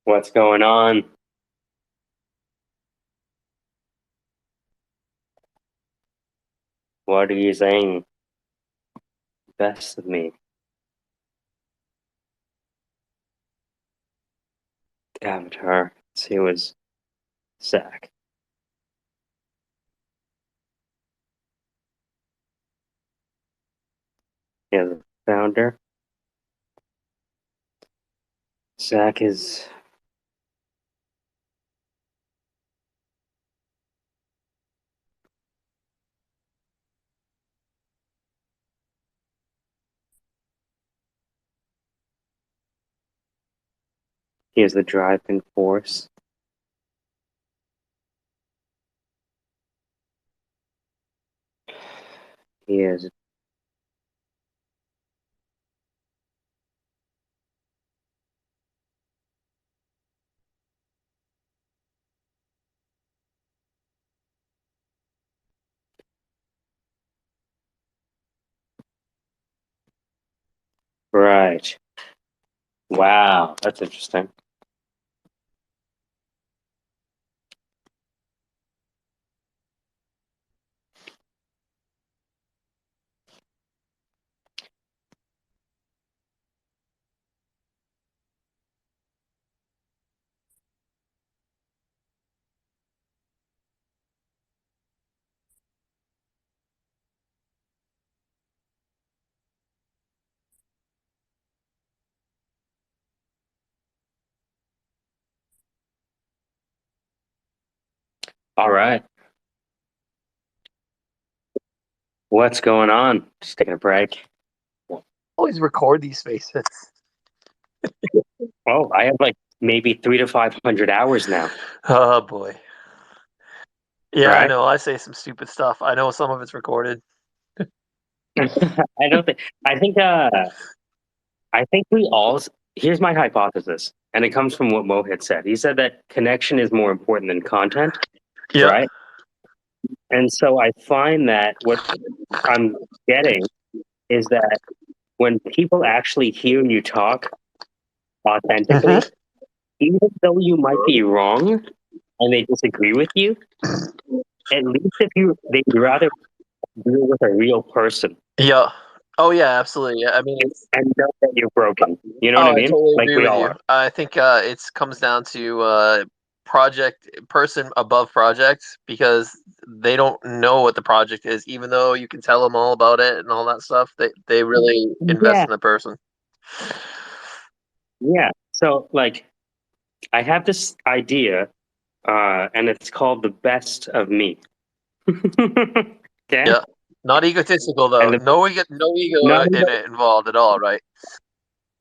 What's going on? What are you saying? Best of me. Avatar. Let's see, it was Zach. Yeah, the founder. Zach is. He is the driving force. He is. Right. Wow, that's interesting. All right. What's going on? Just taking a break. Always record these spaces. Oh, I have like maybe 300 to 500 hours now. Oh boy. Yeah, I Right? know. I say some stupid stuff. I know some of it's recorded. I don't think. I think. I think we all. Here's my hypothesis, and it comes from what Mo had said. He said that connection is more important than content, Yeah. right? And so I find that what I'm getting is that when people actually hear you talk hmm authentically, even though you might be wrong and they disagree with you, at least if they'd rather deal with a real person Yeah. Oh yeah, absolutely. Yeah. I mean, it's. and know that you're broken. You know what Oh, I I mean? totally Like agree we with all you. are. I think it comes down to project person above project because they don't know what the project is, even though you can tell them all about it and all that stuff. They really invest Yeah, in the person. yeah. So like I have this idea, and it's called the best of me. Okay? Yeah. Not egotistical though. And No ego no, in it involved at all, right?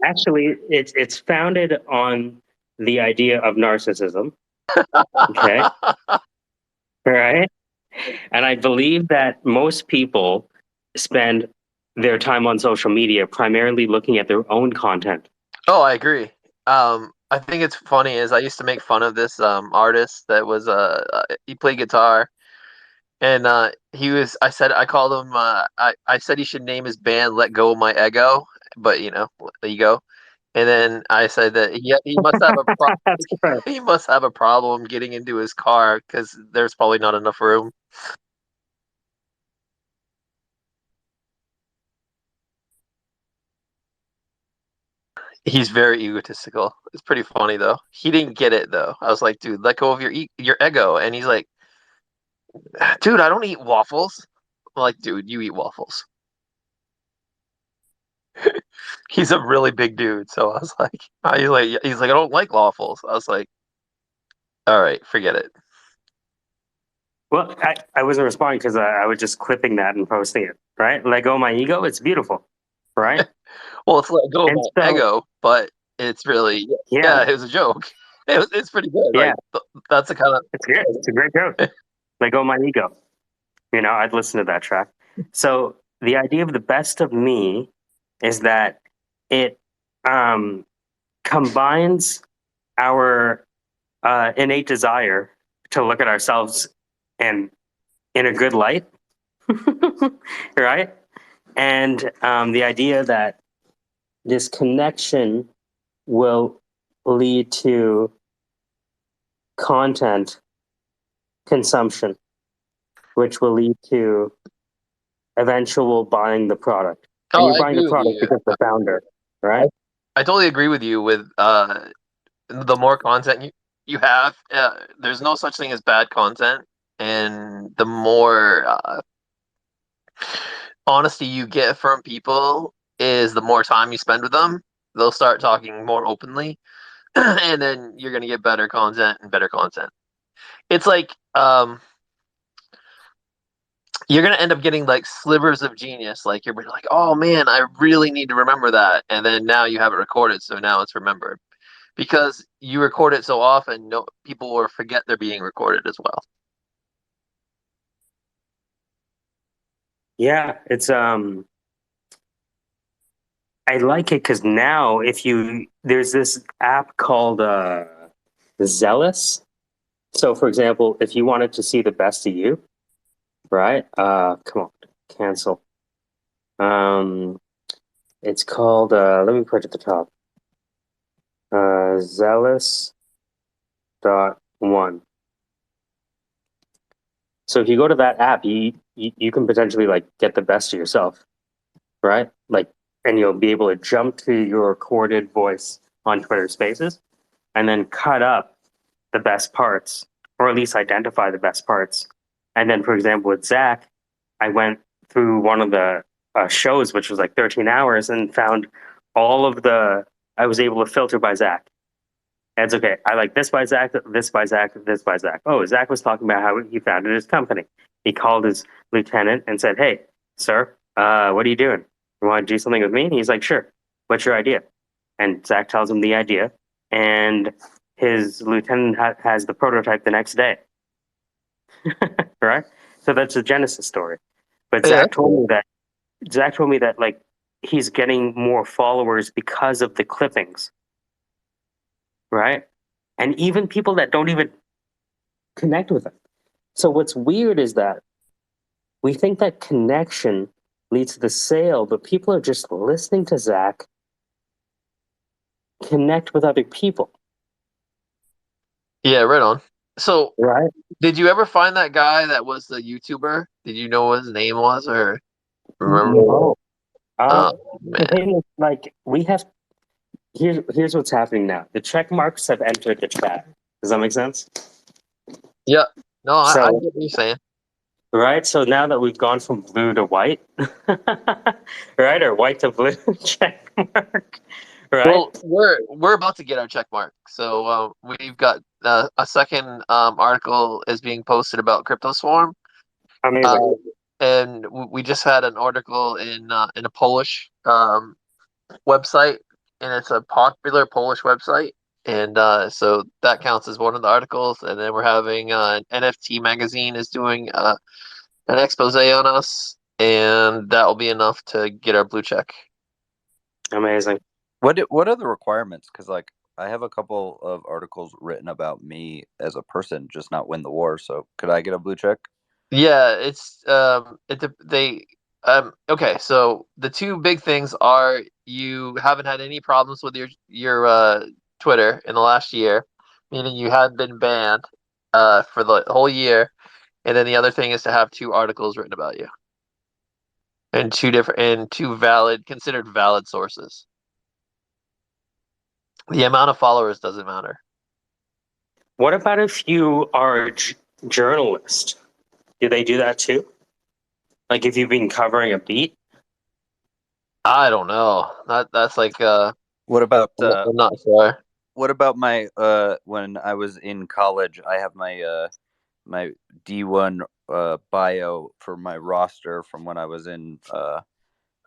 actually, it's founded on the idea of narcissism. Okay, right? And I believe that most people spend their time on social media primarily looking at their own content. Oh, I agree. I think it's funny is I used to make fun of this artist that was he played guitar and I said I called him I said he should name his band Let Go of My Ego, but ego. And then I said that he must have a That's right. he must have a problem getting into his car because there's probably not enough room. He's very egotistical. It's pretty funny though. He didn't get it though. I was like, dude, let go of your ego, and he's like, dude, I don't eat waffles. I'm like, dude, you eat waffles. He's a really big dude, so I was like, he's like, I don't like waffles. I was like, all right, forget it. Well, I wasn't responding because I was just clipping that and posting it, right? Let go of my ego. It's beautiful, right? Well, it's let go of And my so, ego, but it's really, yeah, yeah, it was a joke. It's pretty good. yeah, That's the kind of. it's good. It's a great joke. Let go of my ego. I'd listen to that track. So the idea of the best of me is that it um, combines our innate desire to look at ourselves and in a good light, right? And the idea that this connection will lead to content consumption, which will lead to eventual buying the product. And Oh, you're I buying the agree with product you. because the founder, I, right? I totally agree with you with the more content you have, there's no such thing as bad content, and the more honesty you get from people is the more time you spend with them. They'll start talking more openly, and then you're gonna get better content and better content. It's like you're gonna end up getting like slivers of genius. Like you're like, oh man, I really need to remember that, and then now you have it recorded, so now it's remembered because you record it so often. No, people will forget they're being recorded as well. Yeah, it's I like it because now if you there's this app called Zealous. So for example, if you wanted to see the best of you, right? Come on, cancel. Um, it's called let me put it at the top. Zealous dot one. So if you go to that app, you can potentially like get the best of yourself, right? Like, and you'll be able to jump to your recorded voice on Twitter Spaces and then cut up the best parts, or at least identify the best parts. And then, for example, with Zach, I went through one of the shows, which was like 13 hours, and found all of the. I was able to filter by Zach. And it's okay. I like this by Zach, this by Zach, this by Zach. Oh, Zach was talking about how he founded his company. He called his lieutenant and said, "Hey, sir, what are you doing? You want to do something with me?" And he's like, "Sure. What's your idea?" And Zach tells him the idea, and his lieutenant has the prototype the next day. Right? So that's the genesis story. But Yeah, that's cool. Zach told me that like he's getting more followers because of the clippings, right? And even people that don't even connect with him. So what's weird is that we think that connection leads to the sale, but people are just listening to Zach connect with other people, Yeah, right on. So, right? did you ever find that guy that was the YouTuber? Did you know what his name was or remember? No. Oh The man. thing is, like, we have here's what's happening now. The check marks have entered the chat. Does that make sense? Yeah. No, I So, get what you're saying. right. So now that we've gone from blue to white, right, or white to blue check mark, right? Well, we're about to get our check mark. So we've got a second article is being posted about CryptoSwarm. Uh, Amazing. and we just had an article in a Polish website, and it's a popular Polish website, and so that counts as one of the articles. And then we're having an NFT magazine is doing an expose on us, and that will be enough to get our blue check. Amazing. What are the requirements? Because like I have a couple of articles written about me as a person, just not win the war. So could I get a blue check? Yeah, it's they okay, so the two big things are you haven't had any problems with your Twitter in the last year, meaning you hadn't been banned for the whole year, and then the other thing is to have two articles written about you and two valid considered valid sources. The amount of followers doesn't matter. What about if you are a journalist? Do they do that too? Like if you've been covering a beat? I don't know. That's like What about I'm not sure. what about my when I was in college? I have my my D1 bio for my roster from when I was in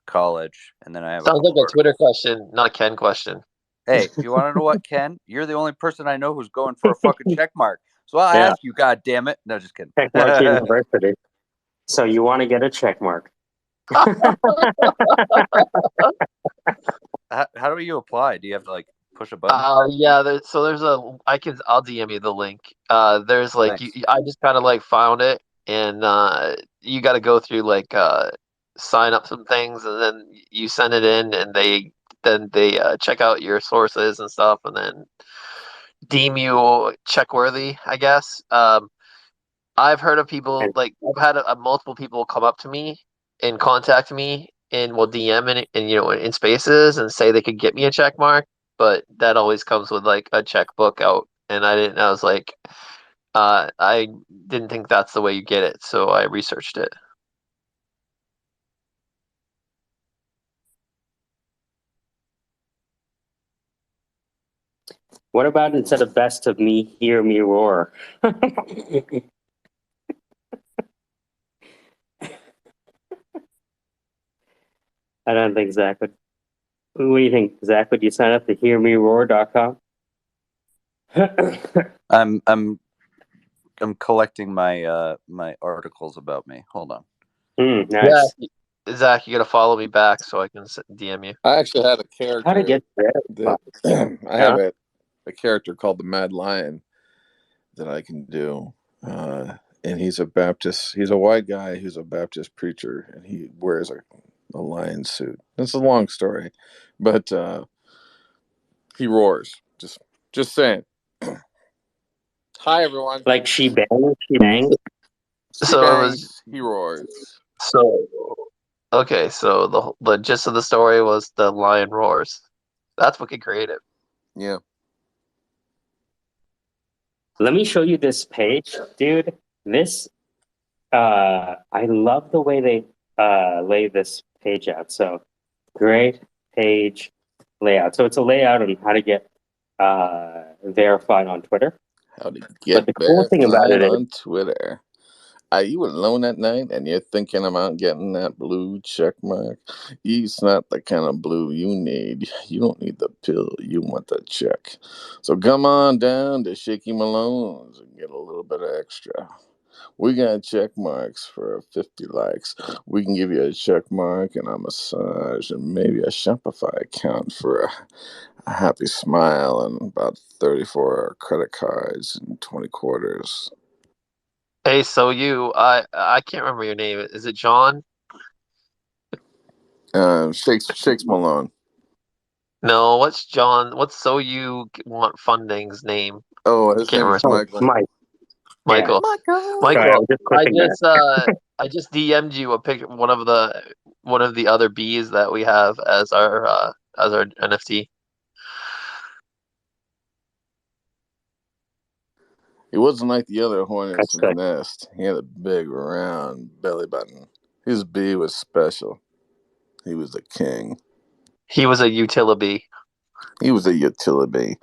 college, and then I have a Sounds like couple a Twitter articles. question, not a Ken question. Hey, you want to know what, Ken? You're the only person I know who's going for a fucking check mark. So I'll Yeah, ask you, God damn it. No, just kidding. check mark university. So you want to get a check mark. How do you apply? Do you have to like push a button? Yeah, there's a I'll DM you the link. There's like Thanks. I just kind of like found it, and you got to go through like sign up some things, and then you send it in, and they check out your sources and stuff, and then deem you check worthy, I guess. I've heard of people And like I've had multiple people come up to me and contact me and will DM in in spaces and say they could get me a check mark, but that always comes with like a checkbook out, and I was like, I didn't think that's the way you get it, so I researched it. what about instead of best of me, hear me roar? I don't think Zach would. What do you think, Zach? Would you sign up to hearmeroar.com? I'm collecting my articles about me. Hold on. Yeah, Nice. Zach, you gotta follow me back so I can DM you. I actually had a How to character get rid of that I have yeah? a character called the Mad Lion that I can do. And he's a Baptist. He's a white guy who's a Baptist preacher, and he wears a lion suit. It's a long story, but he roars. Just saying. Hi, everyone. Like she bang. She So it was bangs. He roars. so okay. So the gist of the story was the lion roars. That's wicked creative. Yeah. Let me show you this page, dude. This I love the way they lay this page out. So great page layout. So it's a layout on how to get verified on Twitter. How to But get the cool thing about verified it is on Twitter. Are you alone at night and you're thinking about getting that blue check mark? It's not the kind of blue you need. You don't need the pill, you want the check. So come on down to Shaky Malone's and get a little bit of extra. We got check marks for 50 likes. We can give you a check mark and a massage and maybe a Shopify account for a happy smile and about 34 credit cards and 20 quarters. Hey, so I can't remember your name. Is it John? Shakes Malone. No, what's John? What's so you want funding's name? Oh, I his can't name remember. is oh Michael. Mike. Yeah. Michael. Michael. Sorry, I Michael, was just clicking that. I just DM'd you a picture one of the other bees that we have as our NFT. He wasn't like the other hornets That's in the good. nest. He had a big, round belly button. His bee was special. He was the king. He was a utility. He was a utility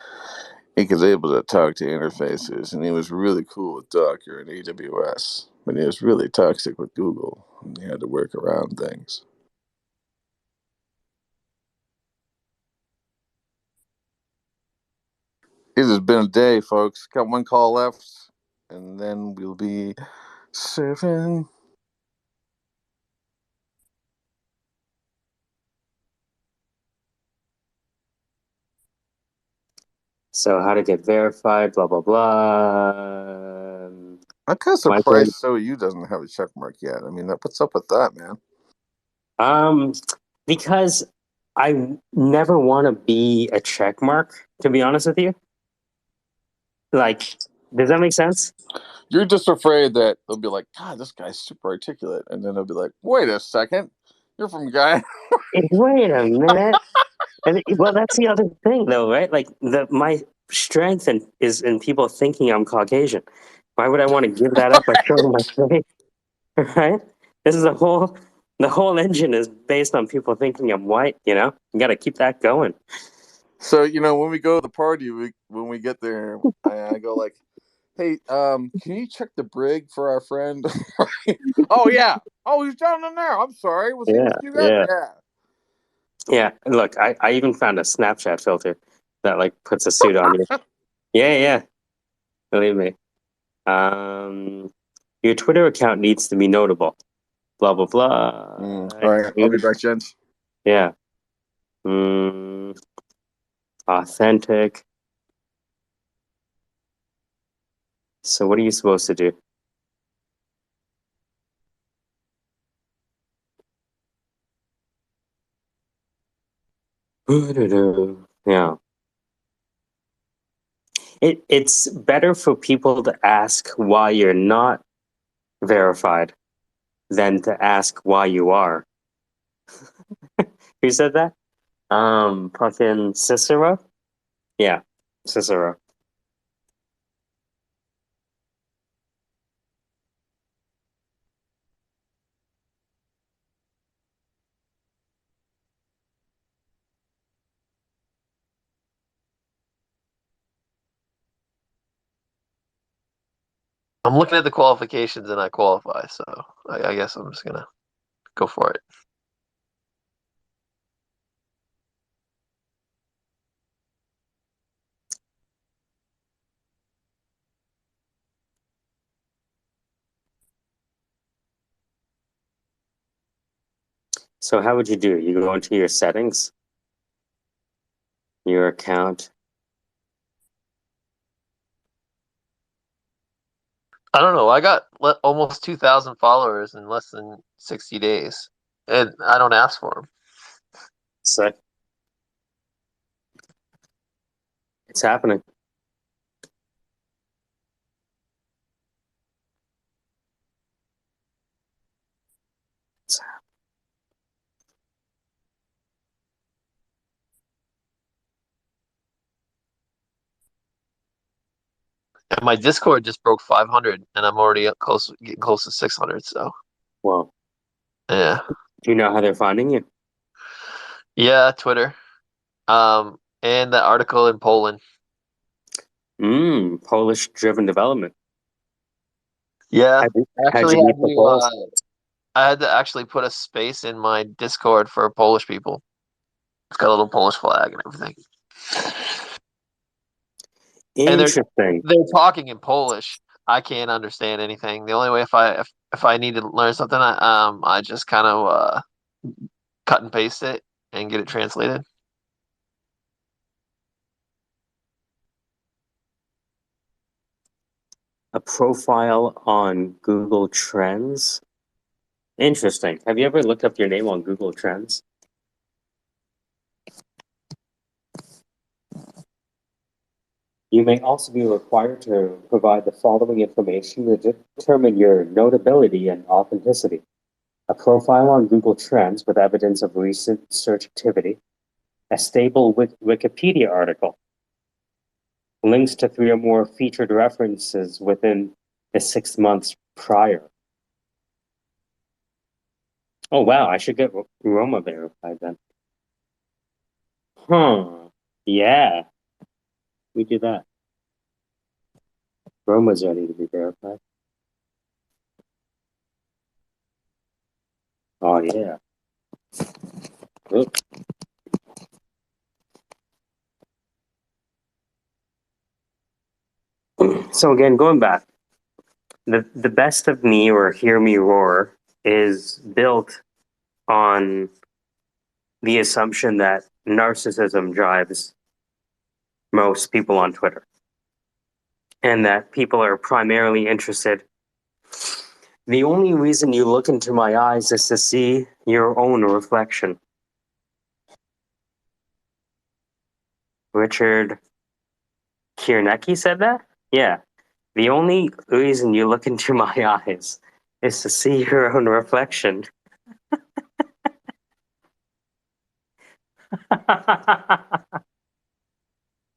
bee. He was able to talk to interfaces, and he was really cool with Docker and AWS. But he was really toxic with Google, and he had to work around things. It has been a day, folks. Got one call left, and then we'll be surfing. So how to get verified, blah blah blah. I'm kind of Michael. surprised So You doesn't have a check mark yet. I mean, what's up with that, man? Um, because I never want to be a check mark, to be honest with you. Like, does that make sense? You're just afraid that they'll be like, God, this guy's super articulate. And then they'll be like, wait a second. You're from Guy. Wait a minute. And well, that's the other thing, though, right? Like my strength is in people thinking I'm Caucasian. Why would I want to give that up by showing my face? Right? This is the whole engine is based on people thinking I'm white. You got to keep that going. So, when we go to the party, when we get there, I go like, hey, can you check the brig for our friend? Oh, yeah. Oh, he's down in there. I'm sorry. Was he Yeah, with you guys? yeah, Yeah. yeah. Look, I even found a Snapchat filter that like puts a suit on you. Yeah, yeah. Believe me. Your Twitter account needs to be notable. Blah blah All blah. right. I'll be back, gents. Yeah. Mm, authentic. So what are you supposed to do? Yeah. It's better for people to ask why you're not verified than to ask why you are. Who said that? Fucking Cicero? Yeah, Cicero. I'm looking at the qualifications and I qualify, so I guess I'm just gonna go for it. So how would you do? You go into your settings, your account. I don't know. I got almost 2,000 followers in less than 60 days, and I don't ask for them. So it's happening. And my Discord just broke 500, and I'm already getting close to 600. So Well, yeah, do you know how they're finding you? yeah, Twitter, and that article in Poland. Polish-driven development. Yeah, How'd actually you meet the Poles? I had to actually put a space in my Discord for Polish people. It's got a little Polish flag and everything. And Interesting. they're talking in Polish. I can't understand anything. The only way if I need to learn something, I just kind of cut and paste it and get it translated. A profile on Google Trends. Interesting. Have you ever looked up your name on Google Trends? You may also be required to provide the following information to determine your notability and authenticity. A profile on Google Trends with evidence of recent search activity, a stable Wikipedia article, links to 3 or more featured references within the 6 months prior. Oh, wow, I should get Roma verified then. Huh. Yeah, we do that. Roma's ready to be verified. Oh, yeah. Oop. So again, going back, the best of me or hear me roar is built on the assumption that narcissism drives most people on Twitter and that people are primarily interested. The only reason you look into my eyes is to see your own reflection. Richard Kiernecki said that? Yeah. The only reason you look into my eyes is to see your own reflection.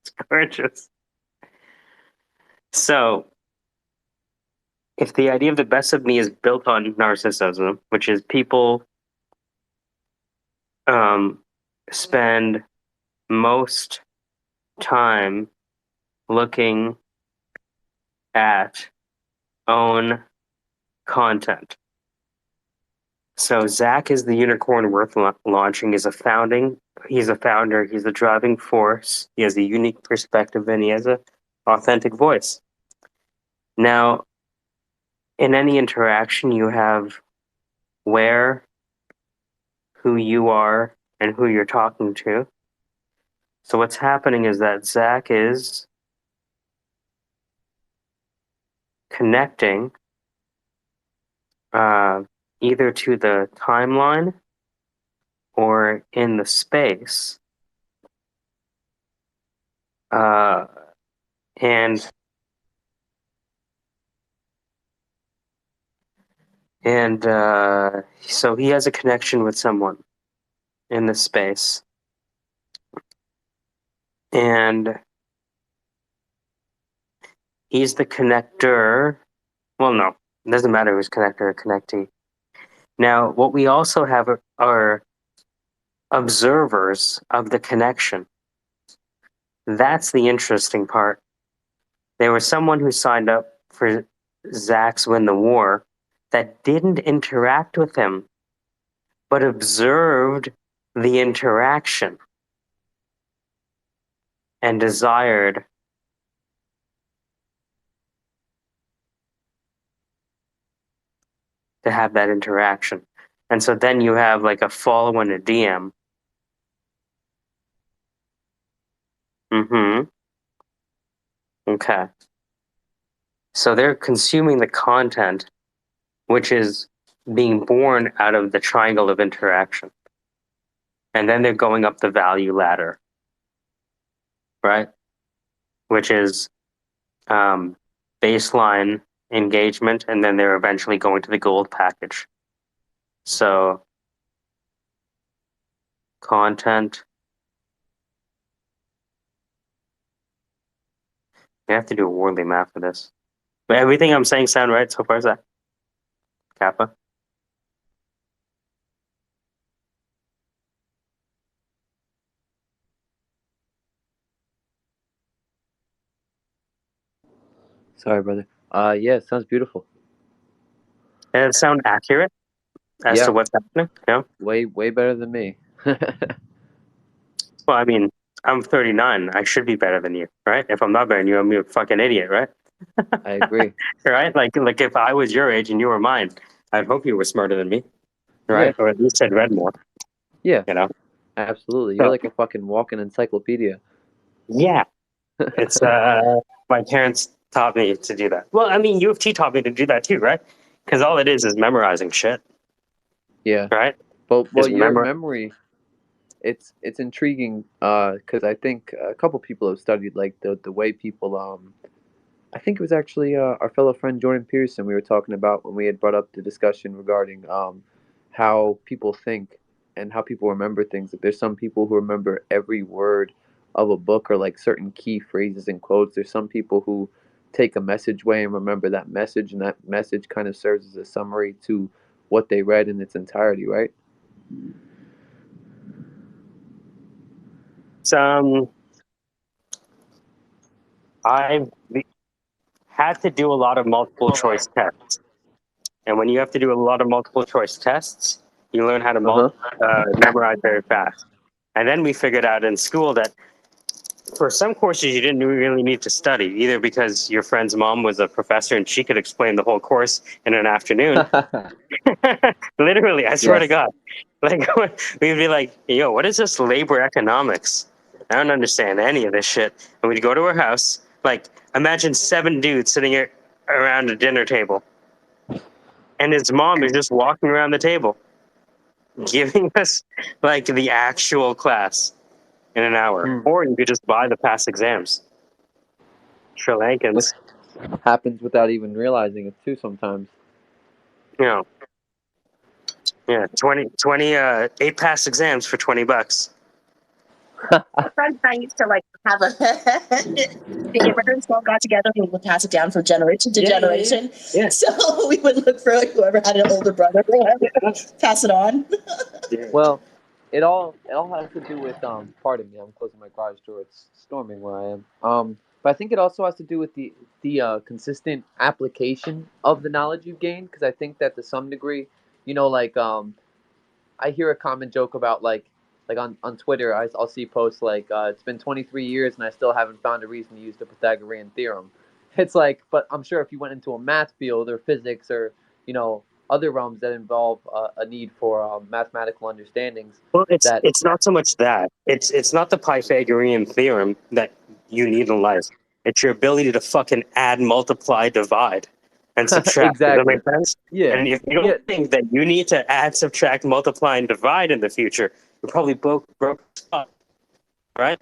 It's gorgeous. So, if the idea of the best of me is built on narcissism, which is people spend most time looking at own content. So Zach is the unicorn worth launching. He's a founder. He's a driving force. He has a unique perspective and he has a authentic voice. Now, in any interaction, you have where, who you are, and who you're talking to. So what's happening is that Zach is connecting either to the timeline or in the space And so he has a connection with someone in this space. And he's the connector. Well, no, it doesn't matter who's connector or connectee. Now, what we also have are observers of the connection. That's the interesting part. There was someone who signed up for Zach's Win the War that didn't interact with him, but observed the interaction and desired to have that interaction. And so then you have like a follow and a DM. Mm-hmm. Okay. So they're consuming the content, which is being born out of the triangle of interaction. And then they're going up the value ladder, right? Which is baseline engagement, and then they're eventually going to the gold package. So content. I have to do a Worldly map for this. But everything I'm saying sound right so far, is that Kappa? Sorry, brother. Yeah, it sounds beautiful. And it sound accurate as to what's happening? Yeah. Way better than me. Well, I mean, I'm 39. I should be better than you, right? If I'm not better than you, I'm a fucking idiot, right? I agree. Right? Like if I was your age and you were mine, I'd hope you were smarter than me, right? Yeah. Or at least had read more. Yeah, You know? absolutely. You're So, like a fucking walking encyclopedia. yeah, it's my parents taught me to do that. Well, I mean, U of T taught me to do that too, right? Because all it is memorizing shit, Yeah. right? But well, Is your memory, it's intriguing because I think a couple people have studied like the way people I think it was actually our fellow friend Jordan Pearson we were talking about when we had brought up the discussion regarding how people think and how people remember things. If there's some people who remember every word of a book or like certain key phrases and quotes, there's some people who take a message away and remember that message, and that message kind of serves as a summary to what they read in its entirety, right? I had to do a lot of multiple choice tests. And when you have to do a lot of multiple choice tests, you learn how to memorize very fast. And then we figured out in school that for some courses you didn't really need to study, either because your friend's mom was a professor and she could explain the whole course in an afternoon. Literally, I swear to Yes. God. Like we'd be like, yo, what is this labor economics? I don't understand any of this shit. And we'd go to her house, like imagine 7 dudes sitting around a dinner table. And his mom is just walking around the table, giving us like the actual class in an hour. Hmm. Or you could just buy the past exams. Sri Which Lankans, happens without even realizing it too sometimes. you know, yeah, 20 8 past exams for $20. My friends and I used to like have a the immigrants all got together and we would pass it down from generation to generation. Yeah. So we would look for like whoever had an older brother, pass it on. Well, it all has to do with pardon me, I'm closing my garage door. It's storming where I am. But I think it also has to do with the consistent application of the knowledge you've gained, because I think that to some degree, like I hear a common joke about like on Twitter, I'll see posts like it's been 23 years and I still haven't found a reason to use the Pythagorean theorem. It's like, but I'm sure if you went into a math field or physics or other realms that involve a need for mathematical understandings, Well, that it's not so much that. It's not the Pythagorean theorem that you need in life. It's your ability to fucking add, multiply, divide, and subtract. Does that exactly, make sense? yeah, And if you yeah, don't think that you need to add, subtract, multiply, and divide in the future, you're probably broke as fuck, right?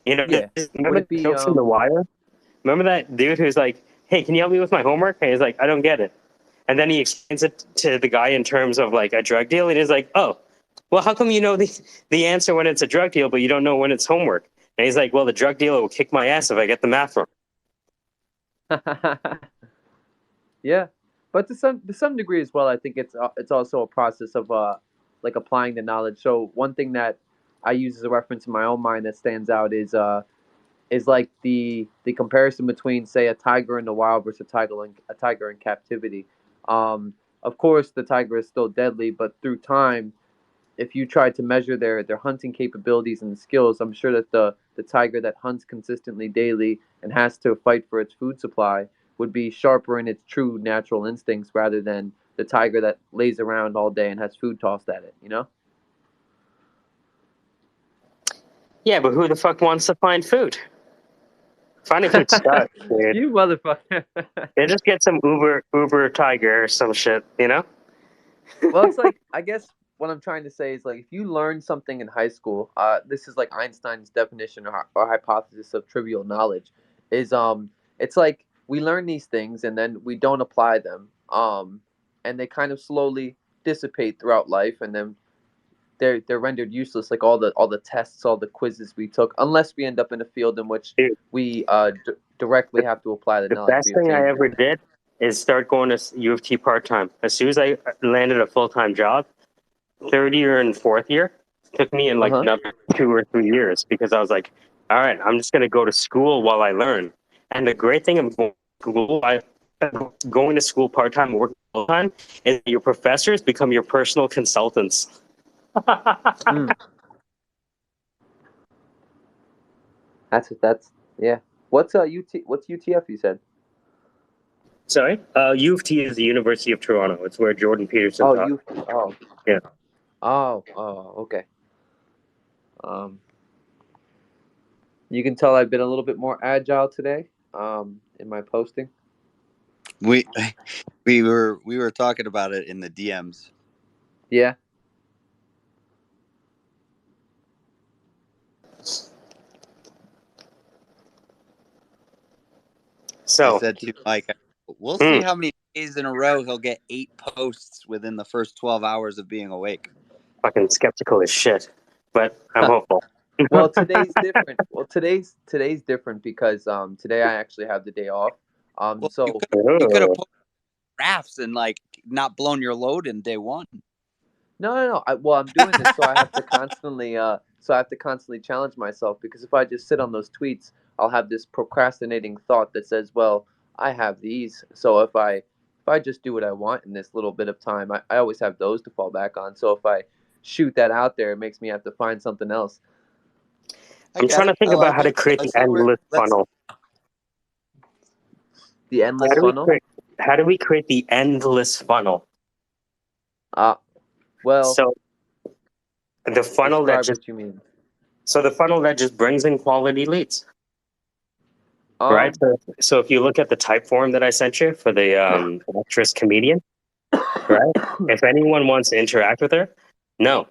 You know, yeah. Would remember it the be joke from The Wire? Remember that dude who's like, "Hey, can you help me with my homework?" And he's like, "I don't get it." And then he explains it to the guy in terms of like a drug deal, and he's like, "Oh, well, how come you know the answer when it's a drug deal, but you don't know when it's homework?" And he's like, "Well, the drug dealer will kick my ass if I get the math wrong." Yeah, but to some degree as well, I think it's also a process of like applying the knowledge. So one thing that I use as a reference in my own mind that stands out is like the comparison between, say, a tiger in the wild versus a tiger in captivity. Of course, the tiger is still deadly, but through time, if you try to measure their hunting capabilities and skills, I'm sure that the tiger that hunts consistently daily and has to fight for its food supply would be sharper in its true natural instincts rather than the tiger that lays around all day and has food tossed at it. You know? Yeah, but who the fuck wants to find food? Finding food sucks, dude. You motherfucker. They just get some Uber tiger or some shit, you know? Well, it's like, I guess what I'm trying to say is, like, if you learn something in high school, this is like Einstein's definition or hypothesis of trivial knowledge, is it's like we learn these things and then we don't apply them, and they kind of slowly dissipate throughout life, and then they're rendered useless, like all the tests, all the quizzes we took, unless we end up in a field in which Dude, we directly have to apply the the knowledge best we thing I obtained. ever did is start going to U of T part time. As soon as I landed a full time job, third year and fourth year, took me in Uh like huh. another 2 or 3 years because I was like, all right, I'm just gonna go to school while I learn. And the great thing of going to school part time, working full time, is your professors become your personal consultants. Mm, that's yeah. What's What's UTF? You said. Sorry, U of T is the University of Toronto. It's where Jordan Peterson Oh, taught. you. Oh. Yeah. Oh. Okay. Um, you can tell I've been a little bit more agile today. In my posting. We we were talking about it in the DMs. Yeah. I So, said to Mike, we'll hmm, see how many days in a row he'll get 8 posts within the first 12 hours of being awake. fucking skeptical as shit, but I'm hopeful. Well, today's different. Well, today's different because today I actually have the day off. Well, So you could have Oh, posted graphs and like not blown your load in day one. no. Well, I'm doing this so I have to constantly challenge myself, because if I just sit on those tweets, I'll have this procrastinating thought that says, "Well, I have these." So if I just do what I want in this little bit of time, I always have those to fall back on. So if I shoot that out there, it makes me have to find something else. I I'm get trying to it. think I about like how to it. create the Let's see where. endless Let's. funnel. The How endless do we funnel. create? How do we create the endless funnel? Uh, well, So the funnel that describe just what you mean. the funnel that just brings in quality leads, right? Um, So if you look at the type form that I sent you for the actress comedian, right? If anyone wants to interact with her, no,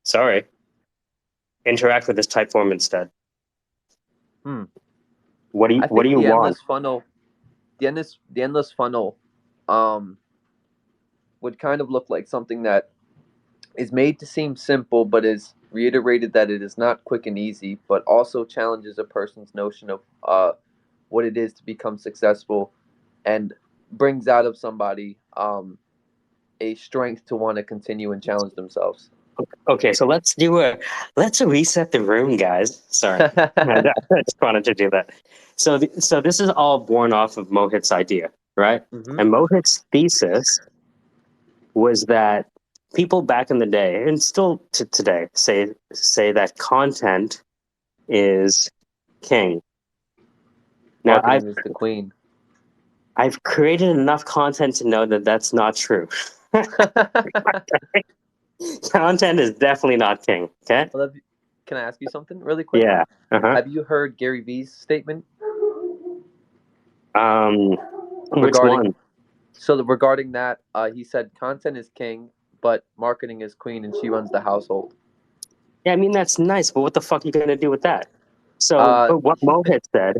sorry, interact with this type form instead. hmm. I What do think you want? the endless funnel, um, would kind of look like something that is made to seem simple, but is reiterated that it is not quick and easy, but also challenges a person's notion of what it is to become successful, and brings out of somebody a strength to want to continue and challenge themselves. Okay, so let's reset the room, guys. Sorry, I just wanted to do that. So so this is all born off of Mohit's idea, right? Hmm. And Mohit's thesis was that people back in the day, and still to today, say that content is king. Now Marketing is the queen. I've created enough content to know that that's not true. Content is definitely not king. Okay. Well, can I ask you something really quick? Yeah. Uh Have you heard Gary Vee's statement huh. Which regarding one? regarding that? He said content is king, but marketing is queen, and she runs the household. Yeah, I mean that's nice, but what the fuck are you gonna do with that? So, Uh, but what he Mohit said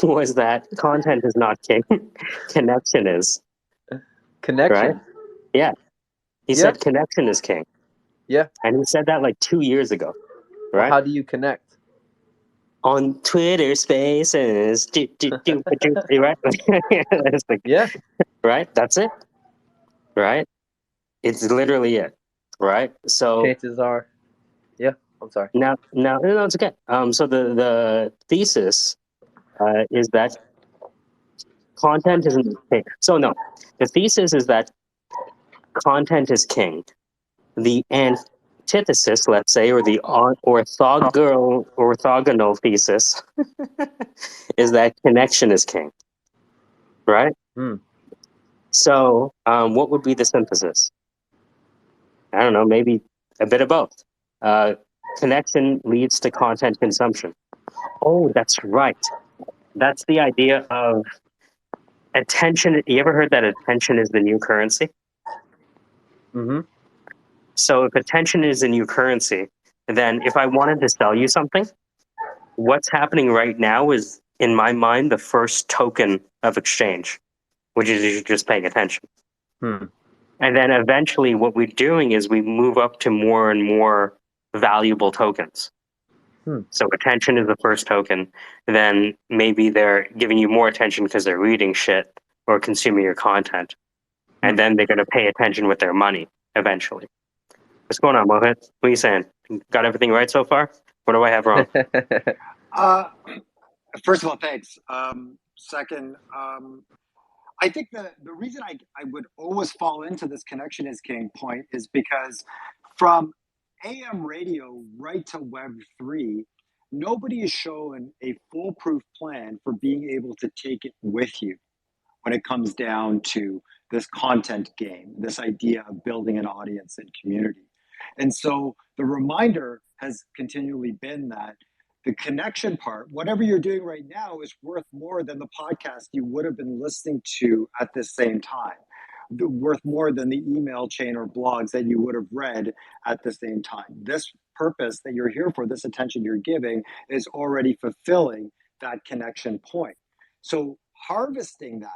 was that content is not king, connection is, Connection. right? Yeah. He Yeah. said connection is king. Yeah. And he said that like 2 years ago, Well, right? how do you connect? On Twitter Spaces, right? It's like, Yeah. right? That's it, right? It's literally it, right? So Chances are. Yeah. I'm sorry. now, no, it's okay. So the thesis is that content isn't king. So no, the thesis is that content is king. The antithesis, let's say, or the orthogonal thesis, is that connection is king, right? Hmm. So, what would be the synthesis? I don't know, maybe a bit of both. Uh, Connection leads to content consumption. Oh, that's right. That's the idea of attention. You ever heard that attention is the new currency? Mm-hmm. So, if attention is the new currency, then if I wanted to sell you something, what's happening right now is, in my mind, the first token of exchange, which is you're just paying attention. Hmm. And then eventually, what we're doing is we move up to more and more valuable tokens. So attention is the first token. Then maybe they're giving you more attention because they're reading shit or consuming your content. And then they're going to pay attention with their money eventually. What's going on, Mohit? What are you saying? Got everything right so far? What do I have wrong? First of all, thanks. Second, I think the reason I would always fall into this connection is king point is because from AM radio right to Web3, nobody is showing a foolproof plan for being able to take it with you when it comes down to this content game, this idea of building an audience and community. And so the reminder has continually been that the connection part, whatever you're doing right now, is worth more than the podcast you would have been listening to at the same time, worth more than the email chain or blogs that you would have read at the same time. This purpose that you're here for, this attention you're giving, is already fulfilling that connection point. So harvesting that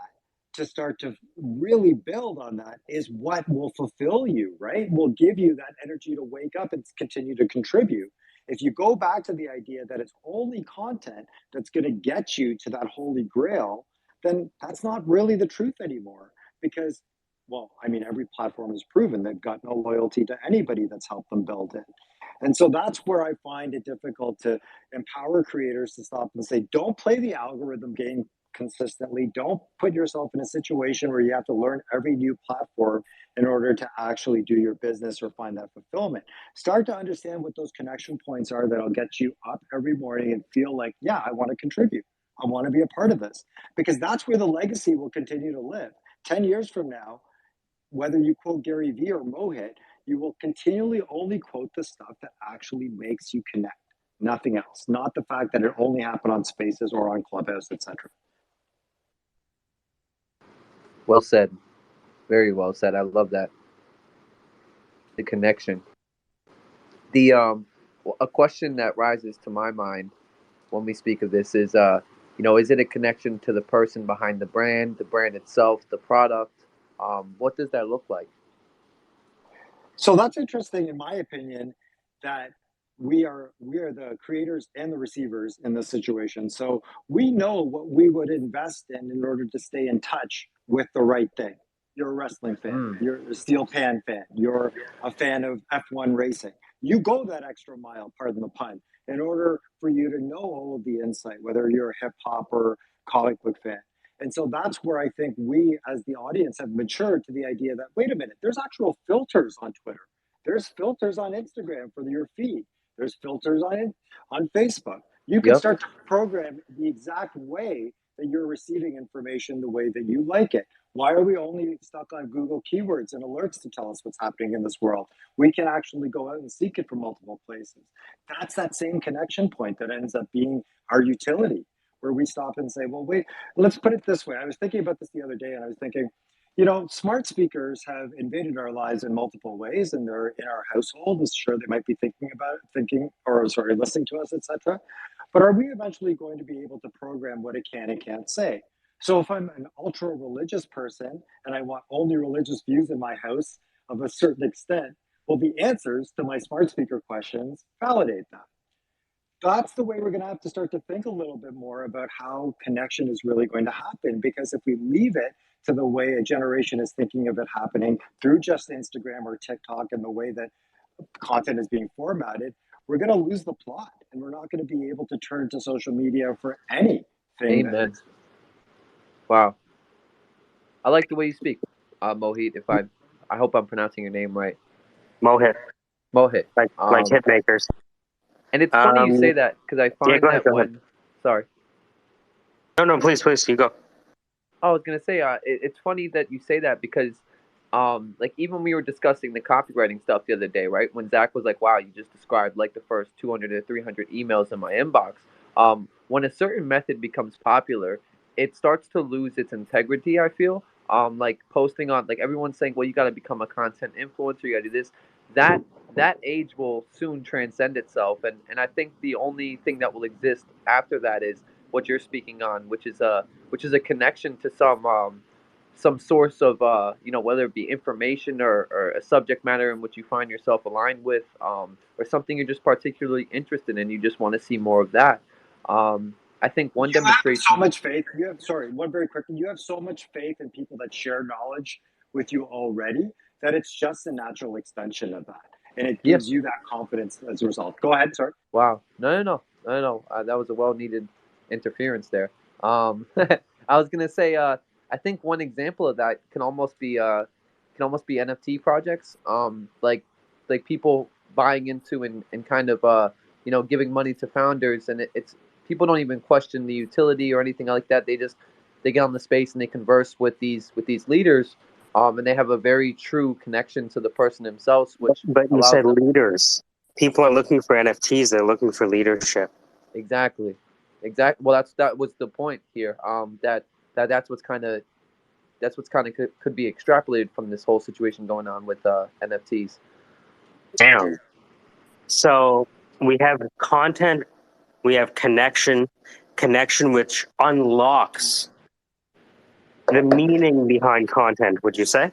to start to really build on that is what will fulfill you, right? Will give you that energy to wake up and continue to contribute. If you go back to the idea that it's only content that's going to get you to that holy grail, then that's not really the truth anymore. Because, well, I mean, every platform has proven they've got no loyalty to anybody that's helped them build it. And so that's where I find it difficult to empower creators to stop and say, don't play the algorithm game consistently. Don't put yourself in a situation where you have to learn every new platform in order to actually do your business or find that fulfillment. Start to understand what those connection points are that'll get you up every morning and feel like, yeah, I want to contribute. I want to be a part of this, because that's where the legacy will continue to live. 10 years from now, whether you quote Gary Vee or Mohit, you will continually only quote the stuff that actually makes you connect. Nothing else. Not the fact that it only happened on Spaces or on Clubhouse, etc. Well said. Very well said. I love that. The connection. The a question that rises to my mind when we speak of this is is it a connection to the person behind the brand itself, the product? What does that look like? So that's interesting, in my opinion, that we are the creators and the receivers in this situation. So we know what we would invest in order to stay in touch with the right thing. You're a wrestling fan. You're a steel pan fan. You're a fan of F1 racing. You go that extra mile, pardon the pun, in order for you to know all of the insight, whether you're a hip hop or comic book fan. And so that's where I think we, as the audience, have matured to the idea that, wait a minute, there's actual filters on Twitter. There's filters on Instagram for your feed. There's filters on Facebook. You can Yep. start to program the exact way that you're receiving information the way that you like it. Why are we only stuck on Google keywords and alerts to tell us what's happening in this world? We can actually go out and seek it from multiple places. That's that same connection point that ends up being our utility, where we stop and say, well, wait, let's put it this way. I was thinking about this the other day, and I was thinking, smart speakers have invaded our lives in multiple ways, and they're in our household. I'm sure they might be thinking about it, listening to us, etc. But are we eventually going to be able to program what it can and can't say? So if I'm an ultra religious person and I want only religious views in my house of a certain extent, well, the answers to my smart speaker questions validate that. That's the way we're going to have to start to think a little bit more about how connection is really going to happen. Because if we leave it to the way a generation is thinking of it happening through just Instagram or TikTok and the way that content is being formatted, we're going to lose the plot and we're not going to be able to turn to social media for anything. Amen. Wow. I like the way you speak, Mohit. I hope I'm pronouncing your name right. Mohit, Mohit. like hit makers. And it's funny you say that because I find go that ahead. sorry. No, please, you go. I was gonna say, it's funny that you say that because, like even when we were discussing the copywriting stuff the other day, right? When Zach was like, "Wow, you just described like the first 200 or 300 emails in my inbox." When a certain method becomes popular, it starts to lose its integrity. I feel, like posting on, like everyone's saying, "Well, you got to become a content influencer. You got to do this." That that age will soon transcend itself, and I think the only thing that will exist after that is what you're speaking on, which is a connection to some source of whether it be information or a subject matter in which you find yourself aligned with, or something you're just particularly interested in. You just want to see more of that. I think one You have so demonstration. much faith. One very quick. You have so much faith in people that share knowledge with you already that it's just a natural extension of that. And it Yeah. gives you that confidence as a result. Go ahead, sorry. Wow. No. That was a well needed interference there. I was gonna say, I think one example of that can almost be NFT projects. Like people buying into and kind of giving money to founders, and it's people don't even question the utility or anything like that. They get on the space and they converse with these leaders, and they have a very true connection to the person themselves, which But you allows said them. leaders. People are looking for NFTs. They're looking for leadership. Exactly. Well, that was the point here. That's what's kind of could be extrapolated from this whole situation going on with NFTs. Damn. So we have content. We have connection, which unlocks the meaning behind content. Would you say?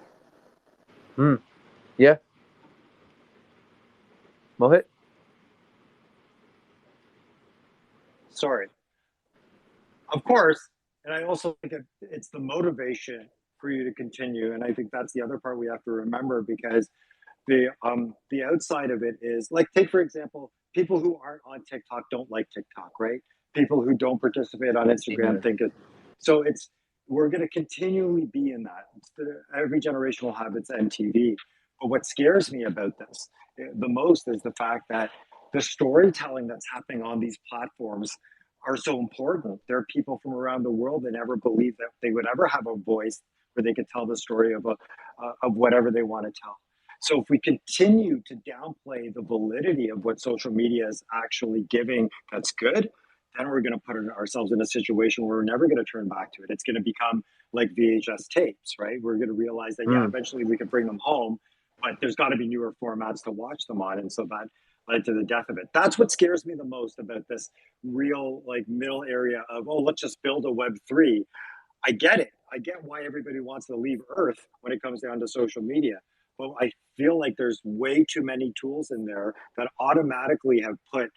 Yeah, Mohit. Sorry. Of course. And I also think it's the motivation for you to continue. And I think that's the other part we have to remember, because the outside of it is like, take for example, people who aren't on TikTok don't like TikTok, right? People who don't participate on Instagram Amen. think it. So it's we're going to continually be in that. Every generation will have its MTV. But what scares me about this the most is the fact that the storytelling that's happening on these platforms are so important. There are people from around the world that never believed that they would ever have a voice where they could tell the story of whatever they want to tell. So if we continue to downplay the validity of what social media is actually giving that's good, then we're going to put ourselves in a situation where we're never going to turn back to it. It's going to become like VHS tapes, right? We're going to realize that, yeah, eventually we can bring them home, but there's got to be newer formats to watch them on. And so that led to the death of it. That's what scares me the most about this real like middle area of, oh, let's just build a Web3. I get it. I get why everybody wants to leave Earth when it comes down to social media. But I feel like there's way too many tools in there that automatically have put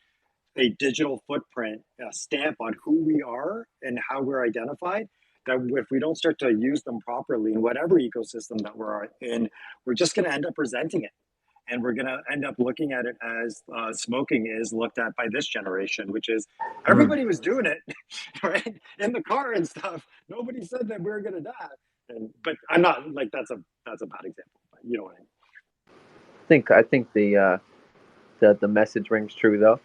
a digital footprint, a stamp on who we are and how we're identified. That if we don't start to use them properly in whatever ecosystem that we're in, we're just going to end up resenting it. And we're going to end up looking at it as smoking is looked at by this generation, which is everybody was doing it, right? In the car and stuff. Nobody said that we were going to die. But I'm not like that's a bad example. But you know what I mean? I think the message rings true though.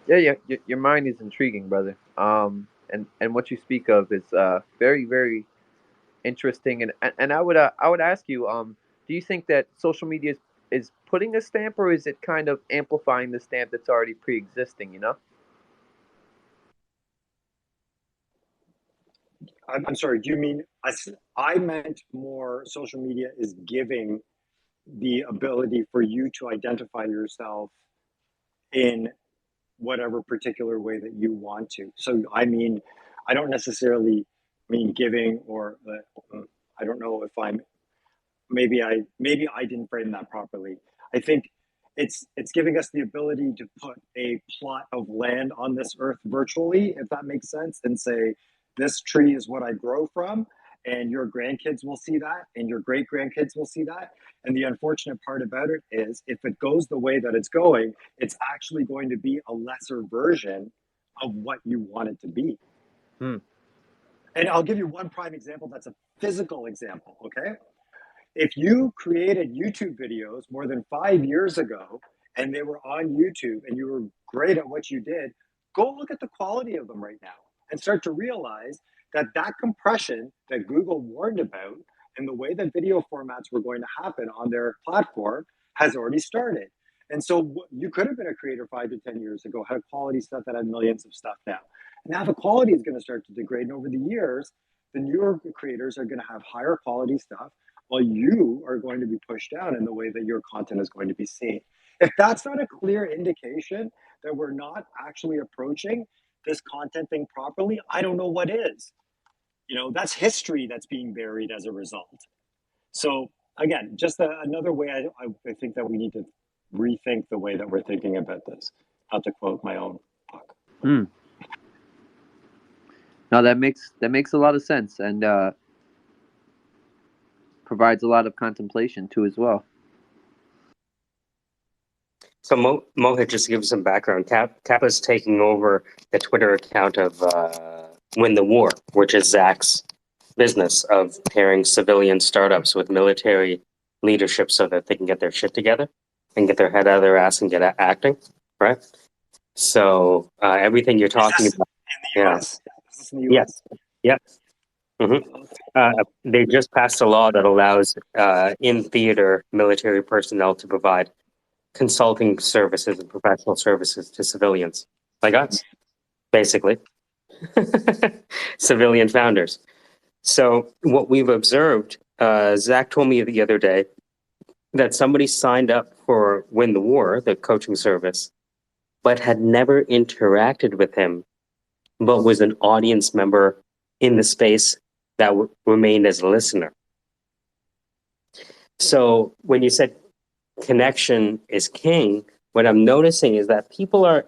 Yeah. Your mind is intriguing, brother. And what you speak of is very very interesting. And I would ask you, do you think that social media is putting a stamp, or is it kind of amplifying the stamp that's already pre-existing? I'm sorry. Do you mean I meant more social media is giving the ability for you to identify yourself in whatever particular way that you want to. So, I mean, I don't necessarily mean giving, or I don't know if I'm maybe I didn't frame that properly. I think it's giving us the ability to put a plot of land on this earth virtually, if that makes sense, and say this tree is what I grow from, and your grandkids will see that, and your great grandkids will see that. And the unfortunate part about it is, if it goes the way that it's going, it's actually going to be a lesser version of what you want it to be. Hmm. And I'll give you one prime example that's a physical example, okay? If you created YouTube videos more than 5 years ago and they were on YouTube and you were great at what you did, go look at the quality of them right now and start to realize that that compression that Google warned about and the way that video formats were going to happen on their platform has already started. And so you could have been a creator 5 to 10 years ago, had quality stuff that had millions of stuff now. Now the quality is going to start to degrade. And over the years, the newer creators are going to have higher quality stuff, while you are going to be pushed down in the way that your content is going to be seen. If that's not a clear indication that we're not actually approaching this content thing properly, I don't know what is. You know, that's history that's being buried as a result. So again, just another way I think that we need to rethink the way that we're thinking about this. Not to quote my own book. Hmm. No, that makes a lot of sense, and provides a lot of contemplation too as well. So Mohit, just to give you some background, Kappa's taking over the Twitter account of Win the War, which is Zach's business of pairing civilian startups with military leadership so that they can get their shit together and get their head out of their ass and get acting, right? So everything you're talking about, In the US? Is this in the US? yes, they just passed a law that allows in theater military personnel to provide consulting services and professional services to civilians like us, basically. Civilian founders. So what we've observed, Zach told me the other day that somebody signed up for Win the War, the coaching service, but had never interacted with him, but was an audience member in the space that remained as a listener. So when you said connection is king, what I'm noticing is that people are,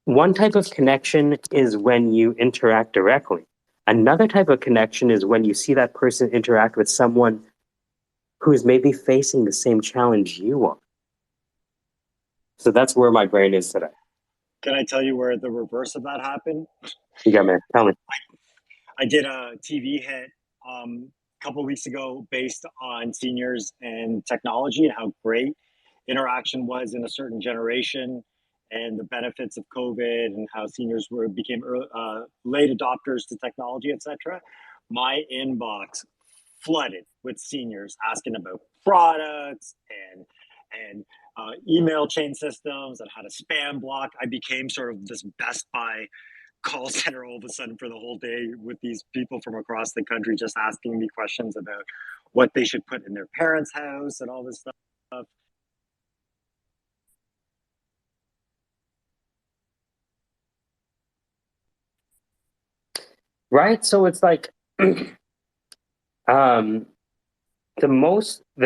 one type of connection is when you interact directly. Another type of connection is when you see that person interact with someone who's maybe facing the same challenge you are. So that's where my brain is today. Can I tell you where the reverse of that happened? Yeah, man, tell me. I did a TV hit a couple of weeks ago based on seniors and technology and how great interaction was in a certain generation and the benefits of COVID and how seniors became late adopters to technology, etc. My inbox flooded with seniors asking about products and email chain systems and how to spam block. I became sort of this Best Buy call center all of a sudden for the whole day with these people from across the country just asking me questions about what they should put in their parents' house and all this stuff. Right? So it's like, the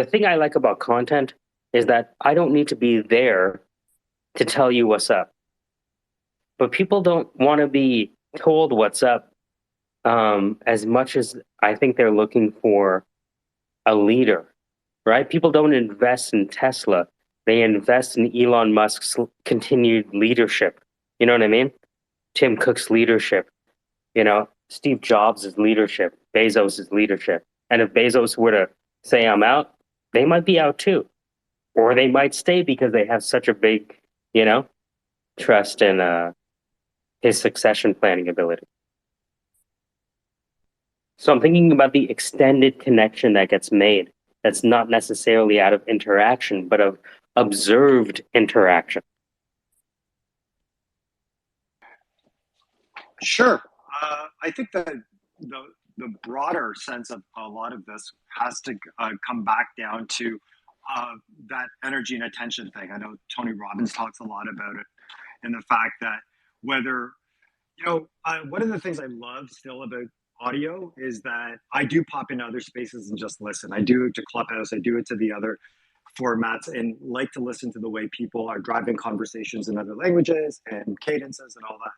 thing I like about content is that I don't need to be there to tell you what's up. But people don't want to be told what's up as much as I think they're looking for a leader, right? People don't invest in Tesla. They invest in Elon Musk's continued leadership. You know what I mean? Tim Cook's leadership, Steve Jobs' leadership, Bezos' leadership. And if Bezos were to say, I'm out, they might be out too. Or they might stay because they have such a big, trust in his succession planning ability. So I'm thinking about the extended connection that gets made. That's not necessarily out of interaction, but of observed interaction. Sure. I think that the broader sense of a lot of this has to come back down to that energy and attention thing. I know Tony Robbins talks a lot about it and the fact that whether, one of the things I love still about audio is that I do pop into other spaces and just listen. I do it to Clubhouse, I do it to the other formats, and like to listen to the way people are driving conversations in other languages and cadences and all that.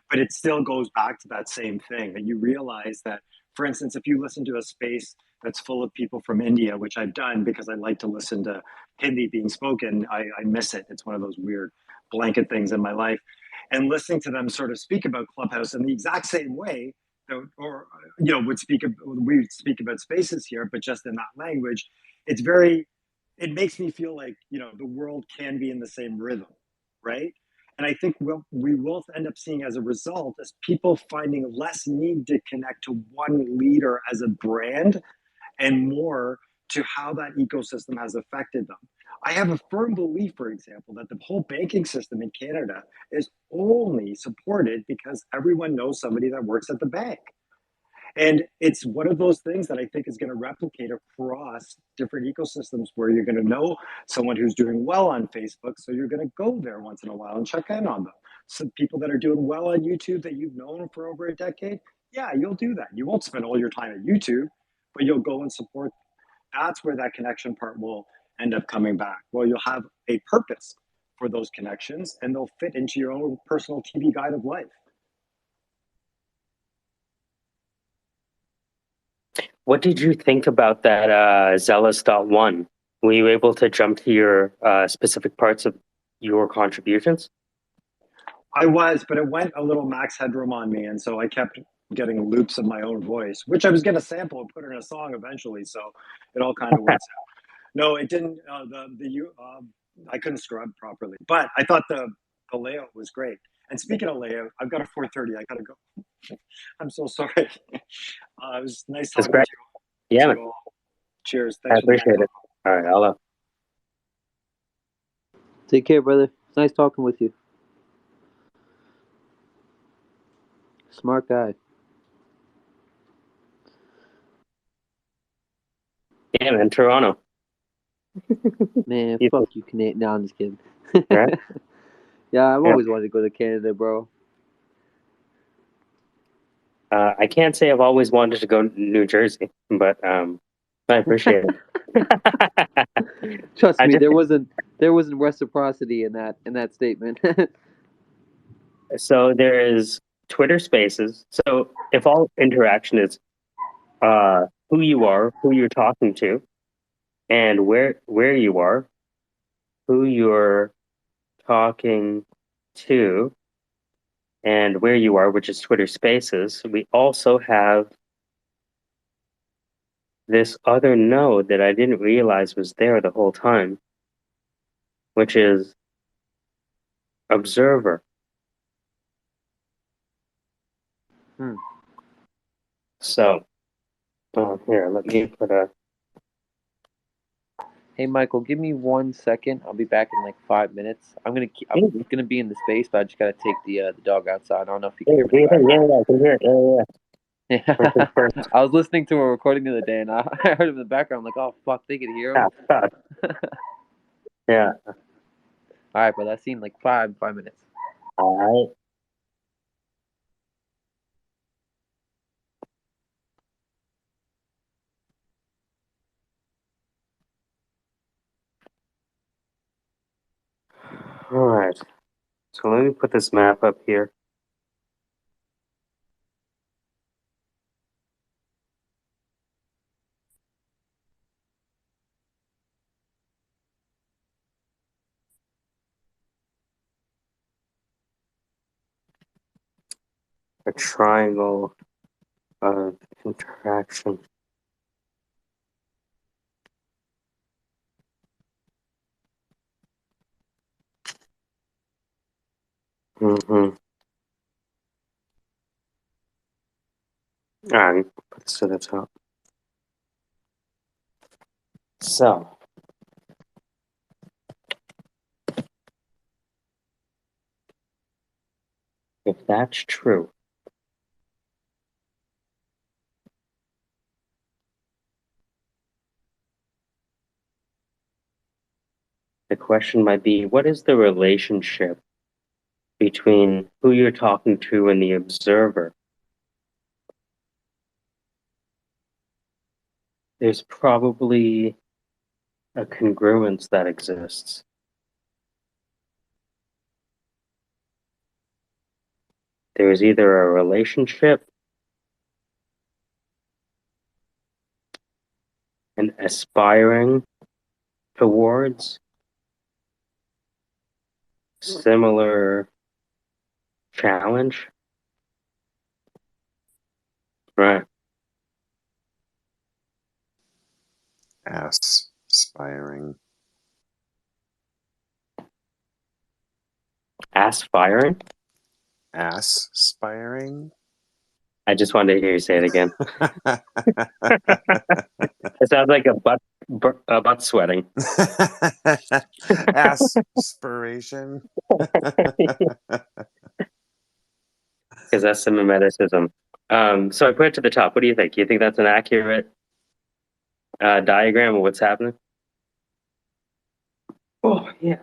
But it still goes back to that same thing that you realize that, for instance, if you listen to a space that's full of people from India, which I've done because I like to listen to Hindi being spoken, I miss it. It's one of those weird blanket things in my life. And listening to them sort of speak about Clubhouse in the exact same way, or we speak about spaces here, but just in that language, it makes me feel like the world can be in the same rhythm, right? And I think we will end up seeing as a result as people finding less need to connect to one leader as a brand and more to how that ecosystem has affected them. I have a firm belief, for example, that the whole banking system in Canada is only supported because everyone knows somebody that works at the bank. And it's one of those things that I think is going to replicate across different ecosystems where you're going to know someone who's doing well on Facebook. So you're going to go there once in a while and check in on them. Some people that are doing well on YouTube that you've known for over a decade, yeah, you'll do that. You won't spend all your time at YouTube, but you'll go and support. That's where that connection part will end up coming back. Well, you'll have a purpose for those connections and they'll fit into your own personal TV guide of life. What did you think about that Zealous.1? Were you able to jump to your specific parts of your contributions? I was, but it went a little max headroom on me, and so I kept getting loops of my own voice, which I was going to sample and put in a song eventually. So it all kind of works out. No, it didn't. I couldn't scrub properly, but I thought the layout was great. And speaking of layout, I've got a 4:30. I gotta go. I'm so sorry. It was nice That's talking great. to you. Yeah, To man. you all. Cheers. I Thanks for the appreciate it. All right, I'll Take care, brother. It's nice talking with you. Smart guy. yeah, man, Toronto. Man, You- fuck you, Canadian. No, I'm just kidding. Right? Yeah, I've Yeah. always wanted to go to Canada, bro. I can't say I've always wanted to go to New Jersey, but I appreciate it. Trust I me, just there wasn't reciprocity in that statement. so there is Twitter Spaces. So if all interaction is who you are, who you're talking to, and where you are, who you're talking to, and where you are, which is Twitter Spaces, we also have this other node that I didn't realize was there the whole time, which is Observer. Hmm. So, here, let me put a. Hey, Michael, give me 1 second. I'll be back in like 5 minutes. I'm gonna be in the space, but I just gotta take the dog outside. I don't know if you can hear me in the Yeah, I can hear it. Yeah. background. I was listening to a recording the other day, and I heard him in the background. I'm like, oh fuck, they could hear him. Fuck. Yeah. All right, but that's seen like 5 minutes. All right. All right. So let me put this map up here. A triangle of interaction. Mm-hmm. All right, put this to the top. So, if that's true, the question might be, what is the relationship between who you're talking to and the observer, there's probably a congruence that exists. There's either a relationship, an aspiring towards similar challenge. Right. Aspiring. Aspiring? Aspiring? I just wanted to hear you say it again. It sounds like a butt sweating. Aspiration. Because that's some emeticism. So I put it to the top. What do you think? Do you think that's an accurate diagram of what's happening? Oh, yeah.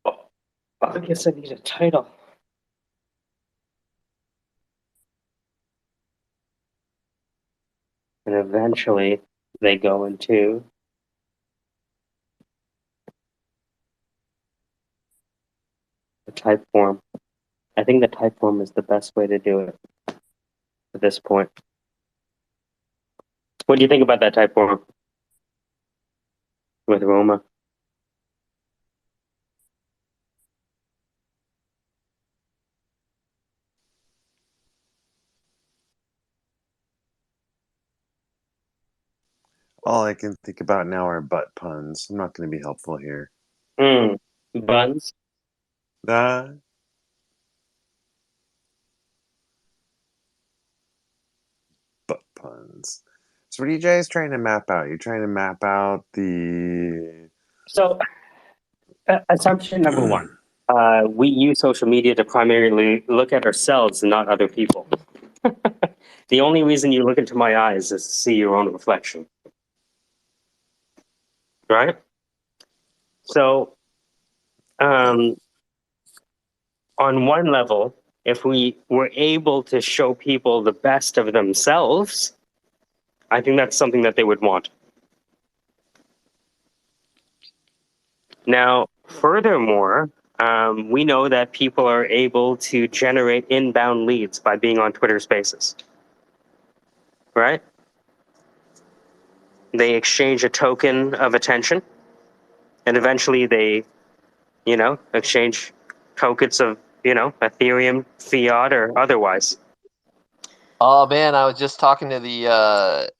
Oh, I guess I need a title. And eventually they go into the type form. I think the type form is the best way to do it at this point. What do you think about that type form with Roma? All I can think about now are butt puns. I'm not going to be helpful here. Buns? Butt puns. So what are you guys trying to map out? You're trying to map out the... So, assumption number one. We use social media to primarily look at ourselves and not other people. The only reason you look into my eyes is to see your own reflection. Right? So, on one level, if we were able to show people the best of themselves, I think that's something that they would want. Now, furthermore, we know that people are able to generate inbound leads by being on Twitter Spaces. Right? They exchange a token of attention, and eventually they, exchange tokens of, Ethereum, fiat, or otherwise. Oh man, I was just talking to the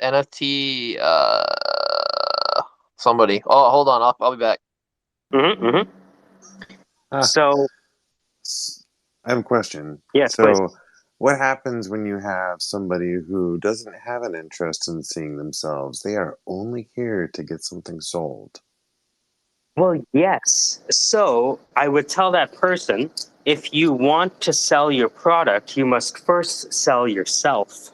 NFT somebody. Oh, hold on, I'll be back. So, I have a question. yes, so, please. What happens when you have somebody who doesn't have an interest in seeing themselves? They are only here to get something sold. Well, yes. So I would tell that person, if you want to sell your product, you must first sell yourself.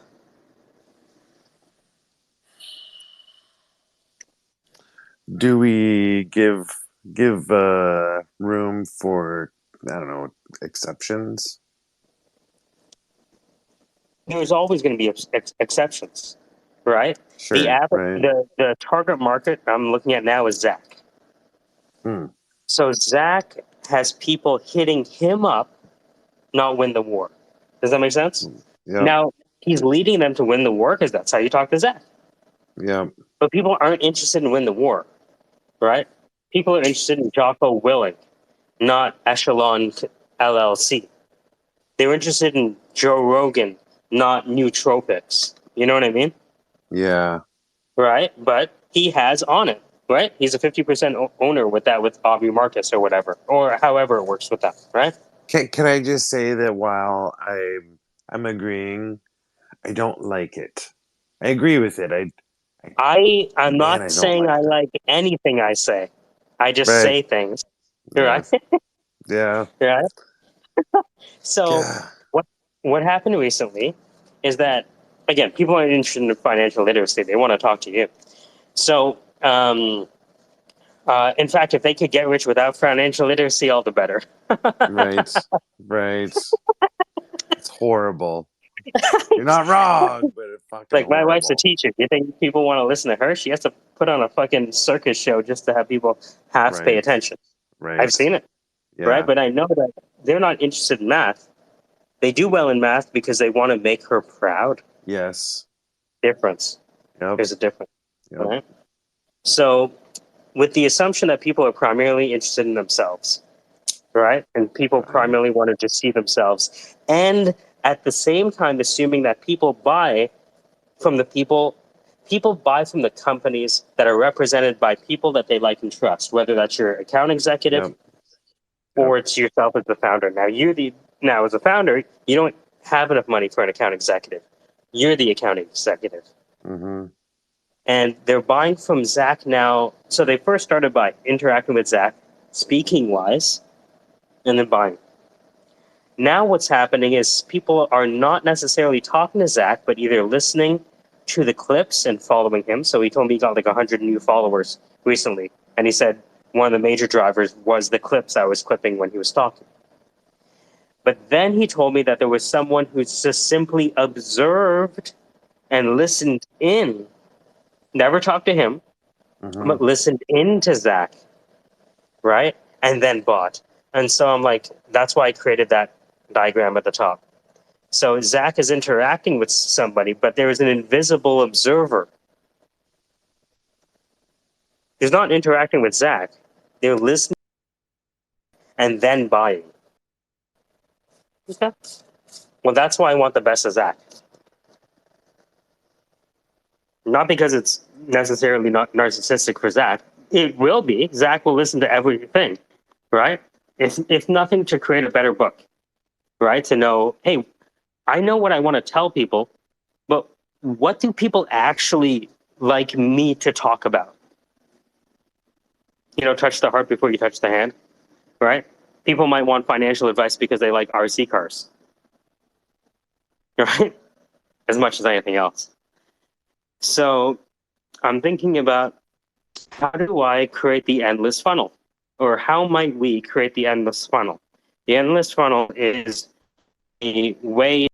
Do we give room for, I don't know, exceptions? There's always going to be exceptions, right? Sure, right. The target market I'm looking at now is Zach. So Zach has people hitting him up, not win the war. Does that make sense? Yep. Now, he's leading them to win the war because that's how you talk to Zach. Yep. But people aren't interested in win the war, right? People are interested in Jocko Willink, not Echelon LLC. They're interested in Joe Rogan, not Nootropics. You know what I mean? Yeah. Right? But he has on it, right? He's a 50% owner with that, with Bobby Marcus or whatever, or however it works with that, right? Can I just say that while I'm agreeing, I don't like it. I agree with it. I'm not saying I like anything I say. I just say things, right? Yeah. Right? So what happened recently is that, again, people are interested in financial literacy. They want to talk to you. So In fact, if they could get rich without financial literacy, all the better. Right. Right. It's horrible. You're not wrong, but it's fucking Like, my wife's a horrible. teacher. You think people want to listen to her? She has to put on a fucking circus show just to have people half pay Right. attention. Right. I've seen it, right? Yeah. But I know that they're not interested in math. They do well in math because they want to make her proud. Yes. Difference. Yep. There's a difference, Yep. right? So, with the assumption that people are primarily interested in themselves, right? And people Right. primarily want to just see themselves. And at the same time, assuming that people buy from the people buy from the companies that are represented by people that they like and trust, whether that's your account executive Yep. or it's yourself as the founder. Now as a founder, you don't have enough money for an account executive. You're the account executive. Mm-hmm. And they're buying from Zach now. So they first started by interacting with Zach, speaking wise, and then buying. Now what's happening is people are not necessarily talking to Zach, but either listening to the clips and following him. So he told me he got like 100 new followers recently. And he said one of the major drivers was the clips I was clipping when he was talking. But then he told me that there was someone who just simply observed and listened in, never talked to him, Mm-hmm. but listened into Zach, right? And then bought. And so I'm like, that's why I created that diagram at the top. So Zach is interacting with somebody, but there is an invisible observer. He's not interacting with Zach. They're listening and then buying. Okay. Well, that's why I want the best of Zach. Not because it's necessarily not narcissistic for Zach. It will be. Zach will listen to everything, right? If nothing, to create a better book, right? To know, hey, I know what I want to tell people, but what do people actually like me to talk about? Touch the heart before you touch the hand, right? People might want financial advice because they like RC cars, right? As much as anything else. So I'm thinking about, how do I create the endless funnel? Or how might we create the endless funnel? The endless funnel is a way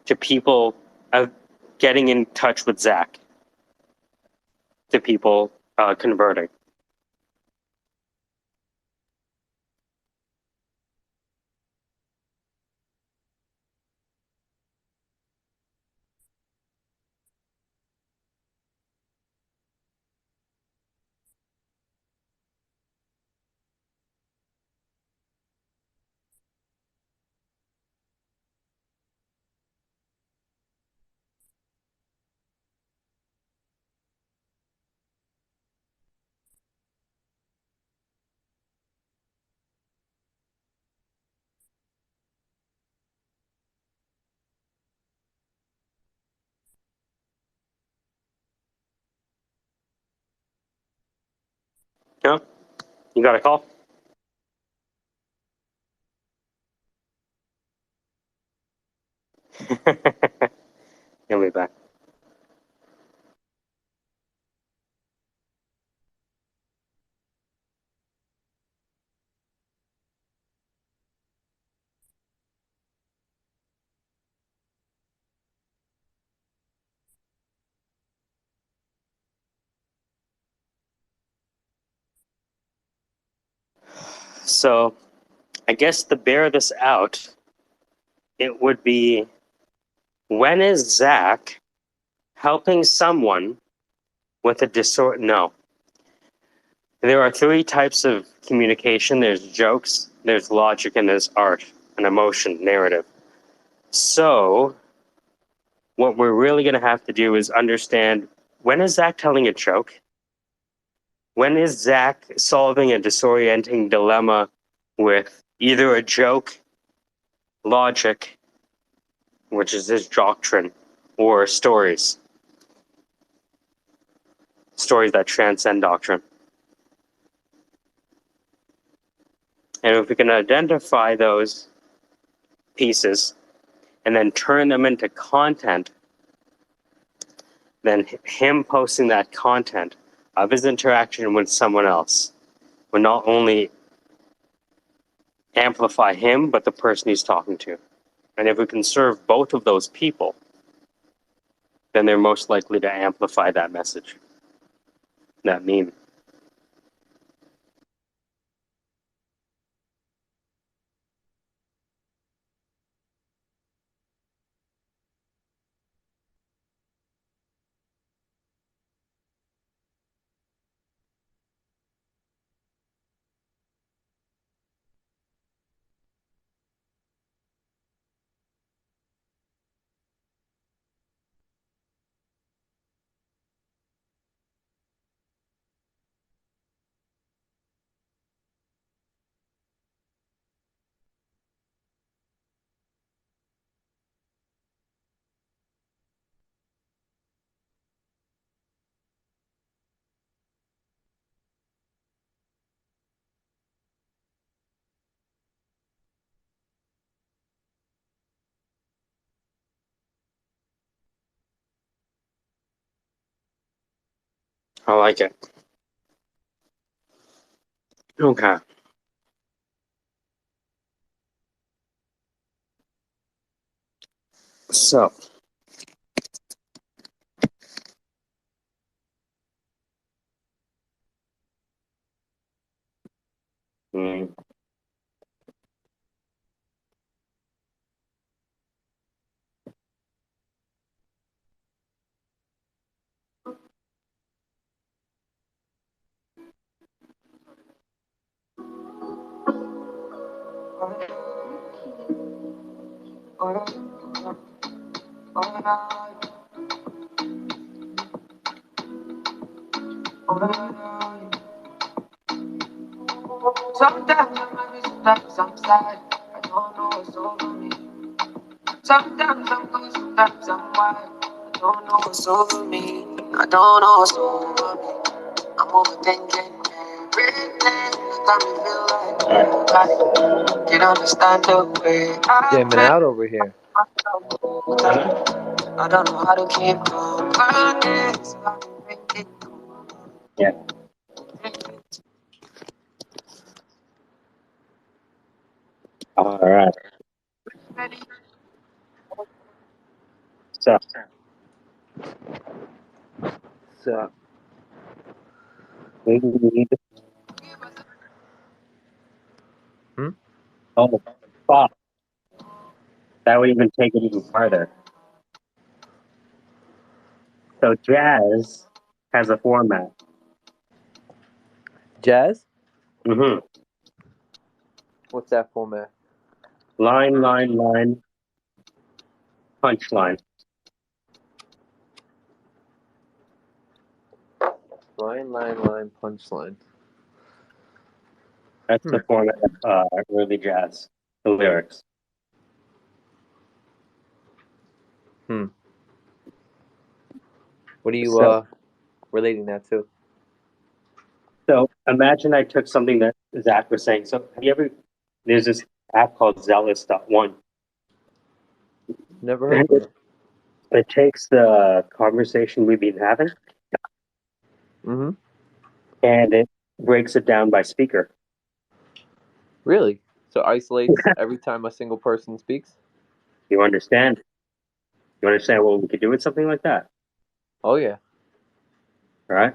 to people of getting in touch with Zach, to people converting. Yeah, you got a call? He'll be back. So I guess to bear this out, it would be, when is Zach helping someone with a disorder? No. There are three types of communication. There's jokes, there's logic, and there's art, and emotion, narrative. So what we're really going to have to do is understand, when is Zach telling a joke? When is Zach solving a disorienting dilemma with either a joke, logic, which is his doctrine, or stories that transcend doctrine? And if we can identify those pieces, and then turn them into content, then him posting that content of his interaction with someone else would not only amplify him, but the person he's talking to. And if we can serve both of those people, then they're most likely to amplify that message, that meme. I like it. Okay. So, mm, Sometimes I'm happy, sometimes I'm sad. I don't know what's over me. Sometimes I'm good, sometimes I'm wild. I don't know what's over me. I don't know what's over me. I'm overthinking everything. Got me feel like I can't understand the way I Jamming feel. out over here. I don't know how to keep going. This I've been thinking. yeah. All right. So, So, we need. hmm? Oh, fuck. That would even take it even farther. So, jazz has a format. Jazz? Mm-hmm. What's that format? Line, line, line, punchline. Line, punchline. That's the format of early jazz. The lyrics. What are you So, relating that to? so imagine I took something that Zach was saying. So, have you ever? There's this app called Zealous.one. Never heard And from it. it takes the conversation we've been having Mm-hmm. and it breaks it down by speaker. Really? So isolates every time a single person speaks? You understand? You understand what we could do with something like that, Oh yeah, all right?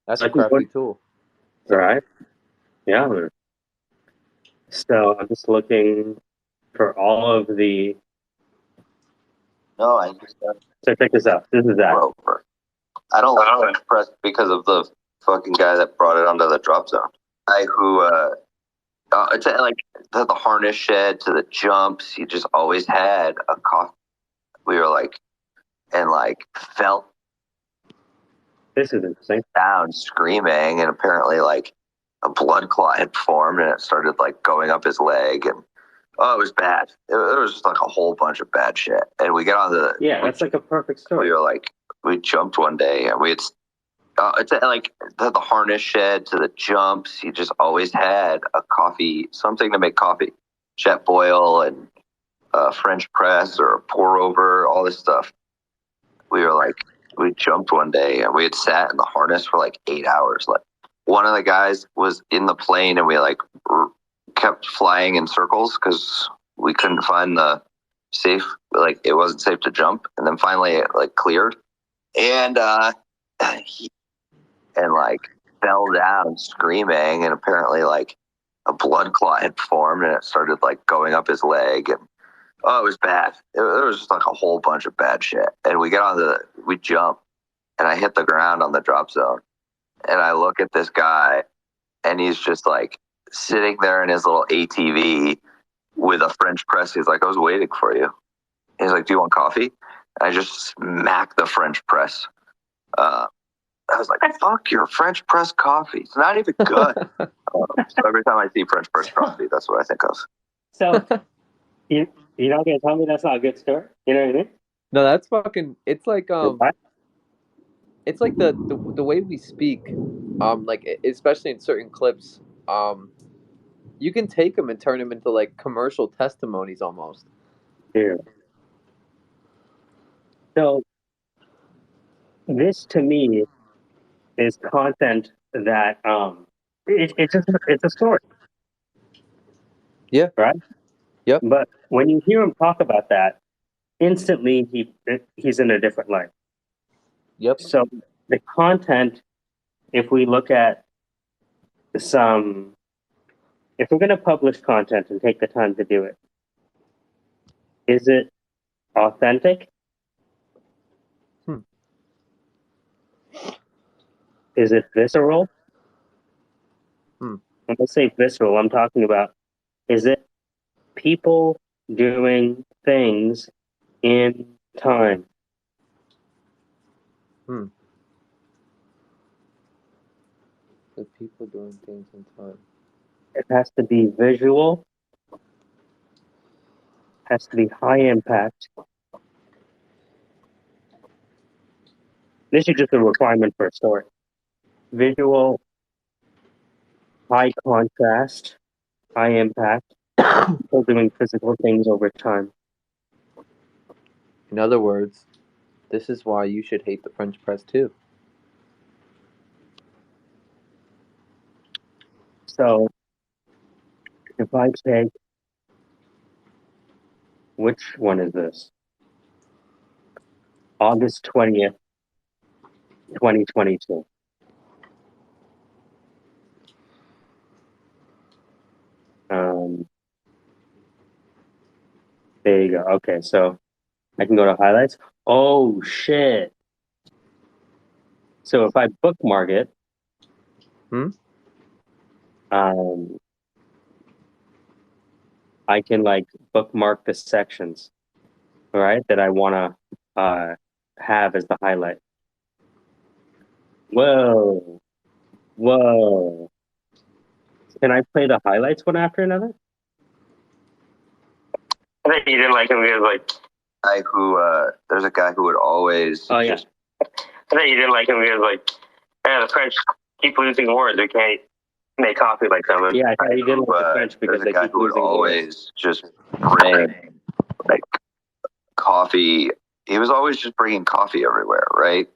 that's a Like we crafty would, tool. all So right? Yeah. So I'm just looking for all of the. No, I just So check this out. This is that. Rover. I don't like that press because of the fucking guy that brought it onto the drop zone. Guy who it's like the harness shed to the jumps. He just always had a cough. We were like, and like felt This is interesting. down screaming, and apparently like a blood clot had formed, and it started like going up his leg, and oh, it was bad. There was just like a whole bunch of bad shit. And we got on the Yeah, that's like a perfect story. we were like, we jumped one day, and we had it's like the harness shed to the jumps. He just always had a coffee, something to make coffee, jet boil, and French press or pour over, all this stuff. We jumped one day and we had sat in the harness for like 8 hours. Like one of the guys was in the plane and we kept flying in circles because we couldn't find the safe, like it wasn't safe to jump. And then finally it like cleared and he fell down screaming, and apparently like a blood clot had formed and it started like going up his leg, and it was bad. There was just like a whole bunch of bad shit. And we jump, and I hit the ground on the drop zone, and I look at this guy, and he's just like sitting there in his little ATV with a French press. He's like, I was waiting for you. He's like, do you want coffee? And I just smacked the French press. I was like, fuck your French press coffee. It's not even good. So every time I see French press coffee, that's what I think of. So you're not gonna tell me that's not a good story? You know what I mean? No, that's fucking. It's like What? it's like the way we speak, like especially in certain clips, you can take them and turn them into like commercial testimonies almost. Yeah. So this to me is content that it's a story. Yeah. Right. Yep. But when you hear him talk about that, instantly he's in a different light. Yep. So the content, if we look at if we're going to publish content and take the time to do it, is it authentic? Is it visceral? When I say visceral, I'm talking about, is it people doing things in time? The people doing things in time. It has to be visual, has to be high impact. This is just a requirement for a story. Visual, high contrast, high impact, people doing physical things over time. In other words, this is why you should hate the French press too. So, if I take, which one is this? August 20th, 2022. There you go. Okay, so I can go to highlights. Oh, shit. So if I bookmark it, I can like bookmark the sections, right, that I want to have as the highlight. Whoa. Whoa. Can I play the highlights one after another? I think you didn't like him because like There's a guy who would always I think you didn't like him because like the French keep losing wars. They can't make coffee like them. Yeah, I thought you didn't like the French because they keep losing wars. Just bring like coffee. He was always just bringing coffee everywhere, right?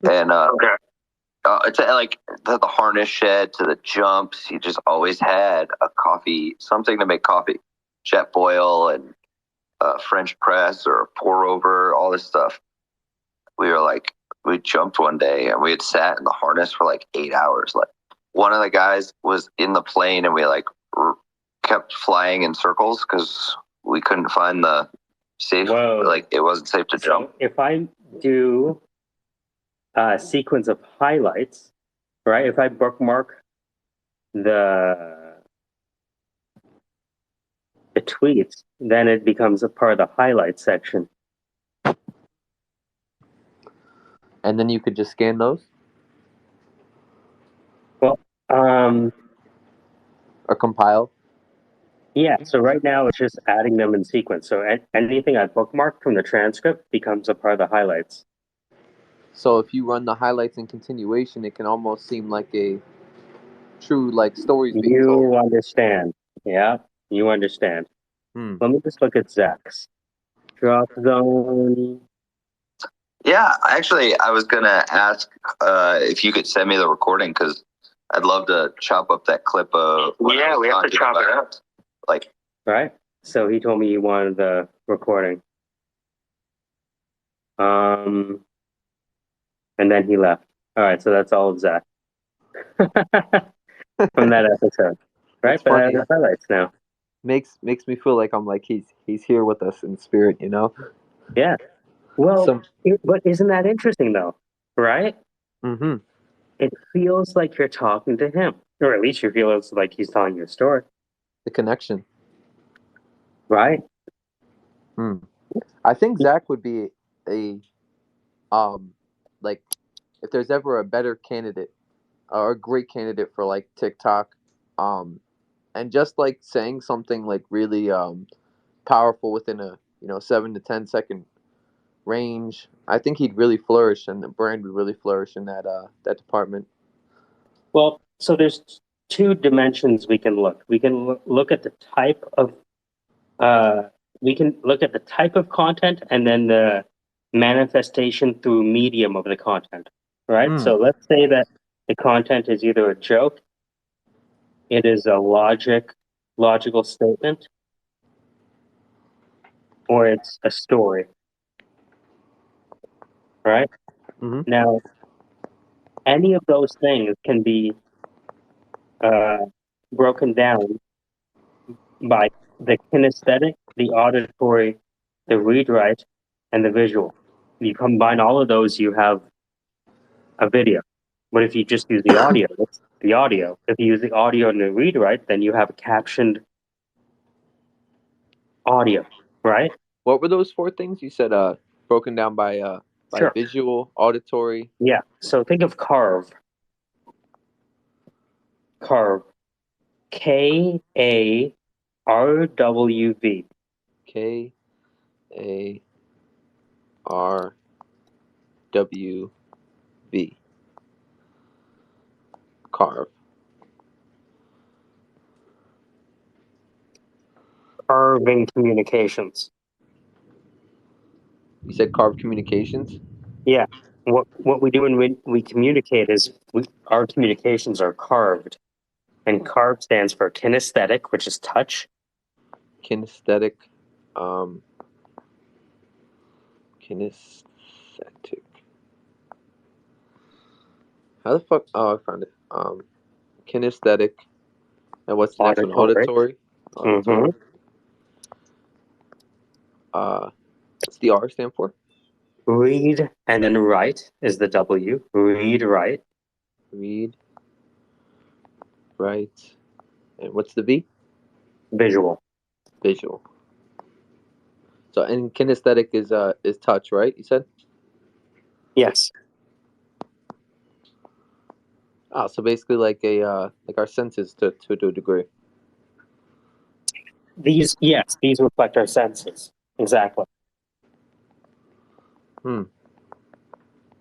And to like the harness shed to the jumps, he just always had a coffee, something to make coffee, jet boil and French press or pour over, all this stuff. We jumped one day and we had sat in the harness for like 8 hours. Like one of the guys was in the plane and we kept flying in circles because we couldn't find the safe, like it wasn't safe to jump. If I do a sequence of highlights, right? If I bookmark the tweets, then it becomes a part of the highlights section. And then you could just scan those? Well, or compile? Yeah, so right now it's just adding them in sequence. So anything I bookmark from the transcript becomes a part of the highlights. So if you run the highlights in continuation, it can almost seem like a true like stories being told. You understand. Yeah, you understand. Let me just look at Zach's. Drop zone. Yeah, actually, I was gonna ask if you could send me the recording because I'd love to chop up that clip of. Yeah, we have to chop it up. Like, right? So he told me he wanted the recording. And then he left. All right, so that's all of Zach from that episode, right? It's But I have funny. the highlights now. Makes me feel like I'm like he's here with us in spirit, you know. Yeah. Well, Some. but isn't that interesting though? Right? Mm-hmm. It feels like you're talking to him, or at least you feel it's like he's telling your story, The connection. right? I think Zach would be a like if there's ever a better candidate or a great candidate for like TikTok, and just like saying something like really powerful within a 7 to 10 second range. I think he'd really flourish, and the brand would really flourish in that department. Well, so there's two dimensions we can look. We can look at the type of uh, we can look at the type of content and then the manifestation through medium of the content, right? So let's say that the content is either a joke, it is a logical statement, or it's a story, right? Mhm. Now, any of those things can be uh, broken down by the kinesthetic, the auditory, the read write, and the visual. You combine all of those, you have a video. But if you just use the audio, it's the audio. If you use the audio and the read write, then you have a captioned audio, right? What were those four things you said? Broken down by Sure. visual, auditory. Yeah. So think of carve. Carve. KARWV. KARWV. Carve. Carving communications. You said carve communications. Yeah. What we do when we communicate is our communications are carved. And carve stands for kinesthetic, which is touch. Kinesthetic. Um, kinesthetic. How the fuck? Oh, I found it. Kinesthetic. And what's the next one? Auditory. Auditory. Auditory. What's the R stand for? Read and then write is the W. Read, write. Read. Write. And what's the V? Visual. Visual. So and kinesthetic is touch, right? You said. Yes. Oh, so basically like like our senses to a degree. These reflect our senses. Exactly.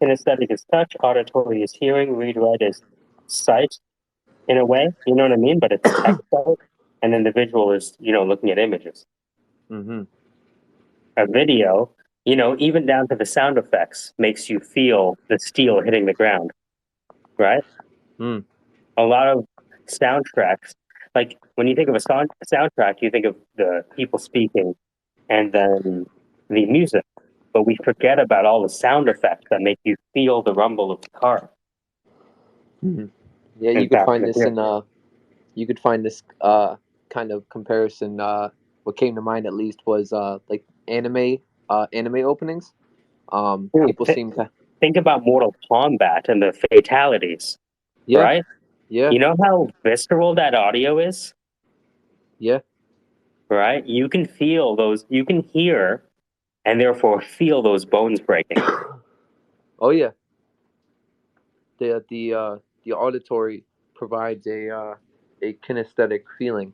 Kinesthetic is touch, auditory is hearing, read, write is sight in a way. You know what I mean? But it's tactile. And then the visual is, looking at images. Mm-hmm. A video, even down to the sound effects, makes you feel the steel hitting the ground, right? Mm. A lot of soundtracks, like when you think of a soundtrack, you think of the people speaking and then the music. But we forget about all the sound effects that make you feel the rumble of the car. Mm-hmm. Yeah, In you could Fast find and the this Furious. in you could find this kind of comparison. What came to mind at least was like anime openings. Ooh, People seem to. think about Mortal Kombat and the fatalities, Yeah, right? yeah, You know how visceral that audio is, yeah. right? You can feel those, you can hear and therefore feel those bones breaking. Oh yeah. The auditory provides a kinesthetic feeling.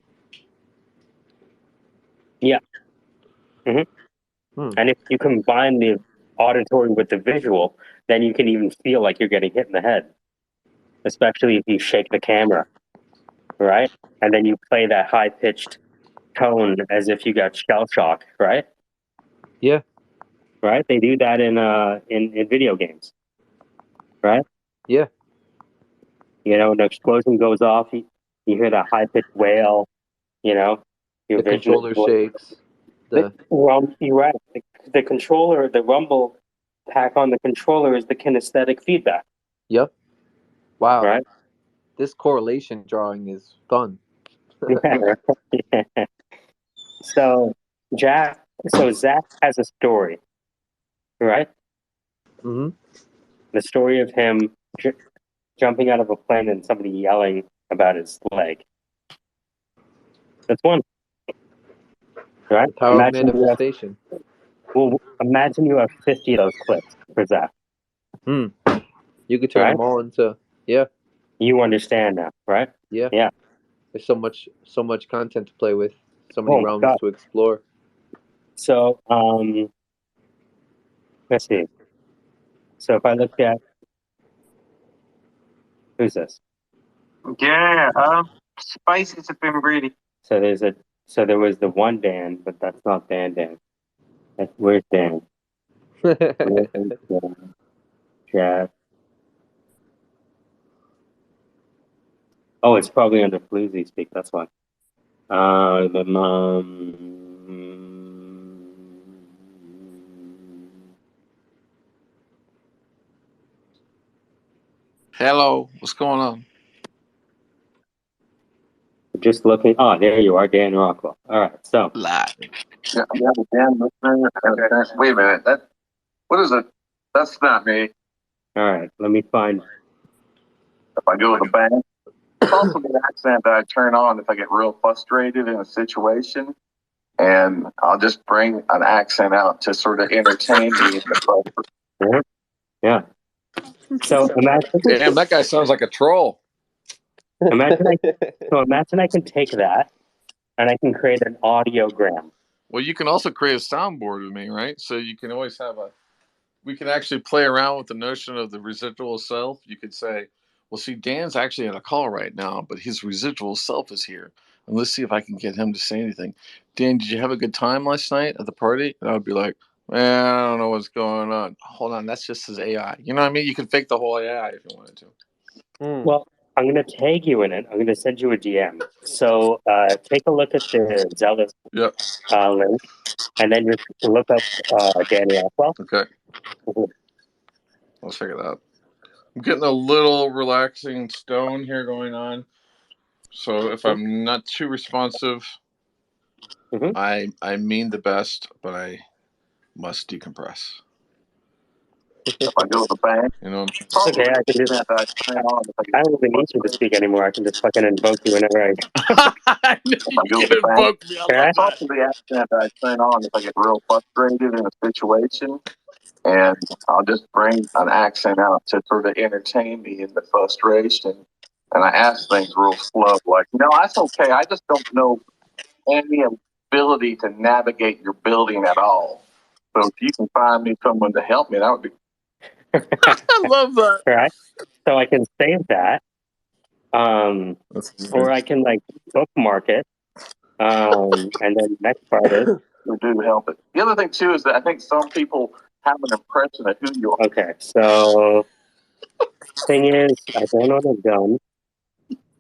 Yeah. Hmm. Hmm. And if you combine the auditory with the visual, then you can even feel like you're getting hit in the head, especially if you shake the camera, right? And then you play that high pitched tone as if you got shell shock, right? Yeah. Right? They do that in video games, right? Yeah. You know, an explosion goes off, you hear that high pitched wail, you know, your The vision is controller blurred. shakes. The You're right. The controller, the rumble pack on the controller is the kinesthetic feedback, Yep. Wow. right? This correlation drawing is fun. Yeah. So Zach has a story, right? Mm-hmm. The story of him jumping out of a plane and somebody yelling about his leg. That's one, right? The power of manifestation. Imagine you have 50 of those clips for Zach, Hmm. You could turn right? them all into You understand now, right? yeah. Yeah. There's so much content to play with, so many Oh my realms God. to explore. So, let's see. So if I look at, who's this? Yeah, Spicy's have been really. So there was the one Dan, but that's not Dan. Where's Dan? Where's Dan? Chat. Oh, it's probably under Floozy Speak. That's why. Hello, what's going on? Just looking. Oh, there you are, Dan Rockwell. All right. So Live. Yeah, Dan listening. Wait a minute. What is it? That's not me. all right. Let me find. If I go to the bank, it's also the accent that I turn on if I get real frustrated in a situation, and I'll just bring an accent out to sort of entertain me in the Yeah. Yeah. So Damn, that guy sounds like a troll. imagine I can take that and I can create an audiogram. Well, you can also create a soundboard with me, right? So you can always have we can actually play around with the notion of the residual self. You could say, well, see, Dan's actually on a call right now, but his residual self is here. And let's see if I can get him to say anything. Dan, did you have a good time last night at the party? And I would be like, man, I don't know what's going on. Hold on, that's just his AI. You know what I mean? You can fake the whole AI if you wanted to. Well, I'm going to tag you in it. I'm going to send you a DM. So take a look at the Zealous link, and then just look up Danny Rockwell. Okay. I'll check it out. I'm getting a little relaxing stone here going on. So if I'm not too responsive, I mean the best, but I must decompress. If I go to the bank, you know. Okay, I can just. I don't really need you to speak anymore. I can just fucking invoke you whenever I. I go to the bank, it's also the accent that I turn on if I get real frustrated in a situation, and I'll just bring an accent out to sort of entertain me in the frustration. And I ask things real slow, like, no, that's okay. I just don't know any ability to navigate your building at all. So if you can find me someone to help me, that would be. I love that. Right. So I can save that, or I can like bookmark it, and then next part is. We do help it. The other thing too is that I think some people have an impression of who you are. Okay, so thing is, I don't own a gun.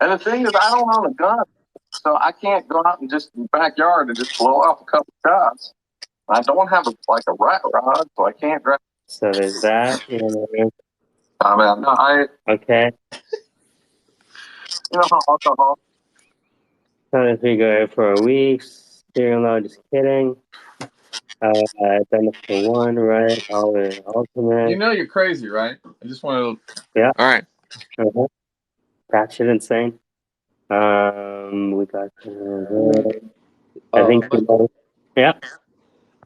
And the thing is, I don't own a gun, so I can't go out and just in the backyard and just blow off a couple shots. I don't have a rat rod, so I can't drive. So there's that. I mean, no, Okay. You know how alcohol. Sometimes we go for a week. Serial no, just kidding. Done it for one, right? All the ultimate. You know you're crazy, right? I just want to. Yeah. All right. That shit insane. We got. I think. Yeah.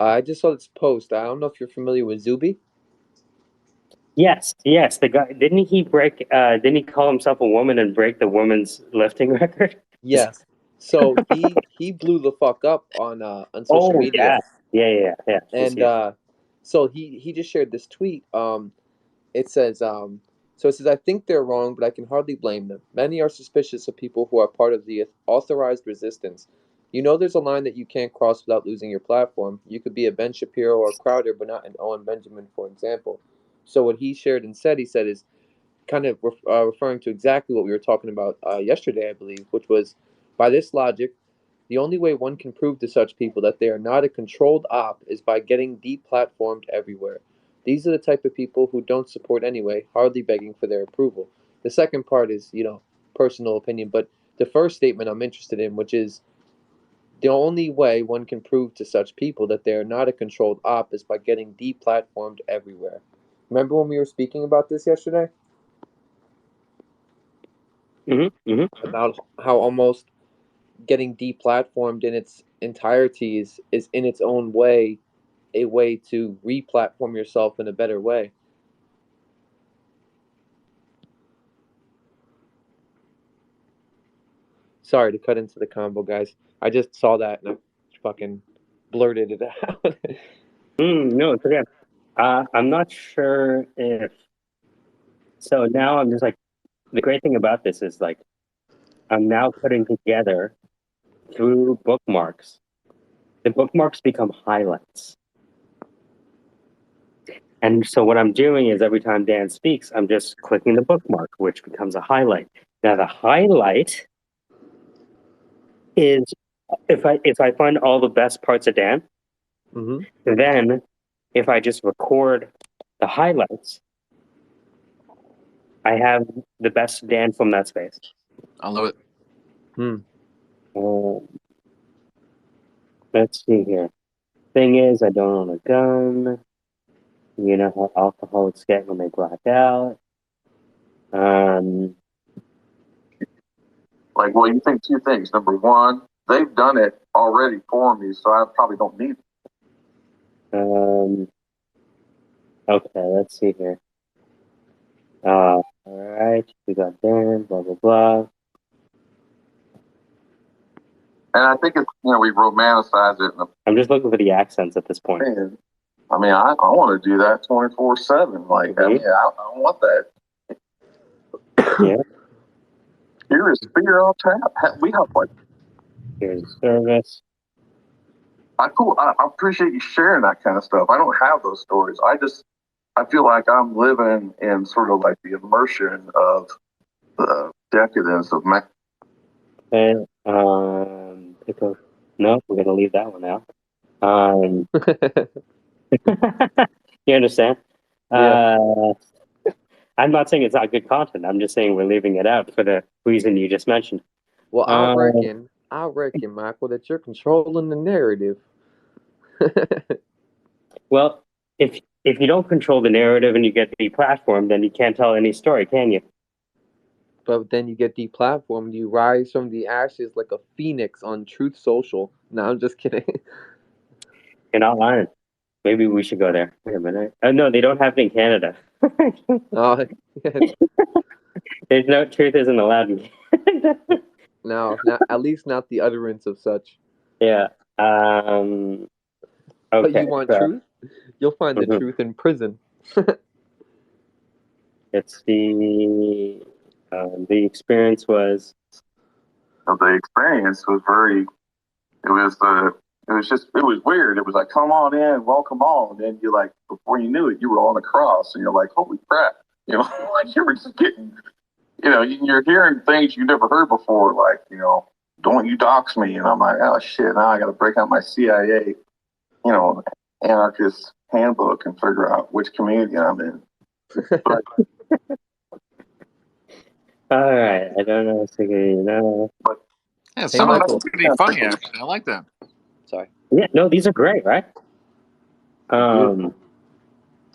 I just saw this post. I don't know if you're familiar with Zuby. Yes. The guy didn't he break? Didn't he call himself a woman and break the woman's lifting record? Yeah. So he blew the fuck up on social media. Yeah. And so he just shared this tweet. It says I think they're wrong, but I can hardly blame them. Many are suspicious of people who are part of the authorized resistance, You know there's a line that you can't cross without losing your platform. You could be a Ben Shapiro or Crowder, but not an Owen Benjamin, for example. So what he shared and said, he said, is kind of referring to exactly what we were talking about yesterday, I believe, which was, by this logic, the only way one can prove to such people that they are not a controlled op is by getting deplatformed everywhere. These are the type of people who don't support anyway, hardly begging for their approval. The second part is, personal opinion, but the first statement I'm interested in, which is the only way one can prove to such people that they are not a controlled op is by getting deplatformed everywhere. Remember when we were speaking about this yesterday? About how almost getting deplatformed in its entirety is in its own way a way to re-platform yourself in a better way. Sorry to cut into the combo, guys. I just saw that and I fucking blurted it out. No, it's okay. I'm not sure if. So now I'm just like, the great thing about this is like, I'm now putting together through bookmarks. The bookmarks become highlights. And so what I'm doing is every time Dan speaks, I'm just clicking the bookmark, which becomes a highlight. Now the highlight is if I find all the best parts of Dan, then if I just record the highlights, I have the best Dan from that space. I love it. Let's see here. Thing is, I don't own a gun. You know how alcoholics get when they black out. Like, well, you think two things. Number one, they've done it already for me, so I probably don't need it. Okay, let's see here. All right, we got Dan, blah, blah, blah. And I think it's, we romanticize it. I'm just looking for the accents at this point. I mean, I want to do that 24/7. Like, I mean, I want that. Yeah. Here is Fear on Tap. We have like. Here's the service. I appreciate you sharing that kind of stuff. I don't have those stories. I feel like I'm living in sort of like the immersion of the decadence of Mexico. And no, we're gonna leave that one out. You understand? Yeah. I'm not saying it's not good content. I'm just saying we're leaving it out for the reason you just mentioned. Well, I reckon, Michael, that you're controlling the narrative. Well, if you don't control the narrative and you get deplatformed, then you can't tell any story, can you? But then you get deplatformed, you rise from the ashes like a phoenix on Truth Social. No, I'm just kidding. You're not lying. Maybe we should go there. Wait a minute. Oh, no, they don't have it in Canada. Oh, There's no truth isn't allowed in Canada. No, at least not the utterance of such. Yeah. Okay. But you want truth? You'll find the truth in prison. It's the experience was. The experience was very. It was weird. It was like, come on in, welcome on. And you're like, before you knew it, you were on the cross, and you're like, holy crap! Like you were just getting, you're hearing things you never heard before, like, don't you dox me? And I'm like, oh shit! Now I got to break out my CIA, anarchist handbook and figure out which community I'm in. But, all right, I don't know. But yeah, some of that's pretty funny, actually. I like that. Sorry. Yeah, no, these are great, right? And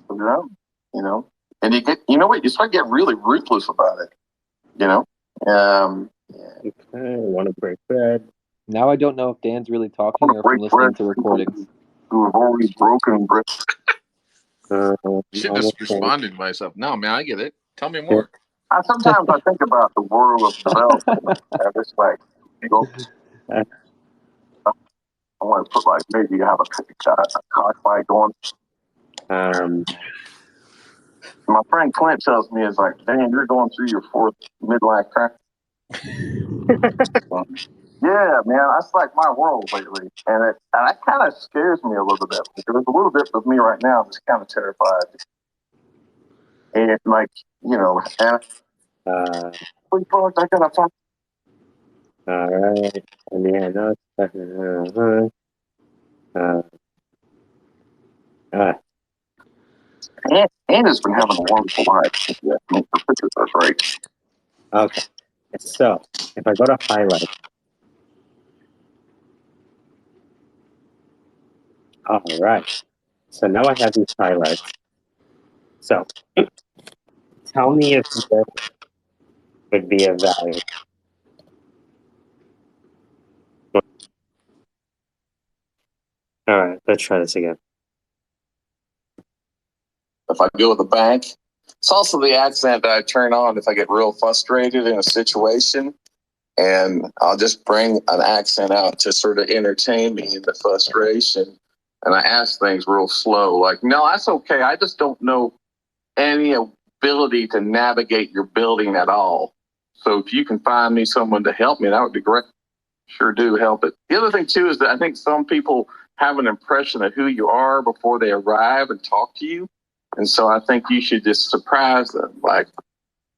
you get, you start getting really ruthless about it, Okay, want to break bread. Now I don't know if Dan's really talking or if I'm listening to recordings. Who have already broken bread. Should just responded to myself. No, man, I get it. Tell me more. Sometimes I think about the world of development. And it's like, I want to put like maybe you have a cockfight going. My friend Clint tells me, it's like, Dan, you're going through your fourth midlife crisis. Yeah, man, that's like my world lately, and that kind of scares me a little bit. There's a little bit of me right now that's kind of terrified, and like and we both I gotta talk. All right. And yeah, no, it's Anna's been having a wonderful life. Yeah, I mean, her pictures are great. okay. So if I go to highlight, all right. So now I have these highlights. So tell me if this would be of value. All right, let's try this again. If I go to the bank, it's also the accent that I turn on if I get real frustrated in a situation, and I'll just bring an accent out to sort of entertain me in the frustration. And I ask things real slow, like, "No, that's okay. I just don't know any ability to navigate your building at all. So if you can find me someone to help me, that would be great." Sure do help it. The other thing too is that I think some people have an impression of who you are before they arrive and talk to you. And so I think you should just surprise them. Like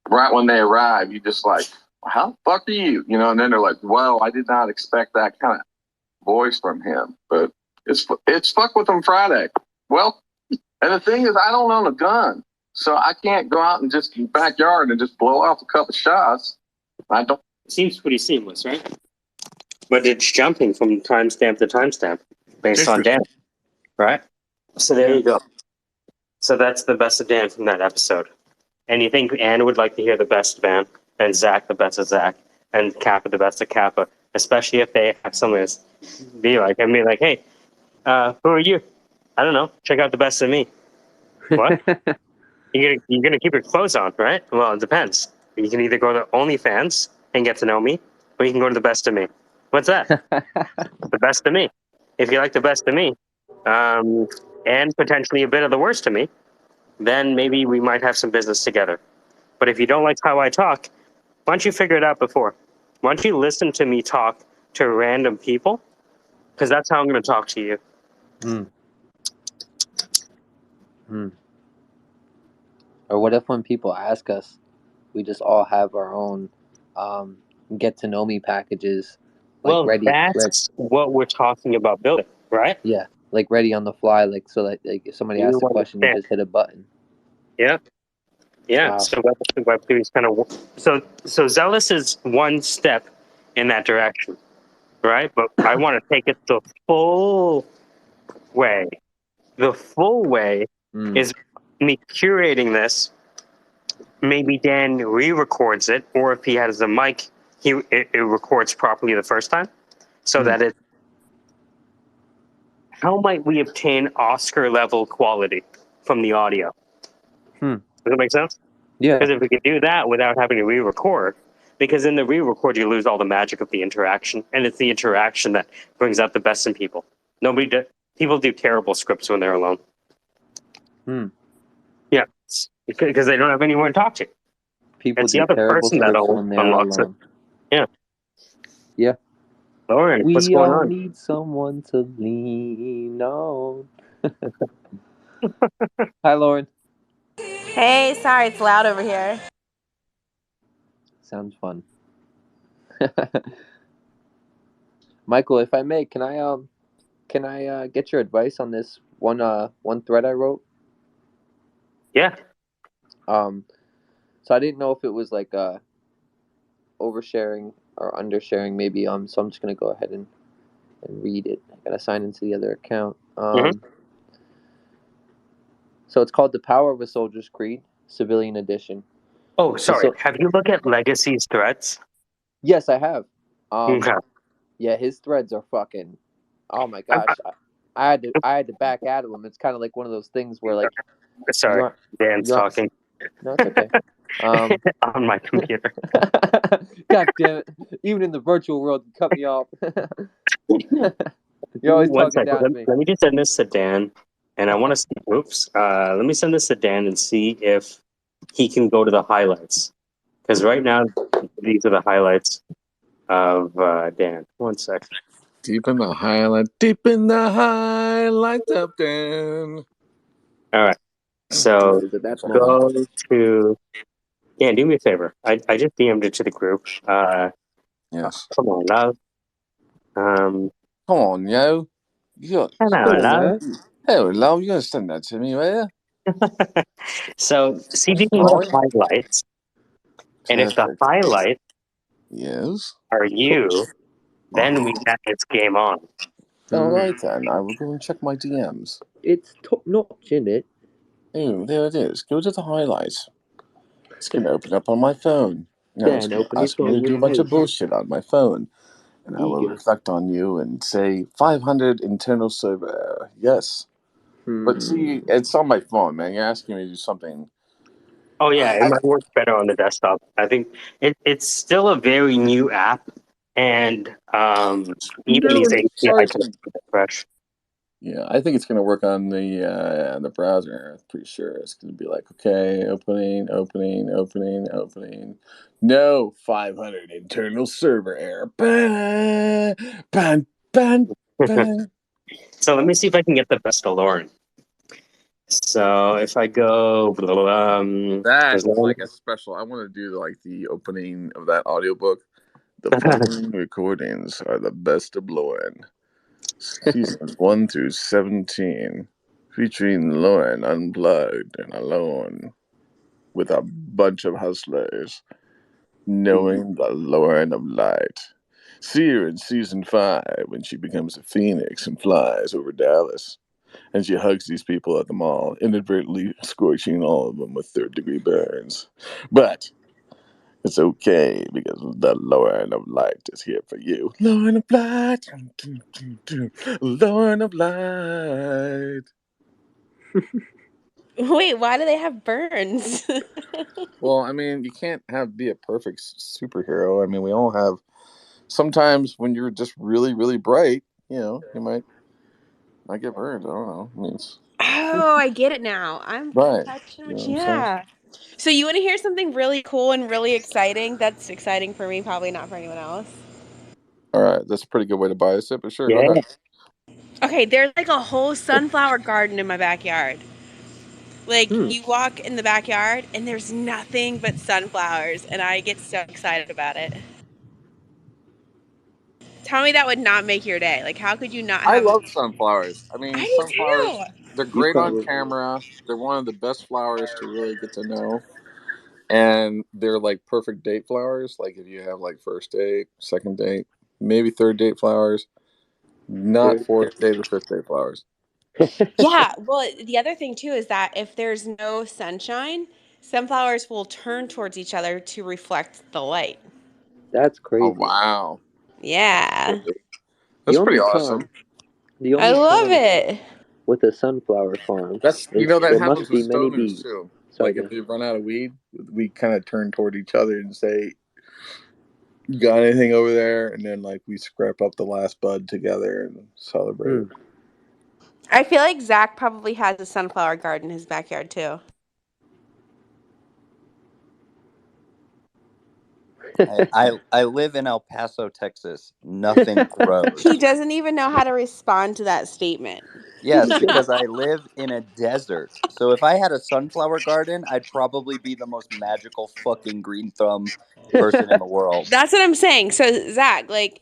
right when they arrive, you just like, "How the fuck are you?" And then they're like, "Wow, I did not expect that kind of voice from him." But it's fuck with them Friday. Well, and the thing is, I don't own a gun, so I can't go out and just in the backyard and just blow off a couple shots. I don't. It seems pretty seamless, right? But it's jumping from timestamp to timestamp based on Dan, right? So there you go. So that's the best of Dan from that episode. And you think Anne would like to hear the best of Anne, and Zach the best of Zach, and Kappa the best of Kappa, especially if they have someone to be like, "Hey, who are you? I don't know. Check out the best of me." What? You're gonna keep your clothes on, right? Well, it depends. You can either go to OnlyFans and get to know me, or you can go to the best of me. What's that? The best of me. If you like the best of me, and potentially a bit of the worst of me, then maybe we might have some business together. But if you don't like how I talk, why don't you figure it out before? Why don't you listen to me talk to random people? Because that's how I'm going to talk to you. Or what if when people ask us, we just all have our own get to know me packages, like Well, that's what we're talking about building, right? Yeah, like ready on the fly, like so that like if somebody asks a question, you just hit a button. Yeah. Yeah. Wow. So Web3 is kind of so Zealous is one step in that direction, right? But I want to take it the full way. The full way is me curating this. Maybe Dan re-records it, or if he has a mic, it records properly the first time, so that it. How might we obtain Oscar level quality from the audio? Does that make sense? Yeah. Because if we could do that without having to re-record, because in the re-record you lose all the magic of the interaction, and it's the interaction that brings out the best in people. People do terrible scripts when they're alone. Yeah, because they don't have anyone to talk to. People It's the do other terrible person that scripts when they're unlocks alone. it. Yeah. Yeah. Lauren, what's We going all on? need someone to lean on. Hi, Lauren. Hey, sorry, it's loud over here. Sounds fun. Michael, if I may, can I get your advice on this one thread I wrote? Yeah. So I didn't know if it was like oversharing or undersharing maybe. So I'm just gonna go ahead and read it. I gotta sign into the other account. So it's called "The Power of a Soldier's Creed, Civilian Edition." Oh, sorry. Have you looked at Legacy's threads? Yes, I have. Okay. Yeah, his threads are fucking. Oh my gosh, I had to back out of him. It's kind of like one of those things where like. Sorry, Dan's talking. No, it's okay. On my computer. God damn it! Even in the virtual world, you cut me off. You're always talking down to me. Let me just send this to Dan, and I want to see. Oops. Let me send this to Dan and see if he can go to the highlights. Because right now, these are the highlights. of Dan. One sec. Deep in the highlight up, Dan. All right. So That's go to Dan. Do me a favor. I just DM'd it to the group. Yes. Come on, love. Come on, yo. You got, Come Come on, on, love. man. hey, love, you gotta send that to me, will you? So see if you can go to Fine. highlights, and if the Perfect. highlights Yes. are you, then we have this game on. All right, then. I will go and check my DMs. It's top notch, isn't it? Oh, there it is. Go to the highlights. It's going to open up on my phone. Now it's Dan, going to open ask it me to on do your a bunch of page. bullshit on my phone. And I will Ego. reflect on you and say 500 internal server error. Yes. But see, it's on my phone, man. You're asking me to do something. Oh yeah, it might work better on the desktop. I think it's still a very new app, and even these No, APIs are fresh. yeah, I think it's going to work on the browser. I'm pretty sure it's going to be like, okay, opening. No, 500 internal server error. Ban, ban, ban, ban. So let me see if I can get the best of Lauren. So if I go, That is like a special. I want to do like the opening of that audiobook. The following recordings are the best of Lauren. Seasons 1 through 17. Featuring Lauren unplugged and alone with a bunch of hustlers. Knowing the Lauren of Light. See her in season 5 when she becomes a phoenix and flies over Dallas. And she hugs these people at the mall, inadvertently scorching all of them with third-degree burns. But it's okay because the Lauren of Light is here for you. Lauren of Light. Lauren of Light. Wait, why do they have burns? Well, I mean, you can't be a perfect superhero. I mean, we all have. Sometimes when you're just really, really bright, you might get burned. I don't know. I mean, Oh, I get it now. I'm right. catching You know what what I'm saying? yeah. So you want to hear something really cool and really exciting? That's exciting for me, probably not for anyone else. All right, that's a pretty good way to buy a sip, but sure, go yeah. ahead. Okay, there's like a whole sunflower garden in my backyard. Like you walk in the backyard and there's nothing but sunflowers, and I get so excited about it. Tell me that would not make your day. Like, how could you not I have? love sunflowers. I mean, I do sunflowers, too. they're You great on probably. camera. They're one of the best flowers to really get to know. And they're like perfect date flowers. Like if you have like first date, second date, maybe third date flowers, not fourth date or fifth date flowers. Yeah. Well, the other thing too is that if there's no sunshine, sunflowers will turn towards each other to reflect the light. That's Oh, crazy. wow. Yeah. That's pretty awesome. The I only love con it. with a sunflower farm That's is that there happens must with be many stoners bees. too. Sorry, Like if they run out of weed, we kind of turn toward each other and say, "You got anything over there?" And then like we scrap up the last bud together and celebrate. I feel like Zach probably has a sunflower garden in his backyard too. I live in El Paso, Texas. Nothing grows. He doesn't even know how to respond to that statement. Yes, because I live in a desert. So if I had a sunflower garden, I'd probably be the most magical fucking green thumb person in the world. That's what I'm saying. So Zach, like,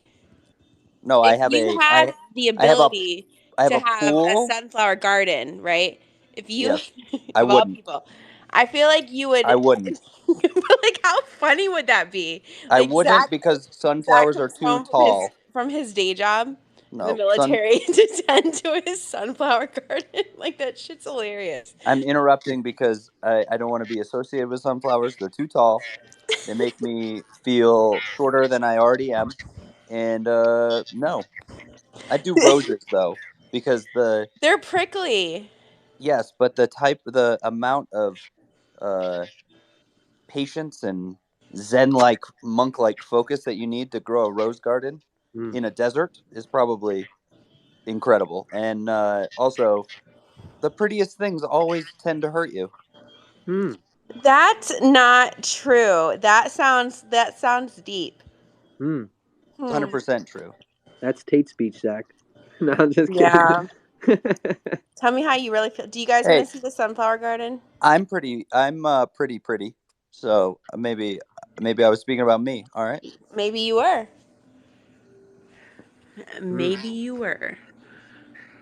No, if you had the I have ability to a have a pool. sunflower garden, right? If you, Yes, I of all wouldn't. people, I feel like you would. I wouldn't. Like, how funny would that be? I Like wouldn't because Zach sunflowers are comes too home tall. from his day job in the No, military to tend to his sunflower garden. Like that shit's hilarious. I'm interrupting because I don't want to be associated with sunflowers. They're too tall. They make me feel shorter than I already am. And no, I do roses though because They're prickly. yes, but the amount of uh, patience and zen-like monk-like focus that you need to grow a rose garden in a desert is probably incredible. And also, the prettiest things always tend to hurt you. That's not true. That sounds deep. It's 100% true. That's Tate speech, Zach. No, I'm just Yeah. kidding. Tell me how you really feel. Do you guys want Hey, to see the sunflower garden? I'm pretty pretty. So maybe I was speaking about me. All right. Maybe you were. Maybe you were.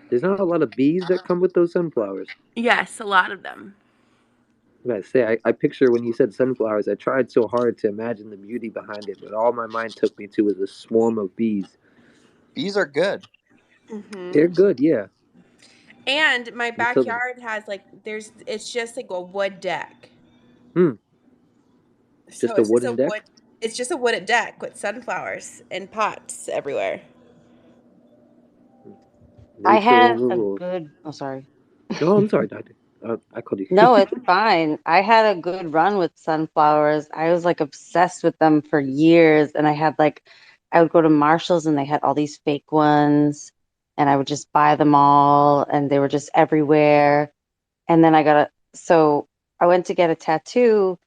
There's not a lot of bees that come with those sunflowers. Yes, a lot of them. I gotta say, I picture when you said sunflowers, I tried so hard to imagine the beauty behind it, but all my mind took me to was a swarm of bees. Bees are good. They're Hmm. good, yeah. And my Until, backyard has like it's just like a wood deck. hmm, So just a it's just wooden a deck? wood it's just a wooden deck with sunflowers in pots everywhere. I Nature had a overrules. good, oh, sorry. Oh, I'm sorry, doctor. I called you. No, it's fine. I had a good run with sunflowers. I was like obsessed with them for years. And I would go to Marshall's and they had all these fake ones. And I would just buy them all. And they were just everywhere. And then so I went to get a tattoo.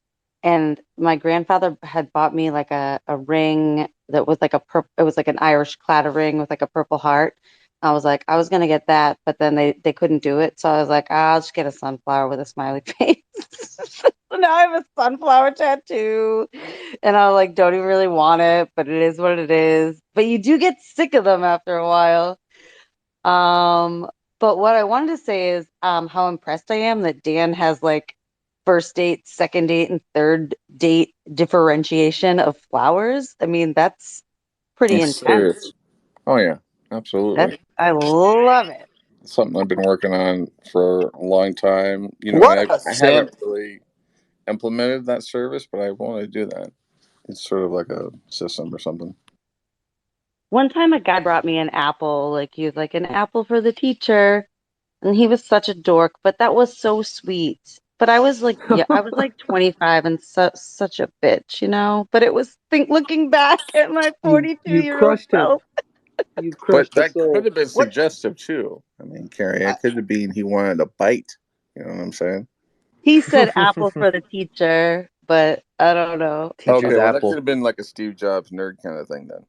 And my grandfather had bought me like a ring that was like it was like an Irish claddagh ring with like a purple heart. I was like, I was gonna get that, but then they couldn't do it. So I was like, I'll just get a sunflower with a smiley face. So now I have a sunflower tattoo. And I like don't even really want it, but it is what it is. But you do get sick of them after a while. Um, but what I wanted to say is how impressed I am that Dan has like first date, second date, and third date differentiation of flowers. I mean, that's pretty It's intense. serious. Oh yeah, absolutely. I love it. It's something I've been working on for a long time. You know, What and a I haven't simp. really implemented that service, but I want to do that. It's sort of like a system or something. One time a guy brought me an apple, like he was like an apple for the teacher, and he was such a dork, but that was so sweet. But I was like, yeah, I was like 25 and such a bitch, you know? But it was looking back at my You 42-year-old crushed him. self. You But crushed his that could soul. have been What? suggestive too. I mean, Carrie, it could have been he wanted a bite. You know what I'm saying? He said apple for the teacher, but I don't know. Teacher's Okay, well, that could apple. have been like a Steve Jobs nerd kind of thing then.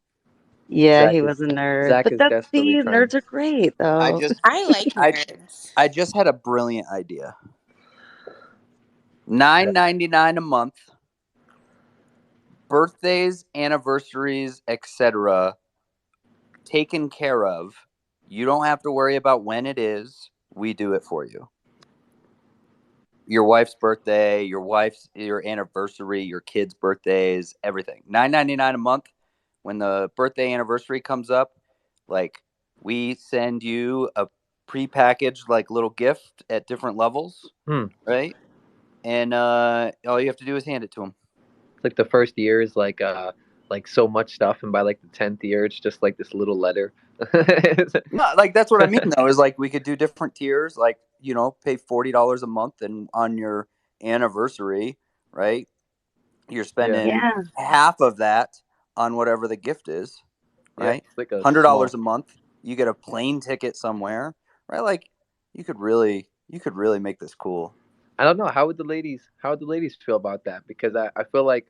Yeah, Zach he is was a nerd. Zach But is that's desperately the trying. nerds are great I though. just I like I nerds. I just had a brilliant idea. $9.99 a month. Birthdays, anniversaries, etc. taken care of. You don't have to worry about when it is. We do it for you. Your wife's birthday, your anniversary, your kids' birthdays, everything. $9.99 a month. When the birthday anniversary comes up, like we send you a prepackaged like little gift at different levels, right? And all you have to do is hand it to them. It's like the first year is like so much stuff, and by like the 10th year, it's just like this little letter. No, like that's what I mean though, is like we could do different tiers, like, pay $40 a month, and on your anniversary, right? You're Yeah, spending Yeah. half of that on whatever the gift is, yeah. right? It's like a $100 small. a month, you get a plane ticket somewhere, right? Like you could really make this cool. I don't know how would the ladies feel about that, because I feel like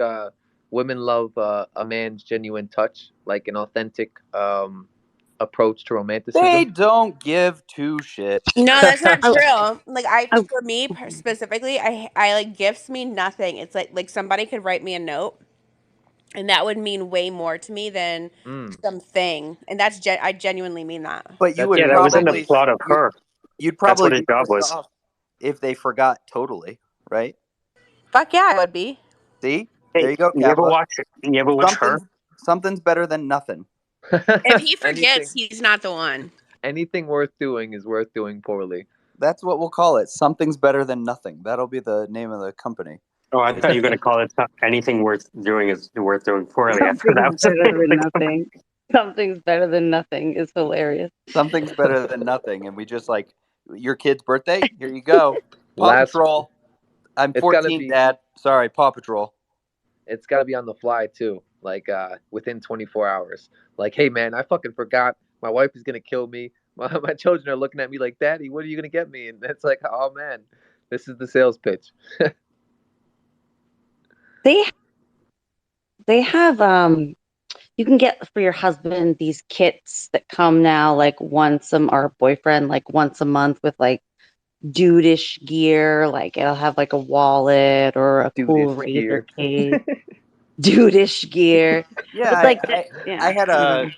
women love a man's genuine touch, like an authentic approach to They romanticism. don't give two shits. No, that's not I, true. Like I, for me specifically, I like gifts mean nothing. It's like somebody could write me a note, and that would mean way more to me than Mm, something. And I genuinely mean that. But you that's would Yeah, that was in the probably nice. plot of you'd her. you'd That's probably what his be job pissed was. off if they forgot totally, right? Fuck yeah, I would be. See? There Hey, you go, you ever Kappa. watch? You ever watch her? Something's better than nothing. If he anything forgets, he's not the one. anything worth doing is worth doing poorly. That's what we'll call it. Something's better than nothing. That'll be the name of the company. Oh, I thought you were going to call it anything worth doing is worth doing poorly. I thought that something's was the better name of than the company. nothing. Something's better than nothing is hilarious. Something's better than nothing. And we just like your kid's birthday. Here you go. Paw Last, Patrol. I'm it's gotta 14, be Dad. Sorry, Paw Patrol. it's gotta be on the fly too, like within 24 hours. Like, hey man, I fucking forgot. My wife is gonna kill me. My children are looking at me like, Daddy, what are you gonna get me? And it's like, oh man, this is the sales pitch. They they have you can get for your husband these kits that come now like or boyfriend like once a month with like dude-ish gear. Like it'll have like a wallet or a cool Dude-ish razor gear. case. Dude-ish gear. Yeah, It's like that. I Yeah, had I don't know.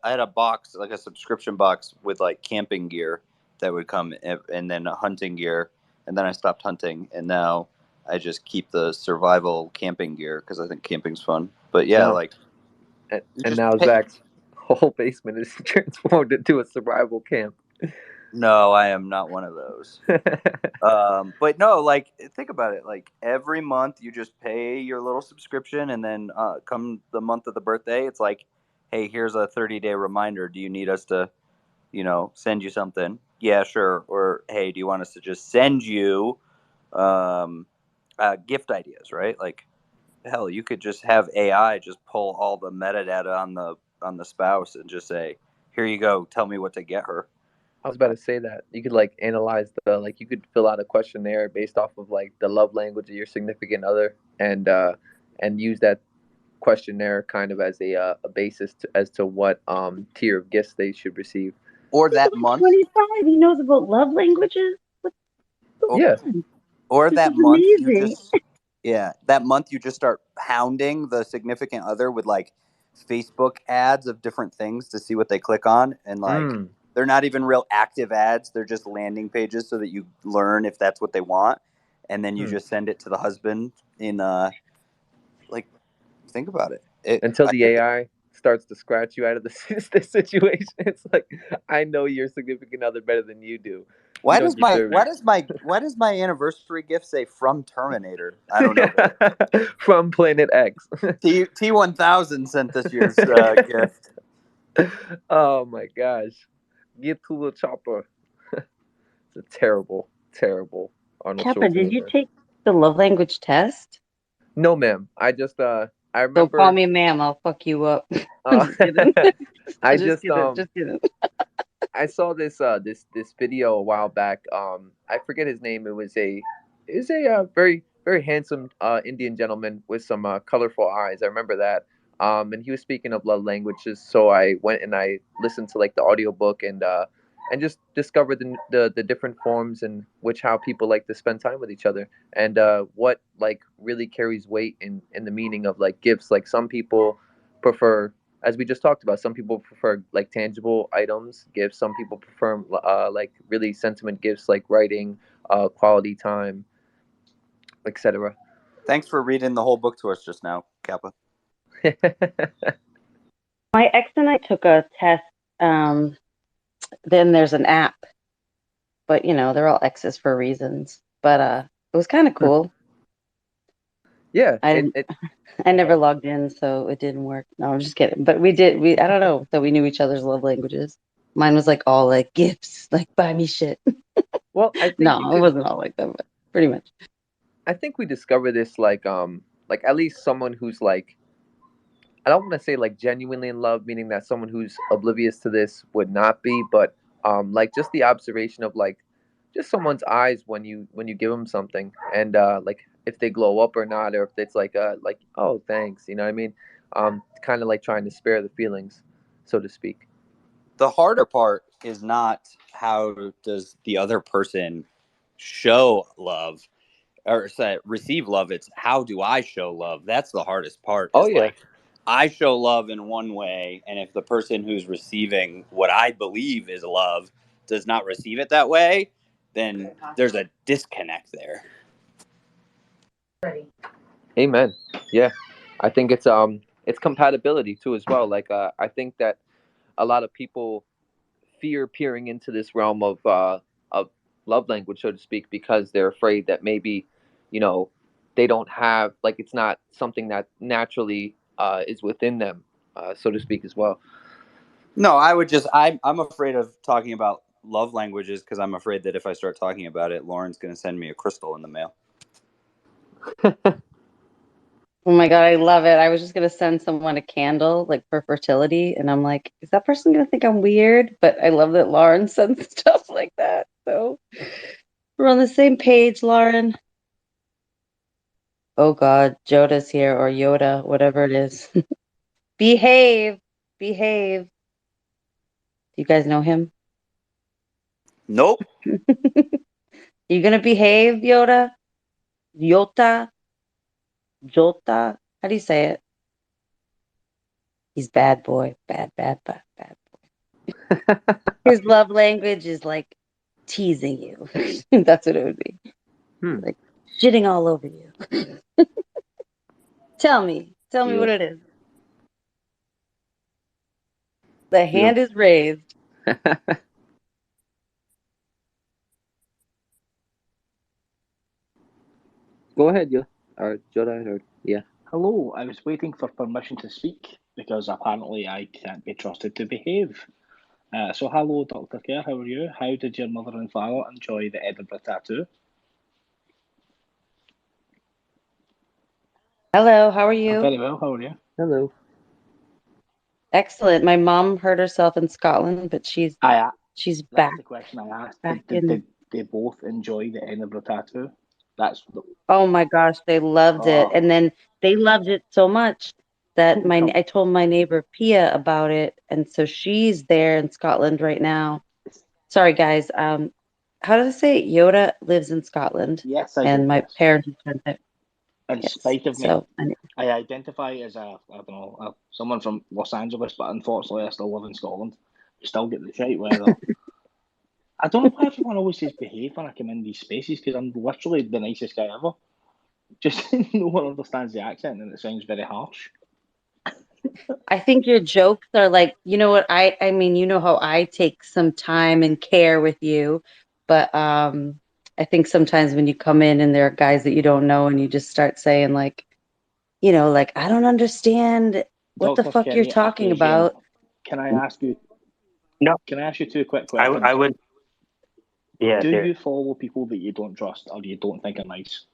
I had a box, like a subscription box with like camping gear that would come, and then hunting gear, and then I stopped hunting, and now I just keep the survival camping gear because I think camping's fun. But yeah, Now, like you and just now pay. Zach's whole basement is transformed into a survival camp. No, I am not one of those. But no, like think about it. Like every month, you just pay your little subscription, and then come the month of the birthday, it's like, hey, here's a 30-day reminder. Do you need us to, send you something? Yeah, sure. Or hey, do you want us to just send you um, gift ideas? Right? Like hell, you could just have AI just pull all the metadata on the spouse and just say, here you go. Tell me what to get her. I was about to say that you could like analyze you could fill out a questionnaire based off of like the love language of your significant other, and use that questionnaire kind of as a basis as to what tier of gifts they should receive. Or He's that like month. 25. He knows about love languages. What's going Yeah, on? Or This that is month you amazing. just that month you just start hounding the significant other with like Facebook ads of different things to see what they click on, and like they're not even real active ads, they're just landing pages so that you learn if that's what they want, and then you just send it to the husband in like think about it. until I the think AI starts to scratch you out of the situation. It's like, I know your significant other better than you do. You why don't does my deserve why does my anniversary gift say from Terminator? I don't know, but it. From Planet X. T1000 sent this year's gift. Oh my gosh. Get to the chopper. It's a terrible, terrible Arnold Kappa, did you Schwarzenegger. take the love language test? No, ma'am. I Don't call remember me ma'am. I'll fuck you up. I'm uh, just kidding. I Just just kidding. Just kidding. I saw this video a while back. I forget his name. It was a very very handsome Indian gentleman with some colorful eyes. I remember that. And he was speaking of love languages. So I went and I listened to like the audiobook and just discovered the different forms in which how people like to spend time with each other, and what like really carries weight in the meaning of like gifts. Like some people prefer, as we just talked about, some people prefer like tangible items, gifts. Some people prefer like really sentiment gifts, like writing, quality time, etc. Thanks for reading the whole book to us just now, Kappa. My ex and I took a test. Um, then there's an app, but they're all X's for reasons. But it was kind of cool. Yeah, I never logged in, so it didn't work. No, I'm just kidding. But we did. I don't know. So we knew each other's love languages. Mine was like all like gifts, like buy me shit. Well, I think you No, it could. wasn't all like that, but pretty much. I think we discover this like at least someone who's like, I don't want to say like genuinely in love, meaning that someone who's oblivious to this would not be, but like just the observation of like just someone's eyes when you give them something, and like if they glow up or not, or if it's like oh thanks, you know what I mean? Kind of like trying to spare the feelings, so to speak. The harder part is not how does the other person show love or say receive love. It's how do I show love? That's the hardest part. Oh Is yeah. like I show love in one way, and if the person who's receiving what I believe is love does not receive it that way, then there's a disconnect there. Amen. Yeah, I think it's compatibility too as well. Like I think that a lot of people fear peering into this realm of love language, so to speak, because they're afraid that maybe, you know, they don't have like it's not something that naturally is within them, so to speak, as well. No, I'm afraid of talking about love languages because I'm afraid that if I start talking about it, Lauren's going to send me a crystal in the mail. Oh my God, I love it. I was just gonna send someone a candle like for fertility, and I'm like, is that person gonna think I'm weird? But I love that Lauren sends stuff like that. So we're on the same page, Lauren. Oh God, Joda's here or Yoda, whatever it is. Behave. Behave. You guys know him? Nope. You gonna behave, Yoda? Yota? Jota? How do you say it? He's bad boy. Bad boy. His love language is like teasing you. That's what it would be. Like shitting all over you. Tell me what it is. The hand is raised. Go ahead, Yoda. Or Yoda, or yeah. Hello, I was waiting for permission to speak because apparently I can't be trusted to behave. So hello, Dr. Kerr, how are you? How did your mother and father enjoy the Edinburgh tattoo? Hello, how are I'm you? very well, how are you? Hello. Excellent. My mom hurt herself in Scotland, but she's back. That's the question I asked. Back Did in. they both enjoy the Edinburgh tattoo? That's the Oh my gosh, they loved it. And then they loved it so much that I told my neighbor Pia about it, and so she's there in Scotland right now. Sorry guys, how did I say it? Yoda lives in Scotland. Yes, I and do, my yes. parents spent it. In Yes, spite of me, so I identify as someone from Los Angeles, but unfortunately I still live in Scotland. You still get the shite weather. I don't know why everyone always says behave when I come in these spaces because I'm literally the nicest guy ever. Just no one understands the accent and it sounds very harsh. I think your jokes are like, you know what, I mean, you know how I take some time and care with you, but I think sometimes when you come in and there are guys that you don't know and you just start saying like, like I don't understand what the Dr. fuck you're Kenny, talking again, about. can I ask you? No. Can I ask you two quick I questions? would. Yeah. Do Here. you follow people that you don't trust or you don't think are nice?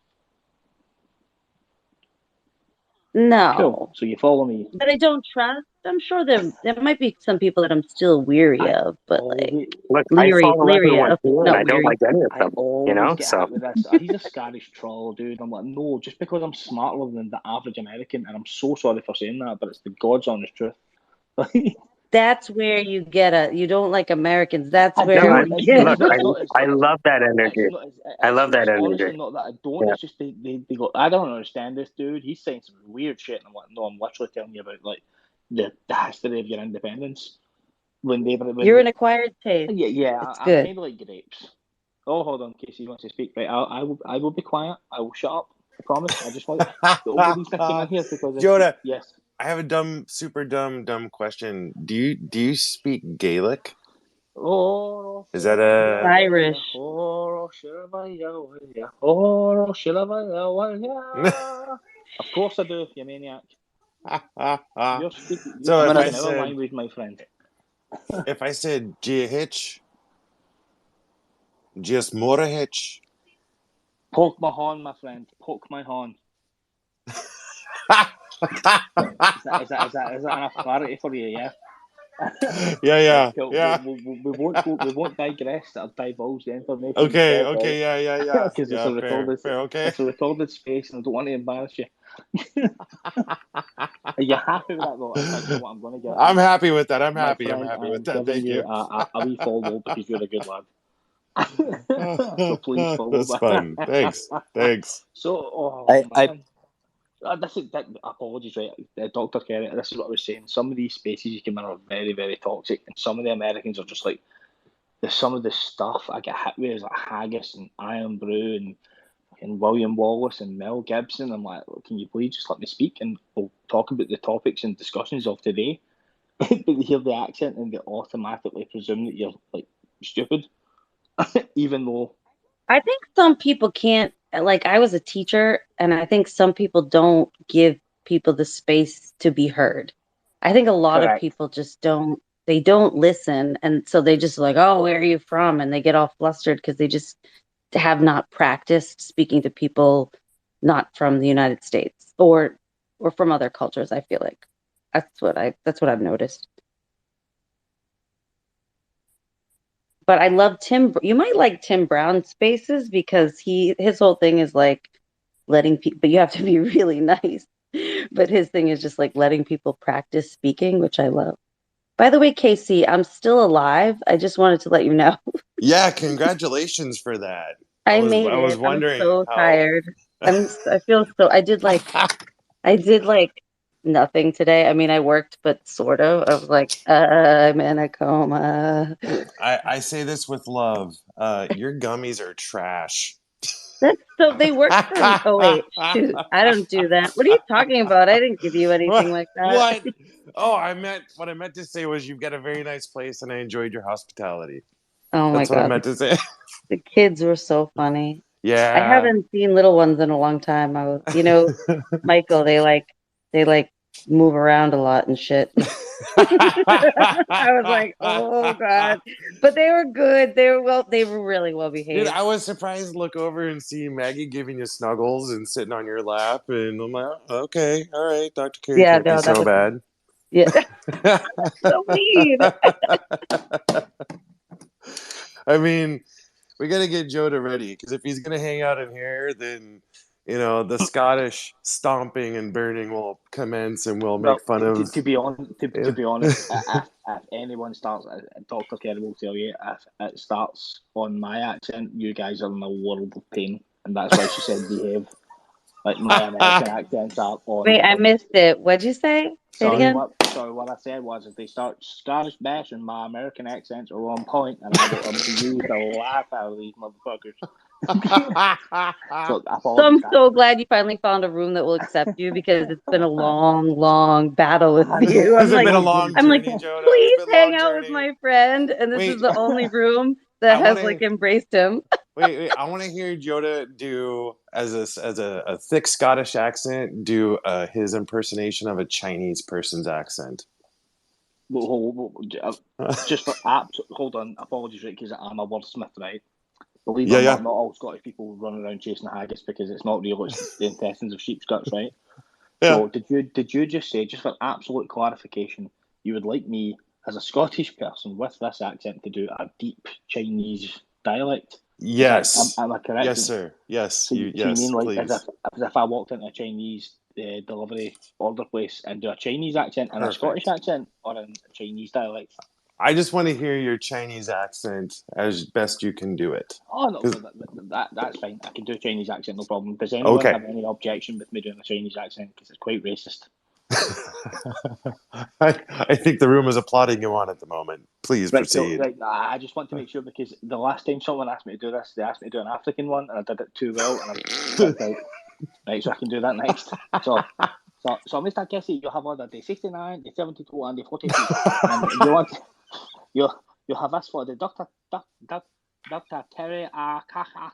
No. Cool. So you follow me. But I don't trust. I'm sure there might be some people that I'm still weary of, but like Look, I follow leery everyone of, too, and not I don't weary. like any of I them. always get So hit with this. He's a Scottish troll, dude. I'm like, no, just because I'm smarter than the average American, and I'm so sorry for saying that, but it's the God's honest truth. That's where you you don't like Americans. That's I where don't. we It's get. not. I love that energy. It's not. I love that It's energy. honestly not that I don't. Yeah. It's just they go. I don't understand this dude. He's saying some weird shit, and I'm like, no, I'm literally telling you about like the history of your independence when You're an acquired taste. yeah. It's I'm good. kind of like grapes. Oh, hold on, Casey wants to speak. Right, I will be quiet. I will shut up. I promise. I just want nobody's came in here because Yoda, yes. I have a super dumb question. Do you speak Gaelic? Oh, Is that a Irish? Of course I do, you maniac. You're speaking So if I our said language, my friend. if I said Gia Hitch, just more hitch. Poke my horn, my friend. Poke my horn. Is that enough clarity for you? Yeah. Yeah. We won't digress or divulge the information. Okay, instead, yeah. Because Yeah, fair, okay. it's a recorded space, and I don't want to embarrass you. Are you happy with that, though? In fact, you know what? I'm going to get. I'm happy with that. I'm My happy friend, with that. giving Thank you you. a wee follow because you're a good lad. So please follow That's fun. Thanks. So, I man. Apologies, right? Dr. Kerry, this is what I was saying. Some of these spaces you come in are very, very toxic, and some of the Americans are just like, some of the stuff I get hit with is like haggis and iron brew and William Wallace and Mel Gibson. I'm like, can you please just let me speak and we'll talk about the topics and discussions of today? But they hear the accent and they automatically presume that you're like stupid, even though I think some people can't, like, I was a teacher, and I think some people don't give people the space to be heard. I think a lot of correct. people just they don't listen. And so they just like, oh, where are you from? And they get all flustered because they just have not practiced speaking to people not from the United States or from other cultures, I feel like. That's what I've noticed. But I love Tim. You might like Tim Brown spaces because his whole thing is like letting people, but you have to be really nice, But his thing is just like letting people practice speaking, which I love. By the way, Casey, I'm still alive. I just wanted to let you know. Yeah, congratulations for that. I made I was it. I'm wondering so how. tired. I feel so I did like nothing today. I mean, I worked, but sort of. I was like, I'm in a coma. I say this with love. Your gummies are trash. That's so they work for oh wait, shoot. I don't do that. What are you talking about? I didn't give you anything like that. What? Oh, what I meant to say was you've got a very nice place and I enjoyed your hospitality. Oh my That's what I God. meant to say. The kids were so funny. I Yeah. haven't seen little ones in a long time. Michael, they like move around a lot and shit. I was like, oh God. But they were good. They were really well Dude, behaved. I was surprised to look over and see Maggie giving you snuggles and sitting on your lap. And I'm like, oh, okay, all right, Dr. Carey Yeah, can't be no, that so was bad. yeah. So mean. I mean, we got to get Joda ready because if he's going to hang out in here, then, the Scottish stomping and burning will commence and we'll make Well, fun of. to be honest, to be honest, if anyone starts, Doctor Kerry will tell you, if it starts on my accent, you guys are in a world of pain, and that's why she said behave. Like my American accents are on Wait, I point. missed it. What'd you say? Say it again. What I said was if they start Scottish bashing, my American accents are on point, and I will abuse the life out of these motherfuckers. So So apologies. I'm so glad you finally found a room that will accept you because it's been a long, long battle with you. Has it been a long I'm like, journey, Joda? It's please been a hang long out with journey. my friend, and this is Wait, the only room I that has wanna- like embraced him. wait. I want to hear Joda do as a thick Scottish accent, do his impersonation of a Chinese person's accent. Just for apps, hold on, apologies, right? Because I'm a wordsmith, right? Believe it Yeah, or yeah. not all Scottish people run around chasing haggis because it's not real. It's the intestines of sheep's guts, right? Yeah. So did you just say, just for absolute clarification, you would like me as a Scottish person with this accent to do a deep Chinese dialect? Yes. Am I correct? Yes, sir. Yes. So you Yes, mean like please. as if I walked into a Chinese delivery order place and do a Chinese accent and a Scottish Perfect. accent or a Chinese dialect? I just want to hear your Chinese accent as best you can do it. Oh no, that's fine. I can do a Chinese accent, no problem. Does anyone Okay. have any objection with me doing a Chinese accent? Because it's quite racist. I think the room is applauding you on at the moment. Please Right, so proceed. I just want to make sure because the last time someone asked me to do this, they asked me to do an African one, and I did it too well, and I right, so I can do that next. So Mr. Casey, you have ordered the 69, the 72, and the 42, and you have asked for the Dr. Terry Akashan.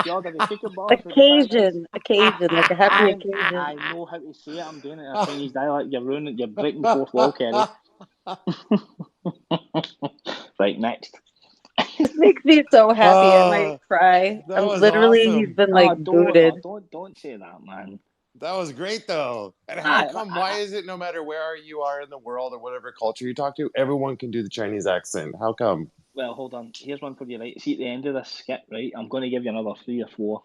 You ordered the chicken balls with the fried rice. Occasion, like a happy occasion. I know how to say it. I'm doing it in a Chinese dialect. You're breaking the fourth wall, Kerry. Right, next. This makes me so happy. I might cry. That was He's awesome. been like booted. Don't say that, man. That was great, though. And how come? Why is it no matter where you are in the world or whatever culture you talk to, everyone can do the Chinese accent? How come? Well, hold on. Here's one for you, right? See, at the end of this skit, right, I'm going to give you another 3 or 4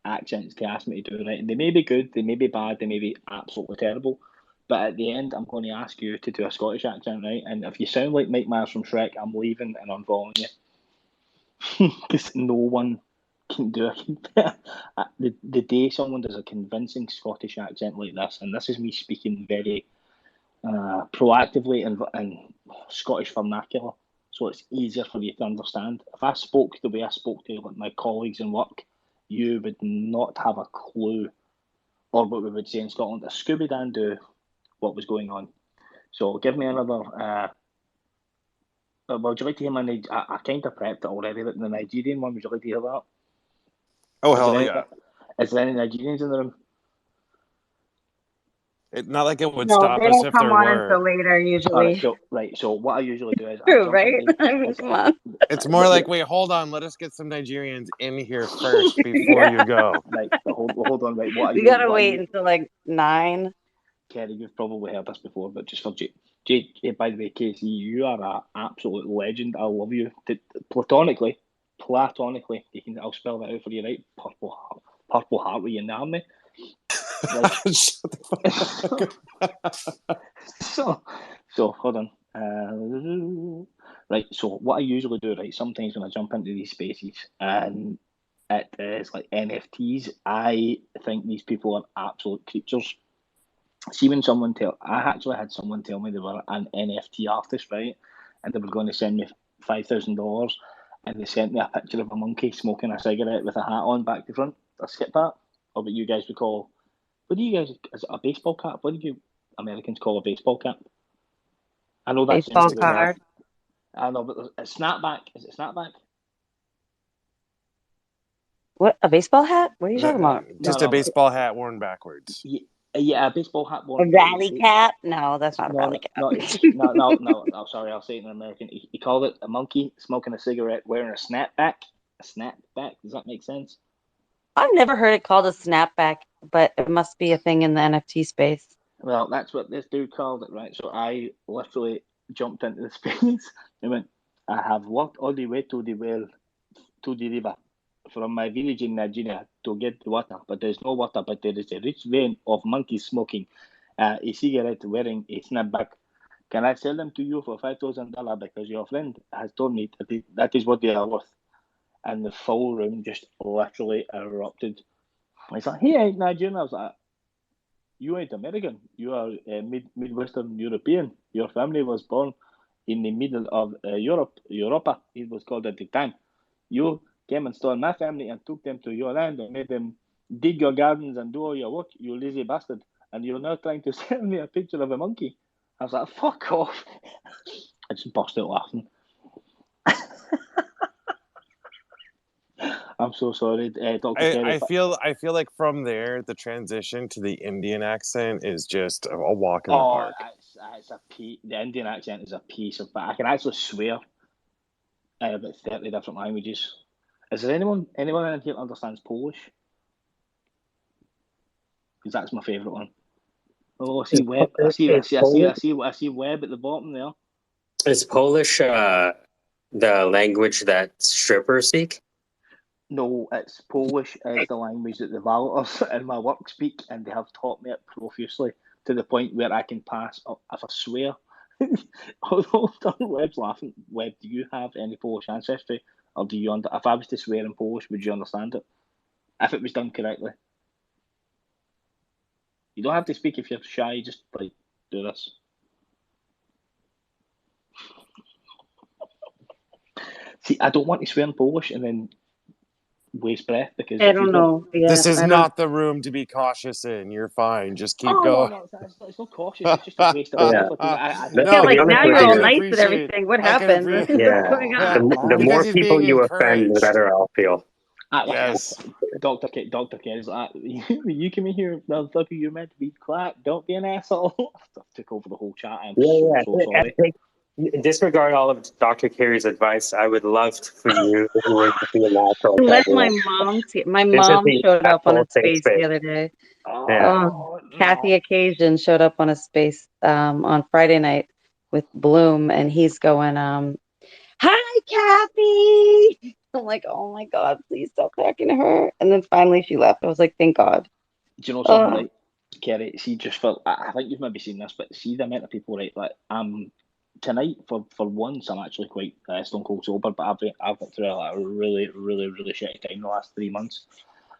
accents to ask me to do, right? They may be good, they may be bad, they may be absolutely terrible. But at the end, I'm going to ask you to do a Scottish accent, right? And if you sound like Mike Myers from Shrek, I'm leaving and unfollowing you. Because no one can do it. The day someone does a convincing Scottish accent like this, and this is me speaking very proactively in Scottish vernacular, so it's easier for you to understand. If I spoke the way I spoke to like my colleagues in work, you would not have a clue, or what we would say in Scotland, a Scooby Doo, what was going on. So give me another. Would you like to hear my? I kind of prepped it already. The Nigerian one. Would you like to hear that? Oh, hell yeah! Is there any Nigerians in the room? Not like it would No, stop they us don't if come there on were. until later usually. So what I usually do is True, right? Come on. It's more like, wait, hold on, let us get some Nigerians in here first before you go. Right, hold on, right. We gotta wait until like 9. Kerry, you've probably heard this before, but just for Jake, by the way, Casey, you are an absolute legend. I love you. Platonically, you can. I'll spell that out for you, right? Purple Heart with you in the army. Like, Shut the fuck up. so hold on. Right, so what I usually do, right, sometimes when I jump into these spaces and it is like NFTs, I think these people are absolute creatures. See, when I actually had someone tell me they were an NFT artist, right, and they were going to send me $5,000, and they sent me a picture of a monkey smoking a cigarette with a hat on back to front, a skip hat, or what you guys would call, what do you guys, is it a baseball cap? What do you Americans call a baseball cap? I know that Baseball sounds Just a cap. card. I know, but a snapback, is it snapback? What, a baseball hat? What are you talking about? Just No, a no, baseball hat worn backwards. yeah, a baseball hat A one. rally cap? No, that's not a No, rally no, cap. no, sorry, I'll say it in American. He called it a monkey smoking a cigarette wearing a snapback. A snapback, does that make sense? I've never heard it called a snapback, but it must be a thing in the NFT space. Well, that's what this dude called it, right? So I literally jumped into the space and went, I have walked all the way to the well, to the river, from my village in Nigeria to get the water, but there's no water, but there is a rich vein of monkeys smoking a cigarette wearing a snapback. Can I sell them to you for $5,000 because your friend has told me that is what they are worth? And the full room just literally erupted. It's like, hey, I ain't Nigerian. I was like, you ain't American. You are Midwestern European. Your family was born in the middle of Europa, it was called at the time. You came and stole my family and took them to your land and made them dig your gardens and do all your work, you lazy bastard. And you're now trying to send me a picture of a monkey. I was like, fuck off. I just burst out laughing. I'm so sorry, Dr. Kerry. I feel like from there the transition to the Indian accent is just a walk in the Oh, park. it's the Indian accent is a piece of, but I can actually swear about 30 different languages. Is there anyone in here that understands Polish? Because that's my favourite one. Oh, I see Web. I see Web at the bottom there. Is Polish the language that strippers speak? No, it's Polish is the language that the validers in my work speak, and they have taught me it profusely to the point where I can pass. If I swear, although Web's laughing. Web, do you have any Polish ancestry, or do you if I was to swear in Polish, would you understand it if it was done correctly? You don't have to speak if you're shy. Just like do this. See, I don't want to swear in Polish and then waste breath because I don't know. Yeah, This is I don't- not the room to be cautious in. You're fine. Just keep going. No, it's not cautious. It's just a waste of breath. I No, Yeah, like now honest with you're all you, nice and everything. What happened? What's going the, on? the because more he's people being you offend, the encouraged. better I'll feel. Yes. Dr. Kerry's like, you come in here, motherfucker, you're meant to be quiet. Don't be an asshole. I took over the whole chat. I'm so sorry. Disregard all of Dr. Carey's advice. I would love for you to be a natural. Let my mom see. My This is mom the showed up on a actual safe space space. the other day. Yeah. Kathy Occasion showed up on a space on Friday night with Bloom, and he's going, "Hi, Kathy." I'm like, "Oh my God, please stop talking to her." And then finally she left. I was like, "Thank God." Do you know something, right, Kerry? See, just for I think you've maybe seen this, but see the amount of people, right? Like, tonight for once, I'm actually quite stone cold sober, but I've got through a really shitty time the last 3 months,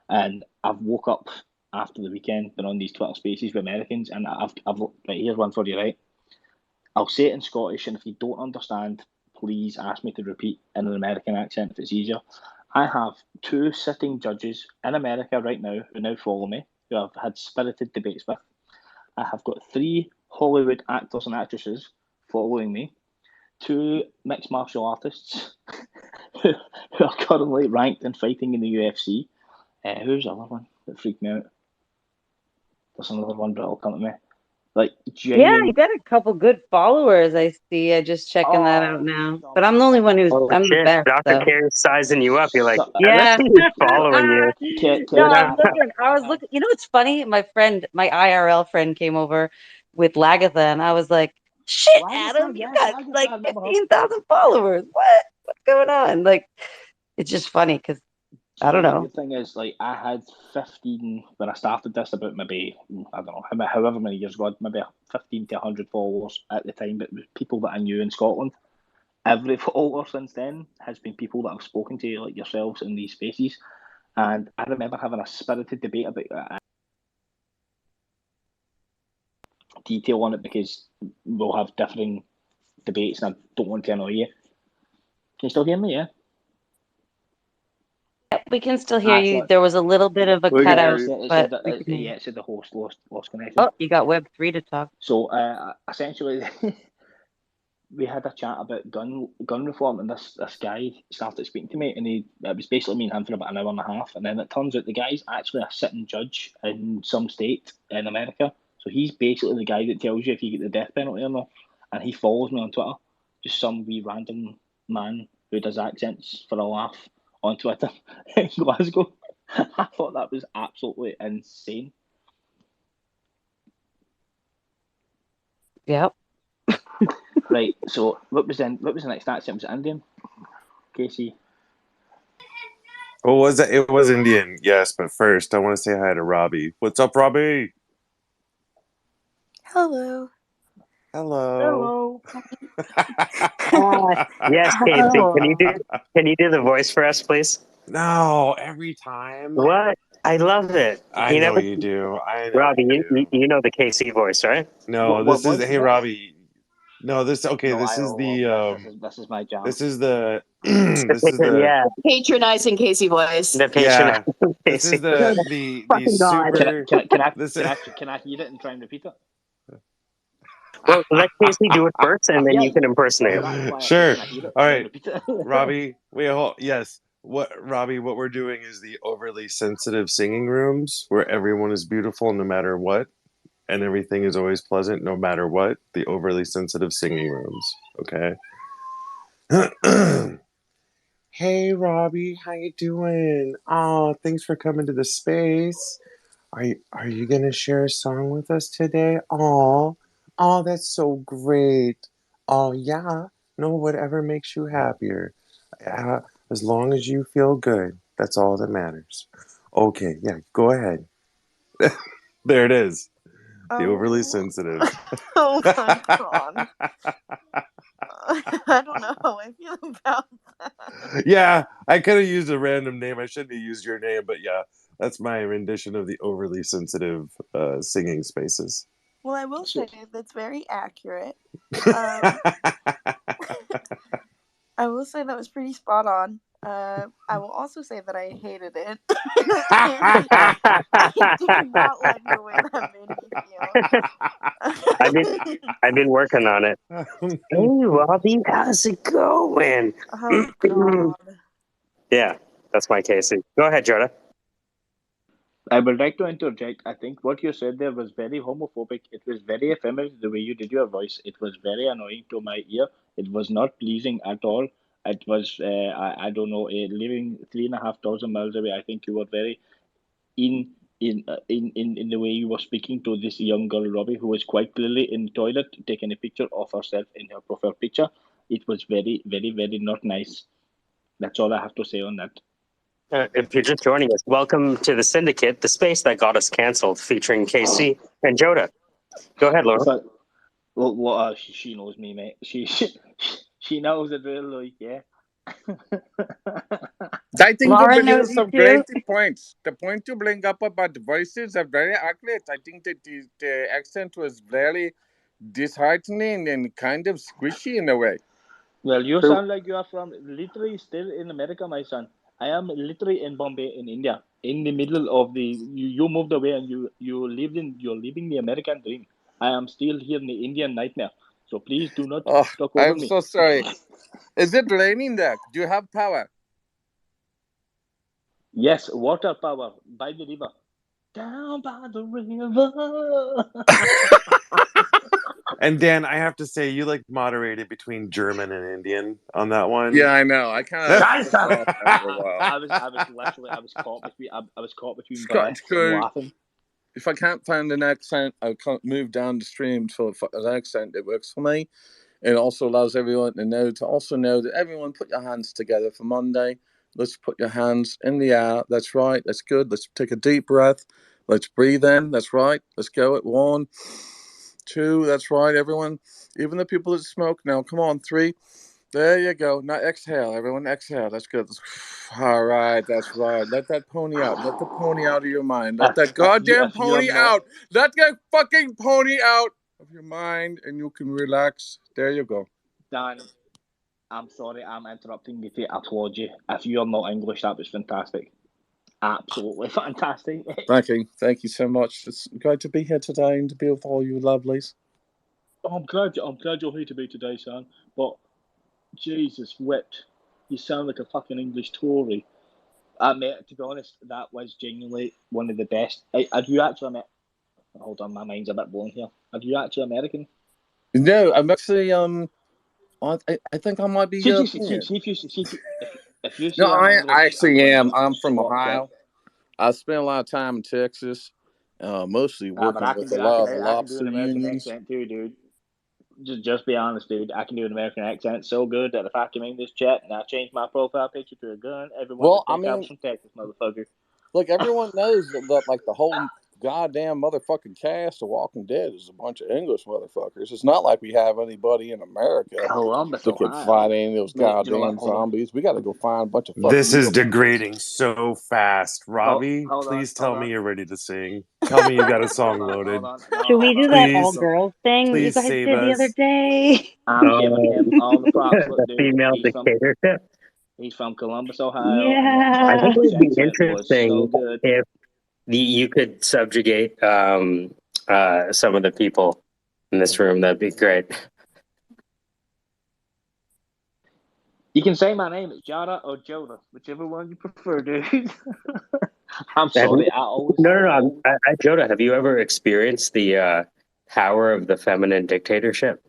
and I've woke up after the weekend, been on these Twitter spaces with Americans, and I've right, here's one for you, right? I'll say it in Scottish, and if you don't understand, please ask me to repeat in an American accent if it's easier. I have 2 sitting judges in America right now who now follow me, who I've had spirited debates with. I have got 3 Hollywood actors and actresses following me, 2 mixed martial artists who are currently ranked and fighting in the UFC. Who's the other one that freaked me out? There's another one, but it'll come to me. Like, Yeah, you got a couple good followers. I see. I just checking that out now. But I'm the only one who's I'm the best. Dr. So. Carey's sizing you up. You're like, Yeah. he's following you. No, I was looking. You know, it's funny. My IRL friend came over with Lagatha, and I was like, "Shit, Adam, you got like 15,000 followers. What's going on?" Like, it's just funny because I don't The know. weird thing is, like, I had 15 when I started this, about maybe, I don't know, however many years ago, maybe 15 to 100 followers at the time, but it was people that I knew in Scotland. Every follower since then has been people that I've spoken to, like yourselves, in these spaces. And I remember having a spirited debate about detail on it, because we'll have differing debates and I don't want to annoy you. Can you still hear me? Yeah? We can still hear you. So There was a little bit of a We can hear cutout, you. it but said we can hear you. yeah, it said the host lost connection. Oh, you got Web3 to talk. So essentially, we had a chat about gun reform, and this guy started speaking to me, and it was basically me and him for about an hour and a half, and then it turns out the guy's actually a sitting judge in some state in America. So he's basically the guy that tells you if you get the death penalty or not, and he follows me on Twitter, just some wee random man who does accents for a laugh on Twitter in Glasgow. I thought that was absolutely insane. Yep. Right. So what was the next accent? Was it Indian? Casey. What was it? It was Indian, yes. But first, I want to say hi to Robbie. What's up, Robbie? Hello. Hello. Yes, Casey. Can you do the voice for us, please? No, every time. What? I love it. I know you do. I know Robbie, you do. you know the Casey voice, right? No, What this is. voice Hey, is this? Robbie. No, this. Okay, No, this is the. this is my jam. This is the. This is the. Yeah, Patronizing Casey voice. the patient. Yeah. This Casey. is the Fucking God. super. This. Can I hear it and try and repeat it? Well, let Casey do it first, and then Yeah, you can impersonate him. that's why I said, Sure. can I hear it All and then right, repeat it? Robbie. Wait, hold. Yes. Robbie? What we're doing is the overly sensitive singing rooms, where everyone is beautiful no matter what, and everything is always pleasant no matter what. The overly sensitive singing rooms. Okay. Hey, Robbie, how you doing? Oh, thanks for coming to the space. Are you gonna share a song with us today? Oh, that's so great. Oh, yeah. No, whatever makes you happier. Uh, as long as you feel good, that's all that matters. Okay, yeah, go ahead. There it is. The overly sensitive. Oh my God. I don't know how I feel about that. Yeah, I could have used a random name. I shouldn't have used your name, but yeah, that's my rendition of the overly sensitive singing spaces. Well, I will say that's very accurate. I will say that was pretty spot on. I will also say that I hated it. I do not like the way that made me feel. I've been working on it. Hey, Robbie, how's it going? Oh God. Yeah, that's my Casey. Go ahead, Jordan. I would like to interject. I think what you said there was very homophobic. It was very ephemeral the way you did your voice. It was very annoying to my ear. It was not pleasing at all. It was, I don't know, living 3,500 miles away. I think you were very in the way you were speaking to this young girl, Robbie, who was quite clearly in the toilet taking a picture of herself in her profile picture. It was very, very, very not nice. That's all I have to say on that. If you're just joining us, welcome to the Syndicate, the space that got us canceled, featuring Casey and Joda. Go ahead, Laura. Well, she knows me, mate. She knows it really, yeah. I think Laura you bring knows you some too. great points. The point you bring up about the voices are very accurate. I think that the accent was very disheartening and kind of squishy in a way. Well, you sound like you are from literally still in America, my son. I am literally in Bombay, in India, in the middle of the. You moved away and you're living the American dream. I am still here in the Indian nightmare. So please do not talk over I'm me. so sorry. Is it raining there? Do you have power? Yes, water power by the river. Down by the river. And Dan, I have to say, you like moderated between German and Indian on that one. Yeah, I know. I kind of after a while. I was caught between breaths and laughing. If I can't find an accent, I can't move down the stream to an accent that works for me. It also allows everyone to also know that everyone put your hands together for Monday. Let's put your hands in the air. That's right. That's good. Let's take a deep breath. Let's breathe in. That's right. Let's go at 1, 2. That's right, everyone. Even the people that smoke now. Come on, 3. There you go. Now exhale, everyone. Exhale. That's good. All right. That's right. Let that pony out. Let the pony out of your mind. Let that goddamn if you're pony not, out. Let that fucking pony out of your mind, and you can relax. There you go. Dan, I'm sorry, I'm interrupting you to applaud you. If you're not English, that was fantastic. Absolutely fantastic. Thank you so much. It's great to be here today and to be with all you lovelies. I'm glad you're here to be today, son. But Jesus whipped, you sound like a fucking English Tory. Mate, to be honest, that was genuinely one of the best. Have you actually met? Hold on, my mind's a bit blown here. Have you actually American? No, I'm actually I think I might be See European. if you No, say I'm English, I I'm actually going am. to I'm from swap quick. Ohio. I spent a lot of time in Texas, mostly But working I with can a do lot of the I can do lobster an American unions. accent too, dude. Just be honest, dude. I can do an American accent so good that if I came in this chat and I changed my profile picture to a gun, everyone Well, would think I was from Texas, motherfucker. like everyone knows that like the whole goddamn motherfucking cast of Walking Dead is a bunch of English motherfuckers. It's not like we have anybody in America Columbus, that can Ohio. fight any of those Do you know what? goddamn Hold on. zombies. We got to go find a bunch of fucking This is mutants. degrading so fast. Robbie, Hold on. please Hold tell me on. you're ready to sing. Tell me you got a song Hold loaded. on. No, Should we hold do on. that all Please, girls thing that you please guys save did the other us. day? I'm giving him all the props. Look, The dude, female dictatorship. he's from Columbus, Ohio, and that I Yeah. think it English would be accent was so interesting good. if you could subjugate some of the people in this room. That'd be great. You can say my name. It's Jada or Joda, whichever one you prefer, dude. I'm sorry. Joda, have you ever experienced the power of the feminine dictatorship?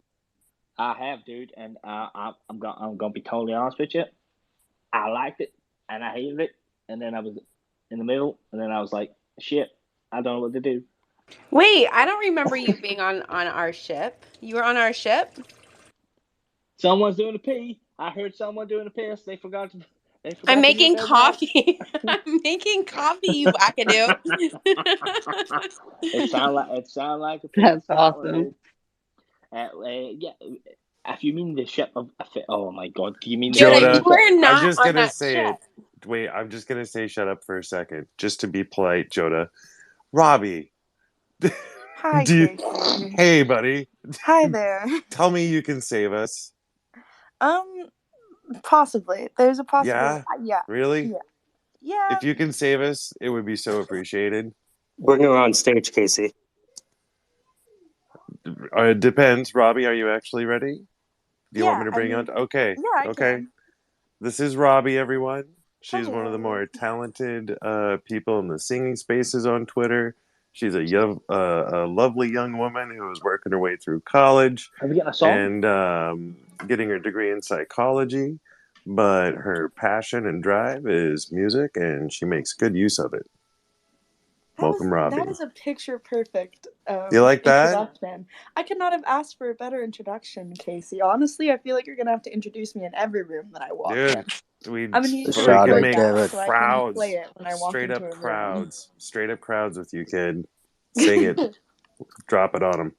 I have, dude, and I'm gonna be totally honest with you. I liked it and I hated it, and then I was in the middle, and then I was like, shit, I don't know what to do. Wait, I don't remember you being on our ship. You were on our ship? Someone's doing a pee. I heard someone doing a piss. They forgot to. I'm to mute making their mic. coffee. I'm making coffee, you wackadoo. It sound like a piss. That's That one, awesome. dude. Yeah. If you mean the ship of, oh my god, do you mean the Joda, you Joda, Syndicate? were I'm not just on gonna that say ship. it. Wait, I'm just gonna say shut up for a second, just to be polite, Joda. Robbie, Hi, do you, Casey. hey, buddy. Hi there. Tell me you can save us. Possibly. There's a possibility. Yeah? Yeah. Really? Yeah. If you can save us, it would be so appreciated. Bring her on stage, Casey. It depends. Robbie, are you actually ready? Do you want Yeah. me to I bring mean, on? Okay. yeah, I Okay. can. This is Robbie, everyone. She's one of the Hello. more talented people in the singing spaces on Twitter. She's a lovely young woman who is working her way through college Have you got a song? and getting her degree in psychology. But her passion and drive is music, and she makes good use of it. Welcome, That Robbie. was a picture perfect You like that? introduction. I could not have asked for a better introduction, Casey. Honestly, I feel like you're gonna have to introduce me in every room that I walk in. Dude, we I'm gonna need you to can record make that so I can play crowds, it when I walk straight into up a room. crowds with you, kid. Sing it, drop it on them.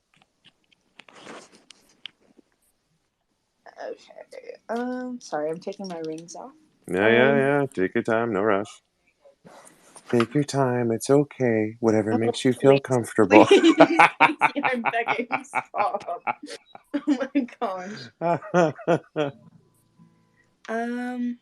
Okay. Sorry, I'm taking my rings off. Yeah. Take your time, no rush. Take your time. It's okay. Whatever makes you feel comfortable. Please, Casey, I'm begging. Stop. Oh my gosh. I'm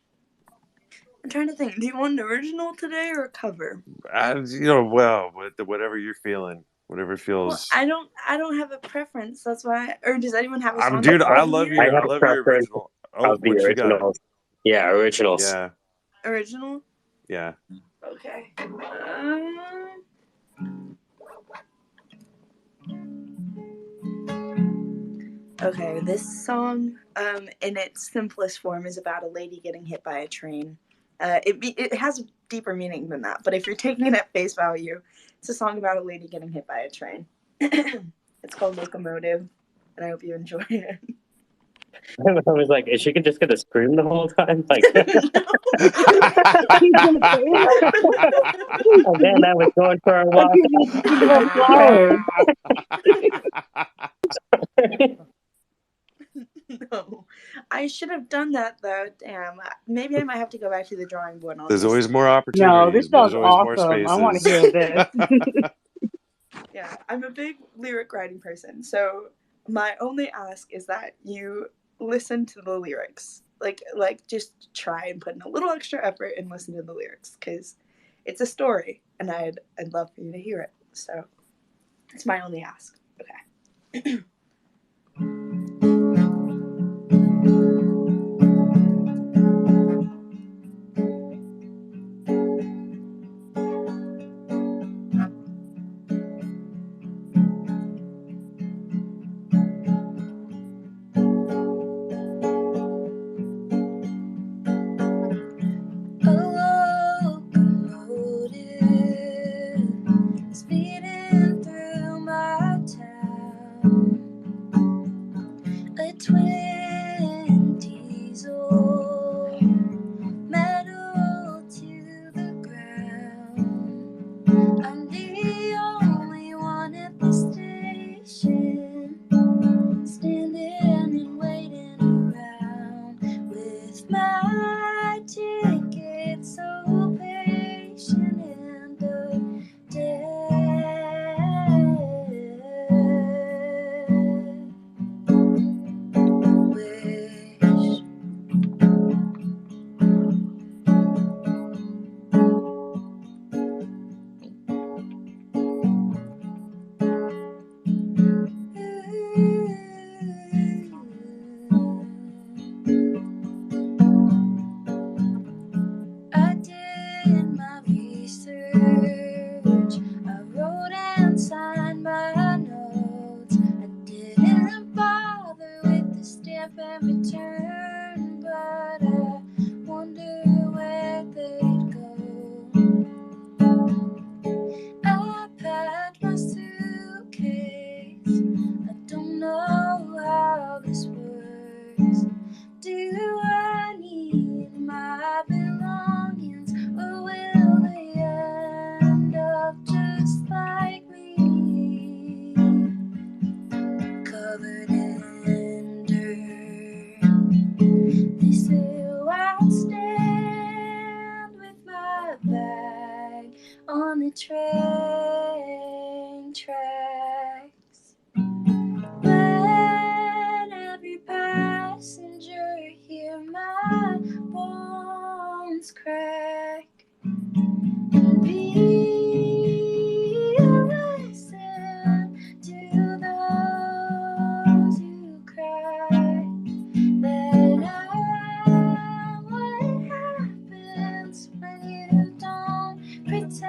trying to think. Do you want an original today or a cover? Whatever you're feeling, whatever feels. Well, I don't have a preference. That's why. Or does anyone have a song? Dude, I I love have a your preference original. Oh, of the what you got? originals. Yeah, originals. Yeah. Original. Yeah. Okay. Okay, this song, in its simplest form, is about a lady getting hit by a train. It has a deeper meaning than that, but if you're taking it at face value, it's a song about a lady getting hit by a train. It's called Locomotive, and I hope you enjoy it. I was like, is she just gonna scream the whole time? Like, oh damn, I was going for a walk. No, I should have done that though. Damn, maybe I might have to go back to the drawing board. And There's always more No, opportunities. this There's sounds always more awesome. I want to spaces. hear this. Yeah, I'm a big lyric writing person, so my only ask is that you listen to the lyrics. Like just try and put in a little extra effort and listen to the lyrics because it's a story, and I'd love for you to hear it. So it's my only ask. Okay. Speeding through my town, a twin diesel, metal to the ground. I'm the only one at the station, standing and waiting around with my ticket so patient and dead. Wish I did my research. I wrote and signed my notes. I didn't bother with the stamp and return, but I wonder where they'd go. I packed my suitcase. I don't know how this works. Do I need my belongings, or will they end up just like me, covered in dirt? They say I'll stand with my bag on the train tracks. When every passenger hear my bones crack, and be a lesson to those who cry, that I'm what happens when you don't pretend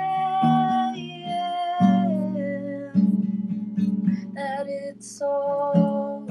that it's alright.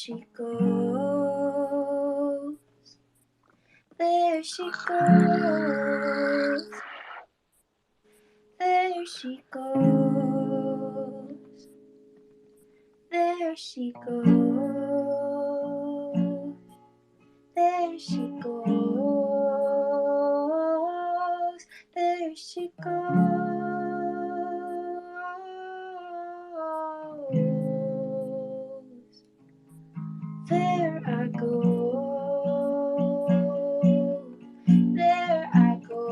she goes. There she goes. There she goes. There she goes. There she goes. There she goes. There I go. There I go.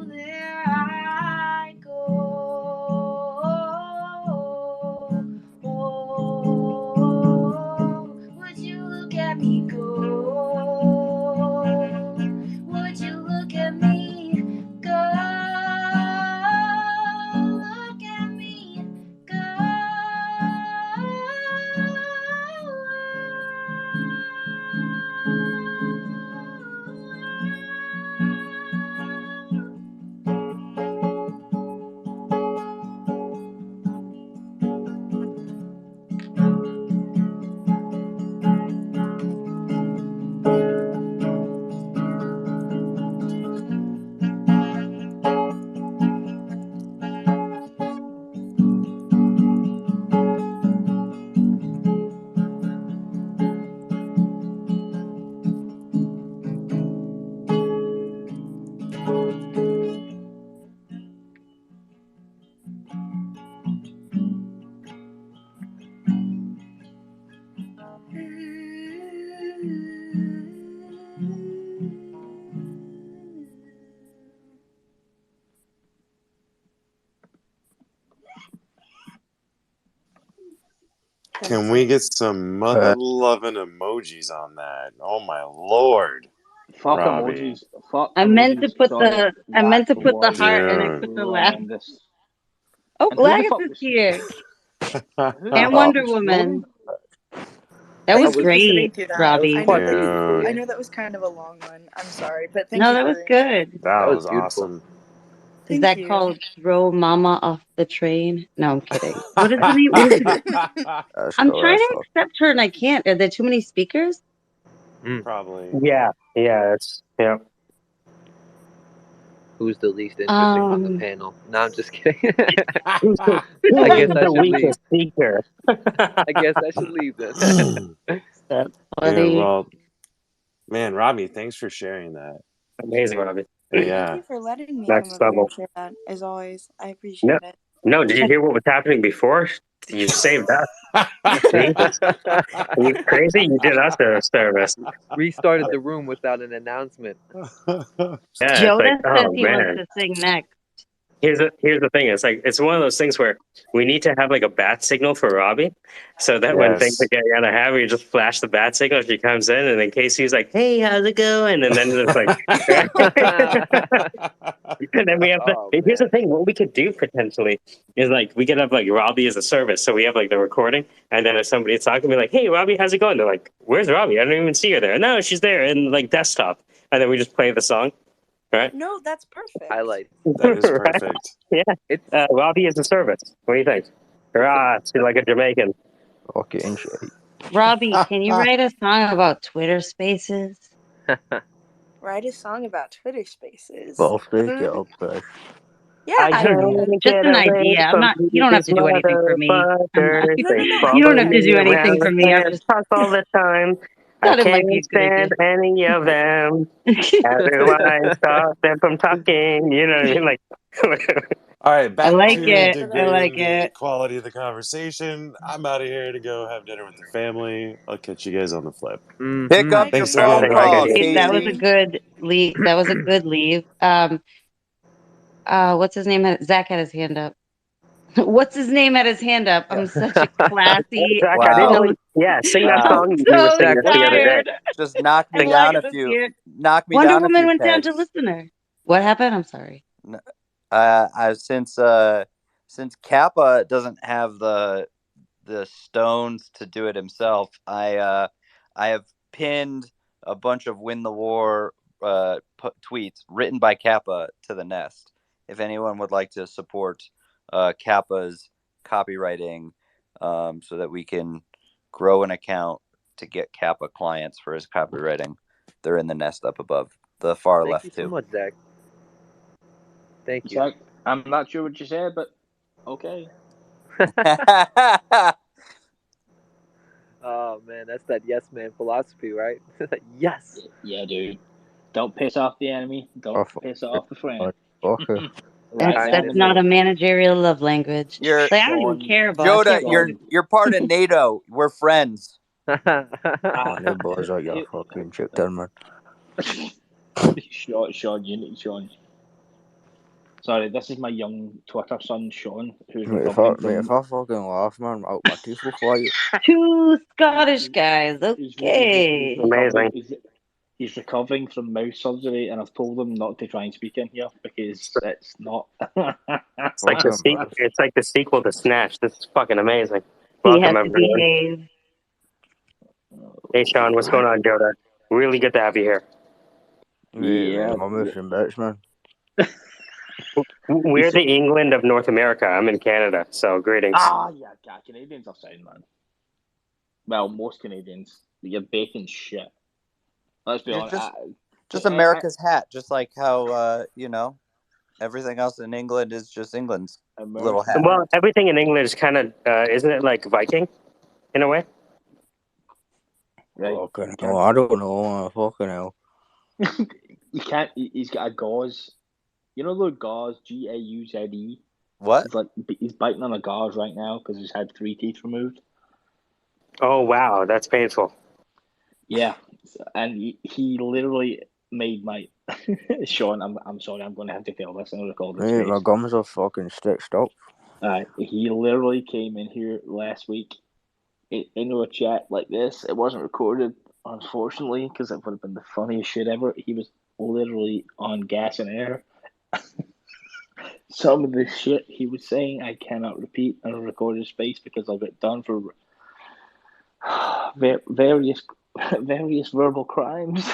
There I go. Oh, would you look at me go? Would you look at me go? Look at me go. Can we get some mother loving emojis on that? Oh my lord. Fuck Robbie. emojis. Fuck I meant to emojis. put Sorry. the That was heart and I put the laugh. horrendous. Oh, And who the Glagus fuck is was here. who the And fuck Wonder was Woman. snoring? That was Thank you for sitting great, through that. Robbie. I know that, Dude. I know that was kind of a long one. I'm sorry, but thank No, you that for was reading. good. That was was beautiful. awesome. Is Thank that you. called throw mama off the train? No, I'm kidding. What is the name? What is it? I'm trying to accept her and I can't. Are there too many speakers? Probably. Yeah, it's yeah. Who's the least interesting on the panel? No, I'm just kidding. Who's I guess I the should leave. weakest speaker? I guess I should leave then. That's Yeah, funny. well, man, Robbie, thanks for sharing that. Amazing, Robbie. Thank Yeah. you for letting me Next come over here level. and share that. As always, I No, appreciate it. no. Did you hear what was happening before? You saved us. See? Are you crazy? You did us a service. Restarted the room without an announcement. Yeah, it's like, Jonas says oh he wants man. to sing next. Here's the thing. It's like it's one of those things where we need to have like a bat signal for Robbie, so that when things are getting out of hand, we just flash the bat signal. She comes in, and in case he's like, "Hey, how's it going?" and then it's like, and then we have the. Oh, Here's the man. thing: what we could do potentially is like we could have like Robbie as a service, so we have like the recording, and then if somebody's talking, be like, "Hey, Robbie, how's it going?" They're like, "Where's Robbie? I don't even see her there." No, she's there in like desktop, and then we just play the song, right? No, that's perfect. Highlight. That is perfect. Yeah. It's Robbie is a service. What do you think? Hurrah, she's like a Jamaican. okay in shape. Robbie, can you write a song about Twitter Spaces? Write a song about Twitter Spaces. Both the job first. Yeah, I I don't know. can't Just get an away idea. I'm from not. You don't have these to do anything for me. I'm not. motherfuckers. They No, You don't follow have to me do anything around for me. I'm and just talk all the time. I thought it might can't be a good idea. stand any of them. How do I stop them from talking? You know what I mean? Like, All right, I back like to it. I like degrading the it. quality of the conversation. I'm out of here to go have dinner with the family. I'll catch you guys on the flip. Pick up Thanks your again, phone sounds like call, a Okay, that was a Casey. good leave. That was a good leave. What's his name? Zach had his hand up. What's his name had his hand up? I'm such a classy. Zach, I didn't Wow. know. Yeah, sing that Wow. song you were So singing the other day. tired. Just knock me I'm Sing like, down a this few. year. Knock me Wonder down a Woman few went down to pegs. listener. What happened? I'm sorry. Since Kappa doesn't have the stones to do it himself, I have pinned a bunch of Win the War tweets written by Kappa to the nest. If anyone would like to support Kappa's copywriting, so that we can grow an account to get Kappa clients for his copywriting. They're in the nest up above, the far Thank left you so too. much, Zach. Thank you. Zach, I'm not sure what you said, but okay. Oh man, that's that yes man philosophy, right? Yes. Yeah, dude. Don't piss off the enemy. Don't piss off the friend. Right down the That's not a middle. managerial love language. You're Like, I don't even Sean, care, boss. Joda, Yeah, you're part of NATO. We're friends. Ah, boys are your fucking chick down, man. Sean. Sorry, this is my young Twitter son, Sean, who's Mate, recovering if I fucking laugh, man, out my teeth will fly. two Scottish guys. he's Okay. recovering. Amazing. He's recovering from mouth surgery, and I've told him not to try and speak in here because it's not. It's like the sequel. It's like the sequel to Snatch. This is fucking amazing. He Welcome, has to everyone. behave. Hey, Sean, what's going on, Joda? Really good to have you here. Yeah, I'm missing bitch, man. We're the England of North America. I'm in Canada, so greetings. Yeah, Canadians are sound, man. Well, most Canadians. You're baking shit. Let's be You're honest. just America's hat, just like how everything else in England is just England's little hat. Well, everything in England is kind of, isn't it like Viking, in a way? Right. Fucking hell, I don't know. Fucking hell. You can't. He's got a gauze. You know the gauze, Gauze. What? He's biting on a gauze right now because he's had 3 teeth removed. Oh wow, that's painful. Yeah, and he literally made my Sean. I'm sorry. I'm going to have to tell this and record this. Mate, my gums are fucking stitched up. He literally came in here last week into a chat like this. It wasn't recorded, unfortunately, because it would have been the funniest shit ever. He was literally on gas and air. Some of the shit he was saying, I cannot repeat in a recorded space because I'll get done for various verbal crimes.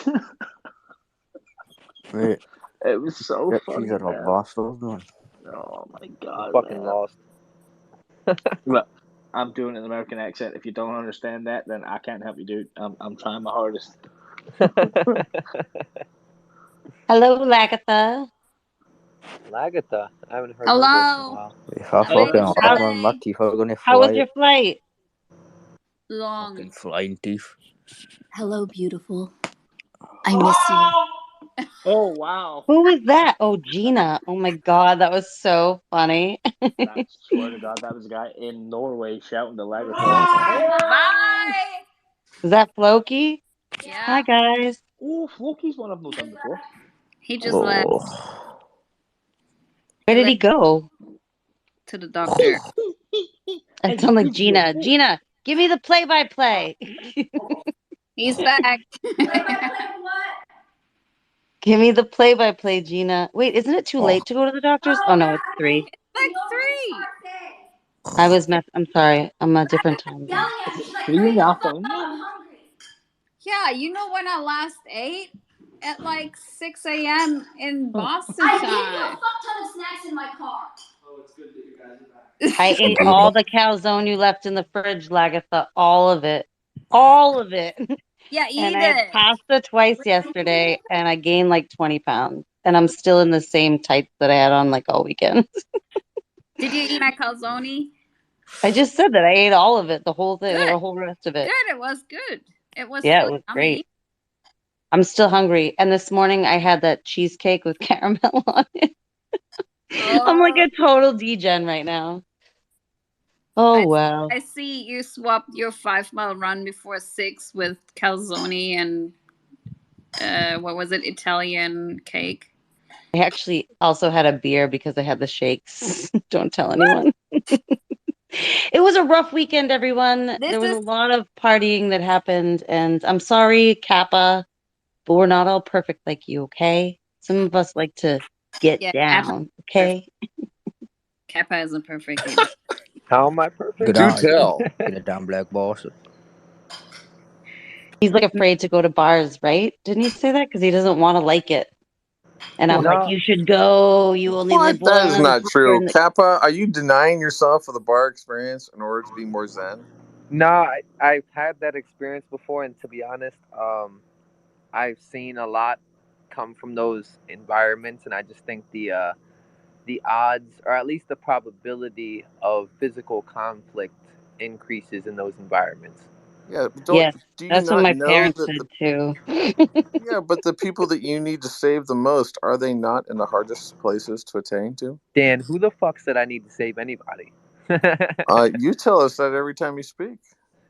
Mate, it was so funny. She's a bastard, man. Oh my god, fucking man. lost. Look, I'm doing an American accent. If you don't understand that, then I can't help you, dude. I'm trying my hardest. Hello, Lagatha. Lagatha. I haven't heard Hello. her voice in a while. If I fucking laugh, man, my teeth are gonna fly. How was your flight? Long. Fucking flying teeth. Hello, beautiful. I miss you. Oh, wow. Who was that? Oh, Gina. Oh my God, that was so funny. I swear to God, that was a guy in Norway shouting to Lagatha. Bye. Was that Floki? Yeah. Hi, guys. Oh, Floki's one I've not done before. He just left. Where did he go? To the doctor. I sound like Gina. Gina, give me the play-by-play. He's back. Give me the play-by-play, Gina. Wait, isn't it too late to go to the doctor's? Oh, no, it's 3. Like 3. I'm sorry. I'm a different time. Yeah, you know when I last ate? At like 6 a.m. in Boston time. I gave you a fuck ton of snacks in my car. Oh, it's good that you guys are back. I ate all the calzone you left in the fridge, Lagatha. All of it. All of it. Yeah, eat and it. I had pasta twice yesterday, and I gained like 20 pounds. And I'm still in the same tights that I had on like all weekend. Did you eat my calzone? I just said that I ate all of it, the whole thing, Good. the whole rest of it. Good, it was good. It was Yeah, so it was yummy. great. I'm still hungry. And this morning I had that cheesecake with caramel on it. I'm like a total degen right now. Oh, wow. I see you swapped your 5-mile run before 6 with calzone and what was it? Italian cake. I actually also had a beer because I had the shakes. Don't tell anyone. It was a rough weekend, everyone. There was a lot of partying that happened, and I'm sorry, Kappa, but we're not all perfect like you, okay? Some of us like to get down, okay? Kappa isn't perfect either. How am I perfect? Get down, get a damn black boss. He's like afraid to go to bars, right? Didn't he say that? Because he doesn't want to like it. And I'm like, No, you should go. You only live What? That is once. not true. Kappa, are you denying yourself of the bar experience in order to be more zen? no, I've had that experience before, and to be honest, I've seen a lot come from those environments, and I just think the odds, or at least the probability of physical conflict, increases in those environments. Yeah, but Yes, do you that's what not my know parents that said too. yeah, but the people that you need to save the most, are they not in the hardest places to attain to? Dan, who the fuck said I need to save anybody? You tell us that every time you speak.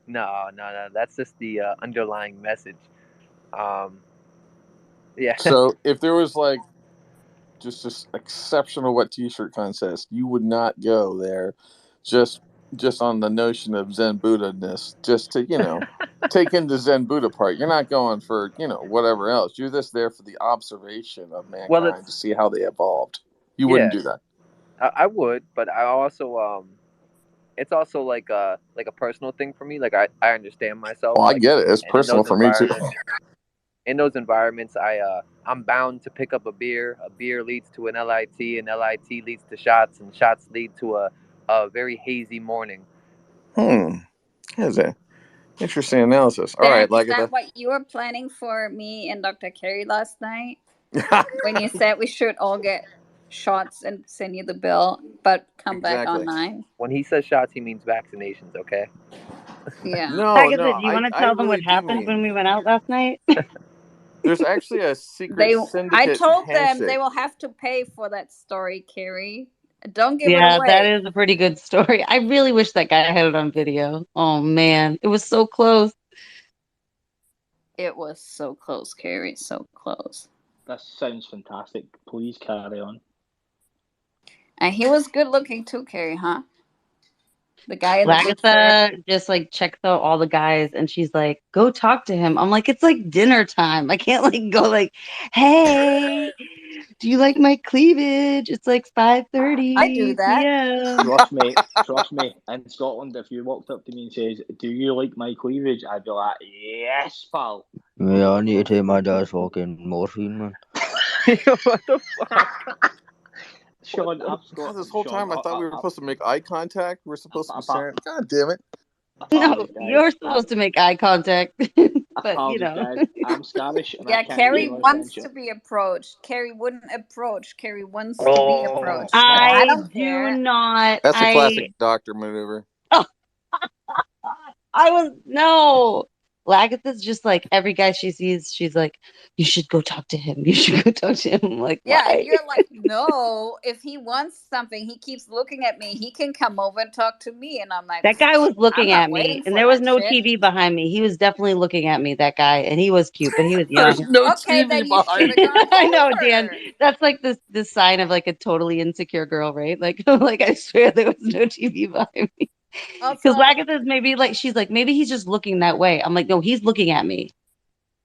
No. That's just the underlying message. Um, yeah. So if there was like just this exceptional wet t-shirt contest, you would not go there just on the notion of Zen Buddha-ness, just to, take in the Zen Buddha part. You're not going for, whatever else. You're just there for the observation of Well, mankind to see how they evolved. You wouldn't yeah, do that. I would, but I also it's also like a personal thing for me. Like I understand myself, Oh, I like, get it. It's and in personal those for me too. environments, I'm bound to pick up a beer. A beer leads to an LIT, and LIT leads to shots, and shots lead to a very hazy morning. That's an interesting analysis. All Dan, right, is like that what you were planning for me and Dr. Carey last night? the When you said we should all get shots and send you the bill, but come back exactly. online? When he says shots, he means vaccinations. Okay. Yeah. No, Agatha, no, do you want to I tell them what really do happened when mean we went out last night? there's actually a secret I syndicate told them they handshake. will have to pay for that story, Carrie. Don't give it Yeah, that away. is a pretty good story. I really wish that guy had it on video. Oh man, it was so close. It was so close, Carrie. So close. This sounds fantastic. Please carry on. And he was good looking too, Carrie, huh? The guy in the blue shirt. Lagatha just like checks out all the guys and she's like, go talk to him. I'm like, it's like dinner time. I can't like go like, hey, do you like my cleavage? It's like I do 5:30 that. p.m. Trust me. In Scotland, if you walked up to me and says, "Do you like my cleavage?" I'd be like, "Yes, pal." Yeah, I need to take my dad's fucking morphine, man. What the fuck? Sean, I've God, got this whole Sean. time I thought we were supposed to make eye contact. We're supposed to be Apart, staring. God damn it. No, apologies, you're guys. supposed to make eye contact. But you Apologies, know. guys. I'm Scottish and I Yeah, can't Carrie give no wants attention. to be approached. Carrie wouldn't approach. Carrie wants to be Oh, approached. And I I don't do care. not. that's a classic doctor maneuver. Oh, I was no. Lagatha's just like every guy she sees, she's like, you should go talk to him. You should go talk to him. I'm like, Yeah, and why? you're like, no, if he wants something, he keeps looking at me. He can come over and talk to me. And I'm like, That guy was I'm looking not at me, waiting and for there was that no shit. TV behind me. He was definitely looking at me, that guy, and he was cute, but he was There's young. no Okay, TV then you should behind have gone I know, Dan. over. That's like this sign of like a totally insecure girl, right? Like, like I swear there was no TV behind me. Also, Because Lagatha's maybe like she's like maybe he's just looking that way. I'm like, no, he's looking at me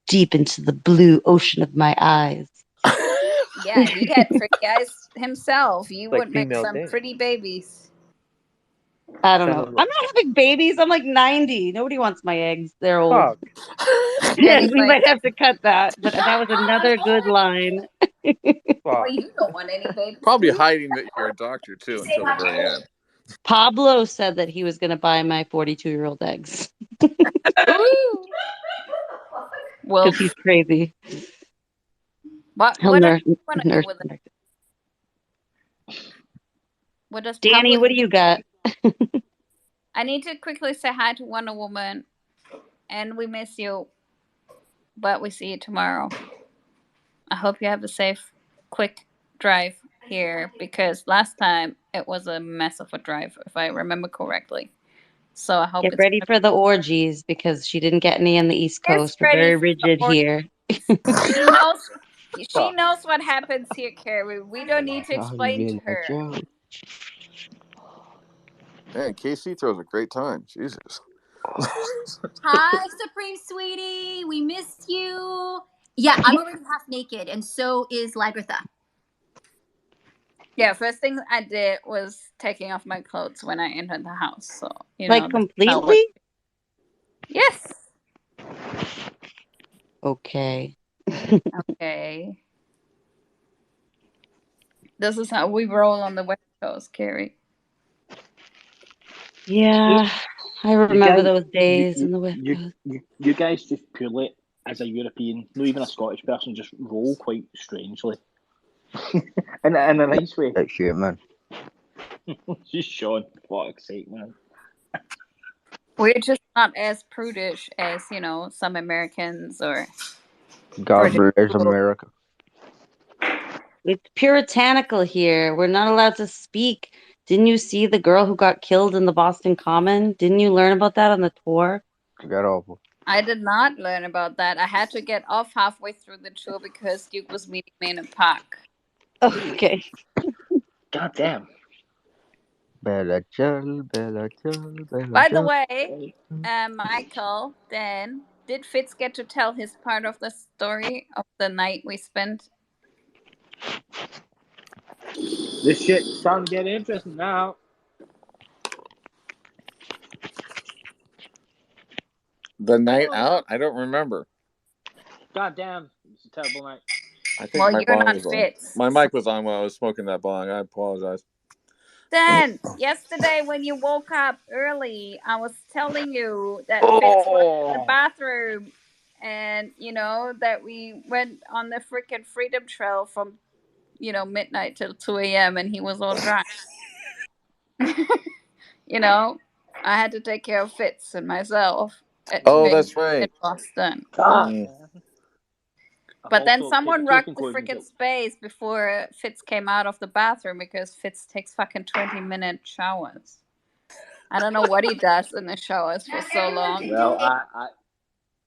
deep into the blue ocean of my eyes. yeah, he had pretty eyes himself. You Like would make female some thing. pretty babies. I don't know. Sounded I'm like not having babies. I'm like 90. Nobody wants my eggs. They're old. fuck. Yeah, we Anyway, might have to cut that. But that was another good line. well, Fuck. you don't want any babies, do Probably you? hiding that you're a doctor too until the very end. Pablo said that he was going to buy my 42-year-old eggs Well, because he's crazy. what He'll does he want to do nurse. with it? What does Danny, Pablo what do you got? I need to quickly say hi to Wonder Woman, and we miss you, but we see you tomorrow. I hope you have a safe, quick drive here, because last time it was a mess of a drive, if I remember correctly. So I hope Get it's ready for the orgies because she didn't get any on the East Coast. We're ready very for the rigid here. She knows. She knows what happens here, Carrie. We don't need to I explain to really like her. you. Man, KC throws a great time. Jesus. Hi, Supreme Sweetie. We miss you. Yeah, I'm already half naked, and so is Lagartha. Yeah, first thing I did was taking off my clothes when I entered the house. So Like completely? Yes. Okay. Okay. This is how we roll on the West Coast, Carrie. Yeah, I remember those days in the West Coast. You guys just purely, as a European, not even a Scottish person, just roll quite strangely. in a nice way. That's shit, man. Just Sean, fuck's sake, man. We're just not as prudish as, some Americans or God bless America. It's puritanical here. We're not allowed to speak. Didn't you see the girl who got killed in the Boston Common? Didn't you learn about that on the tour? Got awful. I did not learn about that. I had to get off halfway through the tour because Duke was meeting me in a park. Okay. God damn. Bella Ciao, Bella Ciao, Bella By the Ciao. way, Michael, Dan, did Fitz get to tell his part of the story of the night we spent? This shit's starting to get interesting now. The night out? I don't remember. God damn. It's a terrible night. I think my bong was on. My mic was on while I was smoking that bong. I apologize. Dan, yesterday when you woke up early, I was telling you that Fitz was in the bathroom and, that we went on the freaking Freedom Trail from, midnight till 2 a.m. and he was all drunk. I had to take care of Fitz and myself. That's right. In Boston. I've But then also someone taken rocked the conclusions freaking space before Fitz came out of the bathroom because Fitz takes fucking 20-minute showers. I don't know what he does in the showers for so long. Well,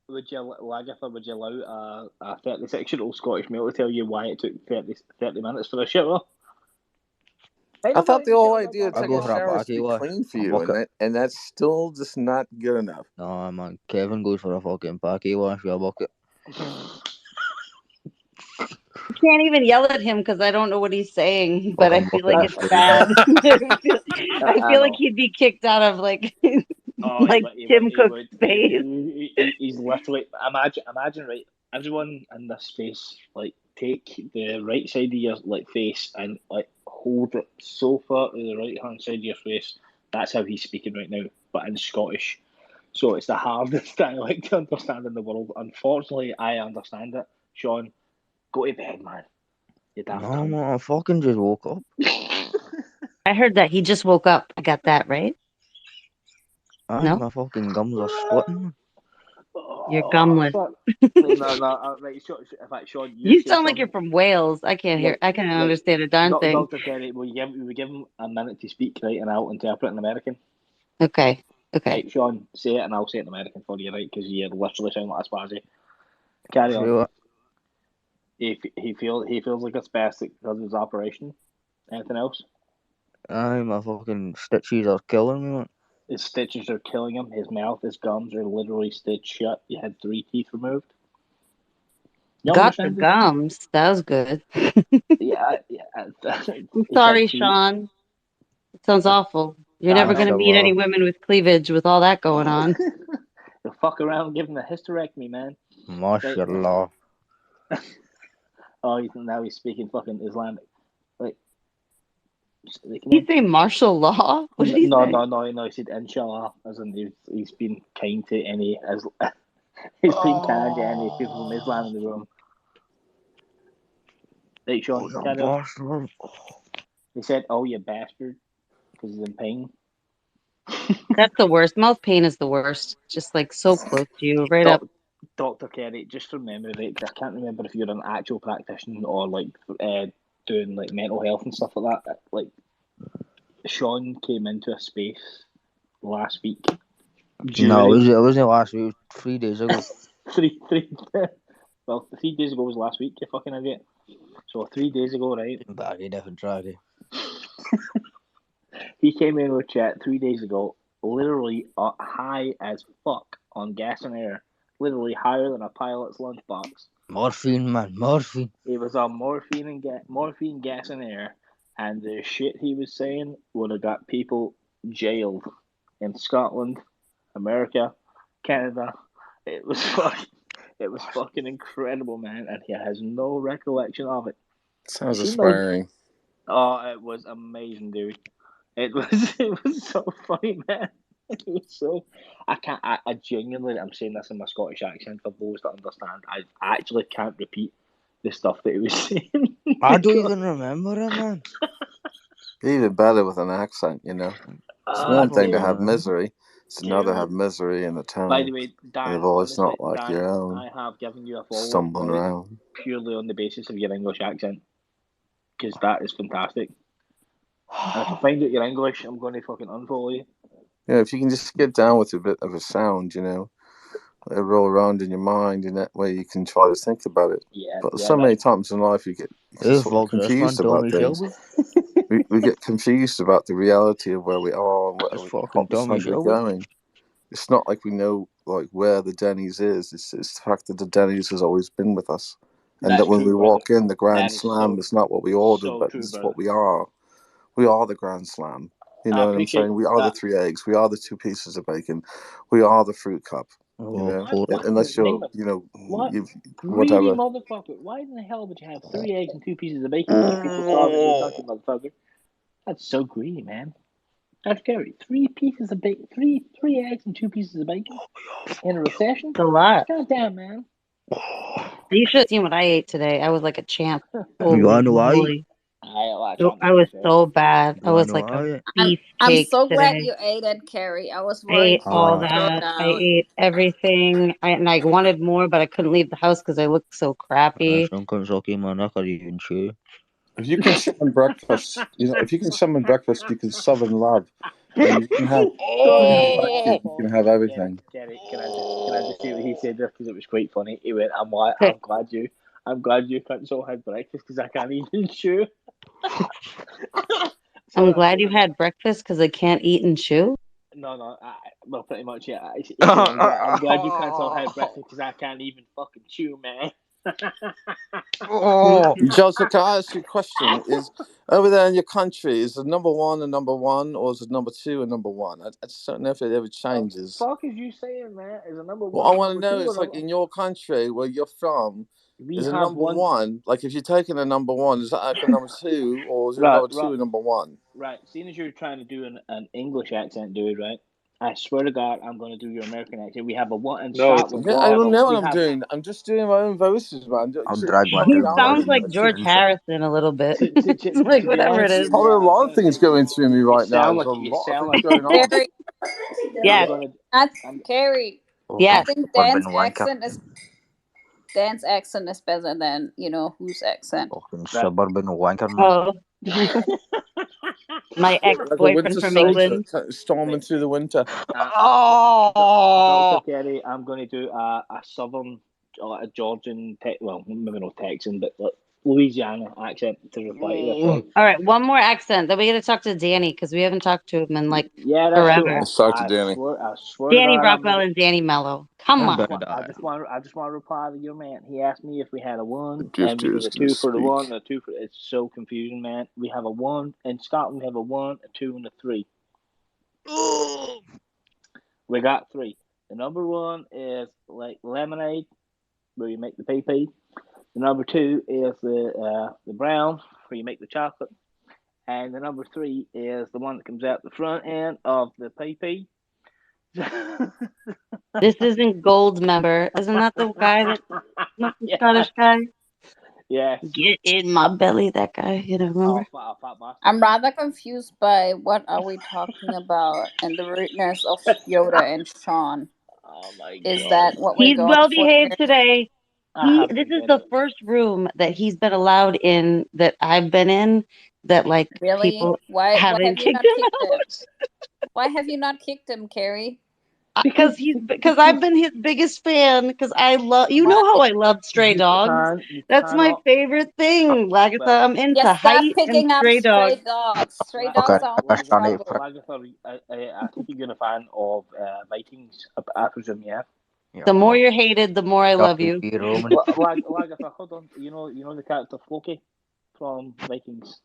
would you allow a 36-year-old Scottish male to tell you why it took 30 minutes for the shower? I thought the whole idea of I'll taking go a for a shower is to party be wash. clean for you, and that's still just not good enough. No, man. Kevin goes for a fucking party wash with a bucket. I can't even yell at him because I don't know what he's saying, but I feel like it's bad. I feel like he'd be kicked out of Tim Cook's space. He's literally imagine right. Everyone in this space, take the right side of your face and hold it so far to the right hand side of your face. That's how he's speaking right now, but in Scottish. So it's the hardest dialect to understand in the world. Unfortunately, I understand it. Sean, go to bed, man. No, man, I fucking just woke up. I heard that he just woke up. I got that right. No, my fucking gums are splitting. You're gumless. No, right. In fact, Sean, you sound like you're from Wales. I can't hear. I can't understand a darn thing. Dr. Kerry, we give him a minute to speak, right, and I'll interpret in American. Okay. Right, Sean, say it, and I'll say it in American for you, right? Because you literally sound like a spazzy. Carry on. He feels like a spastic because of his operation. Anything else? Aye, my fucking stitches are killing me, man. His stitches are killing him. His mouth, his gums are literally stitched shut. He had 3 teeth removed. Got the gums. That was good. yeah. I'm sorry, Sean. It sounds awful. You're never going to meet any women with cleavage with all that going on. You'll fuck around and give him a hysterectomy, man. Mashallah. Now he's speaking fucking Islamic. He say martial law? What did he say? No. He said inshallah, as in he's been kind to any he's been kind to any people from Islam in the room. Right, Sean, carry on. He said, "Oh, you bastard," because he's in pain. That's the worst. Mouth pain is the worst. Just so close to you, right up. Dr. Kerry, just from memory, right? Because I can't remember if you're an actual practitioner or doing mental health and stuff like that. Sean came into a space last week. No, it wasn't last week. It was 3 days ago. Well, 3 days ago was last week, you fucking idiot. So 3 days ago, right? Baggy different draggy. He came in with chat 3 days ago, literally high as fuck on gas and air. Literally higher than a pilot's lunchbox. Morphine, man, morphine. It was on morphine, gas, and air, and the shit he was saying would have got people jailed in Scotland, America, Canada. It was fucking incredible, man, and he has no recollection of it. Sounds inspiring. Oh, it was amazing, dude. It was so funny, man. It was so. I genuinely, I'm saying this in my Scottish accent for those that understand. I actually can't repeat the stuff that he was saying. I don't even remember it, man. Even better with an accent, you know. It's one thing to have misery. It's another to have misery in the tone. By the way, And Dan, the voice, honestly, not like Dan, your own. I have given you a follow Stumbling around. purely on the basis of your English accent, because that is fantastic. And if I find out you're English, I'm going to fucking unfollow you. Yeah, if you can just get down with a bit of a sound, you know, let it roll around in your mind, and that way you can try to think about it. Yeah, But yeah, so many that's times in life you get Who sort of fucks this man, confused about Tommy things. Shelby? We get confused about the reality of where we are and It's what fucking we're Tommy supposed to be Shelby. going. It's not like we know like where the Denny's is. It's the fact that the Denny's has always been with us, and That's that when true, we brother. walk in, the Grand That is Slam so- is not what we ordered, so but true, it's brother. what we are. We are the Grand Slam. You I know what I'm appreciate saying? We are the that. 3 eggs. We are the 2 pieces of bacon. We are the fruit cup. You Oh, know, poor. unless you're, Raymond, you know, what you've greedy whatever. motherfucker? Why in the hell would you have 3 eggs and 2 pieces of bacon and keep people starving? You fucking motherfucker. That's so greedy, man. That's scary. 3 pieces of bacon, three eggs and 2 pieces of bacon in a recession. It's a lot. God damn, man. You should have seen what I ate today. I was like a champ. You Holy wanna know why? moly. I I was so bad. I You was wanna like know a why? I'm beefcake so glad today. you ate it, Carrie. I was I worried ate you all would throw that. I down. ate everything. And I wanted more, but I couldn't leave the house because I looked so crappy. Some Kentucky man, I could even chew. If you can summon breakfast, you know, if you can summon breakfast, you can summon love. And you can have, you can have everything. Jerry, can I just say what he said there because it was quite funny. He went, I'm glad you cunts all had breakfast because I can't even chew. I'm glad you had breakfast because I can't eat and chew. No, well, pretty much, yeah. He said, I'm glad you cunts all had breakfast because I can't even fucking chew, man. Joseph, can I ask you a question? Is over there in your country, is the number 1 a number 1, or is it number 2 a number 1? I just don't know if it ever changes. Fuck is you saying, man? Is a number 1? What I want to know is, like, in your country where you're from, is it number 1? Like, if you're taking a number 1, is that like a number 2, or is it number 2 and number 1? Right, seeing as you're trying to do an English accent, dude, right? I swear to God, I'm going to do your American accent. We have a 1 in Scotland. Yeah, I don't know what I'm doing. I'm just doing my own voices, man. I'll drag my He two sounds boys like into George submission. Harrison a little bit. Like to be whatever it honest, is. There's a lot of things going through me right now. sound There's a like- you lot of sound things like- going on. Carrie, Yes. Carrie. Yes. I think Dan's accent is better than whose accent. Fucking suburban wanker, man. Oh. My Like a ex-boyfriend winter from soldier England. storming through the winter. Dr. Kerry, I'm going to do a southern, a Georgian, well, maybe not Texan, but like Louisiana accent to reply to this. Right? All right, one more accent. Then we got to talk to Danny because we haven't talked to him in like Yeah, that's forever. cool. Let's talk to I Danny. swear Danny to God, Rockwell and Danny Mello. Come on. I just want to reply to your man. He asked me if we had a 1 gift and we did is a gonna 2 for the speak. 1 and a 2 for. It's so confusing, man. We have a 1 in Scotland. We have a 1, a 2, and a 3. We got 3. The number 1 is like lemonade, where you make the pee. The number 2 is the brown, where you make the chocolate, and the number 3 is the one that comes out the front end of the pee. This isn't Gold member. Isn't that the guy that the Scottish guy? Yes. Get in my belly, that guy. You know, remember? I'm rather confused by what are we talking about and the rudeness of Yoda and Sean. Oh my Is God. that what we're He's going well for behaved here? today. This is the first room that he's been allowed in that I've been in that like Really? people Why haven't have you kicked not him kicked him? out. Why have you not kicked him, Carrie? Because I've been his biggest fan. Because I love how I love stray dogs. That's my favorite thing. Lagatha, I'm into Yes, stop height and picking up stray stray dogs. dogs. Stray Okay, dogs are always trouble. Lagatha, I think you're a fan of Vikings, I presume, yeah? The more you're hated, the more I love you. Lagatha, hold on. You know the character Floki from Vikings?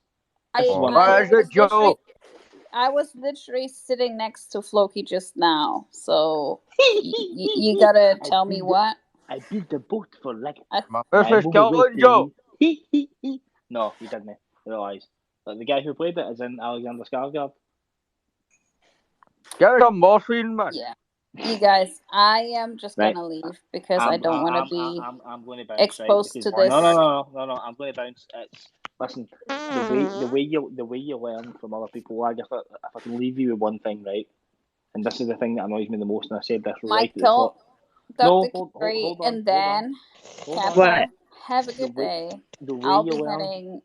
I was literally sitting next to Floki just now, so you gotta tell me what. I built a boat for like My first Scotland, Joe. No, he didn't. Realize. Like the guy who played it is in Alexander Skarsgård. Get some morphine, man. Yeah. You guys, I am just Right. gonna leave because I don't want to be I'm going to bounce, right? exposed Because to this. no. I'm going to bounce. It's listen. The way you learn from other people. Like if I can leave you with one thing, right? And this is the thing that annoys me the most. And I said this right at the top. Michael, No, Dr. Carey, hold on, and then hold on. Captain, have a The good way day. the way I'll you be learn. heading,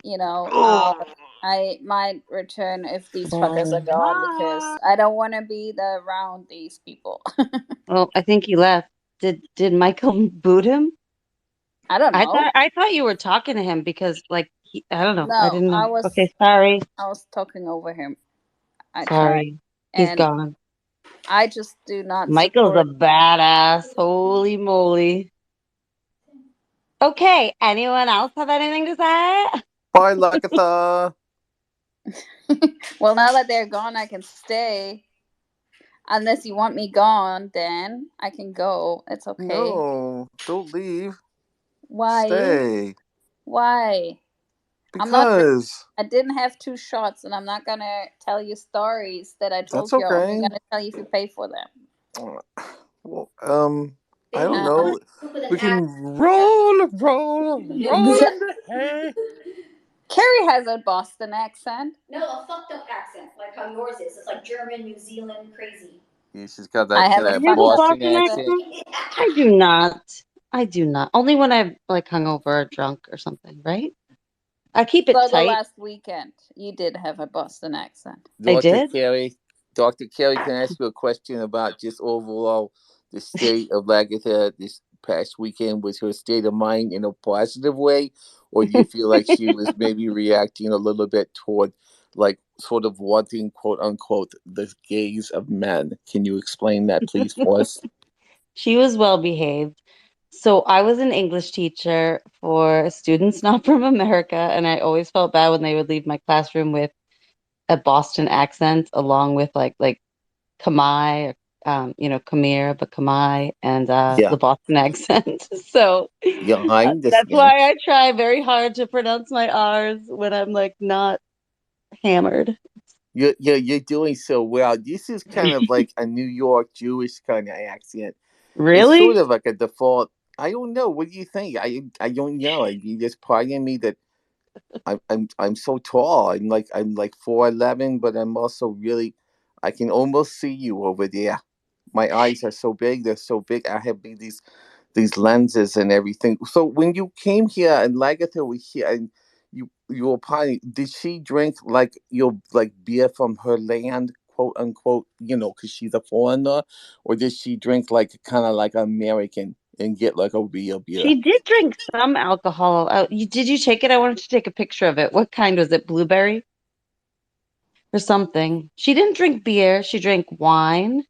I might return if these fuckers are gone because I don't want to be around these people. Well, I think he left. Did Michael boot him? I don't know. I thought you were talking to him because, like, I don't know. I No, didn't know. I was. Okay, sorry. I was talking over him. I tried, Sorry. He's and gone. I just do not Michael's a support. badass. Holy moly. Okay, anyone else have anything to say? Bye, Lagatha. Well, now that they're gone, I can stay. Unless you want me gone, then I can go. It's okay. No, don't leave. Why? Stay. Why? Because I didn't have 2 shots, and I'm not gonna tell you stories that I told that's you. I'm only okay. gonna tell you if you pay for them. Well, I don't know. We can roll in the hay. Carrie has a Boston accent. No, a fucked up accent, like how yours is. It's like German, New Zealand, crazy. Yeah, she's got I that, have a that You have a Boston Boston accent. accent? I do not. I do not. Only when I'm like hungover or drunk or something, right? I keep it So the tight. last weekend, you did have a Boston accent. I Dr. did? Kelly, Dr. Kelly, can I ask you a question about just overall the state of Lagatha this past weekend? Was her state of mind in a positive way, or do you feel like she was maybe reacting a little bit toward, like, sort of wanting, quote unquote, the gaze of men? Can you explain that, please, for us? She was well behaved. So I was an English teacher for students not from America, and I always felt bad when they would leave my classroom with a Boston accent, along with like Kamai, Kamir, but Kamai, and Yeah, the Boston accent. So yeah, I that's understand. why I try very hard to pronounce my R's when I'm like not hammered. You're doing so well. This is kind of like a New York Jewish kind of accent. It's sort Really? of like a default. I don't know. What do you think? I don't know. You just pardon me that I'm so tall. I'm like 4'11", but I'm also really I can almost see you over there. My eyes are so big. They're so big. I have these lenses and everything. So when you came here and Lagatha was here and you were partying, did she drink like your like beer from her land, quote unquote? Because she's a foreigner, or did she drink like kind of like American and get like a real beer? She did drink some alcohol. Did you take it? I wanted to take a picture of it. What kind was it? Blueberry or something? She didn't drink beer. She drank wine.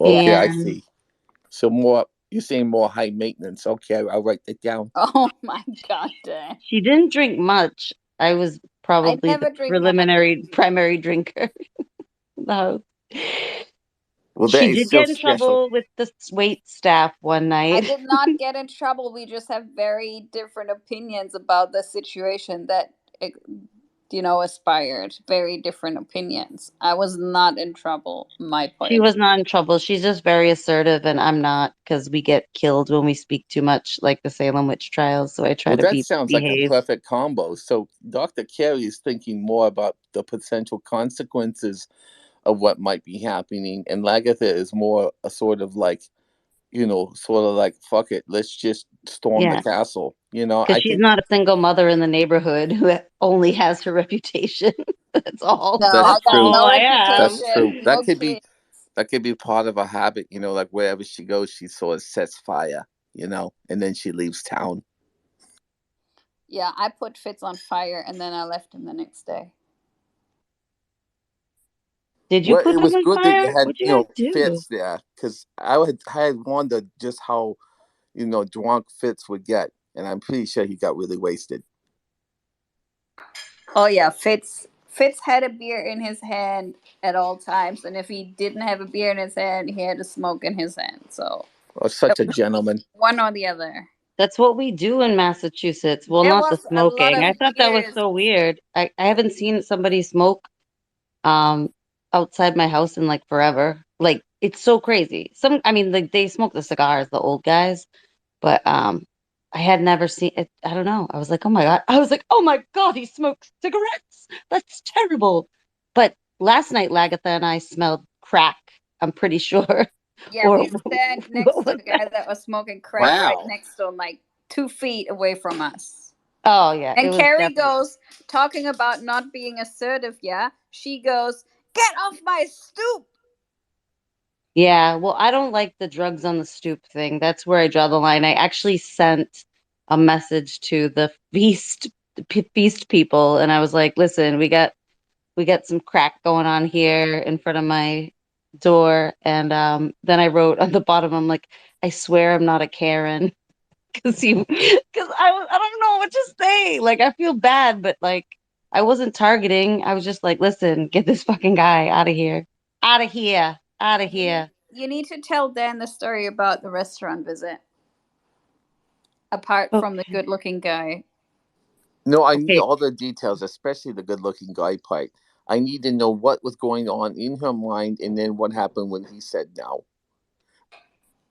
Okay, I And see. So more, you're saying more high maintenance. Okay, I'll write that down. Oh my god, Dan. she didn't drink much. I was I probably the never drink much. primary drinker in the house. Well, that She is did so get in special. trouble with the wait staff one I night. did not get in trouble. We just have very different opinions about the situation that aspired. Very different opinions. I was not in trouble. My She part. was not in trouble. She's just very assertive, and I'm not because we get killed when we speak too much, like the Salem witch trials. So I try Well, to that be sounds like a behave. perfect combo. So Dr. Carey is thinking more about the potential consequences of what might be happening, and Lagatha is more a sort of like, sort of like, fuck it, let's just storm the Yeah, castle. because I she's think not a single mother in the neighborhood who only has her reputation. That's all. No, I that's That's got true. no all I have. That's reputation. true. That could be Okay. part of a habit. Like wherever she goes, she sort of sets fire. And then she leaves town. Yeah, I put Fitz on fire and then I left him the next day. Did you Well, put it them was on good that you fire? had, What'd you guys do? Fitz there, because I had wondered just how, drunk Fitz would get, and I'm pretty sure he got really wasted. Oh yeah, Fitz had a beer in his hand at all times, and if he didn't have a beer in his hand, he had a smoke in his hand. So Oh, such a gentleman. one or the other. That's what we do in Massachusetts. Well, There not the was a lot smoking. of I thought that was years. so weird. I haven't seen somebody smoke um outside my house in like forever. Like it's so crazy. I mean, like they smoke the cigars, the old guys, but I had never seen it. I don't know. I was like, oh my God. I was like, oh my God, he smokes cigarettes. That's terrible. But last night, Lagatha and I smelled crack, I'm pretty sure. Yeah, Or we stand next what to was a guy that? that was smoking crack right Wow. next to him, like 2 feet away from us. Oh yeah, it And was Carrie definitely. goes, talking about not being assertive, yeah. She goes, get off my stoop. Yeah, well, I don't like the drugs on the stoop thing. That's where I draw the line. I actually sent a message to the feast people, and I was like, "Listen, we got some crack going on here in front of my door." And then I wrote on the bottom, I'm like, "I swear I'm not a Karen," because I don't know what to say. Like, I feel bad, but like, I wasn't targeting. I was just like, "Listen, get this fucking guy out of here, out of here, out of here." You need to tell Dan the story about the restaurant visit, apart from the Okay. good looking guy. No, I need Okay. all the details, especially the good-looking guy part. I need to know what was going on in her mind, and then what happened when he said no.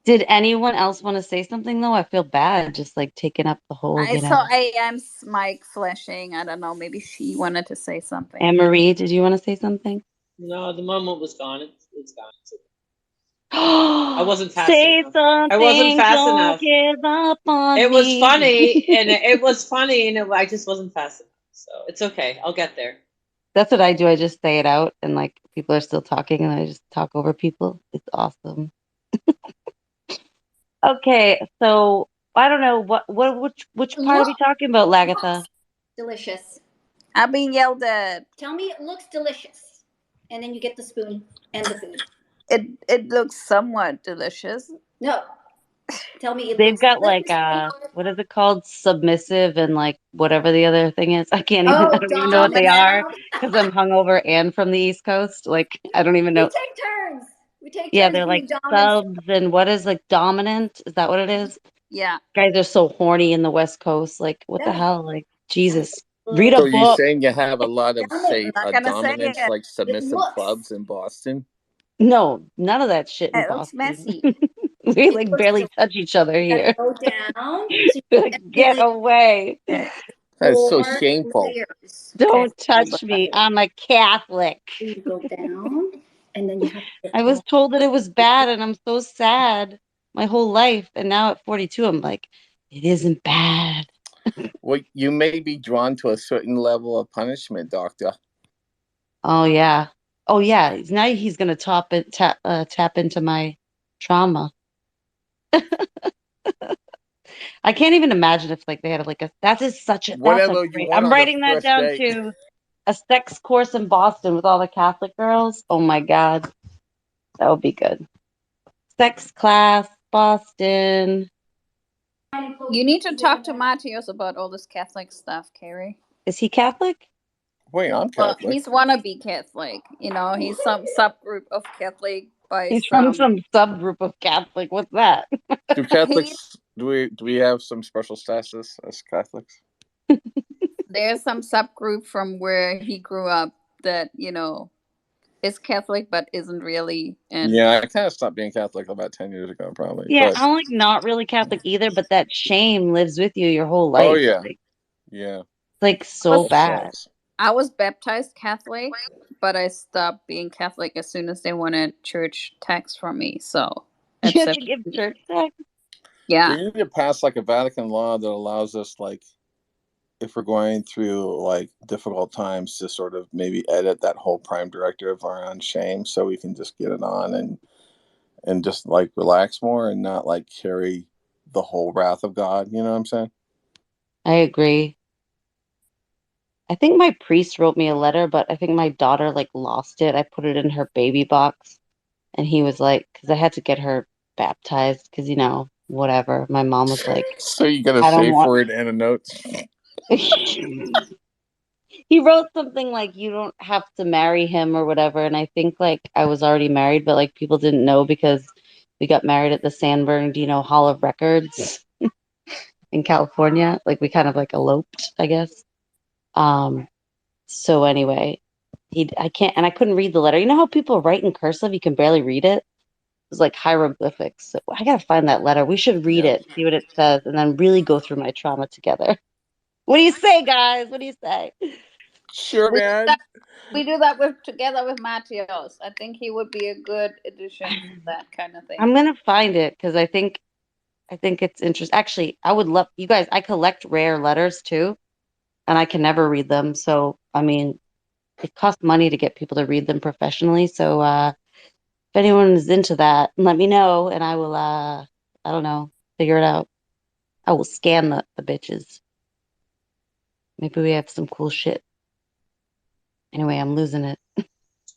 Did anyone else want to say something though? I feel bad just like taking up the whole, I saw AM's mic flashing. I don't know. Maybe she wanted to say something. Anne Marie, did you want to say something? No, the moment was gone. It's gone. I wasn't fast Say enough. I wasn't something, fast don't enough. give up on It was me. funny, and it was funny, and I just wasn't fast enough. So it's okay. I'll get there. That's what I do. I just say it out and like people are still talking and I just talk over people. It's awesome. Okay, so I don't know which part are we Look, talking about, Lagatha? looks delicious. I've been yelled at. Tell me it looks delicious, and then you get the spoon and the food. It looks somewhat delicious. No, tell me it They've looks got like delicious. what is it called? Submissive and like whatever the other thing is. I Oh, don't even know what they are dominant. because I'm hungover and from the East Coast. Like I don't even We know. take turns. We take Yeah, turns they're like being dominant. subs and what is like dominant? Is that what it is? Yeah. Guys are so horny in the West Coast. Like what the Yeah. hell? Like Jesus. Read a So you're book. saying you have a lot of, Dominant. say, I'm not gonna say dominance, it. like It submissive looks. clubs in Boston? No, none of that shit in It looks Boston. messy. We It like looks barely delicious. touch each other You here. gotta go down. So you go Like, get every away. That is so 4 shameful. layers. Okay. Don't touch me. I'm a Catholic. So you go down, and then you have to get I was all. told that it was bad, and I'm so sad my whole life. And now at 42, I'm like, it isn't bad. Well, you may be drawn to a certain level of punishment, Doctor. Oh yeah. Oh yeah. Now he's gonna tap into my trauma. I can't even imagine if like they had like that's a Whatever you great. want I'm on the writing that first down date. too. A sex course in Boston with all the Catholic girls. Oh my God, that would be good. Sex class, Boston. You need to talk to Matthias about all this Catholic stuff, Carrie. Is he Catholic? Wait, I'm Well, Catholic. he's wannabe Catholic. You know, he's some subgroup of Catholic by He's from some subgroup of Catholic. What's that? Do He, Catholics do we have some special status as Catholics? there's some subgroup from where he grew up that, you know, is Catholic but isn't really. And Yeah, I kind of stopped being Catholic about 10 years ago, probably. Yeah, But I'm like not really Catholic either, but that shame lives with you your whole oh life. yeah, Like, yeah, it's like so was that bad. sucks. I was baptized Catholic, but I stopped being Catholic as soon as they wanted church tax from me. So You at have to give 17. church tax. Yeah. They need to pass like a Vatican law that allows us, like, if we're going through like difficult times, to sort of maybe edit that whole prime directive around shame, so we can just get it on and just like relax more and not like carry the whole wrath of God. You know what I'm saying? I agree. I think my priest wrote me a letter, but I think my daughter like lost it. I put it in her baby box, and he was like, because I had to get her baptized, because whatever. My mom was like, So you got a I don't safe want. word and a note. He wrote something like you don't have to marry him or whatever, and I think like I was already married, but like people didn't know because we got married at the San Bernardino Hall of Records. in California. Like we kind of like eloped, I guess. So anyway, I couldn't read the letter. You know how people write in cursive, you can barely read it? It was like hieroglyphics. So I gotta find that letter. We should read it, see what it says, and then really go through my trauma together. What do you say, guys? What do you say? Sure, We do man. that, we do that together with Matthias. I think he would be a good addition for that kind of thing. I'm gonna find it because I think it's interesting. Actually, I would love you guys. I collect rare letters too, and I can never read them. So I mean, it costs money to get people to read them professionally. So if anyone is into that, let me know, and I will. I don't know, figure it out. I will scan the bitches. Maybe we have some cool shit. Anyway, I'm losing it.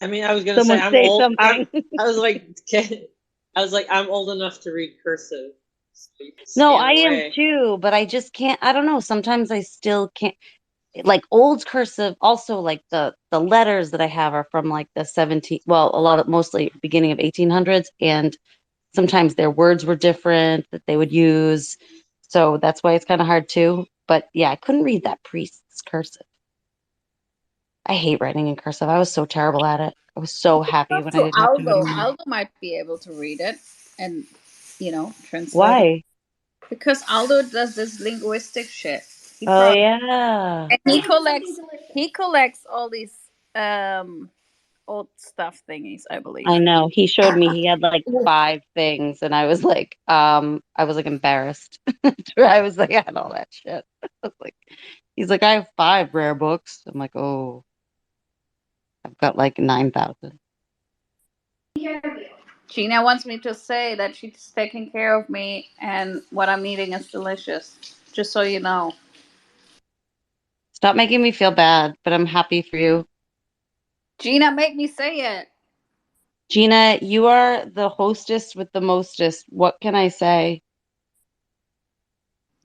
I mean, I was gonna say Someone I'm say old. something. I was like, I'm old enough to read cursive. So you can No, scan I am away. too, but I just can't. I don't know. Sometimes I still can't. Like old cursive, also like the letters that I have are from like the 17, well, a lot of mostly beginning of 1800s, and sometimes their words were different that they would use. So that's why it's kind of hard too. But yeah, I couldn't read that priest's cursive. I hate writing in cursive. I was so terrible at it. I was so happy when I To didn't have to Aldo. anymore. Aldo might be able to read it and, translate it. Why? Because Aldo does this linguistic shit. He Oh probably yeah. and he collects all these old stuff thingies, I believe. I know. He showed me he had like 5 things, and I was like embarrassed. I was like, I had all that shit. I was like, he's like, I have 5 rare books. I'm like, oh, I've got like 9,000. Gina wants me to say that she's taking care of me and what I'm eating is delicious. Just so you know. Stop making me feel bad, but I'm happy for you. Gina, make me say it. Gina, you are the hostess with the mostest. What can I say?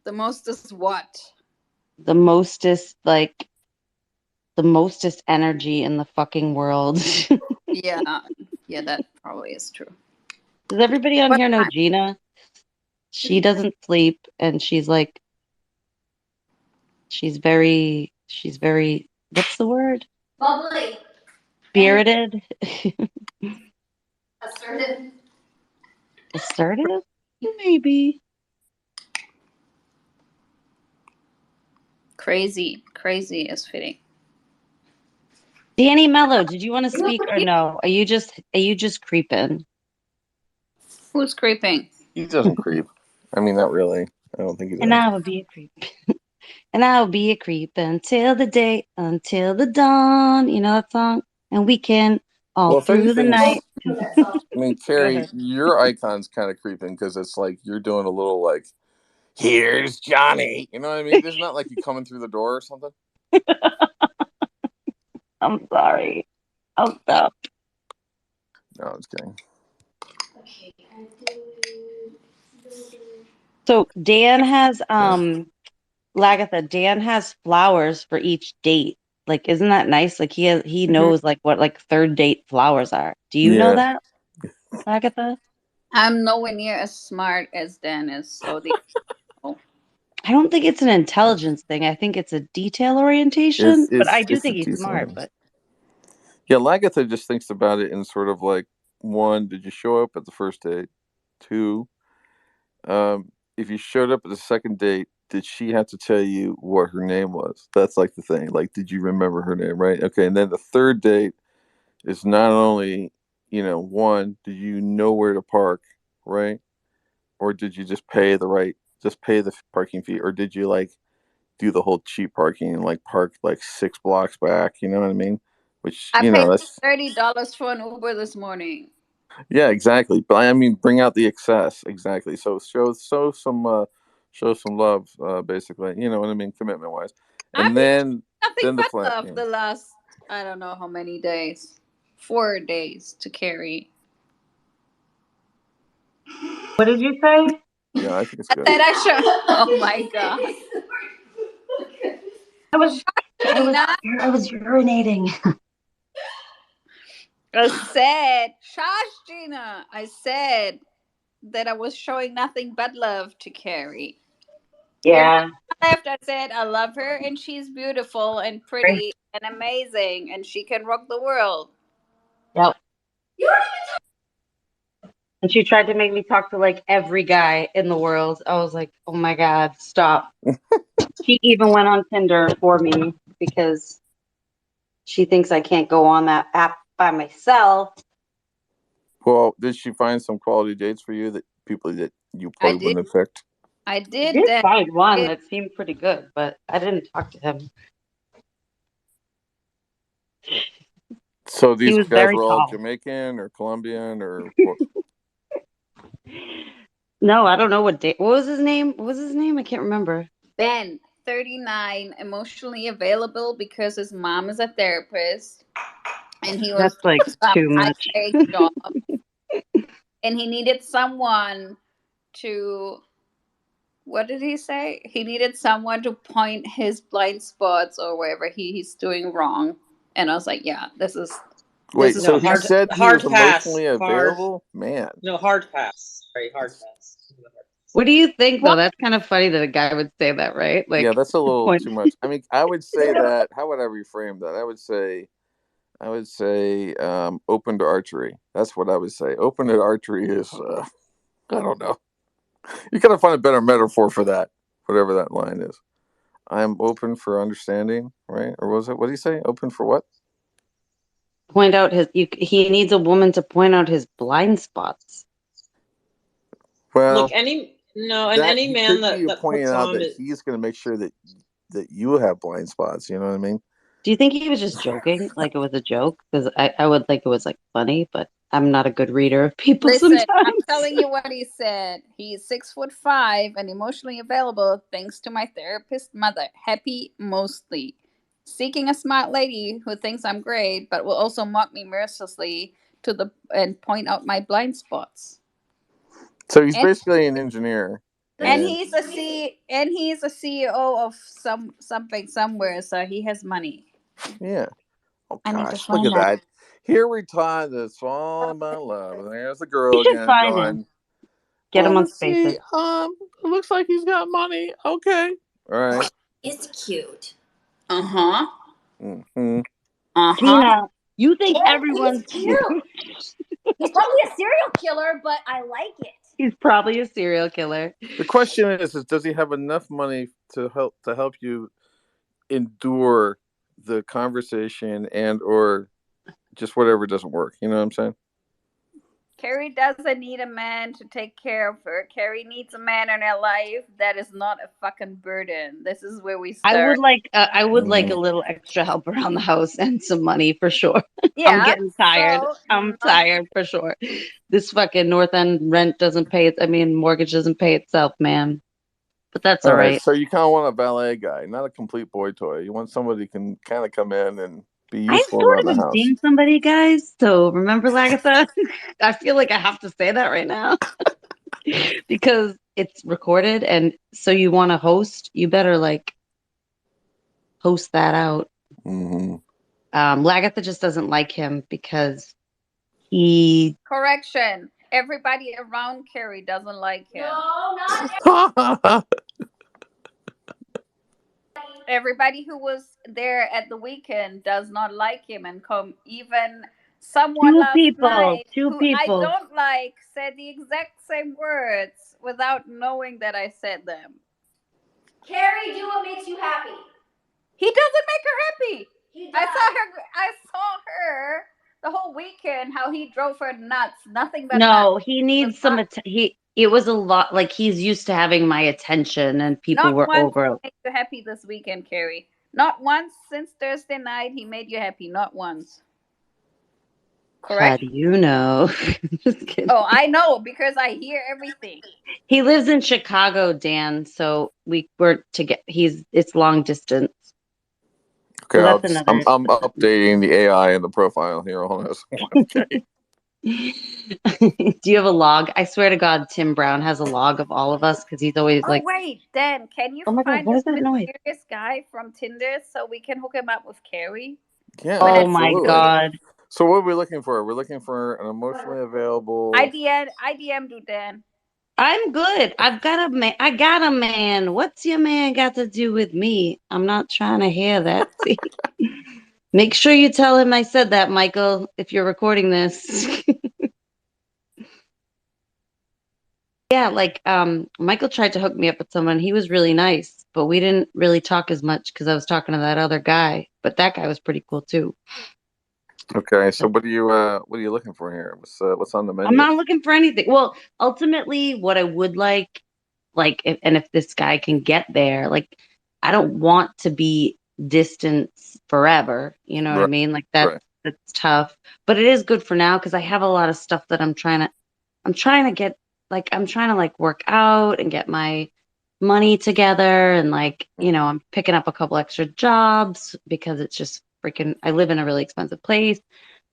The most is what? The mostest, like the mostest energy in the fucking world. Yeah, that probably is true. Does everybody on But here know Gina? She doesn't sleep, and she's very, what's the word? bubbly, Spirited? assertive. Assertive? Maybe. Crazy is fitting. Danny Mello, did you want to speak or no? Are you just creeping? Who's creeping? He doesn't creep. I mean, not really. I don't think he And does. I will be a creep. And I will be a creep until the dawn. You know that song? And we can all Well, if through the anything, night. I mean, Go Carrie, ahead. your icon's kind of creeping because it's like you're doing a little like, here's Johnny. You know what I mean? There's not like you coming through the door or something. I'm sorry. I'll stop. No, I'm just kidding. So Dan has Lagatha, Dan has flowers for each date. Like, isn't that nice? Like he knows like what like third date flowers are. Do you know Yeah. that, Lagatha? I'm nowhere near as smart as Dan is, so the I don't think it's an intelligence thing. I think it's a detail orientation. But I do It's a think he's decent. smart. But Yeah, Lagatha just thinks about it in sort of like, one, did you show up at the first date? 2, if you showed up at the second date, did she have to tell you what her name was? That's like the thing. Like, did you remember her name, right? Okay, and then the third date is not only, 1, do you know where to park, right? Or did you just pay the parking fee, or did you like do the whole cheap parking and like park like 6 blocks back? You know what I mean? Which I paid that's $30 for an Uber this morning. yeah, exactly. But I mean, bring out the excess, exactly. So show some love, basically. You know what I mean, commitment wise, I've and been then nothing the but flat. love the last I don't know how many days. 4 days to carry. what did you say? Yeah, I think it's I good. said I should. Oh my god. Gina, I was urinating. Shush, Gina. I said that I was showing nothing but love to Carrie. Yeah. Left, I said I love her and she's beautiful and pretty and amazing and she can rock the world. Yep. And she tried to make me talk to like every guy in the world. I was like, oh my God, stop. She even went on Tinder for me because she thinks I can't go on that app by myself. Well, did she find some quality dates for you, that people that you I probably did. wouldn't have picked? I I did did that. find one that seemed pretty good, but I didn't talk to him. So He these was guys very were all tall. Jamaican or Colombian or what? No, I don't know what date. What was his name? What was his name? I can't remember. Ben, 39, emotionally available because his mom is a therapist and he was That's like some too high much. paid job and he needed someone to, what did he say? He needed someone to point his blind spots or wherever he's doing wrong. And I was like, yeah, this is Wait, No, so he hard said he hard was pass. emotionally available? Man. No, hard pass. Sorry, hard pass. What do you think, though? That's kind of funny that a guy would say that, right? Like, Yeah, that's a little point. too much. I mean, I would say that, how would I reframe that? I would say open to archery. That's what I would say. Open to archery is I don't know. You gotta find a better metaphor for that, whatever that line is. I'm open for understanding, right? Or was it, what did he say? Open for what? Point out he needs a woman to point out his blind spots. Look, Well, and that any he man could be that pointing puts out on that it. he's going to make sure that you have blind spots. You know what I mean? Do you think he was just joking? Like it was a joke? Because I would like it was like funny, but I'm not a good reader of people Listen, I'm sometimes. telling you what he said. He's 6'5" and emotionally available thanks to my therapist mother. Happy mostly. Seeking a smart lady who thinks I'm great, but will also mock me mercilessly and point out my blind spots. So he's And basically an engineer. and he's a CEO of something somewhere, so he has money. Yeah. Oh I need to gosh, look find at that. that. Here we taught it's all about love. And there's the You girl should again find him. going, Get well, him on let's Spaces. see. It looks like he's got money. Okay. All right. It's cute. Uh-huh. Mm-hmm. Uh-huh. Tina, you think Yeah, everyone's he's cute. He's probably a serial killer, but I like it. He's probably a serial killer. The question is does he have enough money to help you endure the conversation and or just whatever doesn't work? You know what I'm saying? Carrie doesn't need a man to take care of her. Carrie needs a man in her life that is not a fucking burden. This is where we I would start. like a little extra help around the house and some money for sure. I'm Yeah. getting tired. So I'm tired for sure. This fucking North End rent doesn't pay it. I mean, mortgage doesn't pay itself, man. But that's All all right, right. so you kind of want a valet guy, not a complete boy toy. You want somebody who can kind of come in and be I useful sort around of the am house. seeing somebody, guys. So remember, Lagatha? I feel like I have to say that right now because it's recorded, and so you want to host, you better like post that out. Mm-hmm. Lagatha just doesn't like him because he. correction. Everybody around Carrie doesn't like him. No, not Everybody who was there at the weekend does not like him and come. Even someone Two last people. night Two who I people. don't like said the exact same words without knowing that I said them. Carrie, do what makes you happy. He doesn't make her happy. He does. I saw her the whole weekend how he drove her nuts. Nothing but nuts. No, he needs some. It was a lot. Like he's used to having my attention, and people Not were once over. he made you happy this weekend, Carrie. Not once since Thursday night he made you happy. Not once. How Correct? do you know? Just kidding. Oh, I know because I hear everything. He lives in Chicago, Dan. So we were to get. It's long distance. Okay, So that's another. I'm updating the AI in the profile here on this one. Okay. Do you have a log? I swear to God, Tim Brown has a log of all of us because he's always Oh like, wait, Dan, can you "Oh my God, find what this is that noise?" mysterious guy from Tinder so we can hook him up with Carrie? Yeah, When Oh it's my absolutely. God. So what are we looking for? We're looking for an emotionally available. I DM'd you, Dan. I'm good. I've got a man. I got a man. What's your man got to do with me? I'm not trying to hear that. See? Make sure you tell him I said that, Michael, if you're recording this. Yeah, like Michael tried to hook me up with someone. He was really nice, but we didn't really talk as much because I was talking to that other guy. But that guy was pretty cool too. Okay, so what are you looking for here? What's on the I'm menu? not looking for anything. Well, ultimately, what I would like, if this guy can get there, like, I don't want to be distance forever. You know what I Right, mean? Like right. that's tough, but it is good for now because I have a lot of stuff that I'm trying to get, like, I'm trying to like work out and get my money together, and like, I'm picking up a couple extra jobs because it's just freaking, I live in a really expensive place.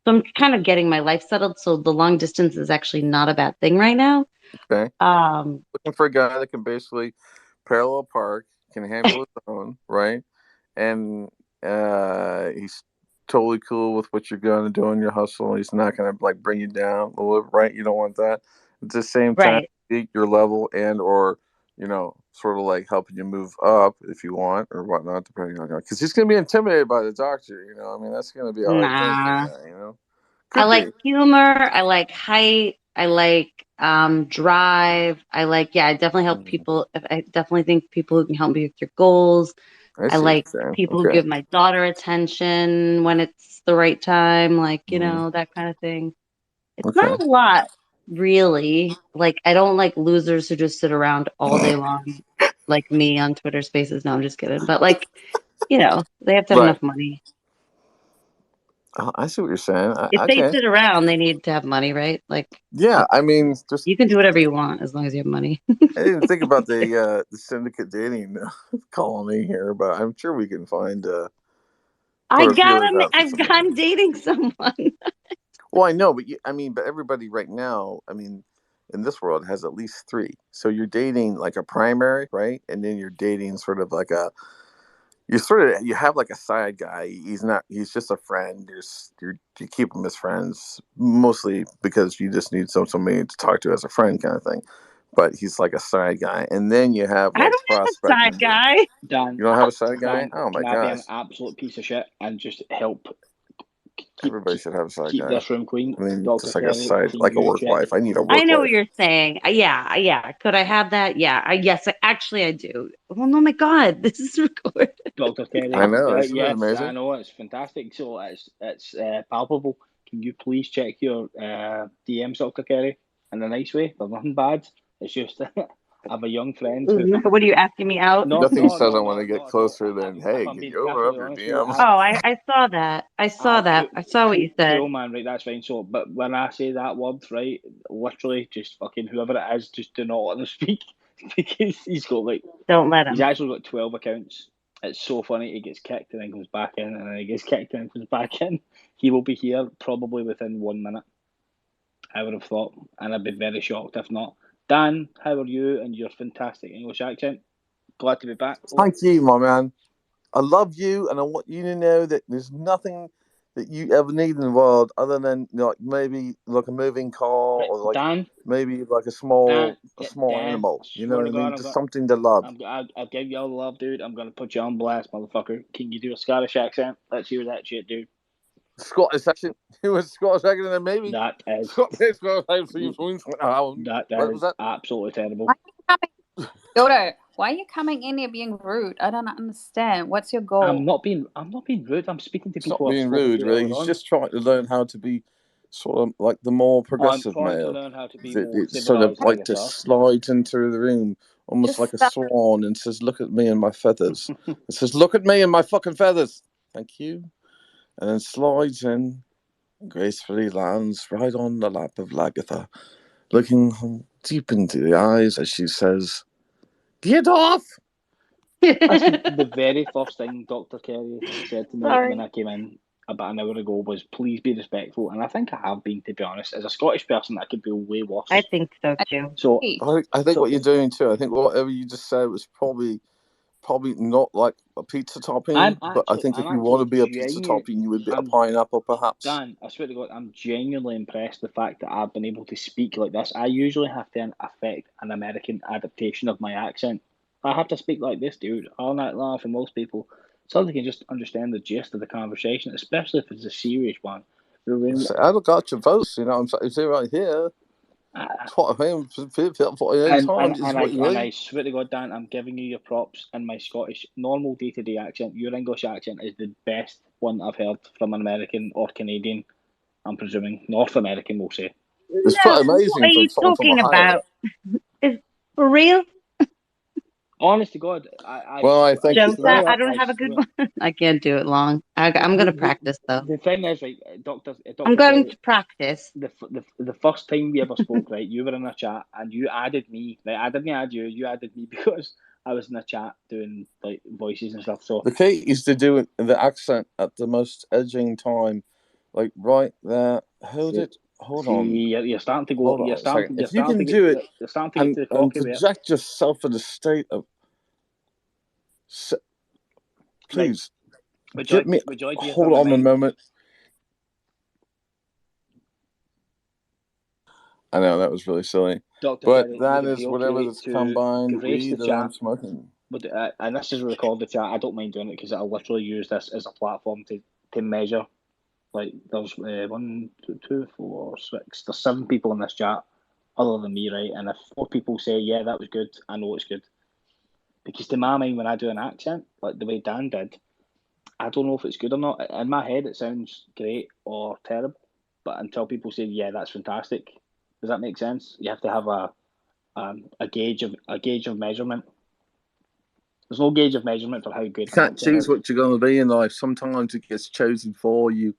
So I'm kind of getting my life settled. So the long distance is actually not a bad thing right now. Okay. Um, Looking for a guy that can basically parallel park, can handle his own, right? And he's totally cool with what you're going to do in your hustle. He's not going to like bring you down a little bit, right? You don't want that. At the same time, right. meet your level and or sort of like helping you move up if you want or whatnot, depending on because he's going to be intimidated by the doctor. I mean that's going to be a hard thing for Nah. the guy. I Could like be. humor. I like height. I like drive. I definitely help Mhm. people. I definitely think people who can help me with your goals. I I see what like you're saying. people who Okay. give my daughter attention when it's the right time, like, Mhm. that kind of thing. It's Okay. not a lot, really. Like, I don't like losers who just sit around all day long, like me on Twitter Spaces. No, I'm just kidding. But like, they have to have Right. enough money. I see what you're saying. If they Okay. sit around, they need to have money, right? Like, Yeah. that's I mean, just you can do whatever you want as long as you have money. I didn't think about the syndicate dating colony here, but I'm sure we can find put our feelers out for I'm somebody. dating someone. Well, I know, but but everybody right now, in this world has at least three. So you're dating like a primary, right? And then you're dating sort of like you have like a side guy. He's just a friend. You keep him as friends mostly because you just need somebody to talk to as a friend kind of thing. But he's like a side guy, and then you have I like don't have a side prospecting. guy. Dan, You don't have a side guy? Dan, Oh my can I be gosh! an absolute piece of shit and just help keep Everybody keep, should have a side keep guy. this room clean? I mean, Dr. just like a Terry, side, can like a you work check? wife. I need a I work know what wife. you're saying. Yeah. Could I have that? Yeah. Yes, actually, I do. Well, no, my God, this is recorded. Dr. I Terry, know, isn't it yes, I amazing? know it's fantastic. So it's palpable. Can you please check your DMs, Dr. Terry, in a nice way? There's nothing bad. It's just I have a young friend who What are you asking me out? no Nothing no says no I want no to get not at all. closer than, If hey, I'm can being you open up perfectly your honest with you, DMs? Oh, I saw that. I saw that. I saw what you said. cool, man. Right, that's fine. So, but when I say that word, right, literally, just fucking whoever it is, just do not let him speak because he's got like Don't let he's him. actually got 12 accounts. It's so funny. He gets kicked and then comes back in, and then he gets kicked and comes back in. He will be here probably within 1 minute. I would have thought, and I'd be very shocked if not. Dan, how are you and your fantastic English accent? Glad to be back. Over. Thank you, my man. I love you, and I want you to know that there's nothing that you ever need in the world other than like maybe like a moving car Right, or like Dan, maybe like Dan, a small Dan. I animal. You know swear what to I God, mean? Just something to love. I'll give you all the love, dude. I'm gonna put you on blast, motherfucker. Can you do a Scottish accent? Let's hear that shit, dude. Scottish accent. He was Scottish accent, and maybe That is Scottish accent. that What is was that? absolutely terrible. Why are you coming, Yoda? Why are you coming in here being rude? I don't understand. What's your goal? I'm not being rude. I'm speaking to It's not people I've being spoken rude, to really. earlier He's on. just trying to learn how to be sort of like the more I'm progressive trying to male. learn how to be That more it's sort of civilized, I like guess. to slide into the room almost Just like a stop. swan and says, "Look at me and my feathers." It says, "Look at me and my fucking feathers." Thank you. And then slides in, gracefully lands right on the lap of Lagatha, looking deep into the eyes as she says, "Get off!" Listen, the very first thing Dr. Kerry said to me when Sorry. I came in about an hour ago was, "Please be respectful," and I think I have been, to be honest. As a Scottish person, I could be way worse. I think so too. So, I think so what you're doing too. I think whatever you just said was probably probably not like a pizza topping, but I think if you want to be a pizza topping, you would be a pineapple, perhaps. Dan, I swear to God, I'm genuinely impressed the fact that I've been able to speak like this. I usually have to affect an American adaptation of my accent. I have to speak like this, dude, all night long for most people, so they can just understand the gist of the conversation, especially if it's a serious one. I've got your votes, you know. I'm saying right here. That's what I mean. And I swear to God, Dan, I'm giving you your props. In my Scottish normal day-to-day accent, your English accent is the best one I've heard from an American or Canadian. I'm presuming North American, we'll say. It's quite amazing. What are you talking about? Is for real? Honest to God, I think I don't have a good one. I can't do it long. I'm going to practice though. The thing is, right, Doctor. I'm going to practice. The first time we ever spoke, right, you were in a chat and you added me. Right, I didn't add you. You added me because I was in a chat doing like voices and stuff. So the key is to do the accent at the most edging time, like right there. Hold on. You're starting to go. You're starting. If you can do it, you're starting to get to the cocky bit. project yourself in a state of. Please, hold on a moment. I know that was really silly, but that is whatever that's combined weed that I'm smoking. But and this is record the chat. I don't mind doing it because I'll literally use this as a platform to measure. Like there's 1, 2, 4, 6. There's 7 people in this chat, other than me, right? And if 4 people say yeah, that was good, I know it's good. Because to my mind, when I do an accent like the way Dan did, I don't know if it's good or not. In my head, it sounds great or terrible, but until people say yeah, that's fantastic. Does that make sense? You have to have a gauge of measurement. There's no gauge of measurement for how good. You can't choose what you're going to be in life. Sometimes it gets chosen for you.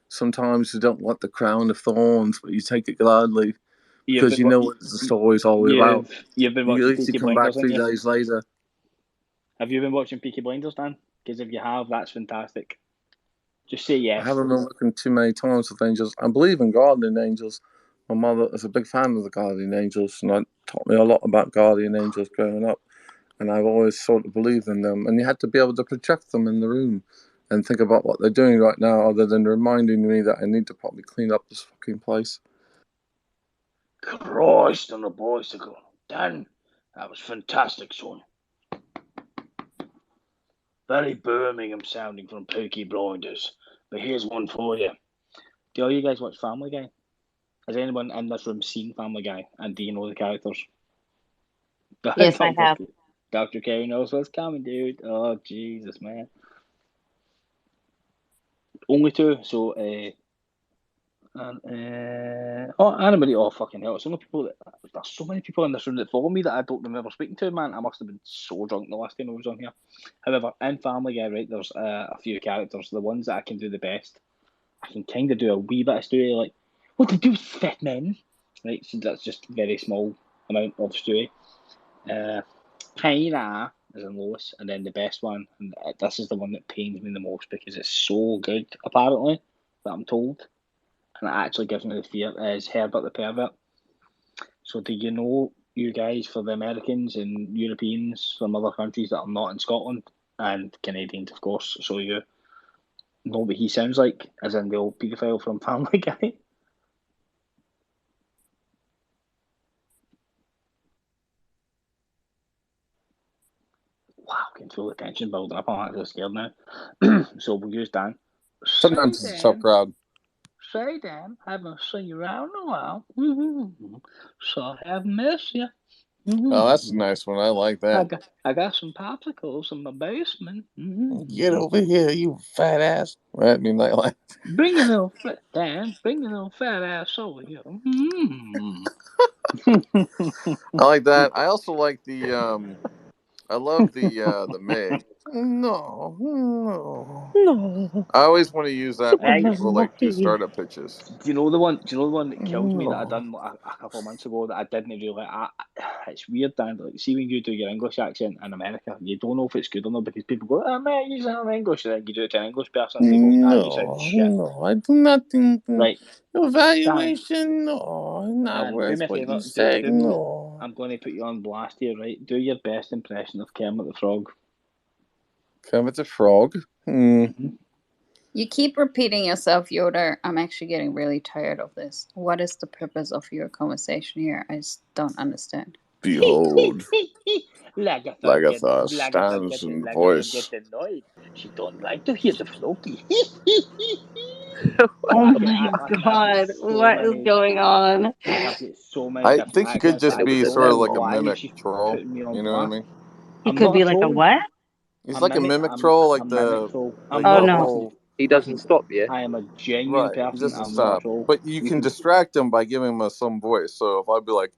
Sometimes you don't want the crown of thorns, but you take it gladly because you know what the story's all about. You've been watching Peaky Blinders, come back 2 days later. Have you been watching Peaky Blinders, Dan? Because if you have, that's fantastic. Just say yes. I haven't been looking too many times with angels. I believe in guardian angels. My mother is a big fan of the guardian angels, and that taught me a lot about guardian angels growing up. And I've always sort of believed in them. And you had to be able to project them in the room and think about what they're doing right now, other than reminding me that I need to probably clean up this fucking place. Christ on a bicycle. Dan, that was fantastic, son. Very Birmingham sounding from Peaky Blinders. But here's one for you. Do all you guys watch Family Guy? Has anyone in this room seen Family Guy? And do you know the characters? Yes, I have. Dr. Kerry knows what's coming, dude. Oh, Jesus, man. Only 2. So, anybody? Oh, fucking hell. So many people there's so many people in this room that follow me that I don't remember speaking to, man. I must have been so drunk the last time I was on here. However, in Family Guy, right, there's a few characters. The ones that I can do the best. I can kind of do a wee bit of story, like, what to do with fat men? Right, so that's just a very small amount of story. Kinda is in Lois, and then the best one, and this is the one that pains me the most because it's so good, apparently, that I'm told, and it actually gives me the fear, is Herbert the Pervert. So do you know, you guys, for the Americans and Europeans from other countries that are not in Scotland, and Canadians, of course, so you know what he sounds like, as in the old paedophile from Family Guy? Wow, I can feel the tension building up. I'm actually scared now. So we'll use Dan. Sometimes it's a tough crowd. Say, Dan, haven't seen you around in a while. Mm-hmm. So I have missed you. Mm-hmm. Oh, that's a nice one. I like that. I got some popsicles in my basement. Mm-hmm. Get over here, you fat ass. Right? I mean, like bring your little fat Dan. Bring your little fat ass over here. Mm-hmm. I like that. I also like the I love the Meg. No. I always want to use that when people like do startup pitches. Do you know the one? Do you know the one that killed me that I done a couple of months ago that I didn't really? It's weird, Dan. Like, see when you do your English accent in America, you don't know if it's good or not because people go, "Oh man, you sound English," and then you do it to an English person, and they go, "Ah, you sound shit." No, I do not think. Right. Evaluation, no, not Dan, worth what you say. No. I'm going to put you on blast here, right? Do your best impression of Kermit the Frog. Kermit the Frog? You keep repeating yourself, Yoda. I'm actually getting really tired of this. What is the purpose of your conversation here? I just don't understand. Behold, Lagatha stands in gets voice. annoyed. She don't like to hear the Floki. Oh Okay, my I have god, so what is many. going on? I have got so many I different think he could accents. just I'm be so sort of like a glad mimic she's troll. putting me on You know what I blast. mean? He I'm could not be a like a troll. what? He's I'm like a mimic. mimic I'm troll, a mimic troll. I'm Oh not a no. troll. He doesn't stop you. I am a genuine right. He person. doesn't I'm not a stop. troll. But you can distract him by giving him some voice. So if I'd be like,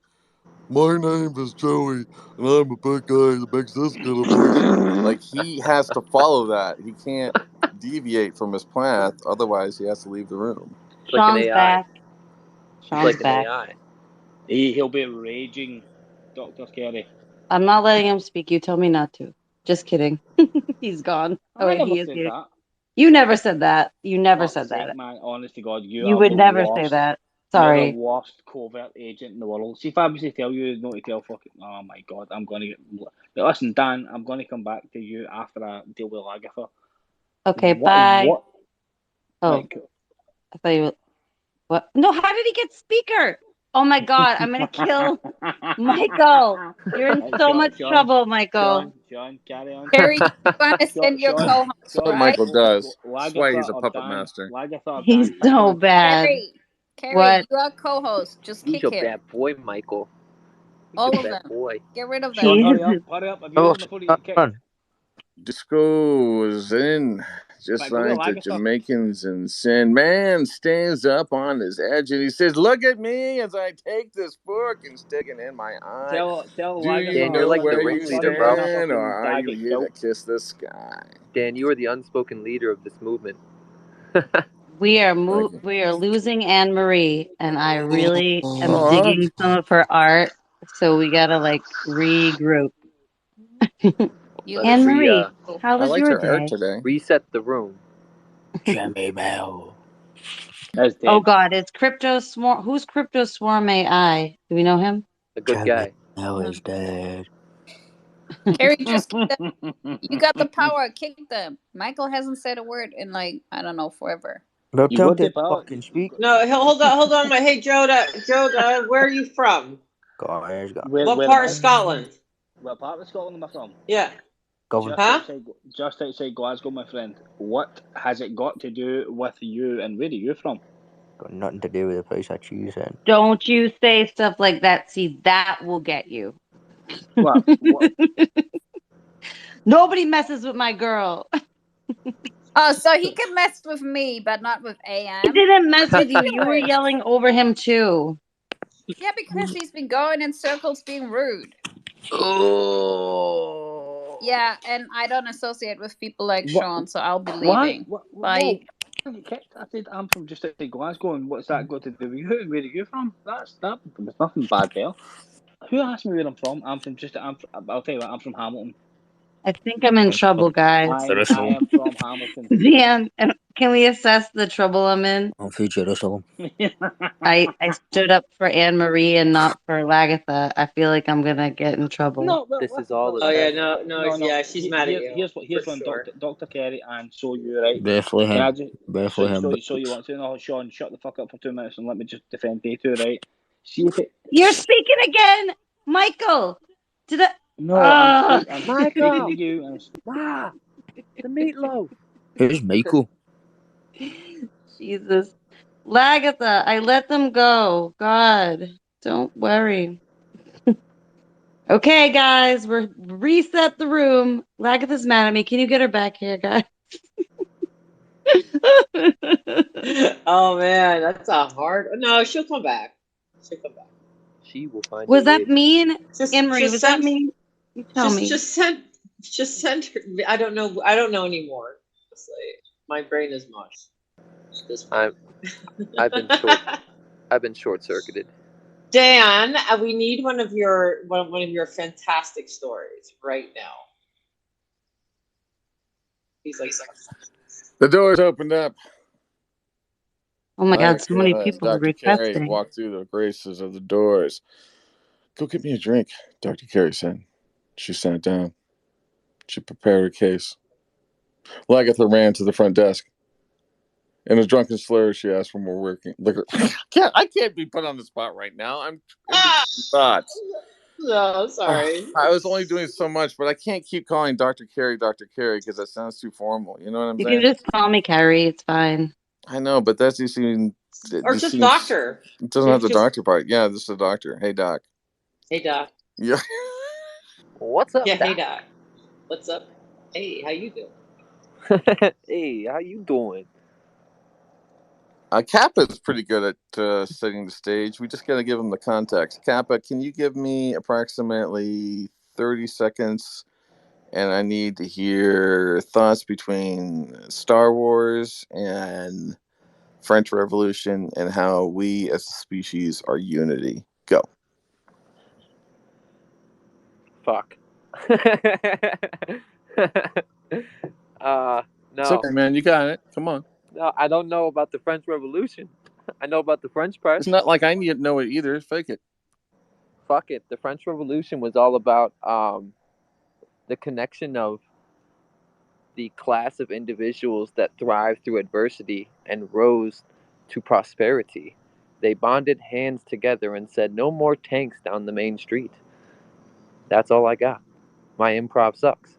"My name is Joey, and I'm a big guy that makes this kind of voice," like he has to follow that. He can't deviate from his path, otherwise he has to leave the room. It's like an Sean's AI. back. It's Sean's like an back. AI. He'll be raging, Dr. Kerry. I'm not letting him speak. You told me not to. Just kidding. He's gone. Oh, I wait, never he is said here. that. You never said that. You never Fuck's said sake, that. man. Honest to God, you You are would the never say worst. that. You're the Sorry. worst covert agent in the world. See, if I was to tell you not to tell fucking... Oh, my God. I'm going to get... But listen, Dan, I'm going to come back to you after I deal with Lagatha. Okay, bye. Oh, Right, cool. I thought you were... What? No, how did he get speaker? Oh my god, I'm gonna kill Michael. You're in Right, so much trouble, Michael. Sean, carry on. Harry, you want to send your co-host, That's what right? Michael does. That's why he's Lagatha a or puppet Dan. master. Lagatha or He's Dan, pick so one. bad. Carrie, What? you are co-host. Just He's kick a him. bad boy, Michael. He's All a of bad them. boy. Get rid of them. Sean, hurry Jesus. up. Hurry up. Have you heard before you get kicked? Disco's in, just Right, go with like the Lagatha. Jamaicans and Sin. Man stands up on his edge and he says, "Look at me as I take this fork and stick it in my eye. Tell Do Lagatha. you Dan, you're know like the where you ringleader, bro. stand, or are Dag you it, here to kilt. kiss the sky?" Dan, you are the unspoken leader of this movement. We are Thank you. we are losing Anne Marie, and I really am Aw. digging some of her art. So we gotta like regroup. You Anne listen. Marie, how I was liked your her art day? today. Reset the room. Jimmy Bell. That's Oh dead. God, it's Crypto Swarm. Who's Crypto Swarm AI? Do we know him? A good Jimmy guy. Bell is dead. Carrie, just kick them. You got the power. Kick them. Michael hasn't said a word in like, I don't know, forever. Don't You tell got him the to power. fucking speak. No, hold on. Hey, Joda, where are you from? Guys, What part of Scotland? What part of Scotland am I from? Yeah. Govern. Just outside Glasgow, my friend. What has it got to do with you, and where are you from? Got nothing to do with the place I choose in. Don't you say stuff like that. See, that will get you. What? Nobody messes with my girl. Oh, so he could mess with me, but not with AM. He didn't mess with you. You were yelling over him too. Yeah, because he's been going in circles being rude. Oh. Yeah, and I don't associate with people like What? Sean, so I'll be Why? leaving. Whoa. Bye. I said I'm from just outside Glasgow, and what's that got to do with you? And where are you from? That. There's nothing bad there. Who asked me where I'm from? I'll tell you what. I'm from Hamilton. I think I'm in trouble, guys. I am from Hamilton. Dan, and can we assess the trouble I'm in? I'll feed you this all. I stood up for Anne Marie and not for Lagatha. I feel like I'm gonna get in trouble. No, well, This is all a Oh yeah, test. no, yeah, she's mad at you. Here's for one, sure. Dr. Kerry, and so you, right? Bethlehem. Can I just Bethlehem. so you want to know, Sean? Shut the fuck up for 2 minutes and let me just defend Day2, right? See if it. You're speaking again, Michael. Did I? No, I'm speaking Michael! to you. And Ah, the meatloaf. Who's Michael? Jesus, Lagatha, I let them go. God, don't worry. Okay, guys, we're reset the room. Lagatha's mad at me. Can you get her back here, guys? Oh man, that's a hard. No, she'll come back. She'll come back. She will find Was a that way. mean, Anne Marie? Was that mean? You tell me. Just send her. I don't know anymore. Honestly, my brain is mush. I've been short circuited. Dan, we need one of your fantastic stories right now. He's like, The doors opened up. Oh my God, Mike so many and people are Dr. Carey requesting. walked through the graces of the doors. Go get me a drink, Dr. Carey said. She sat down. She prepared her case. Lagatha ran to the front desk. In a drunken slur, she asked for more working liquor. I can't be put on the spot right now. I'm in between thoughts. No, sorry. I was only doing so much, but I can't keep calling Dr. Carey because that sounds too formal. You know what I'm You saying? can just call me Carrie. It's fine. I know, but that's just even. Or just doctor. It doesn't have the doctor part. Yeah, this is a doctor. Hey, doc. Hey, doc. Yeah. What's up, Yeah, Doc? hey, doc. What's up? Hey, how you doing? Hey, how you doing? Kappa's pretty good at setting the stage. We just got to give him the context. Kappa, can you give me approximately 30 seconds? And I need to hear thoughts between Star Wars and French Revolution and how we as a species are unity. Go. Fuck. It's No. okay, man. You got it. Come on. No, I don't know about the French Revolution. I know about the French press. It's not like I need to know it either. Fake it. Fuck it. The French Revolution was all about the connection of the class of individuals that thrived through adversity and rose to prosperity. They bonded hands together and said, "No more tanks down the main street." That's all I got. My improv sucks.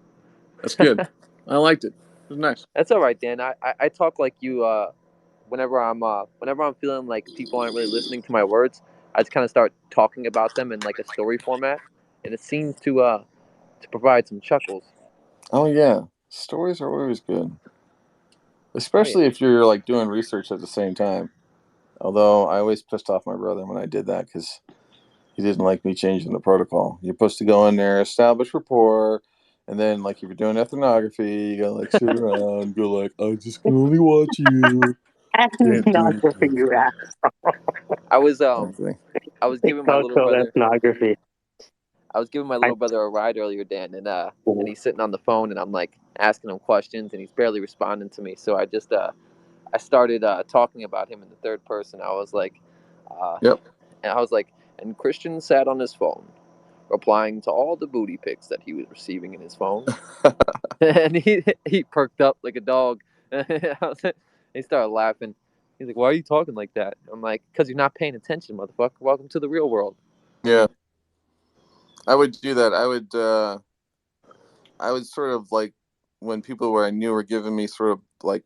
That's good. I liked it. It was nice. That's all right, Dan. I talk like you whenever I'm feeling like people aren't really listening to my words. I just kind of start talking about them in like a story format, and it seems to provide some chuckles. Oh yeah, stories are always good, especially if you're like doing research at the same time. Although I always pissed off my brother when I did that because he didn't like me changing the protocol. You're supposed to go in there, establish rapport, and then like if you're doing ethnography, you gotta like sit around, and go like, I just can only watch you. Can't do Ethnography, anything. you ass. I was Anything. I was It's giving my little cultural brother ethnography. I was giving my little brother a ride earlier, Dan, and he's sitting on the phone, and I'm like asking him questions, and he's barely responding to me. So I just I started talking about him in the third person. I was like, Yep. and I was like, and Christian sat on his phone, replying to all the booty pics that he was receiving in his phone, and he perked up like a dog. He started laughing. He's like, "Why are you talking like that?" I'm like, "Because you're not paying attention, motherfucker. Welcome to the real world." Yeah. I would do that. I would sort of like when people where I knew were giving me sort of like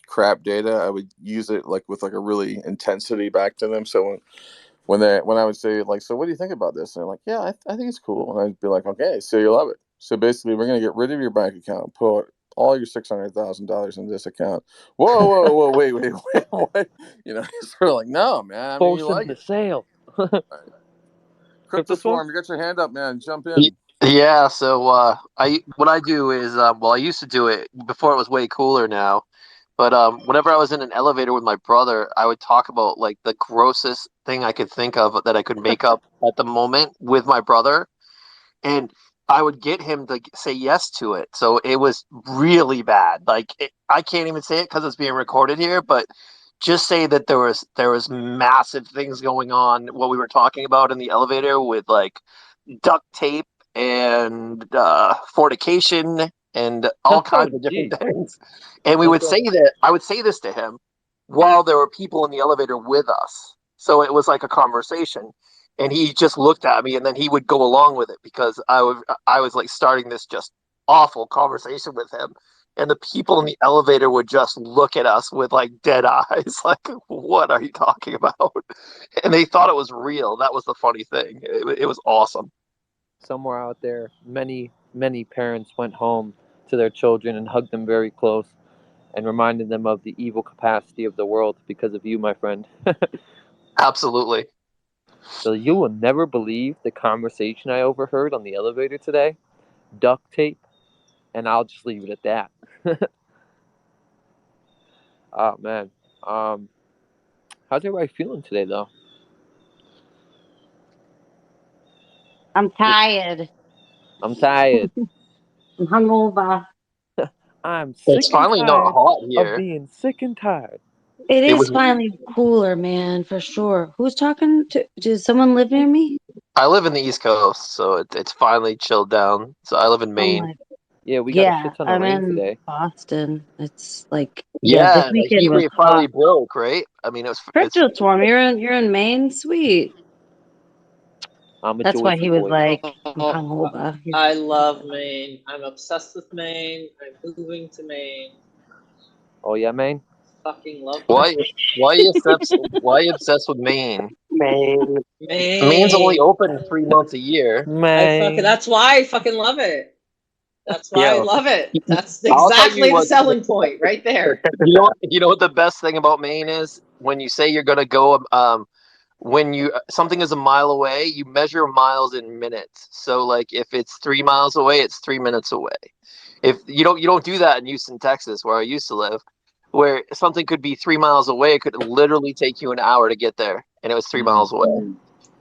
crap data, I would use it like with like a really intensity back to them. So when I would say like, so what do you think about this? And they're like, yeah, I think it's cool. And I'd be like, okay, so you love it. So basically, we're gonna get rid of your bank account, put all your $600,000 in this account. Whoa, wait, what? You know, it's sort of like, no, man. I mean, you Forcing like the it. sale. Cryptoswarm, you got your hand up, man. Jump in. Yeah, so what I do is well, I used to do it before it was way cooler now, but whenever I was in an elevator with my brother, I would talk about like the grossest thing I could think of that I could make up at the moment with my brother, and I would get him to say yes to it. So it was really bad. Like I can't even say it because it's being recorded here, but just say that there was massive things going on. What we were talking about in the elevator with like duct tape and fornication and all kinds of different Jeez. things. And we would say that I would say this to him while there were people in the elevator with us. So it was like a conversation. And he just looked at me and then he would go along with it because I was like starting this just awful conversation with him. And the people in the elevator would just look at us with like dead eyes, like, what are you talking about? And they thought it was real. That was the funny thing. It was awesome. Somewhere out there, many parents went home to their children and hugged them very close and reminded them of the evil capacity of the world because of you, my friend. Absolutely. So you will never believe the conversation I overheard on the elevator today. Duct tape, and I'll just leave it at that. Oh man. How's everybody feeling today though? I'm tired. I'm tired. I'm hungover. I'm It's sick and finally not tired hot of here. being sick and tired. It It is was finally cooler, man, for sure. Who's talking to? Does someone live near me? I live in the East Coast, so it's finally chilled down. So I live in Oh Maine. my. Yeah, we got a Yeah, shit ton of I'm rain in today. Boston. It's like this Yeah, the weekend heat was wave finally hot. broke, right? I mean, it's Virtual Swarm, you're in Maine, sweet. I'm a That's why Jersey he was boy. like, I'm Oh, coming over. I love Maine. I'm obsessed with Maine. I'm moving to Maine. Oh yeah, man. Fucking love why Maine. why are you obsessed with Maine? Maine. Maine's only Maine. open 3 months a year. Man. That's why I fucking love it. That's why I Yo, love it. That's I'll tell you exactly the what. selling point right there. You know what the best thing about Maine is? When you say you're gonna go, when you something is a mile away, you measure miles in minutes. So like if it's 3 miles away, it's 3 minutes away. If you don't do that in Houston, Texas, where I used to live, where something could be 3 miles away, it could literally take you an hour to get there, and it was 3 miles away.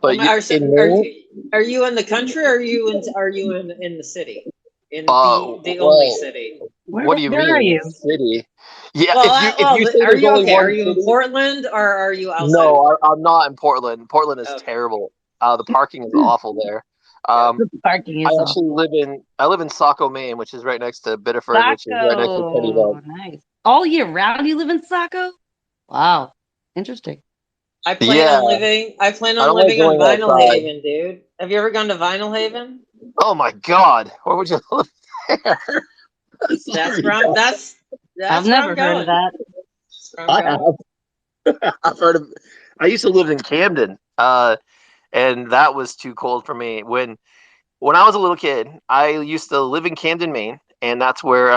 But you in Maine, Are you in the country or are you in the city? In the only well, city? what do you Where are mean you? city? Yeah, Well, if you say are there's you only okay? Are one you in city, Portland or are you outside of no, Portland? I'm not in Portland. Portland is Okay. terrible. The parking is awful there. The parking I is off. actually live in Saco, Maine, which is right next to Biddeford, which is right next to Saco, Kennybunk. nice. All year round, you live in Saco? Wow, interesting. I plan Yeah, on living. I plan I on don't like living on going Vinyl outside. Haven, dude. Have you ever gone to Vinyl Haven? Oh my God, where would you live there? That's where I'm. I've That's where I'm never heard of going. that. That's where I'm I going. have. I've heard of. I used to live in Camden, and that was too cold for me. When I was a little kid, I used to live in Camden, Maine, and that's where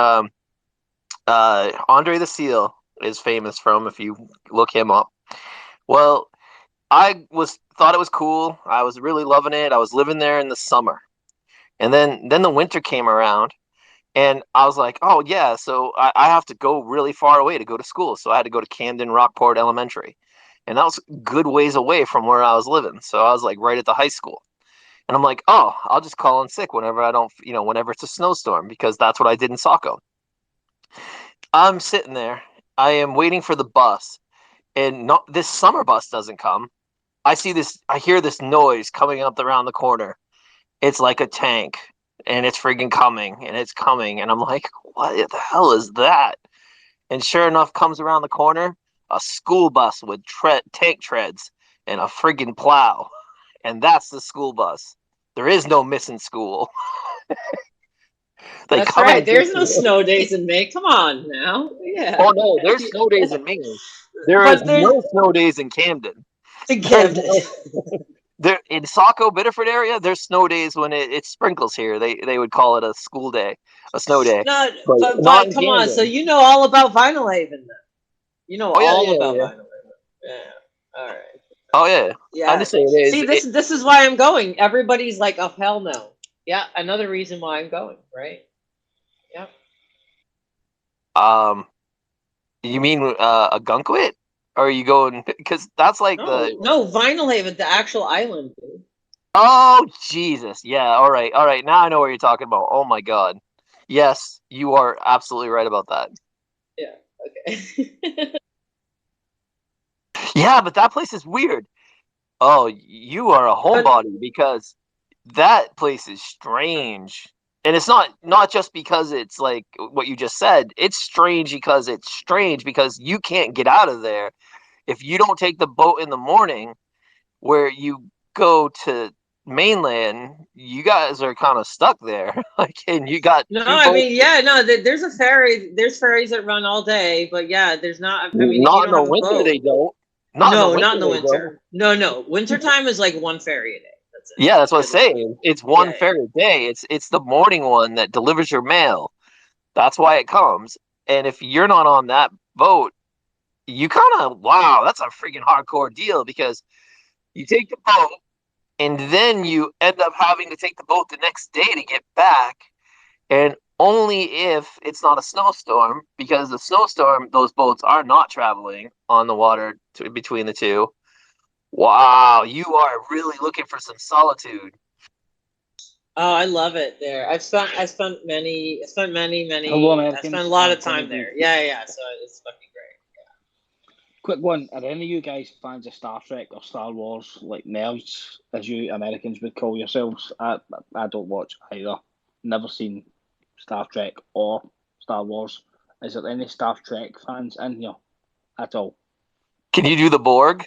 Andre the Seal is famous from. If you look him up, well, I was thought it was cool. I was really loving it. I was living there in the summer, and then the winter came around, and I was like, oh yeah, so I have to go really far away to go to school. So I had to go to Camden Rockport Elementary, and that was a good ways away from where I was living. So I was like right at the high school. And I'm like, oh, I'll just call in sick whenever I don't, whenever it's a snowstorm, because that's what I did in Saco. I'm sitting there. I am waiting for the bus, and not this summer bus doesn't come. I hear this noise coming up around the corner. It's like a tank, and it's friggin' coming, and it's coming, and I'm like, what the hell is that? And sure enough, comes around the corner, a school bus with tank treads and a friggin' plow, and that's the school bus. There is no missing school. They That's come right. and get There's no you. snow days in May. Come on now. Yeah. Oh no, there's snow days in Maine. There is But there's no snow days in Camden. in There's Camden. no there in Saco, Biddeford area. There's snow days when it sprinkles here. They would call it a school day, a snow day, No, but not but in come on. So Camden. you know all about Vinyl Haven then. You know Oh yeah, all yeah, about yeah. Vinyl Haven. Yeah. All right. Oh yeah. I'm Yeah. just saying it See, is. this is why I'm going. Everybody's like, oh hell no. Yeah. Another reason why I'm going. Right. Yeah. Um, you mean a Gunkwit? Or are you going? Because that's like No, the. no, Vinyl Haven, the actual island, dude. Oh Jesus! Yeah. All right. All right. Now I know what you're talking about. Oh my God. Yes, you are absolutely right about that. Yeah. Okay. Yeah, but that place is weird. Oh, you are a But homebody because that place is strange. And it's not just because it's like what you just said. It's strange because you can't get out of there if you don't take the boat in the morning where you go to mainland. You guys are kind of stuck there. Like, and you got no, two I boats. mean, yeah, no, there's a ferry. There's ferries that run all day, but yeah, there's not. I mean, if you Not in don't the have a winter, boat, they don't. Not in the no, not winter, in the they don't. winter. No, no, winter time is like one ferry a day. That's it. Yeah, that's what I'm Good luck. saying. It's Yeah, one ferry a day. It's the morning one that delivers your mail. That's why it comes. And if you're not on that boat, you kind of wow, that's a freaking hardcore deal because you take the boat and then you end up having to take the boat the next day to get back. And only if it's not a snowstorm, because the snowstorm, those boats are not traveling on the water between the two. Wow, you are really looking for some solitude. oh, I love it there. I spent Hello, many. I spent a Americans. lot I'm of time Kennedy. there. Yeah, yeah. So it's fucking great. Quick one: are any of you guys fans of Star Trek or Star Wars, like nerds, as you Americans would call yourselves? I don't watch either. Never seen Star Trek or Star Wars. Is there any Star Trek fans in here at all? Can you do the Borg?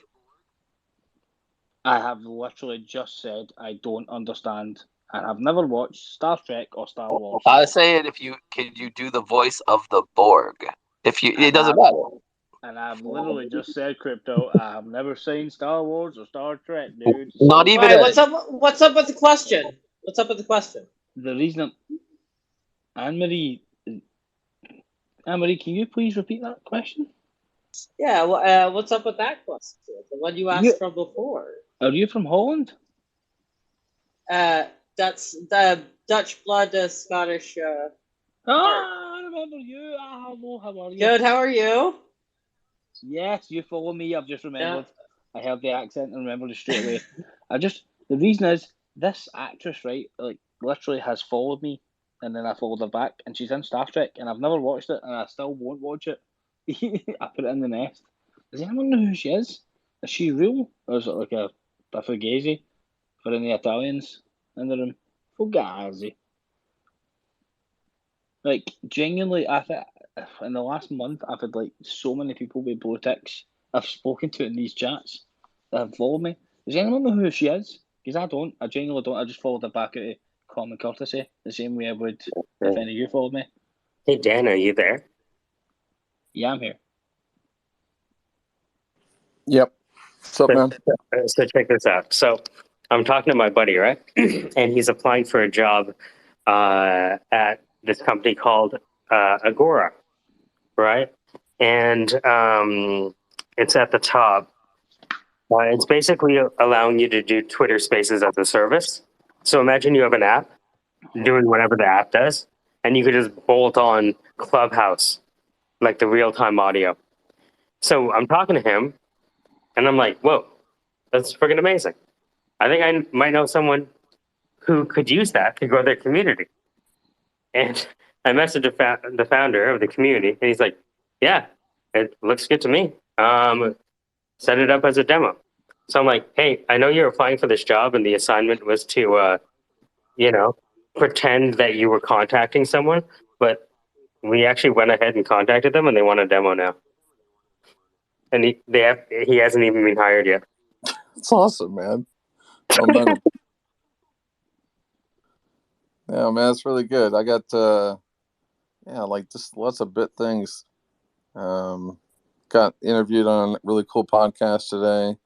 I have literally just said I don't understand, and I've never watched Star Trek or Star Wars. I was saying, if you could you do the voice of the Borg? If you, it And doesn't I've- matter. And I've literally just said, Crypto, I have never seen Star Wars or Star Trek, dude. Not even Why? a- What's up with the question? What's up with the question? The reason Anne-Marie, can you please repeat that question? Yeah. What's up with that question? The one you asked from before. Are you from Holland? That's the Dutch blood, Scottish. I remember you. Hello, how are you? Good. How are you? Yes, you follow me. I've just remembered. I heard the accent and remembered it straight away. The reason is this actress, right? Like literally has followed me, and then I followed her back, and she's in Star Trek, and I've never watched it, and I still won't watch it. I put it in the nest. Does anyone know who she is? Is she real, or is it like a fugazi for any Italians in the room? Fugazi. Like genuinely, I think in the last month I've had like so many people with blue ticks I've spoken to in these chats that have followed me. Does anyone know who she is? Because I don't. I genuinely don't. I just followed her back out of common courtesy, the same way I would if any of you followed me. Hey Dan, are you there? Yeah, I'm here. Yep. What's up, man? So check this out. So I'm talking to my buddy, right? And he's applying for a job at this company called Agora, right? And it's at the top. It's basically allowing you to do Twitter Spaces as a service. So imagine you have an app doing whatever the app does, and you could just bolt on Clubhouse, like the real-time audio. So I'm talking to him, and I'm like, whoa, that's freaking amazing. I think I might know someone who could use that to grow their community. And I messaged the founder of the community, and he's like, yeah, it looks good to me. Set it up as a demo. So I'm like, hey, I know you're applying for this job, and the assignment was to, pretend that you were contacting someone, but we actually went ahead and contacted them, and they want a demo now. And he hasn't even been hired yet. It's awesome, man. Yeah, man, it's really good. I got like just lots of bit things. Got interviewed on a really cool podcast today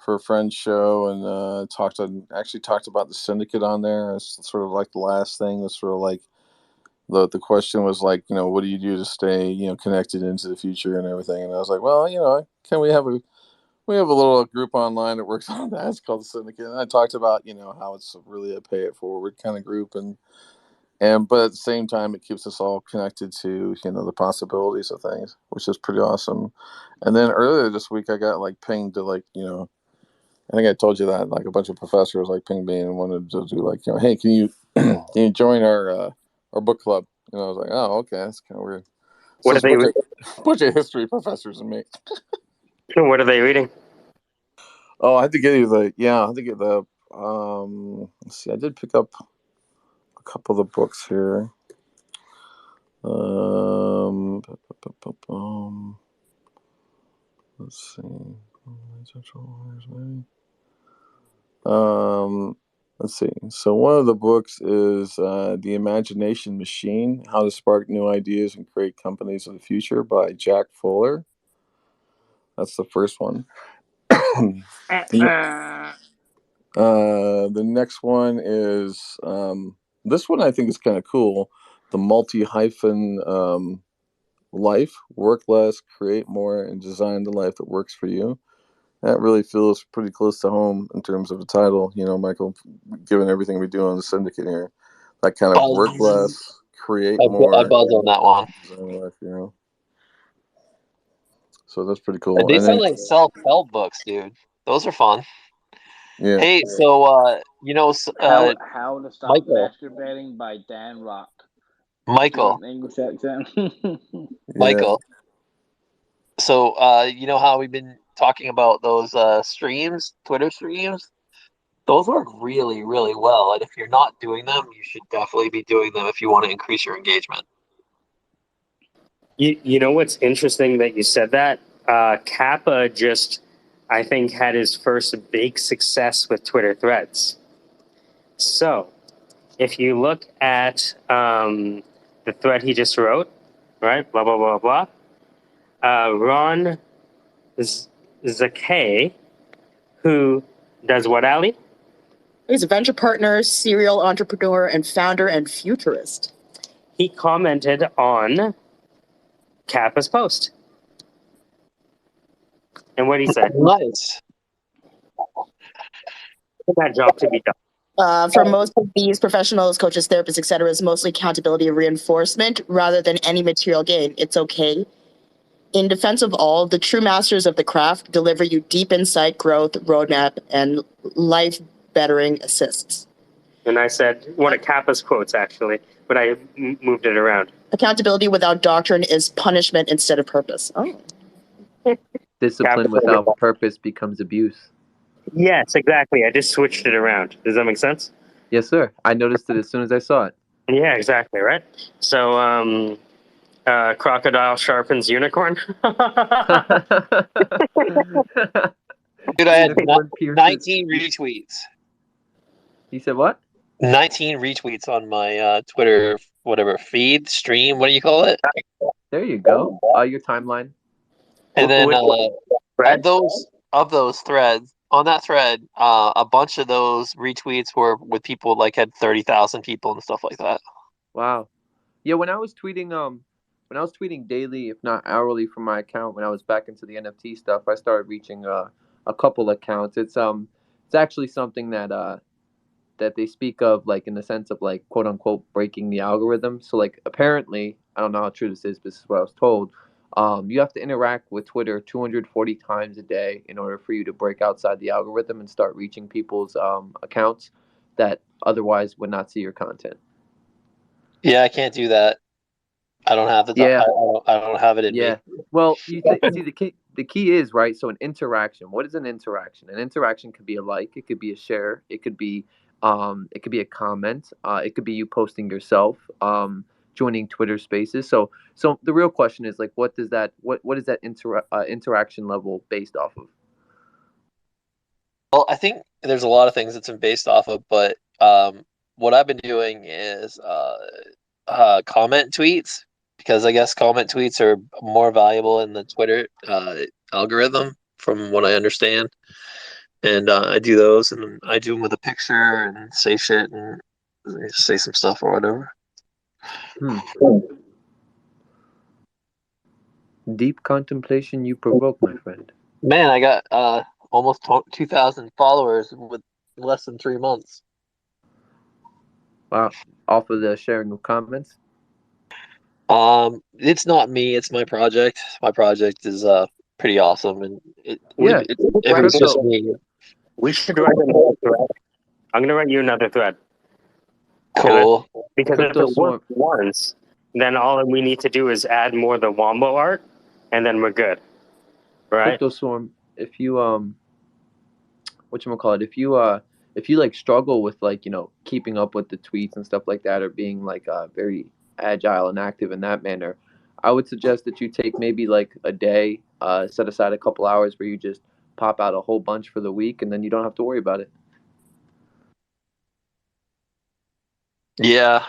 for a friend's show, and talked about the Syndicate on there. It's sort of like the last thing. It's sort of like the question was like, what do you do to stay, connected into the future and everything? And I was like, well, can we have a little group online that works on that. It's called the Syndicate. And I talked about, how it's really a pay it forward kind of group, and but at the same time, it keeps us all connected to, the possibilities of things, which is pretty awesome. And then earlier this week, I got like pinged to like, I think I told you that like a bunch of professors like pinged me and wanted to do like, hey, can you can you join our book club? And I was like, oh, okay, that's kind of weird. What So are they? bunch of history professors and me. What are they reading? Oh, I had to get you the let's see, I did pick up a couple of the books here. Let's see. Let's see. So one of the books is The Imagination Machine: How to Spark New Ideas and Create Companies of the Future by Jack Fuller. That's the first one. The next one is this one I think is kind of cool. The Multi-Hyphen Life: Work Less, Create More, and Design the Life that Works for You. That really feels pretty close to home in terms of the title, Michael, given everything we do on the Syndicate here. That kind of work less, create more. I buzz on that one. Design life, So that's pretty cool. They sound like self-help books, dude. Those are fun. Yeah. Hey, so How to Stop Michael. Masturbating by Dan Rock. Michael. English accent. Michael. So you know how we've been talking about those streams, Twitter streams? Those work really, really well. And if you're not doing them, you should definitely be doing them if you want to increase your engagement. You know what's interesting that you said that? Kappa just, I think, had his first big success with Twitter Threads. So, if you look at the thread he just wrote, right? Blah, blah, blah, blah. Ron Zakay, who does what, Ali? He's a venture partner, serial entrepreneur, and founder and futurist. He commented on Kappa's post. And what did he say? Nice. That job to be done. For most of these professionals, coaches, therapists, etc., is mostly accountability and reinforcement rather than any material gain. It's okay. In defense of all, the true masters of the craft deliver you deep insight, growth, roadmap, and life-bettering assists. And I said, one of Kappa's quotes, actually, but I moved it around. Accountability without doctrine is punishment instead of purpose. Oh. Discipline without purpose becomes abuse. Yes, exactly. I just switched it around. Does that make sense? Yes, sir. I noticed it as soon as I saw it. Yeah, exactly, right? So, crocodile sharpens unicorn. Dude, I had 19 retweets. You said what? 19 retweets on my Twitter, whatever, feed, stream, what do you call it? There you go. Your timeline. And then of those threads, on that thread, a bunch of those retweets were with people like had 30,000 people and stuff like that. Wow. Yeah, when I was tweeting daily, if not hourly, from my account when I was back into the NFT stuff, I started reaching a couple accounts. It's actually something that they speak of, like, in the sense of, like, quote unquote breaking the algorithm. So, like, apparently, I don't know how true this is, but this is what I was told. You have to interact with Twitter 240 times a day in order for you to break outside the algorithm and start reaching people's accounts that otherwise would not see your content. Yeah, I can't do that. I don't have it. Yeah. I don't have it in me. Well, see, the key is, right. So an interaction. What is an interaction? An interaction could be a like. It could be a share. It could be a comment. It could be you posting yourself. Joining Twitter Spaces. So the real question is, like, what is that interaction level based off of? Well, I think there's a lot of things it's been based off of, but what I've been doing is comment tweets, because I guess comment tweets are more valuable in the Twitter algorithm, from what I understand. And I do those, and I do them with a picture and say shit and say some stuff or whatever. Deep contemplation you provoke, my friend. Man, I got almost 2,000 followers with less than 3 months. Wow. Off of the sharing of comments? It's not me, it's my project. My project is pretty awesome, and if it's just me. We should write another thread. I'm going to write you another thread. Cool. Because if it works once, then all we need to do is add more the Wombo art, and then we're good. Right? CryptoSwarm, if you if you like struggle with, like, keeping up with the tweets and stuff like that, or being like very agile and active in that manner, I would suggest that you take maybe like a day, set aside a couple hours where you just pop out a whole bunch for the week, and then you don't have to worry about it. Yeah,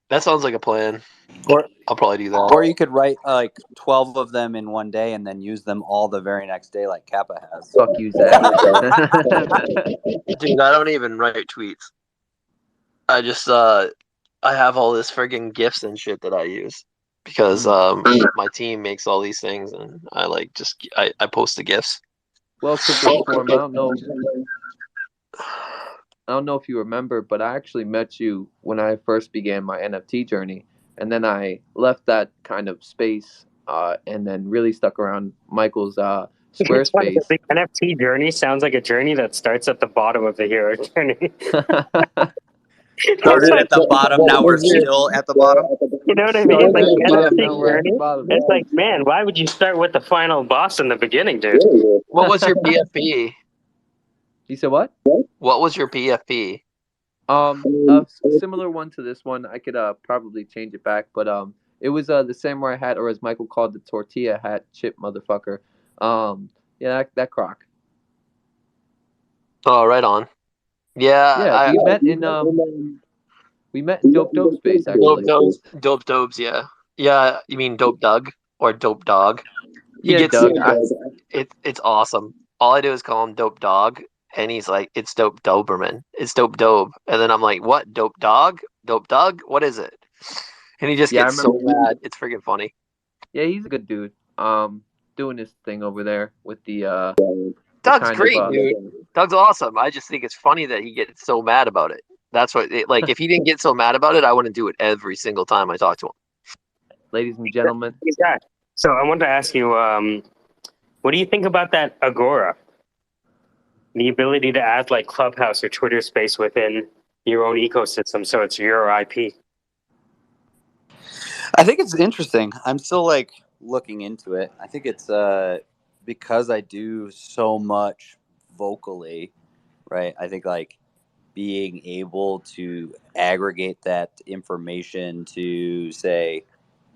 that sounds like a plan. Or I'll probably do that. Or you could write like 12 of them in one day and then use them all the very next day, like Kappa has. Fuck you, Zach. Dude, I don't even write tweets. I just I have all this friggin' GIFs and shit that I use, because my team makes all these things, and I I post the GIFs. Well, CryptoSwarm, I don't know if you remember, but I actually met you when I first began my NFT journey, and then I left that kind of space, and then really stuck around Michael's Squarespace. The NFT journey sounds like a journey that starts at the bottom of the hero journey. Started at the bottom. Now we're still at the bottom. You know what I mean? Started Like, at the get a bottom, big now we're at the journey. bottom. It's like, man, why would you start with the final boss in the beginning, dude? What was your PFP? You said what? What was your PFP? A similar one to this one. I could probably change it back, but it was the samurai hat, or as Michael called the tortilla hat, chip motherfucker. Yeah, that croc. Oh, right on. Yeah, Yeah, we met in Dope Space actually. Dope Dobes, yeah. Yeah, you mean Dope Doug or Dope Dog? He Yeah, gets Doug. it's awesome. All I do is call him Dope Dog, and he's like, it's Dope Doberman. It's Dope Dobe. And then I'm like, what? Dope Dog? Dope Doug? What is it? And he just Yeah, I gets so remember. mad. It's freaking funny. Yeah, he's a good dude. Doing his thing over there with the Doug's kind great, of dude. Doug's awesome. I just think it's funny that he gets so mad about it. That's what like if he didn't get so mad about it, I wouldn't do it every single time I talk to him. ladies and gentlemen. Exactly. So I wanted to ask you, what do you think about that Agora? The ability to add like Clubhouse or Twitter space within your own ecosystem, so it's your IP. I think it's interesting. I'm still like looking into it. I think it's because I do so much vocally, right? I think like being able to aggregate that information to say,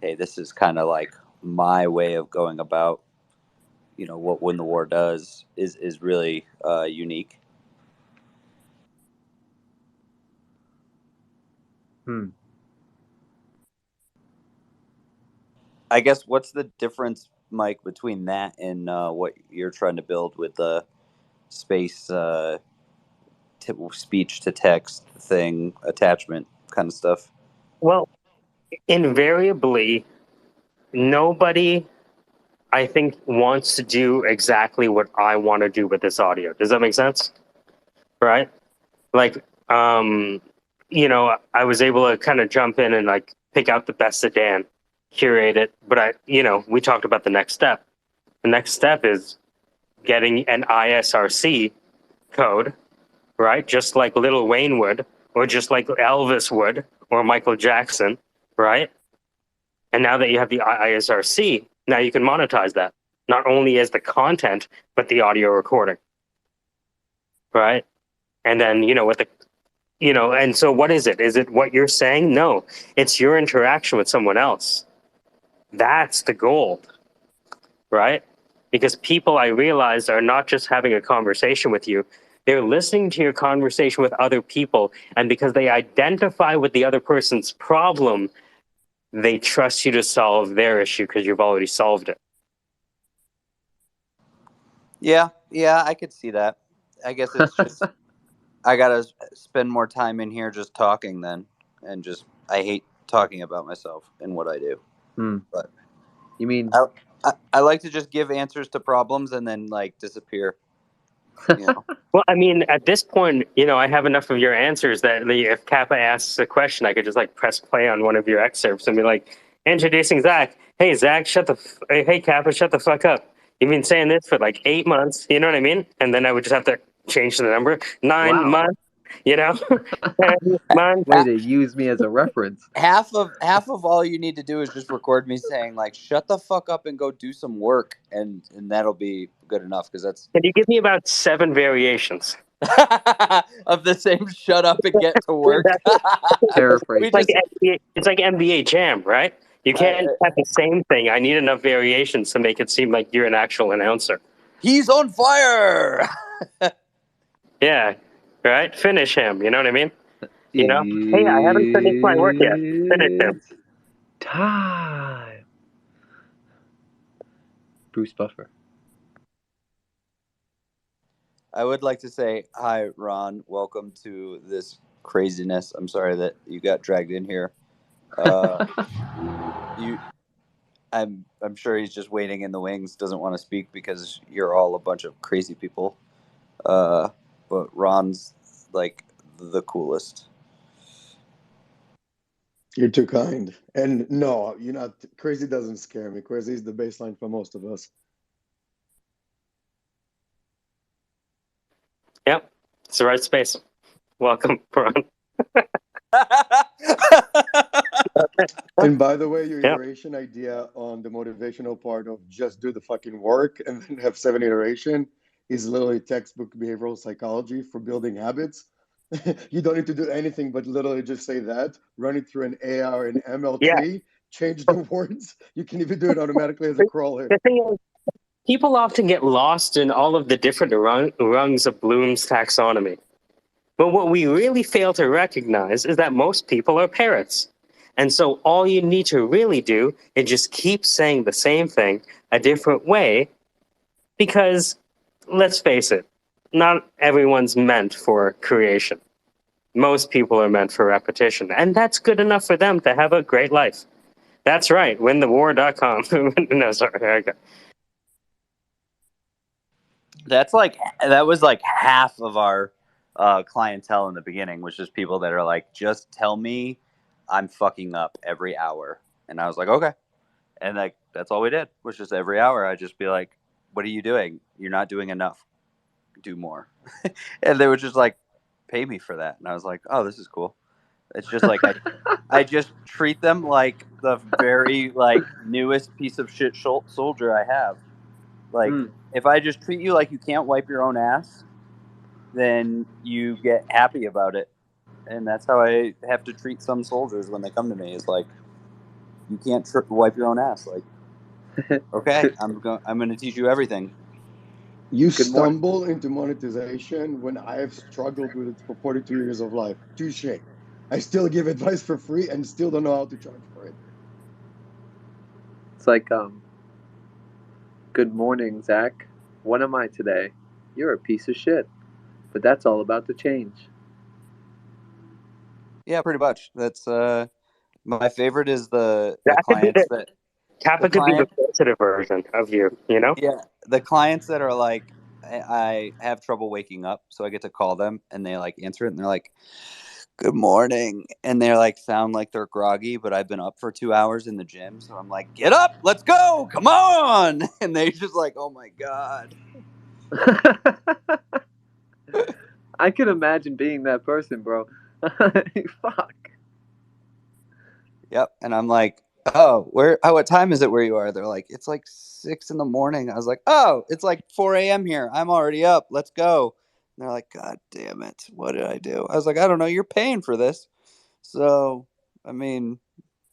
hey, this is kind of like my way of going about, what When the War does is really unique. I guess what's the difference, Mike, between that and what you're trying to build with the space speech to text thing attachment kind of stuff? Well, invariably, nobody, I think, wants to do exactly what I want to do with this audio. Does that make sense? Right? Like, I was able to kind of jump in and like pick out the best of Dan, curate it. But we talked about the next step. The next step is getting an ISRC code, right? Just like Lil Wayne would, or just like Elvis would, or Michael Jackson, right? And now that you have the ISRC, now you can monetize that, not only as the content, but the audio recording, right? And then, and so what is it? Is it what you're saying? No, it's your interaction with someone else. That's the goal, right? Because people, I realized, are not just having a conversation with you. They're listening to your conversation with other people. And because they identify with the other person's problem, they trust you to solve their issue because you've already solved it. Yeah, I could see that. I guess it's just I gotta spend more time in here just talking then, and just I hate talking about myself and what I do. But you mean I like to just give answers to problems and then like disappear. Well, I mean, at this point, I have enough of your answers that if Kappa asks a question, I could just like press play on one of your excerpts and be like, introducing Zach. Hey, Zach, hey, Kappa, shut the fuck up. You've been saying this for like 8 months. You know what I mean? And then I would just have to change the number. 9 months, 10 months. Way to use me as a reference. Half of all you need to do is just record me saying like, shut the fuck up and go do some work, and that'll be good enough, because that's Can you give me about 7 variations of the same shut up and get to work? Paraphrase. It's like NBA Jam, right? You can't have the same thing. I need enough variations to make it seem like you're an actual announcer. He's on fire. Yeah, right? Finish him. You know what I mean? Hey, I haven't finished my work yet. Finish him. Time. Bruce Buffer. I would like to say hi, Ron. Welcome to this craziness. I'm sorry that you got dragged in here. I'm sure he's just waiting in the wings. Doesn't want to speak because you're all a bunch of crazy people. But Ron's like the coolest. You're too kind. And no, you're not. Crazy doesn't scare me. Crazy is the baseline for most of us. Yep, it's the right space. Welcome, Ron. And by the way, your Yeah. iteration idea on the motivational part of just do the fucking work and then have 7 iteration is literally textbook behavioral psychology for building habits. You don't need to do anything but literally just say that, run it through an AR and ML Yeah. tree, change the words. You can even do it automatically as a crawler. The thing is, people often get lost in all of the different rungs of Bloom's taxonomy. But what we really fail to recognize is that most people are parrots. And so all you need to really do is just keep saying the same thing a different way, because let's face it, not everyone's meant for creation. Most people are meant for repetition, and that's good enough for them to have a great life. That's right, winthewar.com. No, sorry. Okay. That was like half of our clientele in the beginning, was just people that are like, just tell me I'm fucking up every hour. And I was like, okay. And like, that's all we did, was just every hour I'd just be like, what are you doing? You're not doing enough. Do more. And they would just like pay me for that. And I was like, oh, this is cool. It's just like I just treat them like the very like newest piece of shit soldier I have. Like, if I just treat you like you can't wipe your own ass, then you get happy about it. And that's how I have to treat some soldiers when they come to me. Is like, you can't wipe your own ass. Like, okay, I'm going to teach you everything. You stumble into monetization when I have struggled with it for 42 years of life. Touche. I still give advice for free and still don't know how to charge for it. It's like, good morning, Zach. What am I today? You're a piece of shit. But that's all about to change. Yeah, pretty much. That's my favorite is the That could be clients that Kappa could be the sensitive version of you, you know? Yeah, the clients that are like, I have trouble waking up, so I get to call them and they like answer it and they're like, good morning. And they're like, sound like they're groggy, but I've been up for 2 hours in the gym. So I'm like, get up, let's go, come on. And they just like, oh my God. I can imagine being that person, bro. Fuck. Yep. And I'm like, what time is it where you are? They're like, it's like 6 a.m. I was like, oh, it's like 4 a.m. here. I'm already up. Let's go. And they're like, God damn it. What did I do? I was like, I don't know. You're paying for this. So, I mean,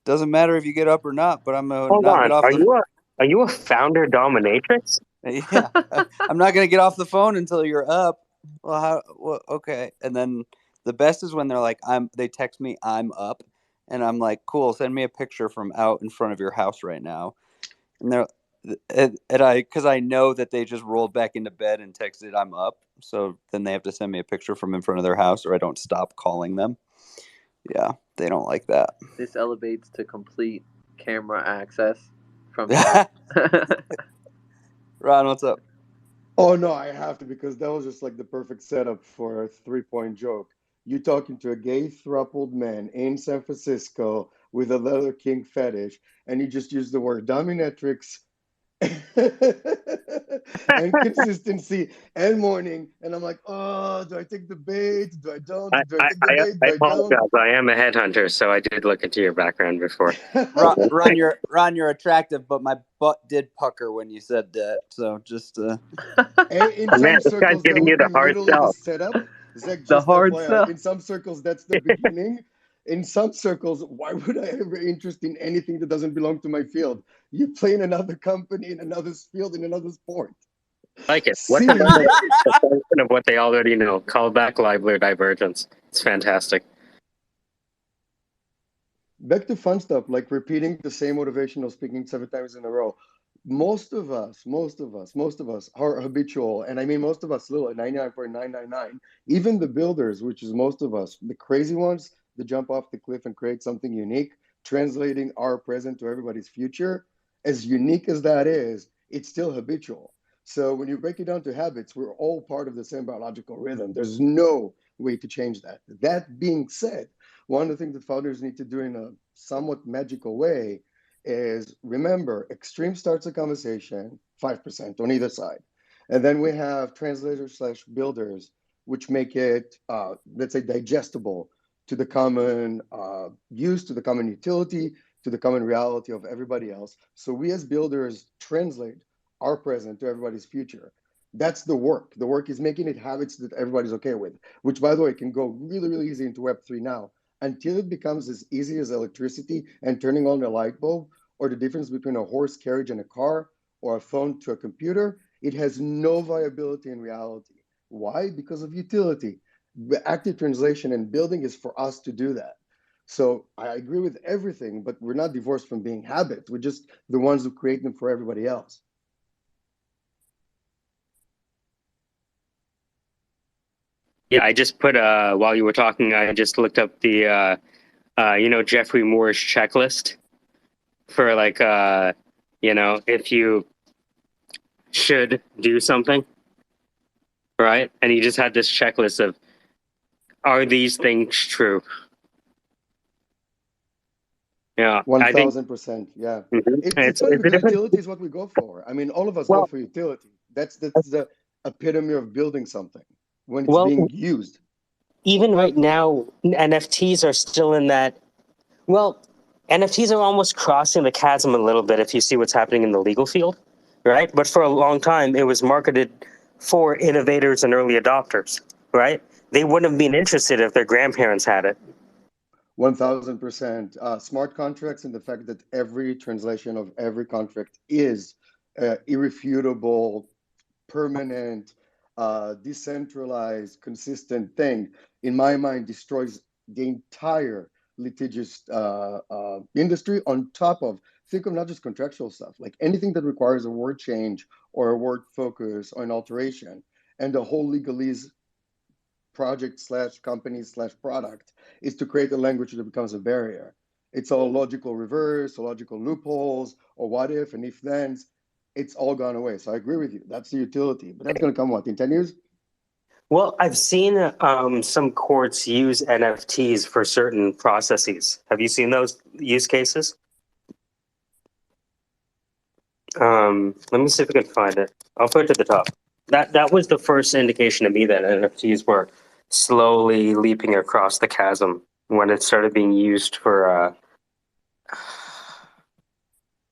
doesn't matter if you get up or not, but I'm going to Hold not on. get off Are you a founder dominatrix? Yeah. I'm not going to get off the phone until you're up. Well, okay. And then the best is when they're like, they text me, I'm up. And I'm like, cool, send me a picture from out in front of your house right now. And because I know that they just rolled back into bed and texted, I'm up. So then they have to send me a picture from in front of their house or I don't stop calling them. Yeah, they don't like that. This elevates to complete camera access from Ron, what's up? Oh no, I have to, because that was just like the perfect setup for a 3-point joke. You talking to a gay thrupled man in San Francisco with a leather king fetish, and you just use the word dominatrix and consistency and morning, and I'm like, oh, do I take the bait? Do I don't? Do I take the bait? I Do I don't? apologize. I am a headhunter, so I did look into your background before. Ron, you're attractive, but my butt did pucker when you said that. So just in Oh, man, some this guy's circles that giving you would the be hard literally the sell. setup. Zach, The just hard FYI, sell. in some circles that's the beginning. In some circles, why would I have interest in anything that doesn't belong to my field? You play in another company, in another field, in another sport. Like it. What's another extension of what they already know? Callback, livelier divergence. It's fantastic. Back to fun stuff, like repeating the same motivational speaking 7 times in a row. Most of us are habitual, and I mean most of us, literally 99.999. Even the builders, which is most of us, the crazy ones that jump off the cliff and create something unique, translating our present to everybody's future. As unique as that is, it's still habitual. So when you break it down to habits, we're all part of the same biological rhythm. There's no way to change that. That being said, one of the things that founders need to do in a somewhat magical way is remember, extreme starts a conversation, 5% on either side. And then we have translators/builders, which make it, let's say, digestible to the common use, to the common utility, to the common reality of everybody else. So we as builders translate our present to everybody's future. That's the work. The work is making it habits that everybody's okay with, which, by the way, can go really, really easy into Web3 now until it becomes as easy as electricity and turning on a light bulb, or the difference between a horse carriage and a car, or a phone to a computer. It has no viability in reality. Why? Because of utility. The active translation and building is for us to do that. So I agree with everything, but we're not divorced from being habits. We're just the ones who create them for everybody else. Yeah, I just put while you were talking, I just looked up the Jeffrey Moore's checklist for like if you should do something, right? And he just had this checklist of, are these things true? Yeah, I think 1000%. Yeah. mhm. It's it's funny it's a because different. utility is what we go for. I mean, all of us go Well, for utility. That's the epitome of building something when it's well, being used. even right now, NFTs are still in that. Well, NFTs are almost crossing the chasm a little bit if you see what's happening in the legal field, right? But for a long time, it was marketed for innovators and early adopters, right? They wouldn't have been interested if their grandparents had it. 1000%. Smart contracts and the fact that every translation of every contract is irrefutable, permanent, decentralized, consistent thing, in my mind, destroys the entire litigious industry. On top of, think of not just contractual stuff, like anything that requires a word change or a word focus or an alteration, and the whole legalese project slash company slash product is to create a language that becomes a barrier. It's all logical reverse, or logical loopholes, or what if and if thens. It's all gone away. So I agree with you. That's the utility. But that's going to come what, in 10 years? Well, I've seen some courts use NFTs for certain processes. Have you seen those use cases? Let me see if I can find it. I'll put it to the top. That was the first indication to me that NFTs were slowly leaping across the chasm when it started being used for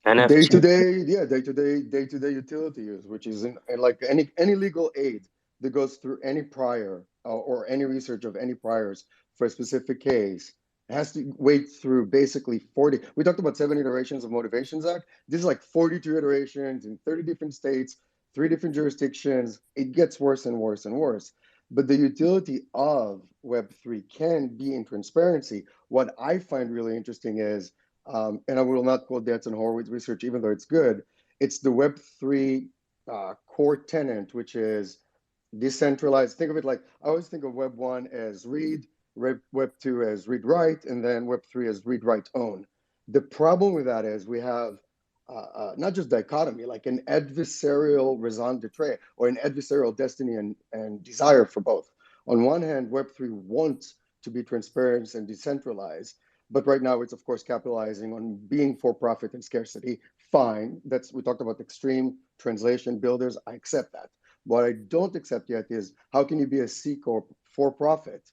Day to NFT. day, yeah, day to day utility use, which is in like any legal aid that goes through any prior or any research of any priors for a specific case has to wait through basically 40. We talked about 7 iterations of Motivations Act. This is like 42 iterations in 30 different states, 3 different jurisdictions. It gets worse and worse and worse. But the utility of Web3 can be in transparency. What I find really interesting is and I will not quote Danton Horowitz research, even though it's good. It's the Web3 core tenant, which is decentralized. Think of it like, I always think of Web 1 as read, Web 2 as read write, and then Web 3 as read write own. The problem with that is we have not just dichotomy, like an adversarial raison d'etre, or an adversarial destiny and desire for both. On one hand, Web3 wants to be transparent and decentralized, but right now it's of course capitalizing on being for profit and scarcity. Fine, we talked about extreme translation builders. I accept that. What I don't accept yet is how can you be a C corp for profit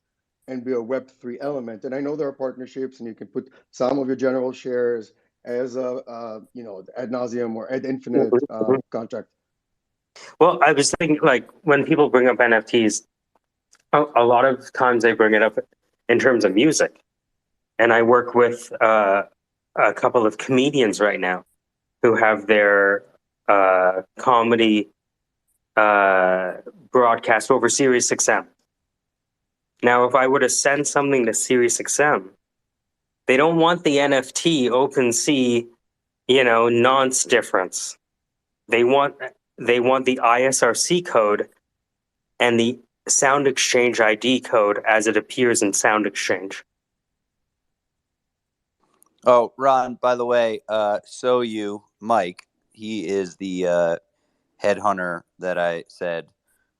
and be a Web3 element? And I know there are partnerships, and you can put some of your general shares as a ad nauseum or ad infinite Mhm. contract. Well, I was thinking, like, when people bring up NFTs, a lot of times they bring it up in terms of music. And I work with a couple of comedians right now who have their comedy broadcast over SiriusXM. Now, if I were to send something to SiriusXM, they don't want the NFT OpenSea, nonce difference. They want the ISRC code and the Sound Exchange ID code as it appears in Sound Exchange. Oh, Ron, by the way, Mike, he is the headhunter that I said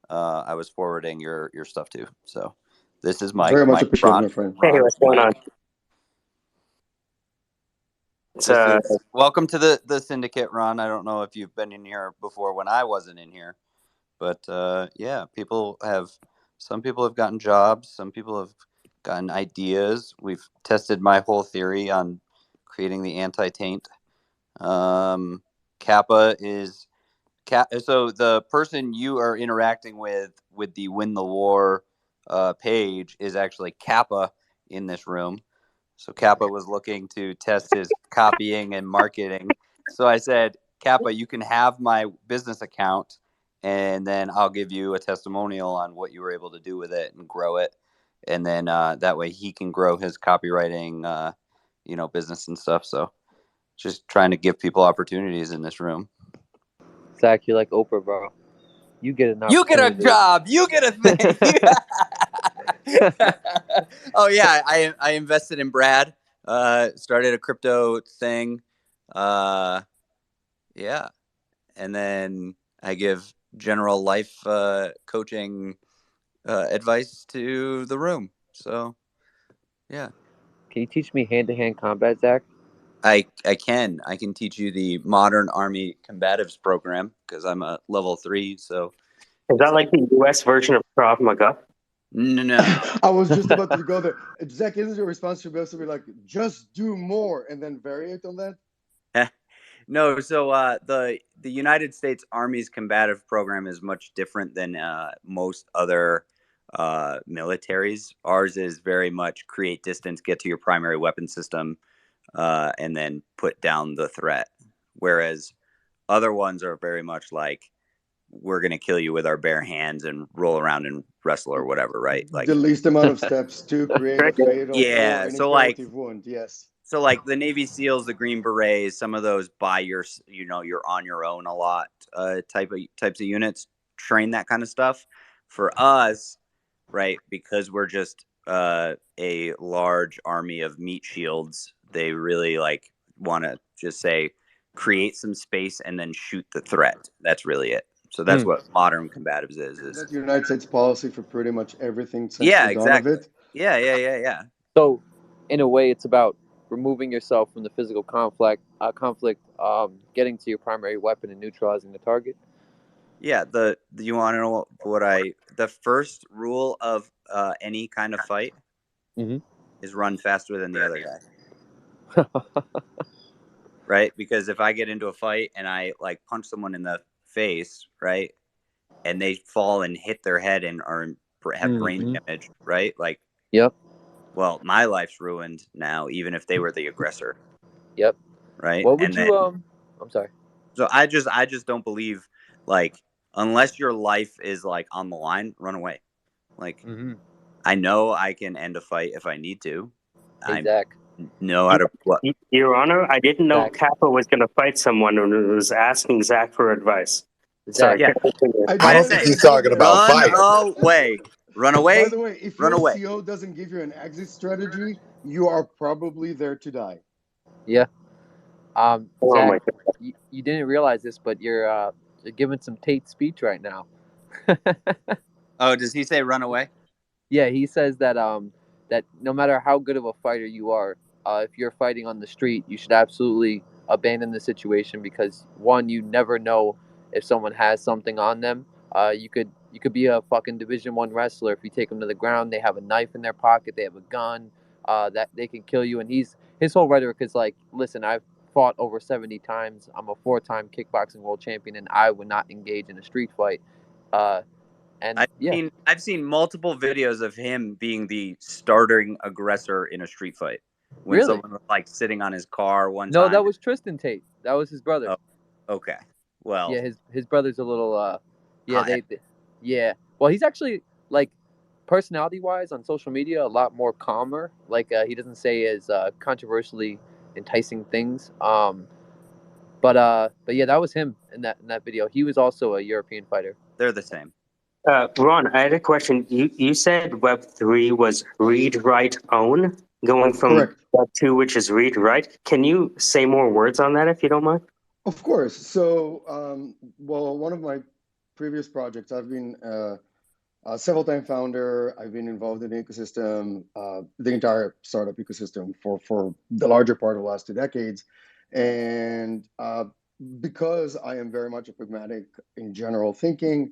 I was forwarding your stuff to. So this is Mike. Very much appreciated, my friend. Hey, Ron what's is going Mike. on? Welcome to the Syndicate, Ron. I don't know if you've been in here before when I wasn't in here, but yeah, some people have gotten jobs, some people have gotten ideas. We've tested my whole theory on creating the anti-taint. Kappa is so the person you are interacting with the Win the War page is actually Kappa in this room. So Kappa was looking to test his copying and marketing. So I said, Kappa, you can have my business account, and then I'll give you a testimonial on what you were able to do with it and grow it. And then that way he can grow his copywriting, business and stuff. So just trying to give people opportunities in this room. Zach, you're like Oprah, bro. You get an You get a opportunity. job. You get a thing. Oh yeah, I invested in Brad. Started a crypto thing. Yeah, and then I give general life coaching advice to the room. So yeah, Can you teach me hand-to-hand combat, Zach? I can teach you the Modern Army Combatives program because I'm a level 3. So Is that like the U.S. version of Krav Maga? no. I was just about to go there. Zach, isn't your response to be like, just do more and then vary it on that? No, so the United States Army's combative program is much different than most other militaries. Ours is very much create distance, get to your primary weapon system, and then put down the threat. Whereas other ones are very much like we're going to kill you with our bare hands and roll around and wrestle or whatever, right? Like the least amount of steps to create a fatal yeah, or an so like imperative wound. Yes. so like the Navy SEALs, the Green Berets, some of those you're on your own a lot types of units train that kind of stuff. For us, right, because we're just a large army of meat shields, they really like want to just say create some space and then shoot the threat. That's really it. So that's what modern combatives is. That's the United States policy for pretty much everything since Yeah, the dawn of exactly. it. Yeah. So, in a way, it's about removing yourself from the physical conflict, getting to your primary weapon and neutralizing the target. Yeah, you want to know the first rule of any kind of fight is run faster than the other guy. Right? Because if I get into a fight and I like punch someone in the face, right, and they fall and hit their head and have brain damage, right? Like, yep. Well, my life's ruined now, even if they were the aggressor. Yep. Right. What would you I'm sorry. So I just don't believe, like, unless your life is like on the line, run away. Like, I know I can end a fight if I need to. Hey, Zach. Know how to. What? Your Honor, I didn't know Kappa was going to fight someone and was asking Zach for advice. Sorry. Yeah. I didn't think say he's talking about run fight. away. Run away. By the way, if run your away. CO doesn't give you an exit strategy, you are probably there to die. Yeah. Oh Zach, my God. you didn't realize this, but you're giving some Tate speech right now. Oh, does he say run away? Yeah, he says that that no matter how good of a fighter you are, if you're fighting on the street, you should absolutely abandon the situation because one, you never know if someone has something on them. You could be a fucking Division I wrestler. If you take them to the ground, they have a knife in their pocket, they have a gun, that they can kill you. And his whole rhetoric is like, listen, I've fought over 70 times. I'm a 4-time kickboxing world champion, and I would not engage in a street fight. I've seen multiple videos of him being the starting aggressor in a street fight. When Really? someone was like sitting on his car one No, time. that was Tristan Tate. That was his brother. Oh, okay. Well, yeah, his brother's a little yeah, Hot. yeah. Well, he's actually like personality wise on social media a lot more calmer. Like he doesn't say as controversially enticing things. But yeah, that was him in that video. He was also a European fighter. They're the same. Ron, I had a question. You said Web3 was read, write, own, going from Correct. Web2, which is read, write. Can you say more words on that if you don't mind? Of course. So, well, one of my previous projects, I've been a several-time founder. I've been involved in the ecosystem, the entire startup ecosystem for the larger part of the last 2 decades. And because I am very much a pragmatic in general thinking,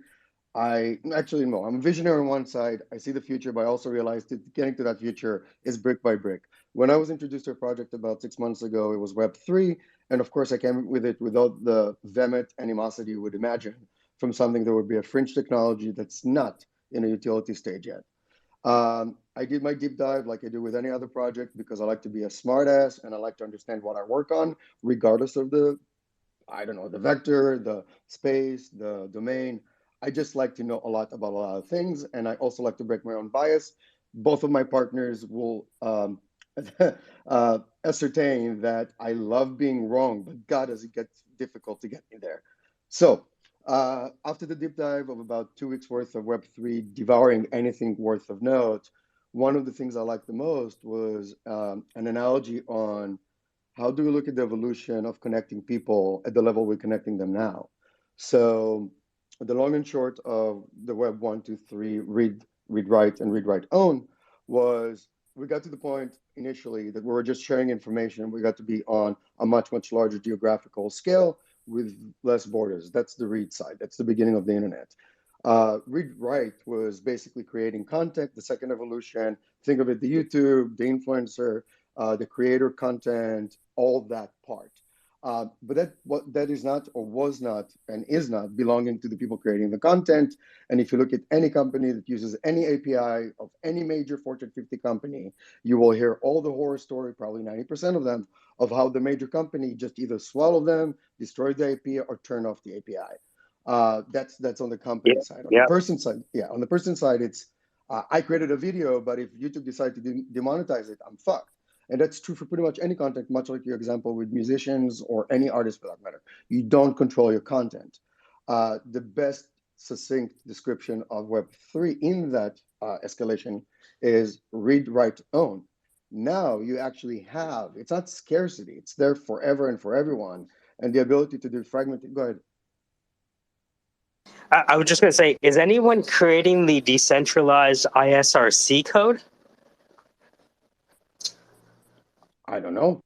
I'm a visionary on one side. I see the future, but I also realized that getting to that future is brick by brick. When I was introduced to a project about 6 months ago, it was Web3. And of course, I came with it without the vehement animosity you would imagine from something that would be a fringe technology that's not in a utility stage yet. I did my deep dive like I do with any other project because I like to be a smartass and I like to understand what I work on, regardless of the vector, the space, the domain. I just like to know a lot about a lot of things, and I also like to break my own bias. Both of my partners will ascertain that I love being wrong, but God, does it get difficult to get me there. So, after the deep dive of about 2 weeks worth of Web3, devouring anything worth of note, one of the things I liked the most was an analogy on how do we look at the evolution of connecting people at the level we're connecting them now? So the long and short of the web 1, 2, 3, read write, and read write own was we got to the point initially that we were just sharing information. We got to be on a much, much larger geographical scale with less borders. That's the read side. That's the beginning of the internet. Read write was basically creating content, the second evolution. Think of it, the YouTube, the influencer, the creator content, all that part. But that is not or was not and is not belonging to the people creating the content. And if you look at any company that uses any API of any major Fortune 50 company, you will hear all the horror story, probably 90% of them, of how the major company just either swallowed them, destroyed the API, or turned off the API. That's on the company side. On the person side, on the person side, it's I created a video, but if YouTube decide to demonetize it, I'm fucked. And that's true for pretty much any content, much like your example with musicians or any artist for that matter. You don't control your content. The best succinct description of Web3 in that escalation is read, write, own. Now you actually have, it's not scarcity, it's there forever and for everyone. And the ability to do fragmented, go ahead. I was just going to say, is anyone creating the decentralized ISRC code? I don't know.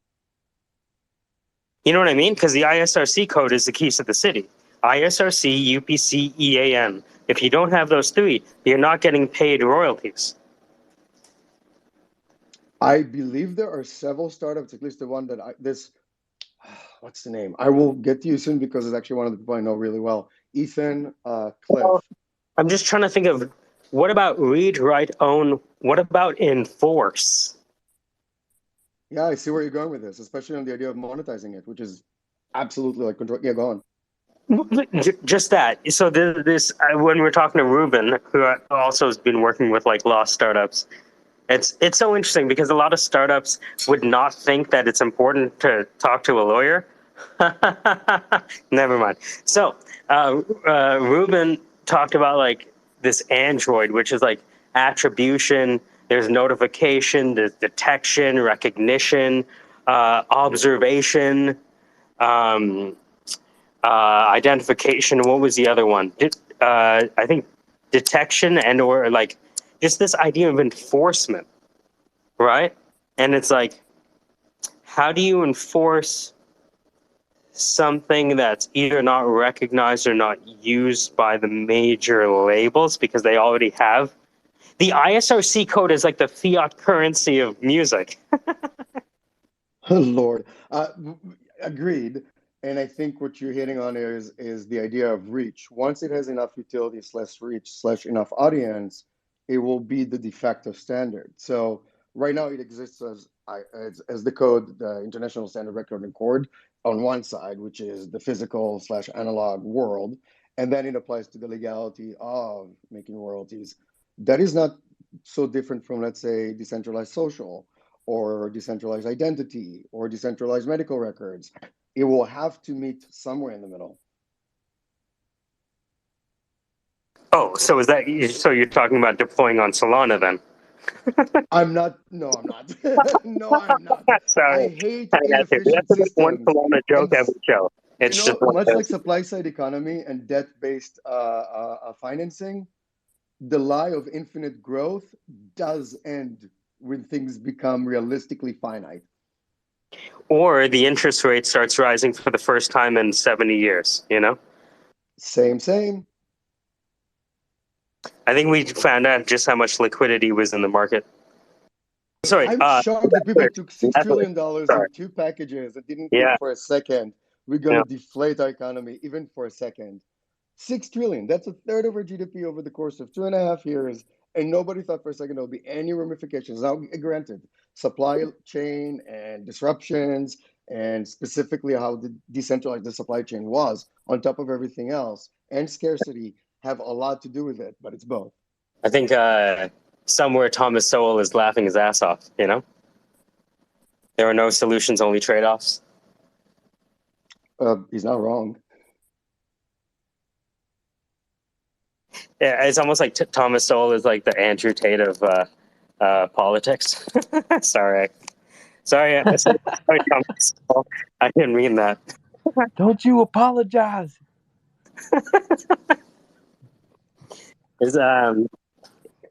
You know what I mean? Because the ISRC code is the keys to the city. ISRC, UPC, EAM. If you don't have those three, you're not getting paid royalties. I believe there are several startups, at least the one that what's the name? I will get to you soon because it's actually one of the people I know really well. Ethan, Cliff. I'm just trying to think of, what about read, write, own? What about enforce? Yeah, I see where you're going with this, especially on the idea of monetizing it, which is absolutely like control. Yeah, go on. Just that. So when we're talking to Ruben, who also has been working with like law startups, it's so interesting because a lot of startups would not think that it's important to talk to a lawyer. Never mind. So Ruben talked about like this Android, which is like attribution. There's notification, there's detection, recognition, observation, identification. What was the other one? I think detection and or like just this idea of enforcement, right? And it's like, how do you enforce something that's either not recognized or not used by the major labels because they already have? The ISRC code is like the fiat currency of music. Lord, agreed. And I think what you're hitting on is the idea of reach. Once it has enough utility / reach / enough audience, it will be the de facto standard. So right now it exists as the code, the International Standard Record and Chord on one side, which is the physical / analog world, and then it applies to the legality of making royalties. That is not so different from, let's say, decentralized social or decentralized identity or decentralized medical records. It will have to meet somewhere in the middle. Oh, so so you're talking about deploying on Solana then? I'm not. No, I'm not. No, I'm not. Sorry. I hate That's inefficient like one systems. Solana joke every show. It's just Much like supply side economy and debt-based financing, the lie of infinite growth does end when things become realistically finite. Or the interest rate starts rising for the first time in 70 years, you know? Same. I think we found out just how much liquidity was in the market. Sorry. I'm shocked that people took $6 trillion Sorry. in 2 packages and didn't Yeah. think for a second we're going to deflate our economy, even for a second. 6 trillion, that's a third of our GDP over the course of 2.5 years. And nobody thought for a second there'll be any ramifications. Now, granted, supply chain and disruptions, and specifically how decentralized the supply chain was, on top of everything else, and scarcity have a lot to do with it, but it's both. I think somewhere Thomas Sowell is laughing his ass off, you know? There are no solutions, only trade-offs. He's not wrong. Yeah, it's almost like Thomas Sowell is like the Andrew Tate of politics. Sorry, Thomas Sowell. I didn't mean that. Don't you apologize. Is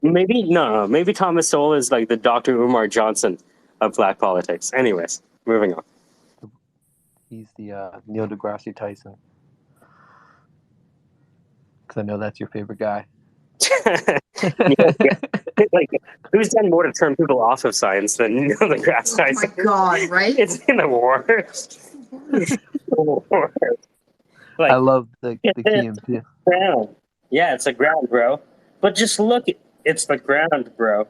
maybe Thomas Sowell is like the Dr. Umar Johnson of black politics. Anyways, moving on. He's the Neil deGrasse Tyson. Because I know that's your favorite guy. Yeah. Like, who's done more to turn people off of science than Neil deGrasse Tyson? Oh my God, right? It's in the worst. Like, I love the key and peele. Ground. Yeah, it's a ground, bro. But just look, it's the ground, bro.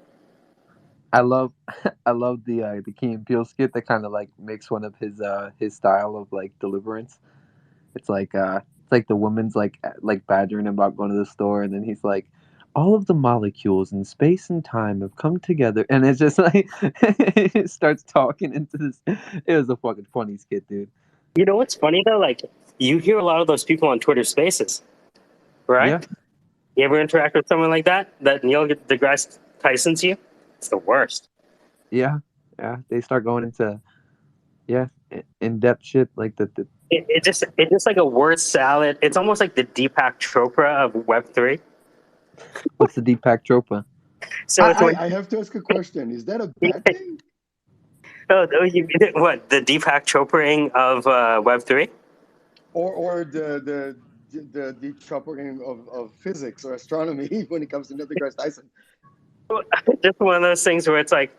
I love the Key and Peele skit that kind of like makes fun of his style of like deliverance. It's like the woman's like badgering him about going to the store, and then he's like, all of the molecules in space and time have come together, and it's just like it starts talking into this. It was a fucking funny skit, dude. You know what's funny though? Like, you hear a lot of those people on Twitter Spaces, right? Yeah. You ever interact with someone like that? That Neil deGrasse Tyson's you? It's the worst. Yeah. They start going into in-depth shit like the It's just like a word salad. It's almost like the Deepak Chopra of Web3. What's the Deepak Chopra? So it's I have to ask a question. Is that a bad thing? Oh, you mean what? The Deepak Chopraing of Web3? Or the Chopraing of physics or astronomy when it comes to Neil deGrasse Tyson? Just one of those things where it's like,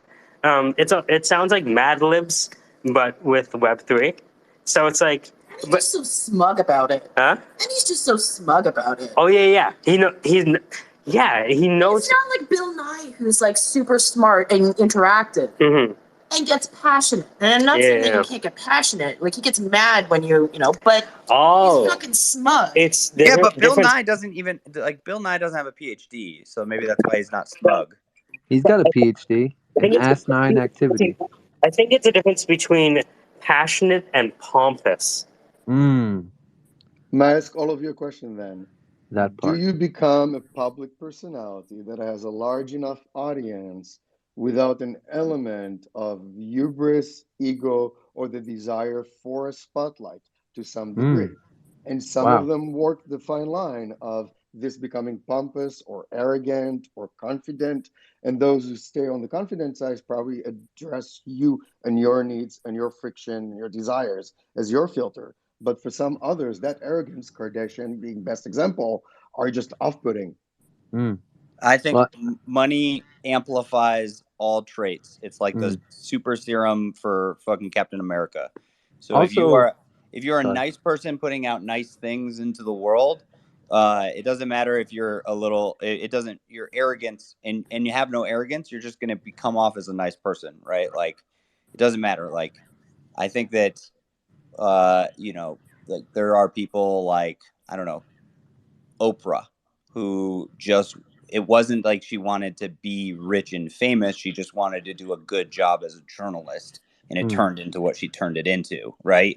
it sounds like Mad Libs, but with Web3. So it's like, He's just so smug about it. Huh? And he's just so smug about it. Oh yeah. He knows. He knows. It's not like Bill Nye, who's like super smart and interactive. Mm-hmm. And gets passionate. And I'm not saying that you can't get passionate. Like, he gets mad when you know, but he's fucking smug. But Bill Nye doesn't even, Bill Nye doesn't have a PhD, so maybe that's why he's not smug. He's got a PhD in asinine activity. I think it's a difference between passionate and pompous. May I ask all of you a question then? That part. Do you become a public personality that has a large enough audience without an element of hubris, ego, or the desire for a spotlight to some degree? And some of them work the fine line of this becoming pompous or arrogant or confident. And those who stay on the confident side probably address you and your needs and your friction and your desires as your filter. But for some others, that arrogance, Kardashian being best example, are just off-putting. I think money amplifies all traits. It's like the super serum for fucking Captain America. So Also, if you're a nice person putting out nice things into the world, it doesn't matter if you're a little. It doesn't. Your arrogance and you have no arrogance. You're just gonna come off as a nice person, right? Like, it doesn't matter. Like, I think that like there are people like, I don't know, Oprah, who just, it wasn't like she wanted to be rich and famous. She just wanted to do a good job as a journalist, and it turned into what she turned it into, right?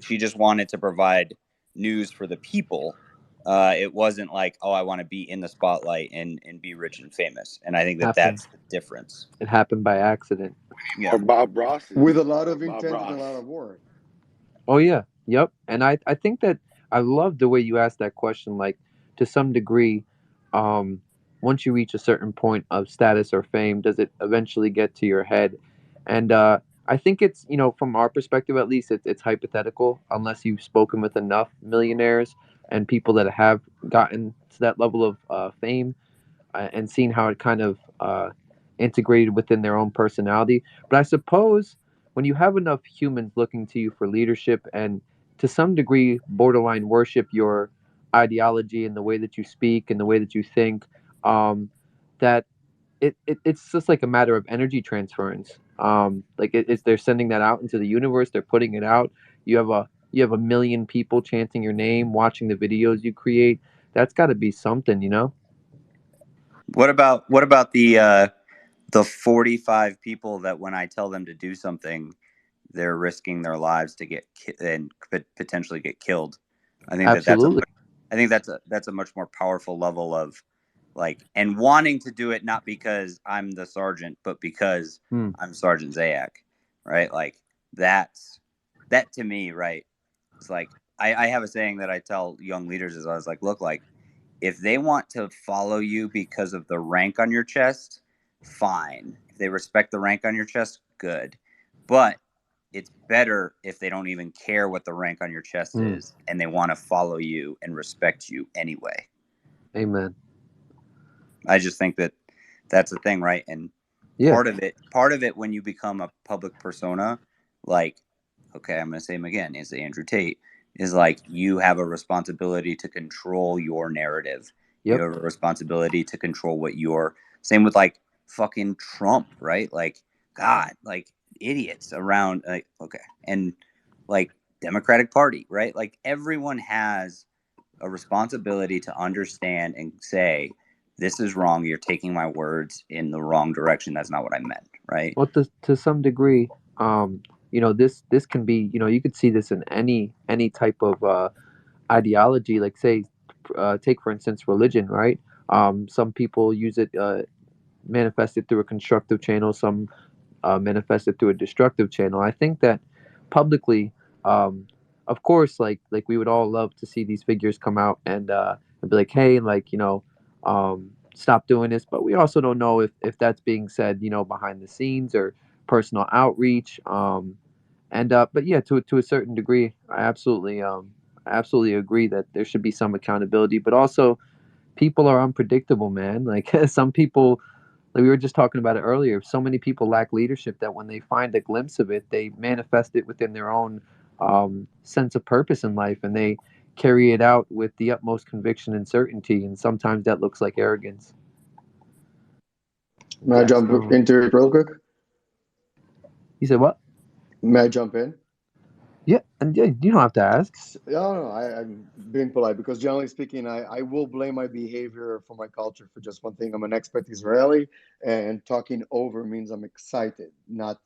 She just wanted to provide news for the people. It wasn't like, oh, I want to be in the spotlight and be rich and famous. And I think that's the difference. It happened by accident. Or Bob Ross. With a lot of intent and a lot of work. Oh yeah, yep. And I think that I love the way you asked that question. Like, to some degree, once you reach a certain point of status or fame, does it eventually get to your head? And I think it's, from our perspective at least, it's hypothetical unless you've spoken with enough millionaires and people that have gotten to that level of fame and seeing how it kind of integrated within their own personality. But I suppose when you have enough humans looking to you for leadership and to some degree borderline worship your ideology and the way that you speak and the way that you think, that it's just like a matter of energy transference. Like they're sending that out into the universe. They're putting it out. You have a million people chanting your name, watching the videos you create. That's got to be something, you know. What about the 45 people that when I tell them to do something, they're risking their lives to get and potentially get killed? I think Absolutely. I think that's a much more powerful level of like, and wanting to do it not because I'm the sergeant, but because I'm Sergeant Zayak, right? Like that to me, right? It's like I have a saying that I tell young leaders is I was like, look, like if they want to follow you because of the rank on your chest, fine. If they respect the rank on your chest, good. But it's better if they don't even care what the rank on your chest is and they want to follow you and respect you anyway. Amen. I just think that that's the thing, right? And part of it when you become a public persona, like, okay, I'm going to say him again, is Andrew Tate, is like you have a responsibility to control your narrative. You have a responsibility to control what you're. Same with like fucking Trump, right? Like, God, like idiots around, like, okay, and like Democratic Party, right? Like everyone has a responsibility to understand and say, this is wrong. You're taking my words in the wrong direction. That's not what I meant, right? Well, to some degree, you know, this can be, you know, you could see this in any type of ideology. Like, say, take for instance religion, right? Some people use it, manifest it through a constructive channel. Some manifest it through a destructive channel. I think that publicly, of course, like we would all love to see these figures come out and be like, hey, like, you know, stop doing this. But we also don't know if that's being said, you know, behind the scenes or personal outreach. But yeah, to a certain degree, I absolutely agree that there should be some accountability. But also, people are unpredictable, man. Like some people, like we were just talking about it earlier. So many people lack leadership that when they find a glimpse of it, they manifest it within their own sense of purpose in life, and they carry it out with the utmost conviction and certainty. And sometimes that looks like arrogance. May I jump into it real quick? You said what? May I jump in? Yeah, and yeah, you don't have to ask. No, I'm being polite because generally speaking, I will blame my behavior for my culture for just one thing. I'm an expat Israeli, and talking over means I'm excited, not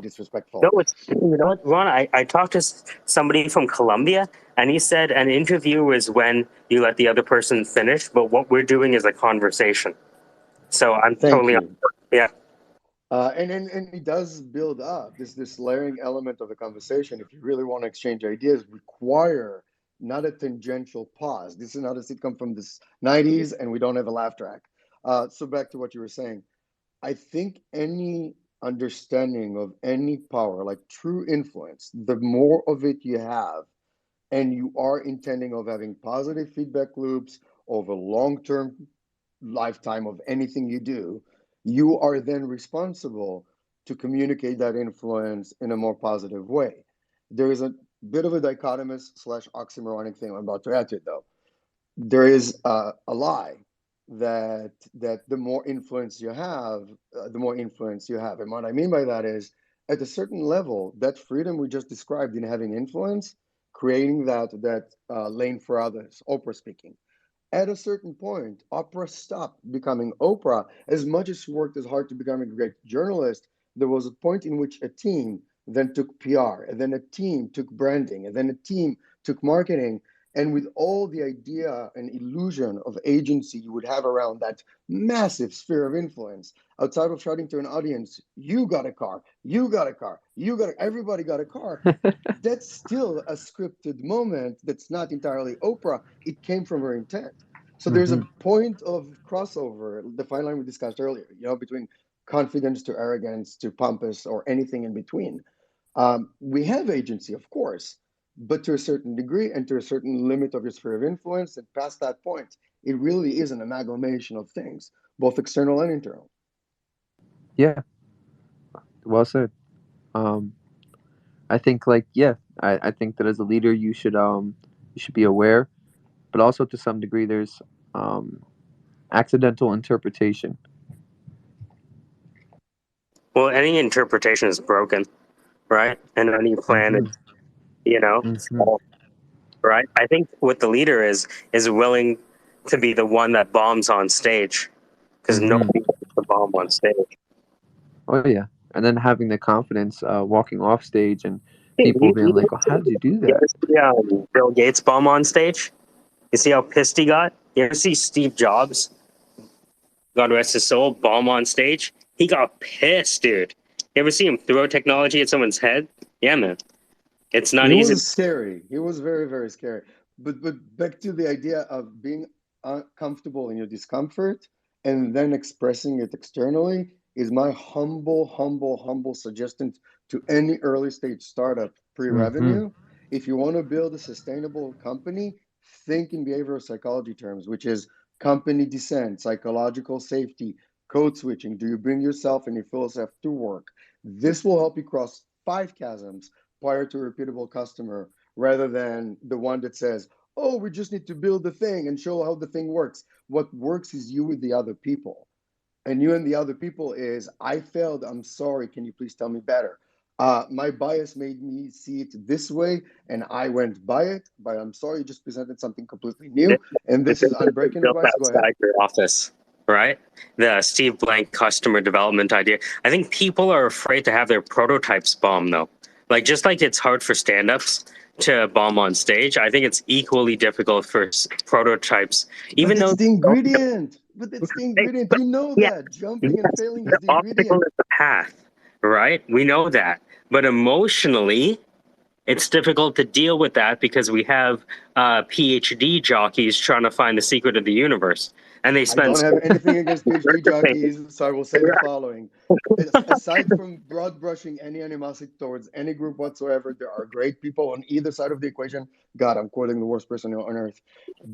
disrespectful. No, you know what, Ron? I talked to somebody from Colombia, and he said an interview is when you let the other person finish, but what we're doing is a conversation. So I'm Thank totally you. yeah. And it does build up this layering element of the conversation. If you really want to exchange ideas, require not a tangential pause. This is not a sitcom from the 90s, and we don't have a laugh track. So back to what you were saying, I think any understanding of any power, like true influence, the more of it you have, and you are intending of having positive feedback loops over long-term lifetime of anything you do, you are then responsible to communicate that influence in a more positive way. There is a bit of a dichotomous slash oxymoronic thing I'm about to add to it, though. There is a lie that the more influence you have, the more influence you have. And what I mean by that is, at a certain level, that freedom we just described in having influence, creating that lane for others, Oprah speaking. At a certain point, Oprah stopped becoming Oprah. As much as she worked as hard to become a great journalist, there was a point in which a team then took PR, and then a team took branding, and then a team took marketing. And with all the idea and illusion of agency you would have around that massive sphere of influence, outside of shouting to an audience, you got a car, you got a car, everybody got a car. That's still a scripted moment that's not entirely Oprah. It came from her intent. So there's a point of crossover, the fine line we discussed earlier, between confidence to arrogance to pompous or anything in between. We have agency, of course, but to a certain degree and to a certain limit of your sphere of influence. And past that point, it really is an amalgamation of things, both external and internal. Yeah, well said. Um, I think like yeah, I think that as a leader you should be aware, but also to some degree there's um accidental interpretation. Well, any interpretation is broken, right? And any plan is, Mm-hmm. you know, Mm-hmm. small, right? I think what the leader is willing to be the one that bombs on stage because Mm-hmm. nobody wants to bomb on stage. Oh yeah, and then having the confidence walking off stage and Hey, people being like, "Oh, how did you do you that?" ever see Bill Gates bomb on stage? You see how pissed he got? You ever see Steve Jobs, God rest his soul, bomb on stage? He got pissed, dude. You ever see him throw technology at someone's head? Yeah, man. It's not He easy. was scary. He was very, very scary. But back to the idea of being uncomfortable in your discomfort and then expressing it externally is my humble suggestion to any early stage startup Mm-hmm. pre-revenue. If you want to build a sustainable company, think in behavioral psychology terms, which is company descent, psychological safety, code switching. Do you bring yourself and you feel yourself to work? This will help you cross five chasms prior to a repeatable customer rather than the one that says, oh, we just need to build the thing and show how the thing works. What works is you with the other people. And you and the other people is, I failed. I'm sorry. Can you please tell me better? My bias made me see it this way, and I went by it. But I'm sorry, you just presented something completely new, and this is unbreaking Built advice. Go ahead. outside your office, right? The Steve Blank customer development idea. I think people are afraid to have their prototypes bomb, though. Like, just like it's hard for stand ups to bomb on stage, I think it's equally difficult for prototypes, But even it's though. the ingredient. But it's the ingredient. You know Yeah, that jumping and yes, failing the is the obstacle ingredient. is the path, right? We know that. But emotionally, it's difficult to deal with that because we have PhD jockeys trying to find the secret of the universe. And they I spend don't so have much anything against PhD researching. jockeys, so I will say the following. Aside from broad brushing any animosity towards any group whatsoever, there are great people on either side of the equation. God, I'm quoting the worst person on earth.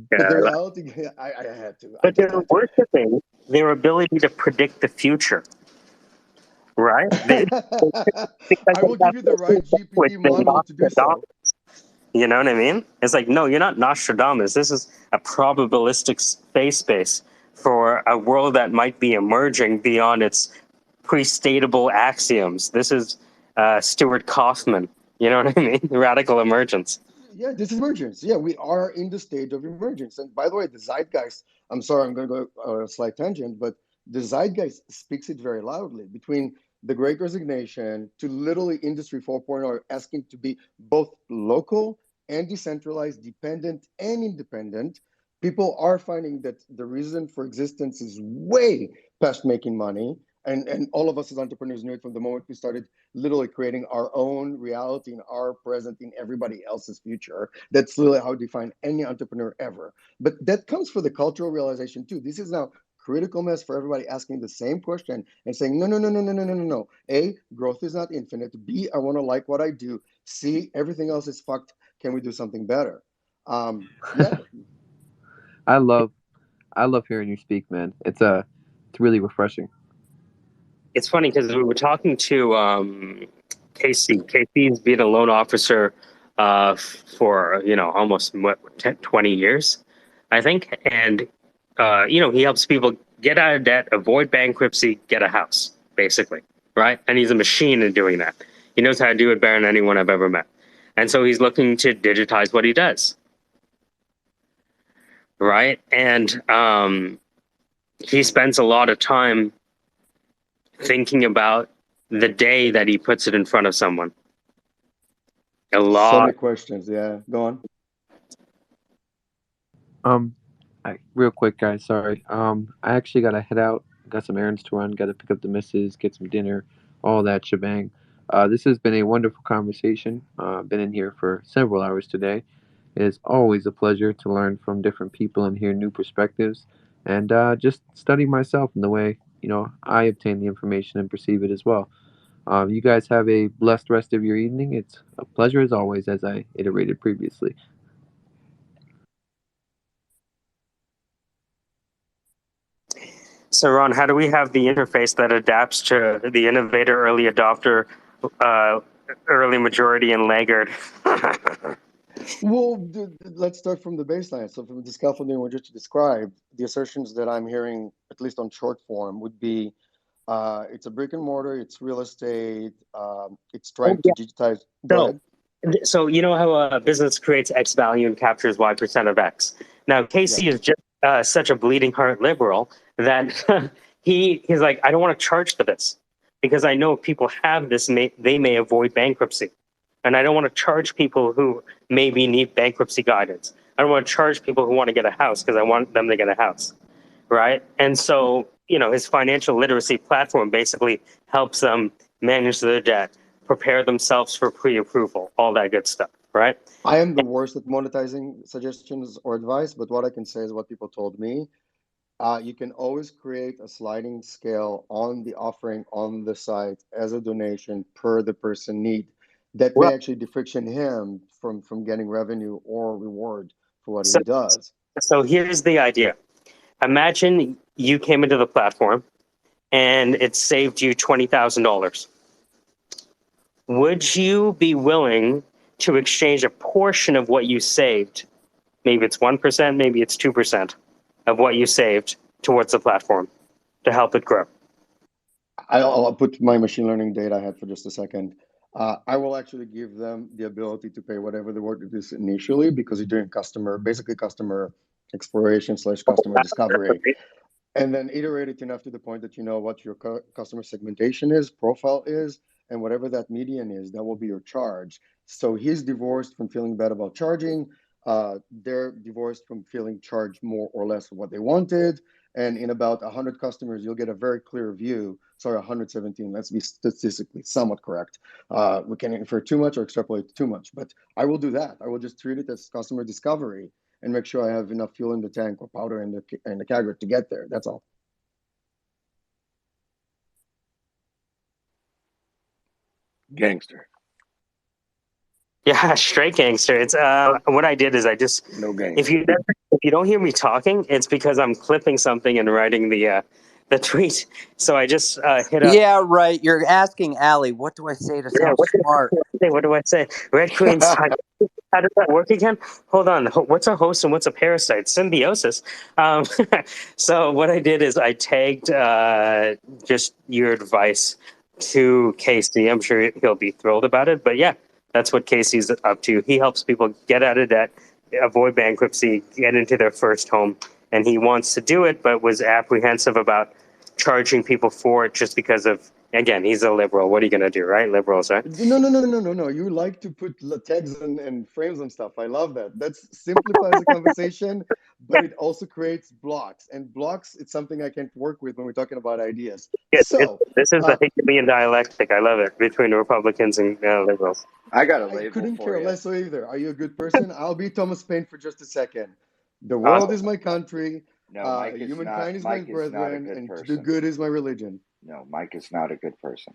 But the Yeah, reality, I had to. I but just they're had to. worshiping their ability to predict the future, right? Think like I they will have give you the this right with GPT the model to do Nostradamus. so. You know what I mean? It's like, no, you're not Nostradamus. This is a probabilistic space for a world that might be emerging beyond its pre-statable axioms. This is Stuart Kaufman. You know what I mean? Radical emergence. Yeah, this is emergence. Yeah, we are in the stage of emergence. And by the way, the zeitgeist, I'm sorry, I'm going to go a slight tangent, but the zeitgeist speaks it very loudly between the great resignation to literally industry 4.0 asking to be both local and decentralized, dependent and independent. People are finding that the reason for existence is way past making money. And all of us as entrepreneurs knew it from the moment we started literally creating our own reality in our present in everybody else's future. That's literally how I define any entrepreneur ever. But that comes for the cultural realization too. This is now critical mass for everybody asking the same question and saying, no. A, growth is not infinite. B, I want to like what I do. C, everything else is fucked. Can we do something better? Yeah. I love I love hearing you speak, man. It's really refreshing. It's funny because we were talking to Casey. Casey's been a loan officer for almost 20 years, I think, and he helps people get out of debt, avoid bankruptcy, get a house, basically, right? And he's a machine in doing that. He knows how to do it better than anyone I've ever met, and so he's looking to digitize what he does, right? And he spends a lot of time thinking about the day that he puts it in front of someone. A So lot. many questions. Yeah. Go on. Um, real quick, guys. Sorry. I actually gotta head out. Got some errands to run. Got to pick up the missus, get some dinner, all that shebang. This has been a wonderful conversation. Been in here for several hours today. It is always a pleasure to learn from different people and hear new perspectives, and just study myself in the way I obtain the information and perceive it as well. You guys have a blessed rest of your evening. It's a pleasure as always, as I iterated previously. So, Ron, how do we have the interface that adapts to the innovator, early adopter, uh, early majority, and laggard? Well, let's start from the baseline. So, from the scaffolding we just described, the assertions that I'm hearing, at least on short form, would be it's a brick and mortar, it's real estate, it's trying Oh, to yeah. digitize. Go ahead. So you know how a business creates X value and captures Y% of X. Now Casey Yes. is just such a bleeding heart liberal that he's like, I don't want to charge for this because I know if people have this, they may avoid bankruptcy, and I don't want to charge people who maybe need bankruptcy guidance. I don't want to charge people who want to get a house because I want them to get a house, right? And so his financial literacy platform basically helps them manage their debt, prepare themselves for pre-approval, all that good stuff, right? I am the worst at monetizing suggestions or advice, but what I can say is what people told me. You can always create a sliding scale on the offering on the site as a donation per the person need. That may Well, actually defriction him from getting revenue or reward for what so, he does. so here's the idea. Imagine you came into the platform and it saved you $20,000. Would you be willing to exchange a portion of what you saved? Maybe it's 1%, maybe it's 2% of what you saved towards the platform to help it grow. I'll put my machine learning data ahead for just a second. I will actually give them the ability to pay whatever the work it is initially because you're doing basically customer exploration / customer discovery. And then iterate it enough to the point that you know what your customer segmentation is, profile is, and whatever that median is, that will be your charge. So he's divorced from feeling bad about charging. They're divorced from feeling charged more or less of what they wanted. And in about 100 customers, you'll get a very clear view. Sorry, 117. Let's be statistically somewhat correct. We can infer too much or extrapolate too much, but I will do that. I will just treat it as customer discovery and make sure I have enough fuel in the tank or powder in the kegger to get there. That's all. Gangster. Yeah, straight gangster. It's what I did is I just No gangster. if you don't hear me talking, it's because I'm clipping something and writing the tweet. So I just hit up. Yeah, right. You're asking Allie, what do I say to sound smart? What do I say? Red Queens. How does that work again? Hold on. What's a host and what's a parasite? Symbiosis. Um, so what I did is I tagged just your advice to Casey. I'm sure he'll be thrilled about it. But yeah, that's what Casey's up to. He helps people get out of debt, avoid bankruptcy, get into their first home. And he wants to do it, but was apprehensive about charging people for it just because of, again, he's a liberal. What are you going to do, right? Liberals, right? No. You like to put tags and frames and stuff. I love that. That simplifies the conversation, but it also creates blocks. And blocks, it's something I can't work with when we're talking about ideas. So this is the Hegelian dialectic. I love it between Republicans and liberals. I got a label I couldn't for care you. less either. Are you a good person? I'll be Thomas Paine for just a second. The world is my country. No, Mike is humankind is my Mike is not a brethren, good and to person. do good is my religion. No, Mike is not a good person.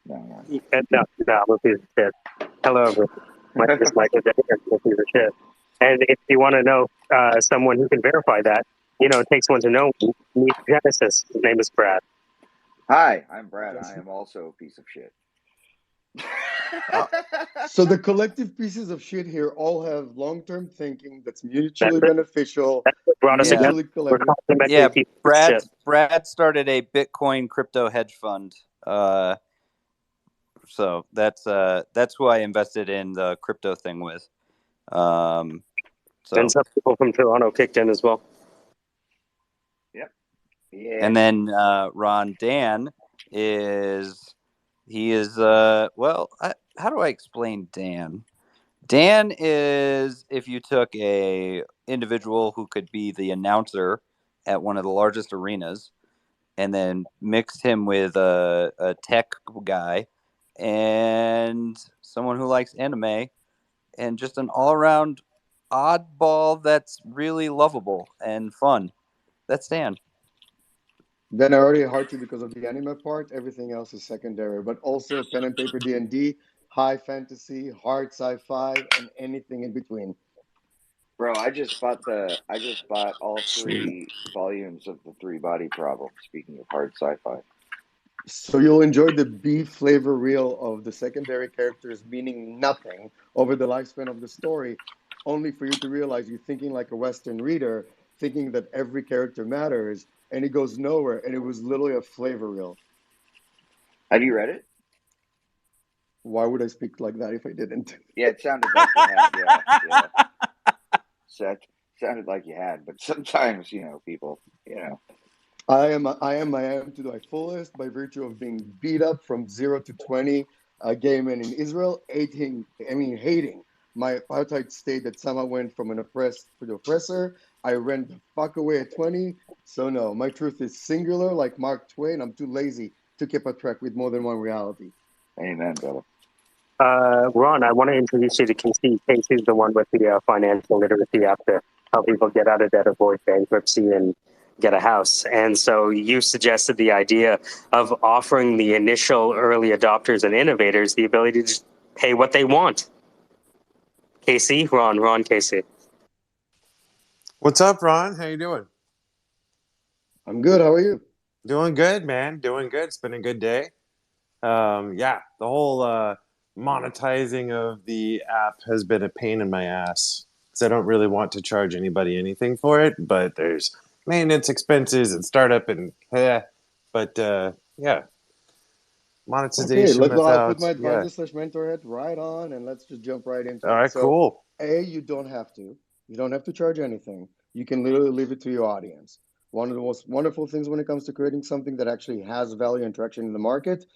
No. No, we'll piece of shit. Hello, everyone. My name is Michael Decker, we'll piece of shit. And if you want to know someone who can verify that, it takes one to know. Meet Genesis. His name is Brad. Hi, I'm Brad. I am also a piece of shit. So the collective pieces of shit here all have long-term thinking that's mutually beneficial. That's what brought us mutually together. collaborative. Yeah, Brad started a Bitcoin crypto hedge fund. So that's who I invested in the crypto thing with. So and some people from Toronto kicked in as well. Yep. Yeah. And then Ron Dan is well, how do I explain Dan? Dan is if you took a individual who could be the announcer at one of the largest arenas and then mixed him with a tech guy and someone who likes anime and just an all-around oddball that's really lovable and fun. That's Dan. Then I already heart you because of the anime part. Everything else is secondary. But also pen and paper D&D, high fantasy, hard sci-fi, and anything in between. Bro, I just bought all Sweet. 3 volumes of the Three Body Problem. Speaking of hard sci-fi. So you'll enjoy the beef flavor reel of the secondary characters meaning nothing over the lifespan of the story, only for you to realize you're thinking like a Western reader, thinking that every character matters, and it goes nowhere, and it was literally a flavor reel. Have you read it? Why would I speak like that if I didn't? Yeah, it sounded like you had. Yeah. Sounded like you had, but sometimes, people, I am to my fullest by virtue of being beat up from 0 to 20, a gay man in Israel, hating my apartheid state that somehow went from an oppressed to the oppressor. I ran the fuck away at 20. So no, my truth is singular like Mark Twain. I'm too lazy to keep a track with more than one reality. Amen, brother. Ron, I want to introduce you to Casey. Casey's the one with the financial literacy app to help people get out of debt, avoid bankruptcy, and get a house. And so you suggested the idea of offering the initial early adopters and innovators the ability to just pay what they want. Casey, Ron, Casey. What's up, Ron? How you doing? I'm good. How are you? Doing good, man. Doing good. It's been a good day. The whole monetizing of the app has been a pain in my ass because I don't really want to charge anybody anything for it, but there's maintenance expenses and startup and monetization Okay, I'll put without my advisor / mentor hat right on, and let's just jump right into All it. right, So, cool. you don't have to. You don't have to charge anything. You can literally leave it to your audience. One of the most wonderful things when it comes to creating something that actually has value and traction in the market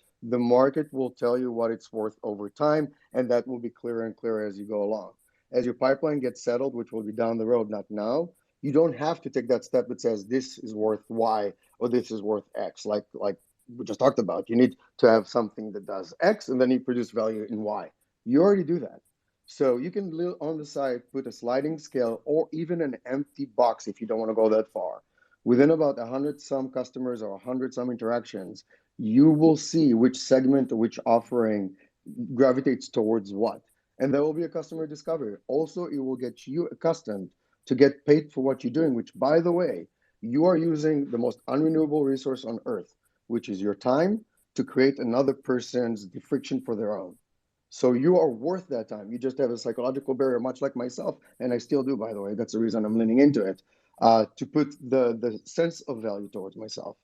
will tell you what it's worth over time, and that will be clearer and clearer as you go along. As your pipeline gets settled, which will be down the road, not now, you don't have to take that step that says this is worth Y or this is worth X. Like we just talked about, you need to have something that does X and then you produce value in Y. You already do that. So you can on the side put a sliding scale or even an empty box if you don't want to go that far. Within about 100 some customers or 100 some interactions, you will see which segment or which offering gravitates towards what. And there will be a customer discovery. Also, it will get you accustomed to get paid for what you're doing, which, by the way, you are using the most unrenewable resource on earth, which is your time, to create another person's friction for their own. So you are worth that time. You just have a psychological barrier, much like myself, and I still do, by the way. That's the reason I'm leaning into it, to put the sense of value towards myself.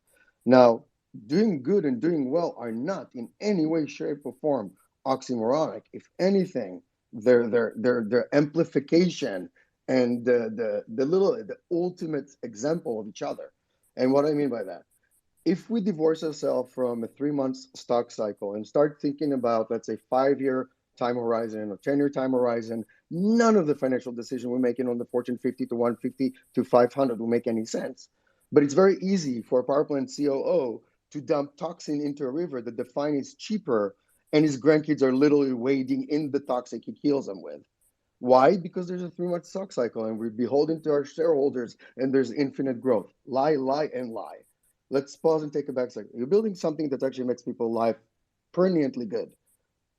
Now, doing good and doing well are not in any way, shape, or form oxymoronic. If anything, their amplification and the ultimate example of each other. And what I mean by that, if we divorce ourselves from a 3 month stock cycle and start thinking about, let's say, 5-year time horizon or 10-year time horizon, none of the financial decisions we're making on the Fortune 50 to 150 to 500 will make any sense. But it's very easy for a power plant COO to dump toxin into a river that define is cheaper, and his grandkids are literally wading in the toxic he kills them with. Why? Because there's a 3 month stock cycle and we're beholden to our shareholders and there's infinite growth. Lie, and lie. Let's pause and take a back second. You're building something that actually makes people's life permanently good.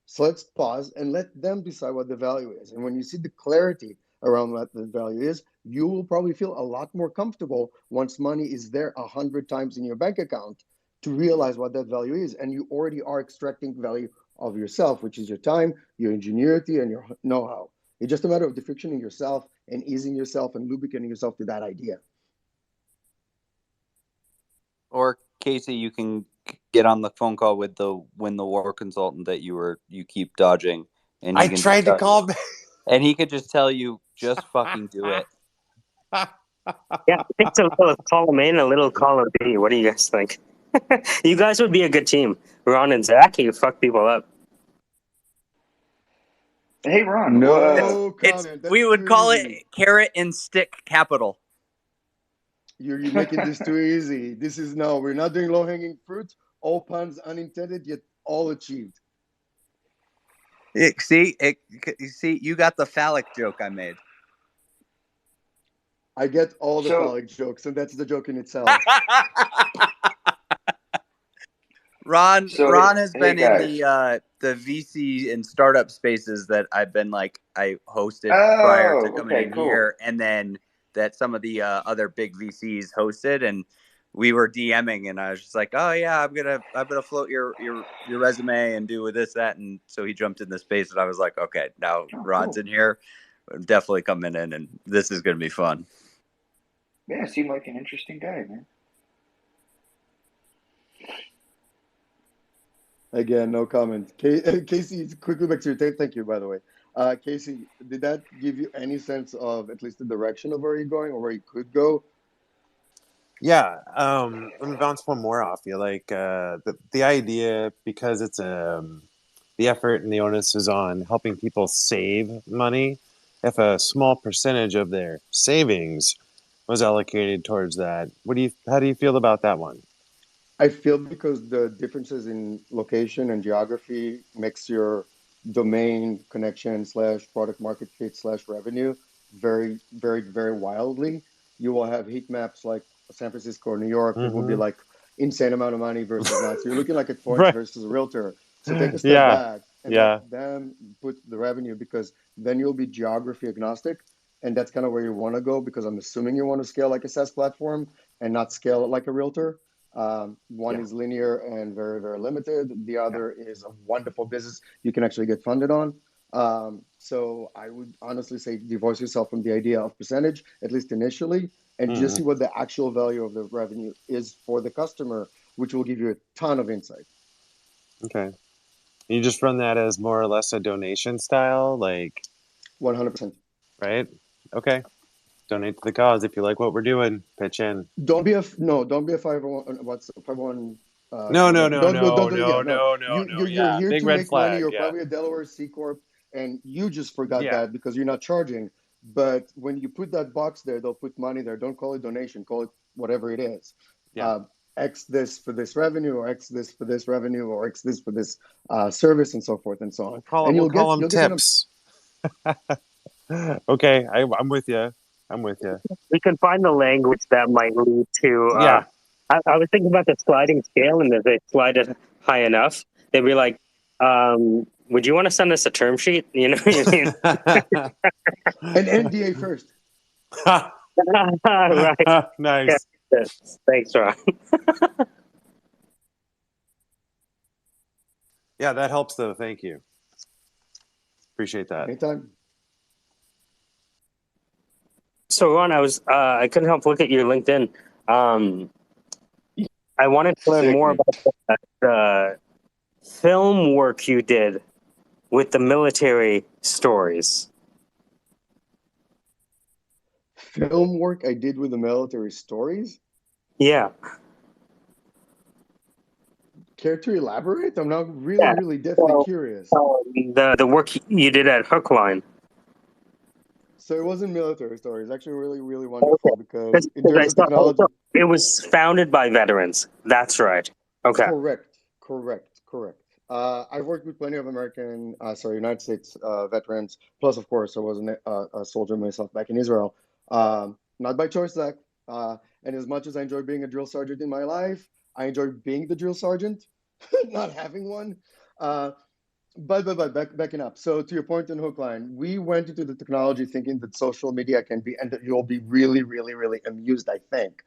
So let's pause and let them decide what the value is. And when you see the clarity around what the value is, you will probably feel a lot more comfortable once money is there 100 times in your bank account to realize what that value is. And you already are extracting value of yourself, which is your time, your ingenuity, and your know-how. It's just a matter of diffictioning yourself and easing yourself and lubricating yourself to that idea. Or Casey, you can get on the phone call with the Win the War consultant that you keep dodging, and I tried to call back. And he could just tell you, just fucking do it. Yeah, I think it's a little column A and a little column B. What do you guys think? You guys would be a good team. Ron and Zach, you fuck people up. Hey, Ron. No comment. We would call it carrot and stick capital. You're making this too easy. We're not doing low-hanging fruit. All puns unintended, yet all achieved. See, you got the phallic joke I made. I get all the phallic jokes, and that's the joke in itself. Ron So, Ron has hey been in guys. the VC and startup spaces that I've been like I hosted prior to Oh, coming okay, in cool. here, and then that some of the other big VCs hosted, and we were DMing, and I was just like, oh yeah, I'm gonna float your resume and do this that, and so he jumped in the space, and I was like, okay, now Oh, Ron's cool. in here, I'm definitely coming in, and this is gonna be fun. Yeah, seemed like an interesting guy, man. Again, no comment. Casey, quickly back to your tape. Thank you, by the way. Casey, did that give you any sense of at least the direction of where you're going or where you could go? Yeah, let me bounce one more off you. Like the idea, because it's the effort and the onus is on helping people save money. If a small percentage of their savings was allocated towards that, how do you feel about that one? I feel because the differences in location and geography makes your domain connection slash product market fit slash revenue very, very, very wildly. You will have heat maps like San Francisco or New York that will be Mm-hmm. like insane amount of money versus not. So you're looking like at points Right. versus a realtor. So take a step Yeah. back and let Yeah. them put the revenue because then you'll be geography agnostic. And that's kind of where you want to go because I'm assuming you want to scale like a SaaS platform and not scale it like a realtor. One Yeah. is linear and very, very limited. The other is a wonderful business you can actually get funded on. So I would honestly say divorce yourself from the idea of percentage, at least initially, and just Mm-hmm. see what the actual value of the revenue is for the customer, which will give you a ton of insight. Okay. You just run that as more or less a donation style, like 100%. right? Okay. Donate to the cause if you like what we're doing. Pitch in. Don't be a 501. What's 501? No, no, no, Don't no, do. Yeah, no, no. no, no, no. You're Yeah, here big to red make money. flag. You're Yeah, probably a Delaware C corp, and you just forgot yeah, that because you're not charging. But when you put that box there, they'll put money there. Don't call it donation. Call it whatever it is. yeah. X this for this revenue, or X this for this revenue, or X this for this service, and so forth and so on. And We'll call them you'll get the number. tips. Okay, I'm with you. I'm with you. We can find the language that might lead to. Yeah. I was thinking about the sliding scale, and if they slide it high enough, they'd be like, "Would you want to send us a term sheet?" You know what I mean? An NDA first. Right. Nice. Yeah. Thanks, Ron. Yeah, that helps though. Thank you. Appreciate that. Anytime. So, Ron, I couldn't help look at your LinkedIn. I wanted to learn more about the film work you did with the military stories. Film work I did with the military stories? Yeah. Care to elaborate? I'm now really definitely curious. The work you did at Hookline. So it wasn't military stories. Actually, really wonderful because in Because I terms of saw technology, it was founded by veterans. That's right. Okay. correct. I've worked with plenty of United States veterans. Plus, of course, I was a soldier myself back in Israel. Not by choice, Zach. And as much as I enjoy being a drill sergeant in my life, I enjoy being the drill sergeant, not having one. But backing up. So to your point in Hookline, we went into the technology thinking that social media can be, and that you'll be really amused, I think.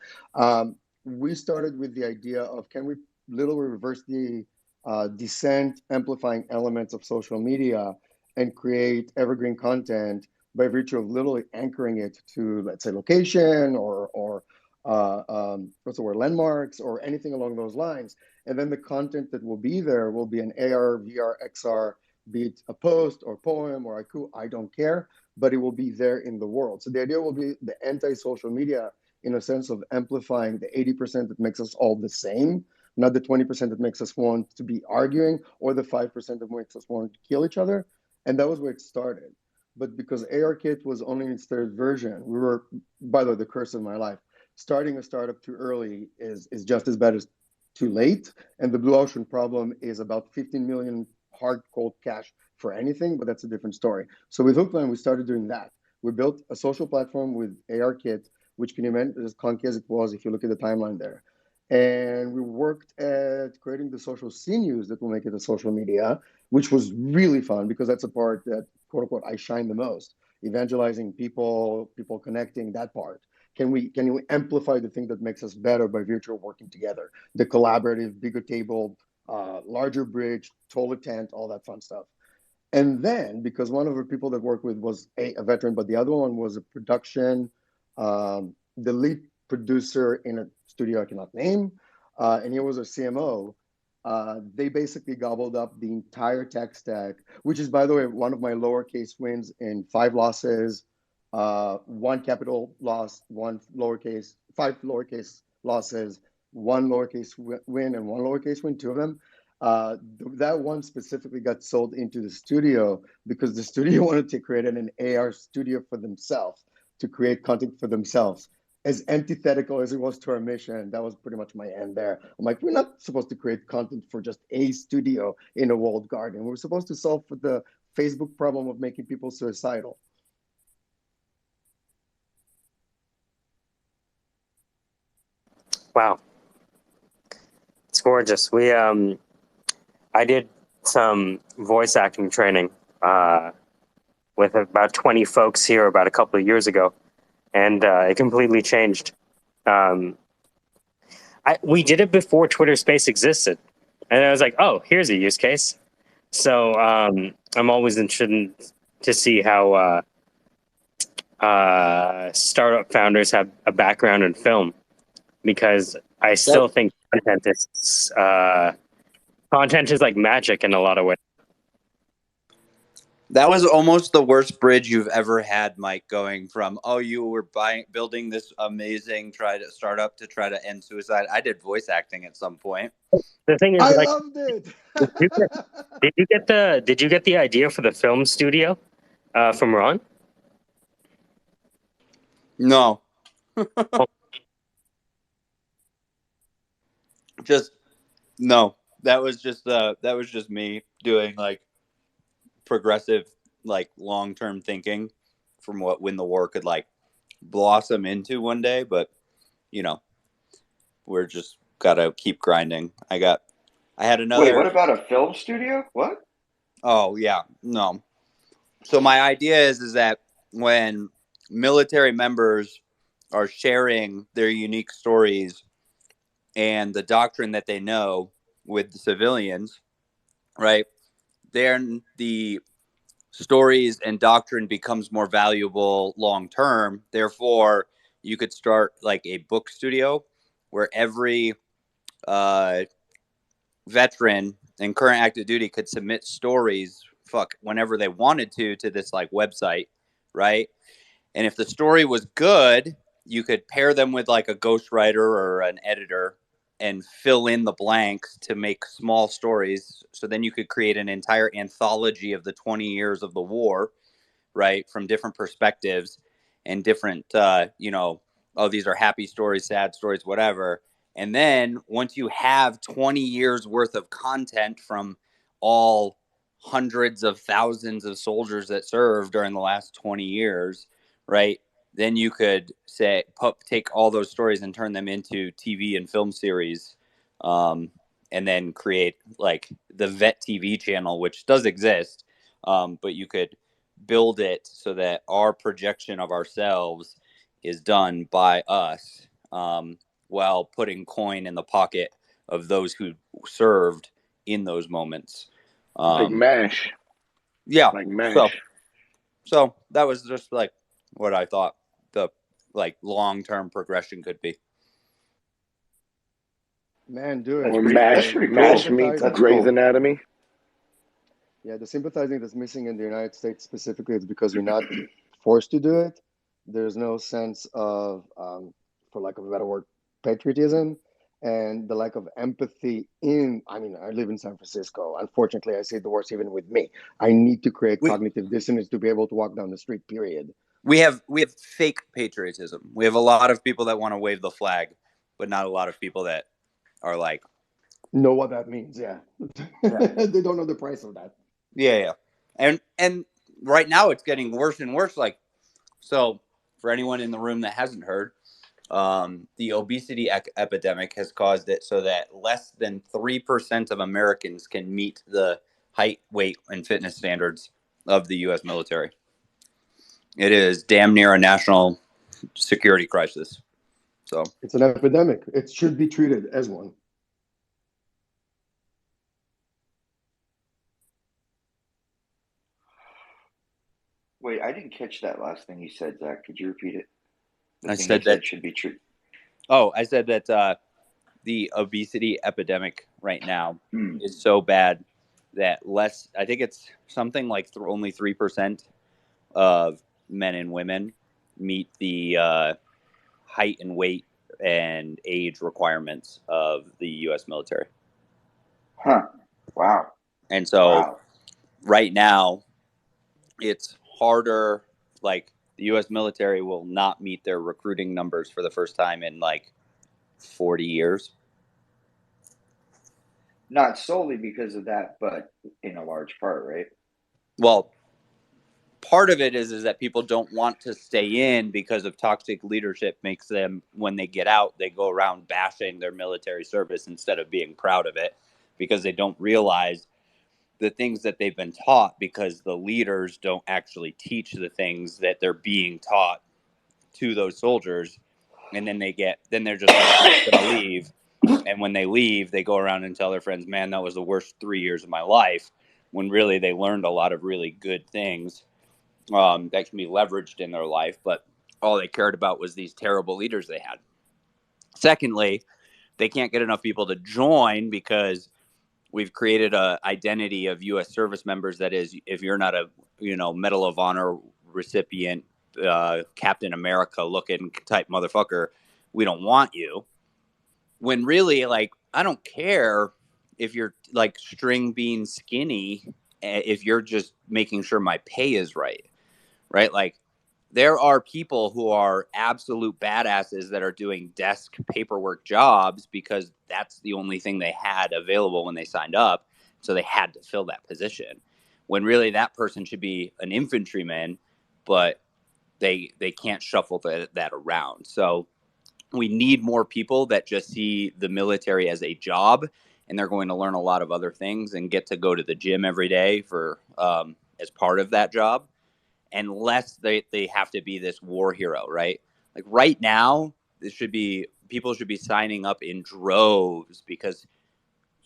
We started with the idea of can we literally reverse the descent amplifying elements of social media and create evergreen content by virtue of literally anchoring it to, let's say, location or what's the word, landmarks or anything along those lines. And then the content that will be there will be an AR, VR, XR, be it a post or poem or haiku, I don't care, but it will be there in the world. So the idea will be the anti-social media in a sense of amplifying the 80% that makes us all the same, not the 20% that makes us want to be arguing or the 5% that makes us want to kill each other. And that was where it started. But because ARKit was only in its third version, we were, by the way, the curse of my life, starting a startup too early is just as bad as too late. And the blue ocean problem is about 15 million hard cold cash for anything, but that's a different story. So with Hookline, we started doing that. We built a social platform with ARKit, which can imagine as clunky as it was if you look at the timeline there. and we worked at creating the social sinews that will make it a social media, which was really fun because that's a part that, quote unquote, I shine the most. Evangelizing people, people connecting, that part. Can we amplify the thing that makes us better by virtue of working together? The collaborative, bigger table, larger bridge, taller tent, all that fun stuff. And then, because one of the people that worked with was a veteran, but the other one was a production, the lead producer in a studio I cannot name, and he was a CMO. They basically gobbled up the entire tech stack, which is, by the way, one of my lowercase wins in 5 losses, one capital loss, one lowercase, 5 lowercase losses, one lowercase win, and one lowercase win, two of them. That one specifically got sold into the studio because the studio wanted to create an AR studio for themselves, to create content for themselves. As antithetical as it was to our mission, that was pretty much my end there. I'm like, we're not supposed to create content for just a studio in a walled garden. We're supposed to solve for the Facebook problem of making people suicidal. Wow, it's gorgeous. I did some voice acting training with about 20 folks here about a couple of years ago, and it completely changed. We did it before Twitter Space existed, and I was like, oh, here's a use case. So I'm always interested to see how startup founders have a background in film, because I still think content is like magic in a lot of ways. That was almost the worst bridge you've ever had, Mike, going from, oh, you were building this amazing startup to try to end suicide. I did voice acting at some point. The thing is, I like, loved it. did you get the idea for the film studio from Ron? No. No. That was just me doing like progressive, like long-term thinking from when the war could like blossom into one day, but we're just gotta keep grinding. I had another. Wait, what about a film studio? What? Oh yeah, no. So my idea is that when military members are sharing their unique stories and the doctrine that they know with the civilians, right? Then the stories and doctrine becomes more valuable long term. Therefore, you could start like a book studio where every veteran and current active duty could submit stories whenever they wanted to this like website, right? And if the story was good, you could pair them with like a ghostwriter or an editor and fill in the blanks to make small stories. So then you could create an entire anthology of the 20 years of the war, right? From different perspectives and different, oh, these are happy stories, sad stories, whatever. And then once you have 20 years worth of content from all hundreds of thousands of soldiers that served during the last 20 years, right? Then you could take all those stories and turn them into TV and film series, and then create like the Vet TV channel, which does exist, but you could build it so that our projection of ourselves is done by us, while putting coin in the pocket of those who served in those moments. Like MASH. Yeah. Like MASH. So that was just like what I thought the like long-term progression could be. Man, do it. Or MASH meets Grey's Anatomy. Yeah, the sympathizing that's missing in the United States specifically is because you're not forced to do it. There's no sense of, for lack of a better word, patriotism, and the lack of empathy I live in San Francisco. Unfortunately, I see the worst even with me. I need to create cognitive dissonance to be able to walk down the street, period. We have fake patriotism. We have a lot of people that want to wave the flag, but not a lot of people that are like, know what that means. Yeah. They don't know the price of that. Yeah. And right now it's getting worse and worse. Like, so for anyone in the room that hasn't heard, The obesity epidemic has caused it so that less than 3% of Americans can meet the height, weight, and fitness standards of the U.S. military. It is damn near a national security crisis. So it's an epidemic. It should be treated as one. Wait, I didn't catch that last thing you said, Zach. Could you repeat it? The I thing said you said that should be treated. Oh, I said that the obesity epidemic right now is so bad that I think it's something like only 3% of men and women meet the height and weight and age requirements of the U.S. military. Huh. Wow. And so right now, it's harder. Like the U.S. military will not meet their recruiting numbers for the first time in like 40 years. Not solely because of that, but in a large part, right? Well, part of it is that people don't want to stay in because of toxic leadership makes them, when they get out, they go around bashing their military service instead of being proud of it, because they don't realize the things that they've been taught, because the leaders don't actually teach the things that they're being taught to those soldiers. And then they're just like, I'm gonna leave. And when they leave, they go around and tell their friends, man, that was the worst 3 years of my life, when really they learned a lot of really good things that can be leveraged in their life, but all they cared about was these terrible leaders they had. Secondly, they can't get enough people to join because we've created a identity of U.S. service members that is, if you're not a Medal of Honor recipient, Captain America looking type motherfucker, we don't want you. When really, like, I don't care if you're like string bean skinny, if you're just making sure my pay is right. Like, there are people who are absolute badasses that are doing desk paperwork jobs because that's the only thing they had available when they signed up. So they had to fill that position, when really that person should be an infantryman, but they can't shuffle that around. So we need more people that just see the military as a job, and they're going to learn a lot of other things and get to go to the gym every day for as part of that job. Unless they have to be this war hero, right? Like right now, people should be signing up in droves, because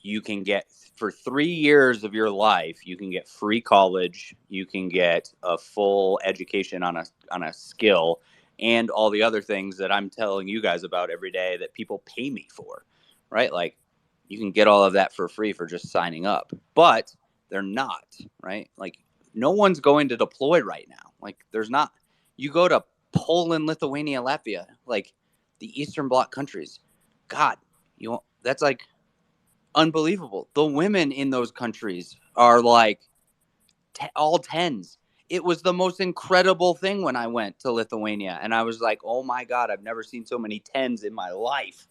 you can get, for 3 years of your life, you can get free college, you can get a full education on a skill, and all the other things that I'm telling you guys about every day that people pay me for, right? Like, you can get all of that for free for just signing up, but they're not, right? Like, no one's going to deploy right now. Like, there's not. You go to Poland, Lithuania, Latvia, like the Eastern Bloc countries. God, that's like unbelievable. The women in those countries are like all tens. It was the most incredible thing when I went to Lithuania, and I was like, oh my God, I've never seen so many tens in my life.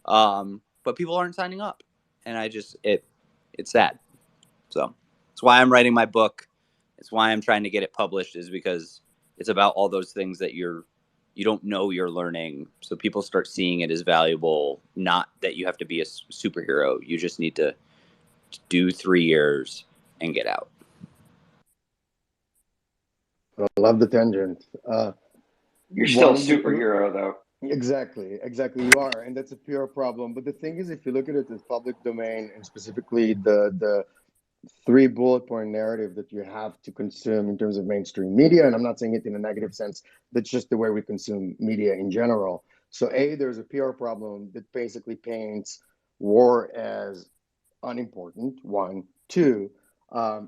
But people aren't signing up, and it's sad. So it's why I'm writing my book. It's why I'm trying to get it published, is because it's about all those things that you don't know you're learning. So people start seeing it as valuable, not that you have to be a superhero. You just need to do 3 years and get out. I love the tangent. You're still a superhero, though. Exactly, you are, and that's a pure problem. But the thing is, if you look at it as public domain, and specifically the 3 bullet point narrative that you have to consume in terms of mainstream media, and I'm not saying it in a negative sense, that's just the way we consume media in general. So there's a PR problem that basically paints war as unimportant, 1. 2,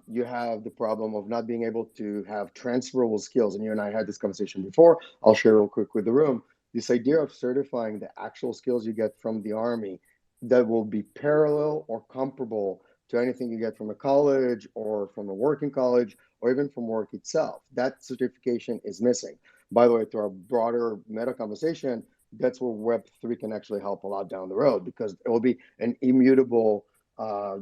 you have the problem of not being able to have transferable skills. And you and I had this conversation before. I'll share real quick with the room. This idea of certifying the actual skills you get from the Army that will be parallel or comparable to anything you get from a college or from a working college or even from work itself. That certification is missing. By the way, to our broader meta conversation, that's where Web3 can actually help a lot down the road, because it will be an immutable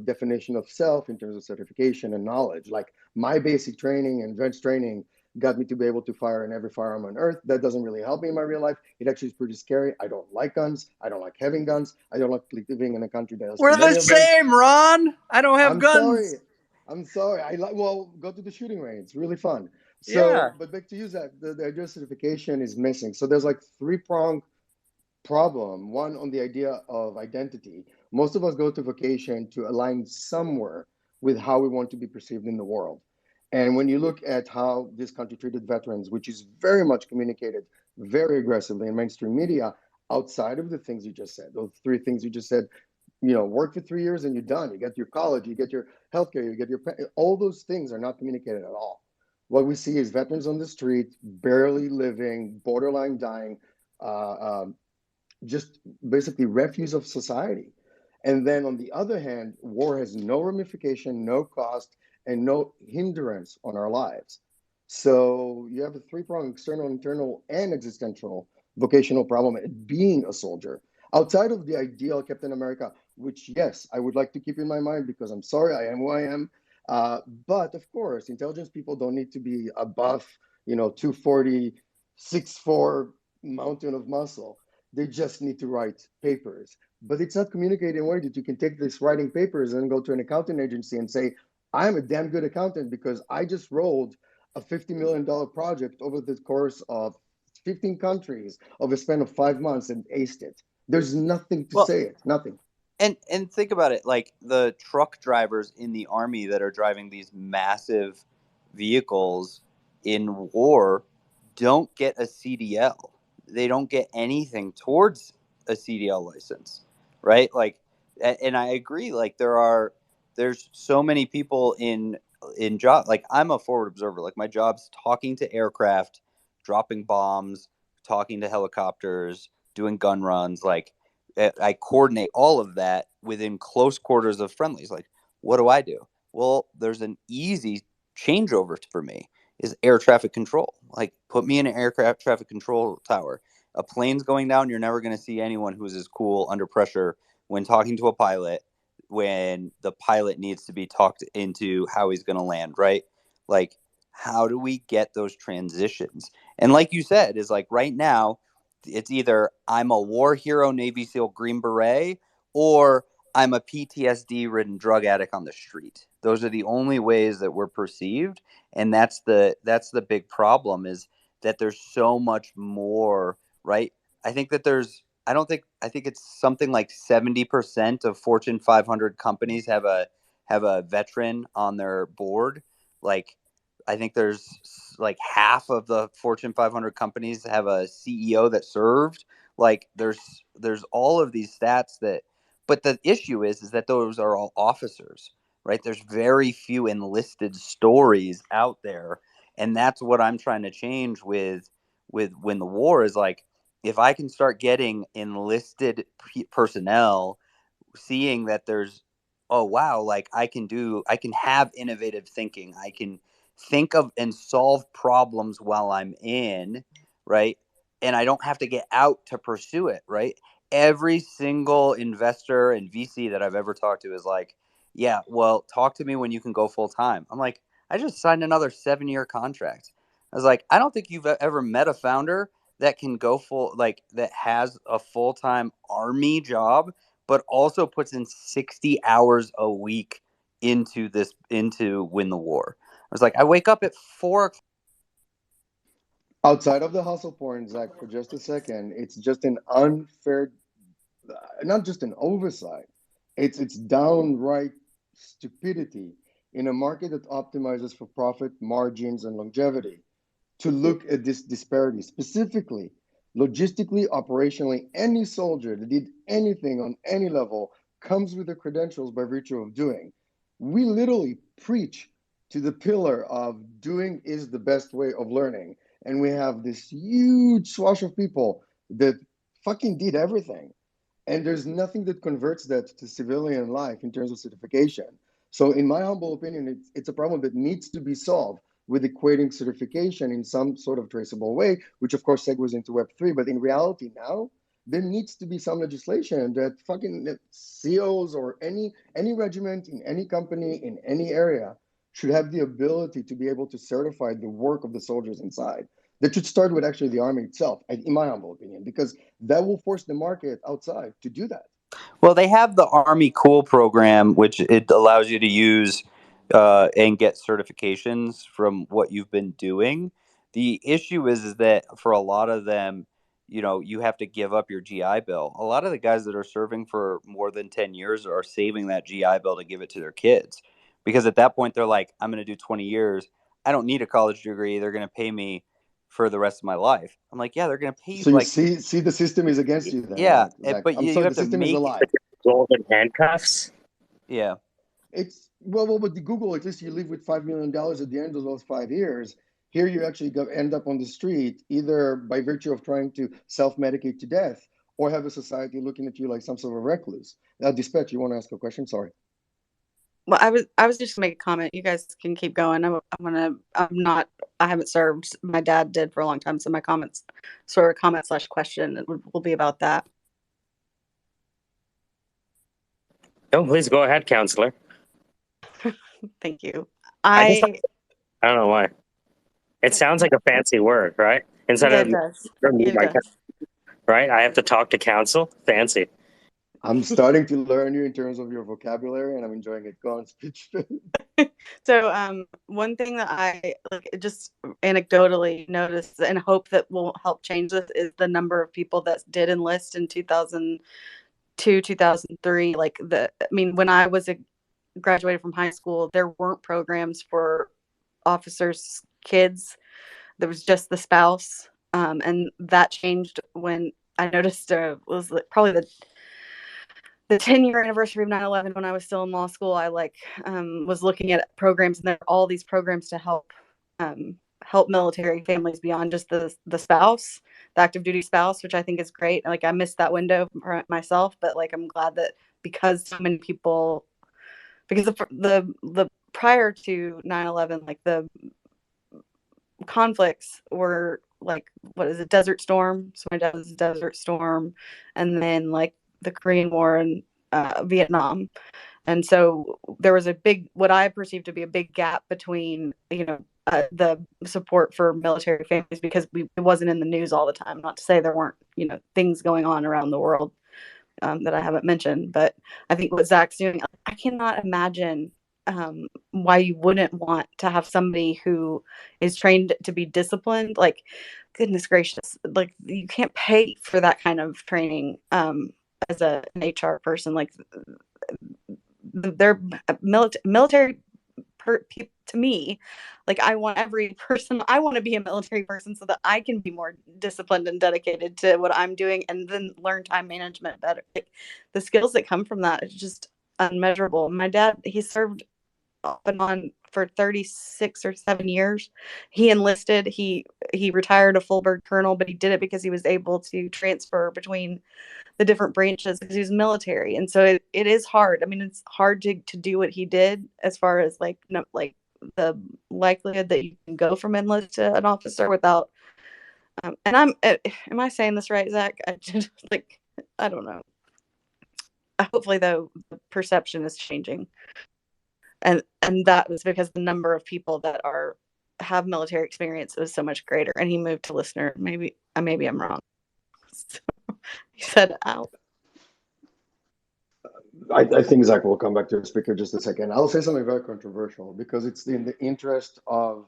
definition of self in terms of certification and knowledge. Like my basic training and advanced training got me to be able to fire in every firearm on earth. That doesn't really help me in my real life. It actually is pretty scary. I don't like guns. I don't like having guns. I don't like living in a country that has too We're many the of them. same, Ron. I don't have I'm guns. sorry. I'm sorry. Well, go to the shooting range. It's really fun. Yeah. But back to you, Zach. The idea of certification is missing. So there's like three-pronged problem. One, on the idea of identity. Most of us go to vocation to align somewhere with how we want to be perceived in the world. And when you look at how this country treated veterans, which is very much communicated very aggressively in mainstream media, outside of the things you just said, those three things you just said, work for 3 years and you're done. You get your college, you get your healthcare, you get all those things are not communicated at all. What we see is veterans on the street, barely living, borderline dying, just basically refuse of society. And then on the other hand, war has no ramification, no cost, and no hindrance on our lives. So you have a three-pronged external, internal, and existential vocational problem at being a soldier. Outside of the ideal Captain America, which, yes, I would like to keep in my mind because I'm sorry, I am who I am. But of course, intelligence people don't need to be a buff, 240, 6'4" mountain of muscle. They just need to write papers. But it's not communicated in a way that you can take this writing papers and go to an accounting agency and say, I'm a damn good accountant because I just rolled a $50 million project over the course of 15 countries over a span of 5 months and aced it. There's nothing to say it, nothing. And think about it, like the truck drivers in the army that are driving these massive vehicles in war don't get a CDL. They don't get anything towards a CDL license, right? Like, and I agree. Like there's so many people in job. Like I'm a forward observer. Like my job's talking to aircraft, dropping bombs, talking to helicopters, doing gun runs. Like I coordinate all of that within close quarters of friendlies. Like, what do I do? Well, there's an easy changeover for me is air traffic control. Like, put me in an aircraft traffic control tower. A plane's going down. You're never going to see anyone who's as cool under pressure when talking to a pilot when the pilot needs to be talked into how he's going to land, right? Like, how do we get those transitions? And like you said, is like right now, it's either I'm a war hero, Navy SEAL, Green Beret, or I'm a PTSD ridden drug addict on the street. Those are the only ways that we're perceived. And that's the big problem is that there's so much more, right? I think that I think it's something like 70% of Fortune 500 companies have a veteran on their board. Like I think there's like half of the Fortune 500 companies have a CEO that served. Like there's all of these stats that, but the issue is that those are all officers, right? There's very few enlisted stories out there, and that's what I'm trying to change with when the war is like, if I can start getting enlisted personnel seeing that there's, oh wow, like I can have innovative thinking, I can think of and solve problems while I'm in, right? And I don't have to get out to pursue it, right? Every single investor and VC that I've ever talked to is like, yeah, well, talk to me when you can go full time. I'm like, I just signed another 7-year contract. I was like, I don't think you've ever met a founder that can go full, like that has a full-time army job but also puts in 60 hours a week into win the war. I was like, I wake up at 4 o'clock. Outside of the hustle porn, Zach, for just a second, it's just an unfair, not just an oversight, it's downright stupidity in a market that optimizes for profit, margins, and longevity to look at this disparity. Specifically, logistically, operationally, any soldier that did anything on any level comes with the credentials by virtue of doing. We literally preach to the pillar of doing is the best way of learning. And we have this huge swash of people that fucking did everything. And there's nothing that converts that to civilian life in terms of certification. So, in my humble opinion, it's a problem that needs to be solved with equating certification in some sort of traceable way, which of course segues into Web3. But in reality, now there needs to be some legislation that fucking CEOs or any regiment in any company in any area should have the ability to be able to certify the work of the soldiers inside. That should start with actually the army itself, in my humble opinion, because that will force the market outside to do that. Well, they have the Army Cool program, which it allows you to use and get certifications from what you've been doing. The issue is that for a lot of them, you have to give up your GI Bill. A lot of the guys that are serving for more than 10 years are saving that GI Bill to give it to their kids. Because at that point, they're like, I'm going to do 20 years. I don't need a college degree. They're going to pay me for the rest of my life. I'm like, yeah, they're going to pay you So you like, see the system is against you then, yeah, Zach. but I'm you sorry, have the to system is a make lie. Golden handcuffs. Yeah. It's well, with the Google, at least you live with $5 million at the end of those 5 years. Here you actually end up on the street, either by virtue of trying to self-medicate to death, or have a society looking at you like some sort of recluse. Dispatch, you want to ask a question? Sorry. Well, I was just gonna make a comment. You guys can keep going. I haven't served. My dad did for a long time, so my comments, sort of comment / question, will be about that. No, please go ahead, counselor. Thank you. I don't know why. It sounds like a fancy word, right? Instead Yeah, of it does. me, It does. right? I have to talk to counsel. Fancy. I'm starting to learn you in terms of your vocabulary, and I'm enjoying it. Go on, speech. So, one thing that I just anecdotally noticed and hope that will help change this is the number of people that did enlist in 2002, 2003. When I was graduated from high school, there weren't programs for officers' kids. There was just the spouse, and that changed when I noticed was probably the 10-year anniversary of 9/11 when I was still in law school. I was looking at programs, and there are all these programs to help military families beyond just the spouse, the active duty spouse, which I think is great. I missed that window for myself, but I'm glad that because so many people, because the prior to 9/11, the conflicts were what is it, Desert Storm? So my dad was Desert Storm, and then the Korean War and Vietnam. And so there was what I perceived to be a big gap between, the support for military families, because it wasn't in the news all the time. Not to say there weren't, things going on around the world that I haven't mentioned, but I think what Zach's doing, I cannot imagine why you wouldn't want to have somebody who is trained to be disciplined. Goodness gracious, you can't pay for that kind of training as an HR person. They're military to me. I want to be a military person so that I can be more disciplined and dedicated to what I'm doing, and then learn time management better. The skills that come from that is just unmeasurable. My dad, he served off and on for 36 or 7 years. He enlisted, he retired a full bird colonel, but he did it because he was able to transfer between the different branches because he was military. And so it is hard. It's hard to do what he did, as far as the likelihood that you can go from enlist to an officer without and am I saying this right, Zach? I just I don't know. Hopefully though, the perception is changing. And that was because the number of people that have military experience was so much greater. And he moved to listener. Maybe I'm wrong. So, he said out. I think Zach will come back to the speaker just a second. I'll say something very controversial, because it's in the interest of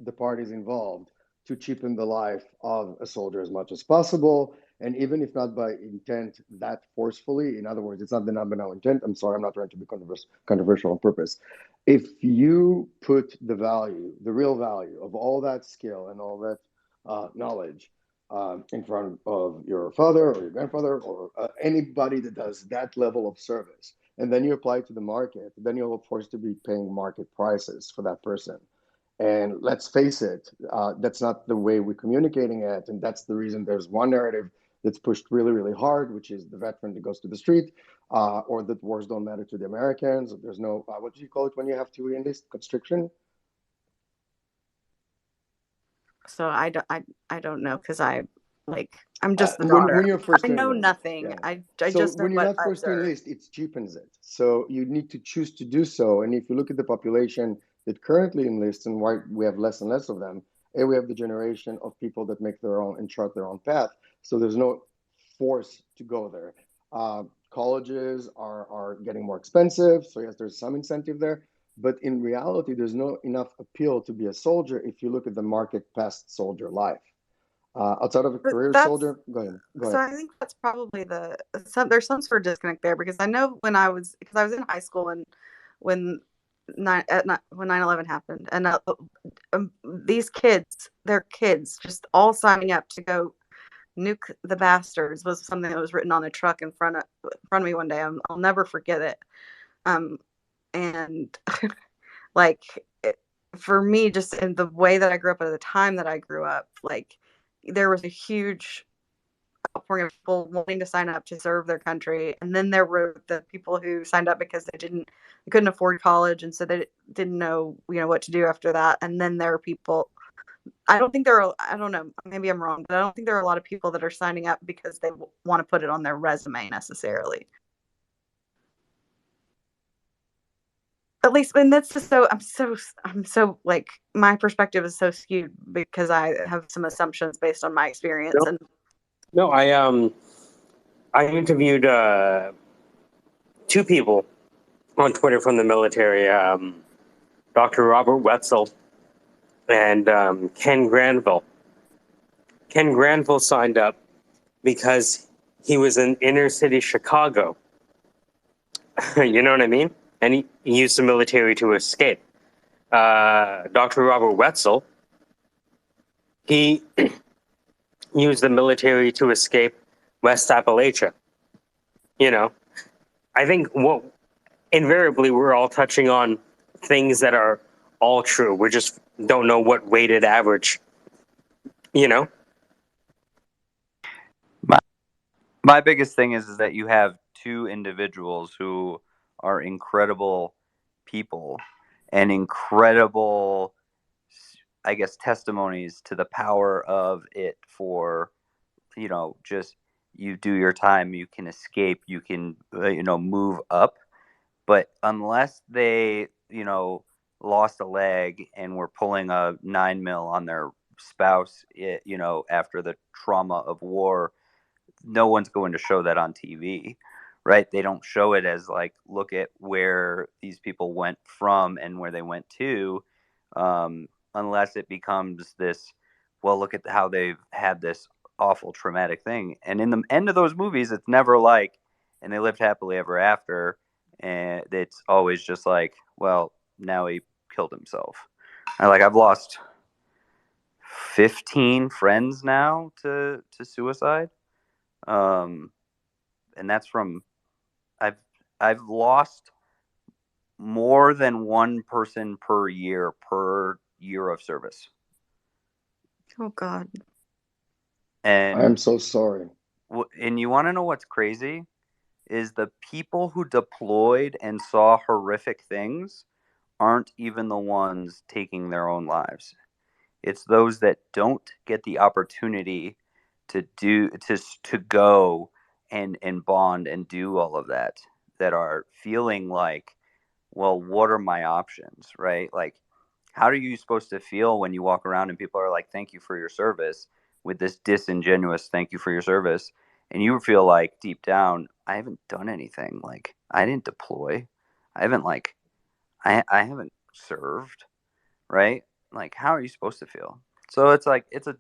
the parties involved to cheapen the life of a soldier as much as possible. And even if not by intent that forcefully, in other words, it's not the nominal intent. I'm sorry, I'm not trying to be controversial on purpose. If you put the real value of all that skill and all that knowledge in front of your father or your grandfather or anybody that does that level of service, and then you apply it to the market, then you're forced to be paying market prices for that person. And let's face it, that's not the way we're communicating it. And that's the reason there's one narrative that's pushed really, really hard, which is the veteran that goes to the street, or that wars don't matter to the Americans. There's no, what do you call it when you have to enlist? Constriction? So I don't know, because I'm just the daughter. When you're first I know enlist, nothing. yeah. I So just know when you're what not I first to observed. enlist, it cheapens it. So you need to choose to do so. And if you look at the population that currently enlist and why we have less and less of them. And we have the generation of people that make their own and chart their own path. So there's no force to go there. Colleges are getting more expensive. So yes, there's some incentive there. But in reality, there's no enough appeal to be a soldier if you look at the market past soldier life. Outside of a But career that's soldier, go ahead. Go so ahead. I think that's probably there's some sort of disconnect there because I know because I was in high school when when 9/11 happened, and these kids, their kids, just all signing up to go nuke the bastards was something that was written on a truck in front of me one day. I'll never forget it. Um, and like for me, just in the way that I grew up at the time that I grew up, like there was a huge outpouring of people wanting to sign up to serve their country, and then there were the people who signed up because they couldn't afford college, and so they didn't know what to do after that. And then there are people. I don't think there are. I don't know. Maybe I'm wrong, but I don't think there are a lot of people that are signing up because they want to put it on their resume necessarily. At least, and that's just I'm so like my perspective is so skewed because I have some assumptions based on my experience. And No, I interviewed two people on Twitter from the military, Dr. Robert Wetzel and Ken Granville. Ken Granville signed up because he was in inner city Chicago. You know what I mean? And he used the military to escape. Dr. Robert Wetzel, he used the military to escape West Appalachia. I think what invariably we're all touching on things that are all true. We just don't know what weighted average, you know? My biggest thing is that you have two individuals who are incredible people and incredible, I guess, testimonies to the power of it for, just you do your time, you can escape, you can, move up. But unless they, lost a leg and were pulling a 9 mil on their spouse, after the trauma of war, no one's going to show that on TV, right? They don't show it as like, look at where these people went from and where they went to, unless it becomes this, well, look at how they've had this awful traumatic thing. And in the end of those movies, it's never like, and they lived happily ever after. And it's always just like, well, now he killed himself. I've lost 15 friends now to suicide. And that's from I've lost more than one person per year of service. oh God. And I'm so sorry. And you want to know what's crazy is the people who deployed and saw horrific things aren't even the ones taking their own lives. It's those that don't get the opportunity to go and bond and do all of that are feeling like, well, what are my options, right? Like, how are you supposed to feel when you walk around and people are like, thank you for your service, with this disingenuous thank you for your service, and you feel like deep down, I haven't done anything. Like, I didn't deploy. I haven't I haven't served, right? Like, how are you supposed to feel? So it's like it's a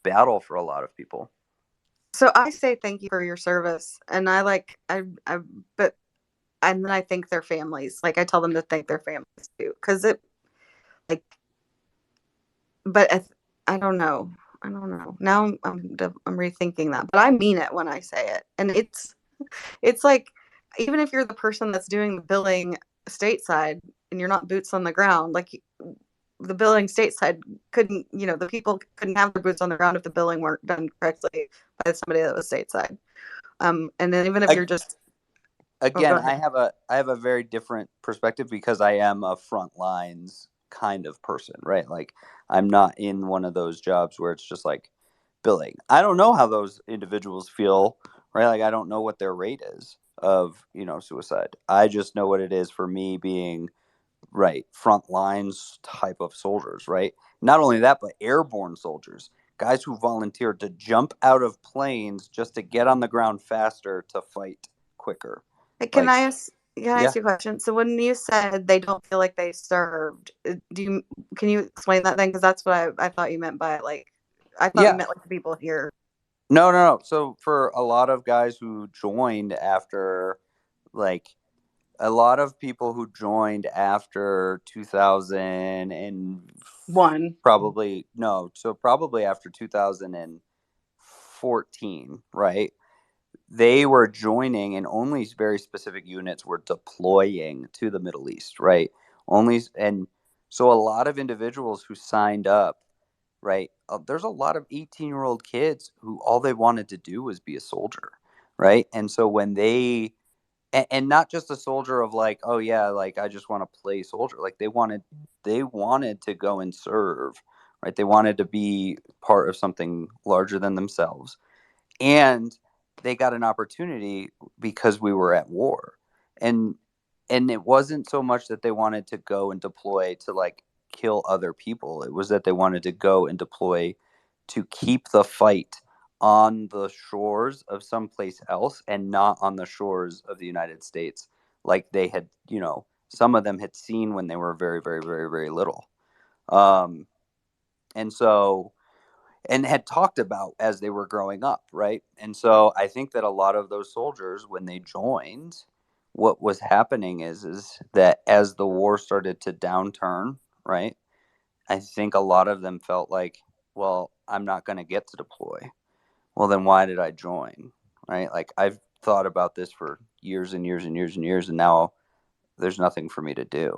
battle for a lot of people. So I say thank you for your service, and but and then I thank their families. Like I tell them to thank their families too, because it like, but I don't know. I don't know. Now I'm rethinking that, but I mean it when I say it, and it's like even if you're the person that's doing the billing stateside and you're not boots on the ground, like the billing stateside couldn't, the people couldn't have their boots on the ground if the billing weren't done correctly by somebody that was stateside. And then even if you're just Again, I I have a very different perspective because I am a front lines kind of person, right? Like, I'm not in one of those jobs where it's just like billing. I don't know how those individuals feel, right? Like, I don't know what their rate is of, suicide. I just know what it is for me being right, front lines type of soldiers, right? Not only that, but airborne soldiers, guys who volunteered to jump out of planes just to get on the ground faster to fight quicker. Hey, can I ask yeah. you a question? So when you said they don't feel like they served, can you explain that then? Because that's what I thought you meant by like, I thought you meant like the people here. No. So for a lot of guys who joined after, like, a lot of people who joined after 2001, probably after 2014, right? They were joining, and only very specific units were deploying to the Middle East, right? And so a lot of individuals who signed up, right? There's a lot of 18-year-old kids who all they wanted to do was be a soldier, right? And so when and not just a soldier of like, oh yeah, like I just want to play soldier, like they wanted to go and serve, right? They wanted to be part of something larger than themselves, and they got an opportunity because we were at war. And it wasn't so much that they wanted to go and deploy to like kill other people. It was that they wanted to go and deploy to keep the fight on the shores of someplace else and not on the shores of the United States, like they had, some of them had seen when they were very, very, very, very little. And so, and had talked about as they were growing up, right? And so I think that a lot of those soldiers, when they joined, what was happening is that as the war started to downturn, right? I think a lot of them felt like, well, I'm not going to get to deploy. Well, then why did I join? Right? Like I've thought about this for years and years and years and years, and now there's nothing for me to do.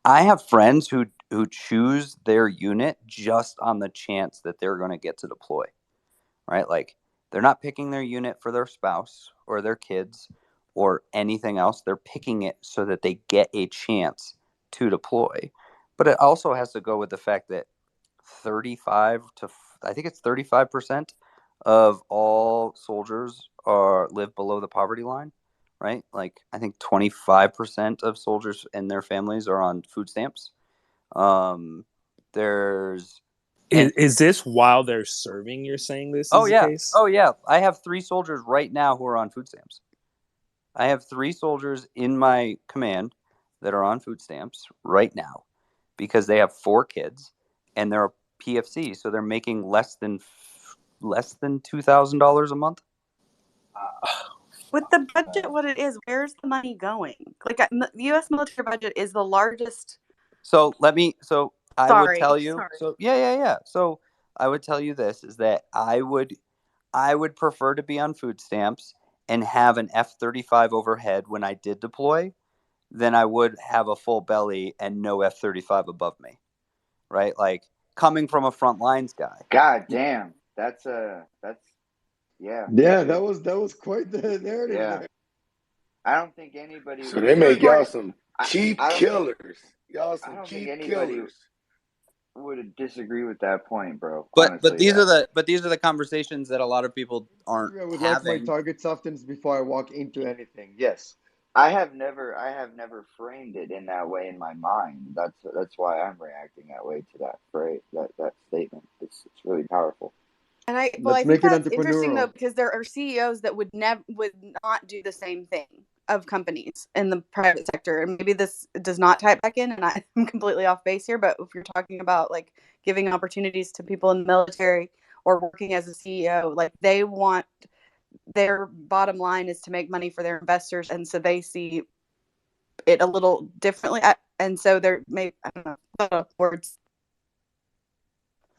I have friends who choose their unit just on the chance that they're going to get to deploy, right? Like they're not picking their unit for their spouse or their kids or anything else. They're picking it so that they get a chance to deploy. But it also has to go with the fact that 35 to I think it's 35% of all soldiers live below the poverty line, right? Like I think 25% of soldiers and their families are on food stamps. There's Is this while they're serving? You're saying this is oh the yeah, case? oh yeah. I have 3 soldiers right now who are on food stamps. I have 3 soldiers in my command that are on food stamps right now because they have 4 kids and they're a PFC, so they're making less than $2,000 a month. With the budget, what it is, where's the money going? Like the U.S. military budget is the largest. So I would tell you. Sorry. So yeah. So I would tell you this is that I would prefer to be on food stamps and have an F-35 overhead when I did deploy than I would have a full belly and no F-35 above me. Right? Like coming from a front lines guy. God damn. That's yeah. Yeah, that was quite the narrative there. I don't think anybody. So they make y'all some cheap killers. Y'all some I don't cheap think anybody killers. would disagree with that point, bro. But Honestly, these are the conversations that a lot of people aren't I would having. like my target substance before I walk into anything. Yes. I have never framed it in that way in my mind. That's why I'm reacting that way to that phrase, that statement. It's really powerful. And I Let's think make it that's interesting though, entrepreneurial. because there are CEOs that would not do the same thing of companies in the private sector. And maybe this does not tie it back in, and I'm completely off base here. But if you're talking about like giving opportunities to people in the military or working as a CEO, like they want their bottom line is to make money for their investors, and so they see it a little differently. And so they're maybe I don't know words.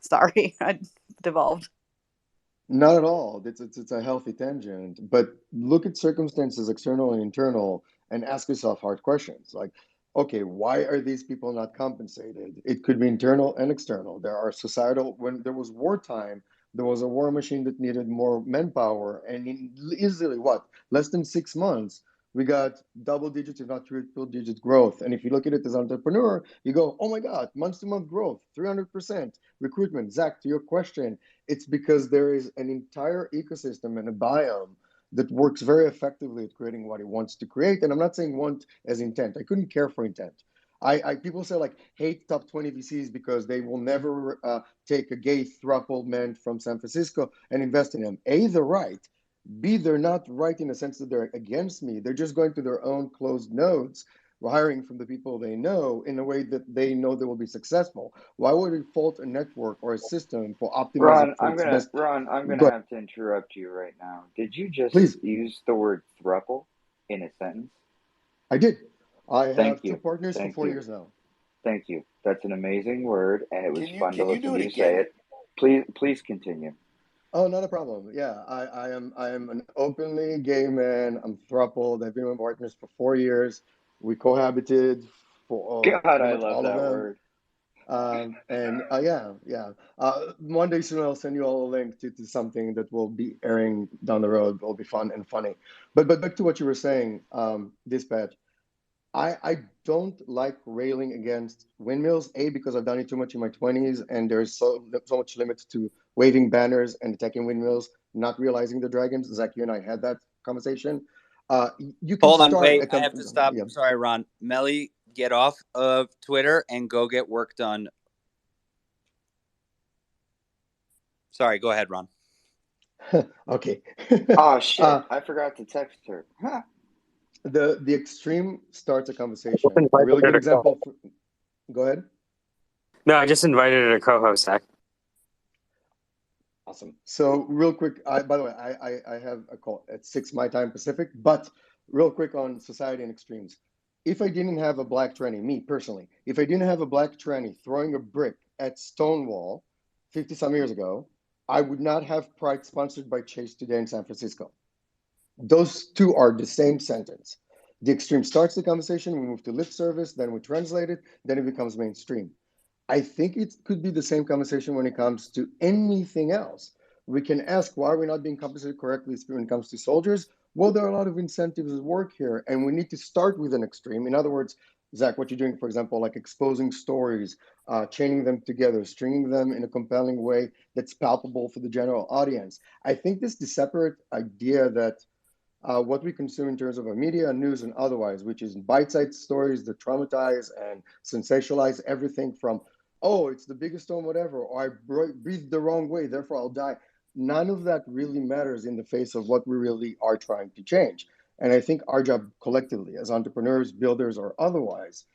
Sorry, I devolved. Not at all. It's a healthy tangent. But look at circumstances, external and internal, and ask yourself hard questions. Like, okay, why are these people not compensated? It could be internal and external. There are societal, when there was wartime, there was a war machine that needed more manpower. And in easily, what, less than 6 months, we got double digits, if not triple digit growth. And if you look at it as an entrepreneur, you go, oh my God, month to month growth, 300%. Recruitment. Zach, to your question, it's because there is an entire ecosystem and a biome that works very effectively at creating what it wants to create. And I'm not saying want as intent. I couldn't care for intent. I people say like hate top 20 VCs because they will never take a gay throuple man from San Francisco and invest in him. A, they're right. B, they're not right in the sense that they're against me. They're just going to their own closed nodes, hiring from the people they know in a way that they know they will be successful. Why would we fault a network or a system for optimizing for its best? Ron, I'm Go gonna ahead, have to interrupt you right now. Did you just please. use the word thruple in a sentence? I did. I Thank have two you. partners for Thank 4 you. years now. Thank you. That's an amazing word, and it was fun to Can you listen do to it you say again? it. Please continue. Oh, not a problem. Yeah, I am an openly gay man. I'm throupled. I've been with partners for 4 years. We cohabited for God, pretty I much love all of that them. word. And yeah, yeah. One day soon I'll send you all a link to something that will be airing down the road. Will be fun and funny. But back to what you were saying, Dispatch. I don't like railing against windmills. A, because I've done it too much in my 20s, and there's so much limit to waving banners and attacking windmills, not realizing the dragons. Zach, you and I had that conversation. You can Hold on, start wait. a I have to stop. yeah. Sorry, Ron. Melly, get off of Twitter and go get work done. Sorry, go ahead, Ron. Okay. Oh shit! I forgot to text her. Huh. The extreme starts a Just conversation. A invited really her good to example. co-host. Go ahead. No, I just invited her to co-host. Zach. Awesome. So real quick, by the way, I have a call at 6 my time Pacific, but real quick on society and extremes. If I didn't have a black tranny, me personally, if I didn't have a black tranny throwing a brick at Stonewall 50 some years ago, I would not have Pride sponsored by Chase today in San Francisco. Those two are the same sentence. The extreme starts the conversation, we move to lip service, then we translate it, then it becomes mainstream. I think it could be the same conversation when it comes to anything else. We can ask why we're not being compensated correctly when it comes to soldiers. Well, there are a lot of incentives at work here, and we need to start with an extreme. In other words, Zach, what you're doing, for example, like exposing stories, chaining them together, stringing them in a compelling way that's palpable for the general audience. I think this the separate idea that what we consume in terms of media, news, and otherwise, which is bite-sized stories that traumatize and sensationalize everything from, oh, it's the biggest storm, whatever, or I breathed the wrong way, therefore I'll die. None of that really matters in the face of what we really are trying to change. And I think our job collectively, as entrepreneurs, builders, or otherwise,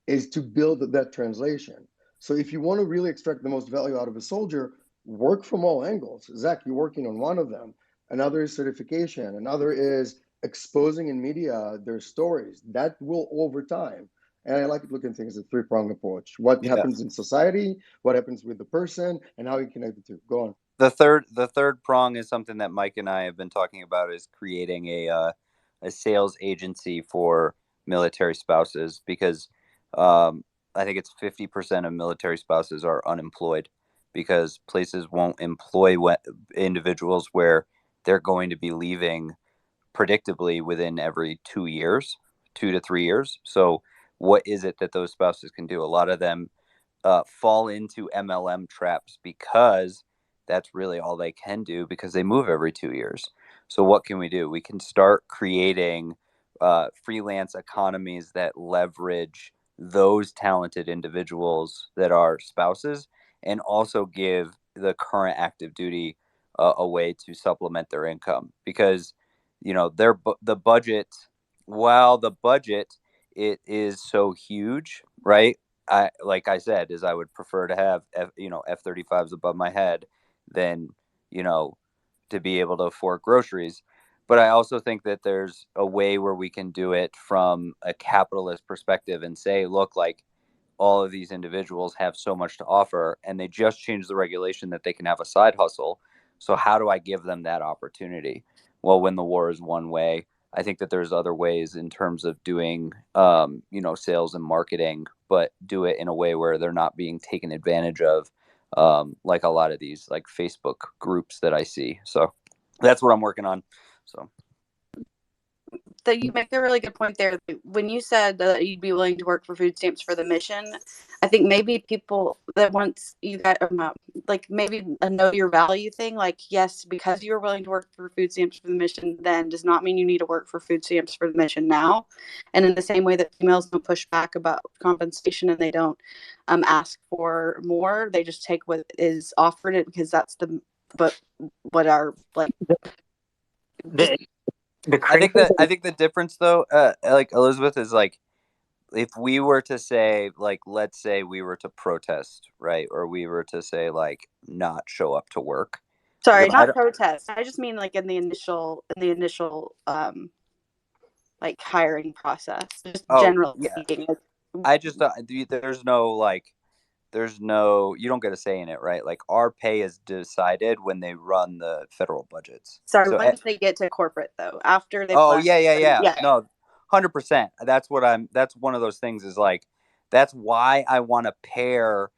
is to build that translation. So if you want to really extract the most value out of a soldier, work from all angles. Zach, you're working on one of them. Another is certification. Another is exposing in media their stories. That will over time. And I like looking at things as a three-pronged approach. What Yeah. happens in society, what happens with the person, and how you connect the two. Go on. The third prong is something that Mike and I have been talking about, is creating a sales agency for military spouses, because I think it's 50% of military spouses are unemployed because places won't employ individuals where they're going to be leaving predictably within every 2 years, 2 to 3 years. So what is it that those spouses can do? A lot of them fall into MLM traps because that's really all they can do, because they move every 2 years. So what can we do? We can start creating freelance economies that leverage those talented individuals that are spouses, and also give the current active duty a way to supplement their income, because the budget, while the budget, it is so huge, right? Like I said, is I would prefer to have F-35s above my head than you know to be able to afford groceries. But I also think that there's a way where we can do it from a capitalist perspective and say, look, like, all of these individuals have so much to offer, and they just changed the regulation that they can have a side hustle. So how do I give them that opportunity? Well, when the war is one way, I think that there's other ways in terms of doing, sales and marketing, but do it in a way where they're not being taken advantage of, like a lot of these like Facebook groups that I see. So that's what I'm working on. So that you make a really good point there. When you said that you'd be willing to work for food stamps for the mission, I think maybe people that once you got like maybe a know your value thing, like yes, because you're willing to work for food stamps for the mission, then does not mean you need to work for food stamps for the mission now. And in the same way that females don't push back about compensation and they don't ask for more, they just take what is offered it because that's what our like. The I crazy think the difference though, like Elizabeth, is like if we were to say, like, let's say we were to protest, right, or we were to say like not show up to work. Sorry, Because I not don't, protest. I just mean like in the initial like hiring process. Just oh generally yeah, speaking. I just there's no like there's no you don't get a say in it, right? Like our pay is decided when they run the federal budgets. Sorry, So once they get to corporate though. After they've oh left, yeah, yeah, yeah. yeah. No, 100%. That's what I'm. That's one of those things. Is like, that's why I want to pair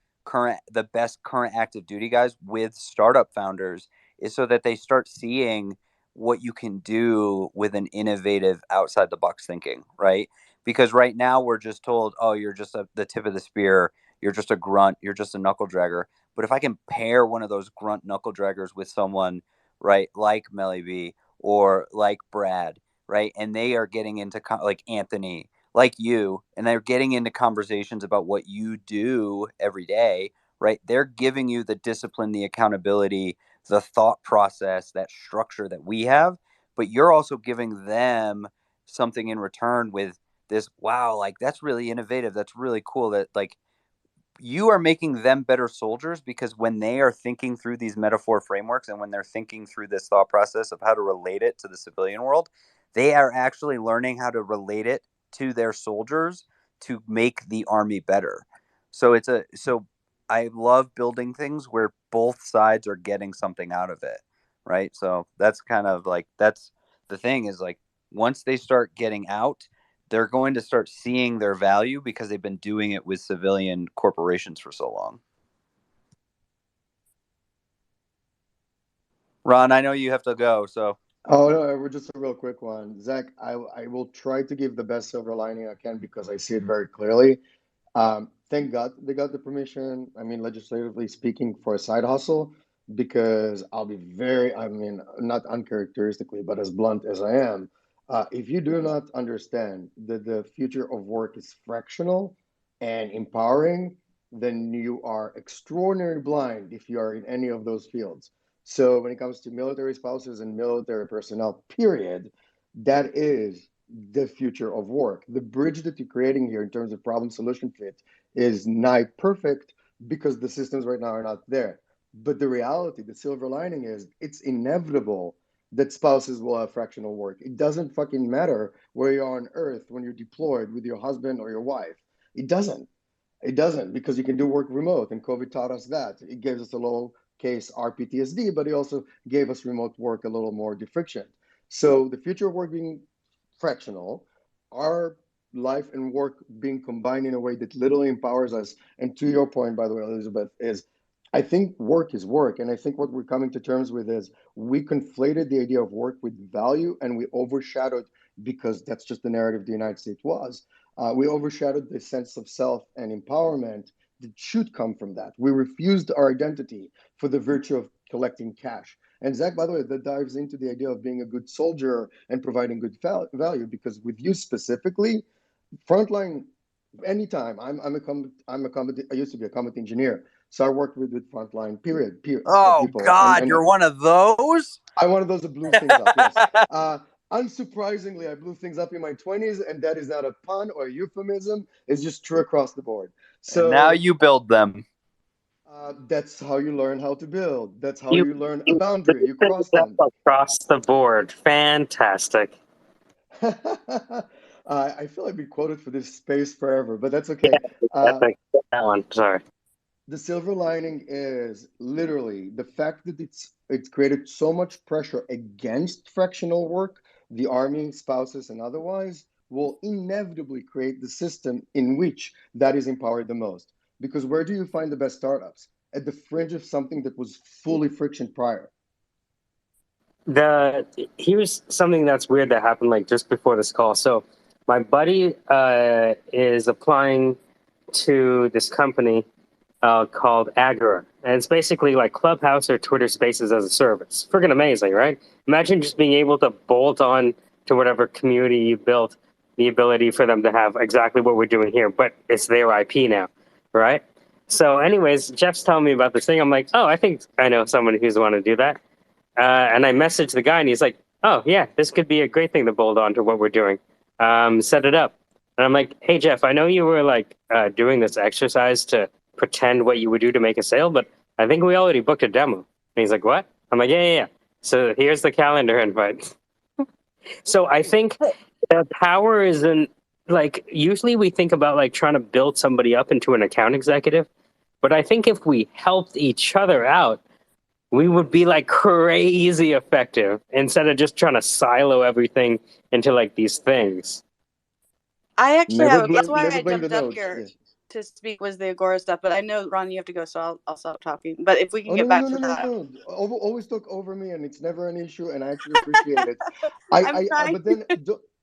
the best current active duty guys with startup founders, is so that they start seeing what you can do with an innovative, outside the box thinking, right? Because right now we're just told, oh, you're just the tip of the spear. You're just a grunt. You're just a knuckle dragger. But if I can pair one of those grunt knuckle draggers with someone, right, like Melly B or like Brad, right? And they are getting into like Anthony, like you, and they're getting into conversations about what you do every day, right? They're giving you the discipline, the accountability, the thought process, that structure that we have, but you're also giving them something in return with this, wow, like that's really innovative. That's really cool that like you are making them better soldiers, because when they are thinking through these metaphor frameworks and when they're thinking through this thought process of how to relate it to the civilian world, they are actually learning how to relate it to their soldiers to make the army better. So I love building things where both sides are getting something out of it, right? So that's kind of like, that's the thing, is like once they start getting out, they're going to start seeing their value because they've been doing it with civilian corporations for so long. Ron, I know you have to go, so. Oh no, we're just a real quick one. Zach, I will try to give the best silver lining I can because I see it very clearly. Thank God they got the permission, I mean, legislatively speaking, for a side hustle, because I'll be I mean, not uncharacteristically, but as blunt as I am, if you do not understand that the future of work is fractional and empowering, then you are extraordinarily blind if you are in any of those fields. So when it comes to military spouses and military personnel, period, that is the future of work. The bridge that you're creating here in terms of problem solution fit is nigh perfect because the systems right now are not there. But the reality, the silver lining is it's inevitable that spouses will have fractional work. It doesn't fucking matter where you are on earth when you're deployed with your husband or your wife. It doesn't. It doesn't, because you can do work remote, and COVID taught us that. It gives us a low case RPTSD, but it also gave us remote work a little more defriction. So the future of work being fractional, our life and work being combined in a way that literally empowers us. And to your point, by the way, Elizabeth, is I think work is work. And I think what we're coming to terms with is we conflated the idea of work with value, and we overshadowed, because that's just the narrative the United States was. We overshadowed the sense of self and empowerment that should come from that. We refused our identity for the virtue of collecting cash. And Zach, by the way, that dives into the idea of being a good soldier and providing good value, because with you specifically, frontline, anytime I used to be a combat engineer, so I worked with frontline Oh people, God, and you're one of those. I'm one of those that blew things up. Yes. Unsurprisingly, I blew things up in my 20s, and that is not a pun or a euphemism. It's just true across the board. And now So you build them. that's how you learn how to build. That's how you you learn a boundary. You cross up them. across the board. Fantastic. I feel I've been quoted for this space forever, but that's okay. Epic. That one. Sorry. The silver lining is literally the fact that it's created so much pressure against fractional work, the army, spouses, and otherwise, will inevitably create the system in which that is empowered the most. Because where do you find the best startups? At the fringe of something that was fully friction prior. Here's something that's weird that happened like just before this call. So my buddy is applying to this company called Agora, and it's basically like Clubhouse or Twitter Spaces as a service. Freaking amazing, right? Imagine just being able to bolt on to whatever community you built, the ability for them to have exactly what we're doing here, but it's their IP now, right? So, anyways, Jeff's telling me about this thing. I'm like, oh, I think I know someone who's want to do that. And I messaged the guy, and he's like, "Oh yeah, this could be a great thing to bolt on to what we're doing. Set it up." And I'm like, "Hey Jeff, I know you were like doing this exercise to pretend what you would do to make a sale, but I think we already booked a demo." And he's like, "What?" I'm like, "Yeah. So here's the calendar invite." So I think the power is in like usually we think about like trying to build somebody up into an account executive, but I think if we helped each other out we would be like crazy effective instead of just trying to silo everything into like these things. I actually Never have. That's blame, why never I blame the jumped up nodes. here Yeah. to speak was the Agora stuff. But I know Ron, you have to go, so I'll stop talking. But if we can Oh get no no back no to no no that, no! Always talk over me, and it's never an issue, and I actually appreciate it. I I'm I trying. but then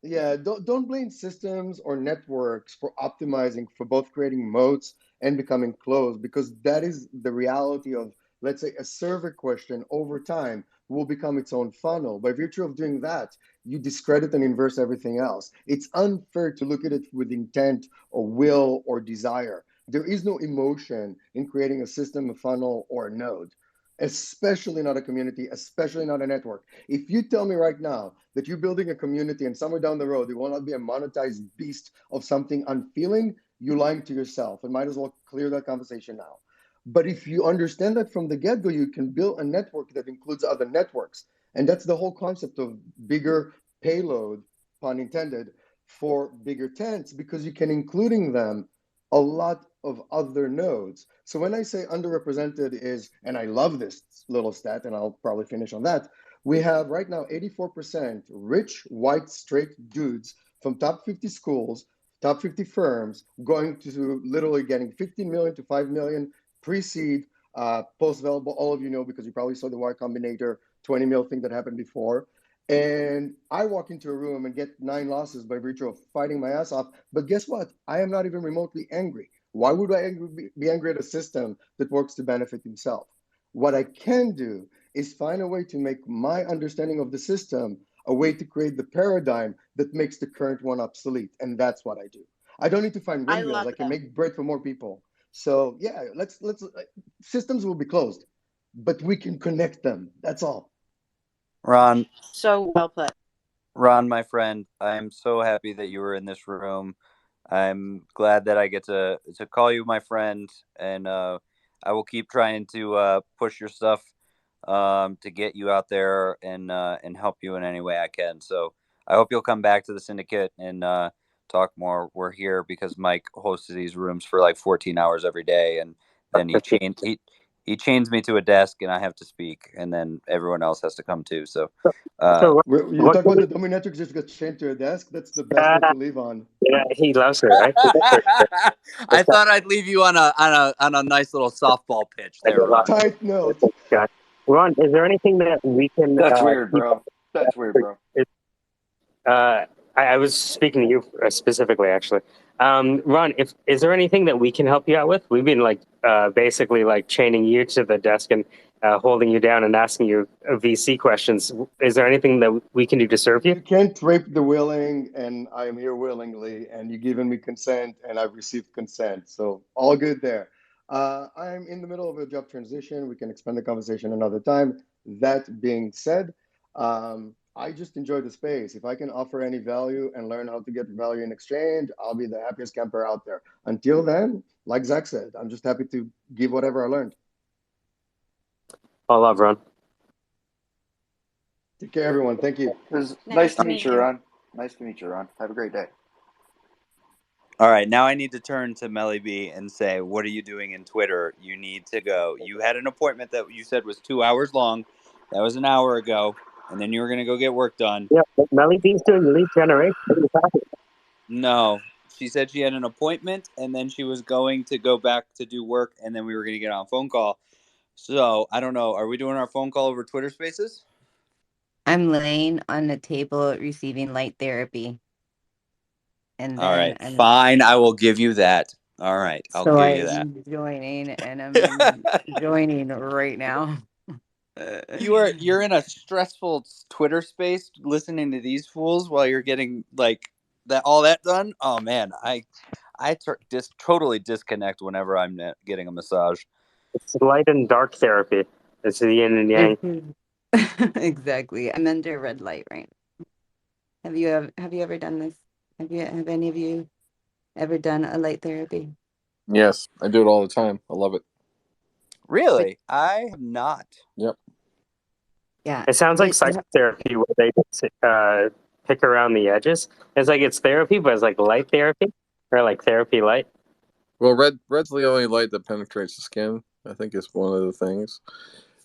yeah, don't blame systems or networks for optimizing for both creating moats and becoming closed, because that is the reality of, let's say, a server question over time will become its own funnel. By virtue of doing that, you discredit and inverse everything else. It's unfair to look at it with intent or will or desire. There is no emotion in creating a system, a funnel, or a node, especially not a community, especially not a network. If you tell me right now that you're building a community and somewhere down the road it will not be a monetized beast of something unfeeling, you're lying to yourself and might as well clear that conversation now. But if you understand that from the get go, you can build a network that includes other networks. And that's the whole concept of bigger payload, pun intended, for bigger tents, because you can including them a lot of other nodes. So when I say underrepresented is, and I love this little stat, and I'll probably finish on that, we have right now 84% rich, white, straight dudes from top 50 schools, top 50 firms, going to literally getting 15 million to 5 million pre-seed, post-available, all of you know, because you probably saw the Y Combinator 20 mil thing that happened before. And I walk into a room and get 9 losses by virtue of fighting my ass off. But guess what? I am not even remotely angry. Why would I be angry at a system that works to benefit himself? What I can do is find a way to make my understanding of the system a way to create the paradigm that makes the current one obsolete. And that's what I do. I don't need to find I windmills. love I can that. make bread for more people. So yeah, let's systems will be closed, but we can connect them. That's all. Ron, So well put. Ron, my friend, I am so happy that you were in this room. I'm glad that I get to call you my friend, and I will keep trying to push your stuff to get you out there and help you in any way I can. So I hope you'll come back to the syndicate and talk more. We're here because Mike hosts these rooms for like 14 hours every day, and then he chains me to a desk, and I have to speak, and then everyone else has to come too. So. Uh, So You talk about the dominatrix just got chained to a desk. That's the best note to leave on. yeah, he loves her, right? I thought I'd leave you on a nice little softball pitch there, Ron. Tight note. God. Ron, is there anything that we can That's weird, keep bro. That's weird, bro. I was speaking to you specifically, actually. Ron, if is there anything that we can help you out with? We've been like basically like chaining you to the desk and holding you down and asking you VC questions. Is there anything that we can do to serve you? You can't rape the willing, and I am here willingly, and you've given me consent, and I've received consent. So all good there. I'm in the middle of a job transition. We can expand the conversation another time. That being said, I just enjoy the space. If I can offer any value and learn how to get value in exchange, I'll be the happiest camper out there. Until then, like Zach said, I'm just happy to give whatever I learned. All love, Ron. Take care, everyone. Thank you. It was nice to meet you, Ron. Nice to meet you, Ron. Have a great day. All right, now I need to turn to Melly B and say, what are you doing in Twitter? You need to go. You had an appointment that you said was 2 hours long. That was an hour ago, and then you were going to go get work done. Yeah, Melly B's doing lead generation. No, she said she had an appointment, and then she was going to go back to do work, and then we were going to get on a phone call. So I don't know. Are we doing our phone call over Twitter Spaces? I'm laying on a table receiving light therapy. And All then right, fine. I will give you that. All right, I'll so give you that. I'm joining, and I'm joining right now. You're in a stressful Twitter space listening to these fools while you're getting like that all that done. Oh man, totally disconnect whenever I'm getting a massage. It's light and dark therapy. It's the yin and yang. Exactly. I'm under red light right now. Have you ever done this? Have any of you ever done a light therapy? Yes, I do it all the time. I love it. Really? I have not. Yep. Yeah. It sounds like psychotherapy where they pick around the edges. It's like it's therapy, but it's like light therapy or like therapy light. Well, red's the only light that penetrates the skin. I think is one of the things.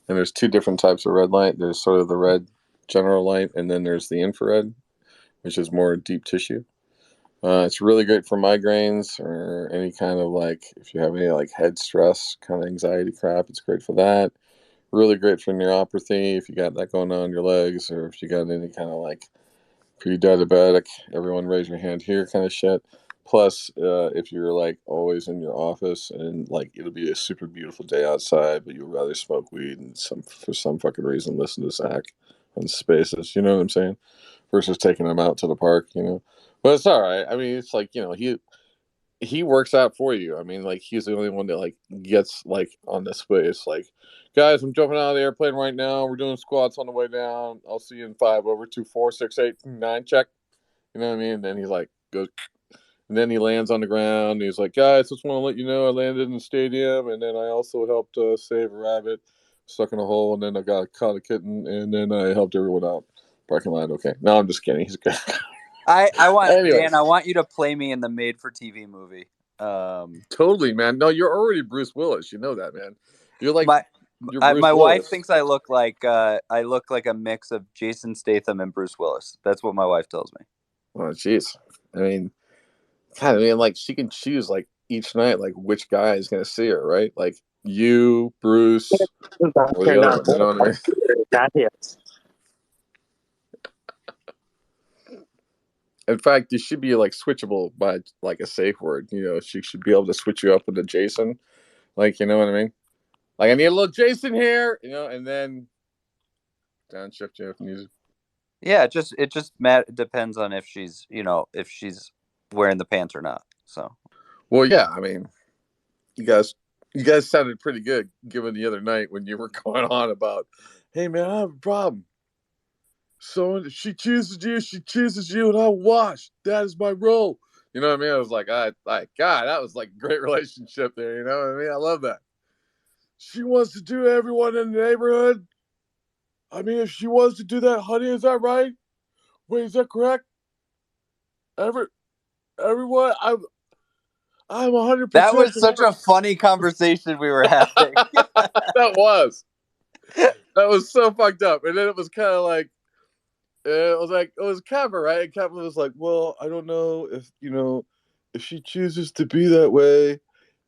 And there's two different types of red light. There's sort of the red general light, and then there's the infrared, which is more deep tissue. It's really great for migraines or any kind of like if you have any like head stress kind of anxiety crap. It's great for that. Really great for neuropathy if you got that going on in your legs, or if you got any kind of like pre-diabetic, everyone raise your hand here kind of shit. Plus, if you're like always in your office and like it'll be a super beautiful day outside, but you'd rather smoke weed and for some fucking reason listen to Zach on Spaces, you know what I'm saying? Versus taking them out to the park, you know. But it's all right. I mean, it's like, you know, he works out for you. I mean, like he's the only one that like gets like on the space. Like, guys, I'm jumping out of the airplane right now. We're doing squats on the way down. I'll see you in 5 over 2 4 6 8 9 check. You know what I mean? And then he's like goes, and then he lands on the ground. And he's like, guys, just want to let you know I landed in the stadium, and then I also helped save a rabbit stuck in a hole, and then I got caught a kitten, and then I helped everyone out. Parking lot, okay. No, I'm just kidding. He's good. I want Anyways. Dan. I want you to play me in the made-for-TV movie. Totally, man. No, you're already Bruce Willis. You know that, man. You're like you're Bruce my Willis. wife thinks I look like a mix of Jason Statham and Bruce Willis. That's what my wife tells me. Oh, jeez. I mean, God, I mean, like she can choose like each night, like which guy is gonna see her, right? Like you, Bruce, or the other one. You know what I mean? In fact, you should be like switchable by like a safe word. You know, she should be able to switch you up with a Jason. Like, you know what I mean? Like, I need a little Jason here, you know, and then downshift you if needed. Yeah, it just depends on if she's wearing the pants or not. So, well, yeah, I mean, you guys sounded pretty good given the other night when you were going on about, hey man, I have a problem. So if she chooses you, and I wash. That is my role. You know what I mean? I was like, God, that was like a great relationship there. You know what I mean? I love that. She wants to do everyone in the neighborhood. I mean, if she wants to do that, honey, is that right? Wait, is that correct? Everyone, I'm 100%. That was such a funny conversation we were having. That was so fucked up. And then it was kind of like, it was Kevin, right? And Kevin was like, well, I don't know if she chooses to be that way.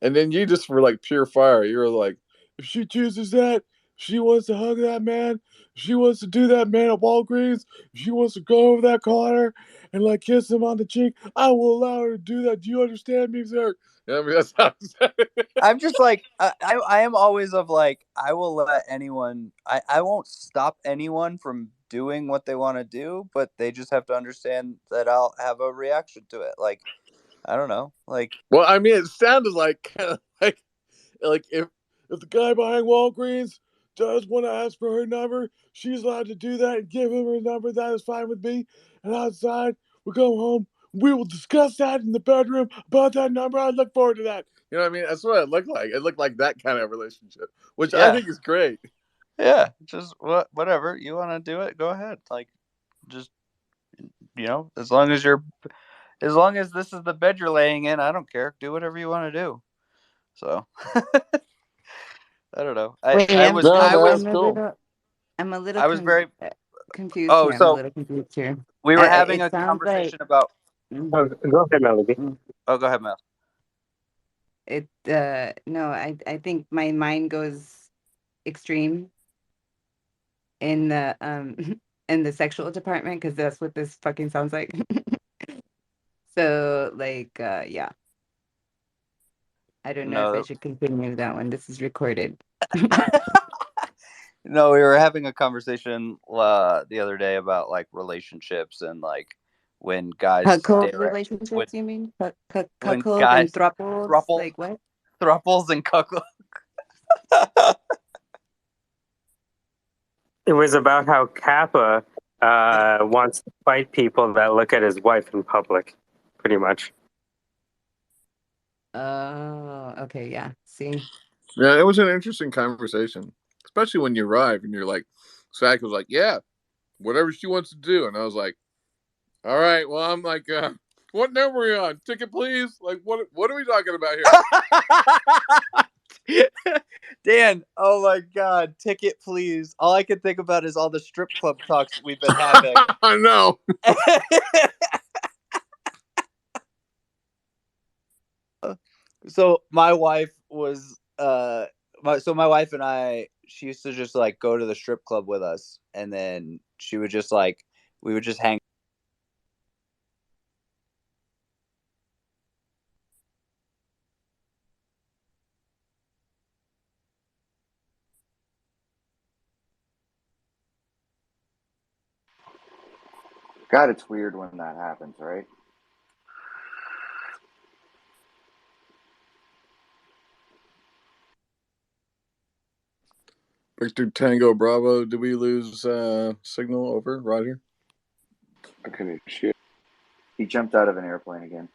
And then you just were like pure fire. You were like, if she chooses that, she wants to hug that man, she wants to do that man at Walgreens, she wants to go over that corner and like kiss him on the cheek, I will allow her to do that. Do you understand me, sir? I mean, that's how I'm just like, I am always of like, I will let anyone, I won't stop anyone from doing what they want to do, but they just have to understand that I'll have a reaction to it. Like, I don't know. Like, well, I mean, it sounded like kind of like if the guy behind Walgreens does want to ask for her number, she's allowed to do that and give him her number. That is fine with me. And outside, we go home. We will discuss that in the bedroom about that number. I look forward to that. You know what I mean? That's what it looked like. It looked like that kind of relationship, which I think is great. Yeah, just whatever you want to do it, go ahead. Like, just as long as this is the bed you're laying in, I don't care. Do whatever you want to do. So, I don't know. Wait, I I'm was a little I was very confused Oh, here. I'm a so little confused here. we were having It a sounds like conversation about. Oh, go ahead, Melody. Oh, go ahead, Mel. No, I think my mind goes extreme in the in the sexual department because that's what this fucking sounds like. So, like, yeah, I don't know if I No, should continue that one. This is recorded. no, we were having a conversation the other day about like relationships and like when guys Cuckold stare at relationships, you mean? when Cuckold and guys thruples? thruple Like what? thruples and cuckold. It was about how Kappa wants to fight people that look at his wife in public, pretty much. Oh, okay, yeah. See, Yeah, it was an interesting conversation, especially when you arrive and you're like, Zach was like, "Yeah, whatever she wants to do," and I was like, "All right, well, I'm like, what number are we on? Ticket, please. Like, what are we talking about here?" Dan, oh my god, ticket please. All I can think about is all the strip club talks we've been having. I know. So my wife was my wife and I, she used to just like go to the strip club with us, and then she would just like we would just hang. God, it's weird when that happens, right? Victor Tango Bravo, did we lose signal over? Roger. I couldn't shit. He jumped out of an airplane again.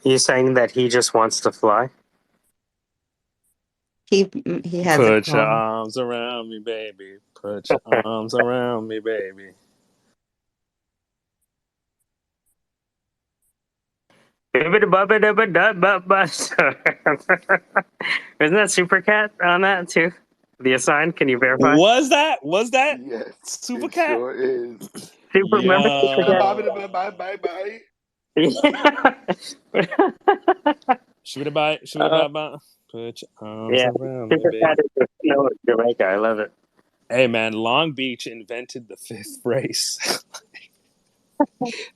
He's saying that he just wants to fly. he has a Put your call. arms around me, baby. Put your arms around me, baby. Isn't that Supercat on that too? The Assigned? Can you verify? Was that Yes, Super it Cat? sure is. Super remember Yo. Bye. Shoot it by. Put your arms yeah, around me, Supercat baby. is the snow of Jamaica. I love it. Hey man, Long Beach invented the fifth race.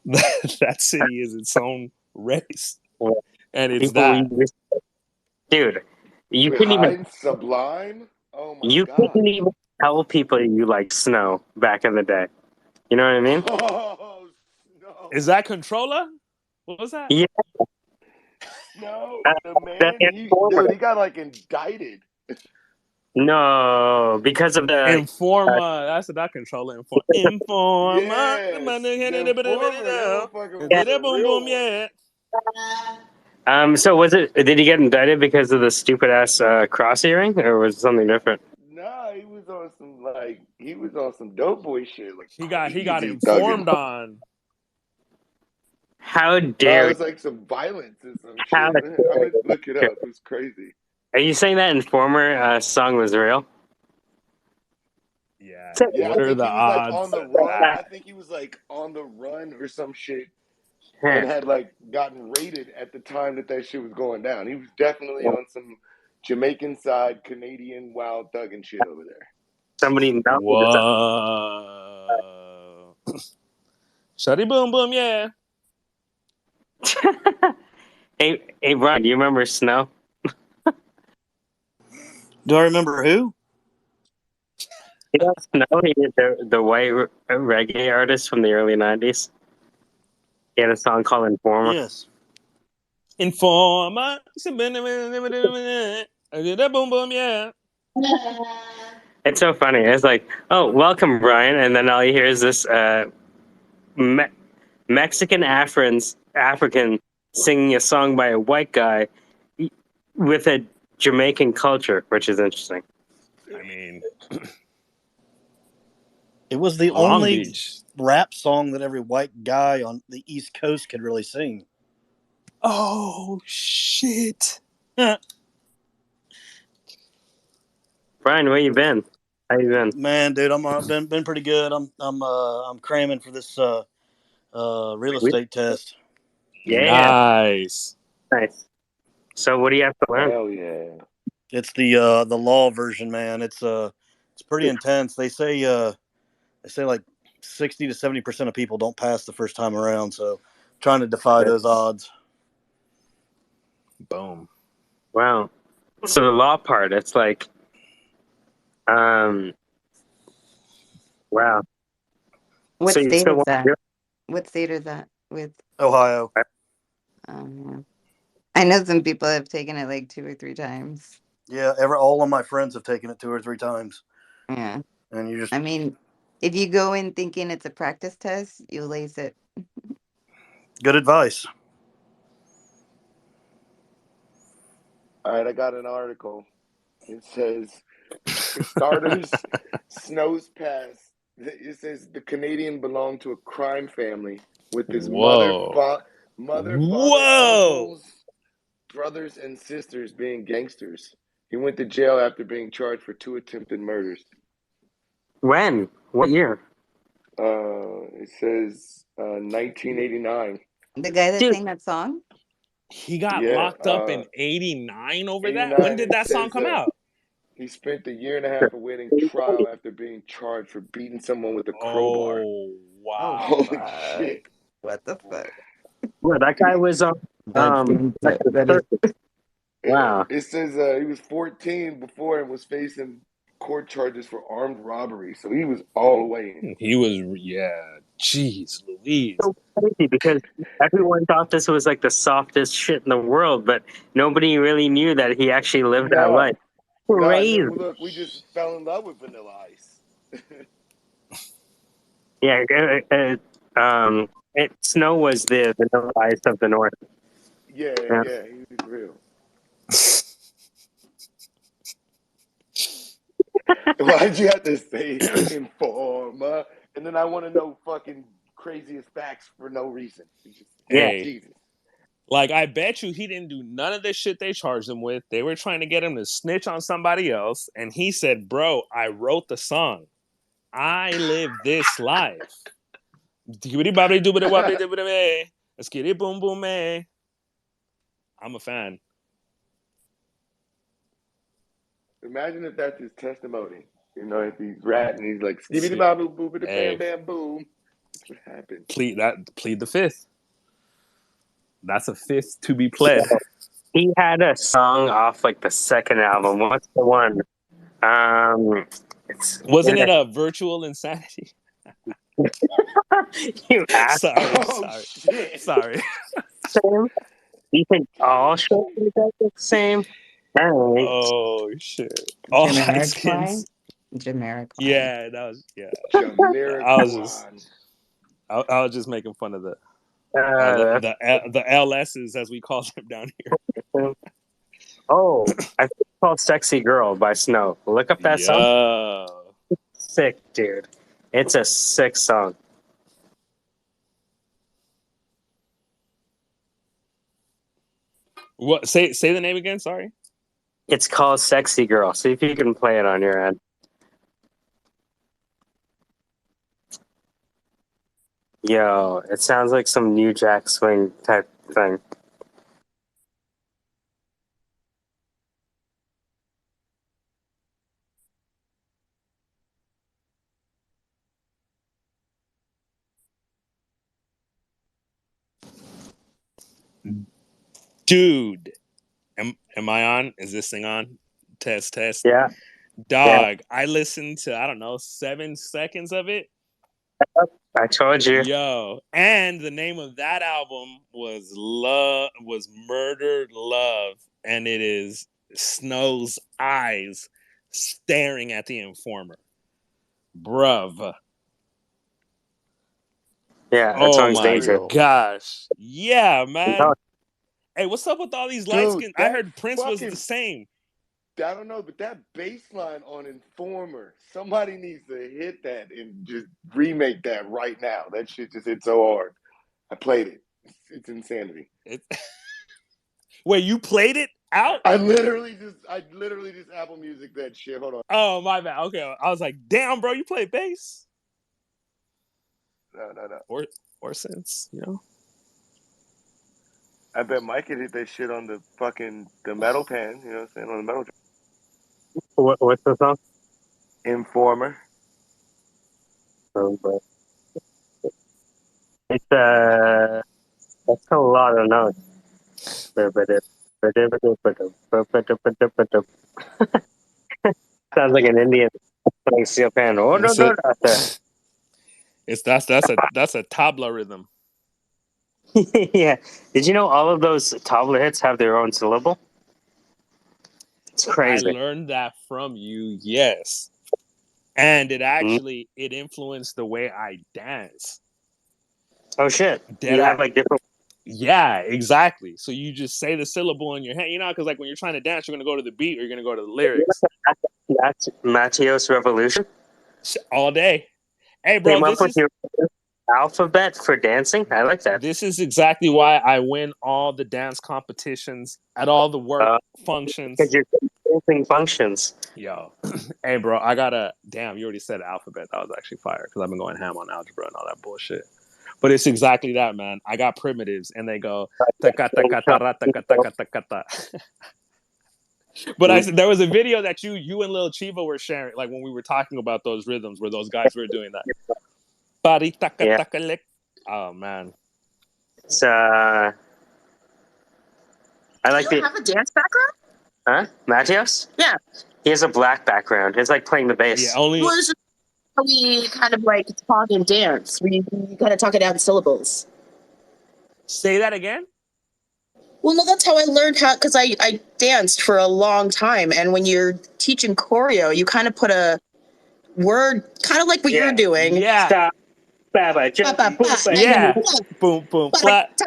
That city is its own race, and it's People, that. dude, you couldn't even Behind Sublime? Oh my you god. couldn't even tell people you like snow back in the day. You know what I mean? Oh, no. Is that Controller? What was that? Yeah. No, the The man, Informer. he got like indicted. No, because of the Informer. That's that Controller. Informer. Yes, the Informer, that motherfucker yeah. was a Boom real boom one. yeah. So was it? Did he get indicted because of the stupid ass cross earring, or was it something different? Nah, he was on some dope boy shit, like He got crazy thugging. informed on. How It dare was you? like some violence and some How shit, man. I'm dare gonna look it you? up. It was crazy. Are you saying that Informer song was real? Yeah. Yeah, I What are think the he was like odds on the of run. that? I think he was like on the run or some shit, and had like gotten raided at the time that shit was going down. He was definitely on some Jamaican side Canadian wild thugging shit over there. Somebody know this. Whoa. Shutty boom boom yeah. Hey, Brian, do you remember Snow? Do I remember who? You know Snow? He did the white reggae artist from the early '90s. He had a song called Informer. Yes. Informer. Boom boom yeah. It's so funny. It's like, oh, welcome, Brian, and then all you hear is this Mexican African singing a song by a white guy with a Jamaican culture, which is interesting. I mean, It was the Long only Beach. rap song that every white guy on the East Coast could really sing. Oh shit. Brian, where you been? How you been? Man, dude, I've been pretty good. I'm cramming for this real estate test. Yeah, Nice. nice. So, what do you have to learn? Hell yeah. It's the law version, man. It's It's pretty intense. They say like 60 to 70% of people don't pass the first time around. So trying to defy those odds. Boom. Wow. So the law part, it's like, wow. What So you state still is want to that? do it? What state is that with? Ohio. Yeah. I know some people have taken it like 2 or 3 times. Yeah, all of my friends have taken it 2 or 3 times. Yeah. And you just. I mean, if you go in thinking it's a practice test, you'll ace it. Good advice. All right, I got an article. It says, for starters, Snow's past. It says the Canadian belonged to a crime family with his mother, Whoa. father, Whoa. uncles, brothers, and sisters being gangsters. He went to jail after being charged for 2 attempted murders. When? What year? It says 1989. The guy that Dude, sang that song? He got Yeah, locked up in 89 over that? 89. When did It that song says come out? he spent a year and a half awaiting trial after being charged for beating someone with a crowbar. Oh, Oh, wow. Holy fuck. shit. What the fuck? well, that guy was on Texas Circus. Wow. It says he was 14 before and was facing court charges for armed robbery. So he was all the way in. He was, yeah. Jeez Louise. So crazy because everyone thought this was like the softest shit in the world, but nobody really knew that he actually lived that No. life. God, Crazy. look, we just fell in love with Vanilla Ice. Yeah, Snow was the Vanilla Ice of the North. Yeah, Yeah. he was real. Why'd you have to say informer? And then I want to know fucking craziest facts for no reason. Yeah. Hey, Jesus. like, I bet you he didn't do none of this shit they charged him with. They were trying to get him to snitch on somebody else. And he said, bro, I wrote the song. I live this life. Let's get it, boom, boom, man. I'm a fan. Imagine if that's his testimony. You know, if he's ratting, he's like, skibbity bam boom, boom, bam bam boom. That's what happened. Plead the fifth. That's a fifth to be pled. He had a song off like the second album. What's the one? Wasn't it a virtual insanity? You asked. Sorry. Same. You think all shows are the same? Thanks. Oh shit! All light skins. Jamiroquai. Yeah, that was Jamiroquai. I was just making fun of the LSs as we call them down here. Oh, I think it's called "Sexy Girl" by Snow. Look up that song. Sick, dude. It's a sick song. What? Say the name again. Sorry. It's called "Sexy Girl." See if you can play it on your end. Yo, it sounds like some New Jack Swing type thing. Dude, am I on? Is this thing on? Test. Yeah. Dog, yeah. I listened to, I don't know, 7 seconds of it. I told you. Yo, and the name of that album was Murdered Love, and it is Snow's eyes staring at the informer. Bruv. Yeah, that song's my dangerous. Gosh. Yeah, man. No. Hey, what's up with all these light skins? I heard Prince was the same. I don't know, but that bass line on Informer, somebody needs to hit that and just remake that right now. That shit just hit so hard. I played it. It's insanity. Wait, you played it out? I literally just Apple Music that shit. Hold on. Oh, my bad. Okay. I was like, damn, bro, you play bass? No. Or since, you know. I bet Mike could hit that shit on the metal pan, you know what I'm saying? On the metal. What's the song? Informer. It's that's a lot of notes. Sounds like an Indian playing steel pan. Oh, no, That's no, it. no. It's that's a tabla rhythm. Yeah. Did you know all of those tabla hits have their own syllable? It's I crazy. learned that from you, yes. And it actually it influenced the way I dance. Oh shit! Dead You have eye. like different. Yeah, exactly. So you just say the syllable in your head, you know, because like when you're trying to dance, you're gonna go to the beat or you're gonna go to the lyrics. Mateos Revolution All day. Hey, bro, came up this with is your alphabet for dancing. I like that. this is exactly why I win all the dance competitions at all the work functions. Because you're dancing functions. Yo, hey, bro, I gotta. Damn, you already said alphabet. That was actually fire because I've been going ham on algebra and all that bullshit. But it's exactly that, man. I got primitives, and they go taka taka tara taka taka taka ta. But there was a video that you and Lil Chiva were sharing, like when we were talking about those rhythms, where those guys were doing that. Bari taka taka lick. Oh man. It's I like Do you have a dance background? Huh? Mateos? Yeah. He has a black background. It's like playing the bass. Yeah, only. Well, it's just how we kind of like talk and dance. We kind of talk it out in syllables. Say that again? Well, no, that's how I learned how, because I danced for a long time. And when you're teaching choreo, you kind of put a word, kind of like what you're doing. Yeah. Stop. Baba, jump, yeah. Boom, boom, flat.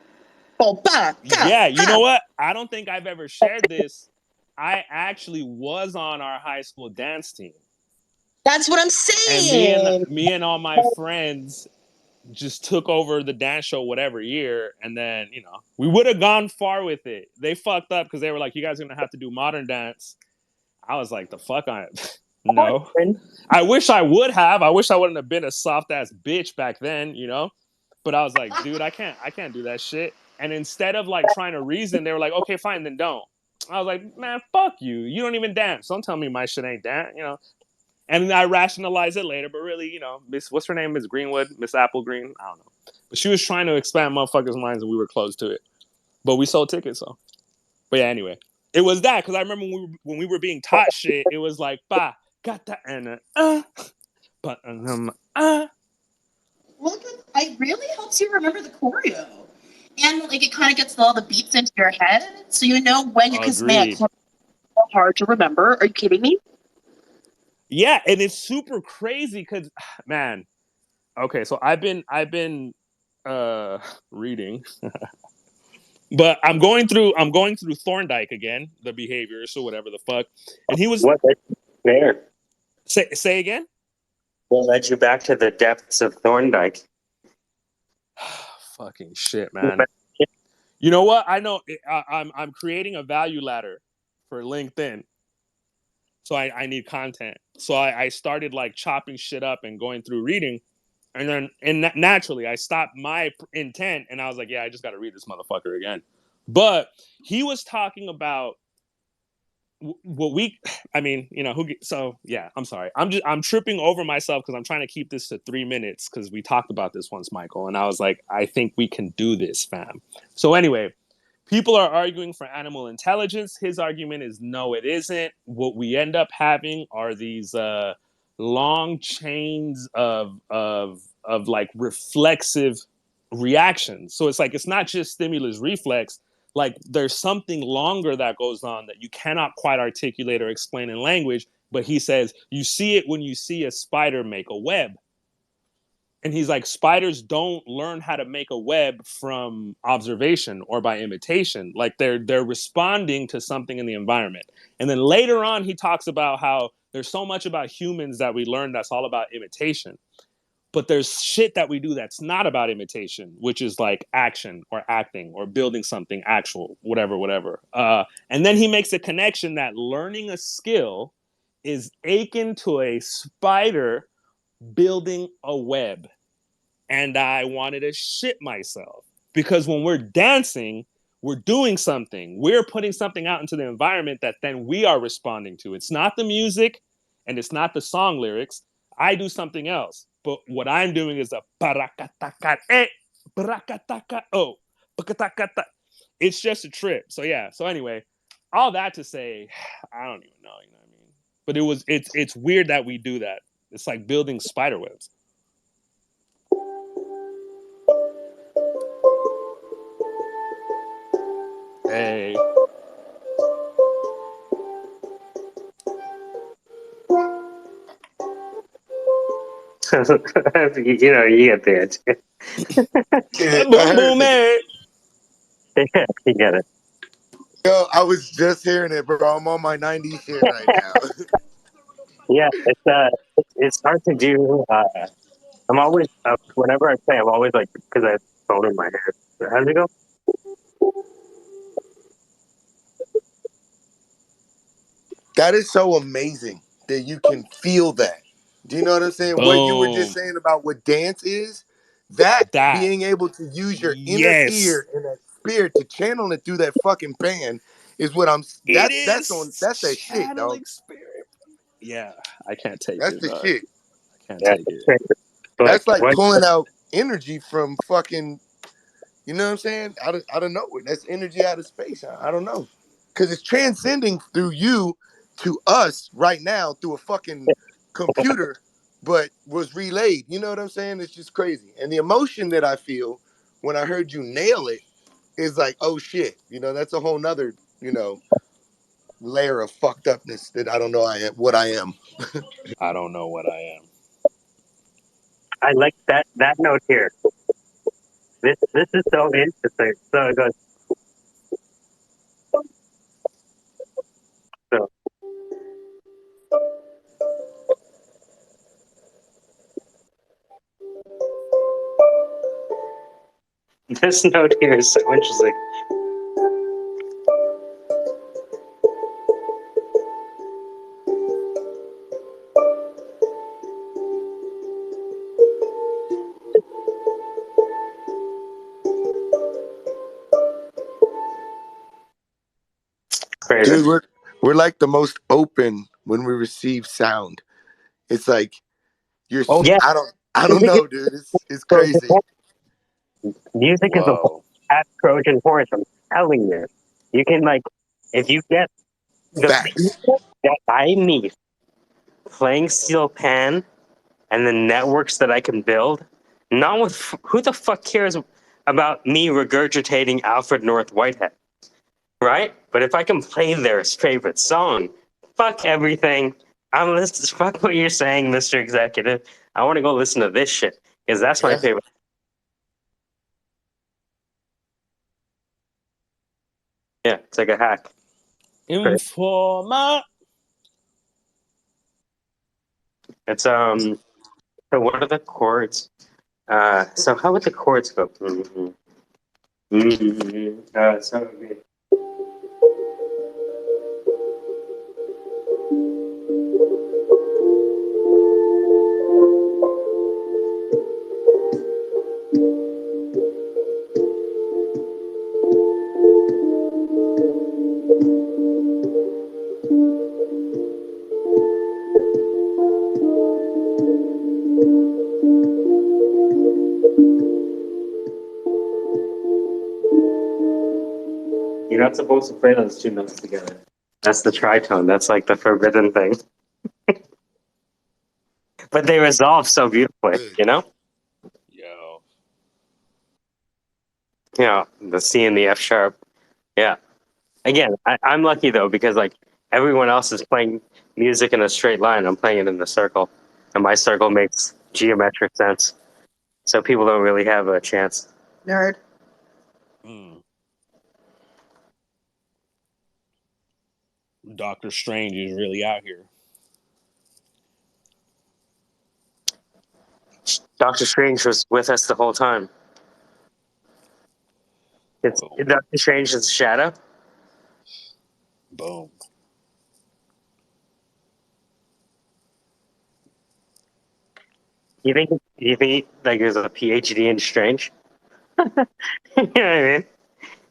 Yeah, you know what? I don't think I've ever shared this. I actually was on our high school dance team. That's what I'm saying. And me and all my friends just took over the dance show whatever year, and then we would have gone far with it. They fucked up because they were like, "You guys are gonna have to do modern dance." I was like, "The fuck, no." I wish I would have. I wish I wouldn't have been a soft ass bitch back then, But I was like, dude, I can't do that shit. And instead of like trying to reason, they were like, "Okay, fine, then don't." I was like, "Man, fuck you. You don't even dance. Don't tell me my shit ain't dance, And I rationalized it later, but really, Miss, what's her name? Miss Greenwood, Miss Apple Green. I don't know, but she was trying to expand motherfuckers' minds, and we were close to it. But we sold tickets, so. But yeah, anyway, it was that because I remember when we were being taught shit, it was like ba gata and but Look, it really helps you remember the choreo, and like it kind of gets all the beats into your head, so you know when. Because man, it's so hard to remember. Are you kidding me? Yeah, and it's super crazy because, man. Okay, so I've been reading, but I'm going through Thorndike again, the behaviors or whatever the fuck, and he was what there. Say again. What led you back to the depths of Thorndike? Fucking shit, man. You know what? I know I'm creating a value ladder for LinkedIn. So I need content. So I started like chopping shit up and going through reading. And then naturally I stopped my intent and I was like, yeah, I just got to read this motherfucker again. But he was talking about so yeah, I'm sorry. I'm tripping over myself because I'm trying to keep this to 3 minutes because we talked about this once, Michael. And I was like, I think we can do this, fam. So anyway, people are arguing for animal intelligence. His argument is no, it isn't. What we end up having are these long chains of like reflexive reactions. So it's like it's not just stimulus reflex. Like there's something longer that goes on that you cannot quite articulate or explain in language. But he says you see it when you see a spider make a web. And he's like, spiders don't learn how to make a web from observation or by imitation. Like they're responding to something in the environment. And then later on, he talks about how there's so much about humans that we learn that's all about imitation. But there's shit that we do that's not about imitation, which is like action or acting or building something actual, whatever. And then he makes a connection that learning a skill is akin to a spider building a web. And I wanted to shit myself because when we're dancing, we're doing something. We're putting something out into the environment that then we are responding to. It's not the music and it's not the song lyrics. I do something else, but what I'm doing is a barakataka barakataka bakataka. It's just a trip. So yeah. So anyway, all that to say, I don't even know. You know what I mean? But it's weird that we do that. It's like building spider webs. Hey. You know, you get the idea. Boom, boom, hey. Yeah, you get it. Yo, I was just hearing it, bro. I'm on my 90s shit right now. Yeah, it's hard to do. I'm always whenever I play, I'm always like because I have phone in my hand. How's it go? That is so amazing that you can feel that. Do you know what I'm saying? What you were just Boom. saying about what dance is, that That. being able to use your inner Yes. ear and that spirit to channel it through that fucking pan is what I'm. It That's that is shit, dog. channeling spirit. Yeah, I can't take That's it, the dog. shit. I can't Yeah, take it. like That's like what? pulling out energy from fucking. You know what I'm saying? Out of nowhere. That's energy out of space. I don't know. Because it's transcending through you to us right now through a fucking computer, but was relayed. You know what I'm saying? It's just crazy. And the emotion that I feel when I heard you nail it is like, oh shit. You know, that's a whole nother, layer of fucked upness that I don't know what I am. I don't know what I am. I like that note here. This is so interesting. So it goes. So this note here is so interesting. Crazy. Dude, we're like the most open when we receive sound. It's like Oh yeah, I don't music is know, dude. It's Trojan crazy. horse. Music is the Whoa. Trojan horse. I'm telling you, you can like if you get the Facts. people that I meet playing steel pan and the networks that I can build. Not with who the fuck cares about me regurgitating Alfred North Whitehead, right? But if I can play their favorite song, fuck everything. I'm listening. Fuck what you're saying, Mr. Executive. I want to go listen to this shit because that's my Yeah. favorite. Yeah, it's like a hack. Great. Informa. It's So what are the chords? So how would the chords go? So it would be you're not supposed to play those two notes together. That's the tritone. That's like the forbidden thing. But they resolve so beautifully, Good. you know? Yo. You know, the C and the F sharp. Yeah. Again, I'm lucky though because like everyone else is playing music in a straight line. I'm playing it in the circle, and my circle makes geometric sense. So people don't really have a chance. Nerd. Mm. Doctor Strange is really out here. Doctor Strange was with us the whole time. It's Boom. Doctor Strange is a shadow. Boom. You think like there's a PhD in Strange? You know what I mean?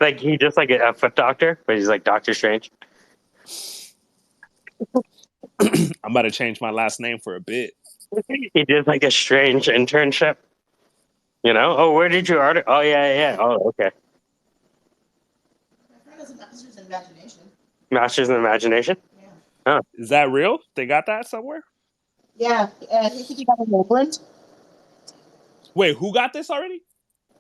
Like he just like a foot doctor, but he's like Doctor Strange. I'm about to change my last name for a bit. He did like a strange internship. You know? Oh, where did you art? Oh, yeah. Oh, okay. My friend has a master's in imagination. Masters in Imagination? Yeah. Oh. Is that real? They got that somewhere? Yeah, I think he got in England. Wait, who got this already?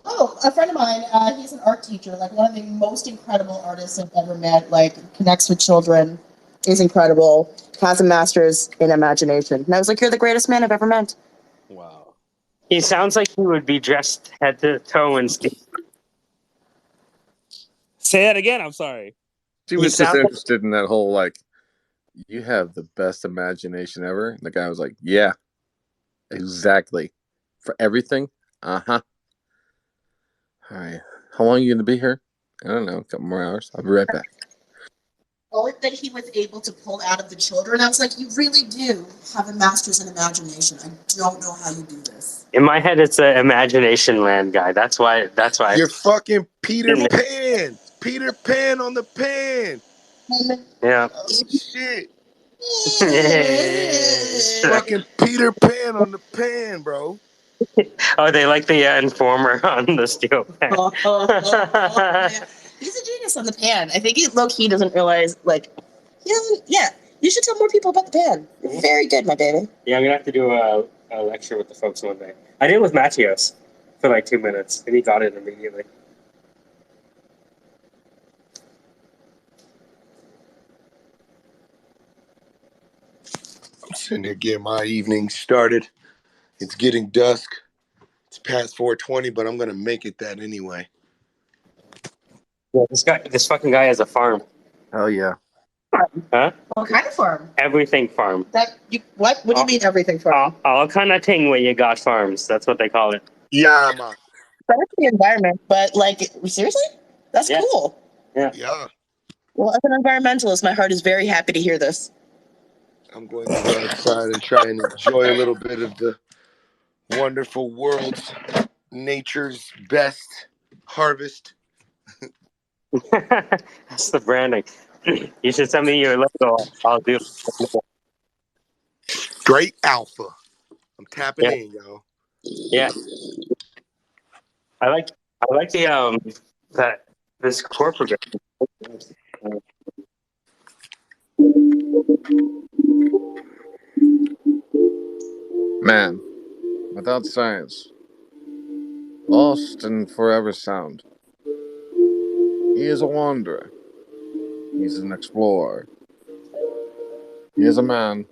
Oh, a friend of mine, he's an art teacher, like one of the most incredible artists I've ever met, like connects with children, is incredible, has a master's in imagination. And I was like, you're the greatest man I've ever met. Wow. He sounds like he would be dressed head to toe in steel. Say that again. I'm sorry. She He was just sounds interested in that whole like, you have the best imagination ever. And the guy was like, yeah, exactly. For everything. Uh-huh. All right. How long are you gonna be here? I don't know, a couple more hours. I'll be right back. All that he was able to pull out of the children, I was like, you really do have a master's in imagination. I don't know how you do this. in my head. It's a Imagination Land guy. That's why. You're fucking Peter In the- Pan. Peter Pan on the pan. Yeah. Oh shit. Sure. Fucking Peter Pan on the pan, bro. Oh, they like the Informer on the steel pan. He's a genius on the pan. I think he low key doesn't realize, like, yeah, you should tell more people about the pan. You're very good, my baby. Yeah, I'm gonna have to do a lecture with the folks one day. I did it with Matthias for like 2 minutes, and he got it immediately. I'm sitting here getting my evening started. It's getting dusk. It's past 4:20, but I'm gonna make it that anyway. Yeah, this fucking guy has a farm. Oh yeah. Huh? What kind of farm? Everything farm. What do you mean everything farm? All kind of thing where you got farms. That's what they call it. Yeah, man. Better for the environment, but like, seriously? That's Yeah. cool. Yeah. Well, as an environmentalist, my heart is very happy to hear this. I'm going to go outside and try and enjoy a little bit of the wonderful world's nature's best harvest. That's the branding. You should send me your logo. I'll do. Great Alpha. I'm tapping Yeah. in, y'all. Yeah. I like the that this core progression. Man, without science, lost and forever sound. He is a wanderer. He's an explorer. He is a man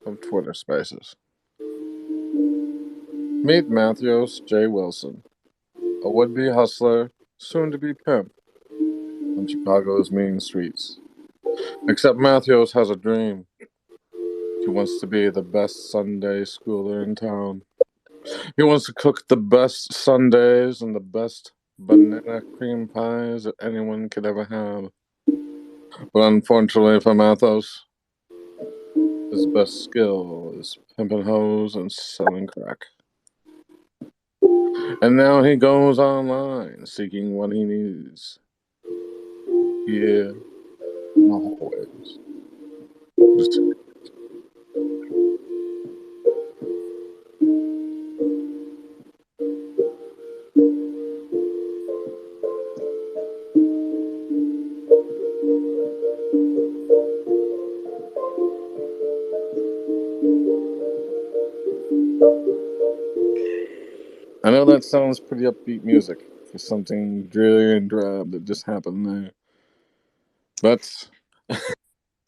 of Twitter Spaces. Meet Matthews J. Wilson, a would-be hustler, soon-to-be pimp on Chicago's mean streets. Except Matthews has a dream. He wants to be the best Sunday schooler in town. He wants to cook the best sundaes and the best banana cream pies that anyone could ever have. But unfortunately for Mathos, his best skill is pimping hoes and selling crack. And now he goes online seeking what he needs. Here in the hallways. Just I know that sounds pretty upbeat music for something dreary and drab that just happened there. But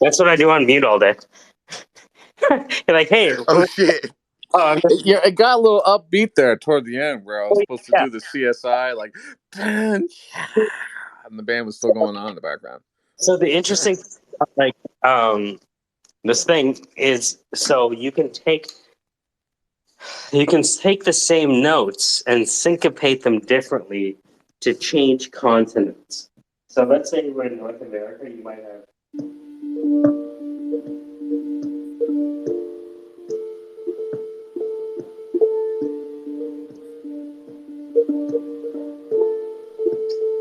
That's what I do on mute all day. You're like, hey. Oh shit. I'm just, yeah, it got a little upbeat there toward the end where I was supposed to yeah. do the CSI like and the band was still going on in the background. So the interesting, like, this thing is, so you can take the same notes and syncopate them differently to change consonants. So let's say we're in North America, you might have.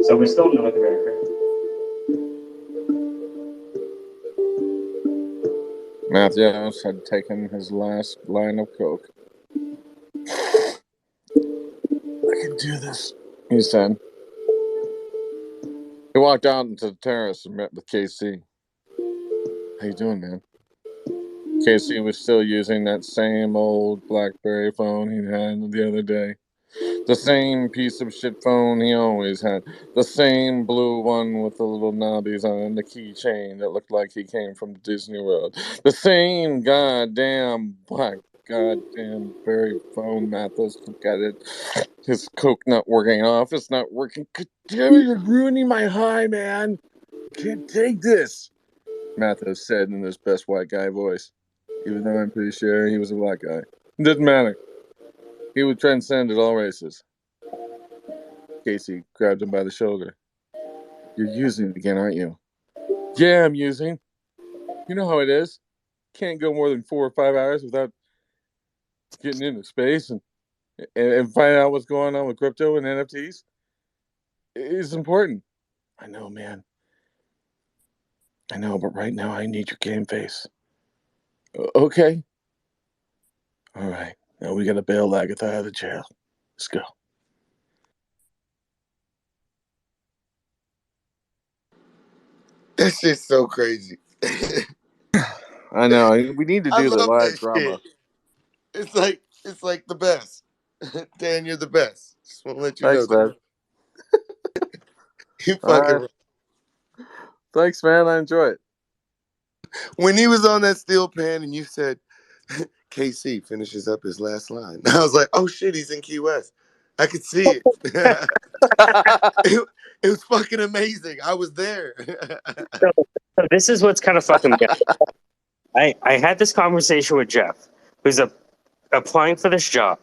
So we're still in North America. Matthews had taken his last line of coke. I can do this, he said. He walked out into the terrace and met with KC. How you doing, man? KC was still using that same old BlackBerry phone he had the other day. The same piece of shit phone he always had. The same blue one with the little knobbies on the keychain that looked like he came from Disney World. The same goddamn Berry phone, Mathis. Look at it. His coke not working off. It's not working. God damn it, you're ruining my high, man. Can't take this, Mathis said in his best white guy voice. Even though I'm pretty sure he was a black guy. It didn't matter. He would transcend all races. Casey grabbed him by the shoulder. You're using it again, aren't you? Yeah, I'm using. You know how it is. Can't go more than 4 or 5 hours without getting into space and finding out what's going on with crypto and NFTs. It's important. I know, man. I know, but right now I need your game face. Okay. All right. Now we gotta bail Agatha out of jail. Let's go. That shit's so crazy. I know. We need to I do the love live that drama. shit. It's like the best. Dan, you're the best. Just want to let you know Thanks, man. that. You All fucking right. Thanks, man. I enjoy it. When he was on that steel pan and you said KC finishes up his last line, I was like, oh shit, he's in Key West. I could see it. It was fucking amazing. I was there. So this is what's kind of fucking me up. I had this conversation with Jeff, who's applying for this job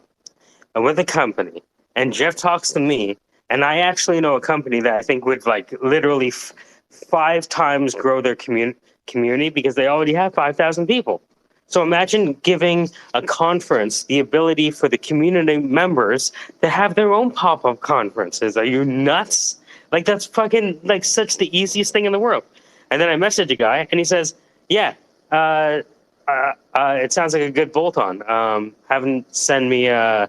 with a company, and Jeff talks to me, and I actually know a company that I think would like literally 5 times grow their community because they already have 5,000 people. So imagine giving a conference the ability for the community members to have their own pop-up conferences. Are you nuts? Like that's fucking like such the easiest thing in the world. And then I message a guy and he says, yeah, it sounds like a good bolt-on. Have him send me a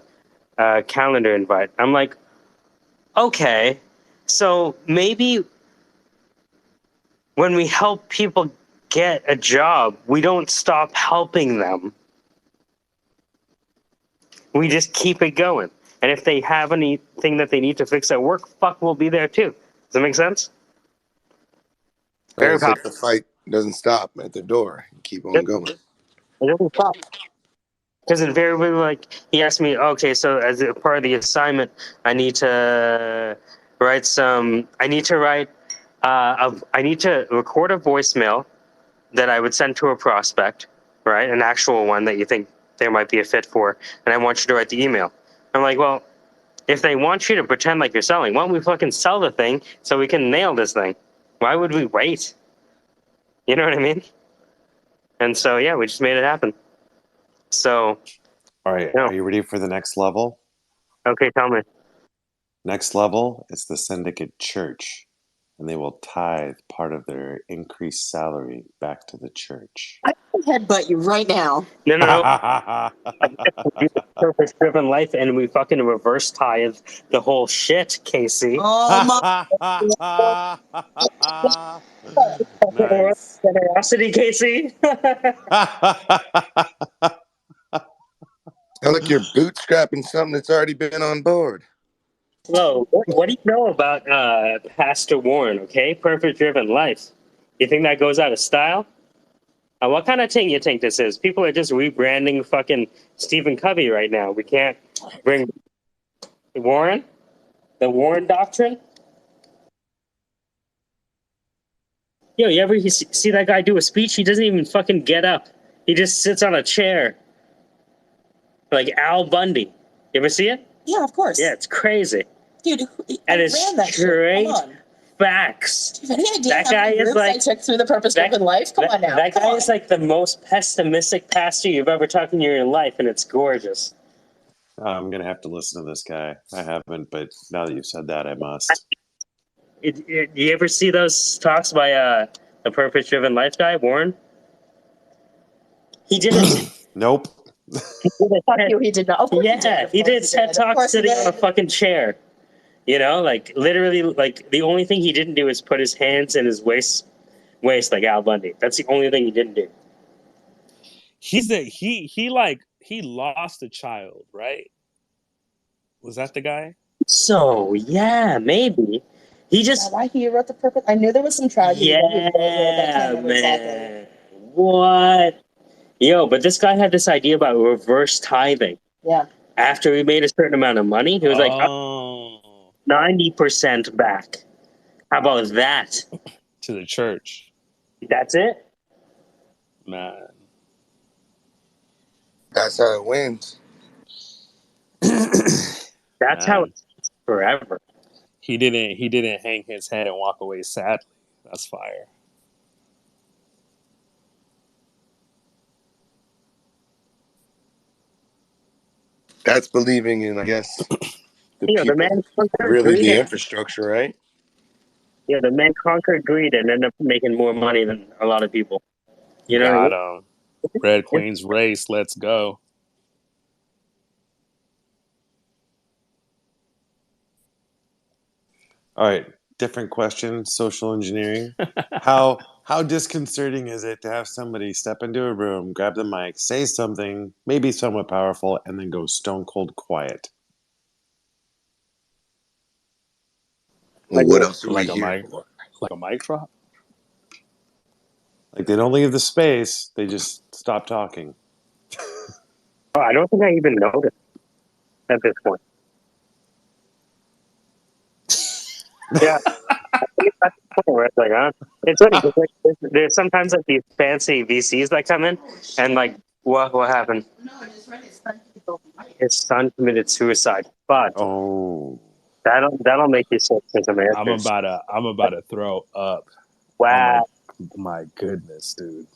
calendar invite. I'm like, okay, so maybe when we help people get a job, we don't stop helping them. We just keep it going. And if they have anything that they need to fix at work, fuck, we'll be there too. Does that make sense? Right, Very it's like powerful. the fight doesn't stop at the door. You keep on going. It doesn't stop. Because invariably, like, he asked me, okay, so as a part of the assignment, I need to write I need to record a voicemail that I would send to a prospect, right? An actual one that you think there might be a fit for. And I want you to write the email. I'm like, well, if they want you to pretend like you're selling, why don't we fucking sell the thing so we can nail this thing? Why would we wait? You know what I mean? And so, yeah, we just made it happen. So, all right, no. Are you ready for the next level? Okay, tell me. Next level is the Syndicate Church, and they will tithe part of their increased salary back to the church. I can headbutt you right now. No. Purpose-driven life, and we fucking reverse tithe the whole shit, Casey. Oh my! Nice. Generosity, Casey. Sound like you're bootstrapping something that's already been on board. Whoa, what do you know about Pastor Warren, okay? Purpose-driven life. You think that goes out of style? What kind of thing you think this is? People are just rebranding fucking Stephen Covey right now. We can't bring Warren? The Warren Doctrine? Yo, you ever see that guy do a speech? He doesn't even fucking get up. He just sits on a chair. Like Al Bundy. You ever see it? Yeah, of course. Yeah, it's crazy. Dude, and it's straight facts. Do you have any idea That how guy many is groups like I took through the purpose-driven life? Come on now. That guy is like the most pessimistic pastor you've ever talked to in your life, and it's gorgeous. I'm gonna have to listen to this guy. I haven't, but now that you've said that, I must. You ever see those talks by the purpose-driven life guy, Warren? He didn't. Nope. Fuck you, he did not. Of course Yeah, he did TED Talk sitting on a fucking chair. You know, like literally, like the only thing he didn't do is put his hands in his waist like Al Bundy. That's the only thing he didn't do. He lost a child, right? Was that the guy? So yeah, maybe he just why he wrote the purpose. I knew there was some tragedy. that he wrote, but I can't remember exactly. man. What? Yo, but this guy had this idea about reverse tithing. Yeah. After he made a certain amount of money, he was like, Oh, 90% back. How about that? to the church, That's it? man. That's how it wins. That's how Man. it's forever. He didn't hang his head and walk away sadly. That's fire. That's believing in, I guess, the You know, the people. man conquered Really, greed. the infrastructure, right? Yeah, the man conquered greed and ended up making more money than a lot of people. You know what I Got him. Red Queen's race. Let's go. All right, different question. Social engineering. How disconcerting is it to have somebody step into a room, grab the mic, say something, maybe somewhat powerful, and then go stone cold quiet? Well, what else are we Like a here mic, for? like a mic drop. Like they don't leave the space; they just stop talking. Oh, I don't think I even noticed at this point. Yeah. That's the point where it's like, huh? It's funny because like, there's sometimes like these fancy VCs that come in and like, what happened? His son committed suicide, but Oh, that'll make you sick for some I'm answers. about to throw up. Wow. Oh my goodness, dude.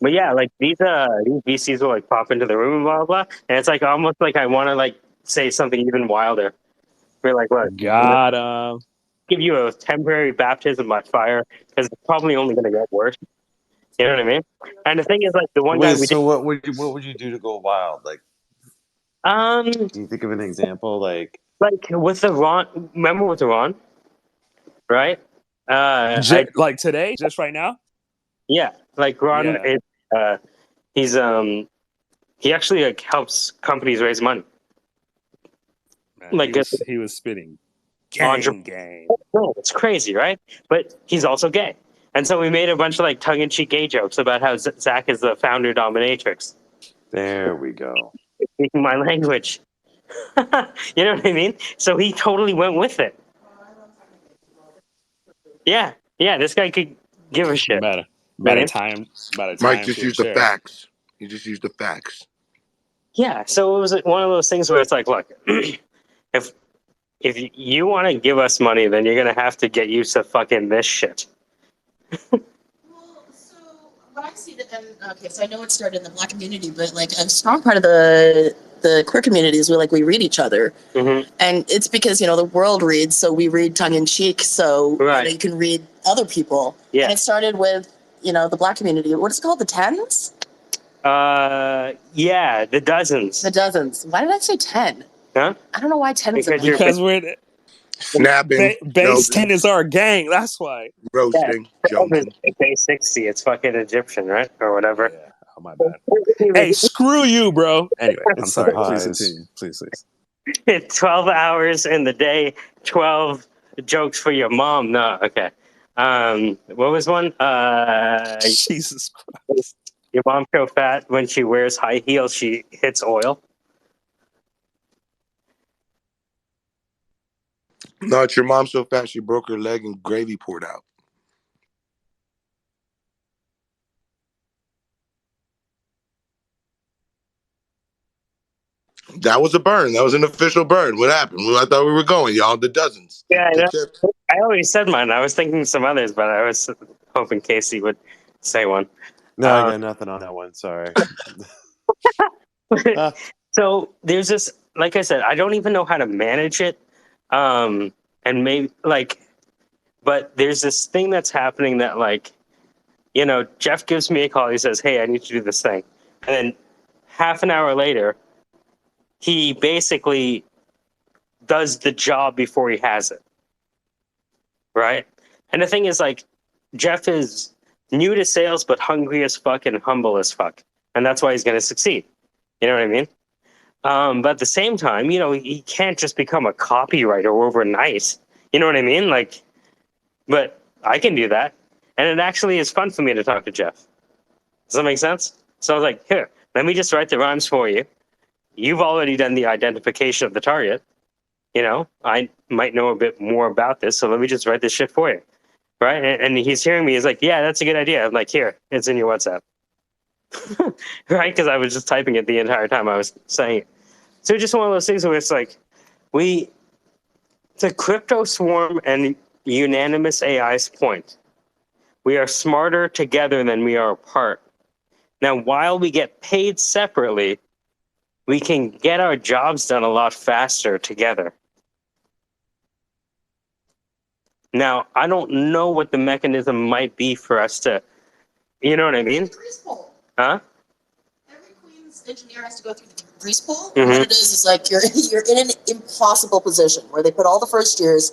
But yeah, like these VCs will like pop into the room and blah blah blah, and it's like almost like I want to like say something even wilder. We're like, look, I'm gonna Got him. give you a temporary baptism by fire because it's probably only gonna get worse. You know what I mean? And the thing is, like the one guy wait. we did, So what would you do to go wild? Like, can you think of an example? Like with the Ron, remember with the Ron, right? Like today, just right now. Yeah, like Ron Yeah. is, he's he actually like helps companies raise money. Man, Like he was spitting Andre- gang. No, it's crazy, right? But he's also gay. And so we made a bunch of like tongue-in-cheek gay jokes about how Zach is the founder dominatrix. there we go. Speaking my language. You know what I mean? So he totally went with it. Yeah. Yeah, this guy could give a shit. About a Right? time Mike just to a used the chair. facts. He just used the facts. Yeah, so it was one of those things where it's like, look, if you want to give us money, then you're gonna have to get used to fucking this shit. What I see that, okay, so I know it started in the Black community, but like a strong part of the queer community is we read each other, and it's because the world reads, so we read tongue in cheek, so you can read other people. Yeah, and it started with the Black community. What is it called? The tens? Yeah, the dozens. The dozens. Why did I say 10? Huh? I don't know why 10 is Because we're snapping. Base 10 is our gang. That's why. Roasting, joking. Base 60. It's fucking Egyptian, right, or whatever. Yeah. Oh my bad. Hey, screw you, bro. Anyway, I'm It's sorry. the Please pies. continue. Please. 12 hours in the day, 12 jokes for your mom. No, okay. What was one? Jesus Christ. Your mom's so fat when she wears high heels, she hits oil. No, it's your mom so fat she broke her leg and gravy poured out. That was a burn. That was an official burn. What happened? I thought we were going, y'all. The dozens. Yeah, I already said mine. I was thinking some others, but I was hoping Casey would say one. No, I got nothing on that one. Sorry. So there's this, like I said, I don't even know how to manage it. And maybe but there's this thing that's happening that Jeff gives me a call. He says, "Hey, I need to do this thing," and then half an hour later, he basically does the job before he has it, right? And the thing is, like, Jeff is new to sales but hungry as fuck and humble as fuck, and that's why he's going to succeed. You know what I mean? But at the same time, he can't just become a copywriter overnight. You know what I mean? Like, but I can do that, and it actually is fun for me to talk to Jeff. Does that make sense? So I was like, here, let me just write the rhymes for you. You've already done the identification of the target. I might know a bit more about this, so let me just write this shit for you. Right? And he's hearing me. He's like, yeah, that's a good idea. I'm like, here, it's in your WhatsApp. Right? Because I was just typing it the entire time I was saying it. So just one of those things where it's like, to Crypto Swarm and Unanimous AI's point, we are smarter together than we are apart. Now, while we get paid separately, we can get our jobs done a lot faster together. Now, I don't know what the mechanism might be for us to, you know what I mean? Huh? Engineer has to go through the grease pole. Mm-hmm. What it is like you're in an impossible position where they put all the first years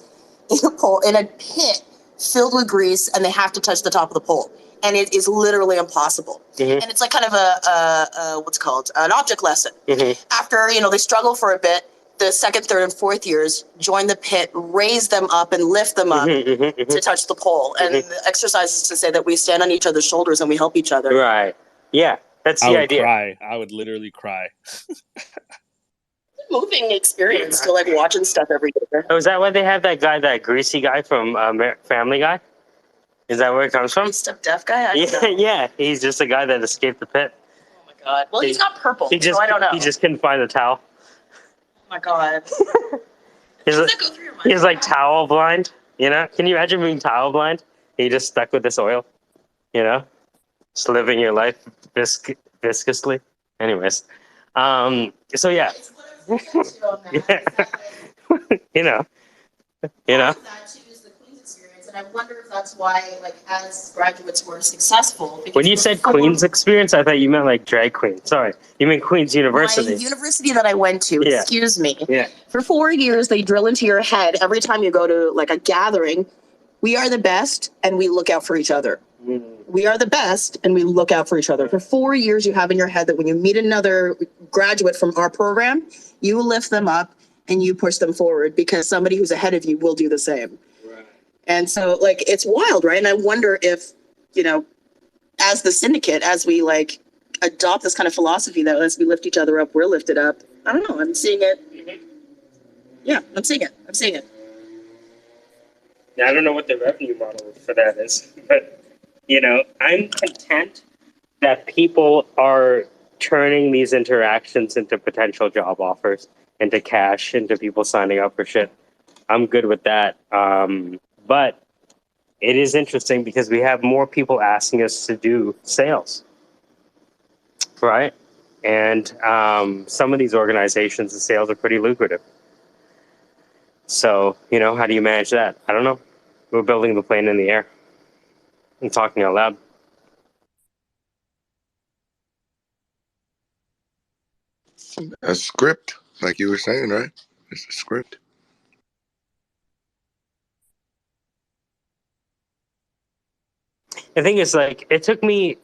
in a pit filled with grease, and they have to touch the top of the pole, and it is literally impossible. Mm-hmm. And it's like kind of a what's called an object lesson. Mm-hmm. After they struggle for a bit, the second, third, and fourth years join the pit, raise them up, and lift them up to touch the pole. And the exercise is to say that we stand on each other's shoulders and we help each other. Right. Yeah. That's the idea. Cry. I would literally cry. Moving experience to watching stuff every day. Oh, is that why they have that greasy guy from Family Guy? Is that where it comes from? Greased up deaf guy? Yeah. He's just a guy that escaped the pit. Oh my god. Well, he's not purple, so I don't know. He just couldn't find the towel. Oh my god. He's like towel blind. Can you imagine being towel blind? He just stuck with this oil. Just living your life viscously. Anyways, so yeah. That too is the Queen's experience, and I wonder if that's why, as graduates were successful. When you said Queen's experience, I thought you meant like drag queen. Sorry, you mean Queen's University. My university that I went to. Yeah. Excuse me. Yeah. For 4 years, they drill into your head every time you go to a gathering. We are the best, and we look out for each other. We are the best, and we look out for each other. For 4 years, you have in your head that when you meet another graduate from our program, you lift them up and you push them forward, because somebody who's ahead of you will do the same. Right. And so, it's wild, right? And I wonder if, as the syndicate, as we adopt this kind of philosophy that as we lift each other up, we're lifted up. I don't know. I'm seeing it. Yeah, I'm seeing it. Now, I don't know what the revenue model for that is, but I'm content that people are turning these interactions into potential job offers, into cash, into people signing up for shit. I'm good with that. But it is interesting because we have more people asking us to do sales, right? And some of these organizations, the sales are pretty lucrative. So, how do you manage that? I don't know. We're building the plane in the air. I'm talking out loud. A script, like you were saying, right? It's a script. The thing is, it took me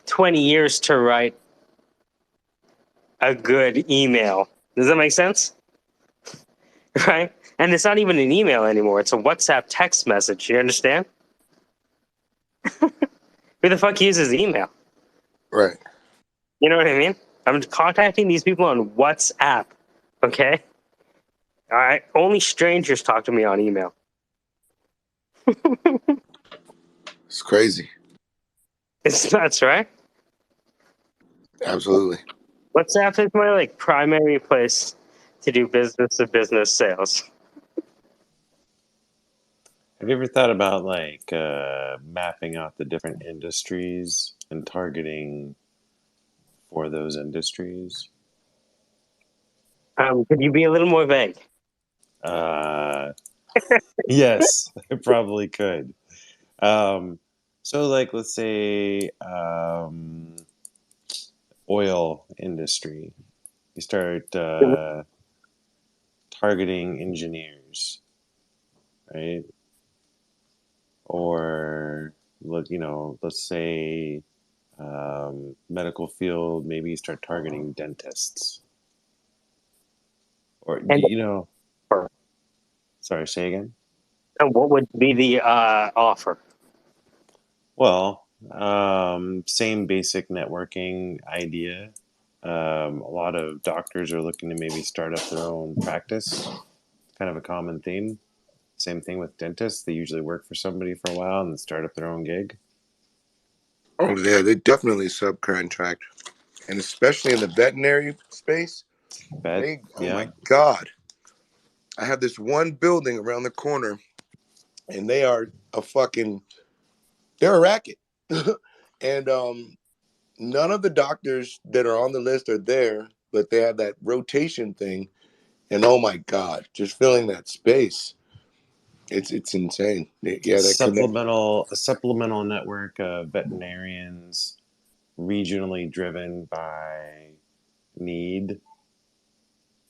20 years to write a good email. Does that make sense? Right? And it's not even an email anymore. It's a WhatsApp text message. You understand? Who the fuck uses email? Right. You know what I mean? I'm contacting these people on WhatsApp. Okay? All right? Only strangers talk to me on email. It's crazy. It's nuts, right? Absolutely. WhatsApp is my primary place to do business to business sales. Have you ever thought about mapping out the different industries and targeting for those industries? Could you be a little more vague? Yes, I probably could. So, like, let's say oil industry. You start targeting engineers, right? Or, let's say medical field, maybe you start targeting dentists. Or, And sorry, say again? what would be the offer? Well, same basic networking idea. A lot of doctors are looking to maybe start up their own practice. Kind of a common theme. Same thing with dentists. They usually work for somebody for a while and then start up their own gig. Oh yeah, they definitely subcontract, and especially in the veterinary space. Oh my God, I have this one building around the corner, and they are they're a racket, and none of the doctors that are on the list are there, but they have that rotation thing, and oh my God, just filling that space, it's insane. Yeah, that connect. A supplemental network of veterinarians, regionally driven by need,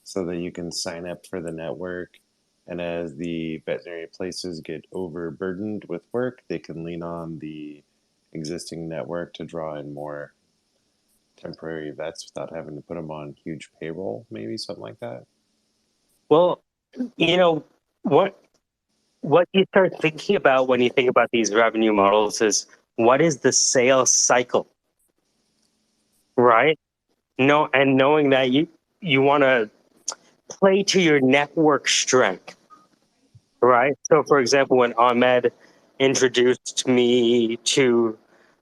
so that you can sign up for the network. And as the veterinary places get overburdened with work, they can lean on the existing network to draw in more temporary vets without having to put them on huge payroll, maybe something like that. Well, what you start thinking about when you think about these revenue models is what is the sales cycle, right? And knowing that you want to play to your network strength, right? So, for example, when Ahmed introduced me to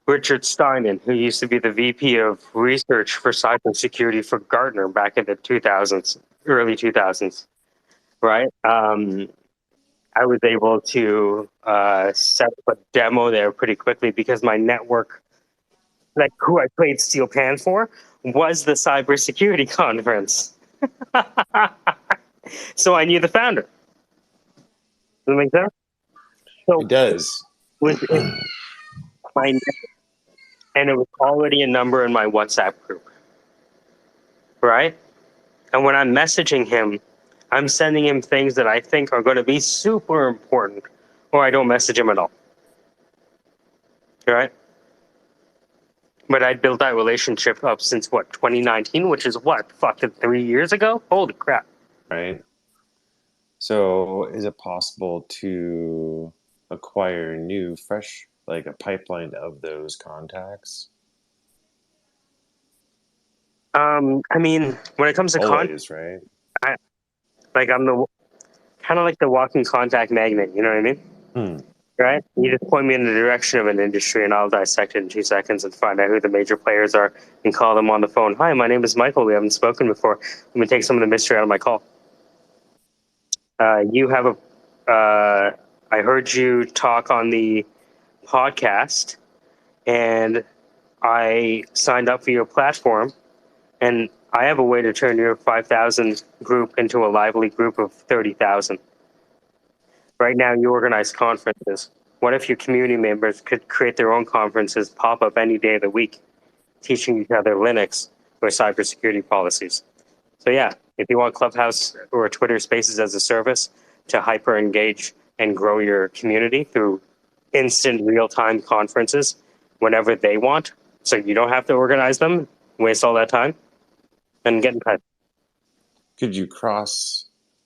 Richard Steinen, who used to be the VP of research for cybersecurity for Gartner back in the 2000s, early 2000s, right? I was able to set up a demo there pretty quickly because my network, like who I played Steel Pan for, was the cybersecurity conference. So I knew the founder. Does that make sense? So it does. Within my and it was already a number in my WhatsApp group, right? And when I'm messaging him, I'm sending him things that I think are going to be super important, or I don't message him at all, right? But I'd built that relationship up since what 2019, which is what fucking 3 years ago. Holy crap! Right. So, is it possible to acquire new, fresh, like a pipeline of those contacts? I mean, when it comes to always, right? I'm the kind of like the walking contact magnet. You know what I mean? Right? You just point me in the direction of an industry, and I'll dissect it in 2 seconds and find out who the major players are, and call them on the phone. Hi, my name is Michael. We haven't spoken before. Let me take some of the mystery out of my call. You have a. I heard you talk on the podcast, and I signed up for your platform, and I have a way to turn your 5,000 group into a lively group of 30,000. Right now, you organize conferences. What if your community members could create their own conferences, pop up any day of the week, teaching each other Linux or cybersecurity policies? So yeah, if you want Clubhouse or Twitter Spaces as a service to hyper engage and grow your community through instant real-time conferences whenever they want, so you don't have to organize them, waste all that time, then get in touch. Could you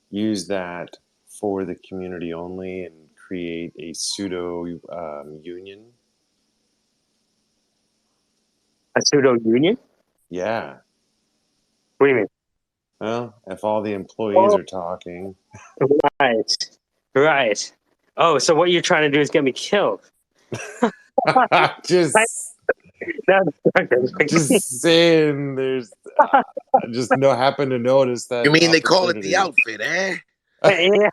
use that for the community only and create a pseudo union? A pseudo union? Yeah. What do you mean? Well, if all the employees are talking. Right. Oh, so what you're trying to do is get me killed. Just saying, there's I just happen to notice that. You mean they call it the outfit, eh? Yeah.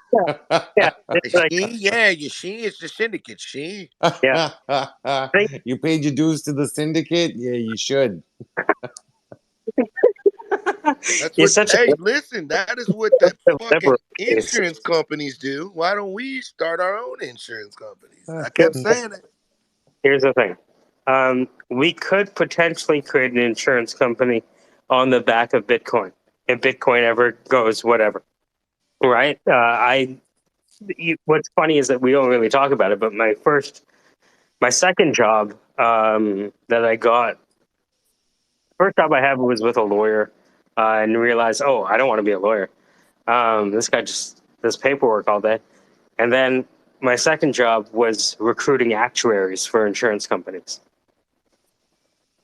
Yeah, you see, it's the syndicate, see? Yeah. You paid your dues to the syndicate? Yeah, you should. That's what, hey, listen, that is what the fucking insurance companies do. Why don't we start our own insurance companies? I kept saying it. Here's the thing. We could potentially create an insurance company on the back of Bitcoin if Bitcoin ever goes whatever. Right? What's funny is that we don't really talk about it, but my second job that I got, first job I had was with a lawyer, and realized, oh, I don't want to be a lawyer. This guy just does paperwork all day. And then my second job was recruiting actuaries for insurance companies.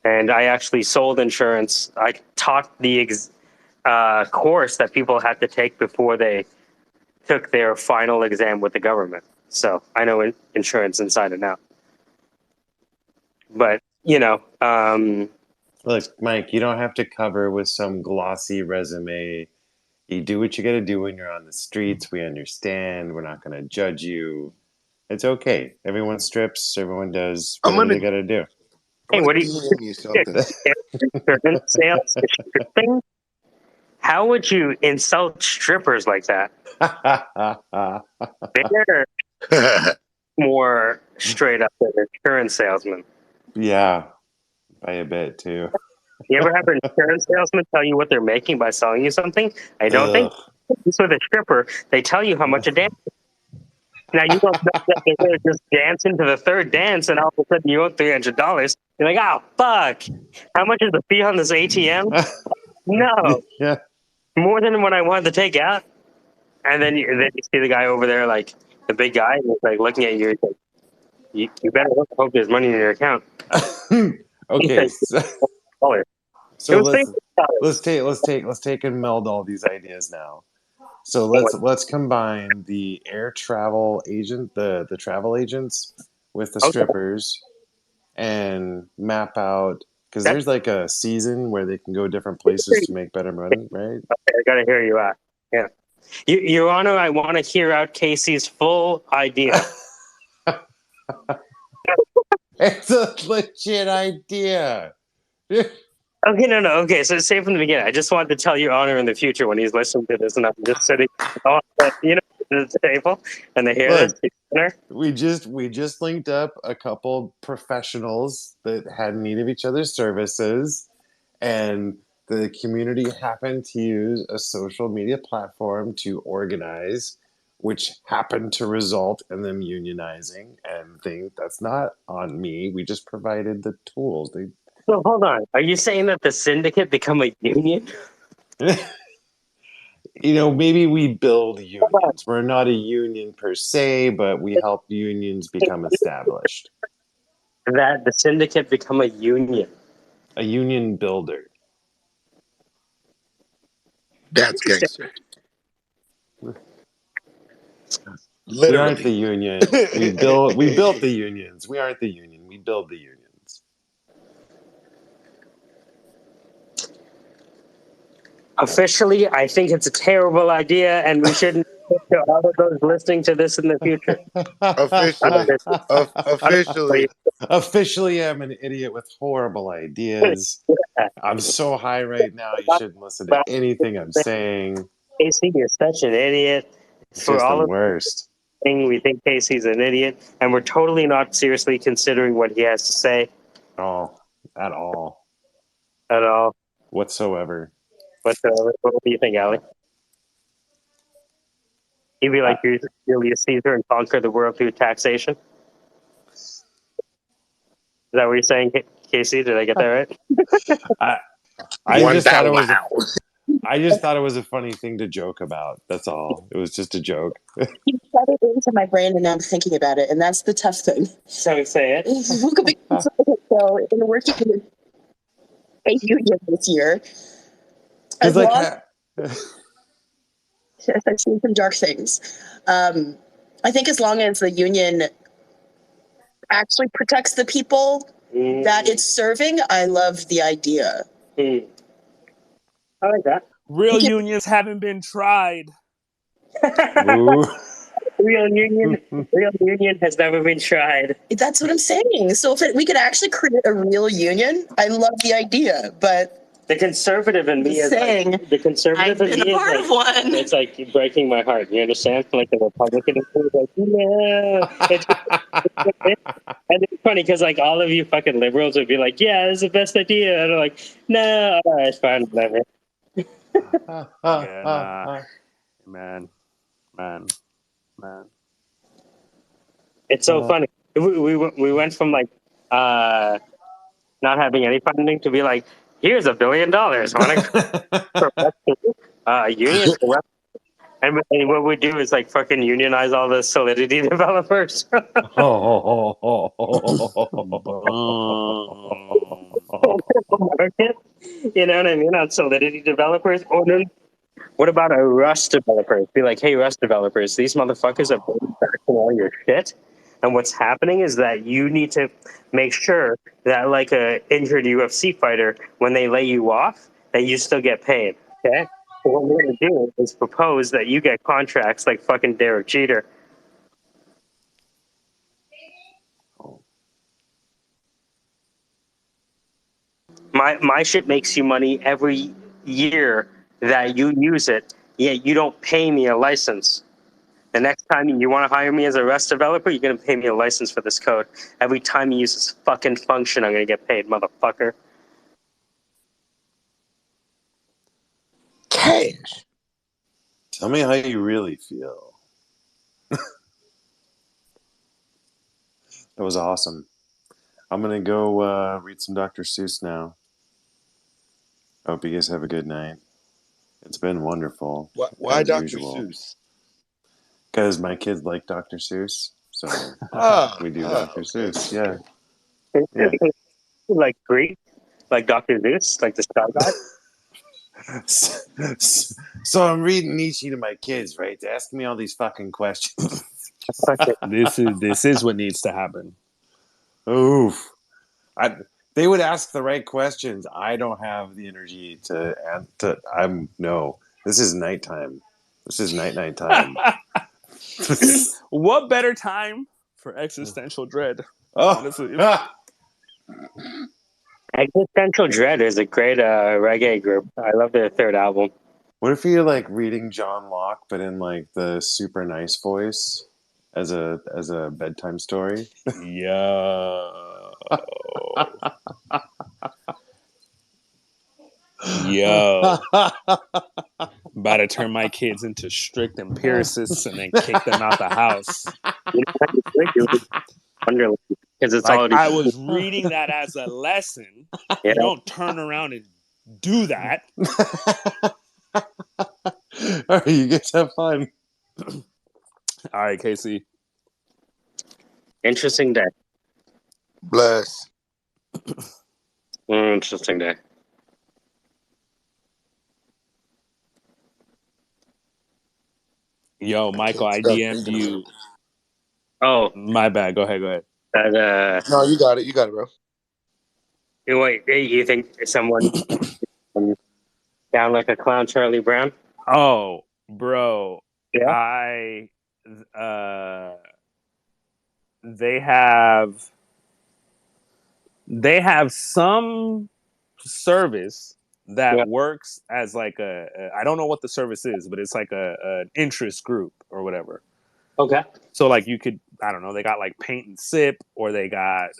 And I actually sold insurance. I taught the course that people had to take before they took their final exam with the government. So I know insurance inside and out. But, Look, Mike, you don't have to cover with some glossy resume. You do what you got to do when you're on the streets. We understand. We're not going to judge you. It's okay. Everyone strips. Everyone does whatever they got to do. hey, what do you DM you something. insurance sales is stripping? How would you insult strippers like that? They're more straight up than insurance salesmen. Yeah, by a bit too. You ever have an insurance salesman tell you what they're making by selling you something? I don't think it's with a stripper. They tell you how much a dance is. Now you don't know that they're just dancing to the third dance, and all of a sudden you owe $300. You're like, oh fuck! How much is the fee on this ATM? No, Yeah. more than what I wanted to take out. And then you see the guy over there, like the big guy, and he's like looking at you. He's like, you better hope there's money in your account. Okay. So It was let's take and meld all these ideas now. So let's combine the air travel agent, the travel agents, with the strippers, and map out, because there's like a season where they can go different places to make better money, right? Okay, I gotta hear you out. Yeah, Your Honor, I want to hear out Casey's full idea. It's a legit idea. Okay, no. Okay, so say from the beginning. I just wanted to tell Your Honor in the future when he's listening to this, and I'm just sitting on the table, and they hear Look, this. Your Honor, we just linked up a couple professionals that had need of each other's services, and the community happened to use a social media platform to organize, which happened to result in them unionizing. And that's not on me. We just provided the tools. So hold on. Are you saying that the Syndicate become a union? Maybe we build unions. We're not a union per se, but we help unions become established. That the Syndicate become a union. A union builder. That's gangster. We aren't the union. We built the unions. We aren't the union. We build the unions. Officially, I think it's a terrible idea, and we shouldn't to all of those listening to this in the future. Officially, I'm an idiot with horrible ideas. I'm so high right now, you shouldn't listen to anything I'm saying. Casey, you're such an idiot. It's just the worst. We think Casey's an idiot, and we're totally not seriously considering what he has to say. Oh, at all. At all. Whatsoever. What do you think, Allie? You'd be like Julius Caesar and conquer the world through taxation? Is that what you're saying, Casey? Did I get that right? I just thought it was a funny thing to joke about. That's all. It was just a joke. You got it into my brain, and now I'm thinking about it, and that's the tough thing. So say it. So, in working with a union this year, I've seen some dark things. I think as long as the union actually protects the people that it's serving, I love the idea. I like that. Real unions haven't been tried. Real union has never been tried. That's what I'm saying. So if we could actually create a real union, I love the idea, but The conservative in me is saying, like, the conservative I've in been me a is part like, of one. it's like breaking my heart. You understand? Like the Republican is like, no. And it's funny because like all of you fucking liberals would be like, yeah, this is the best idea. And I'm like, no, all right, fine, whatever. Yeah, nah, man. It's so funny. We went from like not having any funding to be like, here's $1 billion. Want to union? And what we do is like fucking unionize all the Solidity developers. Market, you know what I mean? On Solidity developers. Or no, what about a Rust developers? Be like, hey, Rust developers, these motherfuckers are backing all your shit. And what's happening is that you need to make sure that, like a injured UFC fighter, when they lay you off, that you still get paid. Okay. So what we're gonna do is propose that you get contracts like fucking Derek Jeter. My shit makes you money every year that you use it. Yet you don't pay me a license. The next time you want to hire me as a Rust developer, you're going to pay me a license for this code. Every time you use this fucking function, I'm going to get paid, motherfucker. Cash. Tell me how you really feel. That was awesome. I'm going to go read some Dr. Seuss now. I hope you guys have a good night. It's been wonderful. Why as Dr. usual. Seuss? Because my kids like Dr. Seuss, so we do Dr. Okay. Seuss. Yeah. Like Greek, like Dr. Zeus, like the star god. So I'm reading Nietzsche to my kids, right? They're asking me all these fucking questions. This is what needs to happen. Oof. They would ask the right questions. I don't have the energy to. No. This is nighttime. This is night time. What better time for existential dread? Oh. Honestly. Existential Dread is a great reggae group. I love their third album. What if you're like reading John Locke, but in like the super nice voice as a bedtime story? Yo. Yo. About to turn my kids into strict empiricists and then kick them out the house. Wonderland, because it's like already. I was reading that as a lesson. Yeah. You don't turn around and do that. All right, you guys have fun. All right, Casey. Interesting day. Bless. Interesting day. Yo, Michael, I DM'd you. Oh, my bad. Go ahead. No, you got it, bro. Wait, you think someone down like a clown, Charlie Brown? Oh, bro. Yeah. They have some service that works as like I don't know what the service is, but it's like an interest group or whatever. Okay. So like you could, I don't know, they got like paint and sip, or they got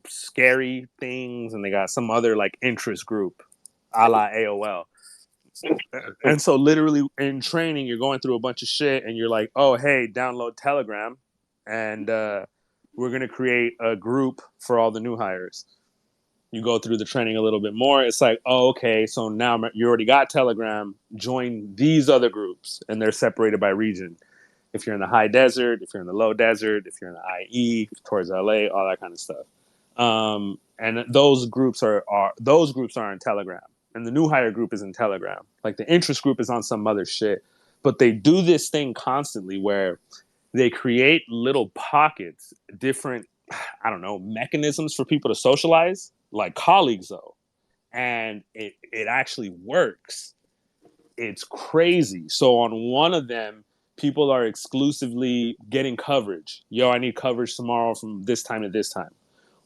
scary things, and they got some other like interest group, a la AOL. And so literally in training, you're going through a bunch of shit, and you're like, oh, hey, download Telegram, and we're going to create a group for all the new hires. You go through the training a little bit more. It's like, oh, okay, so now you already got Telegram. Join these other groups, and they're separated by region. If you're in the high desert, if you're in the low desert, if you're in the IE, towards LA, all that kind of stuff. And those groups are in Telegram. And the new hire group is in Telegram. Like the interest group is on some other shit. But they do this thing constantly where they create little pockets, different, I don't know, mechanisms for people to socialize, like colleagues though. And it actually works. It's crazy. So on one of them, people are exclusively getting coverage. Yo, I need coverage tomorrow from this time to this time.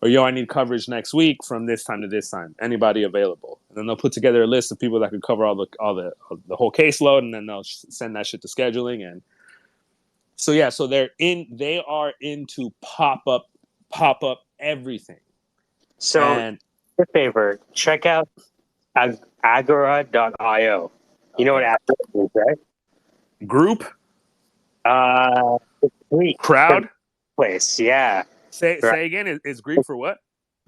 or yo, I need coverage next week from this time to this time. Anybody available? And then they'll put together a list of people that could cover all the whole caseload, and then they'll send that shit to scheduling. And so yeah, so they are into pop up everything. So, and do a favor, check out agora.io. You know what Agora is, right? Group? It's Greek. Crowd? Place, yeah. Say again, is Greek for what?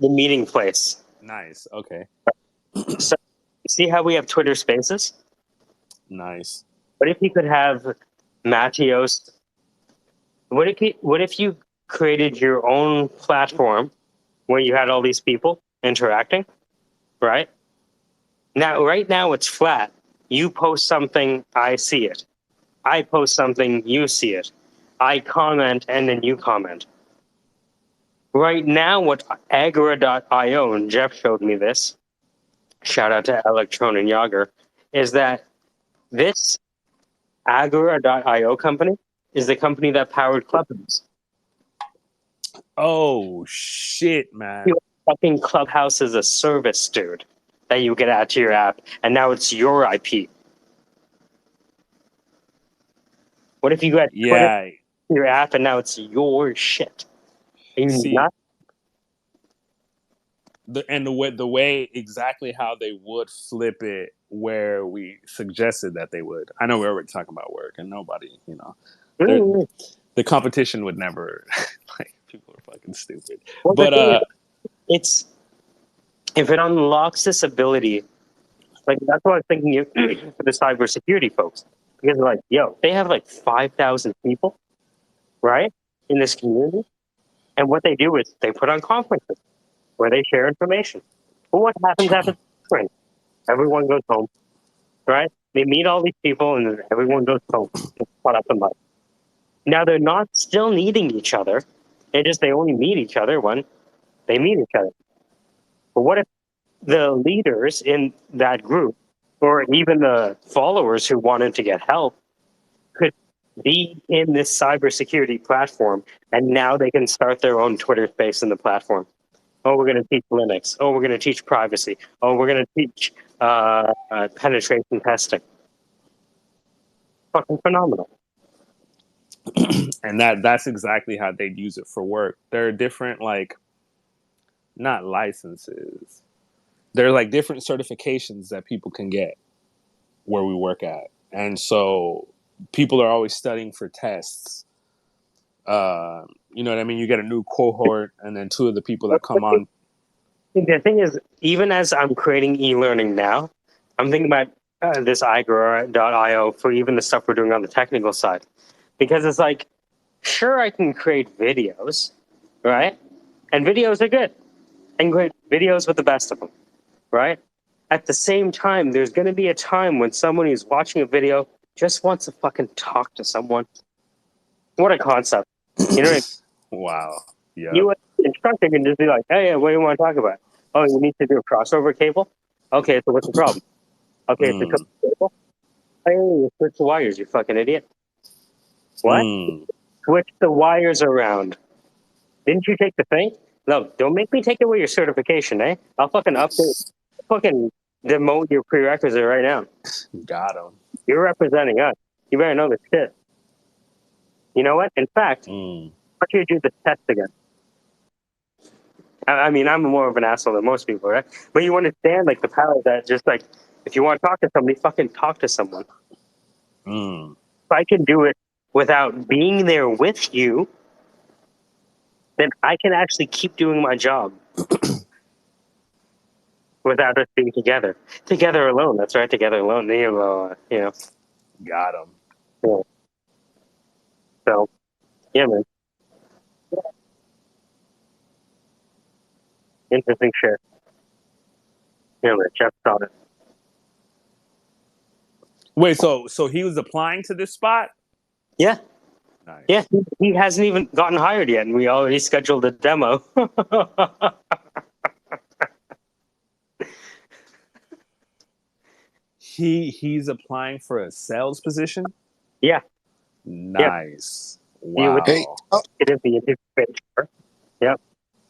The meeting place. Nice, okay. So, see how we have Twitter Spaces? Nice. What if you could have Matthios? What if you created your own platform where you had all these people interacting, right? Right now it's flat. You post something, I see it. I post something, you see it. I comment, and then you comment. Right now, what Agora.io, and Jeff showed me this, shout out to Electron and Yager, is that this Agora.io company is the company that powered Clubhouse. Oh, shit, man. Fucking Clubhouse is a service, dude, that you get add to your app, and now it's your IP. What if you had Twitter to your app, and now it's your shit? See, not the way exactly how they would flip it, where we suggested that they would. I know we're already talking about work, and nobody, the competition would never. Like, people are fucking stupid. Well, but it's if it unlocks this ability, like that's what I was thinking for the cybersecurity folks, because like, yo, they have like 5,000 people, right, in this community, and what they do is they put on conferences where they share information. Well, what happens after the conference? Everyone goes home, right? They meet all these people, and then everyone goes home. Caught up in life. Now they're not still needing each other. They only meet each other when they meet each other. But what if the leaders in that group, or even the followers who wanted to get help, could be in this cybersecurity platform, and now they can start their own Twitter space in the platform? Oh, we're going to teach Linux. Oh, we're going to teach privacy. Oh, we're going to teach penetration testing. Fucking phenomenal. And that's exactly how they'd use it for work. There are different, like, not licenses. There are like different certifications that people can get where we work at. And so people are always studying for tests. You know what I mean? You get a new cohort, and then two of the people that come on. The thing is, even as I'm creating e-learning now, I'm thinking about this Agora.io for even the stuff we're doing on the technical side. Because it's like, sure, I can create videos, right? And videos are good. I can create videos with the best of them, right? At the same time, there's going to be a time when someone who's watching a video just wants to fucking talk to someone. What a concept. You know what I mean? Wow. Yeah. You as an instructor can just be like, hey, what do you want to talk about? Oh, you need to do a crossover cable? Okay, so what's the problem? Okay, it's a cable. Hey, you switch the wires, you fucking idiot. What? Switch the wires around. Didn't you take the thing? No, don't make me take away your certification, eh? I'll fucking update. Fucking demote your prerequisite right now. Got him. You're representing us. You better know this shit. You know what? In fact, why don't you do the test again? I mean, I'm more of an asshole than most people, right? But you understand, like, the power that just, like, if you want to talk to somebody, fucking talk to someone. If I can do it without being there with you, then I can actually keep doing my job without us being together. Together alone, that's right, together alone. You know. Got him. Yeah. So, yeah, man. Interesting shit. Yeah, man. Jeff got it. Wait, so he was applying to this spot? Yeah. Nice. Yeah, he hasn't even gotten hired yet, and we already scheduled a demo. He's applying for a sales position? Yeah. Nice. Yeah. Wow. It is the interview. Yep.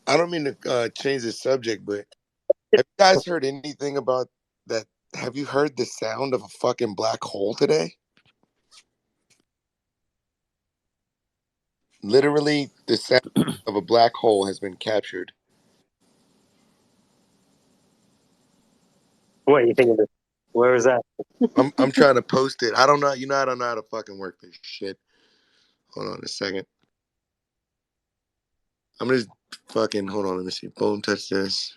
I don't mean to change the subject, but have you guys heard anything about that? Have you heard the sound of a fucking black hole today? Literally, the sound of a black hole has been captured. What you think of this? Where was that? I'm trying to post it. I don't know. You know, I don't know how to fucking work this shit. Hold on a second. I'm gonna fucking hold on. Let me see. Boom, touch this.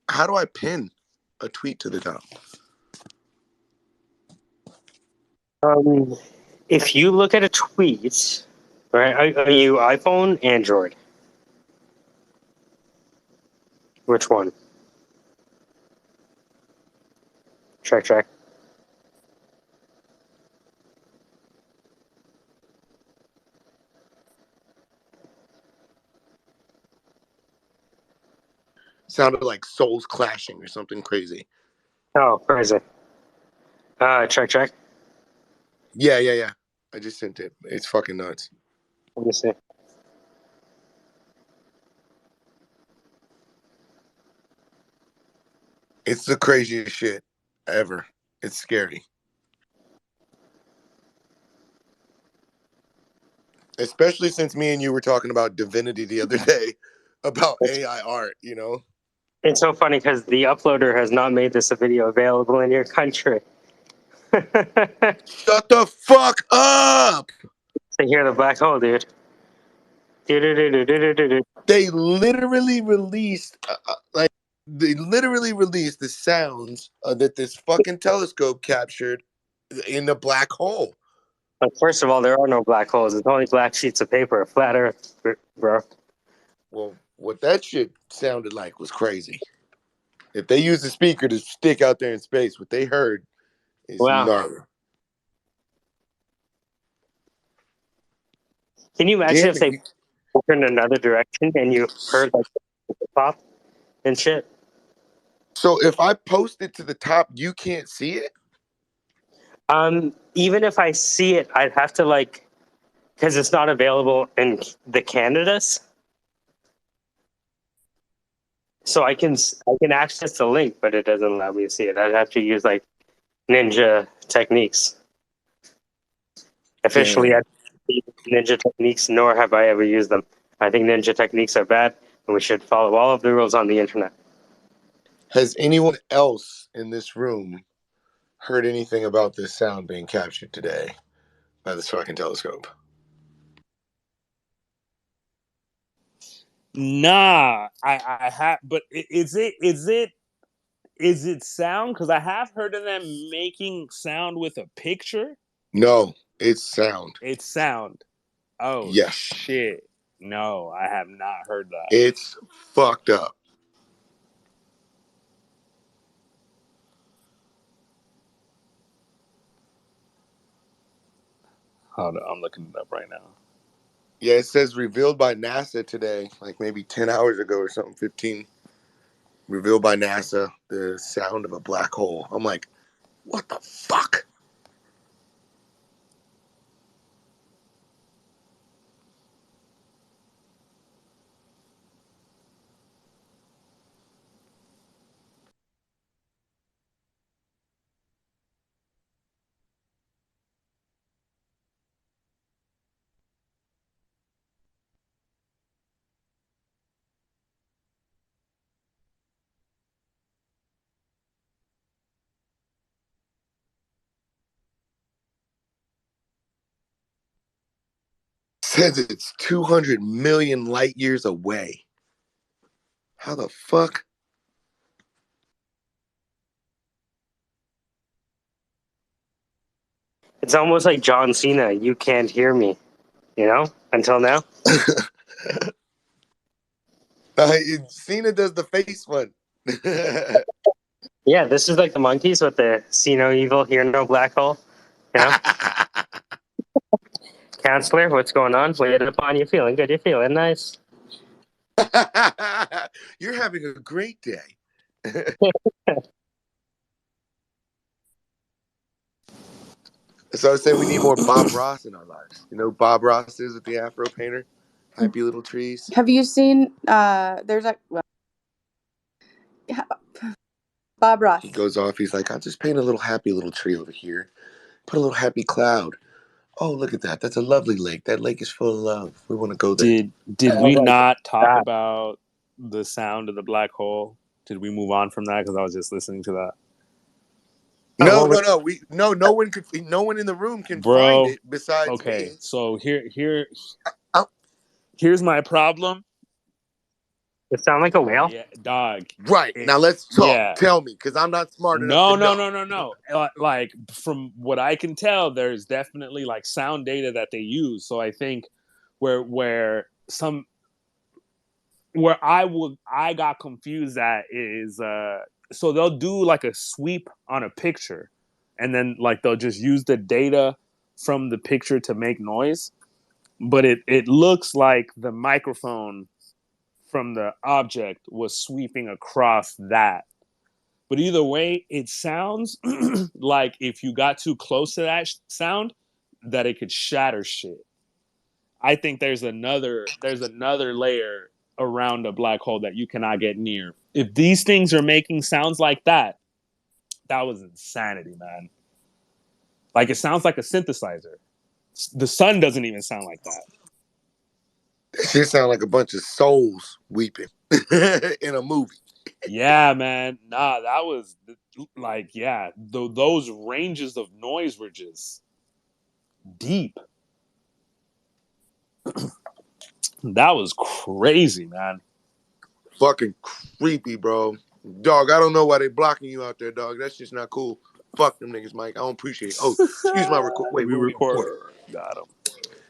How do I pin a tweet to the top? If you look at a tweet, right? Are you iPhone, Android? Which one? Check. Sounded like souls clashing or something crazy. Oh, crazy. Check. Yeah. I just sent it. It's fucking nuts. Let me see. It's the craziest shit ever. It's scary. Especially since me and you were talking about divinity the other day about AI art, you know? It's so funny because the uploader has not made this a video available in your country. Shut the fuck up! So hear the black hole, dude. They literally released, the sounds that this fucking telescope captured in the black hole. Like, first of all, there are no black holes. It's only black sheets of paper, a flat Earth, bro. Well, what that shit sounded like was crazy. If they used a speaker to stick out there in space, what they heard is Wow. gnarly. Can you imagine if Damn they it. turned another direction and you heard like the pop and shit? So if I post it to the top, you can't see it? Even if I see it, I'd have to like, because it's not available in the Canadas. So I can access the link, but it doesn't allow me to see it. I'd have to use like ninja techniques. Officially, Damn. I don't use ninja techniques, nor have I ever used them. I think ninja techniques are bad, and we should follow all of the rules on the internet. Has anyone else in this room heard anything about this sound being captured today by this fucking telescope? Nah, I have, but is it sound? Because I have heard of them making sound with a picture. No, it's sound. It's sound. Oh Yes. shit! No, I have not heard that. It's fucked up. Hold on, I'm looking it up right now. Yeah, it says revealed by NASA today, like maybe 10 hours ago or something, 15. Revealed by NASA, the sound of a black hole. I'm like, what the fuck? Says it's 200 million light years away. How the fuck? It's almost like John Cena. You can't hear me, until now. Cena does the face one. Yeah, this is like the monkeys with the see no evil, hear no black hole. Counselor, what's going on? Waiting upon you, feeling good, you're feeling nice. You're having a great day. So I was saying we need more Bob Ross in our lives. You know who Bob Ross is with the Afro painter? Happy Little Trees. Have you seen? There's a Bob Ross. He goes off. He's like, I'll just paint a little happy little tree over here. Put a little happy cloud. Oh, look at that. That's a lovely lake. That lake is full of love. We want to go there. Did we Oh my not talk God. about the sound of the black hole? Did we move on from that? Because I was just listening to that. No, What was no one could. No one in the room can find Bro, it besides okay. me. So Oh, here's my problem. it sound like a whale? Yeah, dog. right now, let's talk. Yeah. Tell me, because I'm not smart enough to No. know. Like from what I can tell, there's definitely like sound data that they use. So I think where I got confused at is so they'll do like a sweep on a picture, and then like they'll just use the data from the picture to make noise, but it looks like the microphone from the object was sweeping across that. But either way, it sounds like if you got too close to that sound, that it could shatter shit. I think there's another layer around a black hole that you cannot get near. If these things are making sounds like that was insanity, man. Like it sounds like a synthesizer. The sun doesn't even sound like that. That shit sound like a bunch of souls weeping in a movie. Yeah, man. Nah, that was like, yeah, those ranges of noise were just deep. That was crazy, man. Fucking creepy, bro. Dog, I don't know why they blocking you out there, dog. That's just not cool. Fuck them niggas, Mike. I don't appreciate it. Oh, excuse my record. Wait, We what we record. recording? Got him.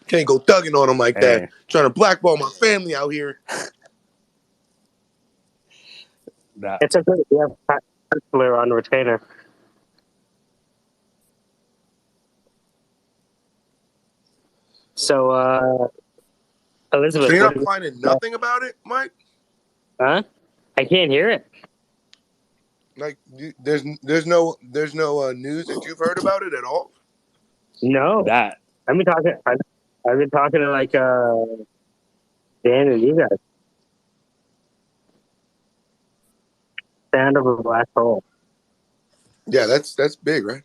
Can't go thugging on them like that. Hey. Trying to blackball my family out here. It's okay. We have Cowtural on retainer. So, Elizabeth, So you're what not is finding nothing about it, Mike? Huh? I can't hear it. Like, there's no news that you've heard about it at all. No. That. I've been talking. I've been talking to like Dan and you guys. Sound of a black hole. Yeah, that's big, right?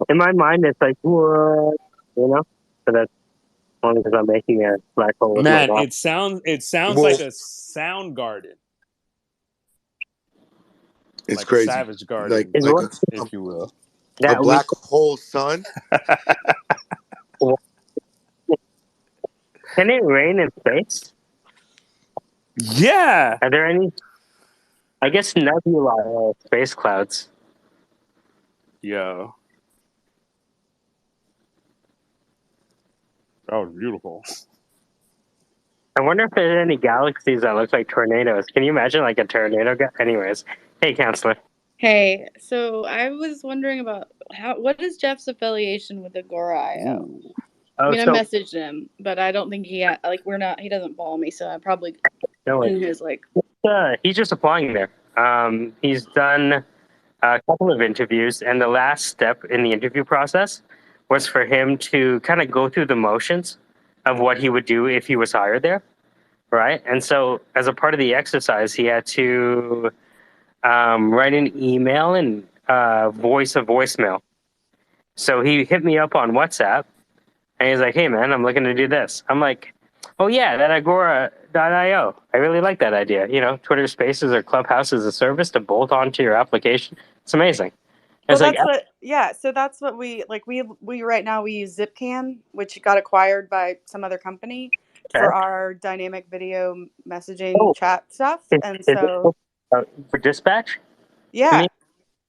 In my mind, it's like what, you know. So that's only because I'm making a black hole with my Man, mom. it sounds Well, like a sound garden. it's Like crazy. a savage garden, Is what if you will. a that we black hole sun. can it rain in space? Yeah. Are there any? I guess nebula are space clouds. Yo. That was beautiful. I wonder if there's any galaxies that look like tornadoes. Can you imagine like a tornado? Anyways, hey, counselor. Hey, so I was wondering about what is Jeff's affiliation with Agora.io? I mean, I So messaged him, but I don't think he he doesn't follow me, so I probably no, in his like. he's just applying there. He's done a couple of interviews, and the last step in the interview process was for him to kind of go through the motions of what he would do if he was hired there, right? And so, as a part of the exercise, he had to write an email and voice a voicemail. So he hit me up on WhatsApp, and he's like, "Hey, man, I'm looking to do this." I'm like, "Oh yeah, that Agora.io. I really like that idea. You know, Twitter Spaces or Clubhouse as a service to bolt onto your application. It's amazing." Well, It's like, so that's what we like. We right now we use Zipcan, which got acquired by some other company for our dynamic video messaging chat stuff, and so for dispatch. yeah.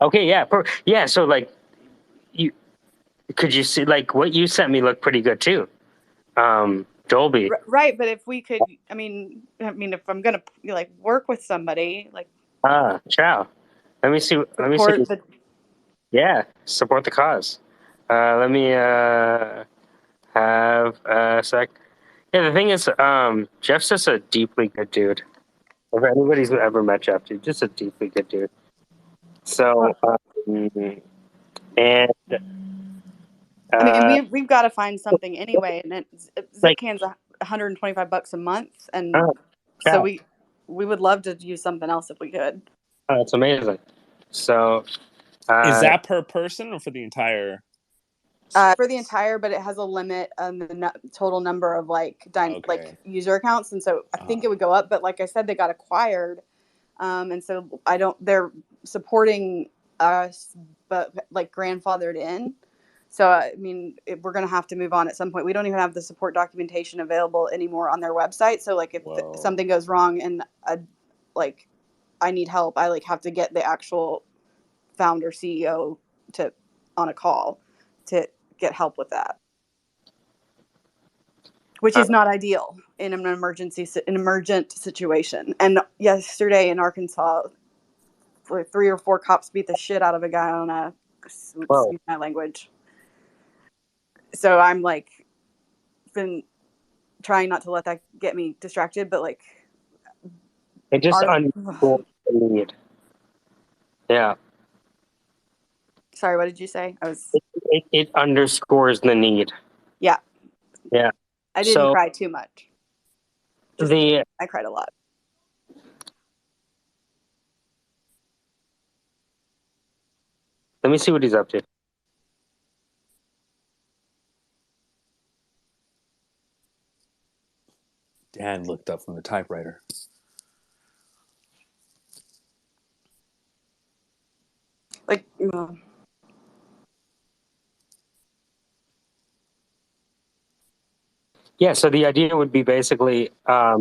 Okay, yeah, yeah. So like, you could you see like what you sent me looked pretty good too. Dolby. Right, but if we could, I mean, if I'm gonna like work with somebody, like Ciao. Let me see. Let me see. Yeah, support the cause. Let me have a sec. Yeah, the thing is, Jeff's just a deeply good dude. If anybody's ever met Jeff, dude, just a deeply good dude. So, and I mean, Uh, we've got to find something anyway, and like, Zipcan's $125 a month, and oh, so God, we would love to use something else if we could. oh, that's amazing. So, Is that per person or for the entire? For the entire, but it has a limit on the total number of like user accounts, and so I think it would go up. But like I said, they got acquired, and so they're supporting us, but like grandfathered in. So I mean, we're gonna have to move on at some point. We don't even have the support documentation available anymore on their website. So like if something goes wrong and I need help, I like have to get the actual founder CEO on a call to get help with that, which is not ideal in an emergent situation. And yesterday in Arkansas, 3 or 4 cops beat the shit out of a guy on a, excuse my language. So I'm like been trying not to let that get me distracted, but like it just underscores the need. Yeah. Sorry, what did you say? It underscores the need. Yeah. Yeah. I didn't cry too much. I cried a lot. Let me see what he's up to. Dan looked up from the typewriter. Like, yeah, so the idea would be basically how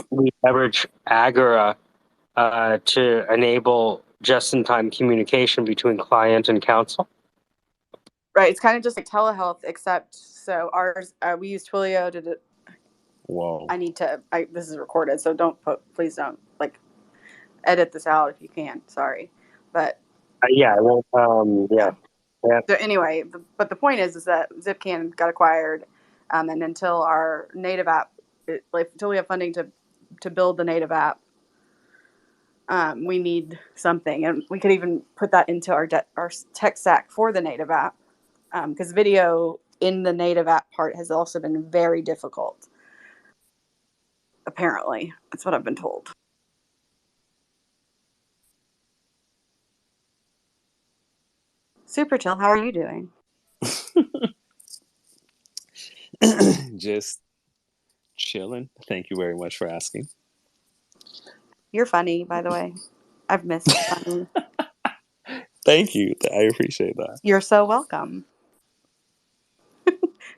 we leverage Agora to enable just-in-time communication between client and counsel. Right, it's kind of just like telehealth, except so ours we use Twilio to. Whoa! I need to. This is recorded, so please don't like edit this out if you can. Sorry, but yeah, I won't. Yeah. So anyway, but the point is that Zipcan got acquired, and until our native app, until we have funding to build the native app, we need something, and we could even put that into our tech stack for the native app, because video in the native app part has also been very difficult. Apparently, that's what I've been told. Super chill. How are you doing? Just chilling. Thank you very much for asking. You're funny, by the way. I've missed funny. Thank you. I appreciate that. You're so welcome.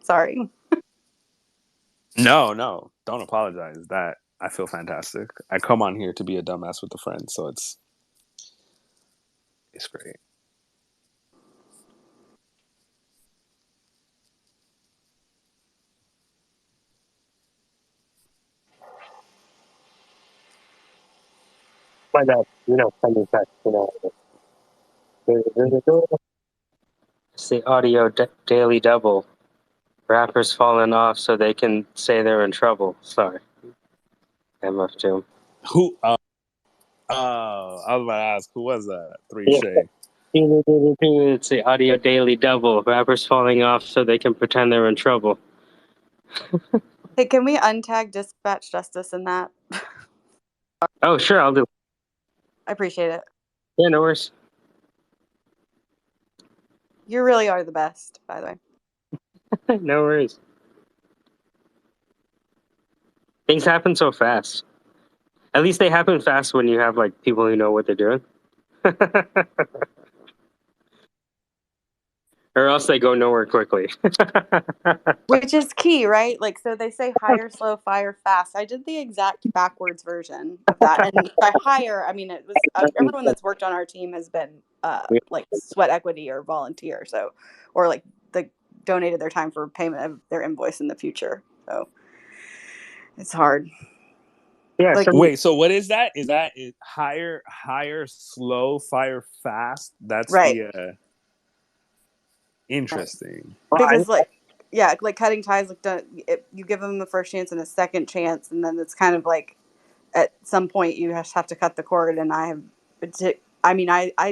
Sorry. No. Don't apologize. That I feel fantastic. I come on here to be a dumbass with a friend, so it's great. Why not? Sending text. It's the audio daily double. Rappers falling off so they can say they're in trouble. Sorry. MF2. Who? I was about to ask, who was that? 3 Shay. It's the audio daily double. Rappers falling off so they can pretend they're in trouble. Hey, can we untag Dispatch Justice in that? Oh, sure, I'll do. I appreciate it. Yeah, no worries. You really are the best, by the way. No worries. Things happen so fast. At least they happen fast when you have like people who know what they're doing. Or else they go nowhere quickly. Which is key, right? Like, so they say hire slow, fire fast. I did the exact backwards version of that. And by hire, I mean, it was everyone that's worked on our team has been like sweat equity or volunteer. So, or like donated their time for payment of their invoice in the future. So it's hard. Yeah. Like, wait, so what is that? Is that hire, slow, fire fast? That's right. the interesting. Because like cutting ties, like you give them the first chance and a second chance, and then it's kind of like at some point you just have to cut the cord. And I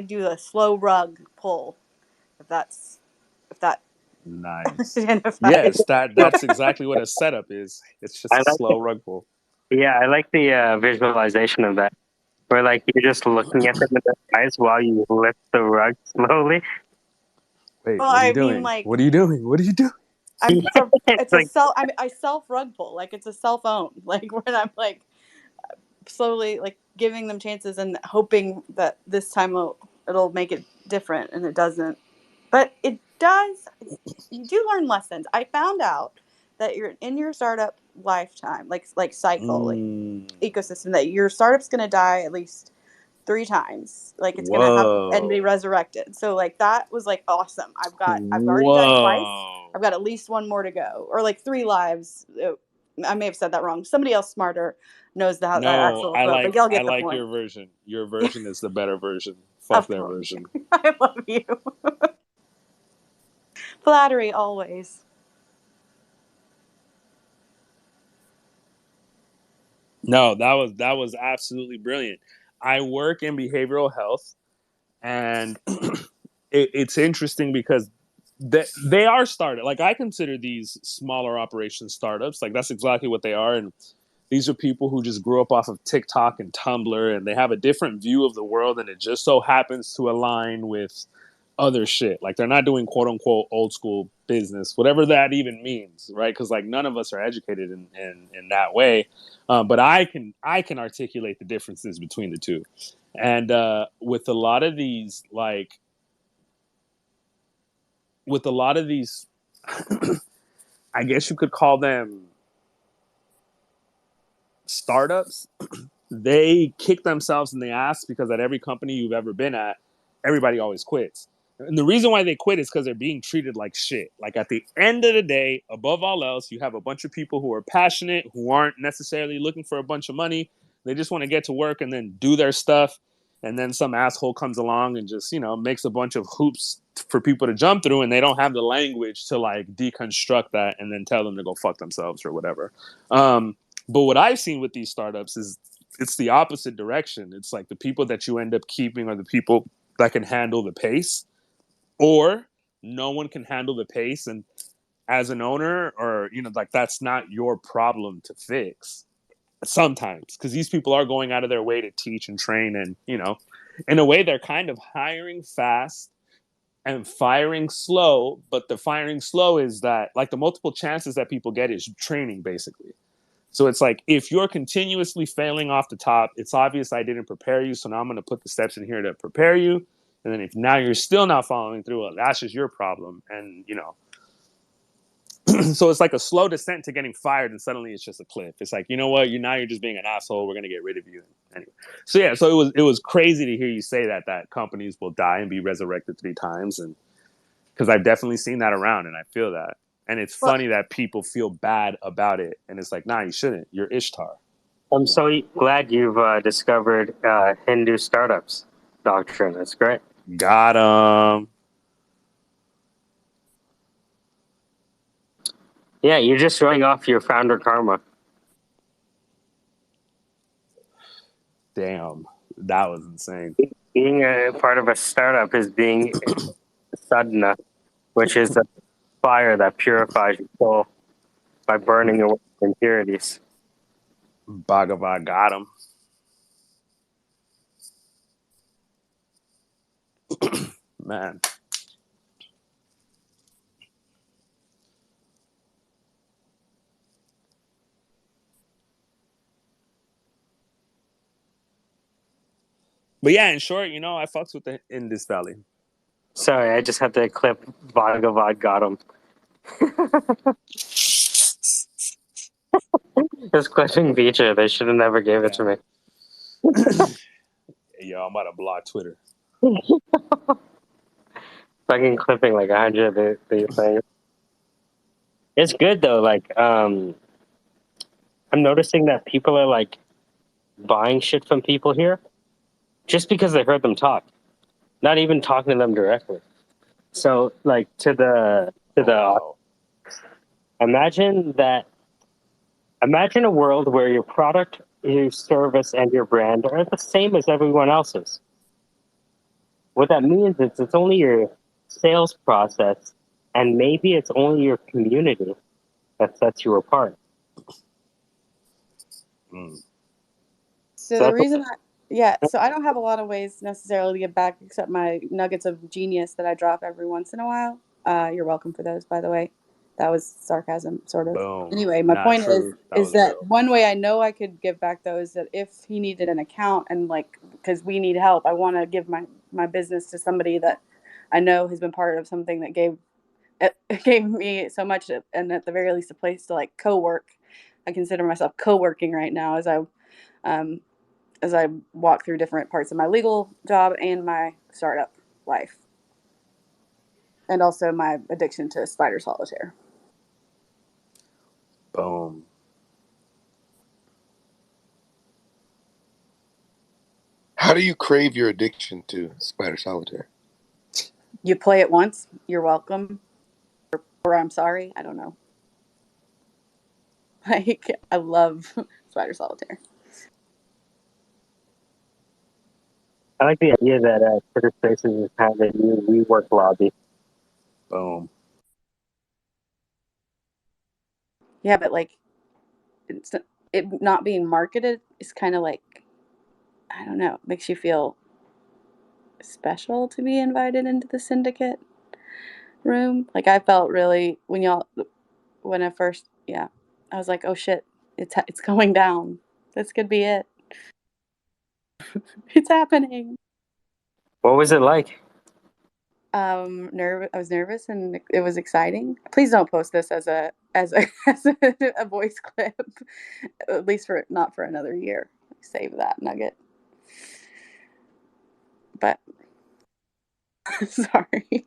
do a slow rug pull, if that Nice. identify. Yes, that's exactly what a setup is. It's just I a like slow rug pull. Yeah, I like the visualization of that, where like you're just looking at them in the eyes while you lift the rug slowly. Wait, Well, what are you I mean, doing? like, What are you doing? What are you doing? it's a like self. I self rug pull. Like it's a self own. Like when I'm like slowly like giving them chances and hoping that this time it'll make it different, and it doesn't. But it does. You do learn lessons. I found out that you're in your startup lifetime, like cycle, like ecosystem, that your startup's gonna die at least 3 times. Like it's gonna have and be Whoa. resurrected. So like that was like awesome. I've already died twice. Whoa. I've got at least one more to go, or like 3 lives. I may have said that wrong. Somebody else smarter knows that No, actual quote, but y'all I get the like point. your version. Your version is the better version. Fuck Of their course, version. I love you. Flattery always. No, that was absolutely brilliant. I work in behavioral health, and it's interesting because they are started. Like I consider these smaller operation startups. Like that's exactly what they are, and these are people who just grew up off of TikTok and Tumblr, and they have a different view of the world, and it just so happens to align with other shit. Like they're not doing quote unquote old school business, whatever that even means, right? Because like none of us are educated in that way. But I can articulate the differences between the two, and with a lot of these with a lot of these, I guess you could call them startups. They kick themselves in the ass because at every company you've ever been at, everybody always quits. And the reason why they quit is because they're being treated like shit. Like at the end of the day, above all else, you have a bunch of people who are passionate, who aren't necessarily looking for a bunch of money. They just want to get to work and then do their stuff. And then some asshole comes along and just, makes a bunch of hoops for people to jump through, and they don't have the language to like deconstruct that and then tell them to go fuck themselves or whatever. But what I've seen with these startups is it's the opposite direction. It's like the people that you end up keeping are the people that can handle the pace, or no one can handle the pace. And as an owner, or, like that's not your problem to fix sometimes, because these people are going out of their way to teach and train. And, in a way, they're kind of hiring fast and firing slow. But the firing slow is that like the multiple chances that people get is training basically. So it's like if you're continuously failing off the top, it's obvious I didn't prepare you. So now I'm going to put the steps in here to prepare you. And then if now you're still not following through, well, that's just your problem. And, so it's like a slow descent to getting fired, and suddenly it's just a cliff. It's like, you know what? You're just being an asshole. We're going to get rid of you. Anyway. So yeah, so it was crazy to hear you say that companies will die and be resurrected 3 times. And because I've definitely seen that around, and I feel that. And it's Well, funny that people feel bad about it. And it's like, nah, you shouldn't. You're Ishtar. I'm so glad you've discovered Hindu startups doctrine. That's great. Got him. Yeah, you're just showing off your founder karma. Damn, that was insane. Being a part of a startup is being sadhana, which is a fire that purifies your soul by burning away impurities. Bhagavad got him. Man. But yeah, in short, I fucks with the Indus Valley. Sorry, I just had to clip Bhagavad got him. This clipping feature, they should have never gave it to me. Yo, I'm about to block Twitter. Fucking clipping like 100 of these things. It's good though. Like, I'm noticing that people are like buying shit from people here just because they heard them talk, not even talking to them directly. So, like, Wow. imagine a world where your product, your service, and your brand are the same as everyone else's. What that means is it's only your sales process And maybe it's only your community that sets you apart. So the reason so I don't have a lot of ways necessarily to give back except my nuggets of genius that I drop every once in a while. You're welcome for those, by the way. That was sarcasm, sort of. Boom. Anyway, my Not point true. That is was that real. one way I know I could give back though is that if he needed an account and like because we need help, I want to give my business to somebody that I know has been part of something that gave me so much and at the very least a place to like co-work. I consider myself co-working right now um, as I walk through different parts of my legal job and my startup life, and also my addiction to spider solitaire. Boom. How do you crave your addiction to spider solitaire? You play it once, you're welcome, or I'm sorry. I don't know. Like I love spider solitaire. I like the idea that Twitter Spaces is having a new WeWork lobby. Boom. Yeah, but like it's it not being marketed is kind of like I don't know, makes you feel special to be invited into the syndicate room. Like I felt really when I first I was like, oh shit, it's going down. This could be it. It's happening. What was it like? I was nervous and it was exciting. Please don't post this as a as a voice clip. At least for not for another year. Save that nugget. But sorry.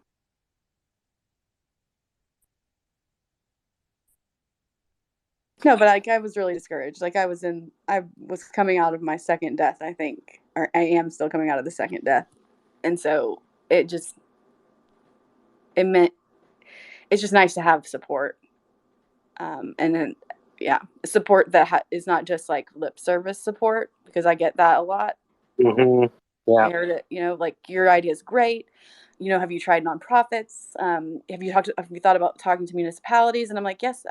No, but I was really discouraged. Like I was coming out of my second death, I think, or I am still coming out of the second death, and so it just it meant it's just nice to have support, and then support that is not just like lip service support because I get that a lot. Mm-hmm. Yeah. I heard it, like your idea is great. Have you tried nonprofits? Have you thought about talking to municipalities? And I'm like, yes,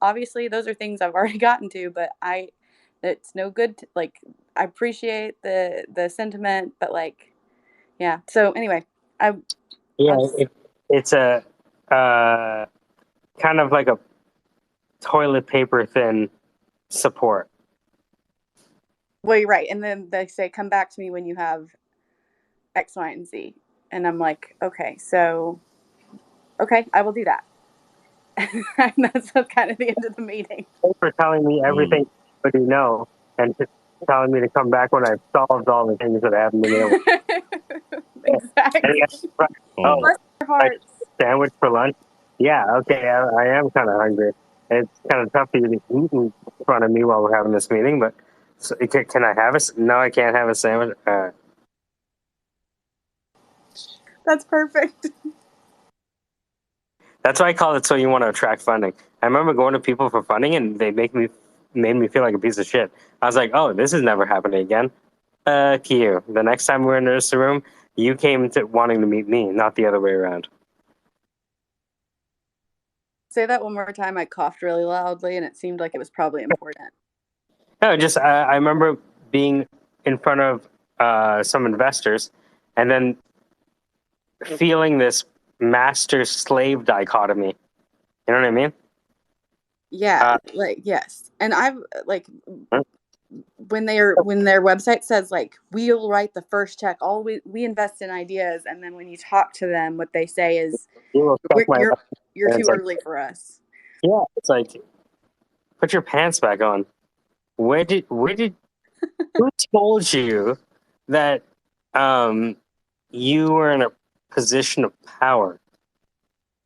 obviously those are things I've already gotten to, but it's no good. Like, I appreciate the sentiment, but like, yeah. So anyway, I'll just It's a kind of like a toilet paper thin support. well, you're right. And then they say, come back to me when you have X, Y, and Z. And I'm like, okay, I will do that. And that's kind of the end of the meeting. Thanks for telling me everything you know and telling me to come back when I've solved all the things that I haven't been able to. Exactly. Oh, Bless their hearts. sandwich for lunch? Yeah, okay, I am kind of hungry. It's kind of tough for you to eat in front of me while we're having this meeting, but can I have no, I can't have a sandwich. That's perfect. That's why I call it so you want to attract funding. I remember going to people for funding and they made me feel like a piece of shit. I was like, oh, this is never happening again. You. The next time we're in this room, you came to wanting to meet me, not the other way around. Say that one more time. I coughed really loudly and it seemed like it was probably important. No, just I remember being in front of some investors and then feeling this master slave dichotomy. You know what I mean? Yeah, yes. And I've like when their website says like we'll write the first check, we invest in ideas, and then when you talk to them, what they say is you're too early for us. Yeah, it's like put your pants back on. Who told you that you were in a position of power?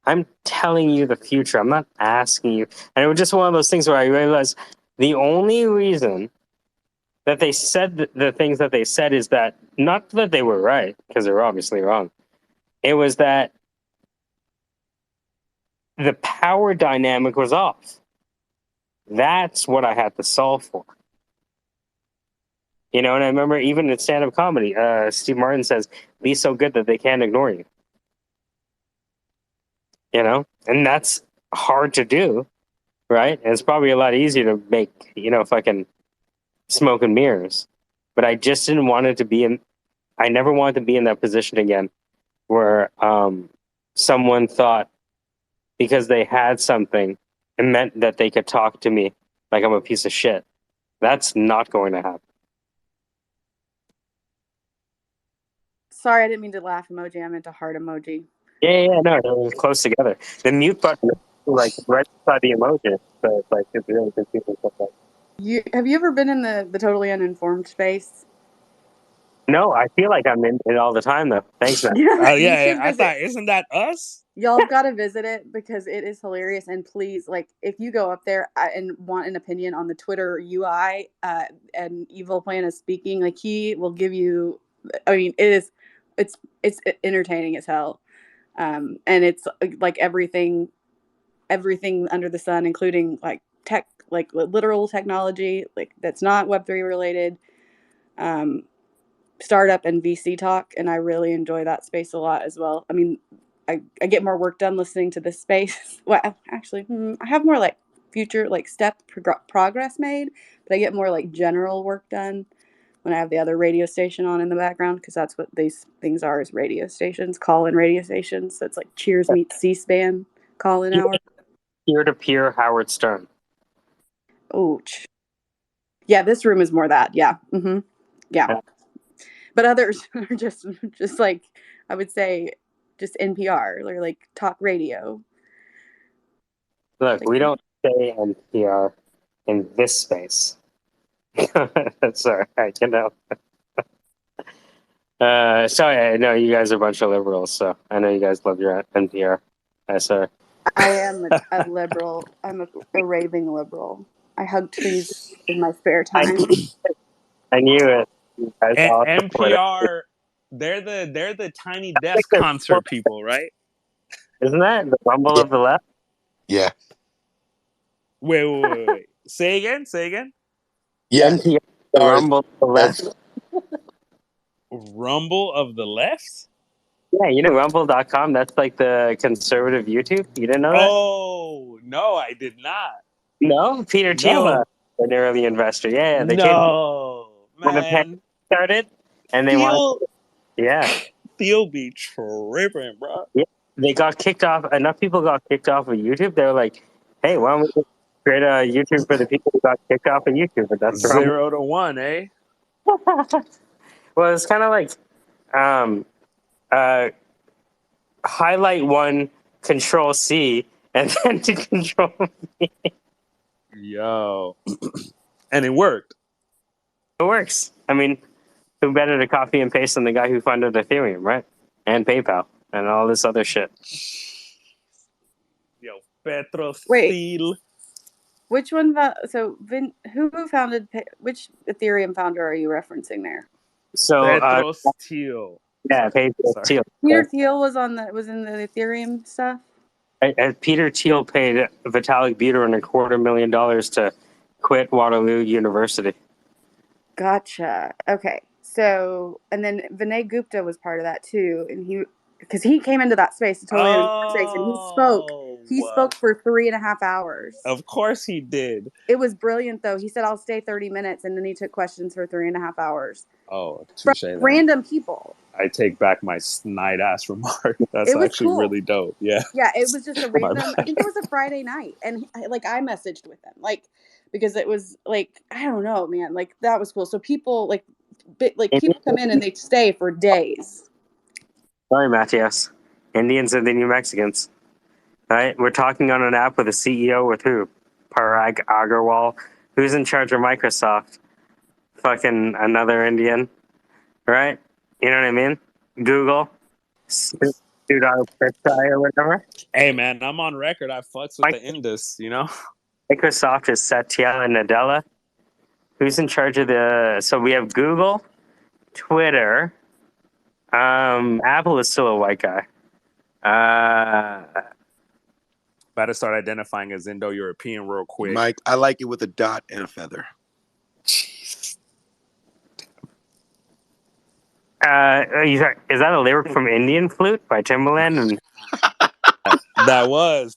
I'm telling you the future. I'm not asking you. And it was just one of those things where I realized the only reason that they said the things that they said is that not that they were right, because they're obviously wrong. It was that the power dynamic was off. That's what I had to solve for. And I remember even in stand-up comedy, Steve Martin says, be so good that they can't ignore you. you know, and that's hard to do, right? And it's probably a lot easier to make, fucking smoke and mirrors. But I just didn't want it to be in. I never wanted to be in that position again, where someone thought because they had something, it meant that they could talk to me like I'm a piece of shit. That's not going to happen. Sorry, I didn't mean to laugh emoji. I meant a heart emoji. Yeah, no, they're close together. The mute button is like right beside the emoji, so it's like it's really confusing sometimes. Have you ever been in the totally uninformed space? No, I feel like I'm in it all the time though. Thanks, man. Oh You yeah, should I visit. thought, isn't that us? Y'all have got to visit it because it is hilarious. And please, like, if you go up there and want an opinion on the Twitter UI, and Evil Plan is speaking, like, he will give you. I mean, it's entertaining as hell, and it's like everything under the sun, including like tech, like literal technology, like that's not Web3 related. Um, Startup and VC talk, and I really enjoy that space a lot as well. I mean, I get more work done listening to this space. Well, actually, I have more like future, like progress made, but I get more like general work done when I have the other radio station on in the background, because that's what these things are, is radio stations, call-in radio stations. So it's like Cheers meets C-SPAN call-in hour. Peer-to-peer Howard Stern. Ouch. Yeah, this room is more that. Yeah. Yeah. But others are just like, I would say, just NPR or like talk radio. Look, Like, we don't say NPR in this space. Sorry, sorry, I know you guys are a bunch of liberals, so I know you guys love your NPR. Sorry. I am a liberal. I'm a raving liberal. I hug trees in my spare time. I knew it. You guys all support it. NPR, they're the tiny desk concert people, right? Isn't that the rumble of the left? Yeah. Wait. Say again. Yeah. NPR, the rumble of the left. Rumble of the left? Yeah, you know rumble.com, that's like the conservative YouTube. You didn't know that? Oh, no, I did not. No? Peter Thiel, an early investor. Yeah, they came when the pandemic started, and they wanted. Thiel be tripping, bro. Yeah, they got kicked off. Enough people got kicked off of YouTube. They were like, "Hey, why don't we create a YouTube for the people who got kicked off of YouTube?" But that's 0 to 1, eh? Well, it's kind of like highlight one, Control C, and then to Control V. Yo, and it worked. It works. I mean, who better to copy and paste than the guy who funded Ethereum, right? And PayPal and all this other shit. Yo, Petro Wait. Thiel. Which one? Who founded? Which Ethereum founder are you referencing there? So Petro Thiel. Yeah, Peter Thiel. Peter Thiel was in the Ethereum stuff. Peter Thiel paid Vitalik Buterin $250,000 to quit Waterloo University. Gotcha. Okay. So, and then Vinay Gupta was part of that too, and because he came into that space, totally uninformed space, and he spoke for 3.5 hours. Of course he did. It was brilliant though. He said, "I'll stay 30 minutes," and then he took questions for 3.5 hours. Oh, touche. Random people. I take back my snide ass remark. That's actually cool. really dope. Yeah. Yeah, it was just a random. I think it was a Friday night, and I messaged with him, like, because it was like, I don't know, man, like that was cool. So people people come in and they stay for days. Sorry, Matthias. Indians are the new Mexicans. Right? We're talking on an app with a CEO with who? Parag Agarwal. Who's in charge of Microsoft? Fucking another Indian. Right? You know what I mean? Google. Sudar Pichai or whatever. Hey, man, I'm on record. I fucks with the Indus, you know? Microsoft is Satya Nadella. Who's in charge of so we have Google, Twitter, Apple is still a white guy. Better start identifying as Indo-European real quick. Mike, I like it with a dot and a feather. Is that a lyric from Indian Flute by Timbaland? And That was.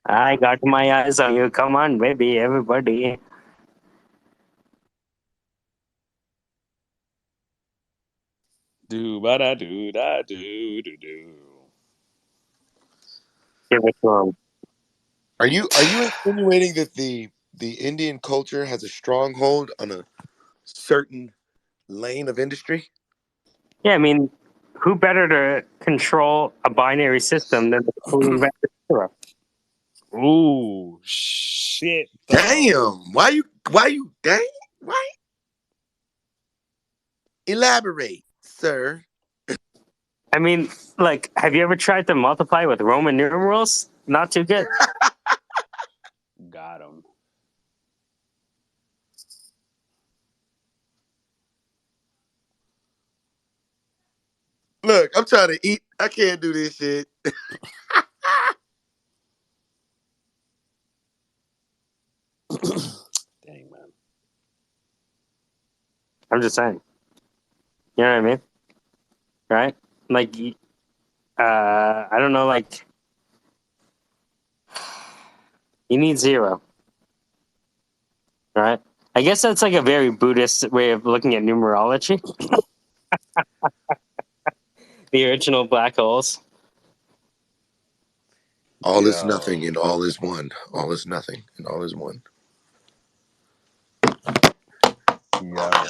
I got my eyes on you. Come on, baby, everybody. Do ba da do da do do do. Give it to him. Are you insinuating that the Indian culture has a stronghold on a certain lane of industry? Yeah, I mean, who better to control a binary system than the who invented zero? Ooh, shit. Though. Damn. Why you dang? Why? Elaborate, sir. I mean, like, have you ever tried to multiply with Roman numerals? Not too good. Got him. Look, I'm trying to eat. I can't do this shit. Dang, man. I'm just saying. You know what I mean? Right? Like, I don't know, like, you need zero. Right? I guess that's like a very Buddhist way of looking at numerology. The original black holes. All is nothing and all is one. All is nothing and all is one. Yeah.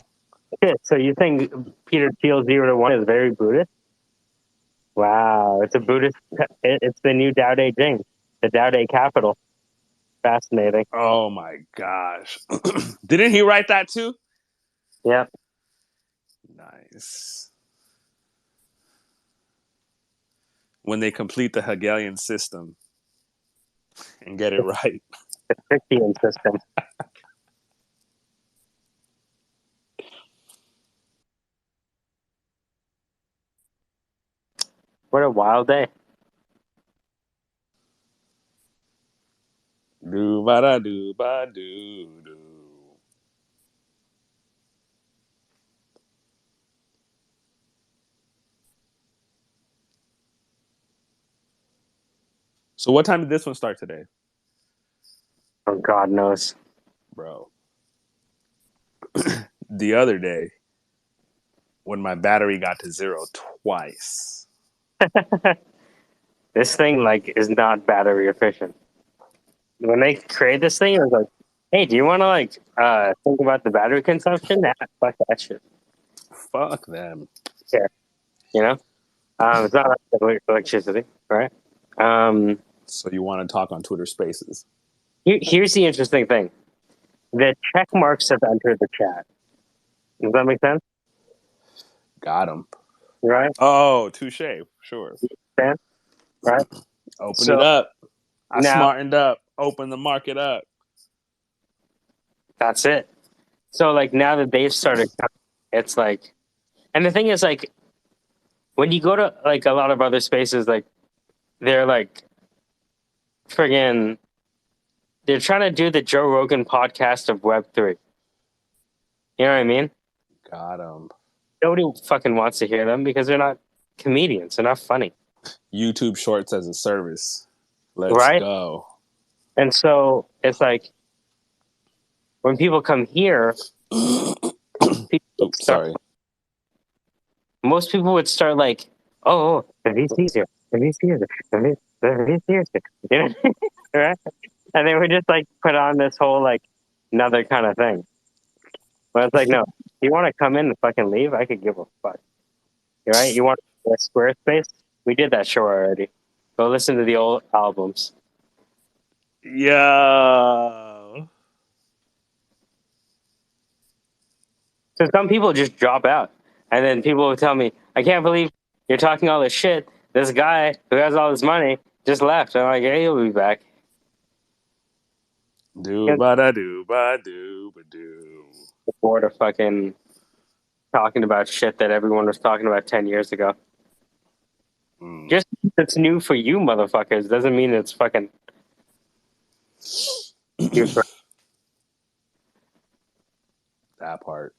Okay, so you think Peter Thiel's 0 to 1 is very Buddhist? Wow, it's a Buddhist. It's the new Tao Te Ching, the Tao Te capital. Fascinating. Oh my gosh. Didn't he write that too? Yep. Nice. When they complete the Hegelian system and get it right. The Fichtian system. What a wild day. Do ba da do ba do do. So what time did this one start today? Oh, God knows. Bro. The other day, when my battery got to 0 twice. This thing, like, is not battery efficient. When they create this thing, it was like, hey, do you want to, like, think about the battery consumption? Nah, fuck that shit. Fuck them. Yeah. You know? It's not like electricity, right? So you want to talk on Twitter Spaces? Here's the interesting thing. The check marks have entered the chat. Does that make sense? Got him. Right? Oh, touche. Sure. Understand? Right? Open it So up. I now smartened up. Open the market up. that's it. So like now that they've started, it's like, and the thing is like, when you go to like a lot of other spaces, like they're like, friggin', they're trying to do the Joe Rogan podcast of Web3. You know what I mean? Got him. Nobody fucking wants to hear them because they're not comedians. They're not funny. YouTube Shorts as a service. Let's Right? go. And so it's like, when people come here, Oops, sorry. most people would start like, oh, the VC's here. The VC is here. The VC is here. You know? Right? And they would just like put on this whole like another kind of thing. But it's like, no, you want to come in and fucking leave? I could give a fuck. Right? You want a Squarespace? We did that show already. Go listen to the old albums. Yeah. So some people just drop out. And then people will tell me, I can't believe you're talking all this shit. This guy who has all this money just left. I'm like, hey, he'll be back. Do ba da do ba do ba do. Bored of fucking talking about shit that everyone was talking about 10 years ago. Just because it's new for you motherfuckers doesn't mean it's fucking new for that part.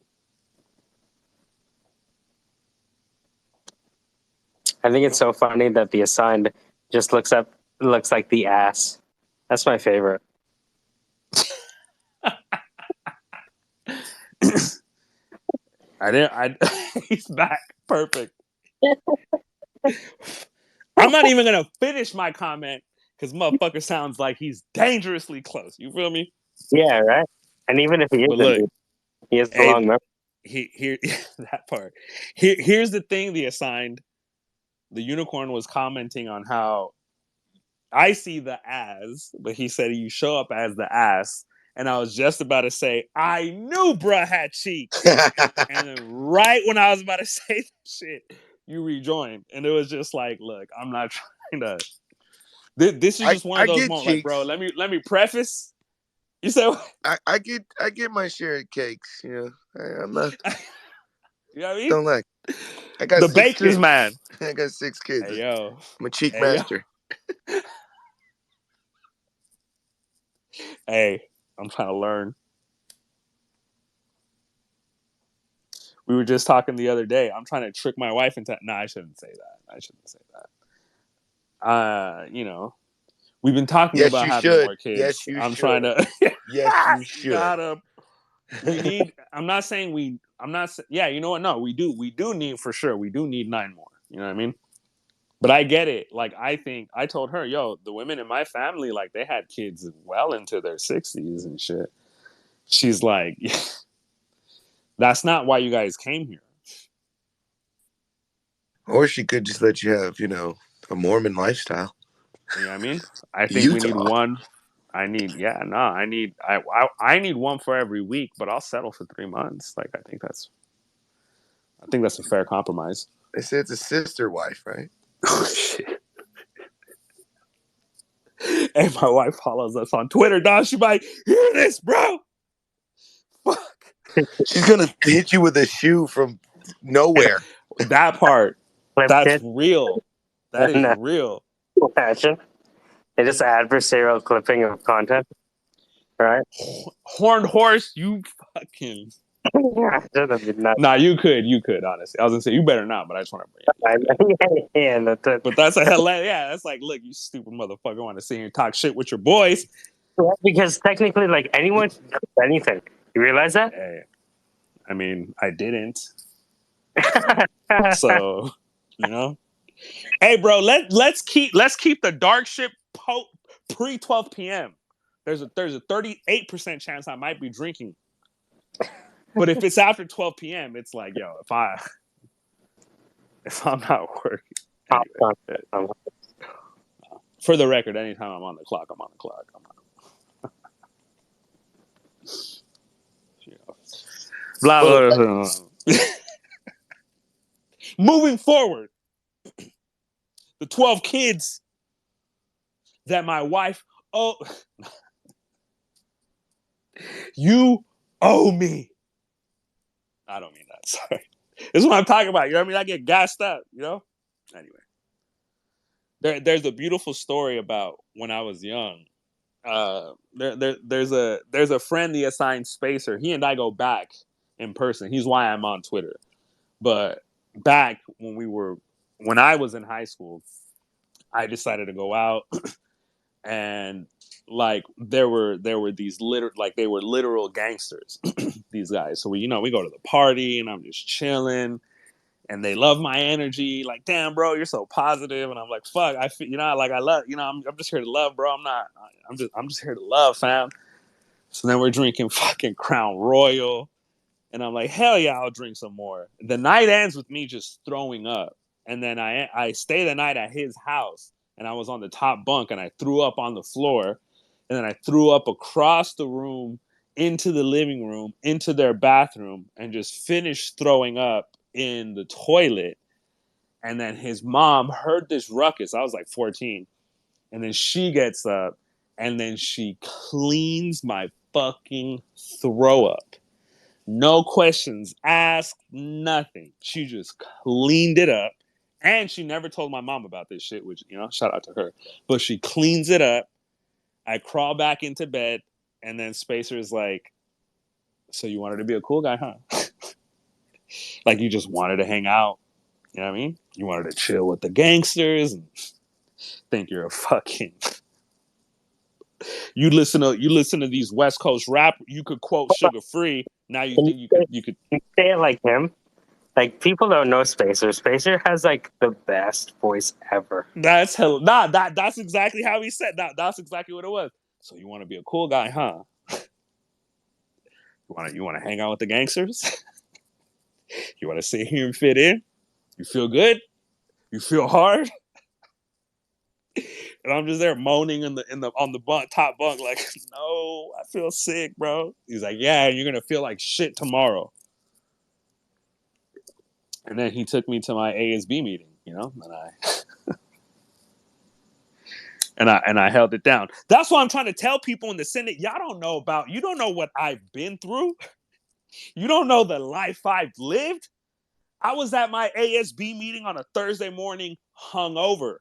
I think it's so funny that the assigned just looks like the ass. That's my favorite. He's back. Perfect. I'm not even gonna finish my comment because motherfucker sounds like he's dangerously close. You feel me? Yeah, right. And even if he But isn't, look, he has a hey, long memory. here that part. Here's the thing. The assigned, the unicorn was commenting on how I see the as, but he said you show up as the ass. And I was just about to say, I knew bruh had cheeks. And then right when I was about to say that shit, you rejoined. And it was just like, look, I'm not trying to. This is just one I of those get moments, like, bro. cheeks. Let me preface. You said what? I get my share of cakes. You know, I'm not. You know what I mean? Don't like. I got The 6 Baker's kids. man. I got 6 kids. Hey yo. I'm a cheek Hey yo. master. Hey, I'm trying to learn. We were just talking the other day. I'm trying to trick my wife into. No, I shouldn't say that. I shouldn't say that. You know, we've been talking Yes, about you having should. more kids. Yes, you I'm trying should. to. Yes, you should. Got him. We need. I'm not saying we. I'm not. Yeah, you know what? No, we do. We do need for sure. We do need 9 more. You know what I mean? But I get it. Like I think I told her, yo, the women in my family, like they had kids well into their 60s and shit. She's like, that's not why you guys came here. Or she could just let you have, a Mormon lifestyle. You know what I mean? I think we need Utah. one. I need one for every week, but I'll settle for 3 months. Like I think that's a fair compromise. They say it's a sister wife, right? Oh shit. Hey, my wife follows us on Twitter, dog. She might hear this, bro. Fuck. She's gonna hit you with a shoe from nowhere. That part. That's real. That is No. real. Imagine. It is adversarial clipping of content. Right? Horned horse, you fucking. Nah, you could, honestly. I was gonna say you better not, but I just want to. Yeah, but that's a hilarious. Yeah, that's like, look, you stupid motherfucker, want to sit here and talk shit with your boys. Because technically, like anyone can clip anything. You realize that? Hey, I mean, I didn't. So, Hey, bro, let's keep the dark shit pre 12 p.m. There's a 38% chance I might be drinking. But if it's after 12 p.m., it's like, yo, if I'm not working. Anyway, for the record, anytime I'm on the clock, I'm on the clock. Blah, blah, blah, blah. Moving forward, the 12 kids that my wife you owe me. I don't mean that. Sorry. This is what I'm talking about. You know what I mean? I get gassed up, Anyway. There's a beautiful story about when I was young. There's a friend, the assigned spacer. He and I go back in person. He's why I'm on Twitter. But back when I was in high school, I decided to go out and like there were these they were literal gangsters, these guys. So we go to the party and I'm just chilling. And they love my energy. Like, damn, bro, you're so positive. And I'm like, fuck, I feel, like I love, I'm just here to love, bro. I'm just here to love, fam. So then we're drinking fucking Crown Royal. And I'm like, hell yeah, I'll drink some more. The night ends with me just throwing up. And then I stay the night at his house. And I was on the top bunk and I threw up on the floor. And then I threw up across the room, into the living room, into their bathroom, and just finished throwing up in the toilet. And then his mom heard this ruckus. I was like 14. And then she gets up and then she cleans my fucking throw up. No questions asked, nothing. She just cleaned it up. And she never told my mom about this shit, which, shout out to her. But she cleans it up. I crawl back into bed. And then Spacer's like, so you wanted to be a cool guy, huh? Like you just wanted to hang out, You know what I mean? You wanted to chill with the gangsters and think you're a fucking. You listen to these West Coast rap. You could quote Sugar Free. Now you Can think you could. you say it like him? Like, people don't know Spacer. Spacer has like the best voice ever. That's hell. Nah, that's exactly how he said that. That's exactly what it was. So you want to be a cool guy, huh? You want to hang out with the gangsters? You want to sit here and fit in? You feel good? You feel hard? And I'm just there moaning on the bunk, top bunk, like, no, I feel sick, bro. He's like, yeah, you're gonna feel like shit tomorrow. And then he took me to my ASB meeting, and I held it down. That's why I'm trying to tell people in the Senate, you don't know what I've been through. You don't know the life I've lived. I was at my ASB meeting on a Thursday morning, hungover.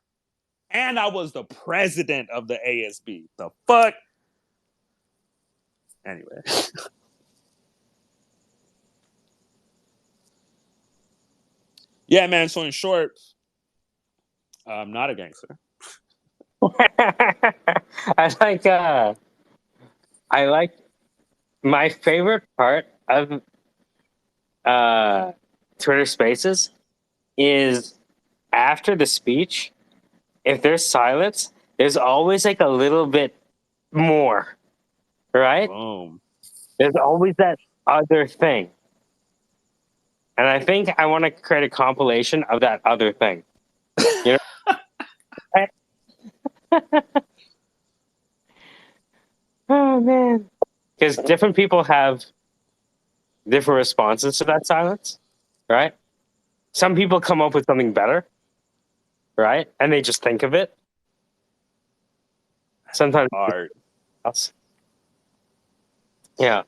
And I was the president of the ASB. The fuck? Anyway. Yeah, man. So in short, I'm not a gangster. I like my favorite part of Twitter Spaces is after the speech, if there's silence, there's always like a little bit more, right? Boom. There's always that other thing. And I think I want to create a compilation of that other thing. You know? Oh, man. Because different people have different responses to that silence, right? Some people come up with something better, right? And they just think of it. Sometimes art. Yeah.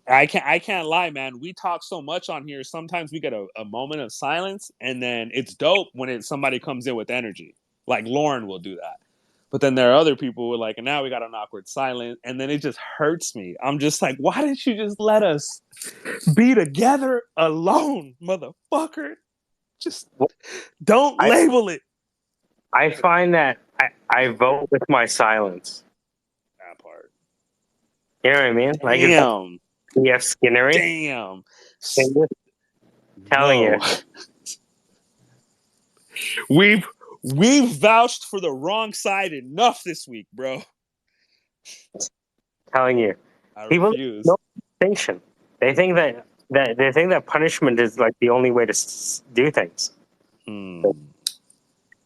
I can't lie, man. We talk so much on here. Sometimes we get a moment of silence, and then it's dope when somebody comes in with energy. Like Lauren will do that. But then there are other people who are like, and now we got an awkward silence, and then it just hurts me. I'm just like, why didn't you just let us be together alone, motherfucker? Just don't label it. I find that I vote with my silence. That part. You know what I mean? Like, damn. P.F. Skinnery. Damn. Telling you. We've vouched for the wrong side enough this week, bro. Telling you. I People refuse. no distinction. They think that punishment is like the only way to do things.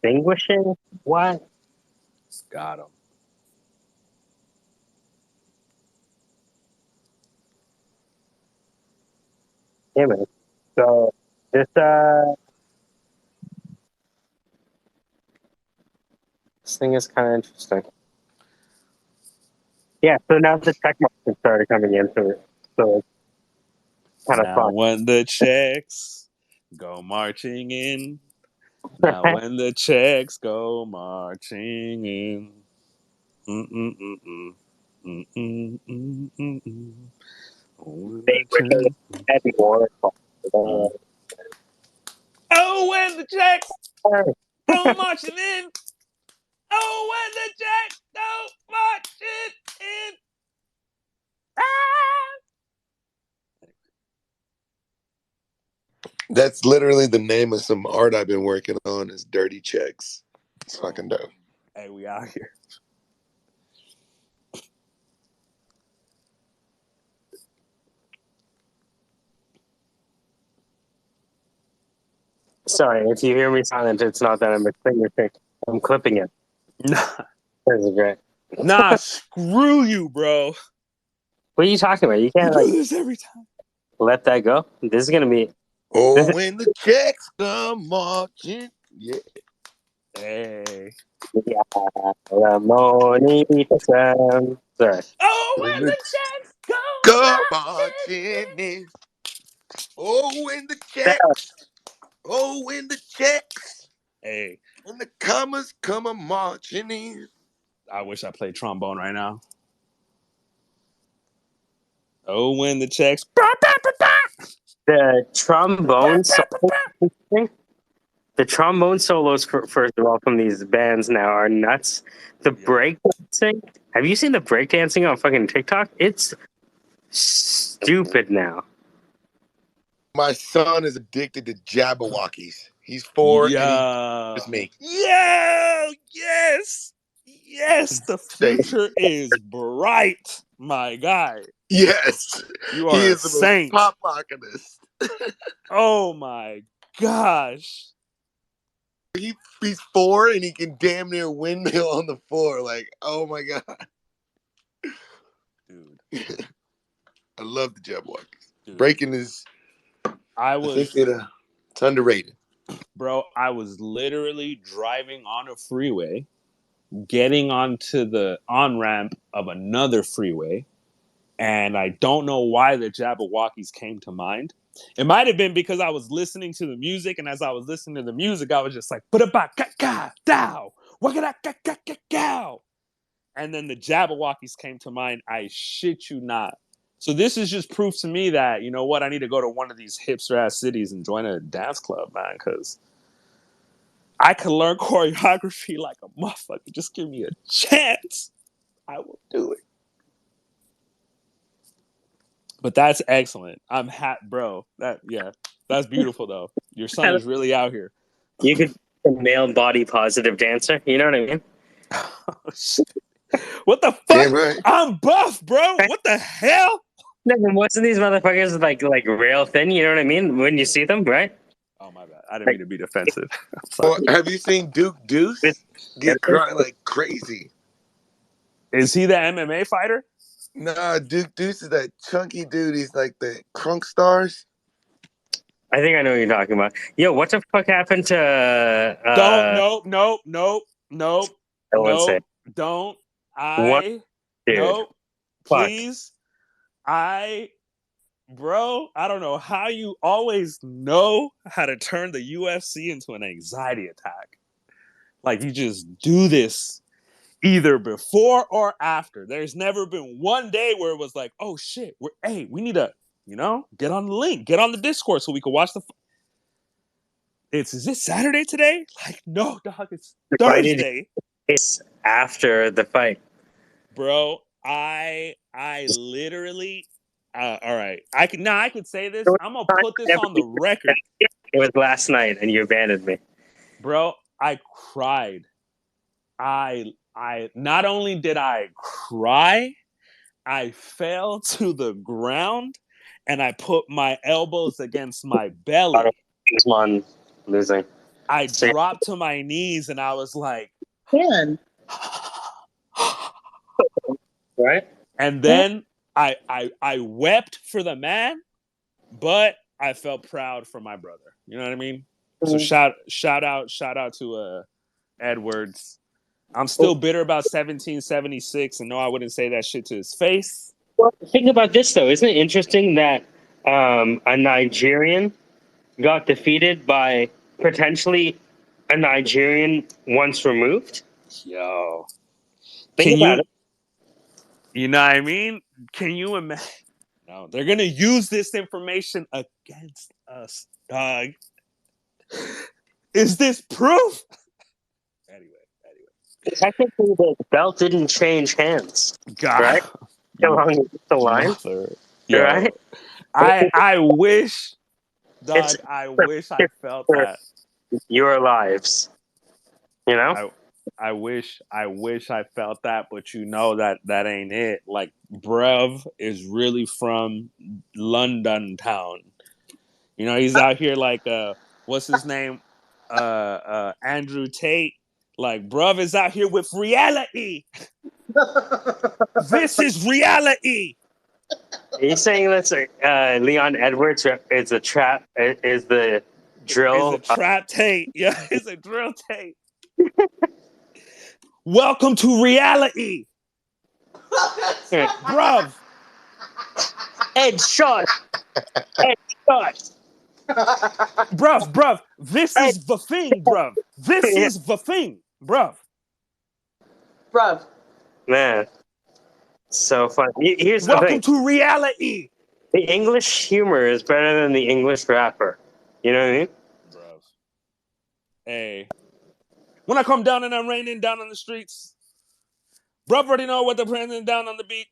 Distinguishing what? Got him. Yeah, man. So this thing is kind of interesting. Yeah. So now the check marks started coming in, so it's kind of fun. When the checks go marching in. Now when the checks go marching in. Oh, when the checks go marching in. Oh, when the checks go marching in. That's literally the name of some art I've been working on is Dirty Checks. It's fucking dope. Hey, we out here. Sorry, if you hear me silent, it's not that I'm extinguishing. I'm clipping it. Nah. This is great. Nah, screw you, bro. What are you talking about? You can't do this every time. Let that go. This is gonna be. Oh, when the checks come marching, yeah. Hey. Yeah, the morning sun. Sorry. Oh, when the checks go marching in. Oh, when the checks. Oh, when the checks. Hey. When the commas come a marching in. I wish I played trombone right now. Oh, when the checks. The trombone song. The trombone solos, first of all, from these bands now are nuts. The breakdancing. Have you seen the breakdancing on fucking TikTok? It's stupid now. My son is addicted to Jabberwockies. He's 4 and he just me. Yo, yes. Yes, the future is bright, my guy. Yes. You He are a is the most saint. pop lockinist. Oh my gosh. He's 4 and he can damn near windmill on the floor. Like, oh my god. Dude. I love the Jabberwockies. Breaking is I think it's underrated. Bro, I was literally driving on a freeway, getting onto the on-ramp of another freeway, and I don't know why the Jabberwockies came to mind. It might have been because I was listening to the music, and as I was listening to the music, I was just like, "Ba-da-ba-ka-ka-dow, waka-da-ka-ka-ka-dow." And then the Jabberwockies came to mind. I shit you not. So this is just proof to me that, you know what, I need to go to one of these hipster-ass cities and join a dance club, man, because I can learn choreography like a motherfucker. Just give me a chance. I will do it. But that's excellent. I'm bro. That's beautiful though. Your son is really out here. You could be a male body positive dancer. You know what I mean? What the fuck? Damn right. I'm buff, bro. What the hell? No, but wasn't these motherfuckers like rail thin? You know what I mean? When you see them, right? Oh my bad. I didn't mean to be defensive. Well, have you seen Duke Deuce get crying like crazy? Is he the MMA fighter? Nah, Duke Deuce is that chunky dude. He's like the Crunk Stars. I think I know what you're talking about. Yo, what the fuck happened to? Nope. I won't say. Don't. Dude. Nope. Fuck. Please. Bro, I don't know how you always know how to turn the UFC into an anxiety attack. Like you just do this either before or after. There's never been one day where it was like, oh shit, we need to, get on the link, get on the Discord so we can watch the. Is it Saturday today? Like, no, dog, it's Thursday. It's after the fight, bro. I literally. All right, I could say this. I'm gonna put this on the record. It was last night, and you abandoned me, bro. I cried. I not only did I cry, I fell to the ground, and I put my elbows against my belly. Usman losing. I dropped to my knees, and I was like, "Man." Right? And then I wept for the man, but I felt proud for my brother. You know what I mean? So shout out to Edwards. I'm still bitter about 1776, and no, I wouldn't say that shit to his face. Well, think about this though. Isn't it interesting that a Nigerian got defeated by potentially a Nigerian once removed? Yo, think about it. You know what I mean? Can you imagine? No, they're gonna use this information against us, dog. Is this proof? Anyway. Technically, the belt didn't change hands. God. Right? Along the line. Right? I wish, dog. I wish I felt that. Your lives. You know? I wish I felt that, but you know that ain't it. Like, bruv is really from London town. You know, he's out here like what's his name? Andrew Tate. Like, bruv is out here with reality. This is reality. Are you saying that's Leon Edwards is a trap? Is the drill? It's a trap Tate. Yeah, it's a drill Tate. Welcome to reality. Bruv. Headshot. Bruv. This is the thing, bruv. This is the thing, bruv. Man. So fun. Here's the Welcome thing. to reality. The English humor is better than the English rapper. You know what I mean? Bruv. Hey, when I come down and I'm raining down on the streets, bruv already know what the president down on the beat.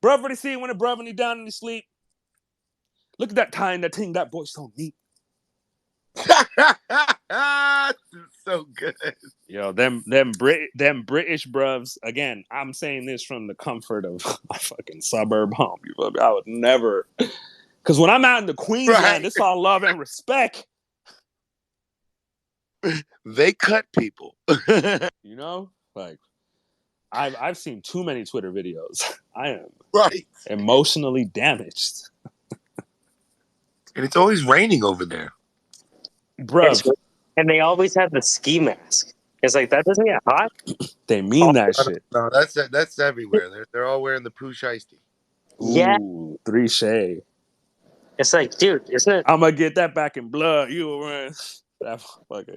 Bruv already see when the bruv and he down in his sleep. Look at that tie and that thing, that boy so neat. So good. Yo, them British bruvs. Again, I'm saying this from the comfort of my fucking suburb home. You feel me? I would never, because when I'm out in the Queensland, it's all love and respect. They cut people. You know, like I've seen too many Twitter videos. I am emotionally damaged. And it's always raining over there. Bruv. And they always have the ski mask. It's like, that doesn't get hot. They mean that shit. No, that's everywhere. They're all wearing the poo shiesty. Yeah. Ooh, 3 shade. It's like, dude, isn't it? I'm gonna get that back in blood. You were wearing that fucking.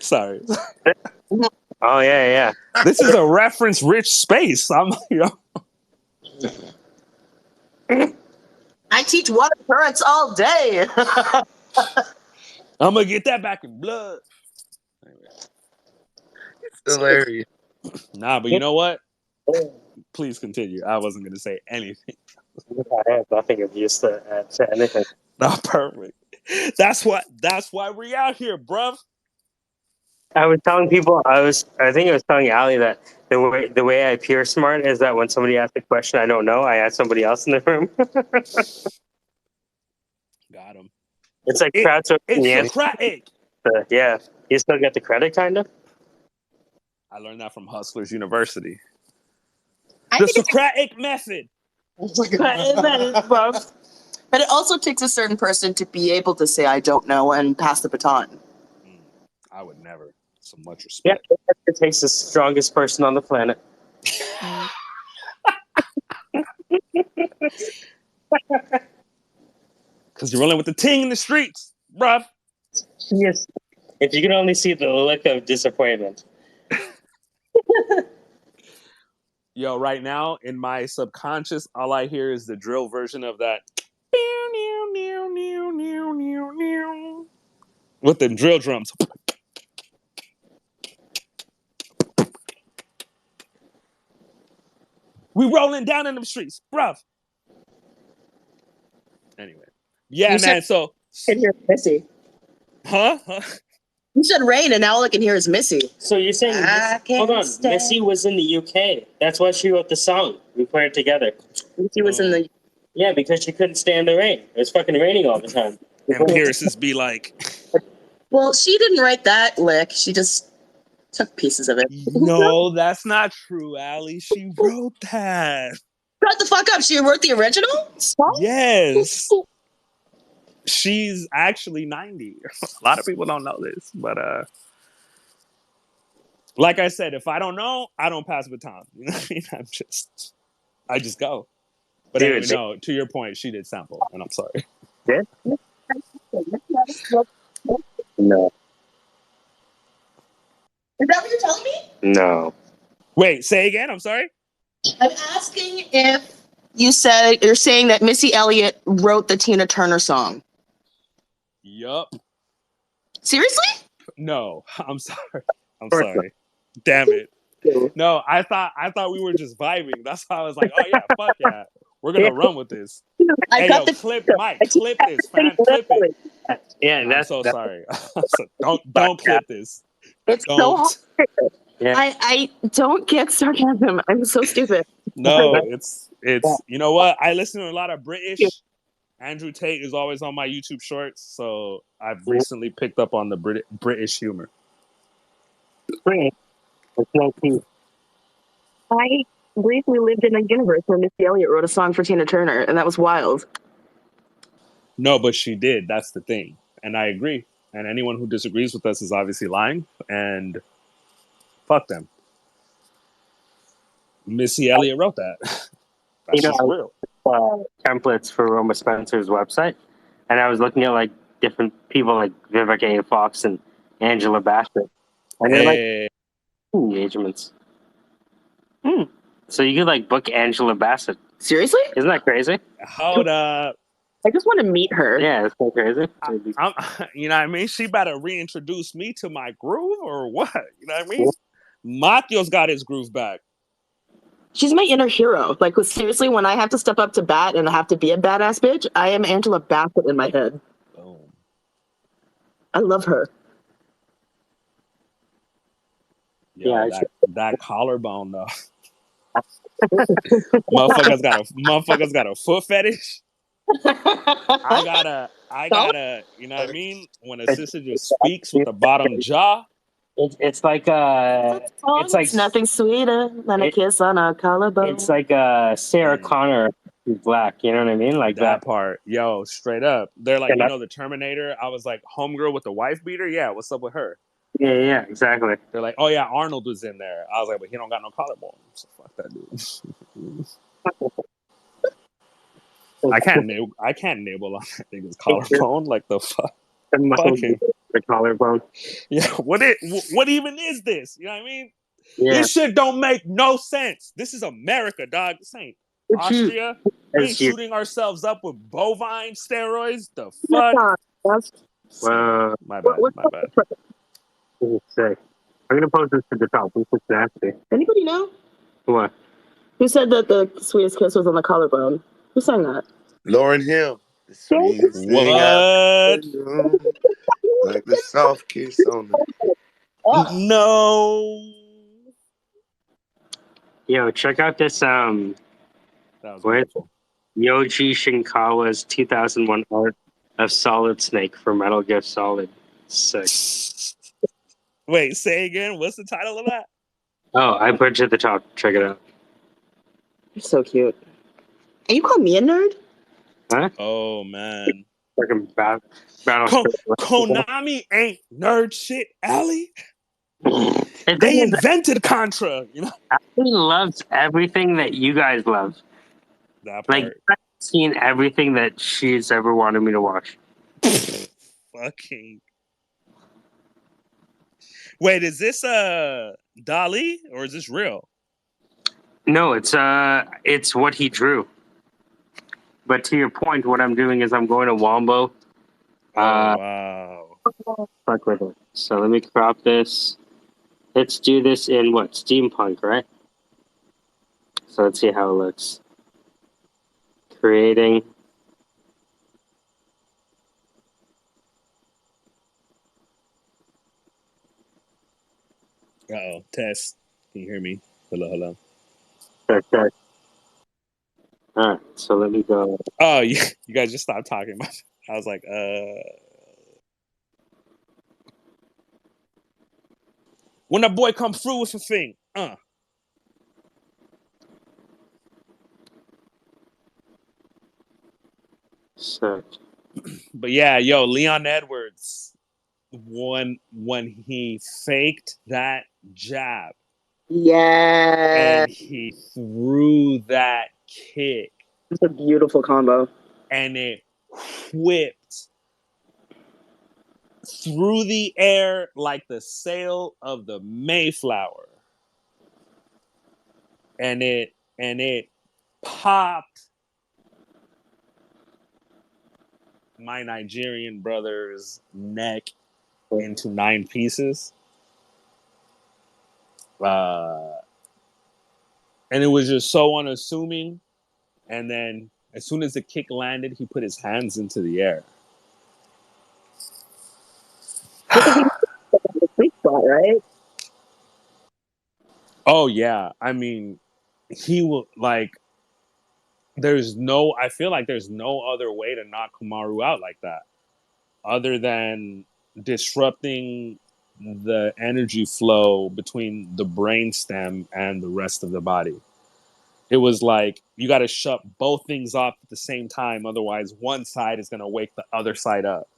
Sorry. Oh yeah. This is a reference-rich space. I'm, I teach water currents all day. I'm gonna get that back in blood. Anyway. It's hilarious. Nah, but you know what? Please continue. I wasn't gonna say anything. I have nothing of use to add to anything. Not perfect. That's why we out here, bruv. I was telling people, I think I was telling Ali that the way I appear smart is that when somebody asks a question I don't know, I ask somebody else in the room. Got him. It's like crowdsourcing. It's Socratic. Yeah, you still get the credit, kind of. I learned that from Hustlers University. The Socratic method. But it also takes a certain person to be able to say I don't know and pass the baton. I would never. So much respect. Yeah, it takes the strongest person on the planet. Because you're rolling with the ting in the streets, bruv. Yes. If you could only see the look of disappointment. Yo, right now, in my subconscious, all I hear is the drill version of that. With the drill drums. We rolling down in them streets, bruv. Anyway. Yeah, man, so... I can hear Missy. Huh? You said rain, and now all I can hear is Missy. So you're saying, hold on, Missy was in the UK. That's why she wrote the song. We put it together. Missy was in the... Yeah, because she couldn't stand the rain. It was fucking raining all the time. And Pierce's be like... Well, she didn't write that lick. She just took pieces of it. No, that's not true, Allie. She wrote that. Shut the fuck up. She wrote the original song? Yes. She's actually 90. A lot of people don't know this, but like I said, if I don't know, I don't pass baton. You know what I mean? I just go. But Dude, anyway, no, to your point, she did sample, and I'm sorry. Did? No. Is that what you're telling me? No. Wait, say again. I'm sorry. I'm asking if you're saying that Missy Elliott wrote the Tina Turner song. Yup. Seriously? No, I'm sorry. I'm sorry. Damn it. No, I thought we were just vibing. That's why I was like, oh yeah, fuck yeah. We're gonna run with this. Hey, yo, clip this, fam. Clip it. Yeah, I'm so sorry. Don't clip this. It's so hard. Yeah. I don't get sarcasm. I'm so stupid. No, it's you know what? I listen to a lot of British. Andrew Tate is always on my YouTube shorts, so I've recently picked up on the British humor. I briefly lived in a universe where Missy Elliott wrote a song for Tina Turner, and that was wild. No, but she did. That's the thing. And I agree. And anyone who disagrees with us is obviously lying, and fuck them. Missy Elliott wrote that. That's just real. Templates for Roma Spencer's website, and I was looking at like different people like Vivica A. Fox and Angela Bassett, and they're like engagements. So you could like book Angela Bassett. Seriously? Isn't that crazy? Hold up. I just want to meet her. Yeah, it's so crazy. You know what I mean? She better reintroduce me to my groove or what? You know what I mean? Matio's got his groove back. She's my inner hero. Like, seriously, when I have to step up to bat and I have to be a badass bitch, I am Angela Bassett in my head. Boom. I love her. Yo, that collarbone though. motherfuckers got a foot fetish. I gotta, you know what I mean? When a sister just speaks with the bottom jaw. It's like it's nothing sweeter than a kiss on a collarbone. It's like Sarah Connor black, you know what I mean? Like that part. Yo, straight up. They're like, you know, the Terminator. I was like, homegirl with the wife beater. Yeah, what's up with her? Yeah, exactly. They're like, oh yeah, Arnold was in there. I was like, but he don't got no collarbone. So fuck that dude. I can't nibble on that nigga's collarbone. Like the fuck. Fucking the collarbone. Yeah, what even is this? You know what I mean? Yeah. This shit don't make no sense. This is America, dog. This ain't Austria. We ain't shooting ourselves up with bovine steroids. The fuck? My bad. This is sick. I'm gonna post this to the top. This is nasty. Anybody know? What? Who said that the sweetest kiss was on the collarbone? Who sang that? Lauryn Hill. The sweetest thing I've ever known. Like the soft kiss on the... No. Yo, check out this That was beautiful. Yoji Shinkawa's 2001 art of Solid Snake for Metal Gear Solid 6. Wait, say again. What's the title of that? Oh, I put it at the top. Check it out. You're so cute. And you call me a nerd? Huh? Oh man. Fucking battle. Konami ain't nerd shit, Allie. They invented Contra, you know. Allie loves everything that you guys love. That part. Like, I've seen everything that she's ever wanted me to watch. Fucking. Wait, is this Dali or is this real? No, it's what he drew. But to your point, what I'm doing is I'm going to Wombo. Wow. Fuck with it. So let me crop this. Let's do this in what? Steampunk, right? So let's see how it looks. Creating. Uh-oh. Test. Can you hear me? Hello. Okay. Alright, so let me go. Oh, you guys just stopped talking about it. I was like, when that boy come through with a thing, So. But yeah, yo, Leon Edwards, when he faked that jab, yeah, and he threw that kick, it's a beautiful combo, and it whipped through the air like the sail of the Mayflower, and it popped my Nigerian brother's neck into 9 pieces. And it was just so unassuming. And then as soon as the kick landed, he put his hands into the air. sweet spot, right? Oh yeah. I mean, he will like I feel like there's no other way to knock Kamaru out like that other than disrupting the energy flow between the brainstem and the rest of the body. It was like you got to shut both things off at the same time, otherwise one side is going to wake the other side up.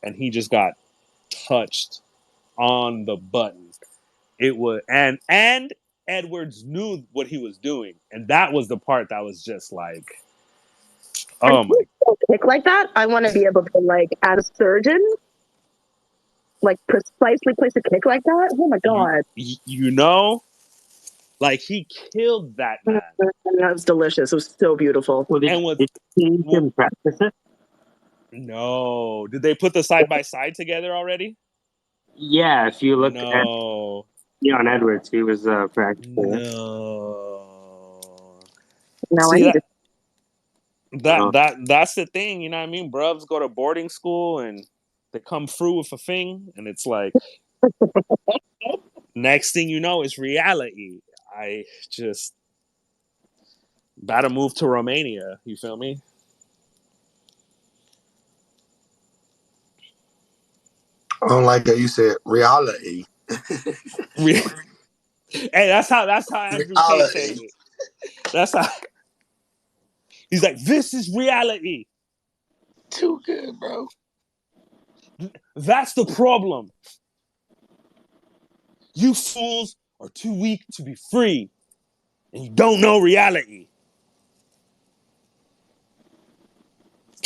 And he just got touched on the button. It was and Edwards knew what he was doing, and that was the part that was just like, oh my! Kick like that, I want to be able to, like, as a surgeon, like, precisely place a kick like that. Oh my god! You know, Like he killed that man. That was delicious. It was so beautiful. Well, And with did you see well, him practice it? no, did they put the side by side together already? Yeah, if you look at No, Leon Edwards, he was practicing it. no. Now I See need to. that's the thing. You know what I mean? Bruvs go to boarding school and they come through with a thing, and it's like next thing you know is reality. I just about to move to Romania. You feel me? I don't like that you said reality. Hey, that's how Andrew Tate says Reality. it. That's how he's like, this is reality. Too good, bro. That's the problem. You fools are too weak to be free, and you don't know reality.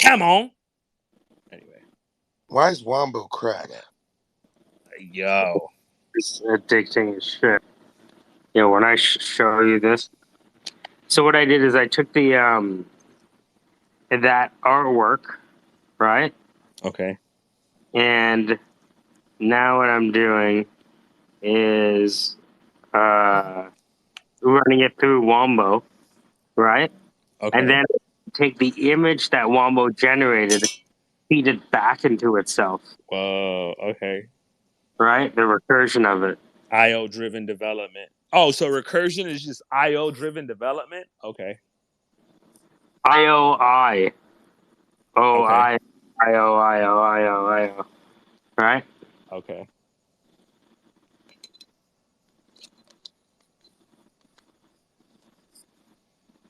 Come on. Anyway, Why is Wombo crack? yo, It's addicting as shit. You know, when I show you this. So what I did is I took the that artwork, right? okay, And now what I'm doing is running it through Wombo, right? And okay. then take the image that Wombo generated, feed it back into itself, Whoa, okay. right? The recursion of it. IO driven development. Oh, so recursion is just IO driven development? Okay. IOI. Oh, Okay. I-O-I-O-I-O-I-O. Right? Okay.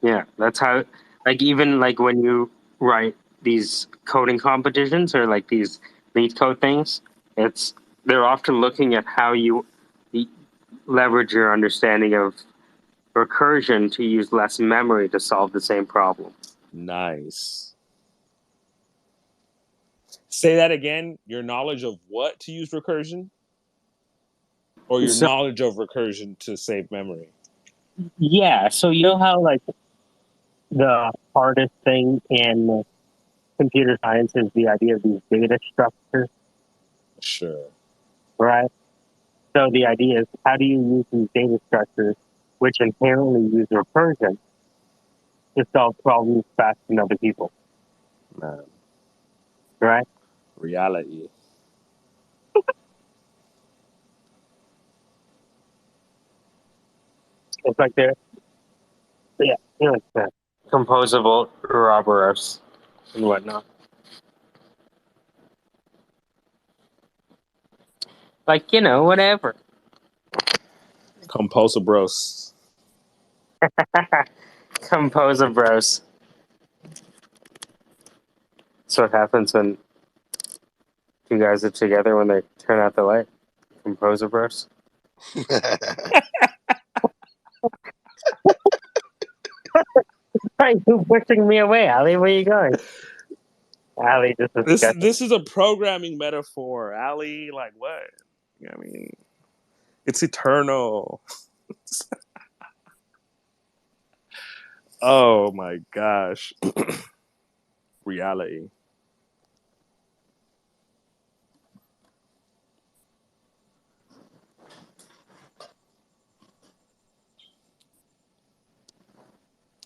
Yeah, that's how, like, even like when you write these coding competitions or like these lead code things, they're often looking at how you leverage your understanding of recursion to use less memory to solve the same problem. Nice. Say that again. Your knowledge of what to use recursion? Or your So, knowledge of recursion to save memory? yeah, so you know how like the hardest thing in computer science is the idea of these data structures, Sure. right? So the idea is how do you use these data structures, which inherently use recursion, to solve problems faster than other people, Man. right? Reality. It's like yeah, you know, like the composable robbers and whatnot. Like, you know, whatever. Composer bros. Composer bros. That's what happens when two guys are together when they turn out the light. Composer bros. Why are you pushing me away, Ali? Where are you going? Ali just disgusting. This is a programming metaphor, Ali. Like what? I mean, it's eternal. Oh my gosh. Reality.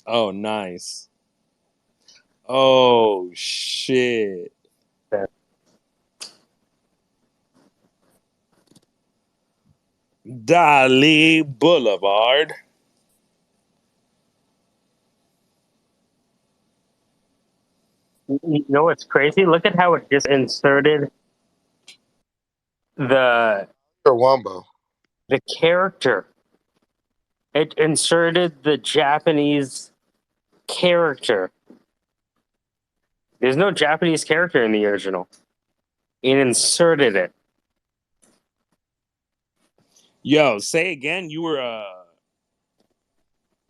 Oh, nice. Oh shit. Dali Boulevard. You know what's crazy? Look at how it just inserted the Or Wombo. the character. It inserted the Japanese character. There's no Japanese character in the original. It inserted it. Yo, say again. You were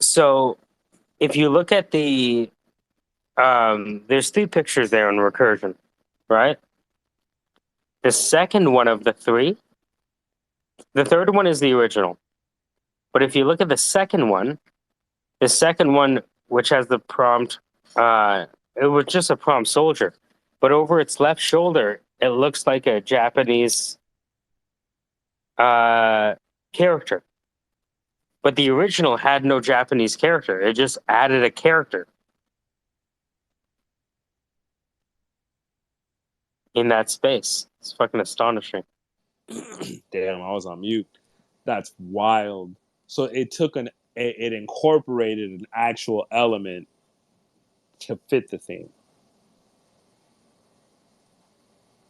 So if you look at there's three pictures there in recursion, right? The second one of the three, the third one is the original. But if you look at the second one, which has the prompt, it was just a prompt soldier, but over its left shoulder, it looks like a Japanese character. But the original had no Japanese character. It just added a character in that space. It's fucking astonishing. Damn, I was on mute. That's wild. So it took it incorporated an actual element to fit the theme.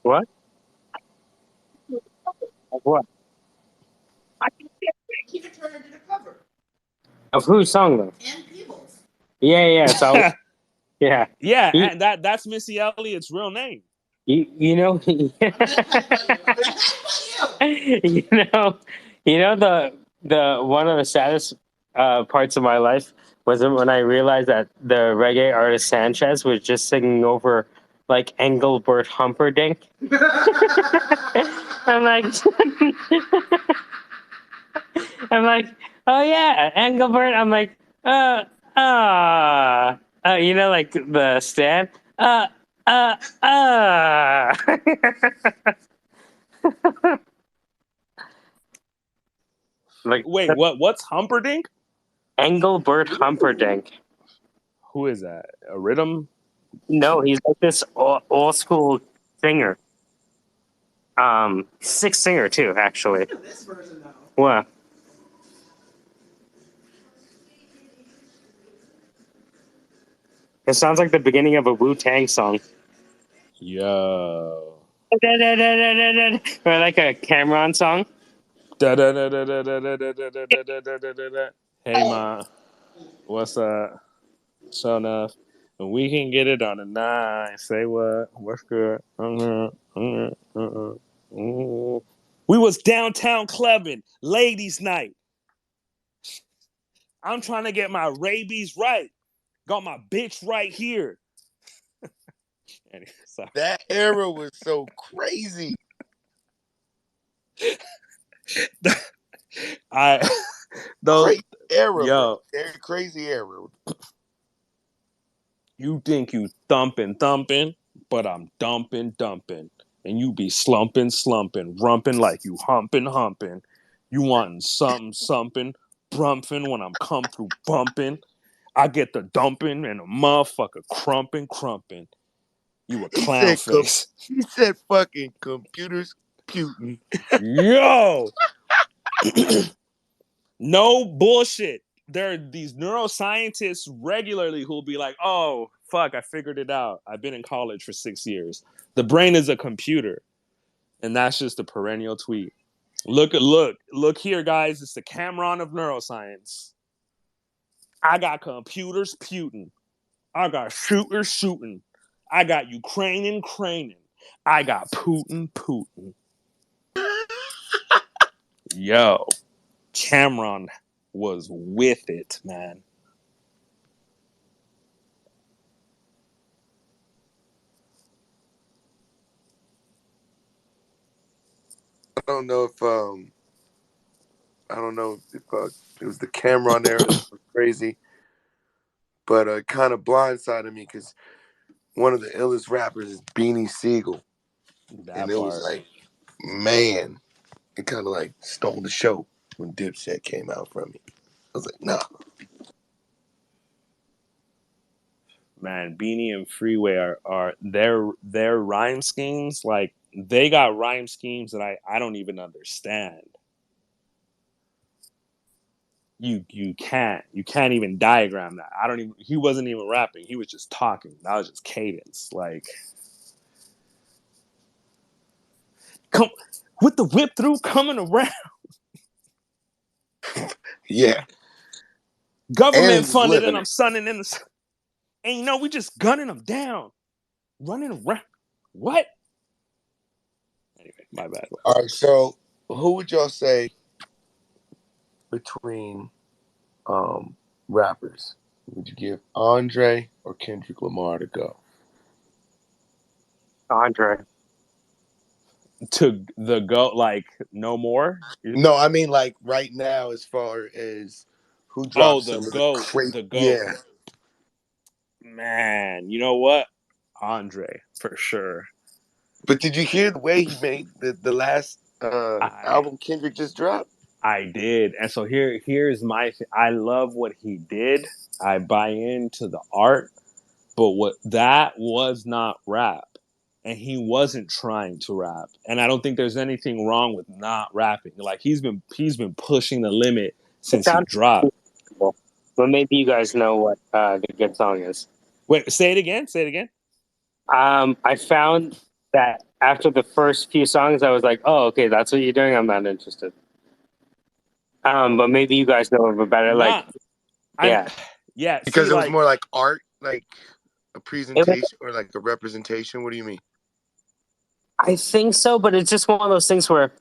What? What? Of whose song though? Yeah, it's always, yeah. Yeah, and that's Missy Elliott's real name. You know you know the one of the saddest parts of my life was when I realized that the reggae artist Sanchez was just singing over like Engelbert Humperdinck. I'm like I'm like, oh yeah, Engelbert. I'm like, you know, like the stand, uh. Like, wait, what's Humperdinck? Engelbert Humperdinck. Who is that? A rhythm? No, he's like this old school singer. Sick singer too, actually. What? It sounds like the beginning of a Wu-Tang song. Yo. Or like a Cameron song. Hey ma, what's up? So enough. And we can get it on a nine. Say what? What's good? We was downtown clubbing, ladies' night. I'm trying to get my rabies right. Got my bitch right here. Anyway, that era was so crazy. Crazy era, yo, bro. Very crazy era. You think you thumping, but I'm dumping. And you be slumping, rumping like you humping. You wanting something, brumping when I'm come through bumping. I get the dumping and a motherfucker crumping. You a clown face. He said fucking computers putin'. Yo! No bullshit. There are these neuroscientists regularly who'll be like, oh, fuck, I figured it out. I've been in college for 6 years. The brain is a computer. And that's just a perennial tweet. Look here, guys. It's the Cameron of neuroscience. I got computers putin'. I got shooters shooting. I got Ukrainian craning. I got Putin. Yo, Cameron was with it, man. I don't know if it was the Cameron era that was crazy, but it kind of blindsided me because one of the illest rappers is Beanie Siegel, and it was like, man, it kind of like stole the show when Dipset came out from me. I was like, nah. Man, Beanie and Freeway are their rhyme schemes, like they got rhyme schemes that I don't even understand. You can't even diagram that. He wasn't even rapping. He was just talking. That was just cadence. Like, come with the whip through coming around. Yeah. Government funded and I'm sunning in the and you know we just gunning them down. Running around. What? Anyway, my bad. All right, so who would y'all say between rappers? Would you give Andre or Kendrick Lamar to go? Andre. To the go, like no more. No, I mean like right now, as far as who Oh, drops the some of the goat, crate. the goat. Yeah, Man, you know what? Andre for sure. but did you hear the way he made the last I album Kendrick just dropped? I did, and so here's my. I love what he did. I buy into the art, but what that was not rap, and he wasn't trying to rap, and I don't think there's anything wrong with not rapping. Like he's been pushing the limit It since he sounded dropped. cool, but maybe you guys know what the good song is. Wait, say it again. Say it again. I found that after the first few songs, I was like, "Oh, okay, that's what you're doing. I'm not interested." But maybe you guys know of a better, like, Nah, I'm. yeah. Yeah. See, Because it was like more like art, like a It was, presentation or like a representation. What do you mean? I think so, but it's just one of those things where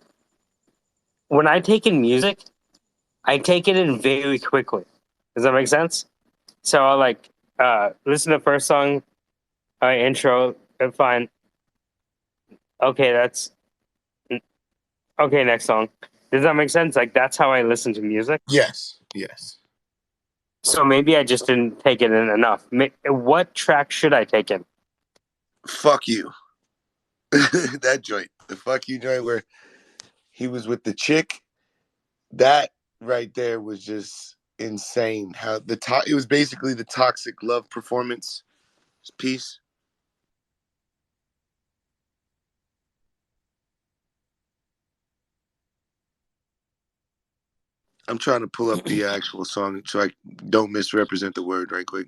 when I take in music, I take it in very quickly. Does that make sense? So I'll like listen to the first song, intro, fine. Okay, that's okay. Next song. Does that make sense? Like that's how I listen to music. Yes, yes. So maybe I just didn't take it in enough. What track should I take in? Fuck you. That joint, the fuck you joint where he was with the chick. That right there was just insane. How it was basically the toxic love performance piece. I'm trying to pull up the actual song so I don't misrepresent the word right quick.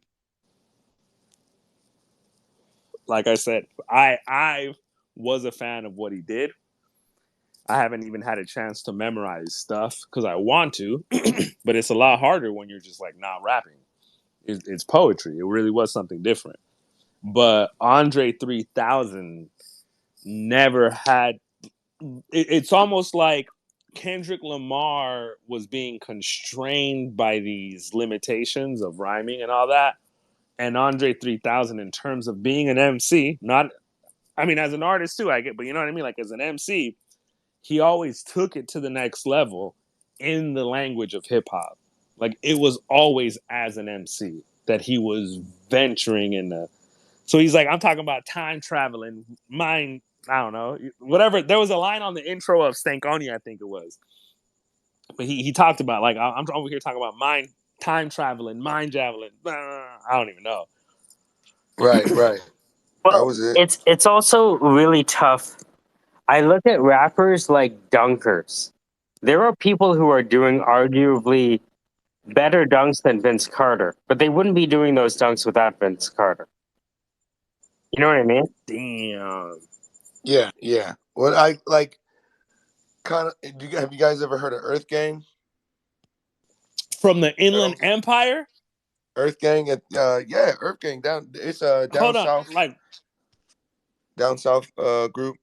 like I said, I was a fan of what he did. I haven't even had a chance to memorize stuff because I want to, but it's a lot harder when you're just like not rapping. It's poetry. It really was something different. But Andre 3000 never had. It's almost like Kendrick Lamar was being constrained by these limitations of rhyming and all that. And Andre 3000, in terms of being an MC, not, I mean, as an artist too, I get, but you know what I mean? Like as an MC, he always took it to the next level in the language of hip hop. Like it was always as an MC that he was venturing in the. So he's like, I'm talking about time traveling, mind. I don't know, whatever. There was a line on the intro of Stankonia, I think it was, but he talked about like I'm over here talking about mind, time traveling, mind javeling. I don't even know. Right, right. That Well, was it. it's also really tough. I look at rappers like dunkers. There are people who are doing arguably better dunks than Vince Carter, but they wouldn't be doing those dunks without Vince Carter. You know what I mean? Damn. Yeah, yeah. Well, I like kind of. Have you guys ever heard of Earth Gang? From the Inland Empire? Earth Gang, yeah, Earth Gang down. It's down Hold on, south, like group.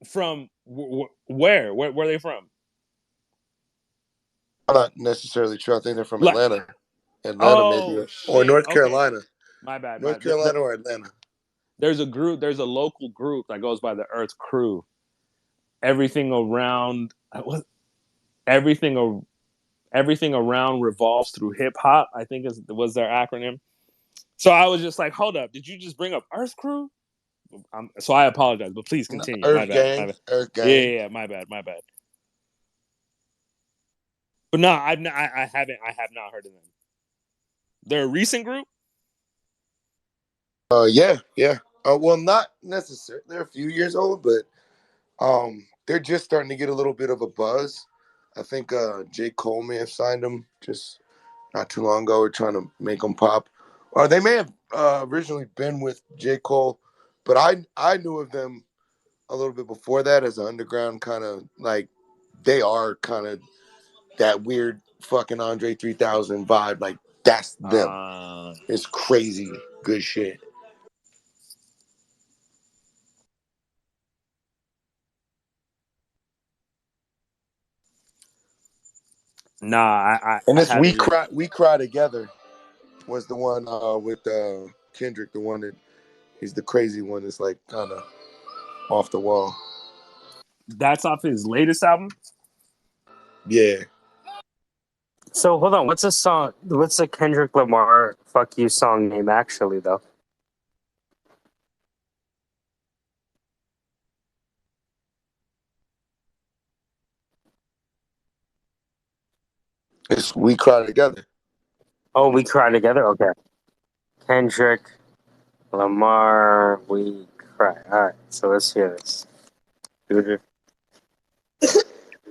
from where? Where are they from? I'm not necessarily sure. I think they're from Like, Atlanta maybe, oh or shit. North Okay, Carolina, my bad. North Carolina or Atlanta. There's a group. There's a local group that goes by the Earth Crew. Everything around everything everything around revolves through hip hop. I think was their acronym. So I was just like, hold up, did you just bring up Earth Crew? So I apologize, but please continue. My Earth bad. My Gang, bad. Earth Gang. Yeah. My bad. My bad. But no, I haven't. I have not heard of them. They're a recent group. Yeah, yeah. Well, not necessarily. They're a few years old, but they're just starting to get a little bit of a buzz. I think J. Cole may have signed them just not too long ago. We're trying to make them pop. Or they may have originally been with J. Cole, but I knew of them a little bit before that as an underground kind of like they are kind of that weird fucking Andre 3000 vibe. Like that's them. It's crazy good shit. Nah, And I this haven't even. We Cry Together was the one with Kendrick, the one that he's the crazy one that's like kind of off the wall. That's off his latest album. Yeah. So hold on, what's a song? What's the Kendrick Lamar "Fuck You" song name actually, though? It's We Cry Together. Oh, "We Cry Together." Okay, Kendrick Lamar, "We Cry." All right, so let's hear this. Let's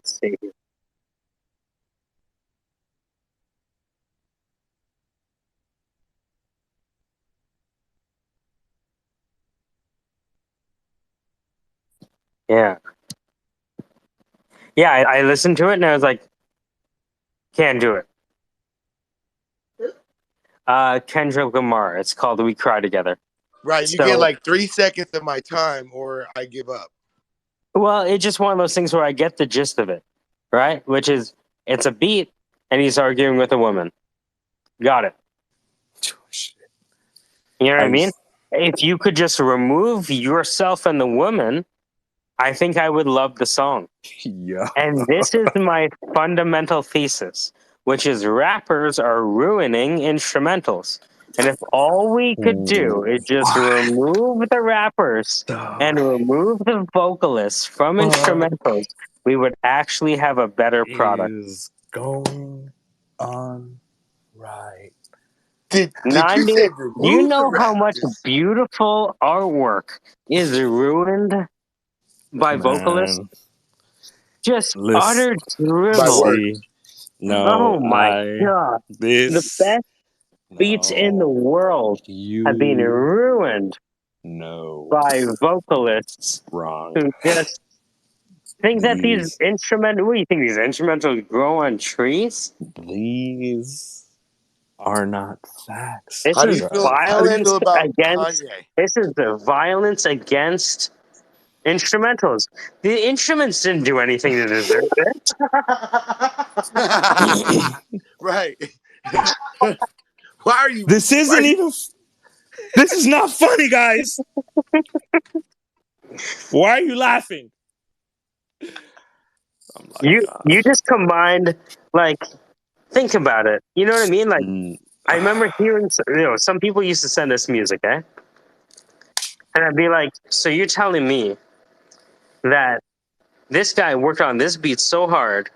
see. Yeah, yeah. I listened to it and I was like, can't do it. Kendrick Lamar. It's called "We Cry Together." Right. You get So, like 3 seconds of my time or I give up. well, it's just one of those things where I get the gist of it, right? Which is, it's a beat and he's arguing with a woman. Got it. You know what I mean? If you could just remove yourself and the woman, I think I would love the song. Yeah. And this is my fundamental thesis, which is rappers are ruining instrumentals. And if all we could do is just remove the rappers and remove the vocalists from instrumentals, we would actually have a better product. Is going on right. Did you 90, say do you remove the know how much rappers? beautiful artwork is ruined by vocalists? Man, Just listen. utter By drivel. work. See, no, Oh my god. The this, best beats in the no, world have been you, ruined no, by vocalists wrong. who just think that these These, what do you think, these instrumentals grow on trees? these are not facts. This How do you is feel? Right. How do you violence feel about against Kanye? this is the violence against instrumentals. The instruments didn't do anything to deserve it. Right. Why are you? This isn't even. This is not funny, guys. Why are you laughing? You just combined, like, think about it. You know what I mean? Like, I remember hearing, some people used to send us music, eh? And I'd be like, so you're telling me that this guy worked on this beat so hard,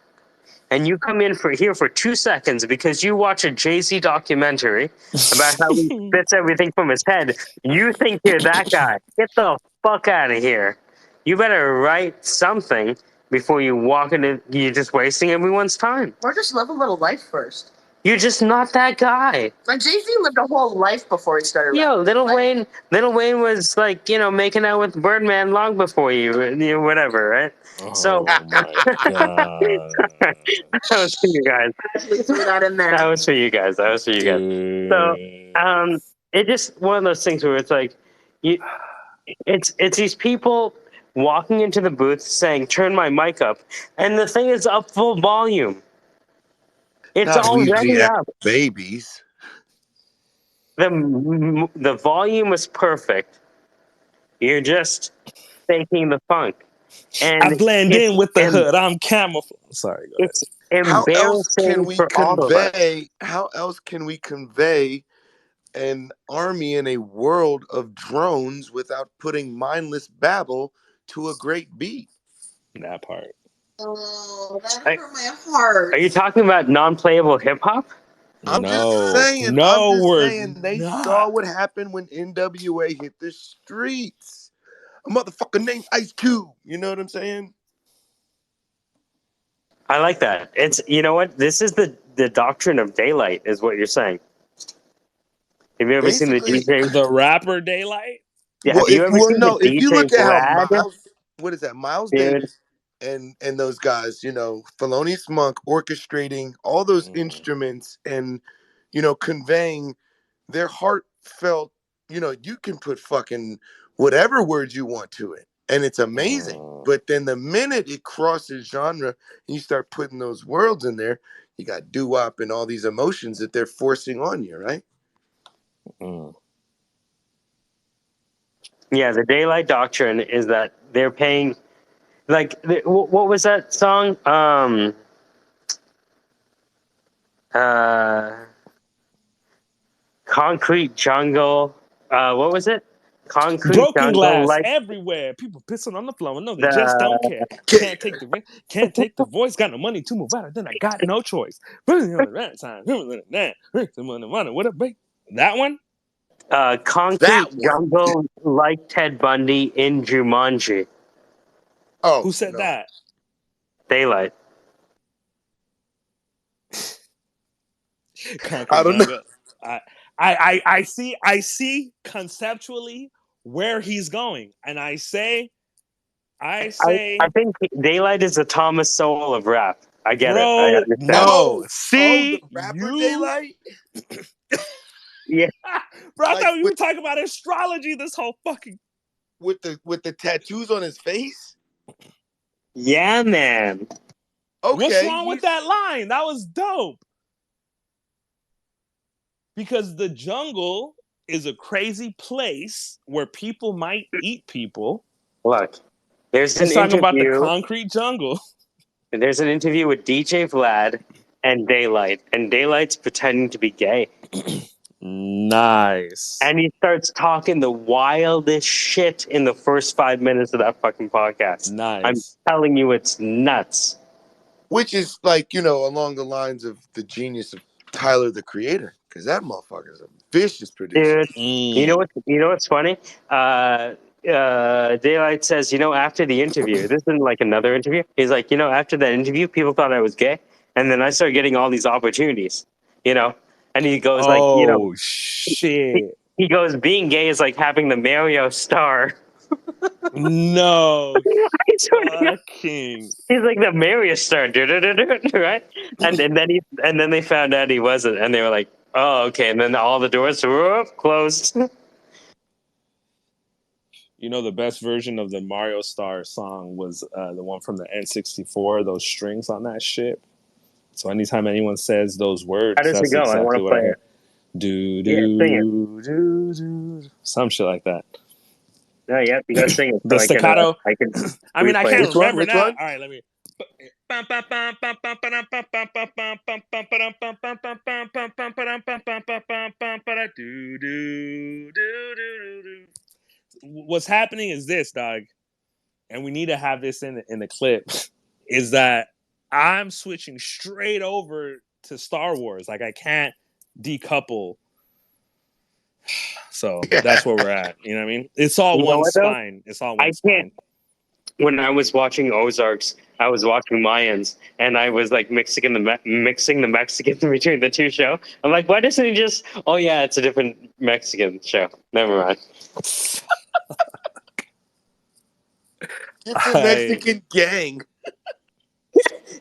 and you come in here for 2 seconds because you watch a Jay-Z documentary about how he spits everything from his head. You think you're that guy. Get the fuck out of here. You better write something before you walk into. You're just wasting everyone's time. Or just live a little life first. You're just not that guy. Like Jay-Z lived a whole life before he started Yo, rapping. Little Wayne was like, making out with Birdman long before whatever, right? So, Oh my god, that was for you guys. Actually threw that in there. That was for you guys. So, dude. it's just one of those things where it's like, it's these people walking into the booth saying, "Turn my mic up," and the thing is up full volume. It's Not already Louisiana up. babies. The volume is perfect. You're just faking the funk, I and blend it's in with the hood. I'm camouflage. Sorry, go ahead. it's How else can embarrassing we for all of us. convey? How else can we convey an army in a world of drones without putting mindless babble to a great beat? That part. Oh, that hurt my heart. Are you talking about non-playable hip hop? I'm just No, saying. I'm no, just we're saying. They saw not. what happened when NWA hit the streets. A motherfucker named Ice Cube. You know what I'm saying? I like that. It's what this is the doctrine of daylight, is what you're saying. Have you ever seen the Basically, DJ? The rapper Daylight? Yeah, well, have you ever seen the if you DJ look at how Vlad, what is that, Miles dude? Davis and those guys, Thelonious Monk orchestrating all those instruments and conveying their heartfelt, you can put fucking whatever words you want to it, and it's amazing. But then the minute it crosses genre and you start putting those words in there, you got doo-wop and all these emotions that they're forcing on you, right? Yeah, the daylight doctrine is that they're paying Like, what was that song? Concrete Jungle. What was it? Concrete Broken Jungle, glass like everywhere. People pissing on the floor. No, they just don't the care. Can't take the rent. Can't take the voice. Got no money to move out. Then I got no choice. What a break. That one? Concrete That one. Jungle, like Ted Bundy in Jumanji. Oh Who said no. that? Daylight. Concrete I don't know. Jungle. I see conceptually where he's going, and I say, I think Daylight is the Thomas Sowell of rap. I get it. I bro, understand. no. Oh, the See rapper you, Daylight? Yeah. bro. I Like thought you were talking about astrology this whole fucking. with the tattoos on his face? Yeah, man. What's Okay, wrong with that line? That was dope. Because the jungle is a crazy place where people might eat people. Look, there's He's an talking about the interview. concrete jungle. There's an interview with DJ Vlad and Daylight, and Daylight's pretending to be gay. Nice. And he starts talking the wildest shit in the first 5 minutes of that fucking podcast. Nice. I'm telling you, it's nuts. which is like, along the lines of the genius of Tyler the Creator, because that motherfucker is a vicious producer. Dude, you know what's funny? Daylight says, after the interview, this isn't like another interview. He's like, after that interview, people thought I was gay, and then I started getting all these opportunities, and he goes like, Oh shit! he goes, being gay is like having the Mario star. No, I swear to God. fucking. He's like the Mario star, right? And then they found out he wasn't, and they were like, oh, okay. And then all the doors were closed. The best version of the Mario Star song was the one from the N64. Those strings on that shit. So anytime anyone says those words, How does it that's go? I want exactly to what I play hear. it. Do Yeah, sing it. do, some shit like that. No, yeah, you gotta sing it The so staccato. I can I mean, I replay can't it. Which one? remember Which now. one? All right, let me. What's happening is this, dog, and we need to have this in the clip. Is that I'm switching straight over to Star Wars. Like I can't decouple. So that's where we're at. You know what I mean? It's all You know one what though? spine. It's all I one spine. can't. When I was watching Ozarks, I was watching Mayans, and I was like mixing the Mexicans between the two show. I'm like, why doesn't he just? Oh yeah, it's a different Mexican show. Never mind. Different Mexican gang.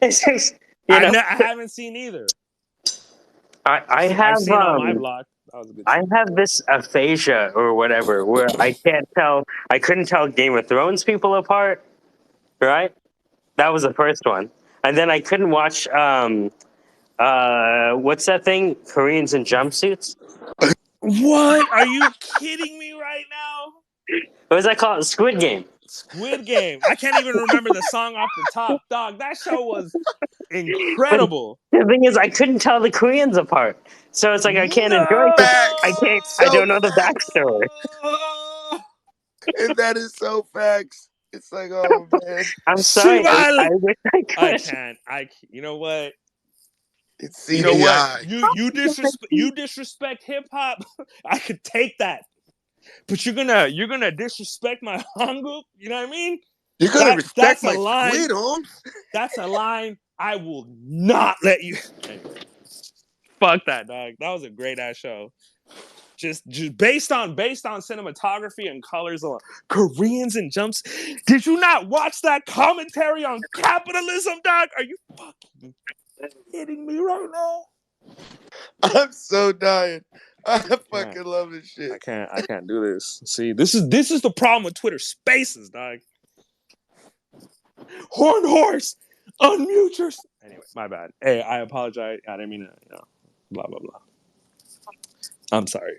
It's just, I haven't seen either. I I've have seen On My Block. That was a good show. I have this aphasia or whatever where I couldn't tell Game of Thrones people apart, right? That was the first one. And then I couldn't watch what's that thing? Koreans in jumpsuits? What? Are you kidding me right now? What was that called? Squid Game. Squid Game. I can't even remember the song off the top. Dog, that show was But incredible. the thing is, I couldn't tell the Koreans apart. So it's like I can't enjoy it. Facts. I don't know the backstory. And that is so facts. It's like, oh man. I'm sorry. I wish I I could. can't. You know what? It's You know what? CGI. You disrespect hip hop. I could take that. But you're gonna disrespect my Hanguk. You know what I mean? You're gonna respect that's my a line. squid, Holmes. That's a line I will not let you. Fuck that, dog. That was a great ass show. Just based on cinematography and colors alone. Koreans and jumps. Did you not watch that commentary on capitalism, dog? Are you fucking kidding me right now? I'm so dying. I fucking love this shit. I can't do this. See, this is the problem with Twitter Spaces, dog. Horn horse, unmute yourself. Anyway, my bad. Hey, I apologize. I didn't mean to, blah blah blah. I'm sorry.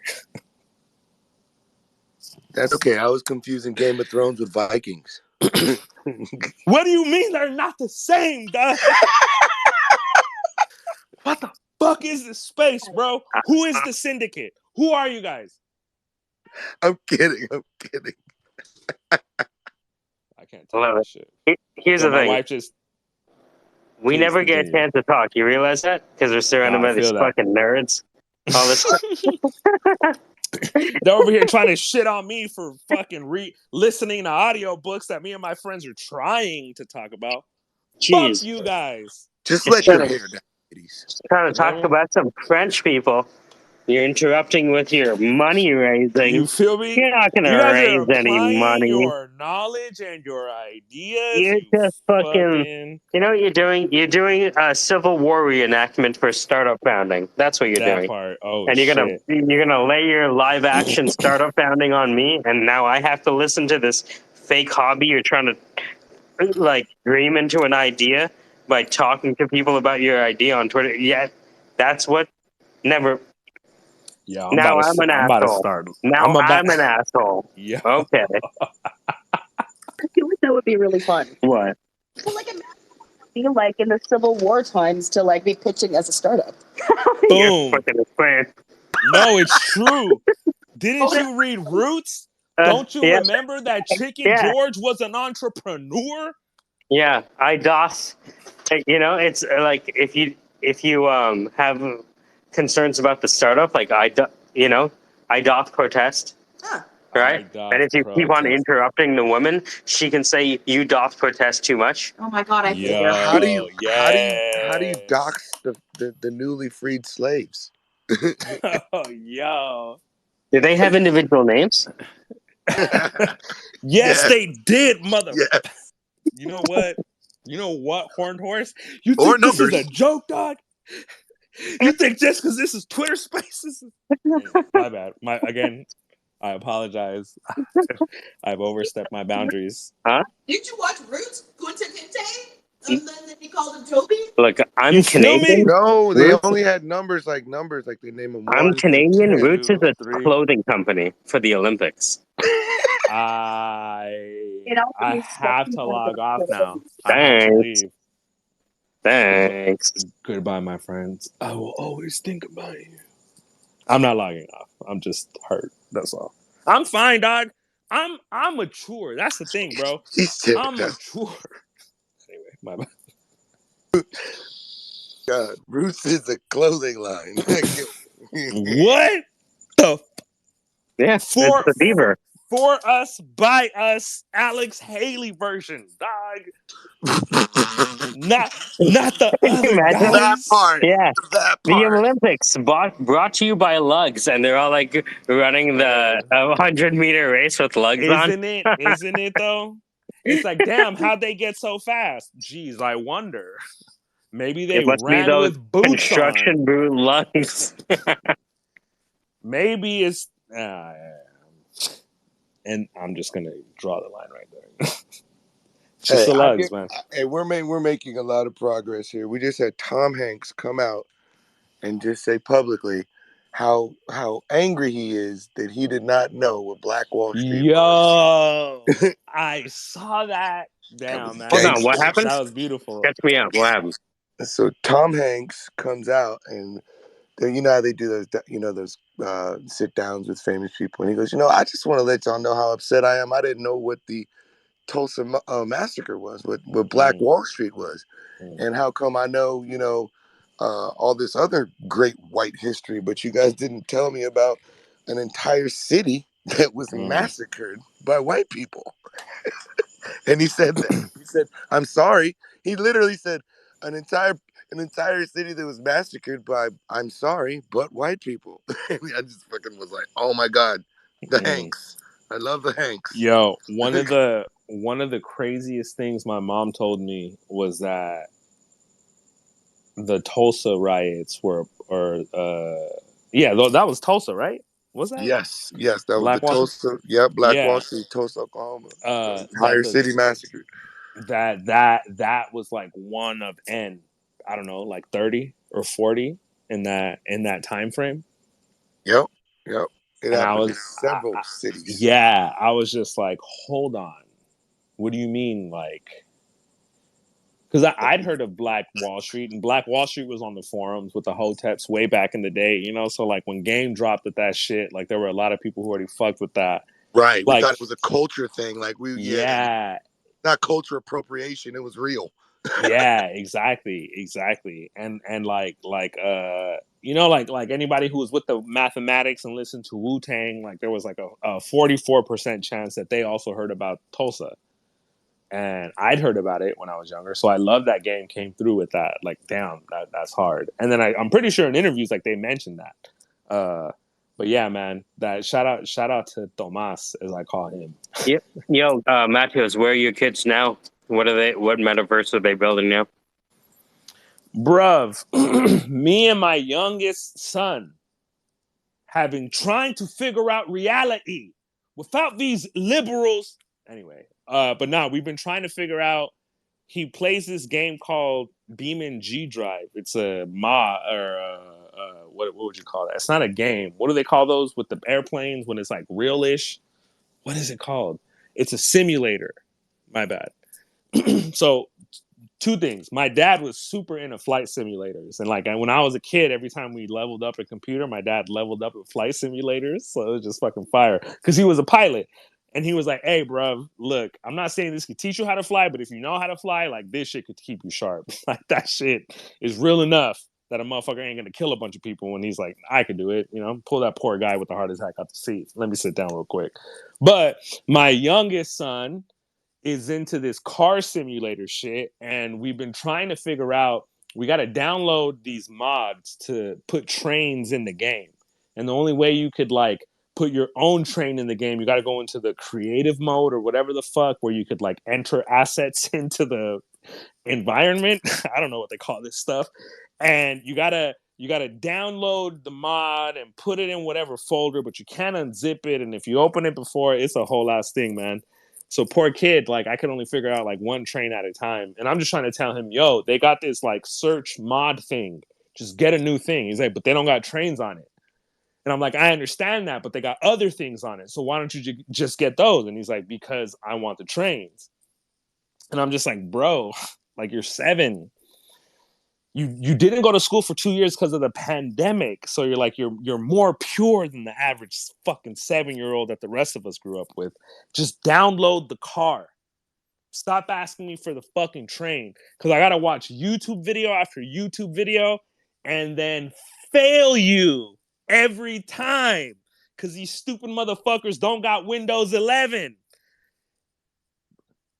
That's okay. I was confusing Game of Thrones with Vikings. What do you mean they're not the same, dog? What the fuck is this space, bro? Who is the Syndicate? Who are you guys? I'm kidding. I can't take Love this it. shit. Here's Yo, the my thing. wife just We please never get a continue. chance to talk. You realize that? Because we're surrounded I by these feel that. fucking nerds. All this stuff. They're over here trying to shit on me for fucking listening to audiobooks that me and my friends are trying to talk about. Jeez. Fuck you guys. Just let your hair down, ladies. Trying to talk about some French people. You're interrupting with your money raising. You feel me? You're not going to You guys are raise any applying money. your knowledge and your ideas. You're just fucking. You know what you're doing? You're doing a Civil War reenactment for startup founding. That's what you're that doing. part. Oh And you're gonna lay your live action startup founding on me, and now I have to listen to this fake hobby you're trying to like dream into an idea by talking to people about your idea on Twitter. Yeah, that's what. Never. Yeah, Now I'm an I'm about to asshole. start. Now I'm an asshole. Yeah. Okay. I feel like that would be really fun. What? Well, like imagine what it would be like in the Civil War times to like be pitching as a startup. Boom. You're No, it's true. Didn't you read Roots? Don't you yeah. remember that Chicken Yeah. George was an entrepreneur? Yeah, I DOS. You know, it's like if you have concerns about the startup, like I doth protest, right? And if you keep on interrupting the woman, she can say you doth protest too much. Oh my god, I hate Yo, How do you yes. dox the newly freed slaves? Oh, yo. Do they have individual names? Yes, they did, mother. Yes. You know what? You know what, Horned Horse? You Or think this is numbers. a joke, dog? You think just because this is Twitter Spaces? Anyway, my bad. Again, I apologize. I've overstepped my boundaries. Huh? Did you watch Roots? Kunta Kinte? And then he called him Toby? Look, I'm You feel Canadian. me? No, they Roots, only had numbers like they name them I'm 1 Canadian. through 10. Roots is a 3. clothing company for the Olympics. I have to log off now. I have to Thanks. leave. Thanks. Goodbye, my friends. I will always think about you. I'm not logging off. I'm just hurt. That's all. I'm fine, dog. I'm mature. That's the thing, bro. I'm mature. Anyway, my bad. God, Roots is a clothing line. What the? Yeah, it's the beaver. For us, by us, Alex Haley version, dog. not the Can you other imagine? That guys. part. Yeah. That The part. Olympics brought to you by lugs, and they're all like running the 100-meter race with lugs on. Isn't it? Isn't it though? It's like, damn, how'd they get so fast? Jeez, I wonder. Maybe they It must be ran those with boots construction on. boot lugs. Maybe it's. And I'm just gonna draw the line right there. Just the lugs, man. Hey, we're making a lot of progress here. We just had Tom Hanks come out and just say publicly how angry he is that he did not know what Black Wall Street was. Yo, I saw that. Damn, man. Hold on, what happened? That was beautiful. Catch me up. What happened? So Tom Hanks comes out and you know how they do those sit downs with famous people, and he goes, I just want to let y'all know how upset I am. I didn't know what the Tulsa massacre was, what Black Wall Street was, and how come I know all this other great white history, but you guys didn't tell me about an entire city that was massacred by white people. And he said that. He said, I'm sorry. He literally said an entire city that was massacred by, I'm sorry, but white people. And I just fucking was like, oh my God, the Hanks. I love the Hanks. Yo, one of the craziest things my mom told me was that the Tulsa riots that was Tulsa, right? Was that? Yes, that was Black the Wall Tulsa. Yeah, Black Wall Street, Tulsa, Oklahoma. The entire city massacred. That was like one of I don't know, like 30 or 40 in that time frame. Yep. It And I happened in was, several cities. yeah, I was just like, hold on, what do you mean, like? Because I'd heard of Black Wall Street, and Black Wall Street was on the forums with the Hoteps way back in the day, you know. So like when Game dropped at that shit, like there were a lot of people who already fucked with that. Right. We Like, thought it was a culture thing. Like yeah, not culture appropriation. It was real. yeah, exactly. And you know, like anybody who was with the mathematics and listened to Wu-Tang, like there was like a 44% chance that they also heard about Tulsa. And I'd heard about it when I was younger, so I love that Game came through with that. Like, damn, that's hard. And then I'm pretty sure in interviews, like they mentioned that. But yeah, man, that shout out to Tomas, as I call him. Yep. Yo, Matheus, where are your kids now? What metaverse are they building now? Bruv, me and my youngest son having trying to figure out reality without these liberals. Anyway, but now we've been trying to figure out. He plays this game called Beeman G Drive. It's a mod, or what would you call that? It's not a game. What do they call those with the airplanes when it's like real-ish? What is it called? It's a simulator. My bad. So two things. My dad was super into flight simulators, and like when I was a kid, every time we leveled up a computer, my dad leveled up with flight simulators. So it was just fucking fire because he was a pilot, and he was like, "Hey, bro, look, I'm not saying this could teach you how to fly, but if you know how to fly, like this shit could keep you sharp. Like that shit is real enough that a motherfucker ain't gonna kill a bunch of people when he's like, I could do it. You know, pull that poor guy with the heart attack out the seat. Let me sit down real quick." But my youngest son is into this car simulator shit, and we've been trying to figure out, we got to download these mods to put trains in the game. And the only way you could like put your own train in the game, you got to go into the creative mode or whatever the fuck, where you could like enter assets into the environment. I don't know what they call this stuff. And you gotta download the mod and put it in whatever folder, but you can't unzip it. And if you open it before, it's a whole ass thing, man. So poor kid, like I could only figure out like one train at a time. And I'm just trying to tell him, yo, they got this like search mod thing. Just get a new thing. He's like, but they don't got trains on it. And I'm like, I understand that, but they got other things on it. So why don't you just get those? And he's like, because I want the trains. And I'm just like, bro, like you're 7. You didn't go to school for 2 years because of the pandemic. So you're like, you're more pure than the average fucking 7-year-old that the rest of us grew up with. Just download the car. Stop asking me for the fucking train. Because I got to watch YouTube video after YouTube video and then fail you every time. Because these stupid motherfuckers don't got Windows 11.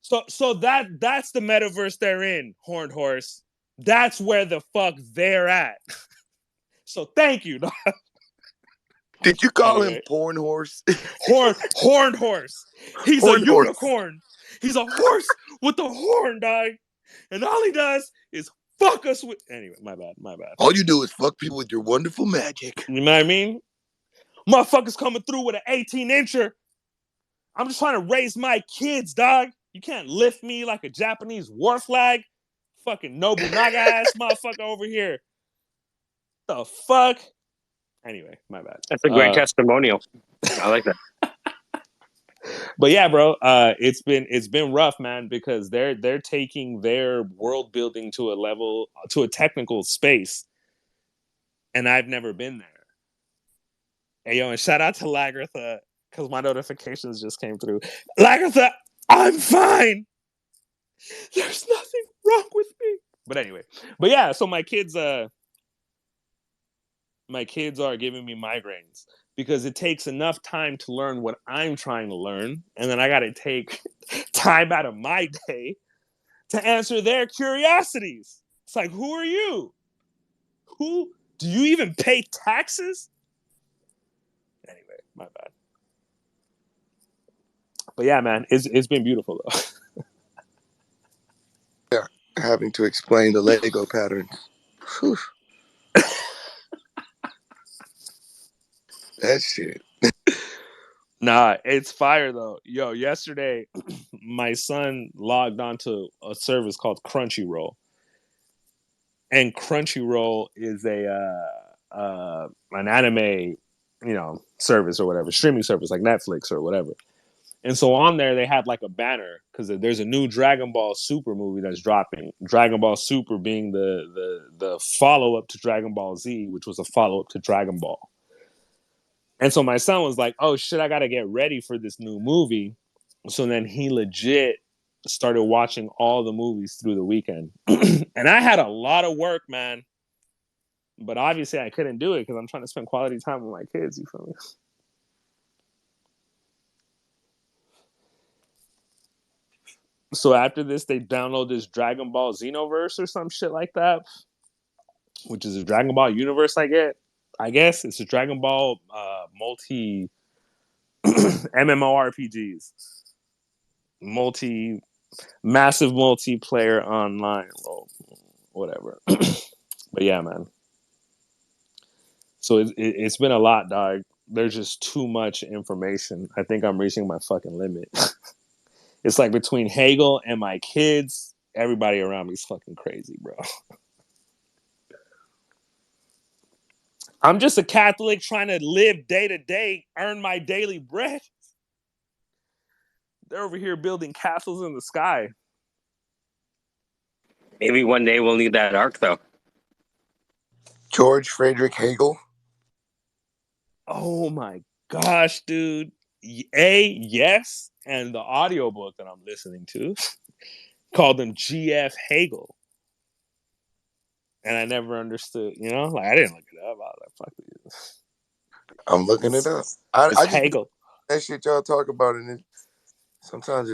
So that's the metaverse they're in, Horned Horse. That's where the fuck they're at. So thank you. Did you call him Porn Horse? Horned Horse. He's Horned a horse. unicorn. He's a horse with a horn, dog. And all he does is fuck us with. Anyway, my bad. All you do is fuck people with your wonderful magic. You know what I mean? Motherfuckers coming through with an 18-incher. I'm just trying to raise my kids, dog. You can't lift me like a Japanese war flag. Fucking Nobunaga ass motherfucker over here. The fuck? Anyway, my bad. That's a great testimonial. I like that. But yeah, bro, it's been rough, man, because they're taking their world building to a technical space, and I've never been there. Hey, yo, and shout out to Lagartha, because my notifications just came through. Lagartha, I'm fine. There's nothing wrong with me. But anyway, yeah, so my kids are giving me migraines because it takes enough time to learn what I'm trying to learn, and then I got to take time out of my day to answer their curiosities. It's like, who are you? Who do you even pay taxes? Anyway, my bad. But yeah, man, it's been beautiful though. Yeah, having to explain the Lego patterns. Whew. That shit. Nah, it's fire though. Yo, yesterday my son logged onto a service called Crunchyroll. And Crunchyroll is an anime service or whatever, streaming service like Netflix or whatever. And so on there, they had like a banner because there's a new Dragon Ball Super movie that's dropping. Dragon Ball Super being the follow up to Dragon Ball Z, which was a follow up to Dragon Ball. And so my son was like, "Oh shit, I gotta get ready for this new movie." So then he legit started watching all the movies through the weekend, and I had a lot of work, man. But obviously, I couldn't do it because I'm trying to spend quality time with my kids. You feel me? So after this, they download this Dragon Ball Xenoverse or some shit like that, which is a Dragon Ball universe. I guess it's a Dragon Ball multi MMORPGs, massive multiplayer online, whatever. But yeah, man. So it's been a lot, dog. There's just too much information. I think I'm reaching my fucking limit. It's like between Hegel and my kids, everybody around me is fucking crazy, bro. I'm just a Catholic trying to live day to day, earn my daily bread. They're over here building castles in the sky. Maybe one day we'll need that ark, though. George Frederick Hegel. Oh my gosh, dude. Yes. And the audiobook that I'm listening to called him G.F. Hegel. And I never understood, like I didn't look it up. I was like, fuck this. I'm looking it up. I just Hegel. That shit y'all talk about, and sometimes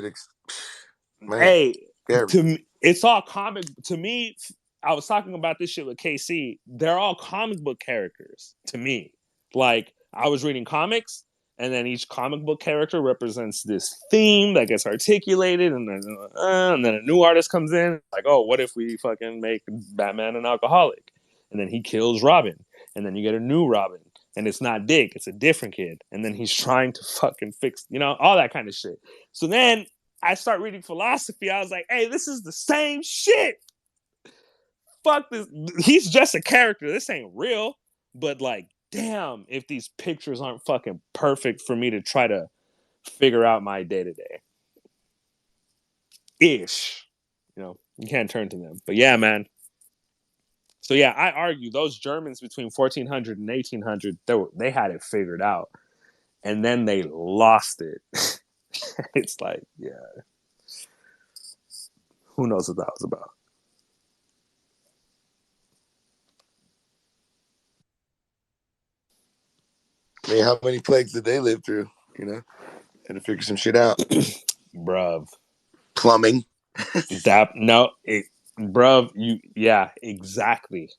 man. Hey, to me, it's all comic. To me, I was talking about this shit with KC. They're all comic book characters to me. Like I was reading comics, and then each comic book character represents this theme that gets articulated, and then a new artist comes in, like, oh, what if we fucking make Batman an alcoholic, and then he kills Robin, and then you get a new Robin. And it's not Dick, it's a different kid. And then he's trying to fucking fix, all that kind of shit. So then I start reading philosophy. I was like, hey, this is the same shit. Fuck this. He's just a character. This ain't real. But like, damn, if these pictures aren't fucking perfect for me to try to figure out my day-to-day. Ish. You can't turn to them. But yeah, man. So yeah, I argue those Germans between 1400 and 1800, they had it figured out. And then they lost it. It's like, yeah. Who knows what that was about? I mean, how many plagues did they live through? Had to figure some shit out. Bruv. Plumbing. Bruv, exactly.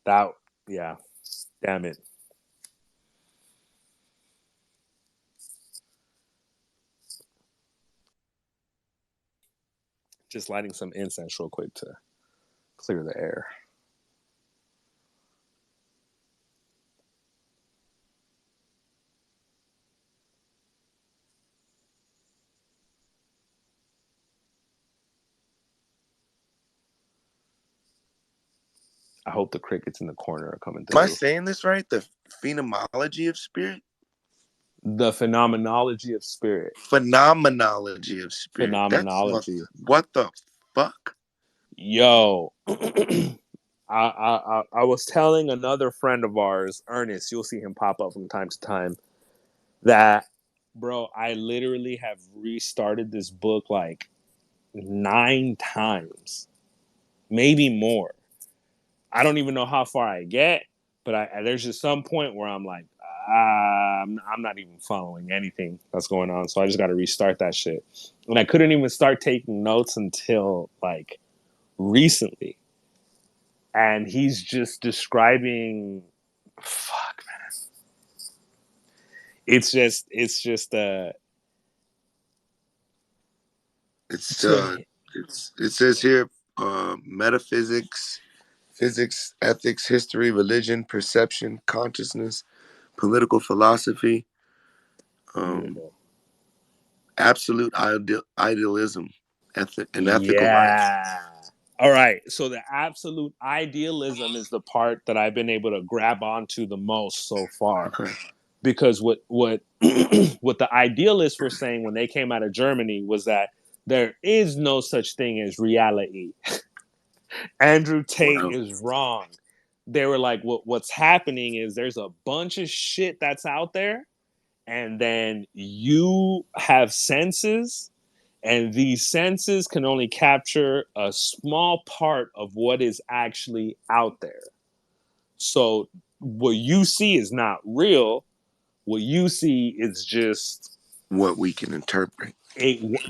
That, yeah. Damn it. Just lighting some incense real quick to clear the air. I hope the crickets in the corner are coming through. Am I saying this right? The phenomenology of spirit? The phenomenology of spirit. Phenomenology of spirit. Phenomenology. What the fuck? Yo. I was telling another friend of ours, Ernest, you'll see him pop up from time to time, that, bro, I literally have restarted this book like 9 times, maybe more. I don't even know how far I get, but there's just some point where I'm like, I'm not even following anything that's going on, so I just got to restart that shit. And I couldn't even start taking notes until like recently. And he's just describing, fuck, man. It says here, metaphysics, physics, ethics, history, religion, perception, consciousness, political philosophy, absolute idealism, and ethical life. All right. So the absolute idealism is the part that I've been able to grab onto the most so far. Okay. Because what what the idealists were saying when they came out of Germany was that there is no such thing as reality. Andrew Tate Wow. is wrong. They were like, what's happening is there's a bunch of shit that's out there, and then you have senses, and these senses can only capture a small part of what is actually out there. So what you see is not real. What you see is just What we can interpret.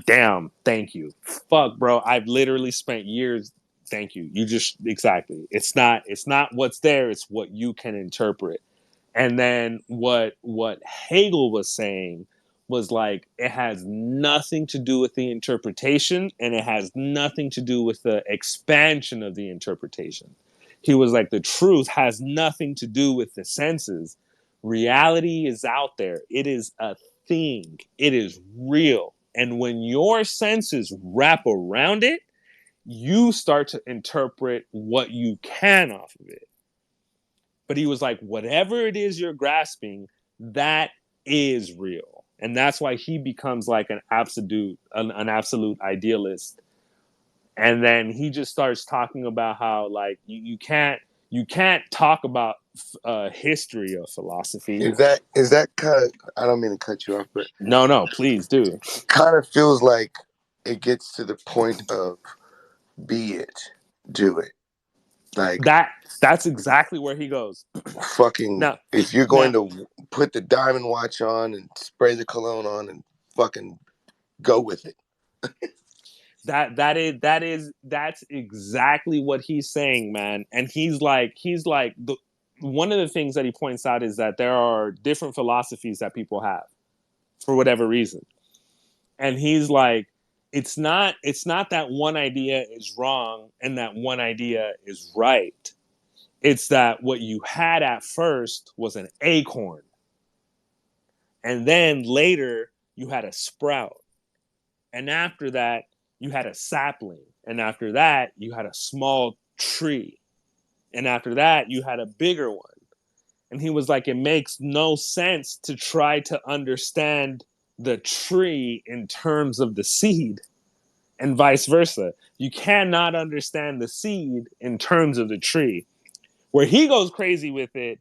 damn, thank you. Fuck, bro. I've literally spent years. Thank you. You just exactly. It's not what's there, it's what you can interpret. And then what Hegel was saying was like it has nothing to do with the interpretation, and it has nothing to do with the expansion of the interpretation. He was like the truth has nothing to do with the senses. Reality is out there. It is a thing. It is real. And when your senses wrap around it, you start to interpret what you can off of it. But he was like, whatever it is you're grasping, that is real. And that's why he becomes like an absolute idealist. And then he just starts talking about how like you can't talk about history of philosophy. Is that kind of? I don't mean to cut you off, but No, please do. kind of feels like it gets to the point of be it, do it. Like That's exactly where he goes. fucking, Now, if you're now going to put the diamond watch on and spray the cologne on and fucking go with it. that's exactly what he's saying, man. And he's like one of the things that he points out is that there are different philosophies that people have for whatever reason. And he's like, it's not that one idea is wrong and that one idea is right. It's that what you had at first was an acorn. And then later you had a sprout. And after that, you had a sapling. And after that, you had a small tree. And after that, you had a bigger one. And he was like, it makes no sense to try to understand the tree in terms of the seed and vice versa. You cannot understand the seed in terms of the tree. Where he goes crazy with it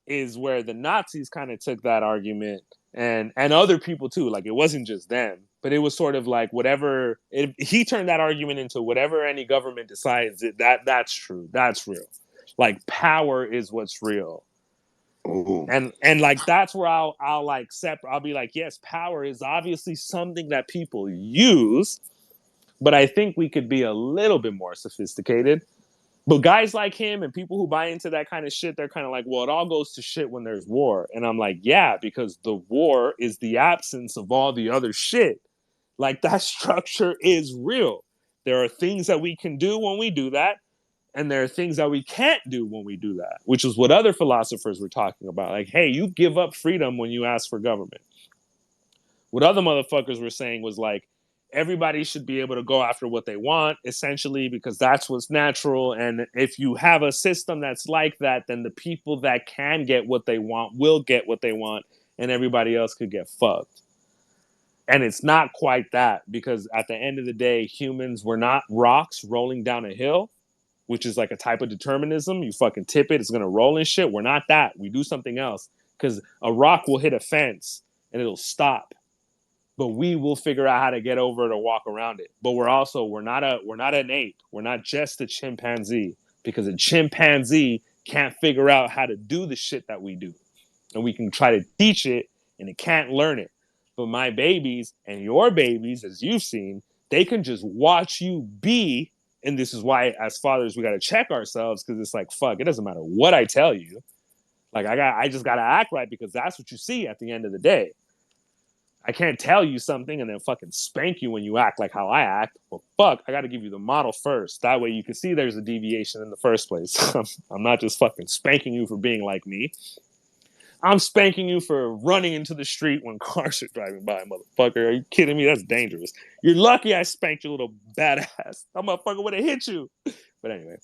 is where the Nazis kind of took that argument and other people too. Like it wasn't just them, but it was sort of like whatever he turned that argument into whatever any government decides that's true, that's real. Like power is what's real. Ooh. And like that's where I'll like separate. I'll be like, yes, power is obviously something that people use, but I think we could be a little bit more sophisticated. But guys like him and people who buy into that kind of shit, they're kind of like, well, it all goes to shit when there's war. And I'm like, yeah, because the war is the absence of all the other shit. Like that structure is real. There are things that we can do when we do that. And there are things that we can't do when we do that, which is what other philosophers were talking about. Like, hey, you give up freedom when you ask for government. What other motherfuckers were saying was like, everybody should be able to go after what they want, essentially, because that's what's natural. And if you have a system that's like that, then the people that can get what they want will get what they want, and everybody else could get fucked. And it's not quite that, because at the end of the day, humans were not rocks rolling down a hill, which is like a type of determinism. You fucking tip it, it's gonna roll and shit. We're not that. We do something else. Because a rock will hit a fence and it'll stop, but we will figure out how to get over it or walk around it. But we're not an ape. We're not just a chimpanzee, because a chimpanzee can't figure out how to do the shit that we do. And we can try to teach it and it can't learn it. But my babies and your babies, as you've seen, they can just watch you be. And this is why as fathers we got to check ourselves, because it's like, fuck, it doesn't matter what I tell you. Like I just got to act right, because that's what you see at the end of the day. I can't tell you something and then fucking spank you when you act like how I act. Well, fuck, I got to give you the model first. That way you can see there's a deviation in the first place. I'm not just fucking spanking you for being like me. I'm spanking you for running into the street when cars are driving by, motherfucker. Are you kidding me? That's dangerous. You're lucky I spanked you, little badass. That motherfucker would have hit you. But anyway,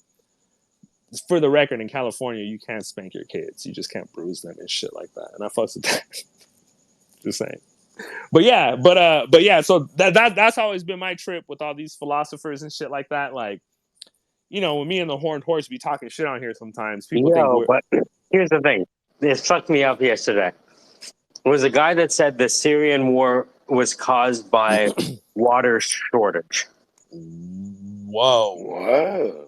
for the record, in California, you can't spank your kids. You just can't bruise them and shit like that. And I fucks with that. Just saying. But yeah. So that's always been my trip with all these philosophers and shit like that. Like, you know, when me and the Horned Horse be talking shit on here sometimes, people think we're. But here's the thing. This fucked me up yesterday. It was a guy that said the Syrian war was caused by water shortage. Whoa. Wow.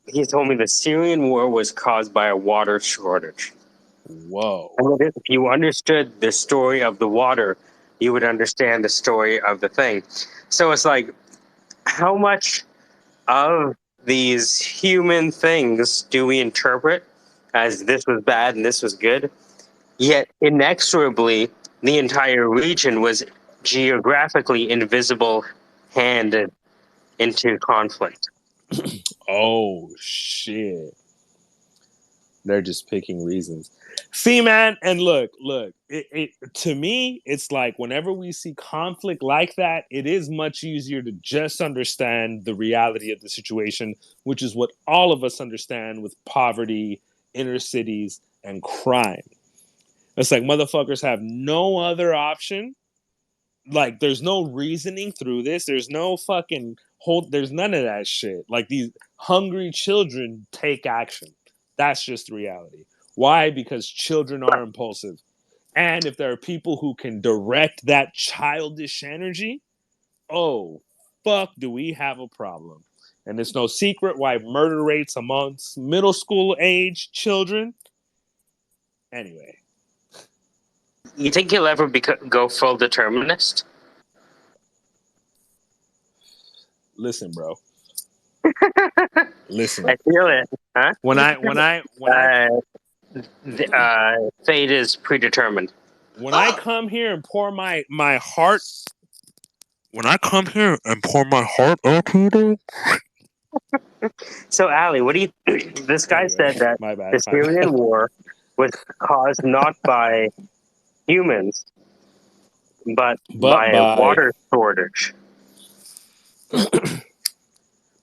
He told me the Syrian war was caused by a water shortage. Whoa. And if you understood the story of the water, you would understand the story of the thing. So it's like, how much of these human things do we interpret as this was bad and this was good? Yet inexorably, the entire region was geographically invisible, handed into conflict. Oh shit. They're just picking reasons. See, man, and look, it to me, it's like whenever we see conflict like that, it is much easier to just understand the reality of the situation, which is what all of us understand with poverty, inner cities, and crime. It's like motherfuckers have no other option. Like, there's no reasoning through this. There's no fucking there's none of that shit. Like, these hungry children take action. That's just reality. Why? Because children are impulsive. And if there are people who can direct that childish energy, oh, fuck, do we have a problem. And it's no secret why murder rates amongst middle school age children. Anyway. You think he'll ever go full determinist? Listen, bro. Listen. I feel it, huh? Fate is predetermined. When I come here and pour my heart, out to you, So, Ali, what do you? This guy said that the Syrian war was caused not by humans, but by a water shortage.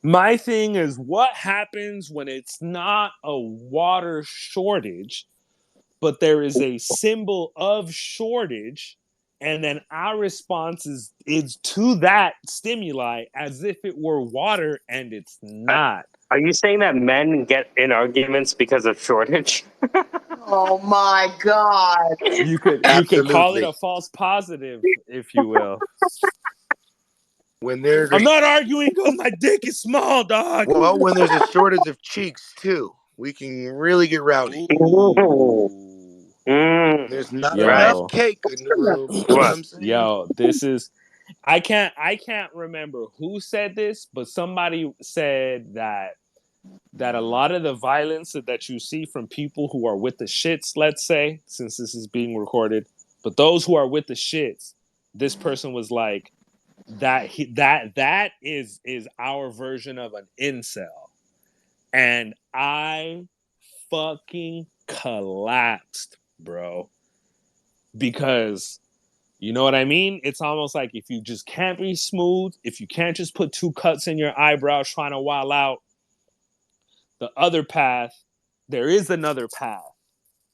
My thing is, what happens when it's not a water shortage, but there is a symbol of shortage, and then our response is to that stimuli as if it were water, and it's not. Are you saying that men get in arguments because of shortage? Oh my god! You could call it a false positive, if you will. When there's I'm not arguing because my dick is small, dog. Well, when there's a shortage of cheeks too, we can really get rowdy. There's not enough cake in the room. You know what I'm saying? Yo, this is I can't remember who said this, but somebody said that a lot of the violence that you see from people who are with the shits, let's say, since this is being recorded, but those who are with the shits, this person was like, that is our version of an incel. And I fucking collapsed, bro. Because you know what I mean? It's almost like if you just can't be smooth, if you can't just put two cuts in your eyebrows trying to wild out, the other path, there is another path.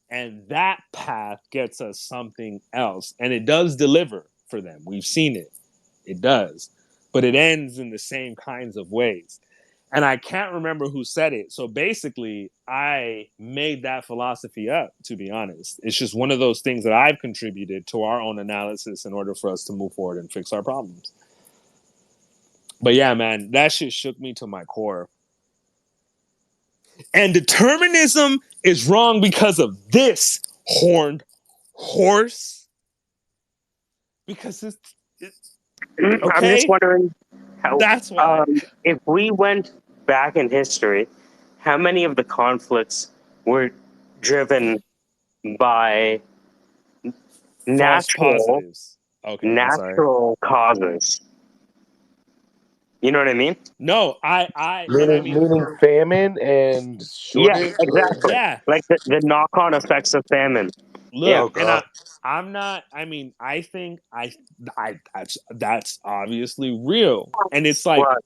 And that path gets us something else. And it does deliver for them. We've seen it. It does. But it ends in the same kinds of ways. And I can't remember who said it. So basically, I made that philosophy up, to be honest. It's just one of those things that I've contributed to our own analysis in order for us to move forward and fix our problems. But yeah, man, that shit shook me to my core. And determinism is wrong because of this, Horned Horse. Because it's okay? I'm just wondering how. That's why. If we went back in history, how many of the conflicts were driven by natural positives. Okay, natural causes? You know what I mean? No, what I mean. Meaning famine and Yeah, shortage. exactly. Yeah. Like the knock-on effects of famine. Yeah. Look, Oh and God. I'm not. I mean, I think that's obviously real, and it's like, Well,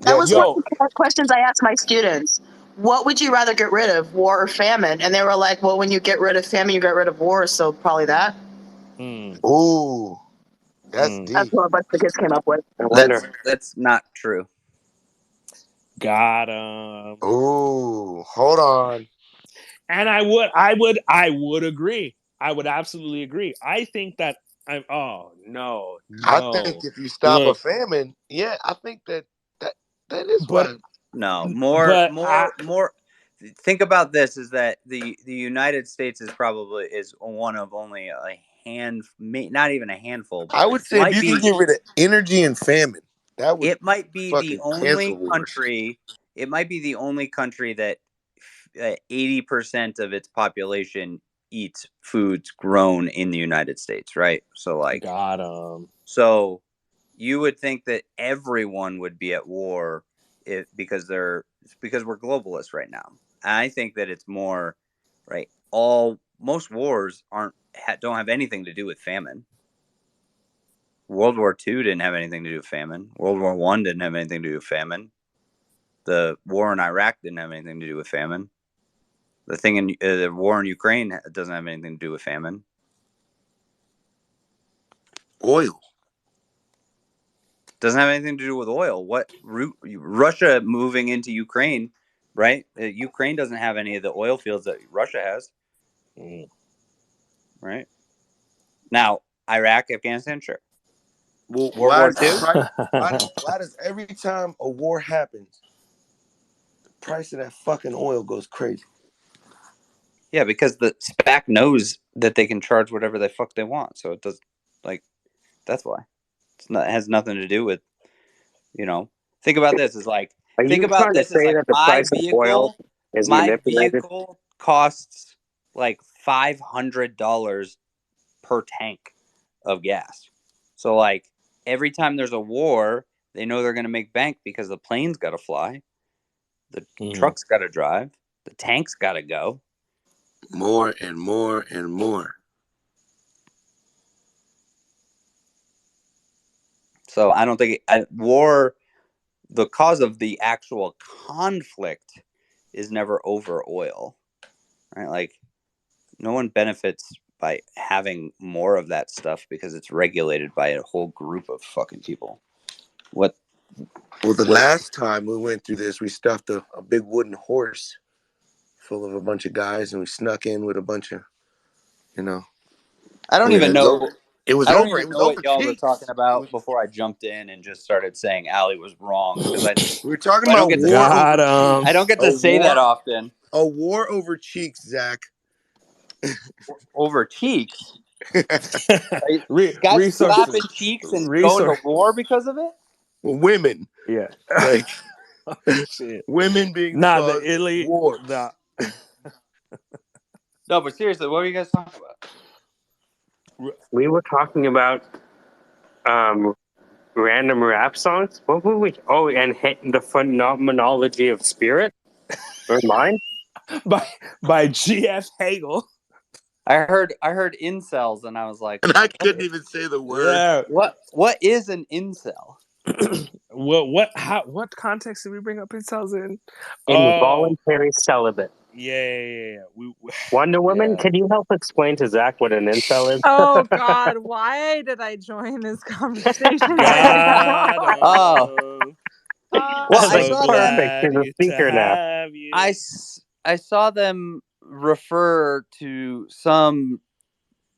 That was one yo, of the questions I asked my students. What would you rather get rid of, war or famine? And they were like, well, when you get rid of famine, you get rid of war, so probably that. Ooh, that's That's deep. what a bunch of kids came up with. I wonder. That's not true. got Ooh, hold on. and I would agree. I would absolutely agree. I think that oh no, I think no. if you stop a Look, famine, yeah, I think that is but why. No, but more. Think about this: is that the United States is one of only not even a handful. I would say if Might you can be. get rid of energy and famine, that would It might be the fucking cancel only wars. country. It might be the only country that 80% of its population eats foods grown in the United States, right? So got so you would think that everyone would be at war because we're globalists right now. And I think that it's more right. Most wars don't have anything to do with famine. World War II didn't have anything to do with famine. World War I didn't have anything to do with famine. The war in Iraq didn't have anything to do with famine. The war in Ukraine doesn't have anything to do with famine. Oil Doesn't have anything to do with oil. What Russia moving into Ukraine, right? Ukraine doesn't have any of the oil fields that Russia has, right? Now, Iraq, Afghanistan, sure. Well, World War II? why does every time a war happens, the price of that fucking oil goes crazy? Yeah, because the SPAC knows that they can charge whatever the fuck they want. So it does, that's why. It has nothing to do with, think about this as Are think you about trying to this as say that the price of oil is my manipulated? vehicle costs like $500 per tank of gas. So every time there's a war, they know they're going to make bank because the plane's got to fly, the truck's got to drive, the tank's got to go. More and more and more. So I don't think war, the cause of the actual conflict is never over oil, right? No one benefits by having more of that stuff because it's regulated by a whole group of fucking people. Well, the last time we went through this, we stuffed a big wooden horse full of a bunch of guys, and we snuck in with a bunch of, I don't even know. It was I don't over. even It was know over what y'all were talking cheeks. about before I jumped in and just started saying Allie was wrong because We were talking I don't about get to war over cheeks. I don't get to say that often. A war over cheeks, Zach. Over cheeks. Guys Resources. slapping cheeks and going to war because of it. Well, women. Yeah. Like shit. Women being Nah, the the elite. wars. Nah. No, but seriously, what are you guys talking about? We were talking about random rap songs. What were we? Oh, and the phenomenology of spirit or mind by G.F. Hegel. I heard incels and I was like, and I couldn't even say the word. Yeah. What is an incel? What context did we bring up incels in? involuntary celibate. Yeah. Wonder Woman, can you help explain to Zach what an incel is? Oh God, why did I join this conversation? Well, I saw perfect. You're the speaker now. I saw them refer to some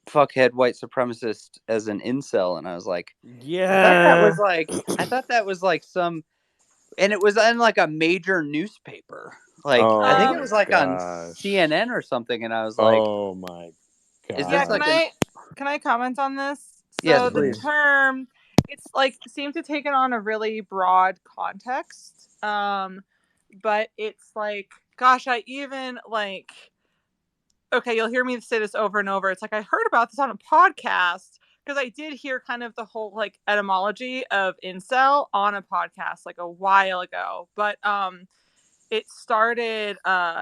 fuckhead white supremacist as an incel, and I was like, yeah. I thought that was like some, and it was in like a major newspaper. I think it was like on CNN or something, and I was like, oh my god. Is Yeah, this can I comment on this? So yes, the term, it's seemed to take it on a really broad context. But it's gosh, I even okay, you'll hear me say this over and over. It's I heard about this on a podcast because I did hear kind of the whole like etymology of incel on a podcast like a while ago, but it started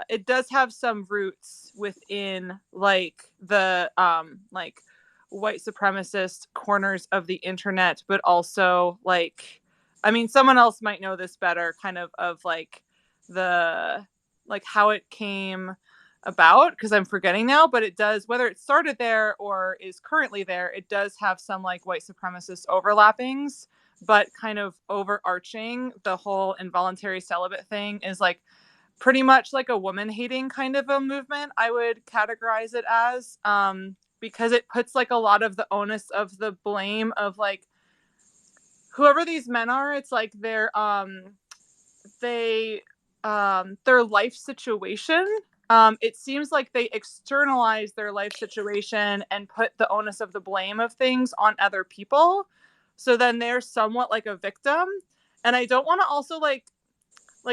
it does have some roots within like the like white supremacist corners of the internet, but also like, I mean, someone else might know this better, kind of like the like how it came about, because I'm forgetting now, but it does, whether it started there or is currently there, it does have some like white supremacist overlappings, but kind of overarching the whole involuntary celibate thing is like pretty much like a woman hating kind of a movement, I would categorize it as, because it puts like a lot of the onus of the blame of like whoever these men are. It's like their life situation. It seems like they externalize their life situation and put the onus of the blame of things on other people, so then they're somewhat like a victim. And I don't want to also like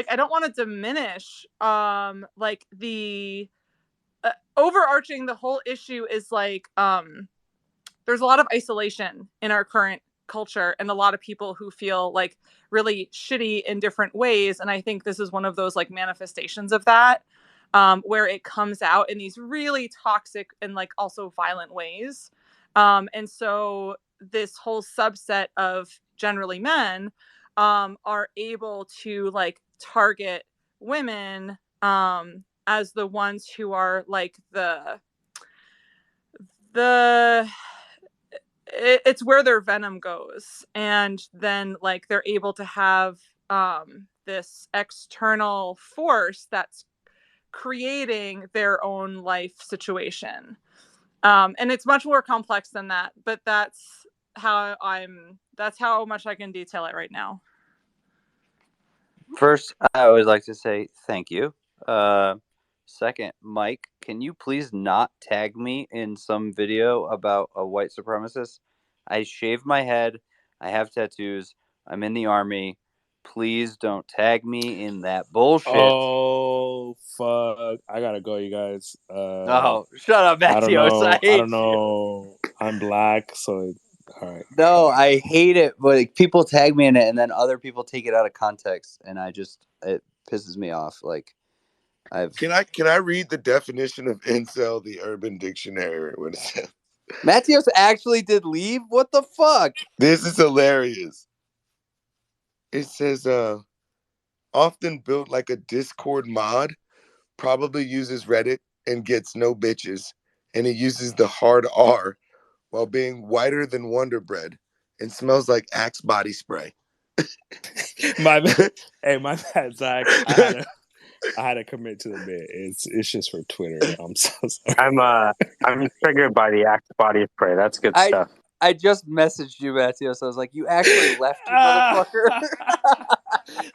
I don't want to diminish like the overarching the whole issue is like there's a lot of isolation in our current culture and a lot of people who feel like really shitty in different ways, and I think this is one of those like manifestations of that, where it comes out in these really toxic and like also violent ways, and so this whole subset of generally men are able to like target women as the ones who are like the it's where their venom goes, and then like they're able to have this external force that's creating their own life situation, and it's much more complex than that, but that's how much I can detail it right now. First, I always like to say thank you. Second, Mike, can you please not tag me in some video about a white supremacist? I shaved my head. I have tattoos. I'm in the army. Please don't tag me in that bullshit. Oh fuck! I gotta go, you guys. Oh, shut up, I don't Matthews. know. I hate don't know. I'm black, so all right. No, I hate it, but like, people tag me in it, and then other people take it out of context, and it pisses me off. Like, Can I read the definition of incel, the Urban Dictionary? What is that? Matthews actually did leave? What the fuck? This is hilarious. It says, often built like a Discord mod, probably uses Reddit and gets no bitches, and it uses the hard R while being whiter than Wonder Bread and smells like Axe body spray. My bad. Hey, my bad, Zach. I had to commit to the bit. It's just for Twitter. I'm so sorry. I'm triggered by the Axe body spray. That's good stuff. I just messaged you, Matthews. So I was like, you actually left, you motherfucker.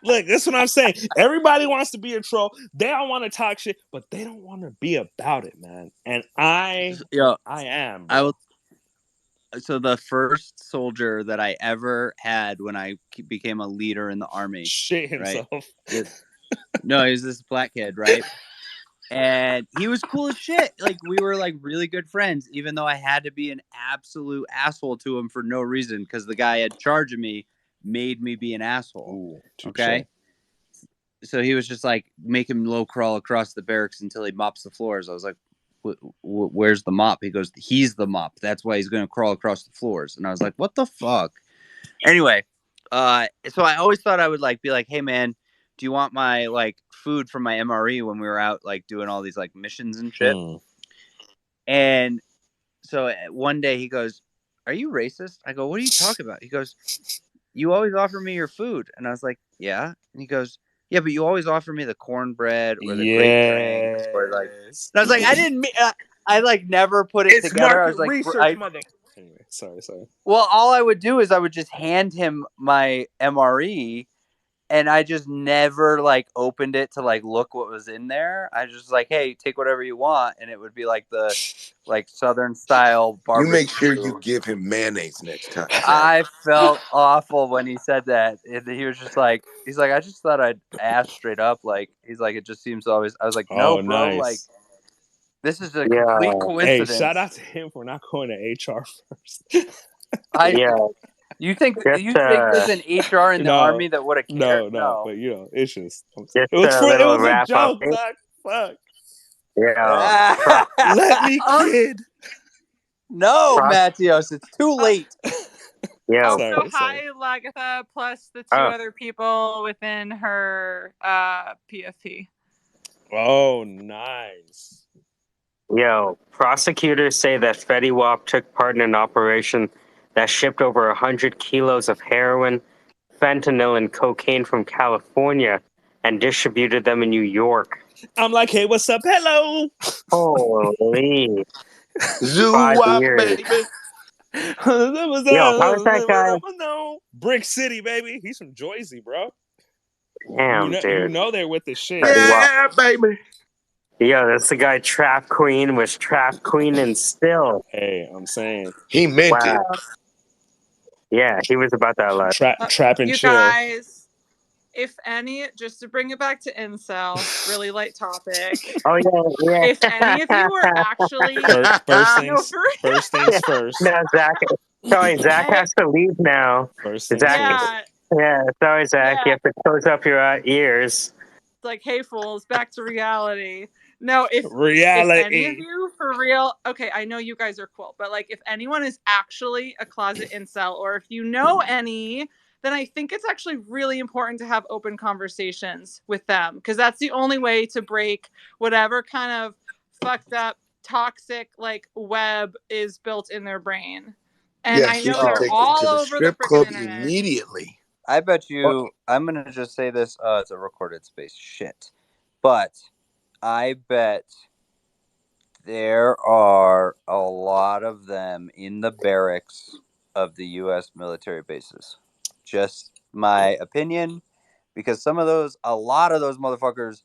Look, that's what I'm saying. Everybody wants to be a troll. They all want to talk shit, but they don't want to be about it, man. And I am. Bro. So the first soldier that I ever had when I became a leader in the army, shit himself. Right? No, he was this black kid, right? And he was cool as shit. Like, we were like really good friends, even though I had to be an absolute asshole to him for no reason, because the guy in charge of me made me be an asshole. Ooh, okay. So he was just like, make him low crawl across the barracks until he mops the floors. I was like, where's the mop? He goes, he's the mop. That's why he's going to crawl across the floors. And I was like, what the fuck? Anyway, so I always thought I would like be like, hey man, do you want my like food from my MRE when we were out like doing all these like missions and shit? And so one day he goes, are you racist? I go, what are you talking about? He goes, you always offer me your food. And I was like, yeah. And he goes, yeah, but you always offer me the cornbread or the great drinks or like. And I was like, I didn't. I like never put it together. I was like, Anyway, sorry. Well, all I would do is I would just hand him my MRE, and I just never like opened it to like look what was in there. I just like, hey, take whatever you want, and it would be like the like Southern style barbecue. You make sure you give him mayonnaise next time. I felt awful when he said that. He was just like, he's like, I just thought I'd ask straight up. Like, he's like, it just seems always. I was like, no, bro, nice. like, This is a complete Yeah. coincidence. Hey, shout out to him for not going to HR first. Yeah. You think Just there's an HR in the army that would have cared? No, but you know, it's just just it was a little a wrap up. joke, Doc. Fuck. Yeah. Let me kid. No, Matthias, it's too late. Yeah. Also, hi, Lagatha, plus the two other people within her PFP. Oh, nice. Yo, prosecutors say that Fetty Wap took part in an operation that shipped over 100 kilos of heroin, fentanyl, and cocaine from California and distributed them in New York. I'm like, hey, what's up? Hello. Holy. Zoo 5 Wop, years. baby. Yo, how is that guy? No, Brick City, baby. He's from Jersey, bro. Damn, you dude. know they're with the shit. Yeah, baby. Yo, that's the guy. Trap Queen was Trap Queen and still. Hey, I'm saying he meant it. Yeah, he was about that life. Trap and You chill. guys, if any, just to bring it back to incel, really light topic. Oh yeah. If any of you were actually First things first. No, Zach. Sorry, Zach has to leave now. First things Zach. Yeah, sorry, Zach. You have to close up your ears. It's like, hey, fools, back to reality. No, if reality. If any of you for real, okay, I know you guys are cool, but like, if anyone is actually a closet incel, or if you know any, then I think it's actually really important to have open conversations with them, because that's the only way to break whatever kind of fucked up, toxic like web is built in their brain. And Yes, I you know should they're take them all to the over the strip freaking club internet. immediately. I bet you. I'm gonna just say this. It's a recorded space. Shit, but I bet there are a lot of them in the barracks of the U.S. military bases. Just my opinion, because a lot of those motherfuckers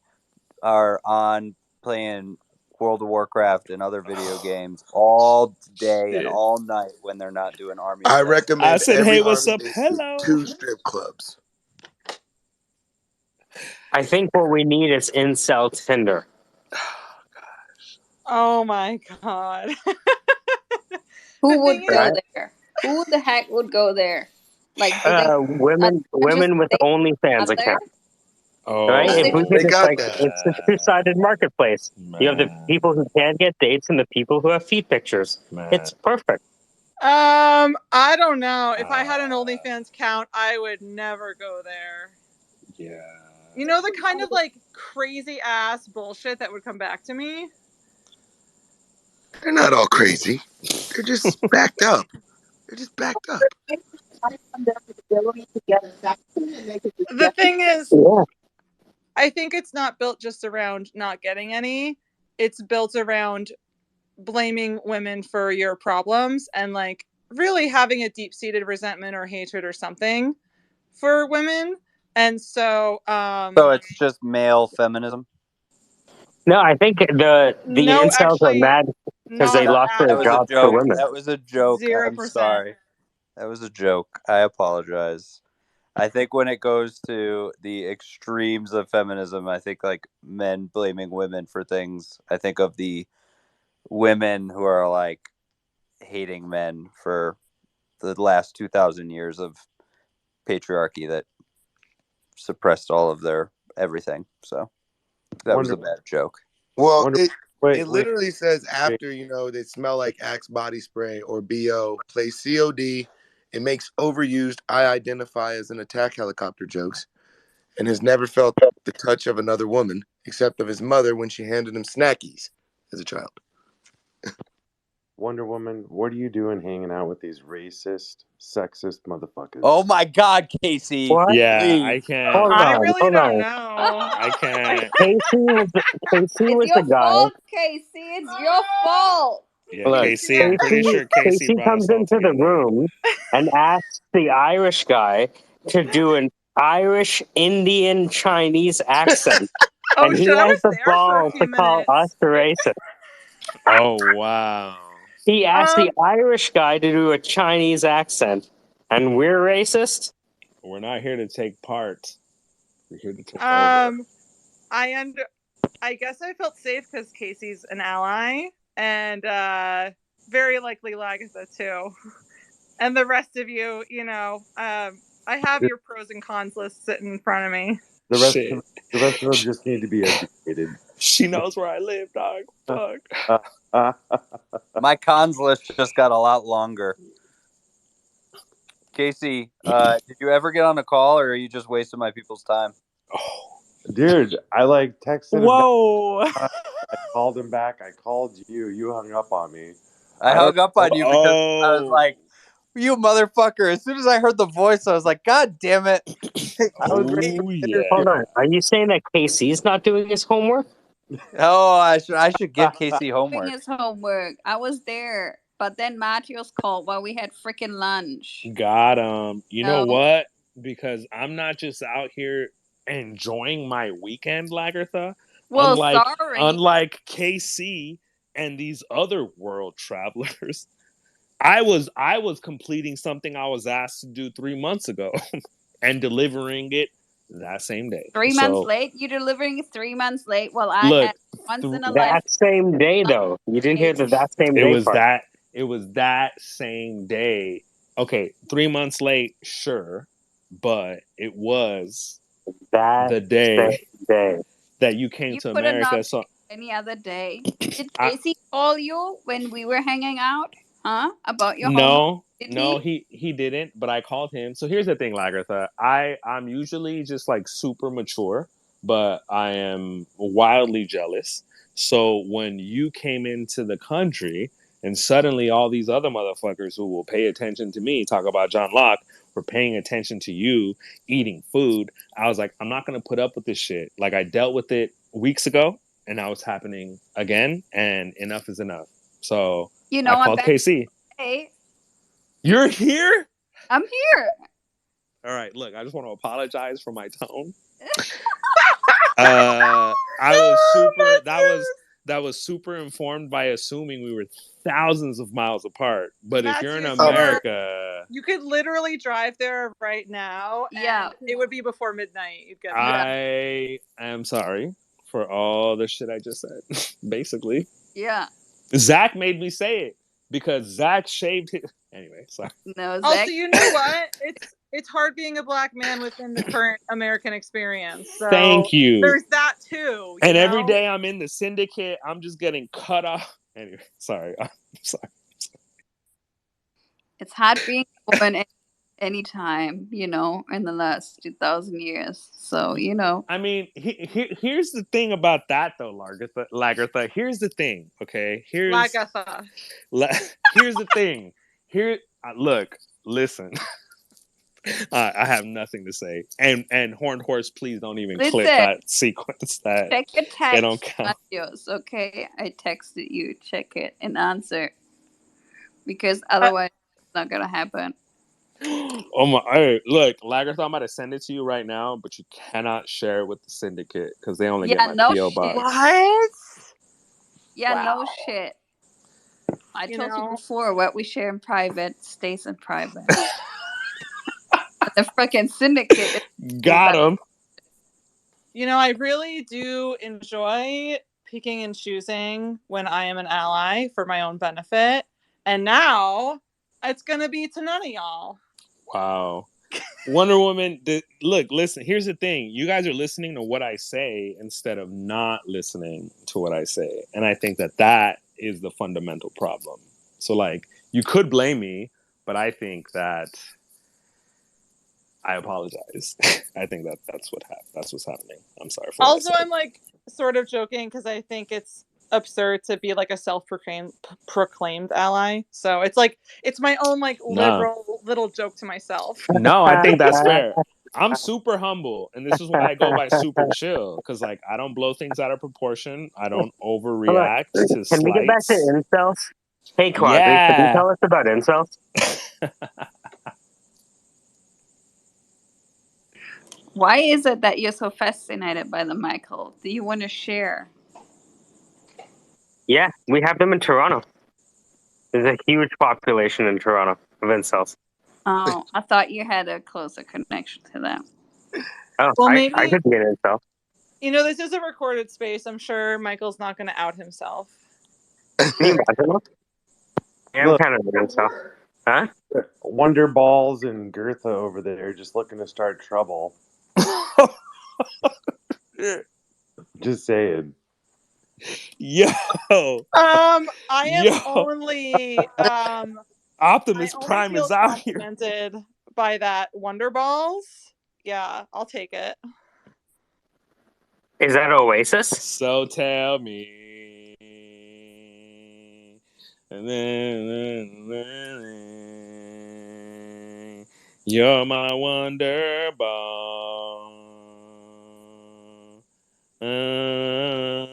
are on playing World of Warcraft and other video games all day and all night when they're not doing army I stuff. recommend I said, every hey, what's army up? base Hello. 2 strip clubs. I think what we need is incel Tinder. Oh my god. Who would go there? Who the heck would go there? Like, do they women with OnlyFans account. Right? Oh, If we could They just got that. it's a two-sided marketplace. You have the people who can't get dates and the people who have feet pictures. It's perfect. I don't know. If I had an OnlyFans account, I would never go there. Yeah. You know, the kind of like crazy ass bullshit that would come back to me? They're not all crazy. They're just backed up. They're just backed up. The thing is, I think it's not built just around not getting any. It's built around blaming women for your problems and like really having a deep-seated resentment or hatred or something for women. And so So it's just male feminism. No, I think the No, incels actually, are mad because they not lost their That was a jobs to joke. women. That was a joke. 0%. I'm sorry. That was a joke. I apologize. I think when it goes to the extremes of feminism, I think like men blaming women for things. I think of the women who are like hating men for the last 2,000 years of patriarchy that suppressed all of their everything. So that was a bad joke. Well, it literally says after, they smell like Axe body spray or BO, play COD. It makes overused I identify as an attack helicopter jokes and has never felt the touch of another woman except of his mother when she handed him snackies as a child. Wonder Woman, what are you doing hanging out with these racist, sexist motherfuckers? Oh my God, Casey! What? Yeah, Please. I can't. Hold I on, really hold don't on. know. I can't. Casey was It's your the guy. fault, Casey. It's your fault. Yeah, Look, Casey, I'm pretty sure Casey brought comes us all into the together. room and asks the Irish guy to do an Irish, Indian, Chinese accent. Oh, and he shit, I has was the there for a balls few to call minutes. us racist. Oh, wow. He asked the Irish guy to do a Chinese accent, and we're racist? We're not here to take part. We're here to take over. I guess I felt safe because Casey's an ally, and very likely Lagatha too. And the rest of you, you know, I have your pros and cons list sitting in front of me. The rest Shit. of them just need to be educated. She knows where I live, dog. Fuck. My cons list just got a lot longer. Casey, did you ever get on a call, or are you just wasting my people's time? Dude, I like texted him. Whoa! I called him back. I called you. You hung up on me. I hung up on you because I was like, "You motherfucker!" As soon as I heard the voice, I was like, "God damn it!" I was ready Oh, to yeah. Hold on. Are you saying that KC's not doing his homework? Oh, I should give Casey Doing homework. his homework. I was there, but then Matthias called while we had freaking lunch. Got him. You know No. what? Because I'm not just out here enjoying my weekend, Lagertha. Well, sorry. Unlike KC and these other world travelers, I was completing something I was asked to do 3 months ago and delivering it that same day. 3 months late? You're delivering it 3 months late? Well, I Look, had once in a That life. same day, though. You didn't hear that same day part. It was that same day. Okay, 3 months late, sure, but it was That the day that you came You to could have America. not So picked any other day. Did Casey call you when we were hanging out? Huh? About your homework? No, he didn't, but I called him. So here's the thing, Lagertha. I'm usually just like super mature, but I am wildly jealous. So when you came into the country and suddenly all these other motherfuckers who will pay attention to me, talk about John Locke, were paying attention to you eating food, I was like, I'm not gonna put up with this shit. Like I dealt with it weeks ago, and now it's happening again, and enough is enough. So You know, I I'm called back. KC. Hey, You're here? I'm here. All right, look, I just want to apologize for my tone. I was super that was super informed by assuming we were thousands of miles apart. But if you're in America, You could literally drive there right now. Yeah. And it would be before midnight. You'd get there. I am sorry for all the shit I just said. Basically. Yeah. Zach made me say it because Zach shaved his anyway, sorry. No, Zach. Also, you know what? It's hard being a black man within the current American experience. So Thank you. There's that too. And every day I'm in the Syndicate, I'm just getting cut off. Anyway, sorry. I'm sorry. It's hard being a woman anytime, you know, in the last 2,000 years. So, you know. I mean, here's the thing about that, though, Lagertha. Here's the thing, okay? Lagatha. Here's the thing. Look, listen. I have nothing to say. And Horned Horse, please don't even clip that sequence. That check your text, they don't count. Matthias, okay? I texted you. Check it and answer. Because otherwise, it's not going to happen. Oh my! Hey, look, Lagertha, I'm about to send it to you right now, but you cannot share it with the Syndicate because they only get my PO box. What? Yeah, no shit. I told you before, what we share in private stays in private. The freaking Syndicate. Got him. You know, I really do enjoy picking and choosing when I am an ally for my own benefit. And now it's going to be to none of y'all. Wow. Wonder Woman, look, listen, here's the thing. You guys are listening to what I say instead of not listening to what I say. And I think that is the fundamental problem. So, like, you could blame me, but I think that I apologize. I think that's what's happening. I'm sorry for Also, I'm like sort of joking because I think it's absurd to be like a self-proclaimed ally. So it's like it's my own like liberal little joke to myself. No, I think that's fair. I'm super humble, and this is why I go by super chill because like I don't blow things out of proportion. I don't overreact to slights. Can we get back to incels? Hey, Quadri, can you tell us about incels? Why is it that you're so fascinated by the Michael? Do you want to share? Yeah, we have them in Toronto. There's a huge population in Toronto of incels. Oh, I thought you had a closer connection to them. Oh, well, I could be an incel. You know, this is a recorded space. I'm sure Michael's not going to out himself. Can you imagine? Yeah, I'm Look, kind of doing so. Huh? Wonder Balls and Gertha over there just looking to start trouble. Just saying. Yo. I am Yo. only Optimus I only Prime feel is out here. complimented by that Wonder Balls. Yeah, I'll take it. Is that Oasis? So tell me. And then you're my wonder ball. Oh,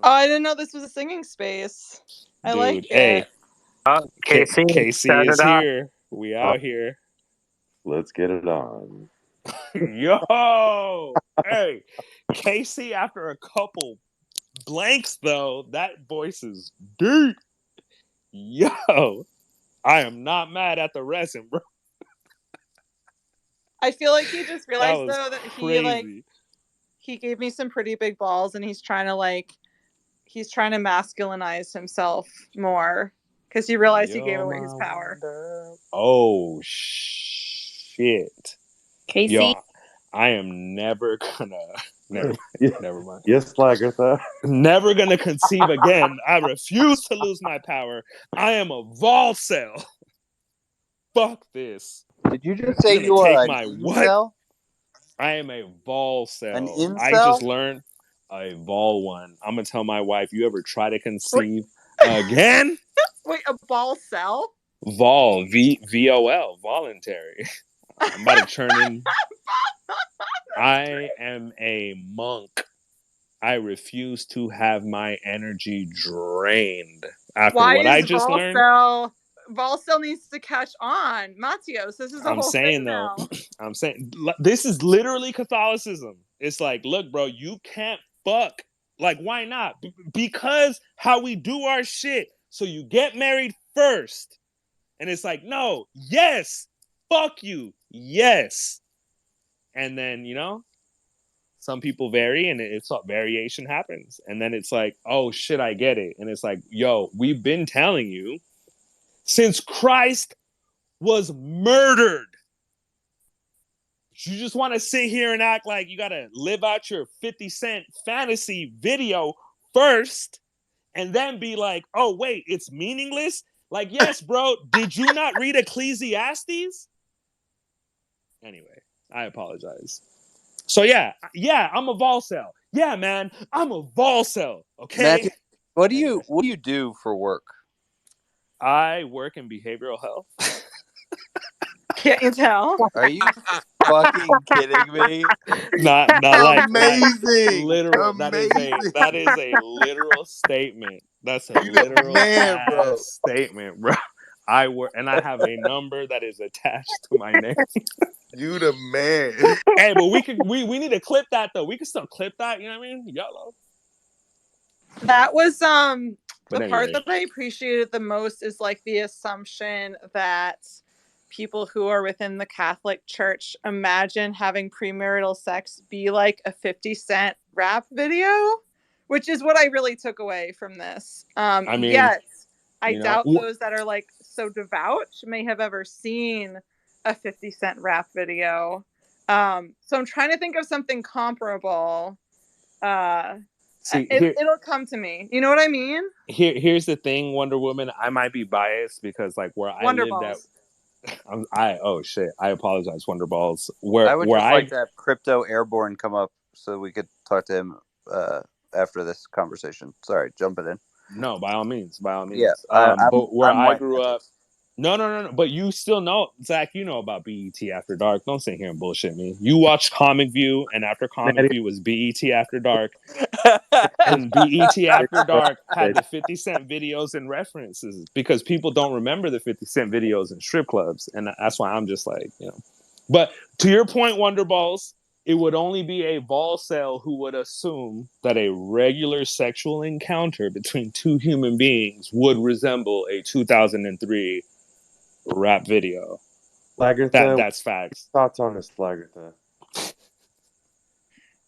I didn't know this was a singing space. I like Dude, it. hey. Casey, Casey is it off. here. We out here. Let's get it on. Yo! Hey, Casey, after a couple blanks, though, that voice is deep. Yo! I am not mad at the resin, bro. I feel like he just realized, was though, that crazy. he gave me some pretty big balls, and he's trying to masculinize himself more because he realized he gave away his power. Oh, shit. Casey. Yo, I am never gonna. Never mind. Yes, Lagertha. Never gonna conceive again. I refuse to lose my power. I am a Vol cell. Fuck this. Did you just say You're you gonna are take an my what? incel? I am a Vol cell. An incel? I just learned a Vol one. I'm gonna tell my wife, you ever try to conceive again? Wait, a ball cell? Vol, VOL, voluntary. I'm about to turn in. I am a monk. I refuse to have my energy drained after what I just learned. Vol cell needs to catch on. Matios, this is a whole thing now. I'm saying this is literally Catholicism. It's like, look, bro, you can't fuck. Like, why not? Because how we do our shit. So you get married first. And it's like, no, yes, fuck you, yes. And then, some people vary and it's variation happens. And then it's like, oh shit, I get it. And it's like, yo, we've been telling you since Christ was murdered. You just want to sit here and act like you got to live out your 50 Cent fantasy video first and then be like, oh, wait, it's meaningless? Like, yes, bro, did you not read Ecclesiastes? Anyway, I apologize. So yeah, I'm a Vol cell. Yeah, man, I'm a Vol cell. Okay. Matthew, what do you do for work? I work in behavioral health. Can't you tell? Are you fucking kidding me? Not like amazing, literal. amazing. That is a literal statement. That's a You the literal man, bro. statement, bro. I work and I have a number that is attached to my name. You the man. Hey, but we need to clip that though. We can still clip that, you know what I mean? YOLO. That was But the anyway. part that I appreciated the most is like the assumption that people who are within the Catholic Church imagine having premarital sex be like a 50 Cent rap video, which is what I really took away from this. I mean, yet I doubt those that are like so devout may have ever seen a 50 Cent rap video. So I'm trying to think of something comparable. See, it'll come to me. You know what I mean? Here's the thing, Wonder Woman. I might be biased because like where Wonder I lived Balls. oh shit. I apologize, Wonder Balls. I would just like to have Crypto Airborne come up so we could talk to him after this conversation. Sorry, jumping in. No, by all means. Yeah, but where I grew up, no. But you still know, Zach. You know about BET After Dark. Don't sit here and bullshit me. You watched Comic View, and after Comic View was BET After Dark, and BET After Dark had the 50 Cent videos and references because people don't remember the 50 Cent videos in strip clubs, and that's why I'm just like, But to your point, Wonder Balls, it would only be a Vol cell who would assume that a regular sexual encounter between two human beings would resemble a 2003 rap video. Lagertha, that's facts. Thoughts on this, Lagertha?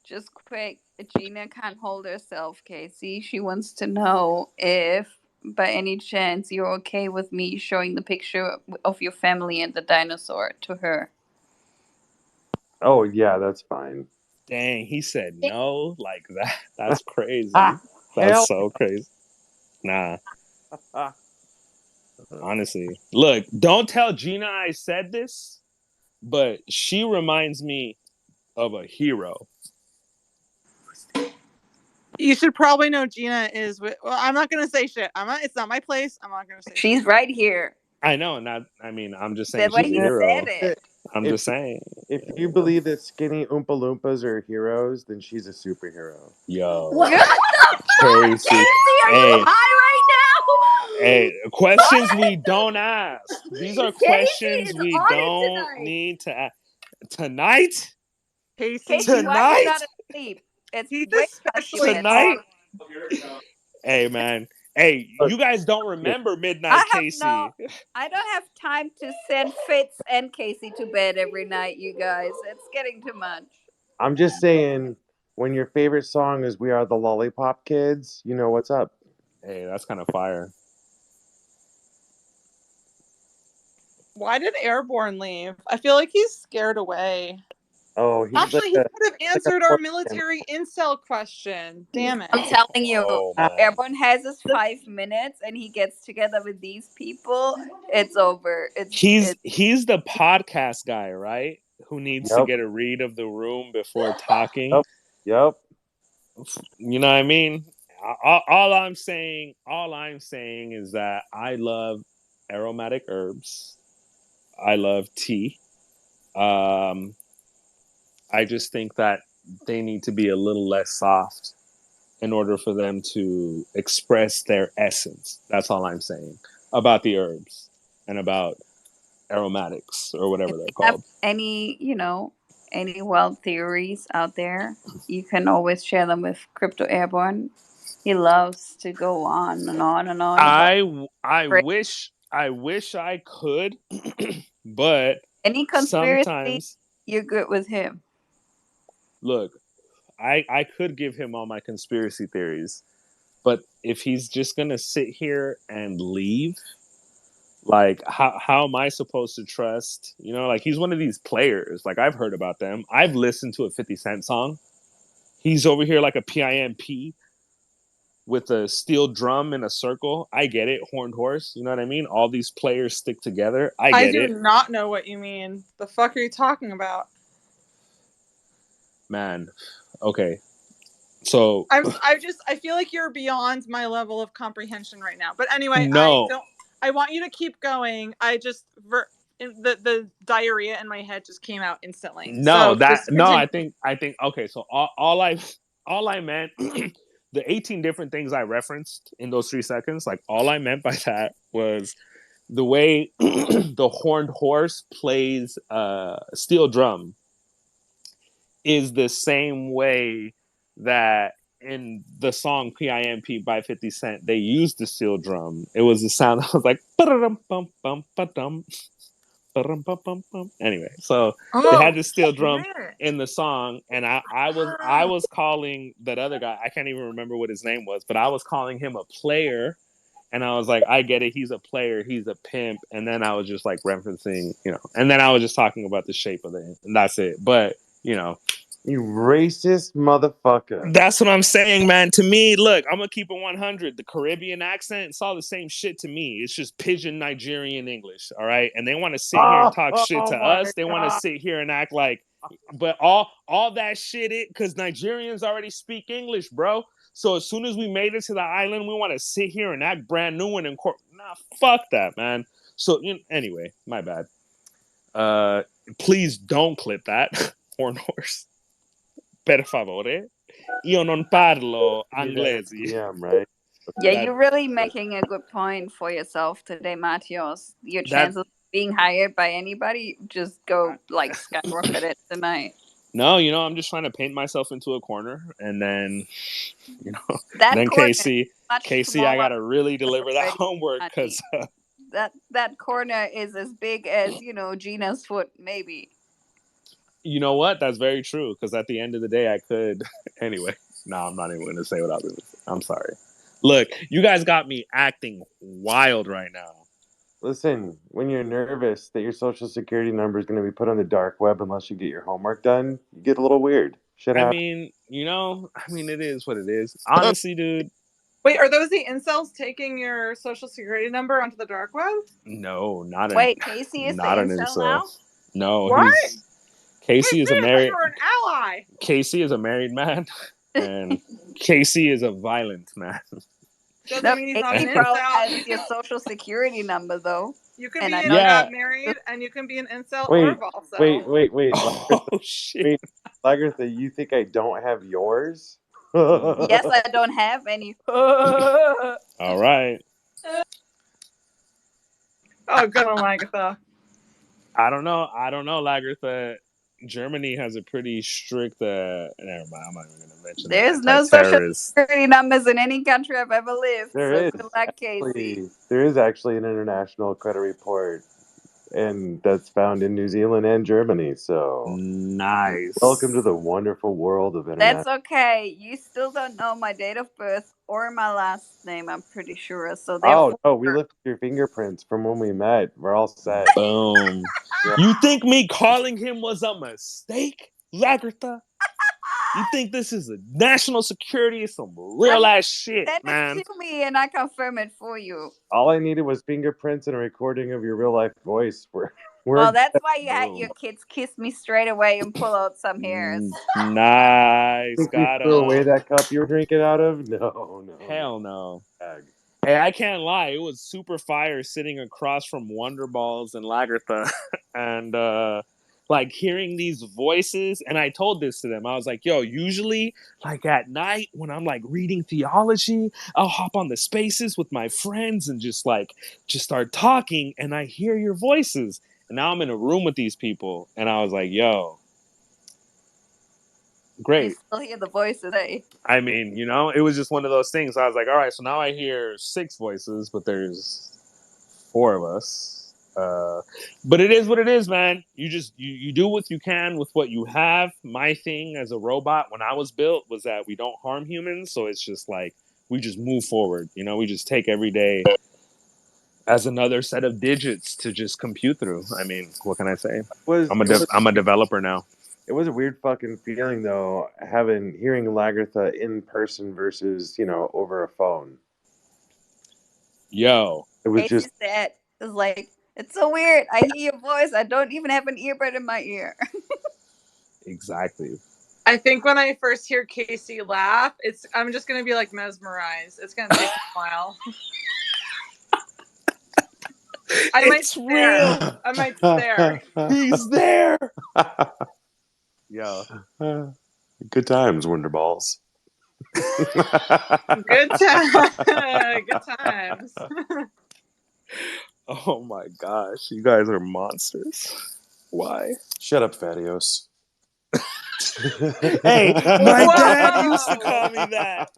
Just quick, Gina can't hold herself, Casey. She wants to know if, by any chance, you're okay with me showing the picture of your family and the dinosaur to her. Oh yeah, that's fine. Dang, he said no like that. That's crazy. Hell That's so crazy. Nah, honestly. Look, don't tell Gina I said this, but she reminds me of a hero. You should probably know Gina is. Well, I'm not gonna say shit. It's not my place. I'm not gonna say. She's shit. right here. I know, not. I mean, I'm just saying That's why she's a he hero. said it. I'm just saying. If you believe that skinny Oompa Loompas are heroes, then she's a superhero. Yo, What the fuck, Casey? Casey? Are Hey, you high right now? hey, questions we don't ask. These are Casey questions is we on it don't tonight. need to ask. Tonight? Casey, why are you not asleep? It's way past your Tonight? bedtime. Hey, man. Hey, you guys don't remember Midnight Casey. I don't have time to send Fitz and Casey to bed every night, you guys. It's getting too much. I'm just saying, when your favorite song is "We Are the Lollipop Kids," you know what's up. Hey, that's kind of fire. Why did Airborne leave? I feel like he's scared away. Oh, he's Actually, he like could have answered our military incel question. Damn it. I'm telling you, Oh, man. Airborne has his 5 minutes and he gets together with these people. It's over. He's the podcast guy, right? Who needs to get a read of the room before talking. Yep. You know what I mean? All I'm saying is that I love aromatic herbs. I love tea. I just think that they need to be a little less soft in order for them to express their essence. That's all I'm saying about the herbs and about aromatics or whatever they're have called. any wild theories out there, you can always share them with Crypto Airborne. He loves to go on and on and on about I wish I could, but any conspiracy. sometimes You're good with him. Look, I could give him all my conspiracy theories, but if he's just gonna sit here and leave, like how am I supposed to trust? You know, like he's one of these players. Like I've heard about them. I've listened to a 50 Cent song. He's over here like a PIMP with a steel drum in a circle. I get it, horned horse. You know what I mean? All these players stick together. I do it. not know what you mean. The fuck are you talking about? Man, okay. So I feel like you're beyond my level of comprehension right now. But anyway, no. I want you to keep going. The diarrhea in my head just came out instantly. No, so I think okay, so all I meant the 18 different things I referenced in those 3 seconds, like all I meant by that was the way the horned horse plays steel drum is the same way that in the song PIMP by 50 Cent, they used the steel drum. It was the sound that was like anyway, so they had the steel drum in the song, and I was calling that other guy, I can't even remember what his name was, but I was calling him a player, and I was like, I get it, he's a player, he's a pimp, and then I was just like referencing, you know, and then I was just talking about the shape of it, and that's it. But you know, you racist motherfucker. That's what I'm saying, man. To me, look, I'm gonna keep it 100. The Caribbean accent, it's all the same shit to me. It's just pigeon Nigerian English, all right? And they want to sit here and talk shit to us. They want to sit here and act like, but all that shit, because Nigerians already speak English, bro. So as soon as we made it to the island, we want to sit here and act brand new and nah, fuck that, man. So anyway, my bad. Please don't clip that, horn horse. Per favore. Io non parlo inglese. Yeah, right. Yeah, you're really making a good point for yourself today, Matios. Your chances of being hired by anybody just go like skyrocketed tonight. No, you know, I'm just trying to paint myself into a corner, and then, you know, that then Casey, I gotta really deliver that homework because that corner is as big as Gina's foot, maybe. You know what? That's very true. Because at the end of the day, I could. Anyway, no, I'm not even going to say what I was going to say. I'm sorry. Look, you guys got me acting wild right now. Listen, when you're nervous that your social security number is going to be put on the dark web unless you get your homework done, you get a little weird. Shit I happens. mean, it is what it is. Honestly, dude. Wait, are those the incels taking your social security number onto the dark web? No, not an. Wait, Casey is the not an incel incel. now? No, What? Casey is a I thought married. you were an ally. Casey is a married man, and Casey is a violent man. Doesn't No, mean he's not Casey an probably incel. has your social security number though. You can And be I an know that. Yeah. married, and you can be an incel Wait, or a volcel. wait. Oh shit. Wait, Lagertha, you think I don't have yours? Yes, I don't have any. All right. Oh, good on Lagertha. I don't know, Lagertha. Germany has a pretty strict. Never mind. I'm not even going to mention There's the no social anti-terrorist. security numbers in any country I've ever lived. There So is. good luck, Casey. There is actually an international credit report, and that's found in New Zealand and Germany. So, Nice. welcome to the wonderful world of That's internet. okay. You still don't know my date of birth or my last name, I'm pretty sure. So Oh therefore, no, we lifted your fingerprints from when we met. We're all set. Boom. Yeah. You think me calling him was a mistake, Lagertha? You think this is a national security? Some real ass shit, send man. it to me and I confirm it for you. All I needed was fingerprints and a recording of your real life voice. Well, that's why you had your kids kiss me straight away and pull out some hairs. Nice. Think you Got threw away him. that cup you were drinking out of? No. Hell no. Hey, I can't lie. It was super fire sitting across from Wonder Balls and Lagertha and like hearing these voices. And I told this to them. I was like, yo, usually like at night when I'm like reading theology, I'll hop on the spaces with my friends and just start talking and I hear your voices. And now I'm in a room with these people. And I was like, yo, great. You still hear the voices, eh? I mean, it was just one of those things. I was like, all right, so now I hear 6 voices, but there's 4 of us. But it is what it is, man. You do what you can with what you have. My thing as a robot when I was built was that we don't harm humans, so it's just like we just move forward. We just take every day as another set of digits to just compute through. I mean, what can I say? I'm a developer now. It was a weird fucking feeling though, hearing Lagertha in person versus, over a phone. Yo. It was Casey said, it's like, it's so weird. I hear your voice. I don't even have an earbud in my ear. Exactly. I think when I first hear Casey laugh, I'm just gonna be like mesmerized. It's gonna take a while. I might stare. I might stare. He's there. Yo. Good times, Wonder Balls. Good times. Oh my gosh, you guys are monsters. Why? Shut up, Fatios. Hey, my dad used to call me that.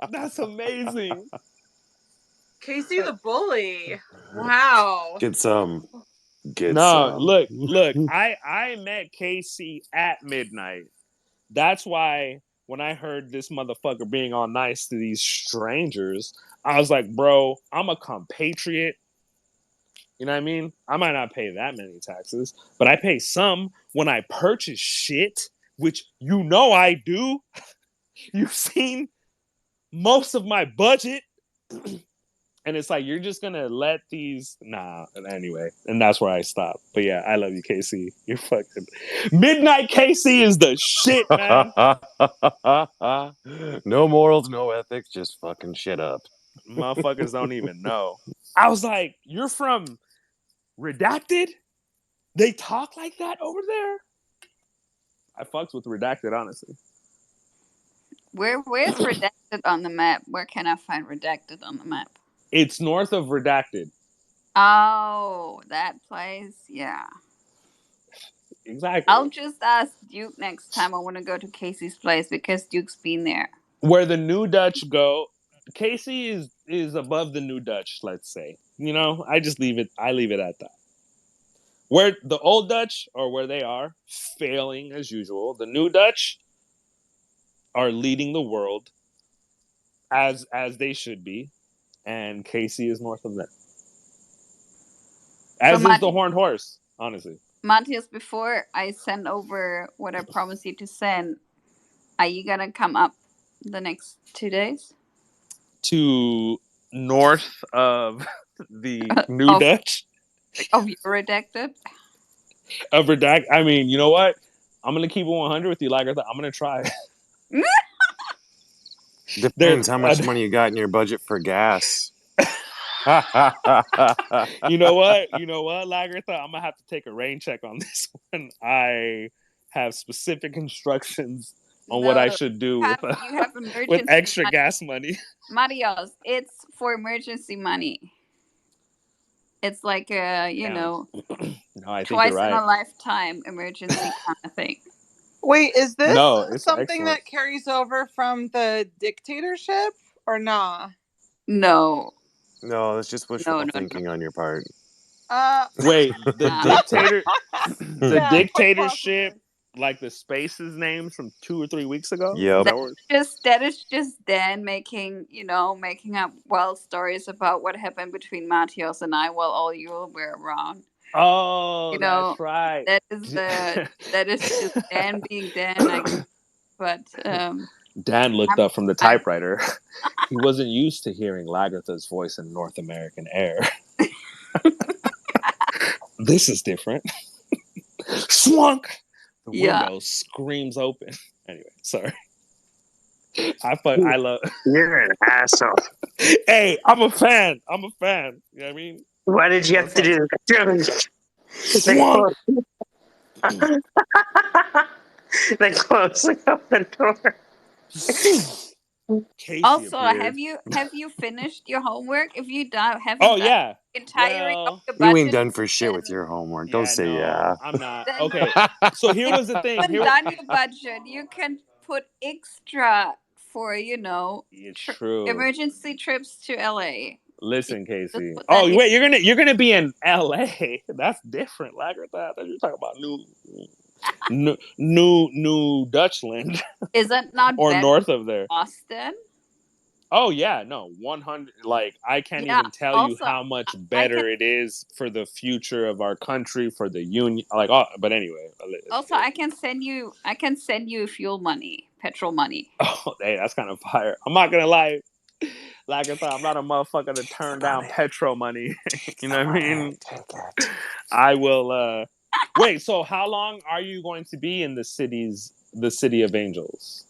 That's amazing. Casey the bully. Wow. Get some. Look. I met Casey at midnight. That's why when I heard this motherfucker being all nice to these strangers, I was like, bro, I'm a compatriot. You know what I mean? I might not pay that many taxes, but I pay some when I purchase shit, which I do. You've seen most of my budget. And it's like, you're just going to let these... Nah, anyway. And that's where I stop. But yeah, I love you, Casey. You're fucking... Midnight Casey is the shit, man. No morals, no ethics, just fucking shit up. Motherfuckers don't even know. I was like, you're from Redacted? They talk like that over there? I fucks with Redacted, honestly. Where's Redacted on the map? Where can I find Redacted on the map? It's north of Redacted. Oh, that place? Yeah. Exactly. I'll just ask Duke next time I want to go to Casey's place because Duke's been there. Where the New Dutch go, Casey is above the New Dutch, let's say. I leave it at that. Where the old Dutch are where they are, failing as usual. The new Dutch are leading the world as they should be, and Casey is north of them. As So is the horned horse, honestly. Matthias, before I send over what I promised you to send, are you gonna come up the next 2 days? To north of the new Dutch? Of your redacted? Of redact. I mean, you know what? I'm gonna keep it 100 with you, Lagertha. I'm gonna try. Depends how much money you got in your budget for gas. You know what, Lagertha? I'm gonna have to take a rain check on this one. I have specific instructions on what I should do you have emergency with extra money. gas money. Marios, it's for emergency money. It's like a, No, I think twice you're right. in a lifetime emergency kind of thing. Wait, is this it's something excellent. that carries over from the dictatorship or nah? No. No, that's just wishful thinking on your part. Wait, the dictatorship, like the Spaces names from 2 or 3 weeks ago? Yep. That is just Dan making up wild stories about what happened between Matthias and I while all you were around. Oh, that's right. That is just Dan being Dan, I guess. But Dan looked up from the typewriter. He wasn't used to hearing Lagertha's voice in North American air. This is different. Swunk! The window screams open. Anyway, sorry. I love. You're an asshole. Hey, I'm a fan. You know what I mean? Why did you have to do that? Swunk! They closing up the door. Casey also, appeared. have you finished your homework? If you haven't yeah. entire of your You budget, ain't done for shit with your homework. Don't say yeah. I'm not. Okay, so here was the thing. If you haven't done your budget, you can put extra for it's true. emergency trips to LA. Listen, Casey. Oh wait, you're gonna be in LA. That's different, Lagertha. I thought you were talking about new Dutchland. Is that not or better north of there? Boston? Oh yeah, no, 100. Like I can't even tell you how much better it is for the future of our country, for the union. Like, but anyway. Also, I can send you fuel money, petrol money. Oh, hey, that's kind of fire. I'm not gonna lie, Lagertha, I'm not a motherfucker to turn down petrol money. You know what I mean? I will. Wait. So, how long are you going to be in the city of Angels?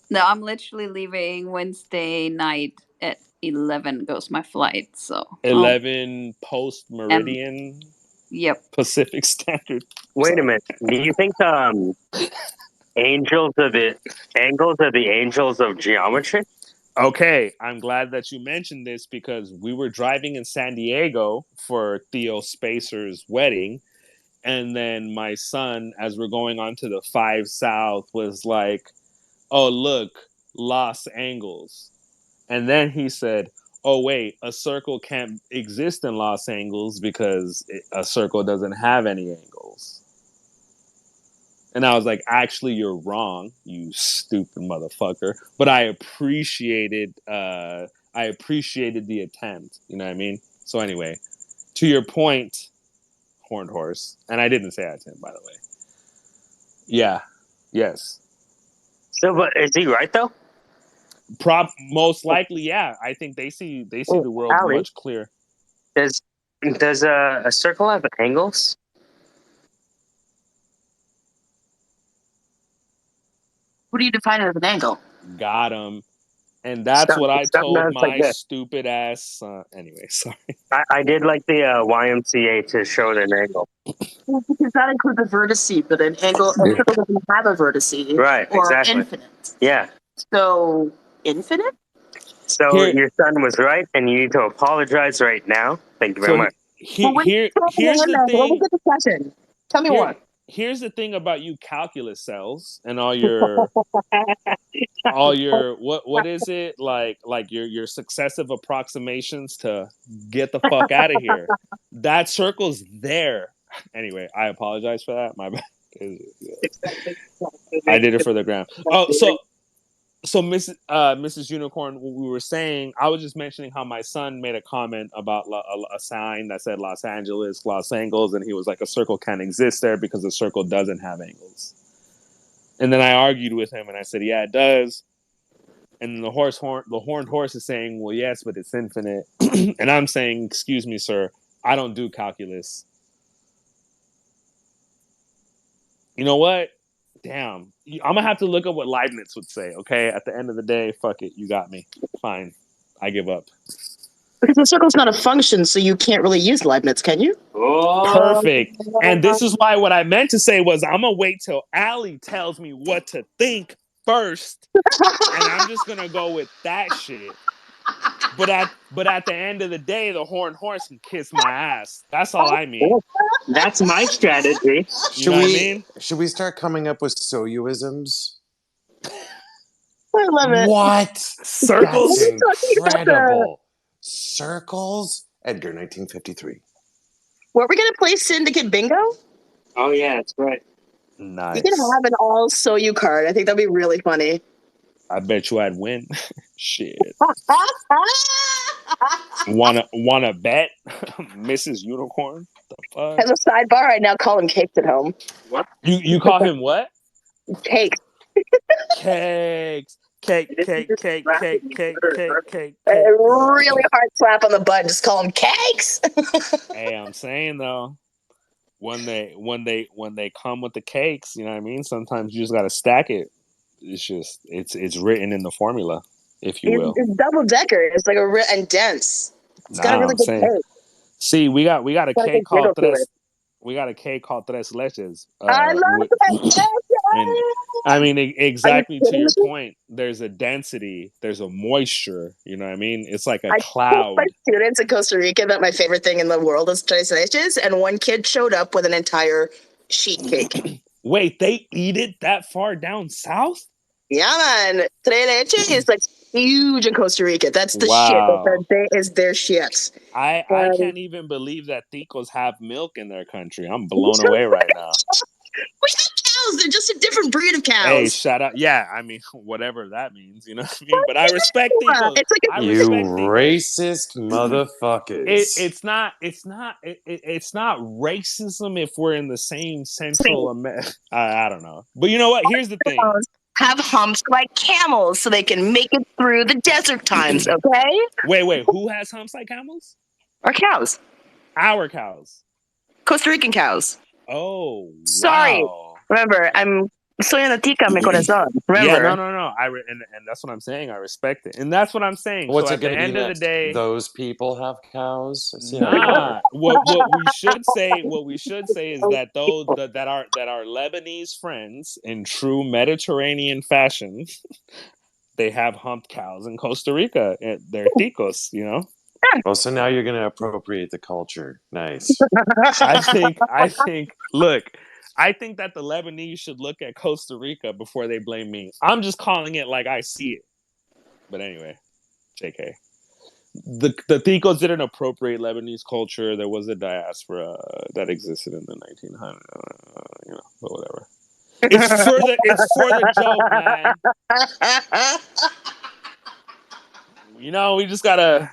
No, I'm literally leaving Wednesday night at 11 goes my flight. So 11 post meridian. Yep. Pacific Standard. Wait a minute. Do you think angels are the angels of geometry? Okay, I'm glad that you mentioned this because we were driving in San Diego for Theo Spacer's wedding, and then my son, as we're going on to the 5 South, was like, "Oh, look, Los Angeles." And then he said, "Oh, wait, a circle can't exist in Los Angeles because a circle doesn't have any angles." And I was like, "Actually, you're wrong, you stupid motherfucker." But I appreciated the attempt. You know what I mean? So anyway, to your point, horned horse, and I didn't say that to him, by the way. Yeah. Yes. So, but is he right though? Most likely, yeah. I think they see the world much clearer. Does a circle have angles? What do you define as an angle? Got him. And that's what I told my stupid ass son. Anyway, sorry. I did like the YMCA to show it an angle. Well, because that includes a vertice, but an angle a circle doesn't have a vertice. Right, or exactly. Infinite. Yeah. So infinite? So your son was right, and you need to apologize right now. Thank you very much. Here's the thing. What was the discussion? Tell me what. Here's the thing about you calculus cells and all your what is it like your successive approximations to get the fuck out of here. That circle's there. Anyway, I apologize for that. My bad. I did it for the gram. Oh, so Mrs. Unicorn, what we were saying, I was just mentioning how my son made a comment about a sign that said Los Angeles, Los Angles, and he was like, a circle can't exist there because a circle doesn't have angles. And then I argued with him, and I said, yeah, it does. And the horned horse is saying, well, yes, but it's infinite. And I'm saying, excuse me, sir, I don't do calculus. You know what? Damn. I'm going to have to look up what Leibniz would say, okay? At the end of the day, fuck it. You got me. Fine. I give up. Because the circle's not a function, so you can't really use Leibniz, can you? Perfect. And this is why what I meant to say was I'm going to wait till Allie tells me what to think first. And I'm just going to go with that shit. But at the end of the day, the horned horse can kiss my ass. That's all I mean. That's my strategy. You know what I mean? Should we start coming up with Soyuisms? I love it. What? Circles? That's incredible. Circles? Edgar, 1953. Were we going to play Syndicate Bingo? Oh, yeah, that's right. Nice. You can have an all Soyu card. I think that'd be really funny. I bet you I'd win. Shit. Wanna bet? Mrs. Unicorn? The fuck? As a sidebar, I now call him Cakes at home. What? You call him what? Cakes. Cakes. Cake. A really hard slap on the butt. Just call him Cakes. Hey, I'm saying though, when they come with the cakes, you know what I mean? Sometimes you just gotta stack it. It's written in the formula, if you will. It's double decker. It's like and dense. It's got a really good taste. See, we got a cake called tres. We got a cake called tres leches. I love it. I mean, exactly to your point. There's a density. There's a moisture. You know what I mean? It's like a cloud. My students in Costa Rica that my favorite thing in the world is tres leches, and one kid showed up with an entire sheet cake. Wait, they eat it that far down south? Yeah, man. Tres leches is like huge in Costa Rica. That's the shit. That is their shit. I can't even believe that ticos have milk in their country. I'm blown away right now. We have cows. They're just a different breed of cows. Hey, shut up. Yeah, I mean, whatever that means, you know what I mean? But I respect ticos. It's like you racist motherfuckers. It's not racism if we're in the same Central America. I don't know. But you know what? Here's the thing. Have humps like camels so they can make it through the desert times, okay? Wait. Who has humps like camels? Our cows. Our cows. Costa Rican cows. Oh, sorry. Wow. Remember, soy una tica mi corazón. Remember? Yeah, no. And that's what I'm saying. I respect it, and that's what I'm saying. What's so it going to be next? Of the day, those people have cows. Nah. what we should say is that those that are Lebanese friends in true Mediterranean fashion, they have humped cows in Costa Rica. They're ticos, you know. Oh, so now you're going to appropriate the culture. Nice. I think. Look. I think that the Lebanese should look at Costa Rica before they blame me. I'm just calling it like I see it. But anyway, JK. The Ticos didn't appropriate Lebanese culture. There was a diaspora that existed in the 1900s. But whatever. It's for the joke, man. We just gotta,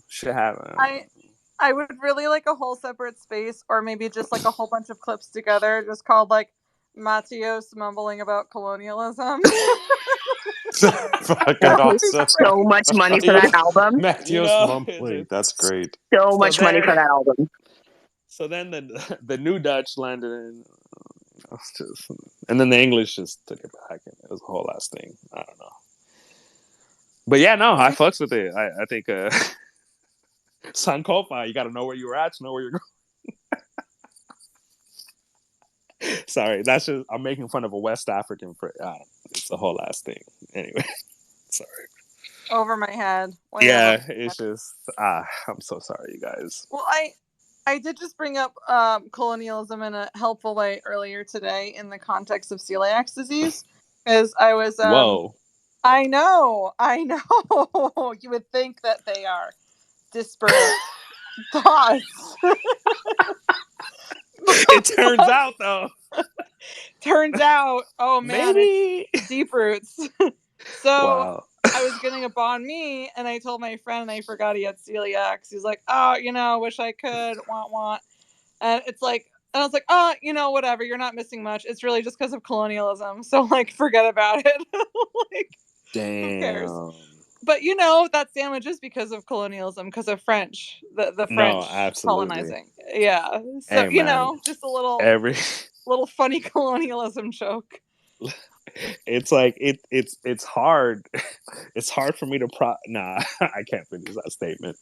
shit happen. I would really like a whole separate space, or maybe just like a whole bunch of clips together, just called like Matios mumbling about colonialism. Fucking awesome. So much money for that album. Matios mumbling. That's great. So much money for that album. So then the New Dutch landed in, and then the English just took it back, and it was a whole last thing. I don't know. But yeah, no, I fucks with it. I think Sankofa, you got to know where you're at to know where you're going. Sorry, that's just I'm making fun of a West African. It's the whole last thing. Anyway, sorry. Over my head. It's just I'm so sorry, you guys. Well, I did just bring up colonialism in a helpful way earlier today in the context of celiac disease, because I was whoa. I know. You would think that they are disparate thoughts. It turns out, though. Turns out, oh man, Maybe. it's deep roots. So Wow. I was getting a banh mi, and I told my friend, and I forgot he had celiac. He's like, "Oh, wish I could, want." And it's like, and I was like, "Oh, whatever. You're not missing much. It's really just because of colonialism. So like, forget about it. Like, who cares?" Damn. But that sandwich is because of colonialism, because of French, the No, French absolutely. colonizing. Yeah. So Hey, man. just a little Every funny colonialism joke. it's like it's hard. It's hard for me to Nah, I can't finish that statement.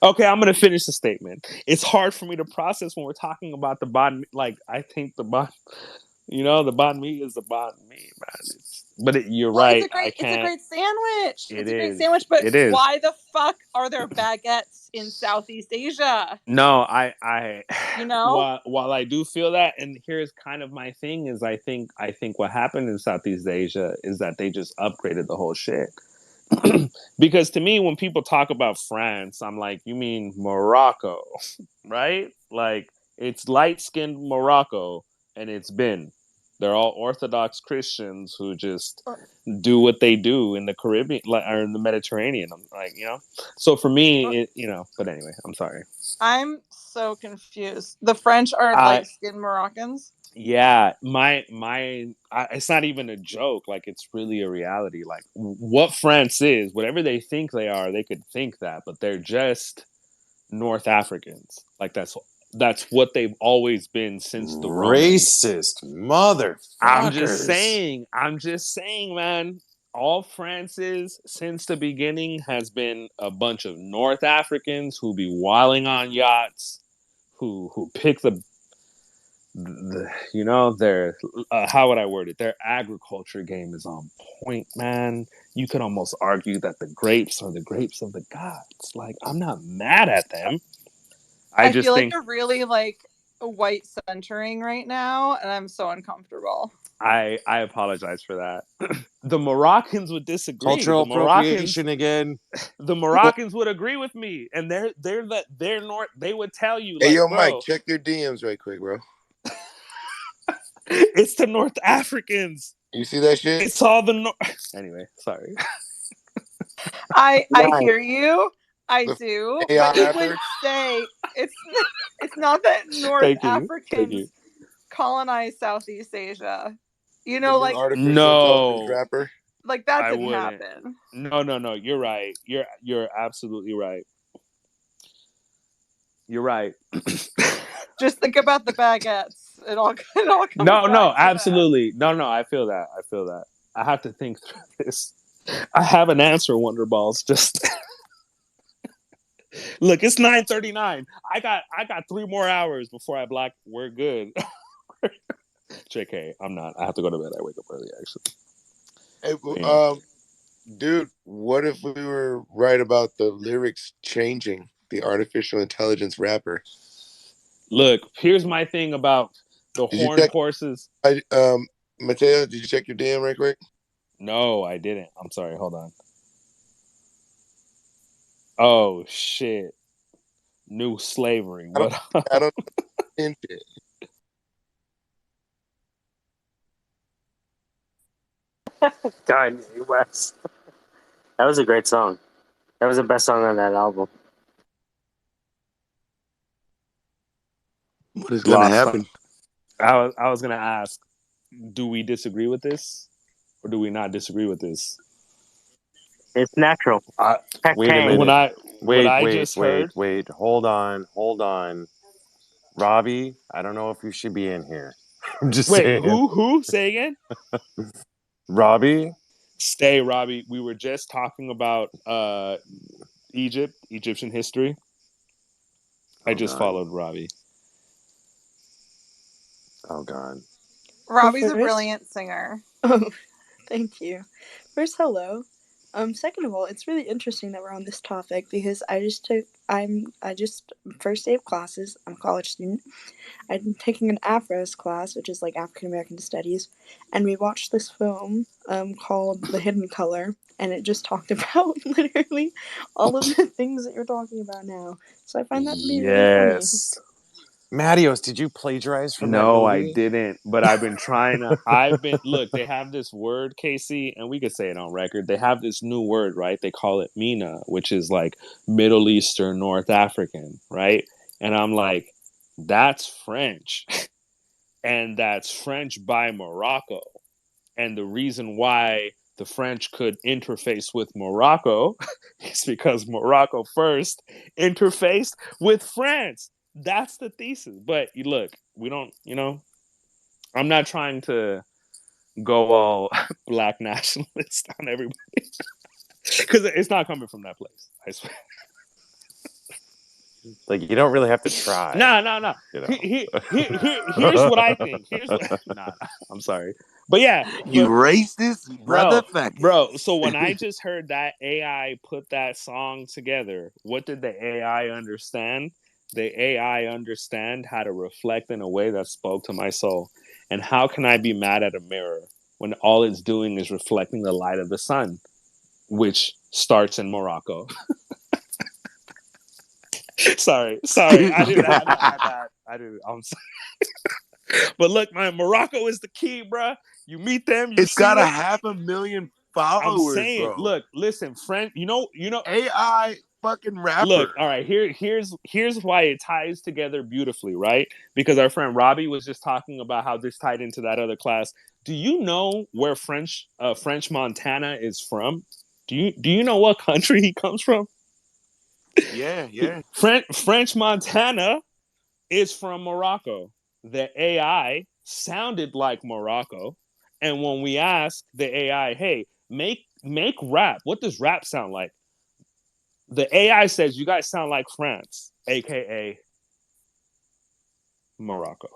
Okay, I'm gonna finish the statement. It's hard for me to process when we're talking about the banh mi. Like, I think the banh mi is the banh mi, man. You're Well, right. it's a great sandwich. It It's a great is. sandwich, but It is. why the fuck are there baguettes in Southeast Asia? No, I while I do feel that, and here's kind of my thing is I think what happened in Southeast Asia is that they just upgraded the whole shit. Because to me, when people talk about France, I'm like, you mean Morocco, right? Like, it's light skinned Morocco, and they're all Orthodox Christians who just do what they do in the Caribbean or in the Mediterranean. I'm like, So for me, but anyway, I'm sorry. I'm so confused. The French are light-skinned Moroccans? Yeah, it's not even a joke. Like, it's really a reality. Like, what France is, whatever they think they are, they could think that, but they're just North Africans. Like, that's what they've always been since the Romans. Racist motherfuckers. I'm just saying, man. All France is since the beginning has been a bunch of North Africans who be wilding on yachts, who pick their how would I word it? Their agriculture game is on point, man. You could almost argue that the grapes are the grapes of the gods. Like, I'm not mad at them. I just feel think like you're really like white centering right now, and I'm so uncomfortable. I apologize for that. The Moroccans would disagree. Cultural appropriation again. The Moroccans would agree with me, and they're North. They would tell you, Hey, like, yo, bro, Mike, check your DMs right quick, bro. It's the North Africans. You see that shit? It's all the Anyway, sorry. I hear you. I do, but he would say it's not that North Africans colonized Southeast Asia. Like artificial intelligence rapper. Like, that didn't happen. No. You're right. You're absolutely right. You're right. Just think about the baguettes. It all comes No, absolutely. That. No, I feel that. I have to think through this. I have an answer, Wonderballs. Just look, it's 9:39. I got 3 more hours before I block. We're good. JK, I'm not. I have to go to bed. I wake up early, actually. Hey, dude, what if we were right about the lyrics changing? The artificial intelligence rapper. Look, here's my thing about the horned horses. Mateo, did you check your DM right quick? No, I didn't. I'm sorry. Hold on. Oh shit! New slavery. What? I don't hint it. Kanye West. That was a great song. That was the best song on that album. What is going to happen? I was going to ask, do we disagree with this, or do we not disagree with this? It's natural. Wait a minute. Wait. Hold on. Robbie, I don't know if you should be in here. I'm just saying. Who? Say again? Robbie? Stay, Robbie. We were just talking about Egyptian history. I just followed Robbie. Oh, God. Robbie's a brilliant singer. Oh, thank you. First, hello. Second of all, it's really interesting that we're on this topic because first day of classes, I'm a college student. I'm taking an AFRES class, which is like African American Studies, and we watched this film called The Hidden Color, and it just talked about literally all of the things that you're talking about now. So I find that to be really funny. Mattios, did you plagiarize from that No, I movie? didn't. But I've been trying to. Look, they have this word, Casey, and we could say it on record. They have this new word, right? They call it Mina, which is like Middle Eastern, North African, right? And I'm like, that's French. And that's French by Morocco. And the reason why the French could interface with Morocco is because Morocco first interfaced with France. That's the thesis. But look, we don't, I'm not trying to go all black nationalist on everybody because it's not coming from that place. I swear. Like, you don't really have to try. No. You know? Here's what I think. Nah, I'm sorry. But yeah, You racist motherfucker. bro. So when I just heard that AI put that song together, what did the AI understand? The AI understand how to reflect in a way that spoke to my soul. And how can I be mad at a mirror when all it's doing is reflecting the light of the sun, which starts in Morocco? sorry. I didn't. I'm sorry. But look, man, Morocco is the key, bruh. You meet them, you It's see got them. 500,000 I'm followers, saying, bro. look, listen, friend. You know. AI fucking rapper. Look, all right. Here's why it ties together beautifully, right? Because our friend Robbie was just talking about how this tied into that other class. Do you know where French Montana is from? Do you know what country he comes from? Yeah. French Montana is from Morocco. The AI sounded like Morocco, and when we asked the AI, "Hey, make rap. What does rap sound like?" The AI says, "You guys sound like France, aka Morocco."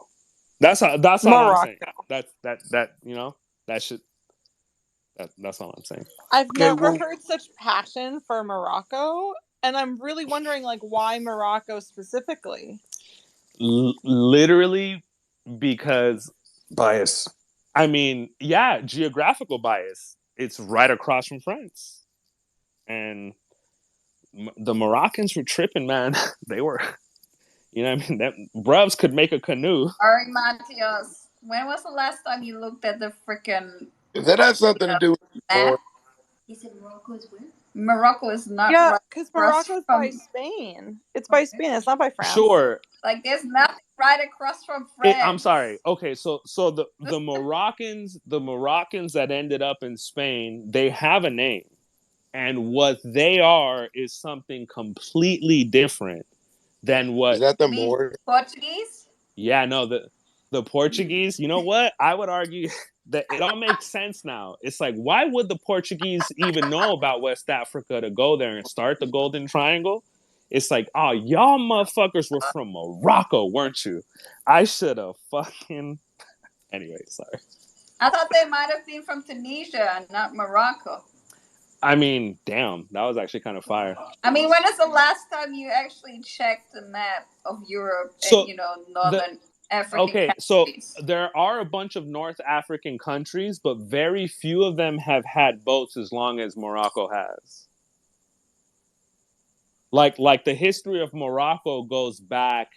That's all I'm saying. Morocco. That should that's all I'm saying. I've Okay, never well, heard such passion for Morocco, and I'm really wondering like why Morocco specifically. Literally because Bias. I mean, yeah, geographical bias. It's right across from France, and the Moroccans were tripping, man. They were, you know what I mean? That bruvs could make a canoe. All right, Matthias. When was the last time you looked at the freaking does that have something to do with map? war? He said Morocco is where? Morocco is not Yeah, right because across Morocco's from. by Spain. It's by Spain. It's not by France. Sure. Like there's nothing right across from I'm France. sorry. Okay, so the Moroccans that ended up in Spain, they have a name, and what they are is something completely different than Is what. that the You mean more? Portuguese? Yeah, no, the Portuguese. You know what? I would argue that it all makes sense now. It's like, why would the Portuguese even know about West Africa to go there and start the Golden Triangle? It's like, oh, y'all motherfuckers were from Morocco, weren't you? I should have fucking. Anyway, sorry. I thought they might have been from Tunisia and not Morocco. I mean, damn, that was actually kind of fire. I mean, when is the last time you actually checked the map of Europe So and northern African okay, so countries? there are a bunch of North African countries, but very few of them have had boats as long as Morocco has. Like the history of Morocco goes back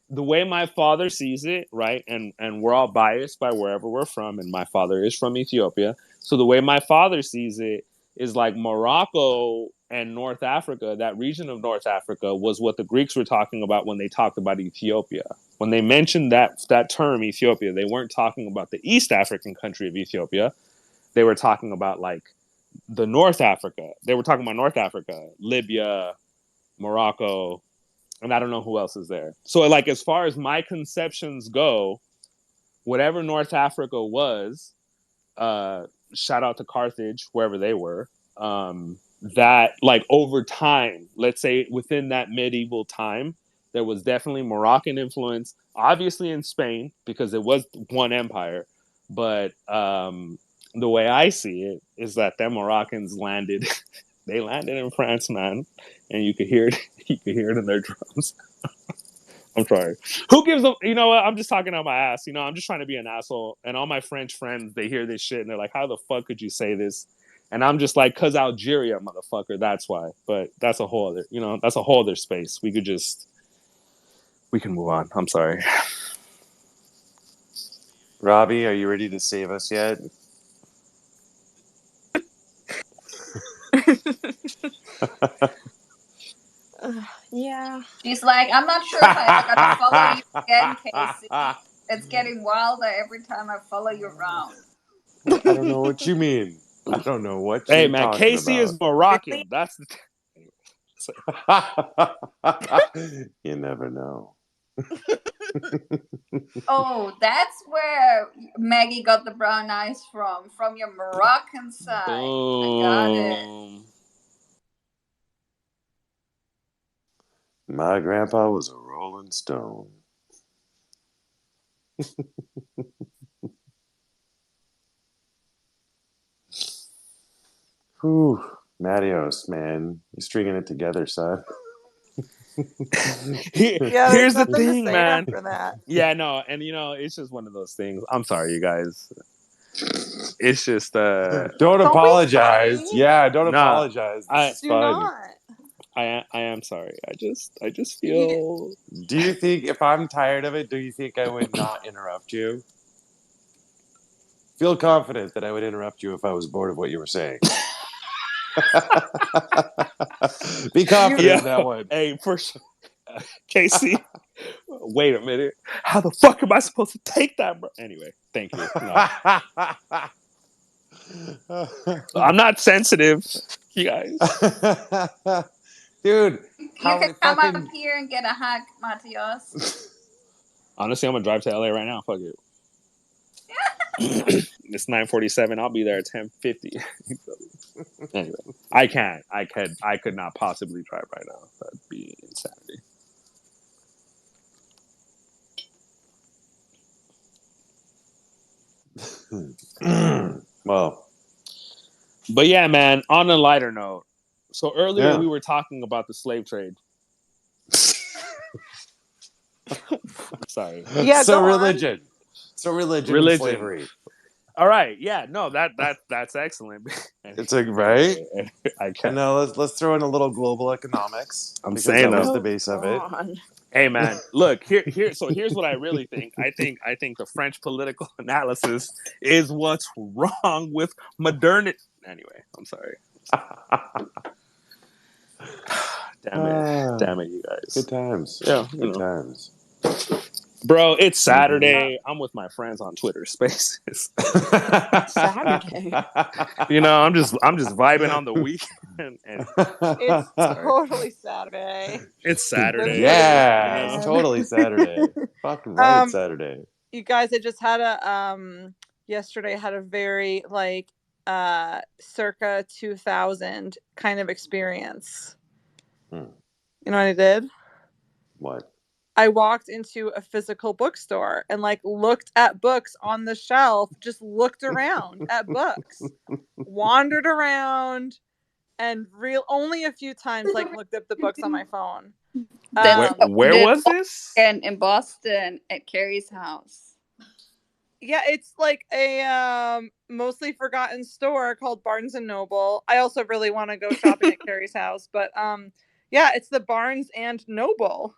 the way my father sees it, right? And we're all biased by wherever we're from, and my father is from Ethiopia. So the way my father sees it is like Morocco and North Africa, that region of North Africa was what the Greeks were talking about when they talked about Ethiopia. When they mentioned that term Ethiopia, they weren't talking about the East African country of Ethiopia. They were talking about like the North Africa. They were talking about North Africa, Libya, Morocco, and I don't know who else is there. So, like, as far as my conceptions go, whatever North Africa was, shout out to Carthage, wherever they were, that, like, over time, let's say within that medieval time, there was definitely Moroccan influence, obviously in Spain, because it was one empire. But the way I see it is that them Moroccans landed, they landed in France, man, and you could hear it, you could hear it in their drums. I'm sorry. Who gives a? You know what? I'm just talking out my ass. I'm just trying to be an asshole. And all my French friends, they hear this shit and they're like, "How the fuck could you say this?" And I'm just like, "Cause Algeria, motherfucker. That's why." But that's a whole other. That's a whole other space. We could just. We can move on. I'm sorry. Robbie, are you ready to save us yet? Yeah. She's like, I'm not sure if I ever got to follow you again, Casey. It's getting wilder every time I follow you around. I don't know what you mean. I don't know what Hey, you're man, talking Casey about. is Moroccan. That's the You never know. Oh, that's where Maggie got the brown eyes from your Moroccan side. I got it. Boom. My grandpa was a Rolling Stone. Whew, Matios, man, you're stringing it together, son. Yeah, Here's there's the nothing to thing, say man. after that. Yeah, no, and it's just one of those things. I'm sorry, you guys. It's just Don't apologize. sorry. Yeah, don't nah. apologize. This I is Do fun. not. I am sorry. I just feel. Do you think if I'm tired of it, do you think I would not interrupt you? Feel confident that I would interrupt you if I was bored of what you were saying. Be confident in that one. Hey, for sure. Casey, wait a minute. How the fuck am I supposed to take that, bro? Anyway, thank you. No. I'm not sensitive, you guys. Dude, You how can it come fucking... up here and get a hug, Matios. Honestly, I'm gonna drive to LA right now. Fuck it. It's 9:47. I'll be there at 10:50. Anyway, I can't. I could not possibly drive right now. That'd be insanity. Well, but yeah, man. On a lighter note, so earlier Yeah. we were talking about the slave trade. Sorry. Yeah, so go religion. So religion and slavery. All right. Yeah. No. That's excellent. It's like, right? I And can't. now let's throw in a little global economics I'm because saying that was though. the base of it. Hey man, look here. So here's what I really think. I think the French political analysis is what's wrong with modernity. Anyway, I'm sorry. Damn it, you guys. Good times. Yeah, Good times. Bro, it's Saturday. I'm with my friends on Twitter Spaces. Saturday. I'm just vibing on the weekend. And It's totally Saturday. It's Saturday. Yeah, it's totally Saturday. Fucking right, it's Saturday. You guys, I just had yesterday had a very circa 2000 kind of experience. You know what I did? What? I walked into a physical bookstore and looked at books on the shelf, just looked around at books, wandered around, and only a few times looked up the books on my phone. Where was this? In Boston at Carrie's house. Yeah, it's like a mostly forgotten store called Barnes and Noble. I also really want to go shopping at Carrie's house, but yeah, it's the Barnes and Noble.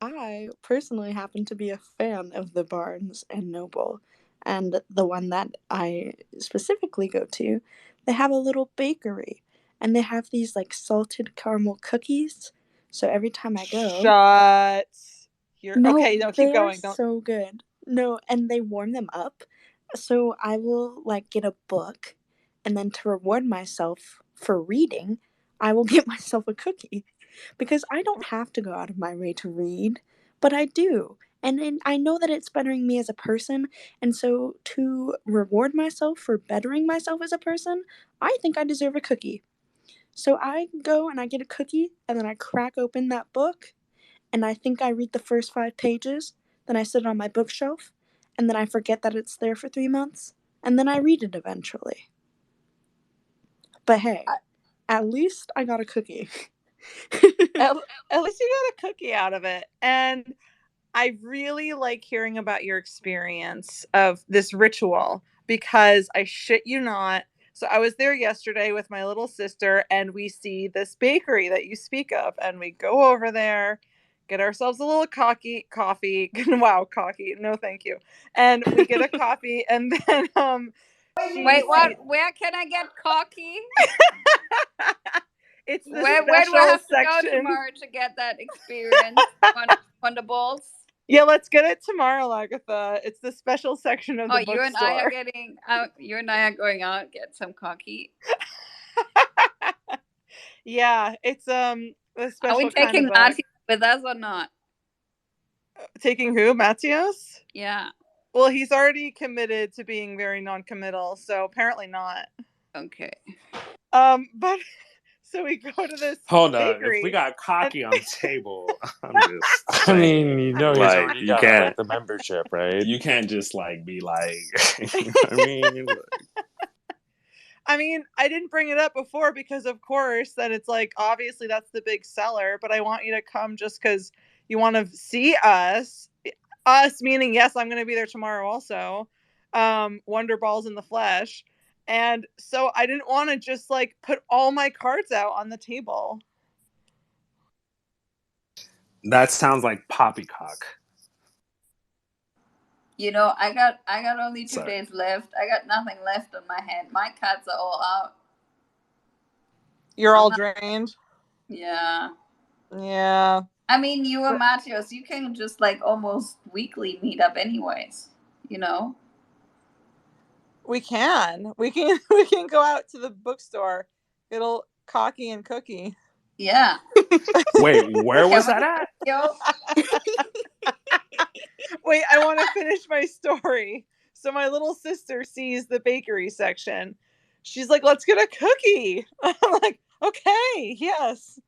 I personally happen to be a fan of the Barnes and Noble, and the one that I specifically go to, they have a little bakery, and they have these salted caramel cookies. So every time I go, Okay, no, keep going. Don't. So good. No, and they warm them up. So I will get a book, and then to reward myself for reading, I will get myself a cookie. Because I don't have to go out of my way to read, but I do. And I know that it's bettering me as a person, and so to reward myself for bettering myself as a person, I think I deserve a cookie. So I go and I get a cookie, and then I crack open that book, and I think I read the first 5 pages, then I sit it on my bookshelf, and then I forget that it's there for 3 months, and then I read it eventually. But hey, at least I got a cookie. At least you got a cookie out of it. And I really like hearing about your experience of this ritual because I shit you not, So I was there yesterday with my little sister, and we see this bakery that you speak of, and we go over there, get ourselves a little coffee. Wow, coffee. No, thank you. And we get a coffee, and then Wait, what? Where can I get cocky? It's the where do I have to go tomorrow to get that experience? on the balls? Yeah, let's get it tomorrow, Agatha. It's the special section of the bookstore. You and I are getting out. You and I are going out, get some coffee. Yeah, it's a special. Are we taking Matios with us or not? Taking who? Matios? Yeah. Well, he's already committed to being very non-committal, so apparently not. Okay. But so we go to this Hold bakery. on. If we got cocky on the table, I'm just saying. I mean, he's like, already you got can't, like the membership, right? You can't just like be like, you know what I mean? I mean, I didn't bring it up before because, of course, that it's like, obviously that's the big seller, but I want you to come just because you want to see us. Us meaning, yes, I'm going to be there tomorrow also. Wonder Balls in the flesh. And so I didn't want to just like put all my cards out on the table. That sounds like poppycock. You know, I got only 2 days left. I got nothing left on my hand. My cards are all out. You're all drained? Yeah. Yeah. I mean, you and Matios, you can just like almost weekly meet up anyways, you know? We can. We can go out to the bookstore. It'll cocky and cookie. Yeah. Wait, where was that at? Wait, I want to finish my story. So my little sister sees the bakery section. She's like, let's get a cookie. I'm like, okay, yes.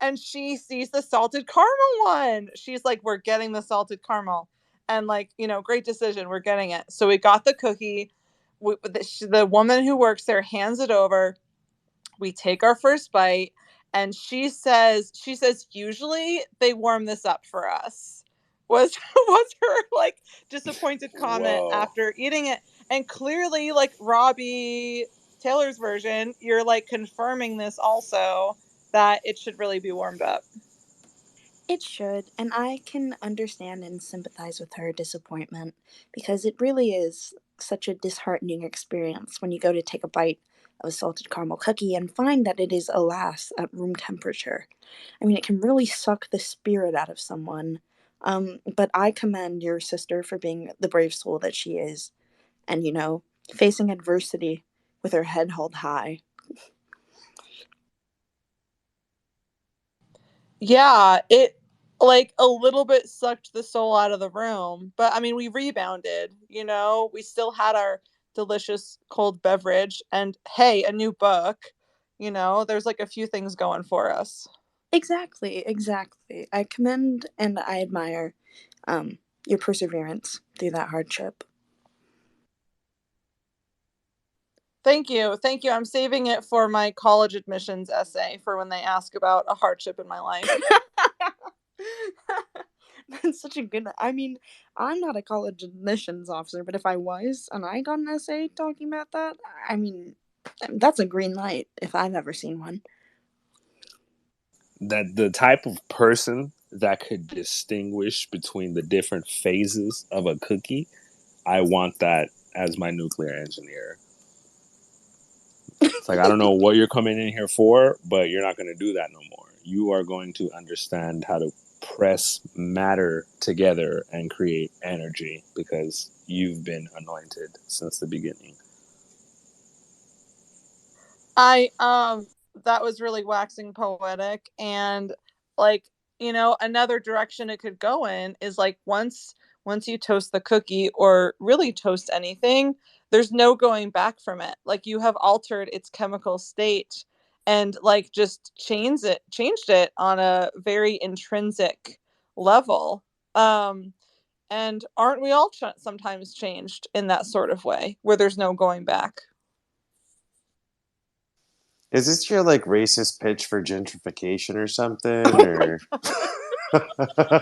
And she sees the salted caramel one. She's like, we're getting the salted caramel. And like, you know, great decision. We're getting it. So we got the cookie. The woman who works there hands it over. We take our first bite. And she says, usually they warm this up for us. Was her like disappointed comment after eating it. And clearly, like Robbie Taylor's version, you're like confirming this also, that it should really be warmed up. It should, and I can understand and sympathize with her disappointment, because it really is such a disheartening experience when you go to take a bite of a salted caramel cookie and find that it is, alas, at room temperature. I mean, it can really suck the spirit out of someone. But I commend your sister for being the brave soul that she is, and, you know, facing adversity with her head held high. Yeah, it like a little bit sucked the soul out of the room, but I mean, we rebounded, you know, we still had our delicious cold beverage and hey, a new book, you know, there's like a few things going for us. Exactly. I commend and I admire your perseverance through that hardship. Thank you. I'm saving it for my college admissions essay for when they ask about a hardship in my life. That's such a good... I mean, I'm not a college admissions officer, but if I was and I got an essay talking about that, I mean, that's a green light if I've ever seen one. That the type of person that could distinguish between the different phases of a cookie, I want that as my nuclear engineer. It's like, I don't know what you're coming in here for, but you're not going to do that no more. You are going to understand how to press matter together and create energy because you've been anointed since the beginning. That was really waxing poetic, and like, you know, another direction it could go in is like once you toast the cookie or really toast anything, there's no going back from it. Like you have altered its chemical state and like just changed it on a very intrinsic level. And aren't we all sometimes changed in that sort of way where there's no going back? Is this your like racist pitch for gentrification or something? Or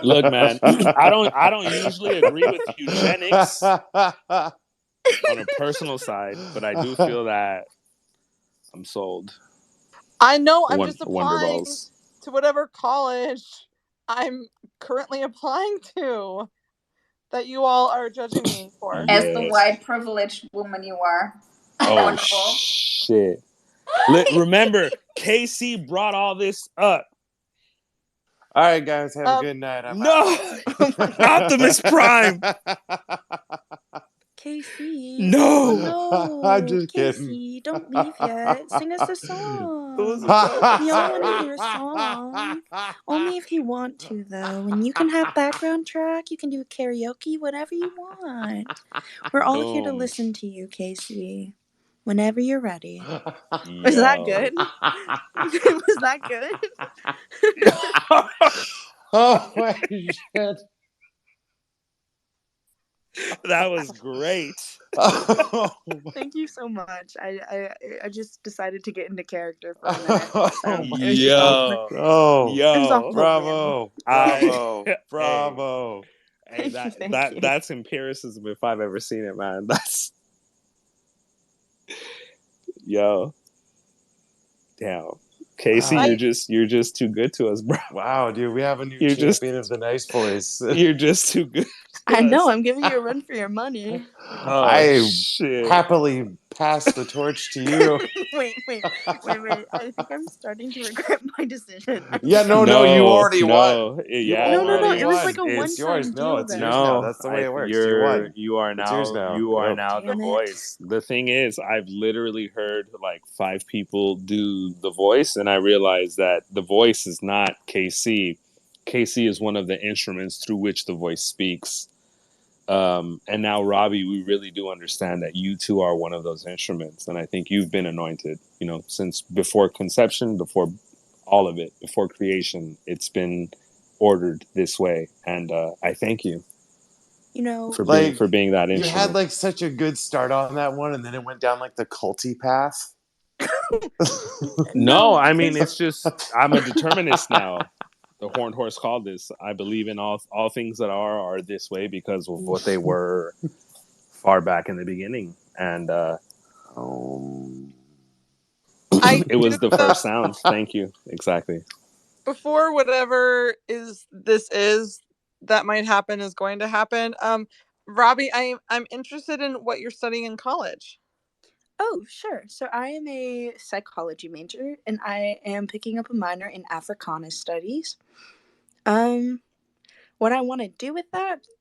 look, man, I don't usually agree with eugenics on a personal side, but I do feel that I'm sold. I know. I'm just Wonder applying Balls. to whatever college I'm currently applying to that you all are judging me for. As the Yes. white privileged woman you are. Oh Wonderful. shit! Remember, Casey brought all this up. All right, guys, have a good night. I'm No, Optimus Prime. Casey. No. Oh, I'm no. just kidding. Casey, don't leave yet. Sing us a song. It was a We all want to hear a song. Only if you want to, though. And you can have background track. You can do karaoke, whatever you want. We're all here to Boom. listen to you, Casey. Whenever you're ready. Was that Yo. good? Was that good? Oh my shit! That was great. Thank you so much. I just decided to get into character for a minute. So it was just Yo. it was all Bravo! Bravo! Bravo! Hey, Thank you. that's empiricism if I've ever seen it, man. That's yo. Damn. Casey, Wow. you're just too good to us, bro. Wow, dude, we have a new You're champion of the nice voice. You're just too good. I know, I'm giving you a run for your money. Oh, I shit. happily pass the torch to you. Wait. I think I'm starting to regret my decision. Yeah, no, you already won. Yeah, No. already It was won. like a It's yours. one-time No, deal, it's though. yours now. That's the way it works. You won. You are It's yours now. now. You are Yep. now the Damn it. voice. The thing is, I've literally heard like 5 people do the voice, and I realized that the voice is not KC. KC is one of the instruments through which the voice speaks. And now, Robbie, we really do understand that you too are one of those instruments, and I think you've been anointed. You know, since before conception, before all of it, before creation, it's been ordered this way, and I thank you. You know, for Like, being that you instrument. had like such a good start on that one, and then it went down like the culty path. No, I mean it's just I'm a determinist now. The Horned Horse called this. I believe in all things that are this way because of what they were far back in the beginning, and it was the first sound. Thank you. Exactly. Before whatever is that might happen is going to happen. Robbie, I'm interested in what you're studying in college. Oh, sure. So I am a psychology major, and I am picking up a minor in Africana studies. What I want to do with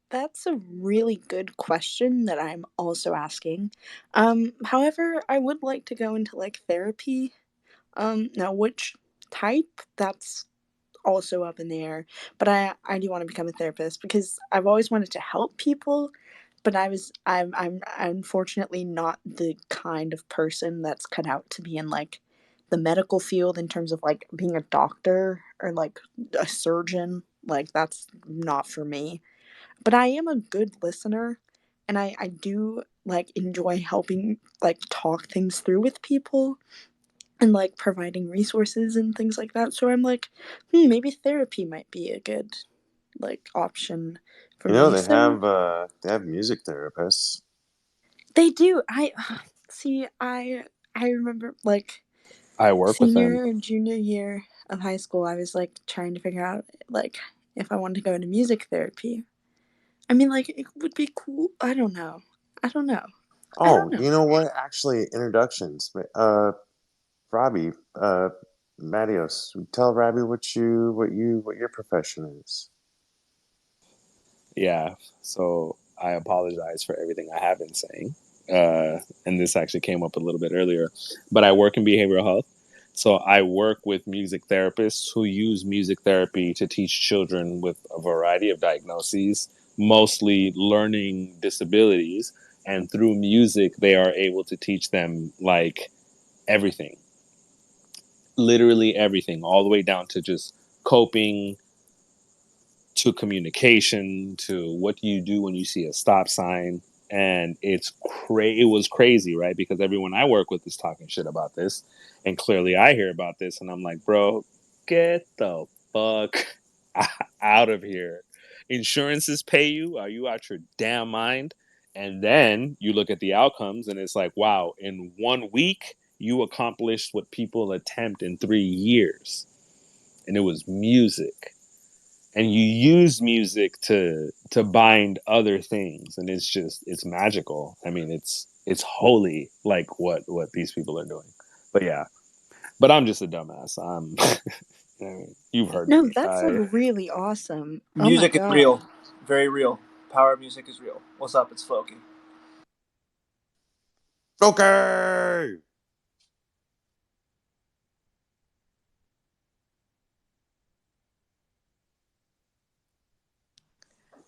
that's a really good question that I'm also asking. However, I would like to go into like therapy. Now which type? That's also up in the air. But I do want to become a therapist because I've always wanted to help people, but I'm unfortunately not the kind of person that's cut out to be in like the medical field in terms of like being a doctor or like a surgeon. Like that's not for me. But I am a good listener, and I do like enjoy helping like talk things through with people and like providing resources and things like that. So I'm like, maybe therapy might be a good like option for You know, me. they have music therapists. They do. I see. I remember like I work with them. senior or junior year of high school. I was like trying to figure out like if I wanted to go into music therapy. I mean, like it would be cool. I don't know. Oh, you know what? Actually, introductions. Robbie, Mattios, tell Robbie what your profession is. Yeah. So I apologize for everything I have been saying. And this actually came up a little bit earlier, but I work in behavioral health. So I work with music therapists who use music therapy to teach children with a variety of diagnoses, mostly learning disabilities. And through music, they are able to teach them like everything, literally everything, all the way down to just coping, to communication, to what do you do when you see a stop sign. And it was crazy, right? Because everyone I work with is talking shit about this, and clearly I hear about this and I'm like, bro, get the fuck out of here. Insurances pay you? Are you out your damn mind? And then you look at the outcomes and it's like, wow, in 1 week you accomplished what people attempt in 3 years, and it was music. And you use music to bind other things, and it's magical. I mean, it's holy, like what these people are doing. But yeah, but I'm just a dumbass. I mean, you've heard No, me. that's really awesome. Music Oh is my real, god. very real. Power of music is real. What's up? It's Floki. Okay.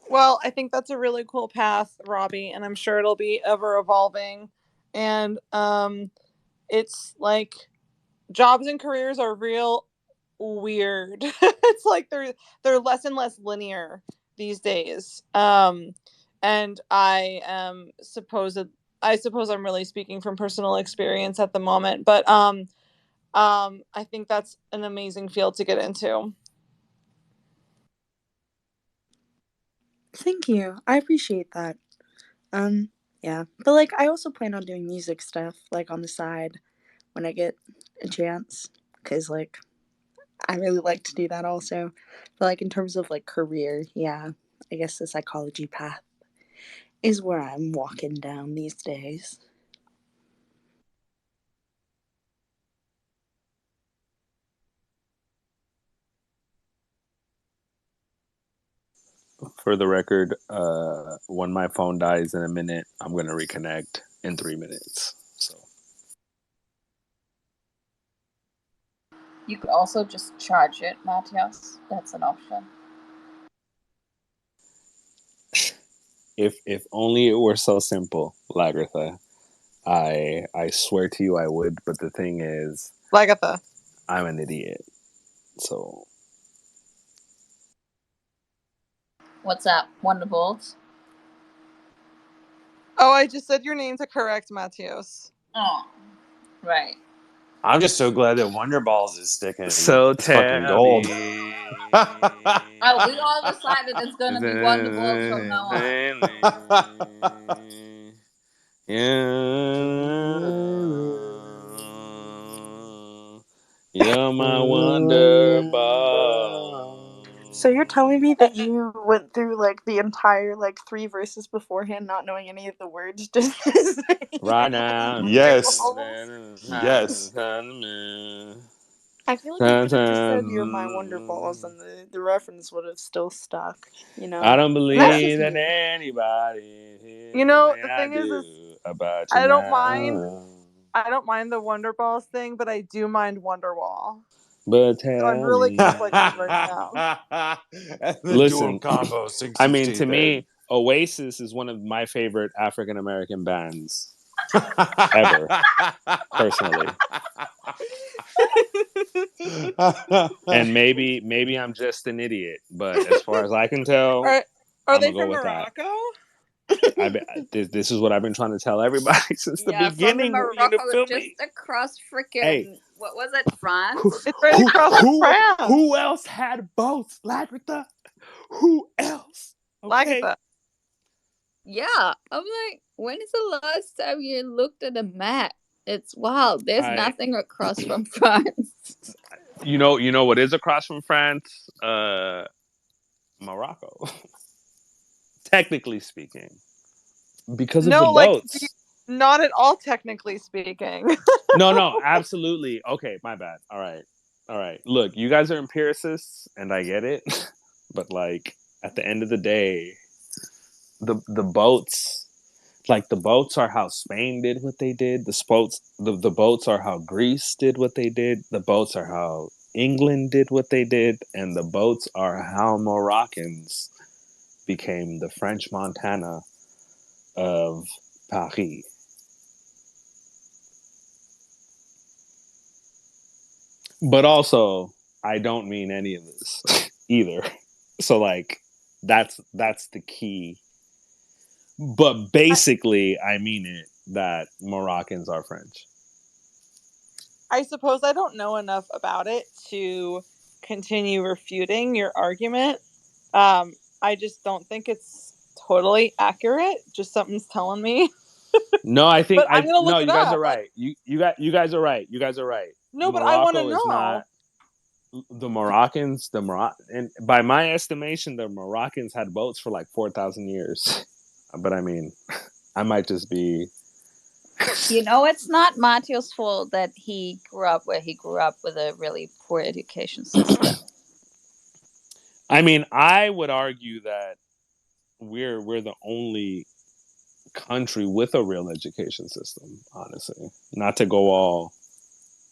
Well, I think that's a really cool path, Robbie, and I'm sure it'll be ever evolving. And it's like jobs and careers are real weird. It's like they're less and less linear these days. And I suppose I'm really speaking from personal experience at the moment, but I think that's an amazing field to get into. Thank you. I appreciate that. Yeah. But like I also plan on doing music stuff like on the side when I get a chance, cuz like I really like to do that also. But like in terms of like career, yeah, I guess the psychology path is where I'm walking down these days. For the record, when my phone dies in a minute, I'm gonna reconnect in 3 minutes. So You could also just charge it, Matthias. That's an option. if only it were so simple, Lagertha. I swear to you I would, but the thing is, Lagatha. I'm an idiot. So What's up, Wonderbolt? Oh, I just said your name to correct Matthias. Oh, right. I'm just so glad that Wonder Balls is sticking. So It's fucking tell gold. me. Oh, we all decided it's gonna be Wonderbolt from now on. You're my wonder ball. So you're telling me that you went through like the entire like 3 verses beforehand not knowing any of the words just Right now. Yes. Yes. I feel like you could have just said you're my wonder balls and the reference would have still stuck, you know? I don't That's believe just that me. anybody You know, the I thing is do about you I don't mind now. I don't mind the Wonder Balls thing, but I do mind Wonderwall. But So I'm tell really me. conflicted right now. And the dual Listen, combo I mean, 616 to bed. me, Oasis is one of my favorite African American bands ever, personally. And maybe I'm just an idiot, but as far as I can tell, Are I'm they gonna go from with that. Morocco? This is what I've been trying to tell everybody since the Yeah, probably beginning. You know, Morocco, feel just me? across freaking Hey, what was it, France? It's right across from France. who else had boats, Lagertha? Who else? Okay. Lagatha. Yeah, I'm like, when is the last time you looked at a map? It's wild. There's nothing across from France. You know what is across from France? Morocco. Technically speaking. Because of the No, like boats. not at all technically speaking. No, absolutely. Okay, my bad. All right. Look, you guys are empiricists, and I get it. But like at the end of the day, the boats, like the boats are how Spain did what they did. The boats are how Greece did what they did. The boats are how England did what they did, and the boats are how Moroccans became the French Montana of Paris. But also, I don't mean any of this either. So like that's the key. But basically, I mean it that Moroccans are French. I suppose I don't know enough about it to continue refuting your argument. I just don't think it's totally accurate. Just something's telling me. No, I think But I'm gonna look no. it You guys up. are right. You guys are right. You guys are right. No, but I want to Morocco is know. not the Moroccans. And by my estimation, the Moroccans had boats for like 4,000 years. But I mean, I might just be. You know, it's not Matthew's fault that he grew up where he grew up with a really poor education system. I mean, I would argue that we're the only country with a real education system. Honestly, not to go all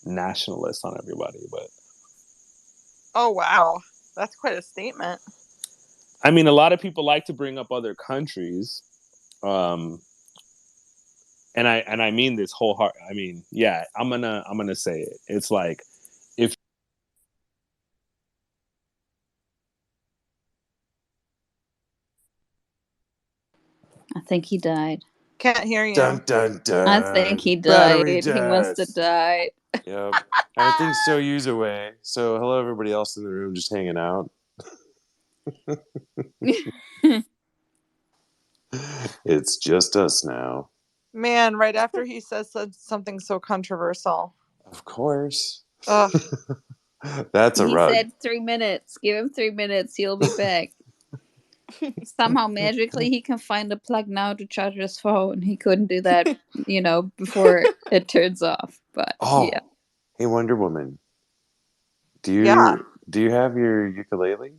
nationalist on everybody, but Oh wow, that's quite a statement. I mean, a lot of people like to bring up other countries, and I mean this whole heart. I mean, yeah, I'm gonna say it. It's like if I think he died. Can't hear you. Dun dun dun. I think he Battery died. He must have test. died. Yep. I think so. Use away. So hello, everybody else in the room, just hanging out. It's just us now. Man, right after he says something so controversial. Of course. Ugh. That's a He rug. said 3 minutes. Give him 3 minutes. He'll be back. Somehow magically he can find a plug now to charge his phone. He couldn't do that, before it turns off. But Oh, yeah. hey, Wonder Woman. Do Yeah. you have your ukulele?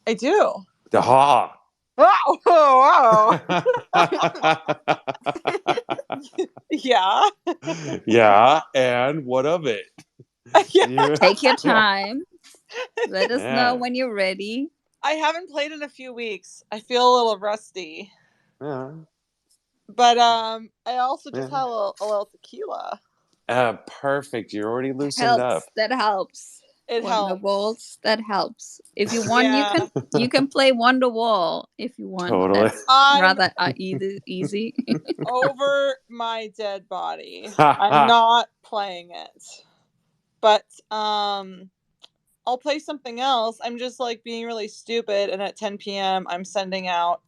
I do. Ha! Wow. Yeah. Yeah, and what of it? Yeah. Take your time. Let us know Yeah. when you're ready. I haven't played in a few weeks. I feel a little rusty. Yeah. But I also just Yeah. had a little tequila. Perfect. You're already loosened up. That helps. It helps. Wonderwalls, that helps. If you want, you can play Wonderwall if you want. Totally. That's rather easy. Over my dead body. I'm not playing it. But I'll play something else. I'm just like being really stupid, and at 10 p.m. I'm sending out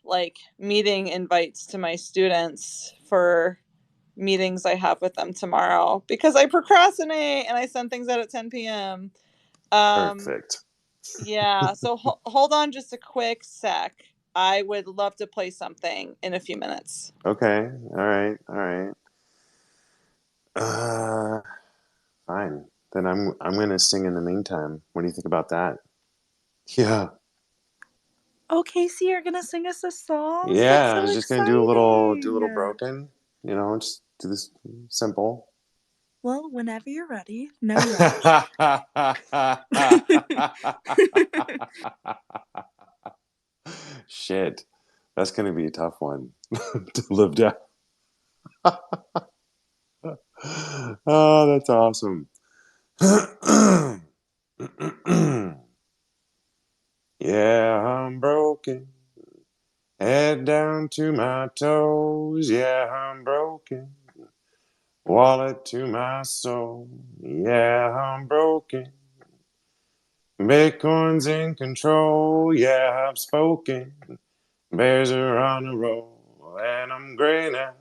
like meeting invites to my students for meetings I have with them tomorrow because I procrastinate and I send things out at 10 p.m. Perfect. Yeah, so hold on just a quick sec. I would love to play something in a few minutes. Okay. All right. Fine. Then I'm gonna sing in the meantime. What do you think about that? Yeah. Oh, Casey, you're gonna sing us a song? Yeah, That's so I was just gonna do a little broken. Just do this simple. Well, whenever you're ready, no rush. Shit, that's gonna be a tough one to live down. Oh, that's awesome. Yeah, I'm broken. Head down to my toes. Yeah, I'm broken. Wallet to my soul. Yeah, I'm broken. Bitcoin's in control. Yeah, I've spoken. Bears are on a roll. And I'm gray now.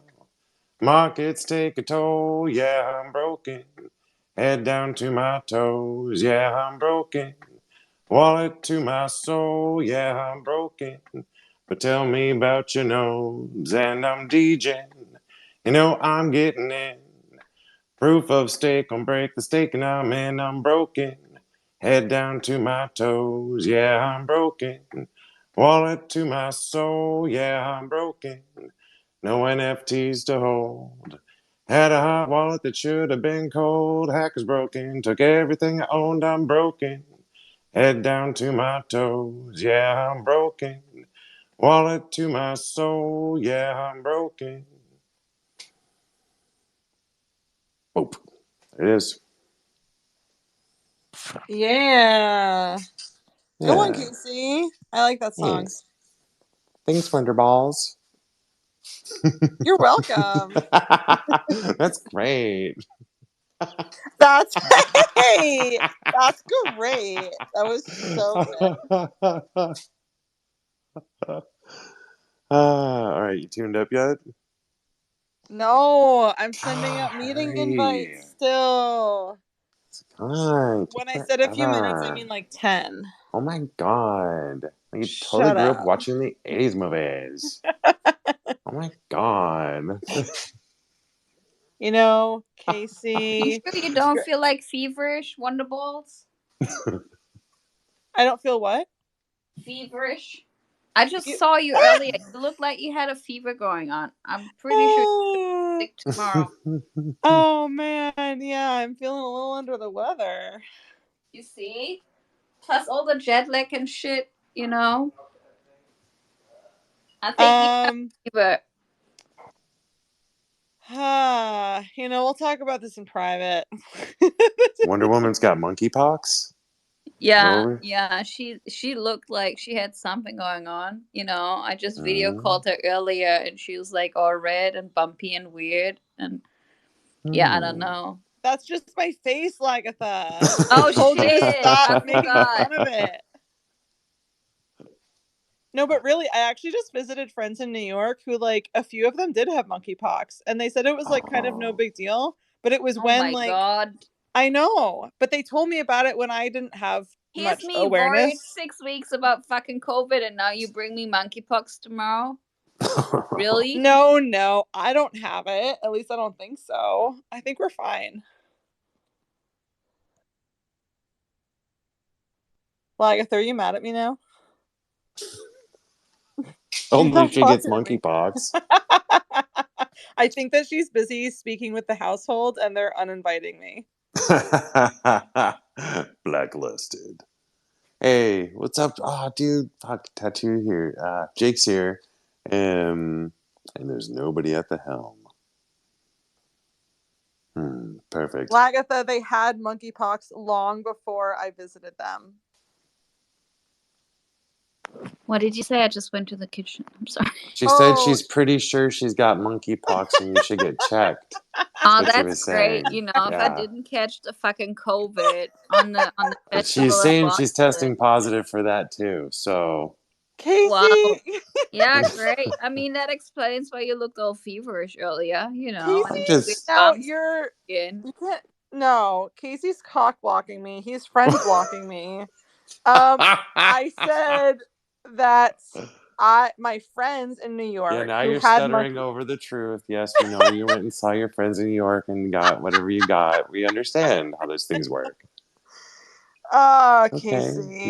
Markets take a toll. Yeah, I'm broken. Head down to my toes. Yeah, I'm broken. Wallet to my soul. Yeah, I'm broken. But tell me about your nose. And I'm DJing. I'm getting in. Proof of stake on break the stake and I'm in. I'm broken. Head down to my toes. Yeah, I'm broken. Wallet to my soul. Yeah, I'm broken. No NFTs to hold. Had a hot wallet that should have been cold. Hackers broken. Took everything I owned. I'm broken. Head down to my toes. Yeah, I'm broken. Wallet to my soul. Yeah, I'm broken. Oh, there it is. Yeah. Go on, Yeah. Casey. I like that song. Thanks, Wonderballs. You're welcome. That's great. That's hey, that's great. That was so good. All right, you tuned up yet? No, I'm sending out meeting Hurry. invites still. Fine. When I said a few minutes, I mean like 10. Oh my god. You totally Shut grew up up. watching the 80s movies. Oh my god. You know, Casey. sure you don't feel like feverish, Wonderballs? I don't feel what? Feverish. I just saw you earlier. You looked like you had a fever going on. I'm pretty sure you're sick tomorrow. Oh man, yeah, I'm feeling a little under the weather. You see? Plus all the jet lag and shit, you know? I think you have fever. We'll talk about this in private. Wonder Woman's got monkeypox? Yeah, she looked like she had something going on. You know, I just video called her earlier and she was like all red and bumpy and weird. And yeah, I don't know. That's just my face, Lagatha. Oh, I told you to shit. stop I making forgot. fun of it. No, but really, I actually just visited friends in New York who, like, a few of them did have monkeypox, and they said it was like kind of no big deal. But it was Oh when, my like, God. I know, but they told me about it when I didn't have Here's much me awareness. worried 6 weeks about fucking COVID, and now you bring me monkeypox tomorrow? Really? No, I don't have it. At least I don't think so. I think we're fine. Agatha, are you mad at me now? Only if she gets monkeypox. I think that she's busy speaking with the household and they're uninviting me. Blacklisted. Hey, what's up? Oh, dude, fuck, tattoo here. Jake's here. And there's nobody at the helm. Perfect. Lagatha, they had monkeypox long before I visited them. What did you say? I just went to the kitchen. I'm sorry. She said she's pretty sure she's got monkeypox and you should get checked. Oh, What she that's was great. saying. You know, if I didn't catch the fucking COVID on the But festival she's in saying she's Boston. testing positive for that too. So Casey. Wow. Yeah, great. I mean, that explains why you looked all feverish earlier. You know, Casey, now you can't. No, Casey's cock blocking me. He's friend blocking me. I said that my friends in New York yeah, now who you're had stuttering over the truth. Yes, we know you went and saw your friends in New York and got whatever you got. We understand how those things work. Okay. Casey.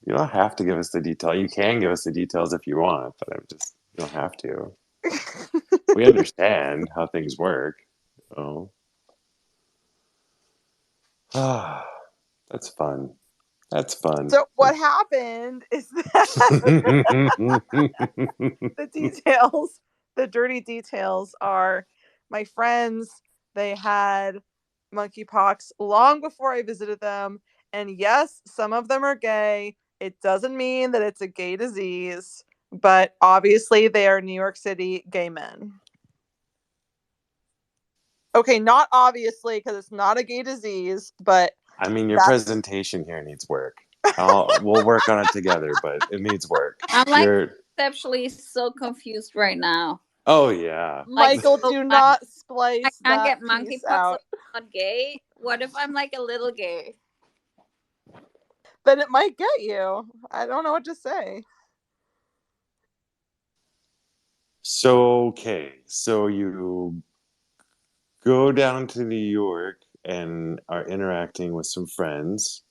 You don't have to give us the detail. You can give us the details if you want, but you don't have to. We understand how things work. Oh. That's fun. That's fun. So what happened is that the details, the dirty details are my friends, they had monkeypox long before I visited them. And yes, some of them are gay. It doesn't mean that it's a gay disease, but obviously they are New York City gay men. Okay, not obviously because it's not a gay disease, but I mean, your presentation here needs work. We'll work on it together, but it needs work. I'm like conceptually so confused right now. Oh yeah. Michael, do not splice I can't that get piece monkeypox out. if I'm not gay. What if I'm like a little gay? Then it might get you. I don't know what to say. So you go down to New York and are interacting with some friends,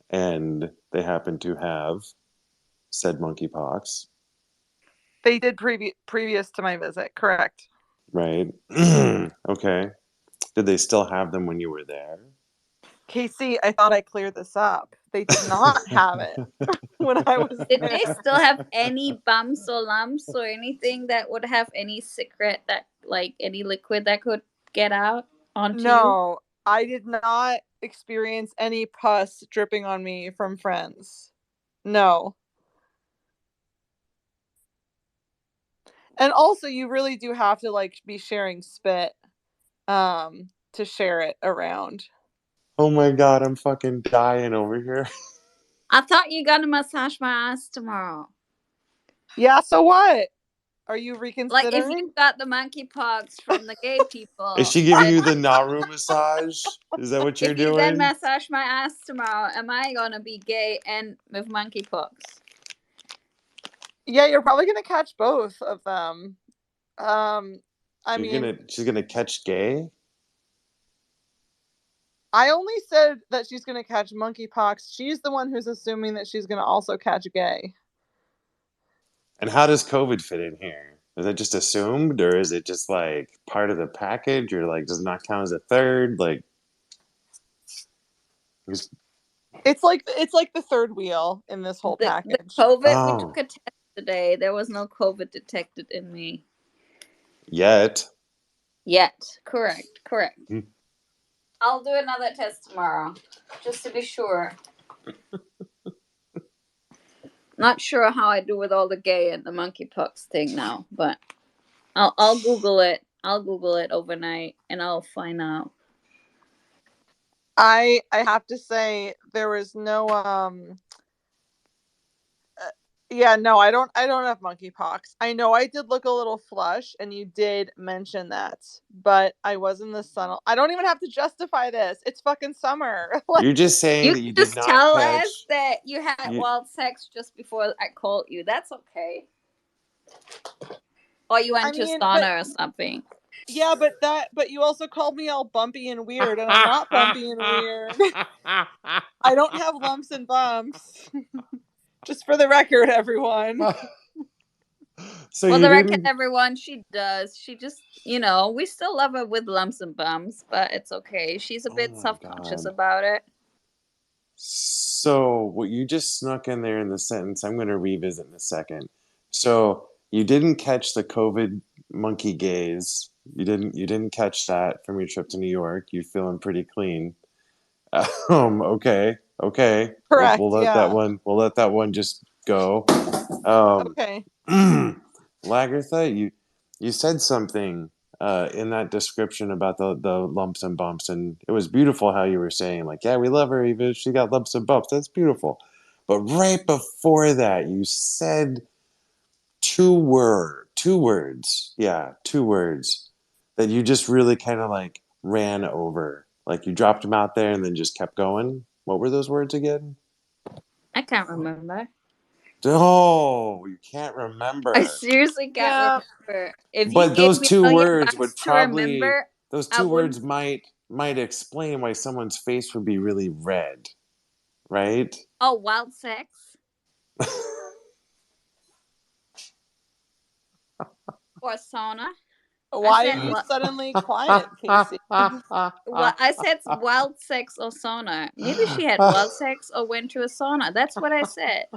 and they happen to have said monkeypox. They did previous to my visit, correct? Right. Okay. Did they still have them when you were there? Casey, I thought I cleared this up. They did not have it when I was Did there. they still have any bumps or lumps or anything that would have any secret that, like, any liquid that could get out onto you? No, I did not experience any pus dripping on me from friends. No. And also, you really do have to like be sharing spit to share it around. Oh my god, I'm fucking dying over here. I thought you were gonna massage my ass tomorrow. Yeah, so what? Are you Like, reconsidering? if you got the monkeypox from the gay people, Is she giving then you the Naru massage? Is that what you're if you then doing? massage my ass tomorrow, am I gonna be gay and with monkeypox? Yeah, you're probably gonna catch both of them. I mean, She's gonna catch gay? I only said that she's gonna catch monkeypox. She's the one who's assuming that she's gonna also catch gay. And how does COVID fit in here? Is that just assumed, or is it just like part of the package, or like does not count as a third? Like, It's like the third wheel in this whole The package. COVID, we took oh, a test today. There was no COVID detected in me yet. yet. Correct. Hmm. I'll do another test tomorrow, just to be sure. Not sure how I do with all the gay and the monkeypox thing now, but I'll Google it. I'll Google it overnight and I'll find out. I have to say there was no yeah, no, I don't have monkeypox. I know I did look a little flush and you did mention that, but I was in the sun. I don't even have to justify this. It's fucking summer. You're just saying You that can you did just not tell us catch. that you had You, wild sex just before I called you. That's okay. Or you went I to a mean, but sauna or something. yeah, but you also called me all bumpy and weird, and I'm not bumpy and weird. I don't have lumps and bumps. Just for the record, everyone. so For you the record, didn't. everyone, she does. She just, we still love her with lumps and bumps, but it's okay. She's a Oh bit my self-conscious god. about it. So what you just snuck in there in the sentence, I'm going to revisit in a second. So you didn't catch the COVID monkey gaze. You didn't catch that from your trip to New York. You're feeling pretty clean. Okay, okay. We'll Correct, let that yeah. one. We'll let that one just go. Um, Okay. Lagertha, you said something in that description about the lumps and bumps, and it was beautiful how you were saying like, yeah, we love her even if she got lumps and bumps. That's beautiful. But right before that, you said two words, yeah, two words that you just really kind of like ran over, like you dropped them out there and then just kept going. What were those words again? I can't remember. Oh, you can't I remember. seriously can't Yeah. remember. If you But gave those me two a million words would bucks to probably remember, those I two wouldn't. words might explain why someone's face would be really red, right? Oh, wild sex or sauna. I Why are said you what? suddenly quiet, Casey? Well, I said wild sex or sauna. Maybe she had wild sex or went to a sauna. That's what I said.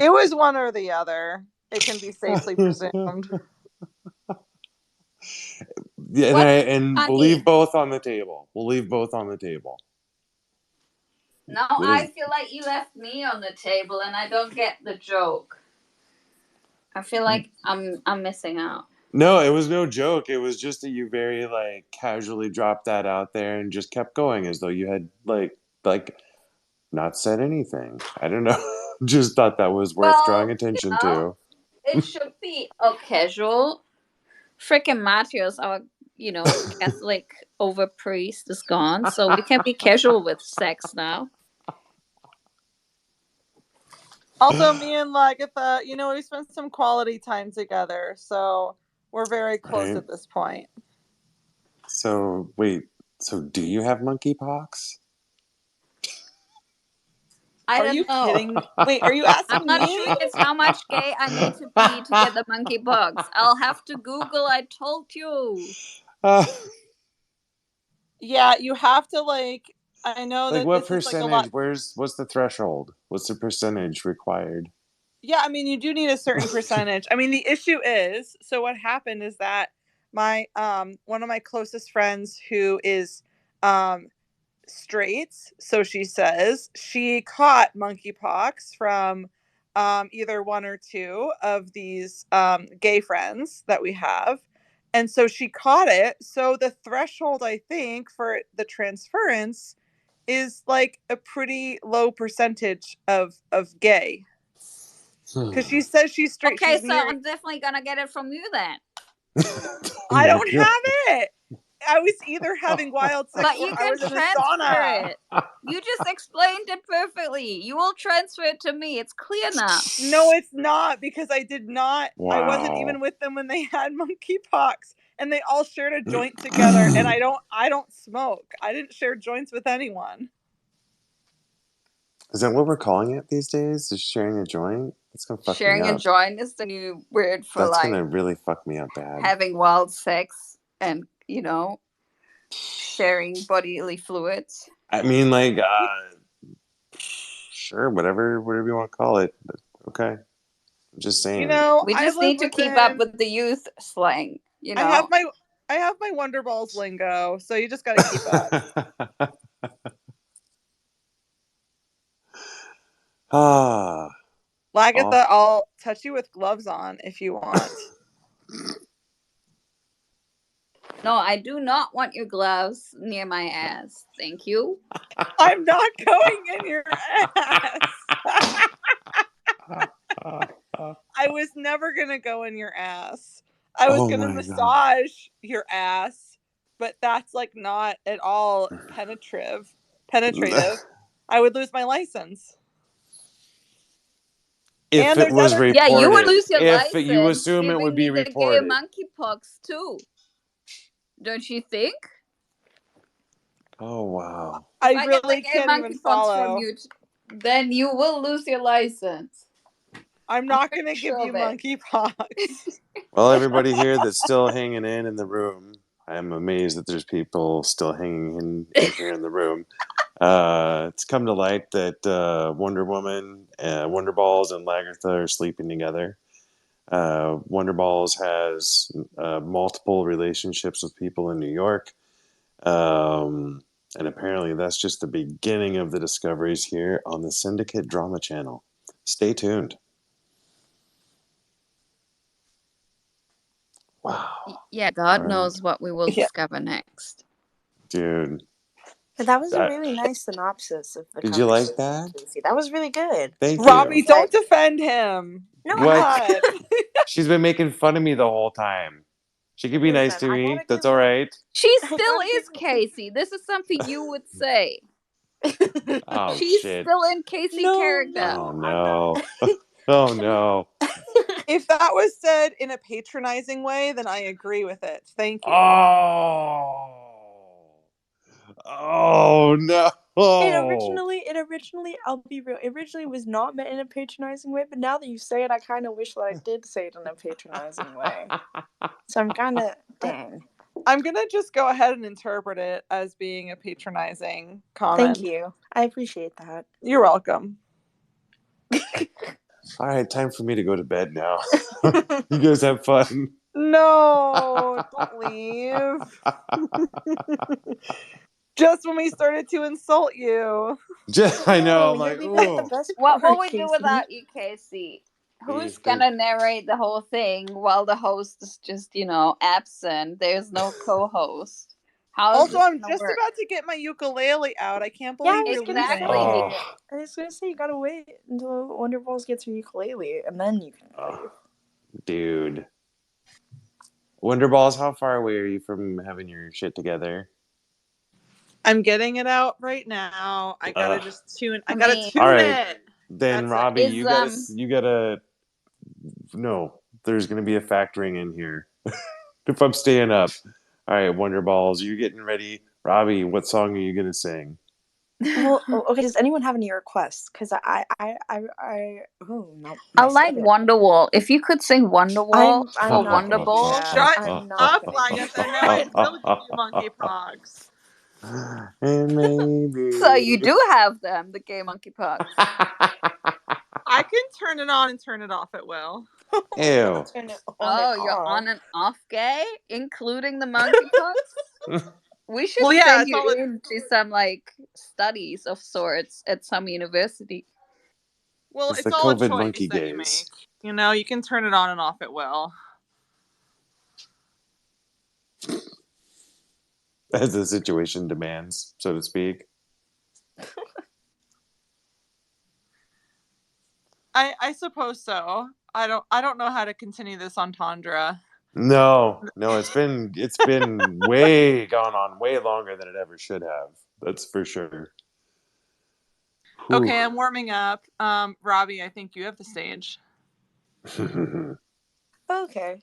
It was one or the other. It can be safely presumed. Yeah, What's and we'll leave funny? both on the table. We'll leave both on the table. No, What I is feel like you left me on the table and I don't get the joke. I feel like I'm missing out. No, it was no joke. It was just that you very like casually dropped that out there and just kept going as though you had like not said anything. I don't know. Just thought that was worth drawing Well, attention to. it should be a casual. Freaking Matthias, our Catholic over priest, is gone, so we can be casual with sex now. Also, me and Lagatha, we spent some quality time together, so we're very close Right. at this point. So wait, so do you have monkeypox? I Are don't you know. kidding me? Wait, are you I'm asking not me? sure it's how much gay I need to be to get the monkeypox. I'll have to Google. I told you. Yeah, you have to I know Like that what this is a lot. percentage? What's the threshold? What's the percentage required? Yeah, I mean, you do need a certain percentage. I mean, the issue is, so what happened is that my one of my closest friends who is um straight, so she says, she caught monkeypox from either one or two of these gay friends that we have. And so she caught it. So the threshold, I think, for the transference is like a pretty low percentage of gay. Because she says she's straight. Okay, she's so married. I'm definitely gonna get it from you then. I don't have it. I was either having wild sex But or you I can was in a transfer sauna. it. You just explained it perfectly. You will transfer it to me. It's clear now. No, it's not, because I did not. I wasn't Wow. even with them when they had monkeypox, and they all shared a joint together. And I don't smoke. I didn't share joints with anyone. Is that what we're calling it these days? Is sharing a joint? That's gonna fuck Sharing me a up. joint is the new word for That's like gonna really fuck me up bad. having wild sex and, you know, sharing bodily fluids. I mean, like, sure, whatever you want to call it. But okay, I'm just saying. You know, We I just live need to keep up with the youth slang. You know, I have my Wonder Balls lingo, so you just got to keep up. Lagatha, I'll touch you with gloves on if you want. No, I do not want your gloves near my ass. Thank you. I'm not going in your ass. I was never gonna go in your ass. I was gonna massage your ass, but that's like not at all penetrative. I would lose my license. If it was reported, yeah, you would lose your if license. you assume it would be giving me reported. the gay monkeypox too. Don't you think? Oh wow! I If really get the gay can't even follow. from you, then you will lose your license. I'm not going to give you monkeypox. Well, everybody here that's still hanging in the room, I'm amazed that there's people still hanging in here in the room. It's come to light that Wonder Woman, Wonder Balls, and Lagartha are sleeping together. Wonder Balls has multiple relationships with people in New York. And apparently that's just the beginning of the discoveries here on the Syndicate Drama Channel. Stay tuned. Wow. Yeah, God knows what we will discover next. Dude. But that was a really nice synopsis of the Did you like conversation, that? Casey. That was really good. Thank Robbie, you. don't defend him. No, What? She's been making fun of me the whole time. She could be nice to me. That's all right. She still is Casey. This is something you would say. Oh, She's shit. still in Casey character. Oh, no. Oh, no. If that was said in a patronizing way, then I agree with it. Thank you. Oh, no. It originally, I'll be real, it originally was not meant in a patronizing way, but now that you say it, I kind of wish that I did say it in a patronizing way. So I'm kind of, dang. I'm going to just go ahead and interpret it as being a patronizing comment. Thank you. I appreciate that. You're welcome. All right, time for me to go to bed now. You guys have fun. No, don't leave. Just when we started to insult you. I know. I'm like, ooh. What will we do without you, Casey? Who's gonna narrate the whole thing while the host is just, absent? There's no co-host. Also, I'm just about to get my ukulele out. I can't believe you're leaving. I was gonna say you gotta wait until Wonder Balls gets her ukulele, and then you can leave. Dude. Wonder Balls, how far away are you from having your shit together? I'm getting it out right now. I gotta just tune. I gotta tune all right. it. Then Robbie, you gotta. No, there's gonna be a factoring in here. If I'm staying up. All right, Wonder Balls, you're getting ready. Robbie, what song are you gonna sing? Well, okay. Does anyone have any requests? Because I like Wonderwall. If you could sing Wonderwall for Wonder Balls, Shut up, Lagatha. Now I will give you monkeypox. And maybe. So you do have them, the gay monkeypox. I can turn it on and turn it off at will. Ew. Oh, you're on and off gay, including the monkeypox? We should send you into some studies of sorts at some university. Well, It's it's the all a COVID choice monkey that you gaze. make. You can turn it on and off at will. As the situation demands, so to speak. I suppose so. I don't know how to continue this entendre. No, it's been way gone on way longer than it ever should have. That's for sure. Whew. Okay, I'm warming up. Robbie, I think you have the stage. Okay.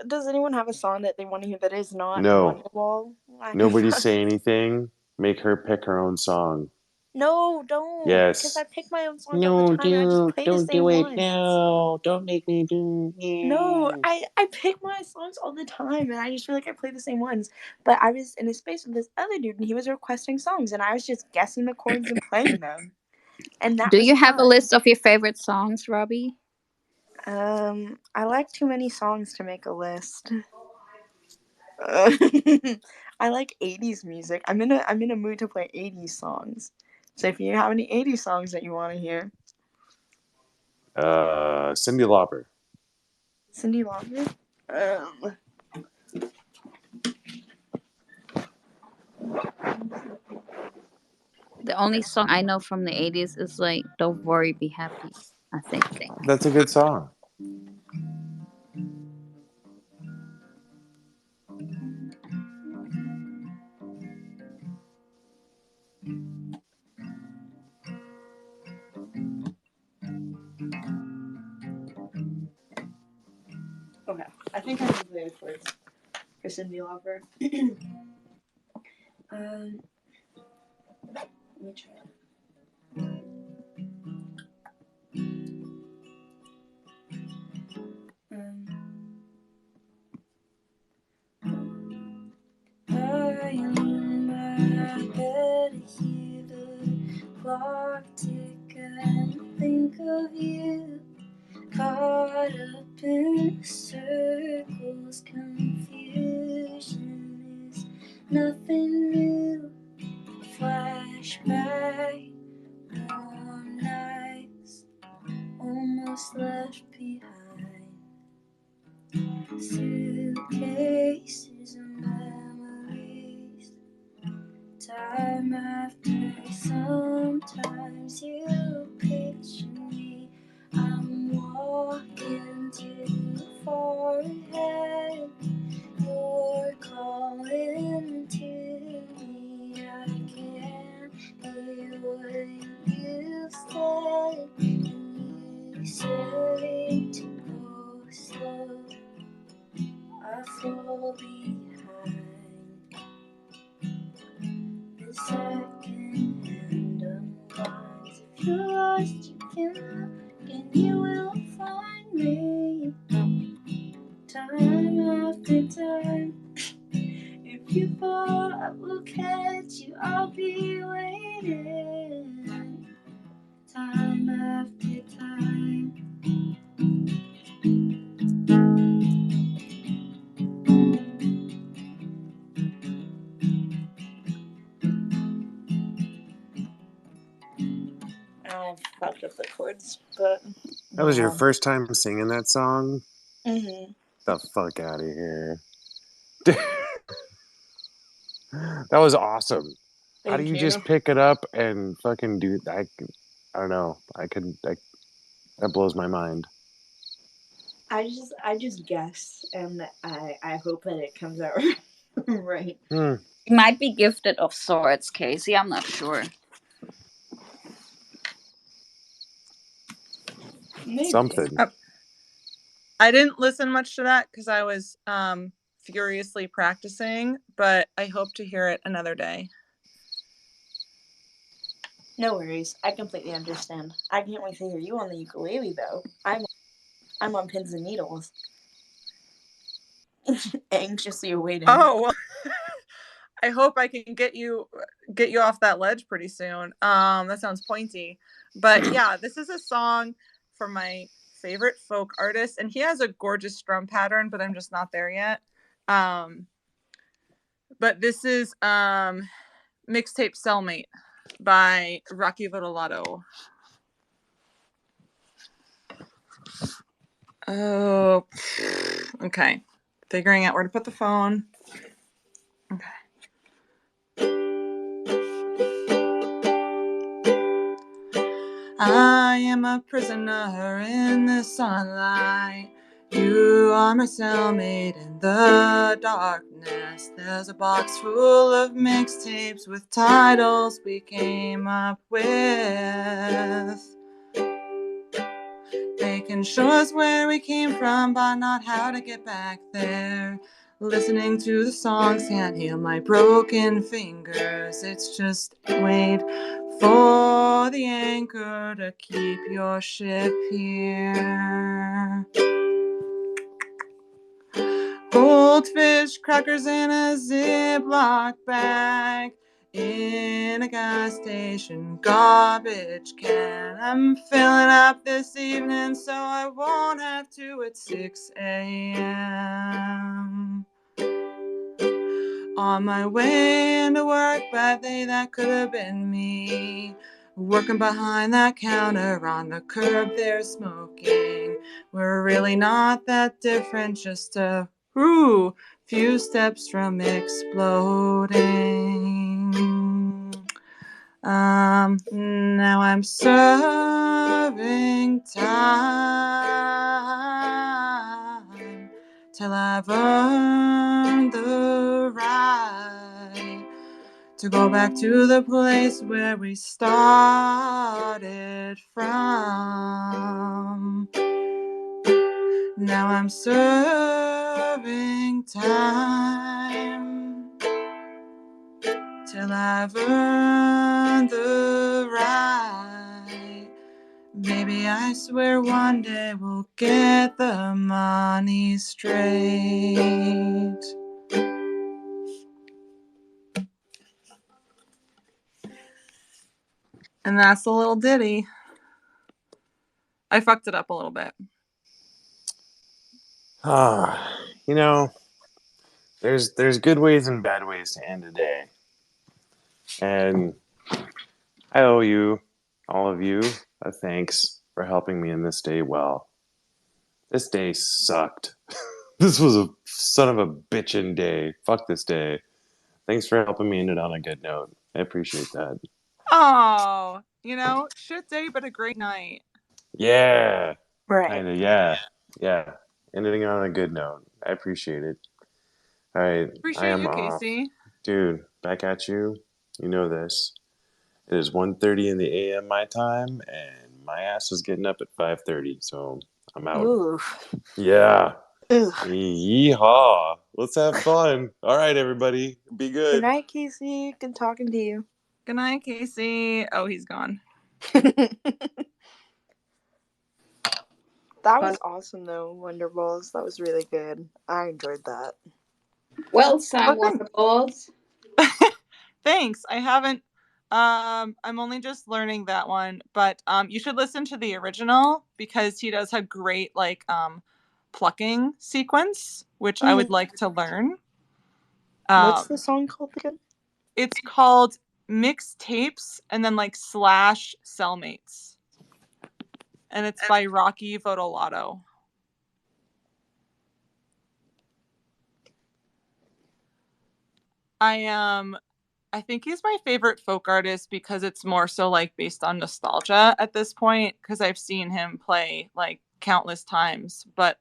Does anyone have a song that they want to hear that is not No. Wonderwall? Nobody say anything. Make her pick her own song. No, don't. Yes. Because I pick my own songs all the time and I just play the same ones. No, don't make me do it. No, I pick my songs all the time and I just feel like I play the same ones. But I was in a space with this other dude and he was requesting songs and I was just guessing the chords and playing them. And that Do was you have a fun. list of your favorite songs, Robbie? I like too many songs to make a list. I like 80s music. I'm in a mood to play 80s songs. So if you have any 80s songs that you want to hear. Cyndi Lauper. Cyndi Lauper? The only song I know from the 80s is like Don't Worry, Be Happy, I think. That's a good song. Okay, I think I can play the chords for Cyndi Lauper. Let me try. I am in my bed, hear the clock tick and think of you. Caught up in circles, confusion is nothing new. Flashback, warm nights, almost left behind. Suitcases of memories, time after sometimes you picture me. I'm walking too far ahead. You're calling to me. I can't hear what you said. And you say to go slow. I fall behind. The second hand unwinds. If you're lost, you can look and you will find me. Time after time. If you fall, I will catch you. I'll be waiting. Time after time. I fucked up the chords, but That was your first time singing that song? Mm-hmm. The fuck out of here. That was awesome. How do Thank you you. just pick it up and fucking do that? I don't know. That blows my mind. I just guess, and I hope that it comes out right. You might be gifted of sorts, Casey. I'm not sure. Maybe. Something. I didn't listen much to that because I was furiously practicing, but I hope to hear it another day. No worries. I completely understand. I can't wait to hear you on the ukulele, though. I'm on pins and needles. Anxiously awaiting. Oh, well, I hope I can get you off that ledge pretty soon. That sounds pointy. But yeah, this is a song from my favorite folk artist, and he has a gorgeous strum pattern, but I'm just not there yet. But this is Mixtape Cellmate by Rocky Votolato. Oh, okay. Figuring out where to put the phone. Okay. I am a prisoner in the sunlight. You are my cellmate in the darkness. There's a box full of mixtapes with titles we came up with. They can show us where we came from, but not how to get back there. Listening to the songs can't heal my broken fingers. It's just wait for the anchor to keep your ship here. Goldfish crackers in a Ziploc bag, in a gas station garbage can. I'm filling up this evening so I won't have to at 6 a.m. On my way into work, bad day, that could have been me. Working behind that counter on the curb, they're smoking. We're really not that different, just a few steps from exploding. Now I'm serving time till I've earned the right to go back to the place where we started from. Now I'm serving time till I've earned the right. Baby, I swear one day we'll get the money straight. And that's the little ditty. I fucked it up a little bit. You know, there's good ways and bad ways to end a day. And I owe you, all of you, a thanks for helping me in this day well. This day sucked. This was a son of a bitchin' day. Fuck this day. Thanks for helping me end it on a good note. I appreciate that. Oh, shit day, but a great night. Yeah. Right. Kinda, yeah. Yeah. Ending on a good note. I appreciate it. All right. I Appreciate am you, off. Casey. Dude, back at you. You know this. It is 1:30 in the a.m. my time, and my ass was getting up at 5:30, so I'm out. Ooh. Yeah. Ugh. Yeehaw. Let's have fun. All right, everybody. Be Good good. night, Casey. Good talking to you. Good night, Casey. Oh, he's gone. That was awesome, though, Wonderballs. That was really good. I enjoyed that. Well sung, Wonderballs. Thanks. I haven't. I'm only just learning that one, but you should listen to the original because he does a great plucking sequence, which I would like to learn. What's the song called again? It's called Mixtapes and then / Cellmates. And it's by Rocky Vodolato. I think he's my favorite folk artist because it's more so based on nostalgia at this point, because I've seen him play countless times, but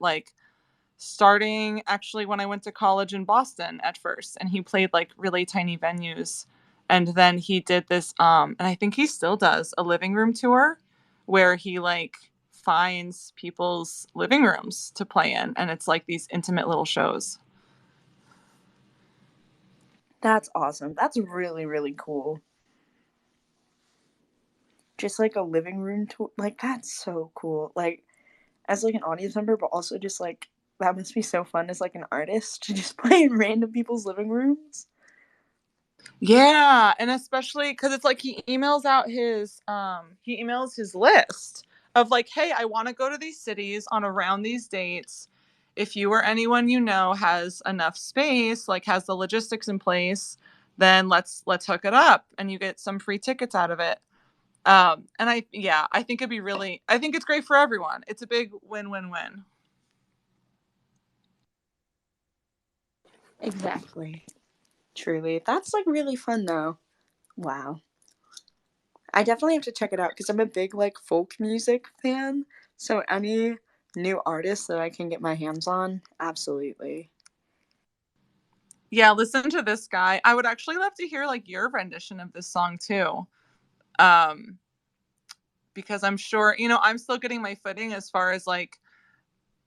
starting actually when I went to college in Boston at first, and he played really tiny venues, and then he did this and I think he still does a living room tour where he finds people's living rooms to play in, and it's these intimate little shows. That's awesome. That's really, really cool. Just a living room tour. That's so cool. As an audience member, but also just that must be so fun as an artist to just play in random people's living rooms. Yeah, and especially because it's he emails out his list of hey, I want to go to these cities on around these dates. If you or anyone you know has enough space, has the logistics in place, then let's hook it up, and you get some free tickets out of it. And I think it'd be I think it's great for everyone. It's a big win-win-win. Exactly. Truly. That's really fun though. Wow. I definitely have to check it out because I'm a big like folk music fan. So any new artists that I can get my hands on, absolutely. Yeah, listen to this guy. I would actually love to hear like your rendition of this song too. Um, because I'm sure, I'm still getting my footing as far as like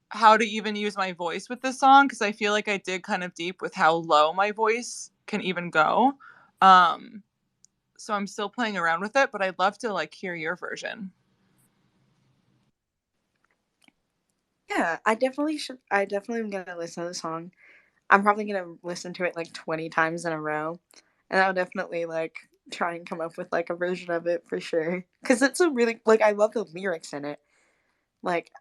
how to even use my voice with this song because I feel like I dig kind of deep with how low my voice can even go. Um, so I'm still playing around with it, but I'd love to like hear your version. Yeah, I definitely should. I definitely am gonna listen to the song. I'm probably gonna listen to it like 20 times in a row, and I'll definitely like try and come up with like a version of it for sure. Cause it's a really like I love the lyrics in it. Like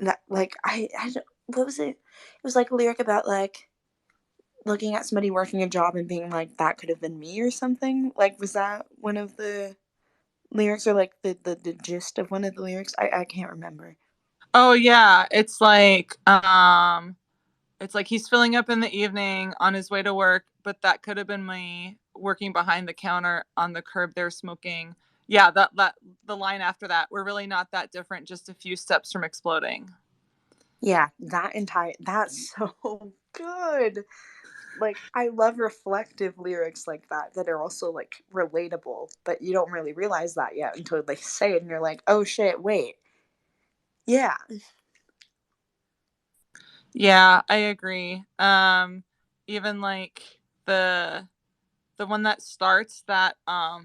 that. Like I don't, what was it? It was like a lyric about like looking at somebody working a job and being like that could have been me or something. Like was that one of the lyrics or like the gist of one of the lyrics? I can't remember. Oh yeah, it's like he's filling up in the evening on his way to work, but that could have been me working behind the counter on the curb there smoking. Yeah, that the line after that, we're really not that different, just a few steps from exploding. Yeah, that's so good. Like I love reflective lyrics like that are also like relatable, but you don't really realize that yet until they say it and you're like, "Oh shit, wait." Yeah. Yeah, I agree. Even like the the one that starts that I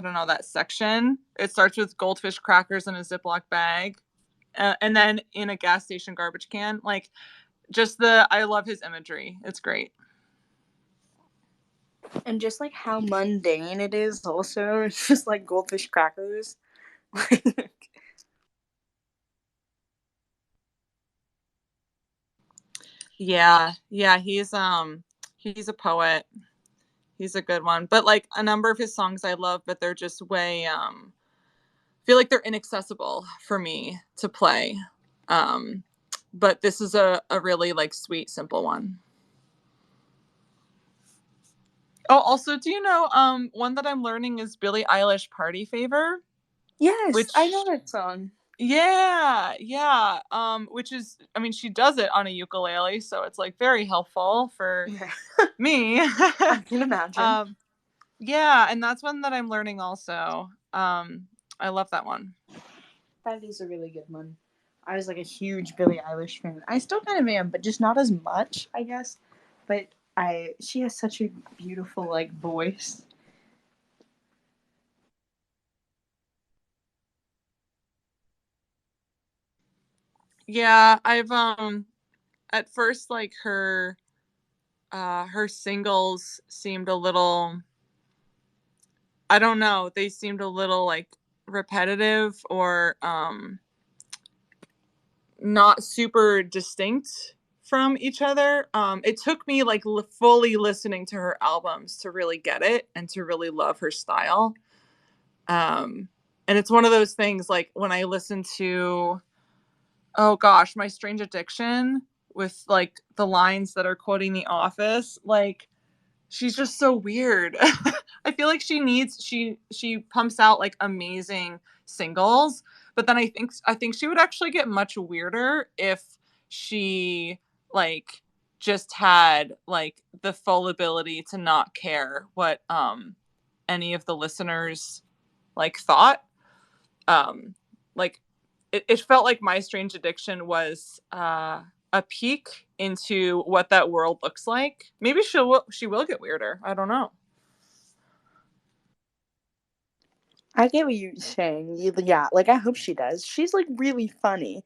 don't know, that section. It starts with goldfish crackers in a Ziploc bag, and then in a gas station garbage can. Like just I love his imagery. It's great. And just like how mundane it is also. It's just like goldfish crackers. Yeah, he's a poet. He's a good one. But like a number of his songs I love, but they're just way feel like they're inaccessible for me to play. Um but this is a really like sweet, simple one. Oh, also, do you know one that I'm learning is Billie Eilish Party Favor, Yes, I which know that song. yeah, which is, I mean, she does it on a ukulele, so it's like very helpful for Yeah. me. I can imagine. um yeah, and that's one that I'm learning also. I love that one. That is a really good one. I was like a huge Billie Eilish fan. I still kind of am, but just not as much, I guess. But she has such a beautiful like voice. Yeah, I've at first like her singles seemed a little, I don't know, they seemed a little like repetitive or not super distinct from each other. It took me like fully listening to her albums to really get it and to really love her style. Um, and it's one of those things like when I listen to, oh gosh, My Strange Addiction with like the lines that are quoting The Office, like she's just so weird. I feel like she pumps out like amazing singles, but then I think she would actually get much weirder if she like just had like the full ability to not care what any of the listeners like thought. Um like it felt like My Strange Addiction was a peek into what that world looks like. Maybe she will get weirder. I don't know. I get what you're saying. Yeah, like I hope she does. She's like really funny.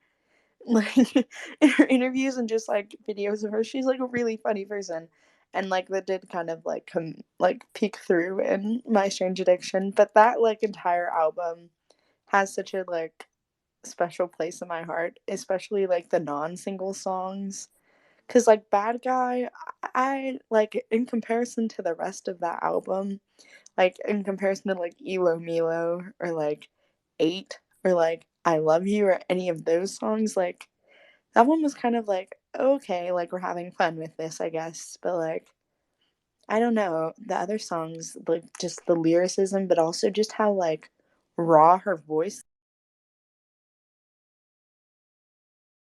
Like in her interviews and just like videos of her, she's like a really funny person. And like that did kind of like come like peek through in My Strange Addiction. But that like entire album has such a like special place in my heart, especially like the non-single songs. Cause like Bad Guy, I like in comparison to the rest of that album, like in comparison to like Elo Milo or like Eight or like I Love You or any of those songs, like that one was kind of like okay, like we're having fun with this, I guess. But like I don't know, the other songs, like just the lyricism, but also just how like raw her voice